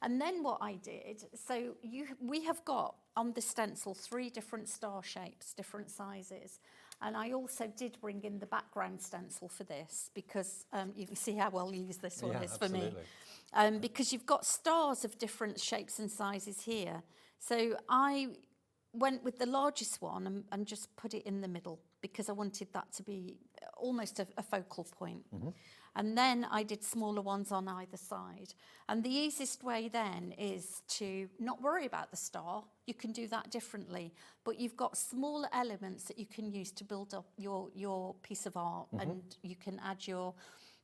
S14: And then what I did, so we have got on the stencil 3 different star shapes, different sizes. And I also did bring in the background stencil for this, because you can see how well used this one is for me. Because you've got stars of different shapes and sizes here. So I went with the largest one and just put it in the middle, because I wanted that to be almost a focal point. And then I did smaller ones on either side. And the easiest way then is to not worry about the star. You can do that differently, but you've got smaller elements that you can use to build up your piece of art. And you can add your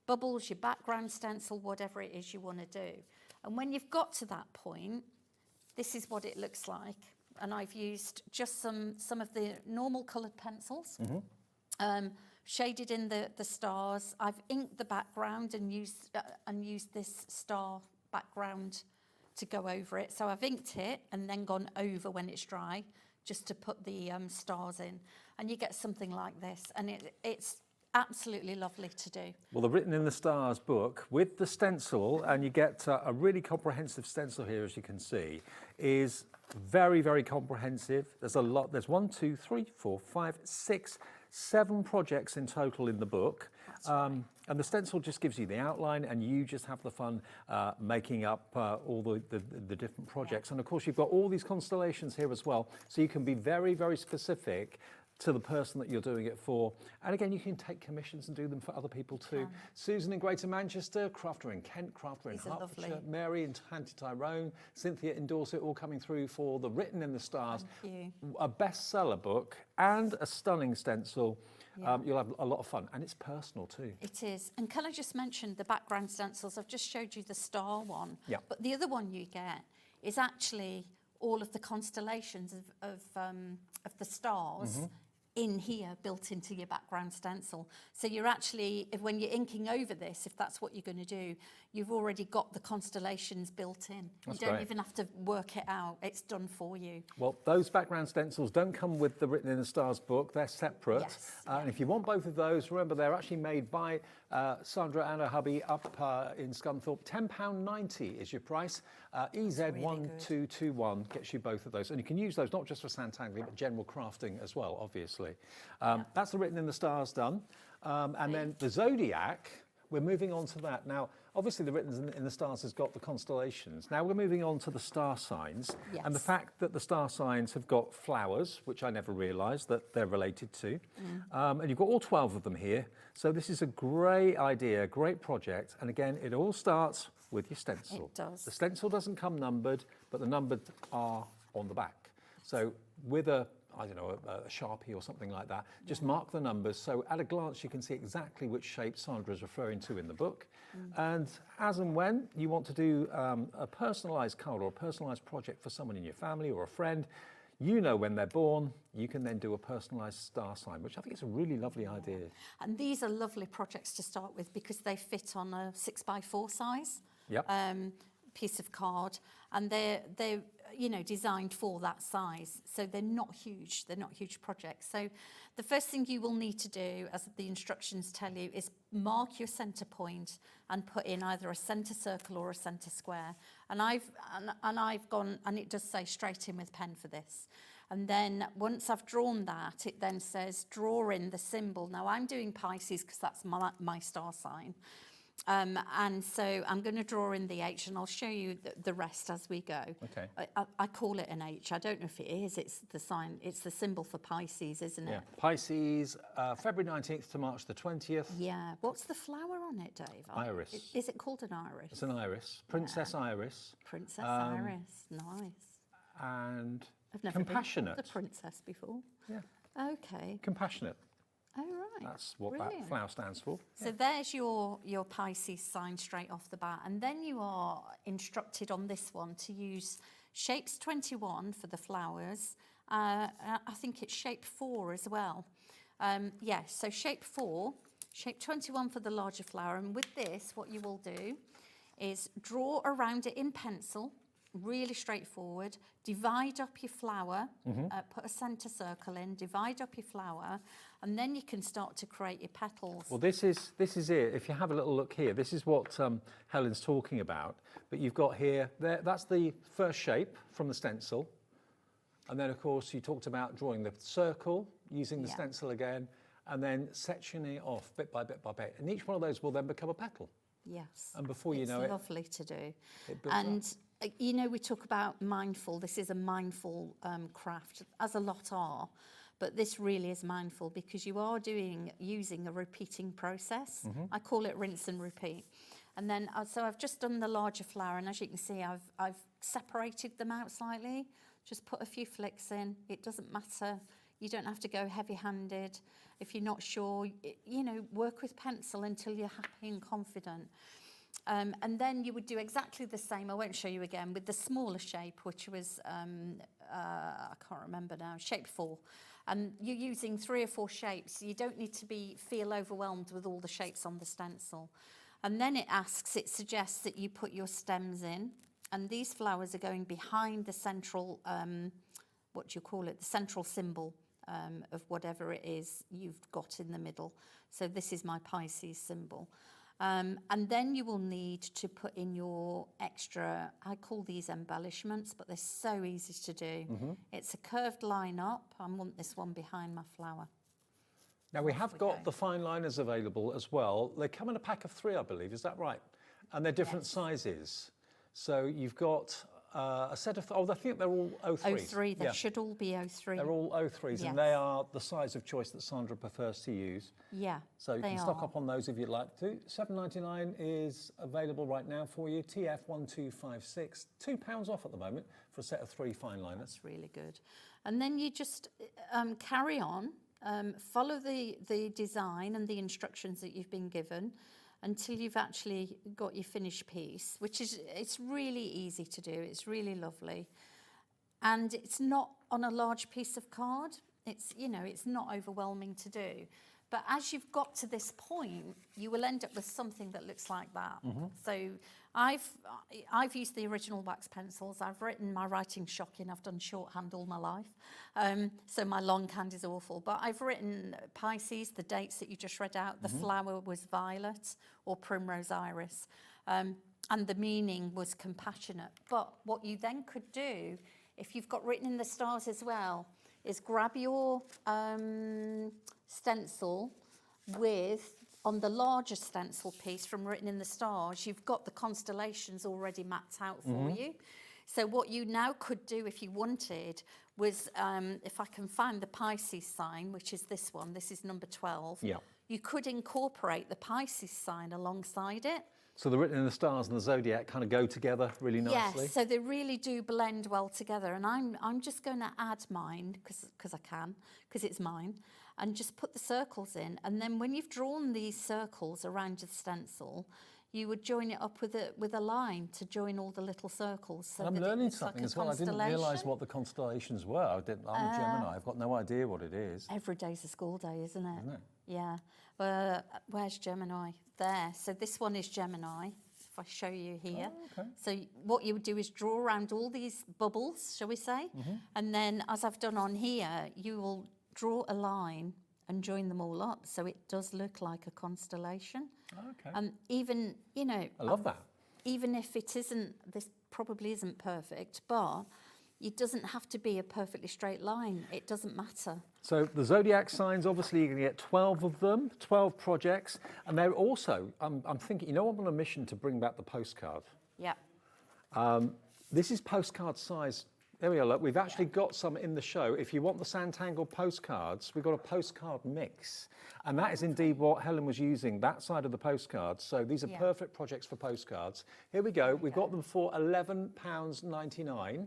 S14: bubbles, your background stencil, whatever it is you want to do. And when you've got to that point, this is what it looks like. And I've used just some of the normal coloured pencils. Shaded in the stars. I've inked the background and used this star background to go over it. So I've inked it and then gone over when it's dry, just to put the stars in. And you get something like this, and it's absolutely lovely to do.
S18: Well, the Written in the Stars book with the stencil, and you get a really comprehensive stencil here, as you can see, is very, very comprehensive. There's a lot. There's 1, 2, 3, 4, 5, 6, 7 projects in total in the book. And the stencil just gives you the outline, and you just have the fun making up all the different projects. And of course, you've got all these constellations here as well, so you can be very, very specific to the person that you're doing it for. And again, you can take commissions and do them for other people too. Susan in Greater Manchester, Crafter in Kent, Crafter in Hertfordshire, Mary in County Tyrone, Cynthia in Dorset, all coming through for the Written in the Stars, a bestseller book and a stunning stencil. You'll have a lot of fun, and it's personal too.
S14: It is. And can I just mention the background stencils? I've just showed you the star one, but the other one you get is actually all of the constellations of the stars in here built into your background stencil. So you're actually, when you're inking over this, if that's what you're going to do, you've already got the constellations built in.
S18: That's
S14: you don't
S18: great.
S14: even have to work it out. It's done for you.
S18: Well, those background stencils don't come with the Written in the Stars book. They're separate.
S14: Yes.
S18: And if you want both of those, remember they're actually made by Sandra and her hubby up in Scunthorpe. £10.90 is your price. EZ1221 gets you both of those. And you can use those not just for Sanntangle, but general crafting as well, obviously. That's the Written in the Stars done. And then the Zodiac, we're moving on to that. Now, obviously the Written in the Stars has got the constellations. Now we're moving on to the star signs.
S14: Yes.
S18: And the fact that the star signs have got flowers, which I never realised that they're related to. And you've got all 12 of them here. So this is a great idea, great project. And again, it all starts with your stencil.
S14: It does.
S18: The stencil doesn't come numbered, but the numbered are on the back. So with a Sharpie or something like that, just mark the numbers so at a glance you can see exactly which shape Sandra is referring to in the book. And as and when you want to do a personalised card or a personalised project for someone in your family or a friend, you know when they're born, you can then do a personalised star sign, which I think is a really lovely idea.
S14: And these are lovely projects to start with because they fit on a 6x4 size.
S18: Yep.
S14: Piece of card, and they're designed for that size, so they're not huge projects. So the first thing you will need to do, as the instructions tell you, is mark your center point and put in either a center circle or a center square. And I've gone, and it does say straight in with pen for this. And then once I've drawn that, it then says draw in the symbol. Now I'm doing Pisces because that's my star sign. And so I'm going to draw in the H, and I'll show you the rest as we go.
S18: Okay.
S14: I call it an H. I don't know if it is. It's the sign. It's the symbol for Pisces, isn't it?
S18: Yeah. Pisces, February 19th to March the 20th.
S14: Yeah. What's the flower on it, Dave?
S18: Iris.
S14: Is it called an iris?
S18: It's an iris. Princess Iris.
S14: Princess Iris. Nice.
S18: And
S14: I've never
S18: compassionate.
S14: been called a princess before.
S18: Yeah.
S14: Okay.
S18: Compassionate.
S14: Oh, right.
S18: That's what
S14: Brilliant.
S18: that flower stands for.
S14: So there's your Pisces sign straight off the bat. And then you are instructed on this one to use shapes 21 for the flowers. I think it's shape 4 as well. Yes, so shape 4, shape 21 for the larger flower. And with this, what you will do is draw around it in pencil. Really straightforward. Divide up your flower, put a center circle in, divide up your flower, and then you can start to create your petals.
S18: Well, this is it. If you have a little look here, this is what Helen's talking about. But you've got here, that's the first shape from the stencil. And then, of course, you talked about drawing the circle, using the stencil again, and then sectioning it off bit by bit by bit. And each one of those will then become a petal.
S14: Yes.
S18: And before you know it,
S14: it's lovely to do.
S18: It builds
S14: and
S18: up.
S14: You know, we talk about mindful. This is a mindful craft, as a lot are, but this really is mindful because you are using a repeating process. I call it rinse and repeat. And then, so I've just done the larger flower, and as you can see, I've separated them out slightly. Just put a few flicks in. It doesn't matter. You don't have to go heavy-handed. If you're not sure, you know, work with pencil until you're happy and confident. And then you would do exactly the same, I won't show you again, with the smaller shape, which was, I can't remember now, shape 4. And you're using 3 or 4 shapes. You don't need to feel overwhelmed with all the shapes on the stencil. And then it suggests that you put your stems in, and these flowers are going behind the central, what do you call it, the central symbol of whatever it is you've got in the middle. So this is my Pisces symbol. And then you will need to put in your extra, I call these embellishments, but they're so easy to do. It's a curved line up. I want this one behind my flower.
S18: Now we have got the fine liners available as well. They come in a pack of 3, I believe, is that right? And they're different sizes. So you've got a set of, I think they're all 03s.
S14: 03, they should all be 03.
S18: They're all 03s, and they are the size of choice that Sandra prefers to use.
S14: Yeah,
S18: so you can stock up on those if you'd like to. $7.99 is available right now for you. TF1256, £2 off at the moment for a set of 3 fine liners.
S14: That's really good. And then you just carry on, follow the design and the instructions that you've been given, until you've actually got your finished piece, it's really easy to do. It's really lovely. And it's not on a large piece of card. It's, you know, it's not overwhelming to do. But as you've got to this point, you will end up with something that looks like that. So I've used the original wax pencils. I've written, my writing's shocking. I've done shorthand all my life. So my longhand is awful. But I've written Pisces, the dates that you just read out. The flower was violet or primrose iris. And the meaning was compassionate. But what you then could do, if you've got written in the stars as well, is grab your stencil with, on the larger stencil piece from Written in the Stars, you've got the constellations already mapped out for you. So what you now could do if you wanted was, if I can find the Pisces sign, which is this one, this is number 12, you could incorporate the Pisces sign alongside it.
S18: So the Written in the Stars and the Zodiac kind of go together really nicely?
S14: Yes, so they really do blend well together. And I'm just going to add mine, because I can, because it's mine, and just put the circles in. And then when you've drawn these circles around your stencil, you would join it up with a line to join all the little circles. So
S18: I'm learning something as well. I didn't realise what the constellations were. I'm a Gemini. I've got no idea what it is.
S14: Every day's a school day, isn't it?
S18: Isn't it?
S14: Yeah. Where's Gemini? There. So this one is Gemini. If I show you here.
S18: Oh, okay.
S14: So what you would do is draw around all these bubbles, shall we say? And then, as I've done on here, you will draw a line and join them all up, so it does look like a constellation.
S18: Okay.
S14: And even, you know,
S18: I love that.
S14: Even if it isn't, this probably isn't perfect, but it doesn't have to be a perfectly straight line. It doesn't matter.
S18: So the Zodiac signs, obviously you're going to get 12 of them, 12 projects, and they're also, I'm thinking, you know, I'm on a mission to bring back the postcard.
S14: Yeah.
S18: This is postcard size. There we are, look, we've actually got some in the show. If you want the Sanntangle postcards, we've got a postcard mix. And that is indeed what Helen was using, that side of the postcards. So these are perfect projects for postcards. Here we go, we've got them for £11.99.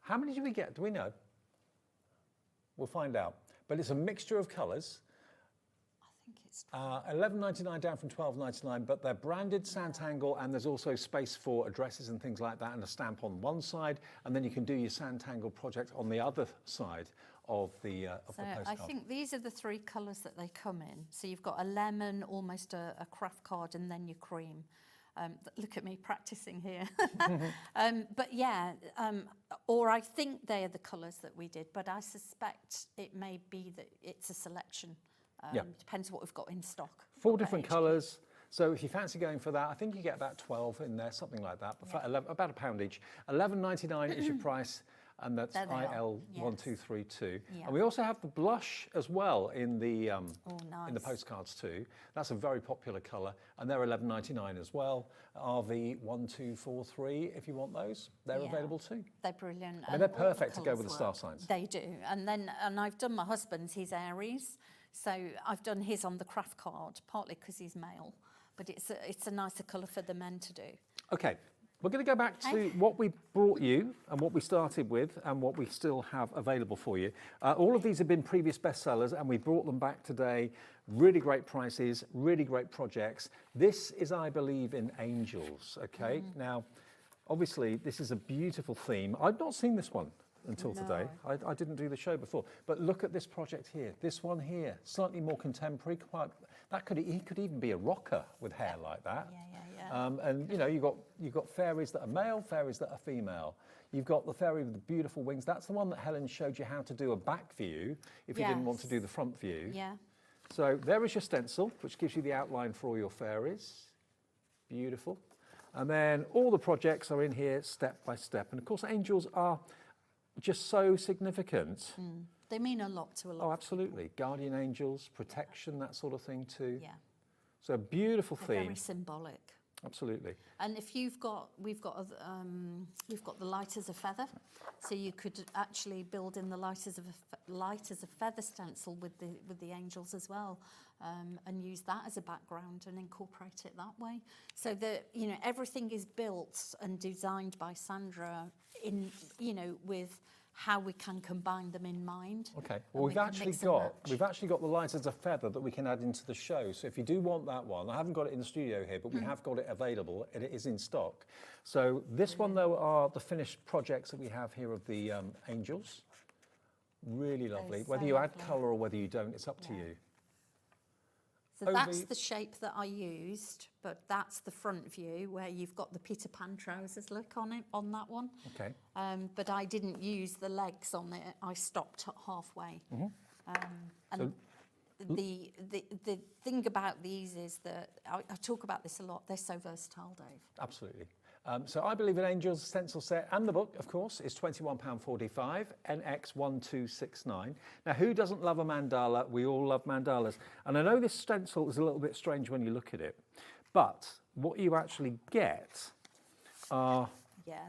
S18: How many do we get? Do we know? We'll find out. But it's a mixture of colours.
S14: I think it's
S18: £11.99 down from £12.99, but they're branded Sanntangle, and there's also space for addresses and things like that, and a stamp on one side, and then you can do your Sanntangle project on the other side of the postcard.
S14: I think these are the three colours that they come in. So you've got a lemon, almost a craft card, and then your cream. Look at me practicing here. But yeah, or I think they are the colours that we did, but I suspect it may be that it's a selection. Depends what we've got in stock.
S18: 4 different colours. So if you fancy going for that, I think you get about 12 in there, something like that, but for about £1 each. £11.99 is your price, and that's IL1232.
S14: Yeah.
S18: And we also have the blush as well in the in the postcards too. That's a very popular colour, and they're £11.99 as well. RV1243, if you want those, they're available too.
S14: They're brilliant.
S18: I mean, they're perfect to go with the star signs.
S14: They do. And I've done my husband's, he's Aries, so I've done his on the craft card, partly because he's male, but it's a nicer colour for the men to do.
S18: Okay. We're going to go back to what we brought you and what we started with and what we still have available for you. All of these have been previous bestsellers, and we brought them back today. Really great prices, really great projects. This is, I believe, in Angels, okay? Now, obviously, this is a beautiful theme. I've not seen this one until today. I didn't do the show before. But look at this project here, this one here, slightly more contemporary. He could even be a rocker with hair like that. And you know, you've got fairies that are male, fairies that are female. You've got the fairy with the beautiful wings. That's the one that Helen showed you how to do a back view if you didn't want to do the front view.
S14: Yeah.
S18: So there is your stencil, which gives you the outline for all your fairies. Beautiful. And then all the projects are in here step by step. And of course, angels are just so significant.
S14: They mean a lot to a lot.
S18: Oh, absolutely. Guardian angels, protection, that sort of thing too.
S14: Yeah.
S18: So a beautiful theme.
S14: Very symbolic.
S18: Absolutely.
S14: And if we've got the light as a feather, so you could actually build in the light as a feather stencil with the angels as well, and use that as a background and incorporate it that way. So that, you know, everything is built and designed by Sandra in, you know, with how we can combine them in mind.
S18: Okay. Well, we've actually got the light as a feather that we can add into the show. So if you do want that one, I haven't got it in the studio here, but we have got it available and it is in stock. So this one though are the finished projects that we have here of the angels. Really lovely.
S14: They're
S18: Whether
S14: so
S18: you add
S14: lovely.
S18: colour or whether you don't, it's up to you.
S14: So that's the shape that I used, but that's the front view where you've got the Peter Pan trousers look on it, on that one.
S18: Okay.
S14: But I didn't use the legs on it. I stopped at halfway. And the thing about these is that, I talk about this a lot, they're so versatile, Dave.
S18: Absolutely. So I Believe in Angels stencil set and the book, of course, is £21.45, NX1269. Now, who doesn't love a mandala? We all love mandalas. And I know this stencil is a little bit strange when you look at it, but what you actually get are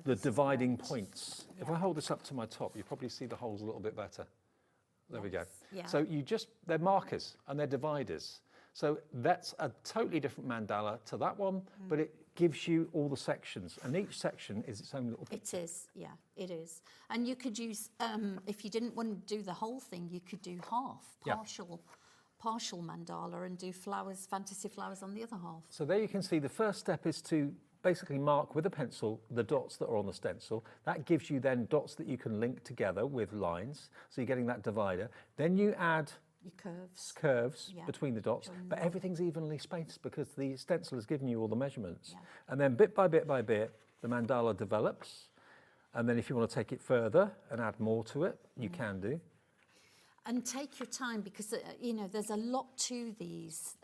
S18: the dividing points. If I hold this up to my top, you probably see the holes a little bit better. There we go.
S14: Yeah.
S18: So they're markers and they're dividers. So that's a totally different mandala to that one, but it gives you all the sections, and each section is its own little picture.
S14: It is, yeah, it is. And you could use, if you didn't want to do the whole thing, you could do half, partial mandala, and do flowers, fantasy flowers on the other half.
S18: So there you can see the first step is to basically mark with a pencil the dots that are on the stencil. That gives you then dots that you can link together with lines, so you're getting that divider. Then you add
S14: your
S18: curves between the dots, but everything's evenly spaced because the stencil has given you all the measurements. And then bit by bit by bit, the mandala develops. And then if you want to take it further and add more to it, you can do.
S14: And take your time because, you know, there's a lot to these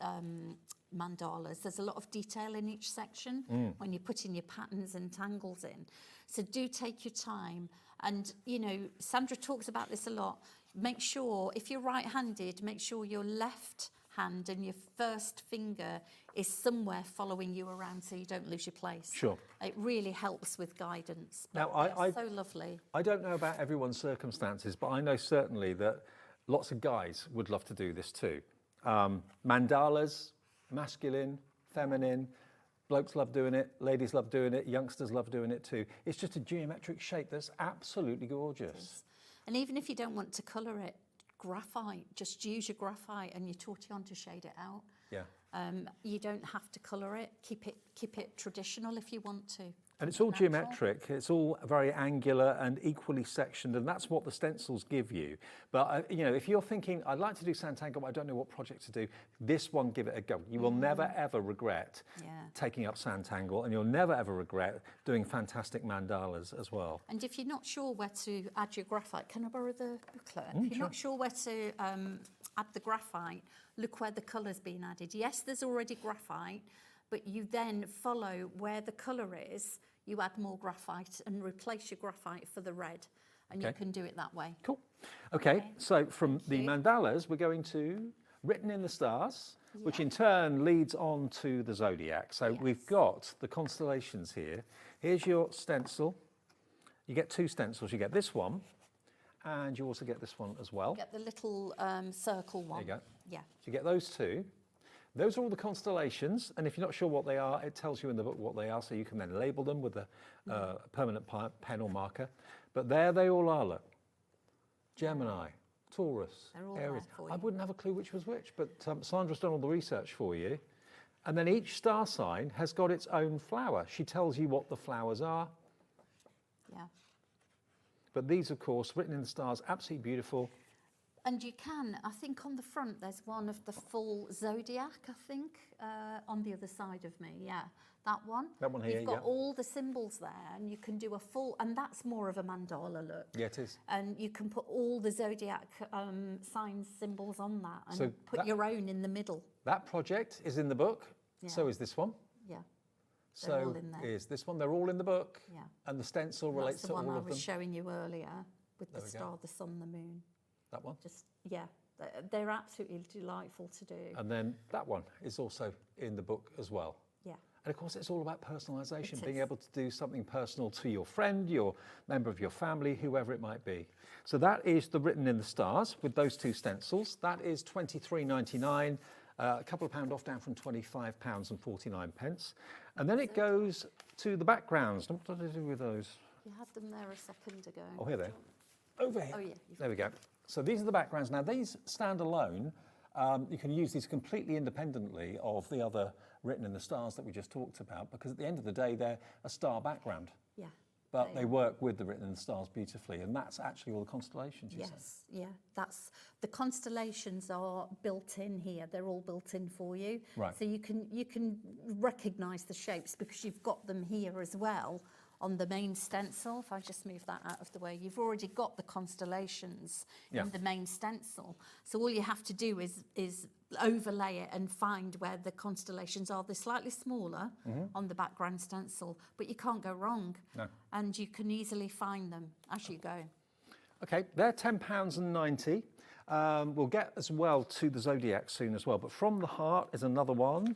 S14: mandalas. There's a lot of detail in each section when you're putting your patterns and tangles in. So do take your time. And, you know, Sandra talks about this a lot. Make sure, if you're right-handed, make sure your left hand and your first finger is somewhere following you around so you don't lose your place.
S18: Sure.
S14: It really helps with guidance.
S18: Now,
S14: So lovely.
S18: I don't know about everyone's circumstances, but I know certainly that lots of guys would love to do this too. Mandalas, masculine, feminine, blokes love doing it, ladies love doing it, youngsters love doing it too. It's just a geometric shape that's absolutely gorgeous.
S14: And even if you don't want to colour it, graphite, just use your graphite and your tortillon to shade it out.
S18: Yeah.
S14: You don't have to colour it. Keep it traditional if you want to.
S18: And it's all geometric, it's all very angular and equally sectioned, and that's what the stencils give you. But, you know, if you're thinking, I'd like to do Sanntangle, but I don't know what project to do, this one, give it a go. You will never, ever regret taking up Sanntangle, and you'll never, ever regret doing fantastic mandalas as well.
S14: And if you're not sure where to add your graphite, can I borrow the booklet? If you're not sure where to add the graphite, look where the colour's been added. Yes, there's already graphite, but you then follow where the colour is, you add more graphite and replace your graphite for the red, and you can do it that way.
S18: Cool. Okay, so from the mandalas, we're going to Written in the Stars, which in turn leads on to the zodiac. So we've got the constellations here. Here's your stencil. You get two stencils. You get this one, and you also get this one as well.
S14: Get the little circle one.
S18: There you go.
S14: Yeah.
S18: So you get those two. Those are all the constellations, and if you're not sure what they are, it tells you in the book what they are, so you can then label them with a permanent pen or marker. But there they all are, look. Gemini, Taurus, Aries. I wouldn't have a clue which was which, but Sandra's done all the research for you. And then each star sign has got its own flower. She tells you what the flowers are.
S14: Yeah.
S18: But these, of course, Written in the Stars, absolutely beautiful.
S14: And you can, I think on the front, there's one of the full zodiac, I think, on the other side of me. Yeah, that one.
S18: That one here,
S14: You've got all the symbols there, and you can do a full, and that's more of a mandala look.
S18: Yeah, it is.
S14: And you can put all the zodiac signs, symbols on that, and
S18: So
S14: put your own in the middle.
S18: That project is in the book. So is this one.
S14: Yeah.
S18: So
S14: They're all in there.
S18: is this one. They're all in the book.
S14: Yeah.
S18: And the stencil relates to all of them.
S14: That's the one I was showing you earlier with
S18: There
S14: the
S18: we go.
S14: star, the sun, the moon.
S18: That one.
S14: Just, yeah, they're absolutely delightful to do.
S18: And then that one is also in the book as well.
S14: Yeah.
S18: And of course, it's all about personalisation,
S14: It
S18: being
S14: is.
S18: able to do something personal to your friend, your member of your family, whoever it might be. So that is the Written in the Stars with those two stencils. That is £23.99, a couple of pound off, down from £25.49. And then it goes to the backgrounds. What did I do with those?
S14: You had them there a second ago.
S18: Oh, here they are. Over here.
S14: Oh, yeah.
S18: There we go. So these are the backgrounds. Now, these stand alone. You can use these completely independently of the other Written in the Stars that we just talked about, because at the end of the day, they're a star background.
S14: Yeah.
S18: but they work with the written and the stars beautifully, and that's actually all the constellations, you said?
S14: Yes, yeah, that's the constellations are built in here. They're all built in for you.
S18: Right.
S14: So you can recognise the shapes because you've got them here as well on the main stencil. If I just move that out of the way, you've already got the constellations in the main stencil. So all you have to do is overlay it and find where the constellations are. They're slightly smaller on the background stencil, but you can't go wrong.
S18: No.
S14: And you can easily find them as you go.
S18: Okay, they're £10.90. We'll get as well to the Zodiac soon as well, but From the Heart is another one.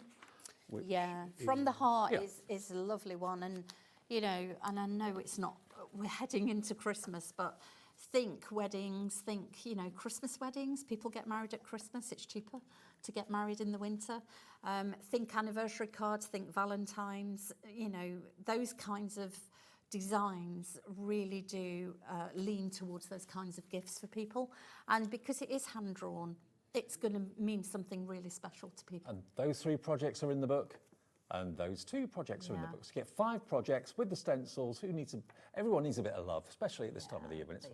S14: Yeah, From the Heart is a lovely one, and you know, and I know it's not, we're heading into Christmas, but think weddings, think, you know, Christmas weddings. People get married at Christmas. It's cheaper to get married in the winter. Think anniversary cards, think Valentine's, you know, those kinds of designs really do lean towards those kinds of gifts for people. And because it is hand-drawn, it's going to mean something really special to people.
S18: And those 3 projects are in the book. And those 2 projects are in the book. So you get 5 projects with the stencils. Everyone needs a bit of love, especially at this time of the year when it's a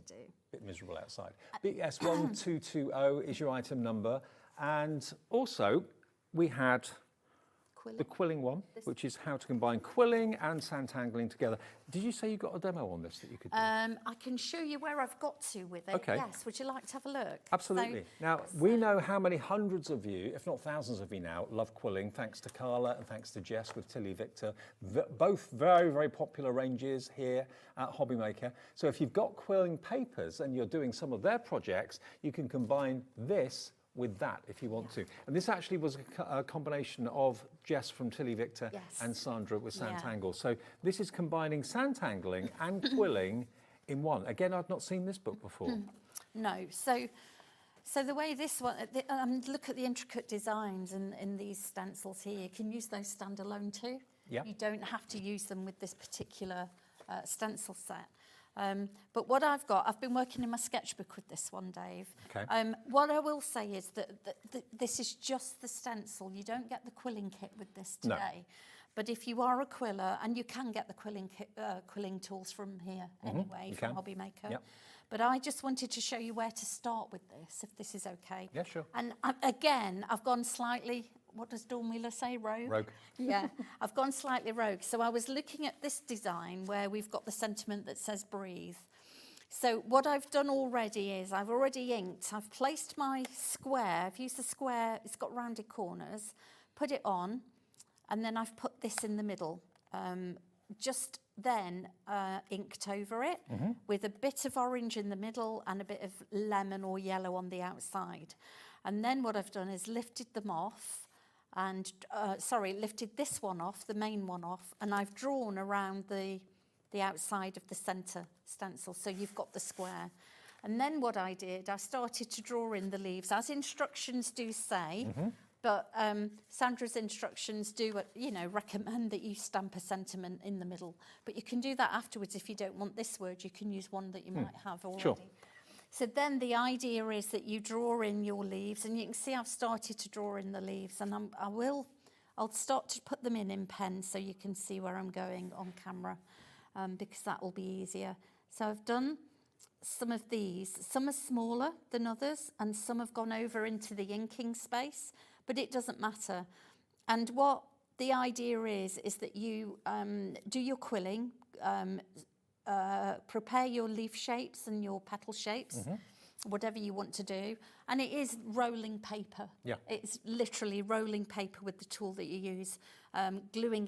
S18: bit miserable outside. BS1220 is your item number. And also, we had the quilling one, which is how to combine quilling and Sanntangling together. Did you say you got a demo on this that you could do?
S14: I can show you where I've got to with it.
S18: Okay.
S14: Yes, would you like to have a look?
S18: Absolutely. Now, we know how many hundreds of you, if not thousands of you now, love quilling, thanks to Carla and thanks to Jess with Tilly Victor. Both very, very popular ranges here at Hobbymaker. So if you've got quilling papers and you're doing some of their projects, you can combine this with that if you want to. And this actually was a combination of Jess from Tilly Victor and Sandra with Sanntangle. So this is combining Sanntangling and quilling in one. Again, I've not seen this book before.
S14: No, so the way this one, look at the intricate designs in these stencils here. You can use those standalone too.
S18: Yeah.
S14: You don't have to use them with this particular stencil set. But what I've been working in my sketchbook with this one, Dave.
S18: Okay.
S14: What I will say is that this is just the stencil. You don't get the quilling kit with this today. No. But if you are a quiller, and you can get the quilling tools from here anyway, from Hobbymaker. Yep. But I just wanted to show you where to start with this, if this is okay.
S18: Yeah, sure.
S14: And again, I've gone slightly, what does Dawn Wheeler say, rogue?
S18: Rogue.
S14: Yeah, I've gone slightly rogue. So I was looking at this design where we've got the sentiment that says breathe. So what I've done already is I've already inked. I've placed my square. I've used the square. It's got rounded corners. Put it on, and then I've put this in the middle. Just then inked over it with a bit of orange in the middle and a bit of lemon or yellow on the outside. And then what I've done is lifted them off and, lifted this one off, the main one off, and I've drawn around the outside of the centre stencil, so you've got the square. And then what I did, I started to draw in the leaves, as instructions do say, but Sandra's instructions do, recommend that you stamp a sentiment in the middle. But you can do that afterwards if you don't want this word. You can use one that you might have already.
S18: Sure.
S14: So then the idea is that you draw in your leaves, and you can see I've started to draw in the leaves, and I'll start to put them in pen so you can see where I'm going on camera, because that will be easier. So I've done some of these. Some are smaller than others, and some have gone over into the inking space, but it doesn't matter. And what the idea is that you do your quilling, prepare your leaf shapes and your petal shapes, whatever you want to do. And it is rolling paper.
S18: Yeah.
S14: It's literally rolling paper with the tool that you use, gluing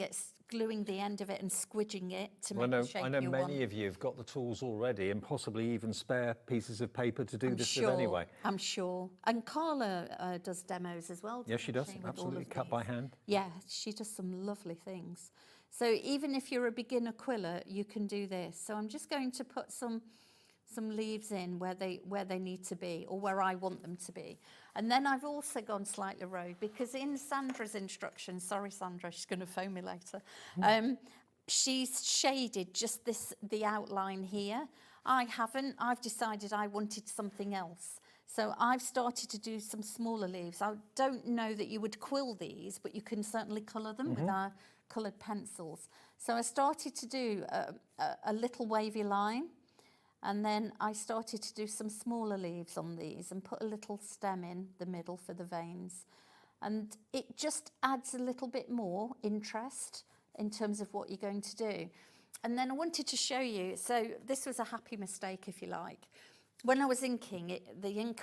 S14: the end of it and squidging it to make the shape you want.
S18: I know many of you have got the tools already and possibly even spare pieces of paper to do this with anyway.
S14: I'm sure. And Carla does demos as well.
S18: Yes, she does. Absolutely. Cut by hand.
S14: Yeah, she does some lovely things. So even if you're a beginner quiller, you can do this. So I'm just going to put some leaves in where they need to be, or where I want them to be. And then I've also gone slightly rogue, because in Sandra's instructions, sorry Sandra, she's going to phone me later, she's shaded just the outline here. I haven't. I've decided I wanted something else. So I've started to do some smaller leaves. I don't know that you would quill these, but you can certainly colour them with our coloured pencils. So I started to do a little wavy line, and then I started to do some smaller leaves on these and put a little stem in the middle for the veins. And it just adds a little bit more interest in terms of what you're going to do. And then I wanted to show you, so this was a happy mistake, if you like. When I was inking, the ink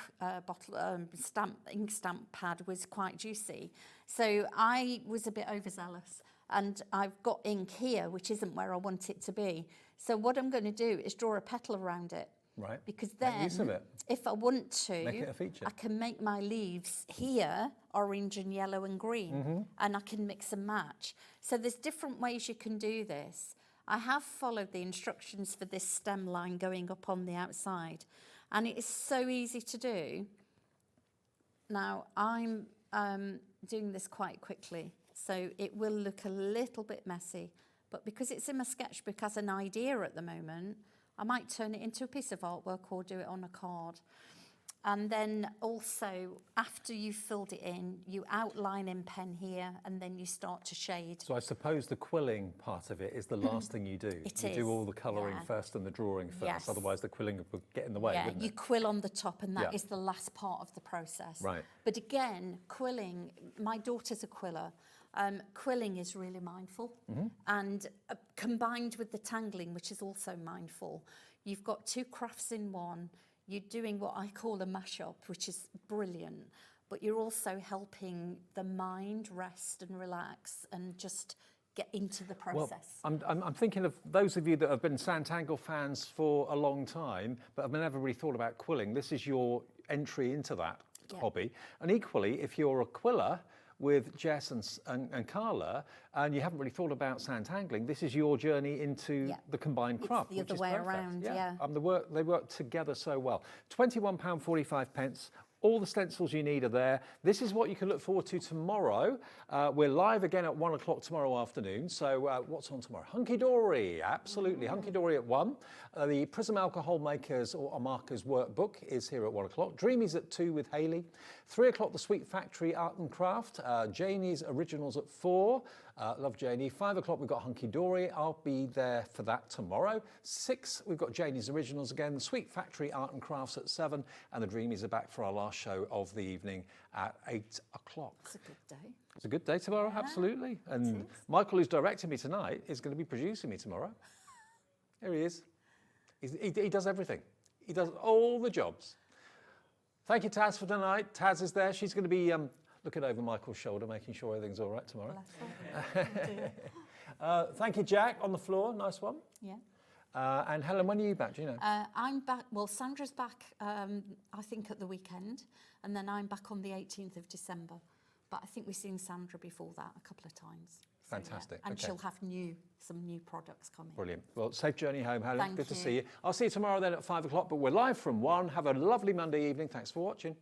S14: ink stamp pad was quite juicy. So I was a bit overzealous, and I've got ink here, which isn't where I want it to be. So what I'm going to do is draw a petal around it.
S18: Right.
S14: Because
S18: Make use of
S14: then,
S18: it.
S14: if I want to,
S18: Make it a feature.
S14: I can make my leaves here orange and yellow and green, and I can mix and match. So there's different ways you can do this. I have followed the instructions for this stem line going up on the outside, and it is so easy to do. Now, I'm doing this quite quickly, so it will look a little bit messy, but because it's in my sketchbook as an idea at the moment, I might turn it into a piece of artwork or do it on a card. And then also, after you've filled it in, you outline in pen here, and then you start to shade.
S18: So I suppose the quilling part of it is the last thing you do. You do all the colouring first and the drawing first,
S14: Yes.
S18: otherwise the quilling would get in the way, wouldn't
S14: you
S18: it?
S14: quill on the top, and that
S18: Yeah.
S14: is the last part of the process.
S18: Right.
S14: But again, quilling, my daughter's a quiller. Quilling is really mindful, and combined with the tangling, which is also mindful, you've got two crafts in one. You're doing what I call a mashup, which is brilliant, but you're also helping the mind rest and relax and just get into the process.
S18: Well, I'm thinking of those of you that have been Sanntangle fans for a long time, but have never really thought about quilling. This is your entry into that hobby. And equally, if you're a quiller with Jess and Carla, and you haven't really thought about Sanntangling, this is your journey into the combined craft.
S14: It's the other way around, yeah.
S18: They work together so well. £21.45. All the stencils you need are there. This is what you can look forward to tomorrow. We're live again at 1 o'clock tomorrow afternoon. So what's on tomorrow? Hunky Dory, absolutely. Hunky Dory at 1. The Prism Alcohol Makers or Markers workbook is here at 1 o'clock. Dreamies at 2 with Hayley. 3 o'clock, the Sweet Factory Art and Craft. Janie's Originals at 4. Love Janie. 5 o'clock, we've got Hunky Dory. I'll be there for that tomorrow. 6, we've got Janie's Originals again. The Sweet Factory Art and Crafts at 7. And the Dreamies are back for our last show of the evening at 8 o'clock.
S14: It's a good day.
S18: It's a good day tomorrow, absolutely. And Michael, who's directing me tonight, is going to be producing me tomorrow. Here he is. He does everything. He does all the jobs. Thank you, Taz, for tonight. Taz is there. She's going to be looking over Michael's shoulder, making sure everything's all right tomorrow. Thank you, Jack, on the floor. Nice one.
S14: Yeah.
S18: And Helen, when are you back? Do you know?
S14: I'm back, well, Sandra's back, I think, at the weekend, and then I'm back on the 18th of December. But I think we've seen Sandra before that a couple of times. So,
S18: Fantastic.
S14: And
S18: Okay.
S14: she'll have some new products coming.
S18: Brilliant. Well, safe journey home, Helen.
S14: Thank
S18: Good to
S14: you.
S18: see you. I'll see you tomorrow then at 5 o'clock, but we're live from 1. Have a lovely Monday evening. Thanks for watching.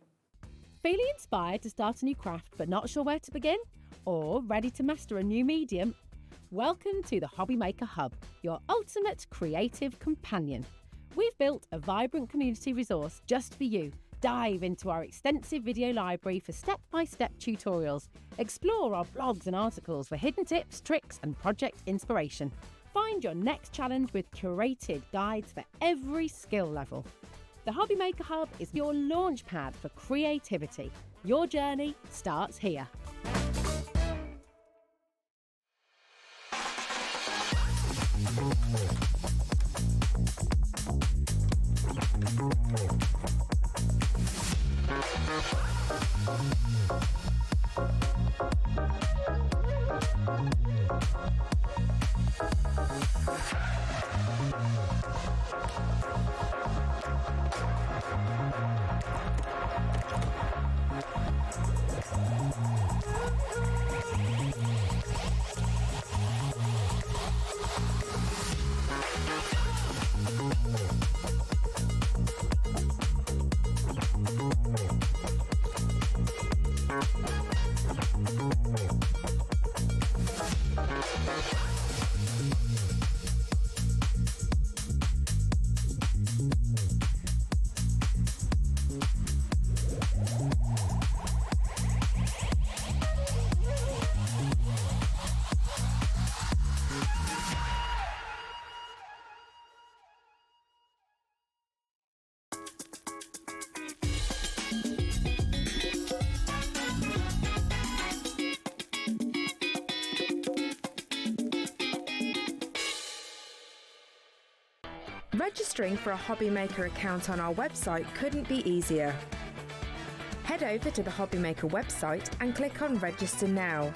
S5: Feeling inspired to start a new craft but not sure where to begin? Or ready to master a new medium? Welcome to the Hobby Maker Hub, your ultimate creative companion. We've built a vibrant community resource just for you. Dive into our extensive video library for step-by-step tutorials. Explore our blogs and articles for hidden tips, tricks and project inspiration. Find your next challenge with curated guides for every skill level. The Hobby Maker Hub is your launch pad for creativity. Your journey starts here.
S17: Registering for a Hobby Maker account on our website couldn't be easier. Head over to the Hobby Maker website and click on Register Now.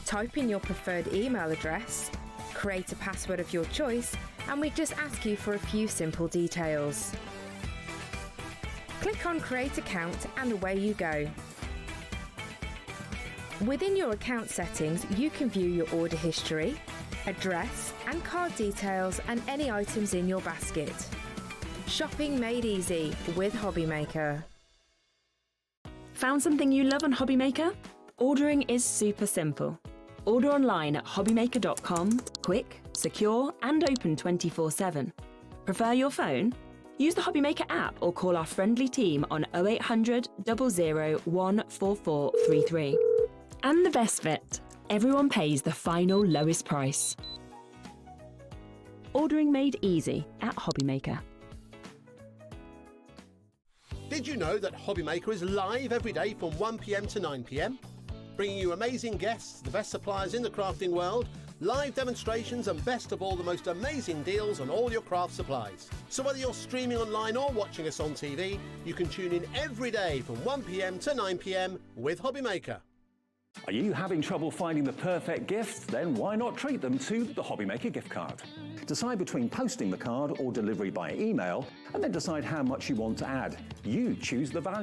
S17: Type in your preferred email address, create a password of your choice, and we just ask you for a few simple details. Click on Create Account and away you go. Within your account settings, you can view your order history, address and card details and any items in your basket. Shopping made easy with Hobby Maker.
S5: Found something you love on Hobby Maker? Ordering is super simple. Order online at hobbymaker.com, quick, secure and open 24/7. Prefer your phone? Use the Hobby Maker app or call our friendly team on 0800 00 14433. And the best bit, everyone pays the final lowest price. Ordering made easy at Hobby Maker.
S4: Did you know that Hobby Maker is live every day from 1 p.m. to 9 p.m? Bringing you amazing guests, the best suppliers in the crafting world, live demonstrations and best of all, the most amazing deals on all your craft supplies. So whether you're streaming online or watching us on TV, you can tune in every day from 1 p.m. to 9 p.m. with Hobby Maker.
S18: Are you having trouble finding the perfect gift? Then why not treat them to the Hobby Maker gift card? Decide between posting the card or delivery by email, and then decide how much you want to add. You choose the value.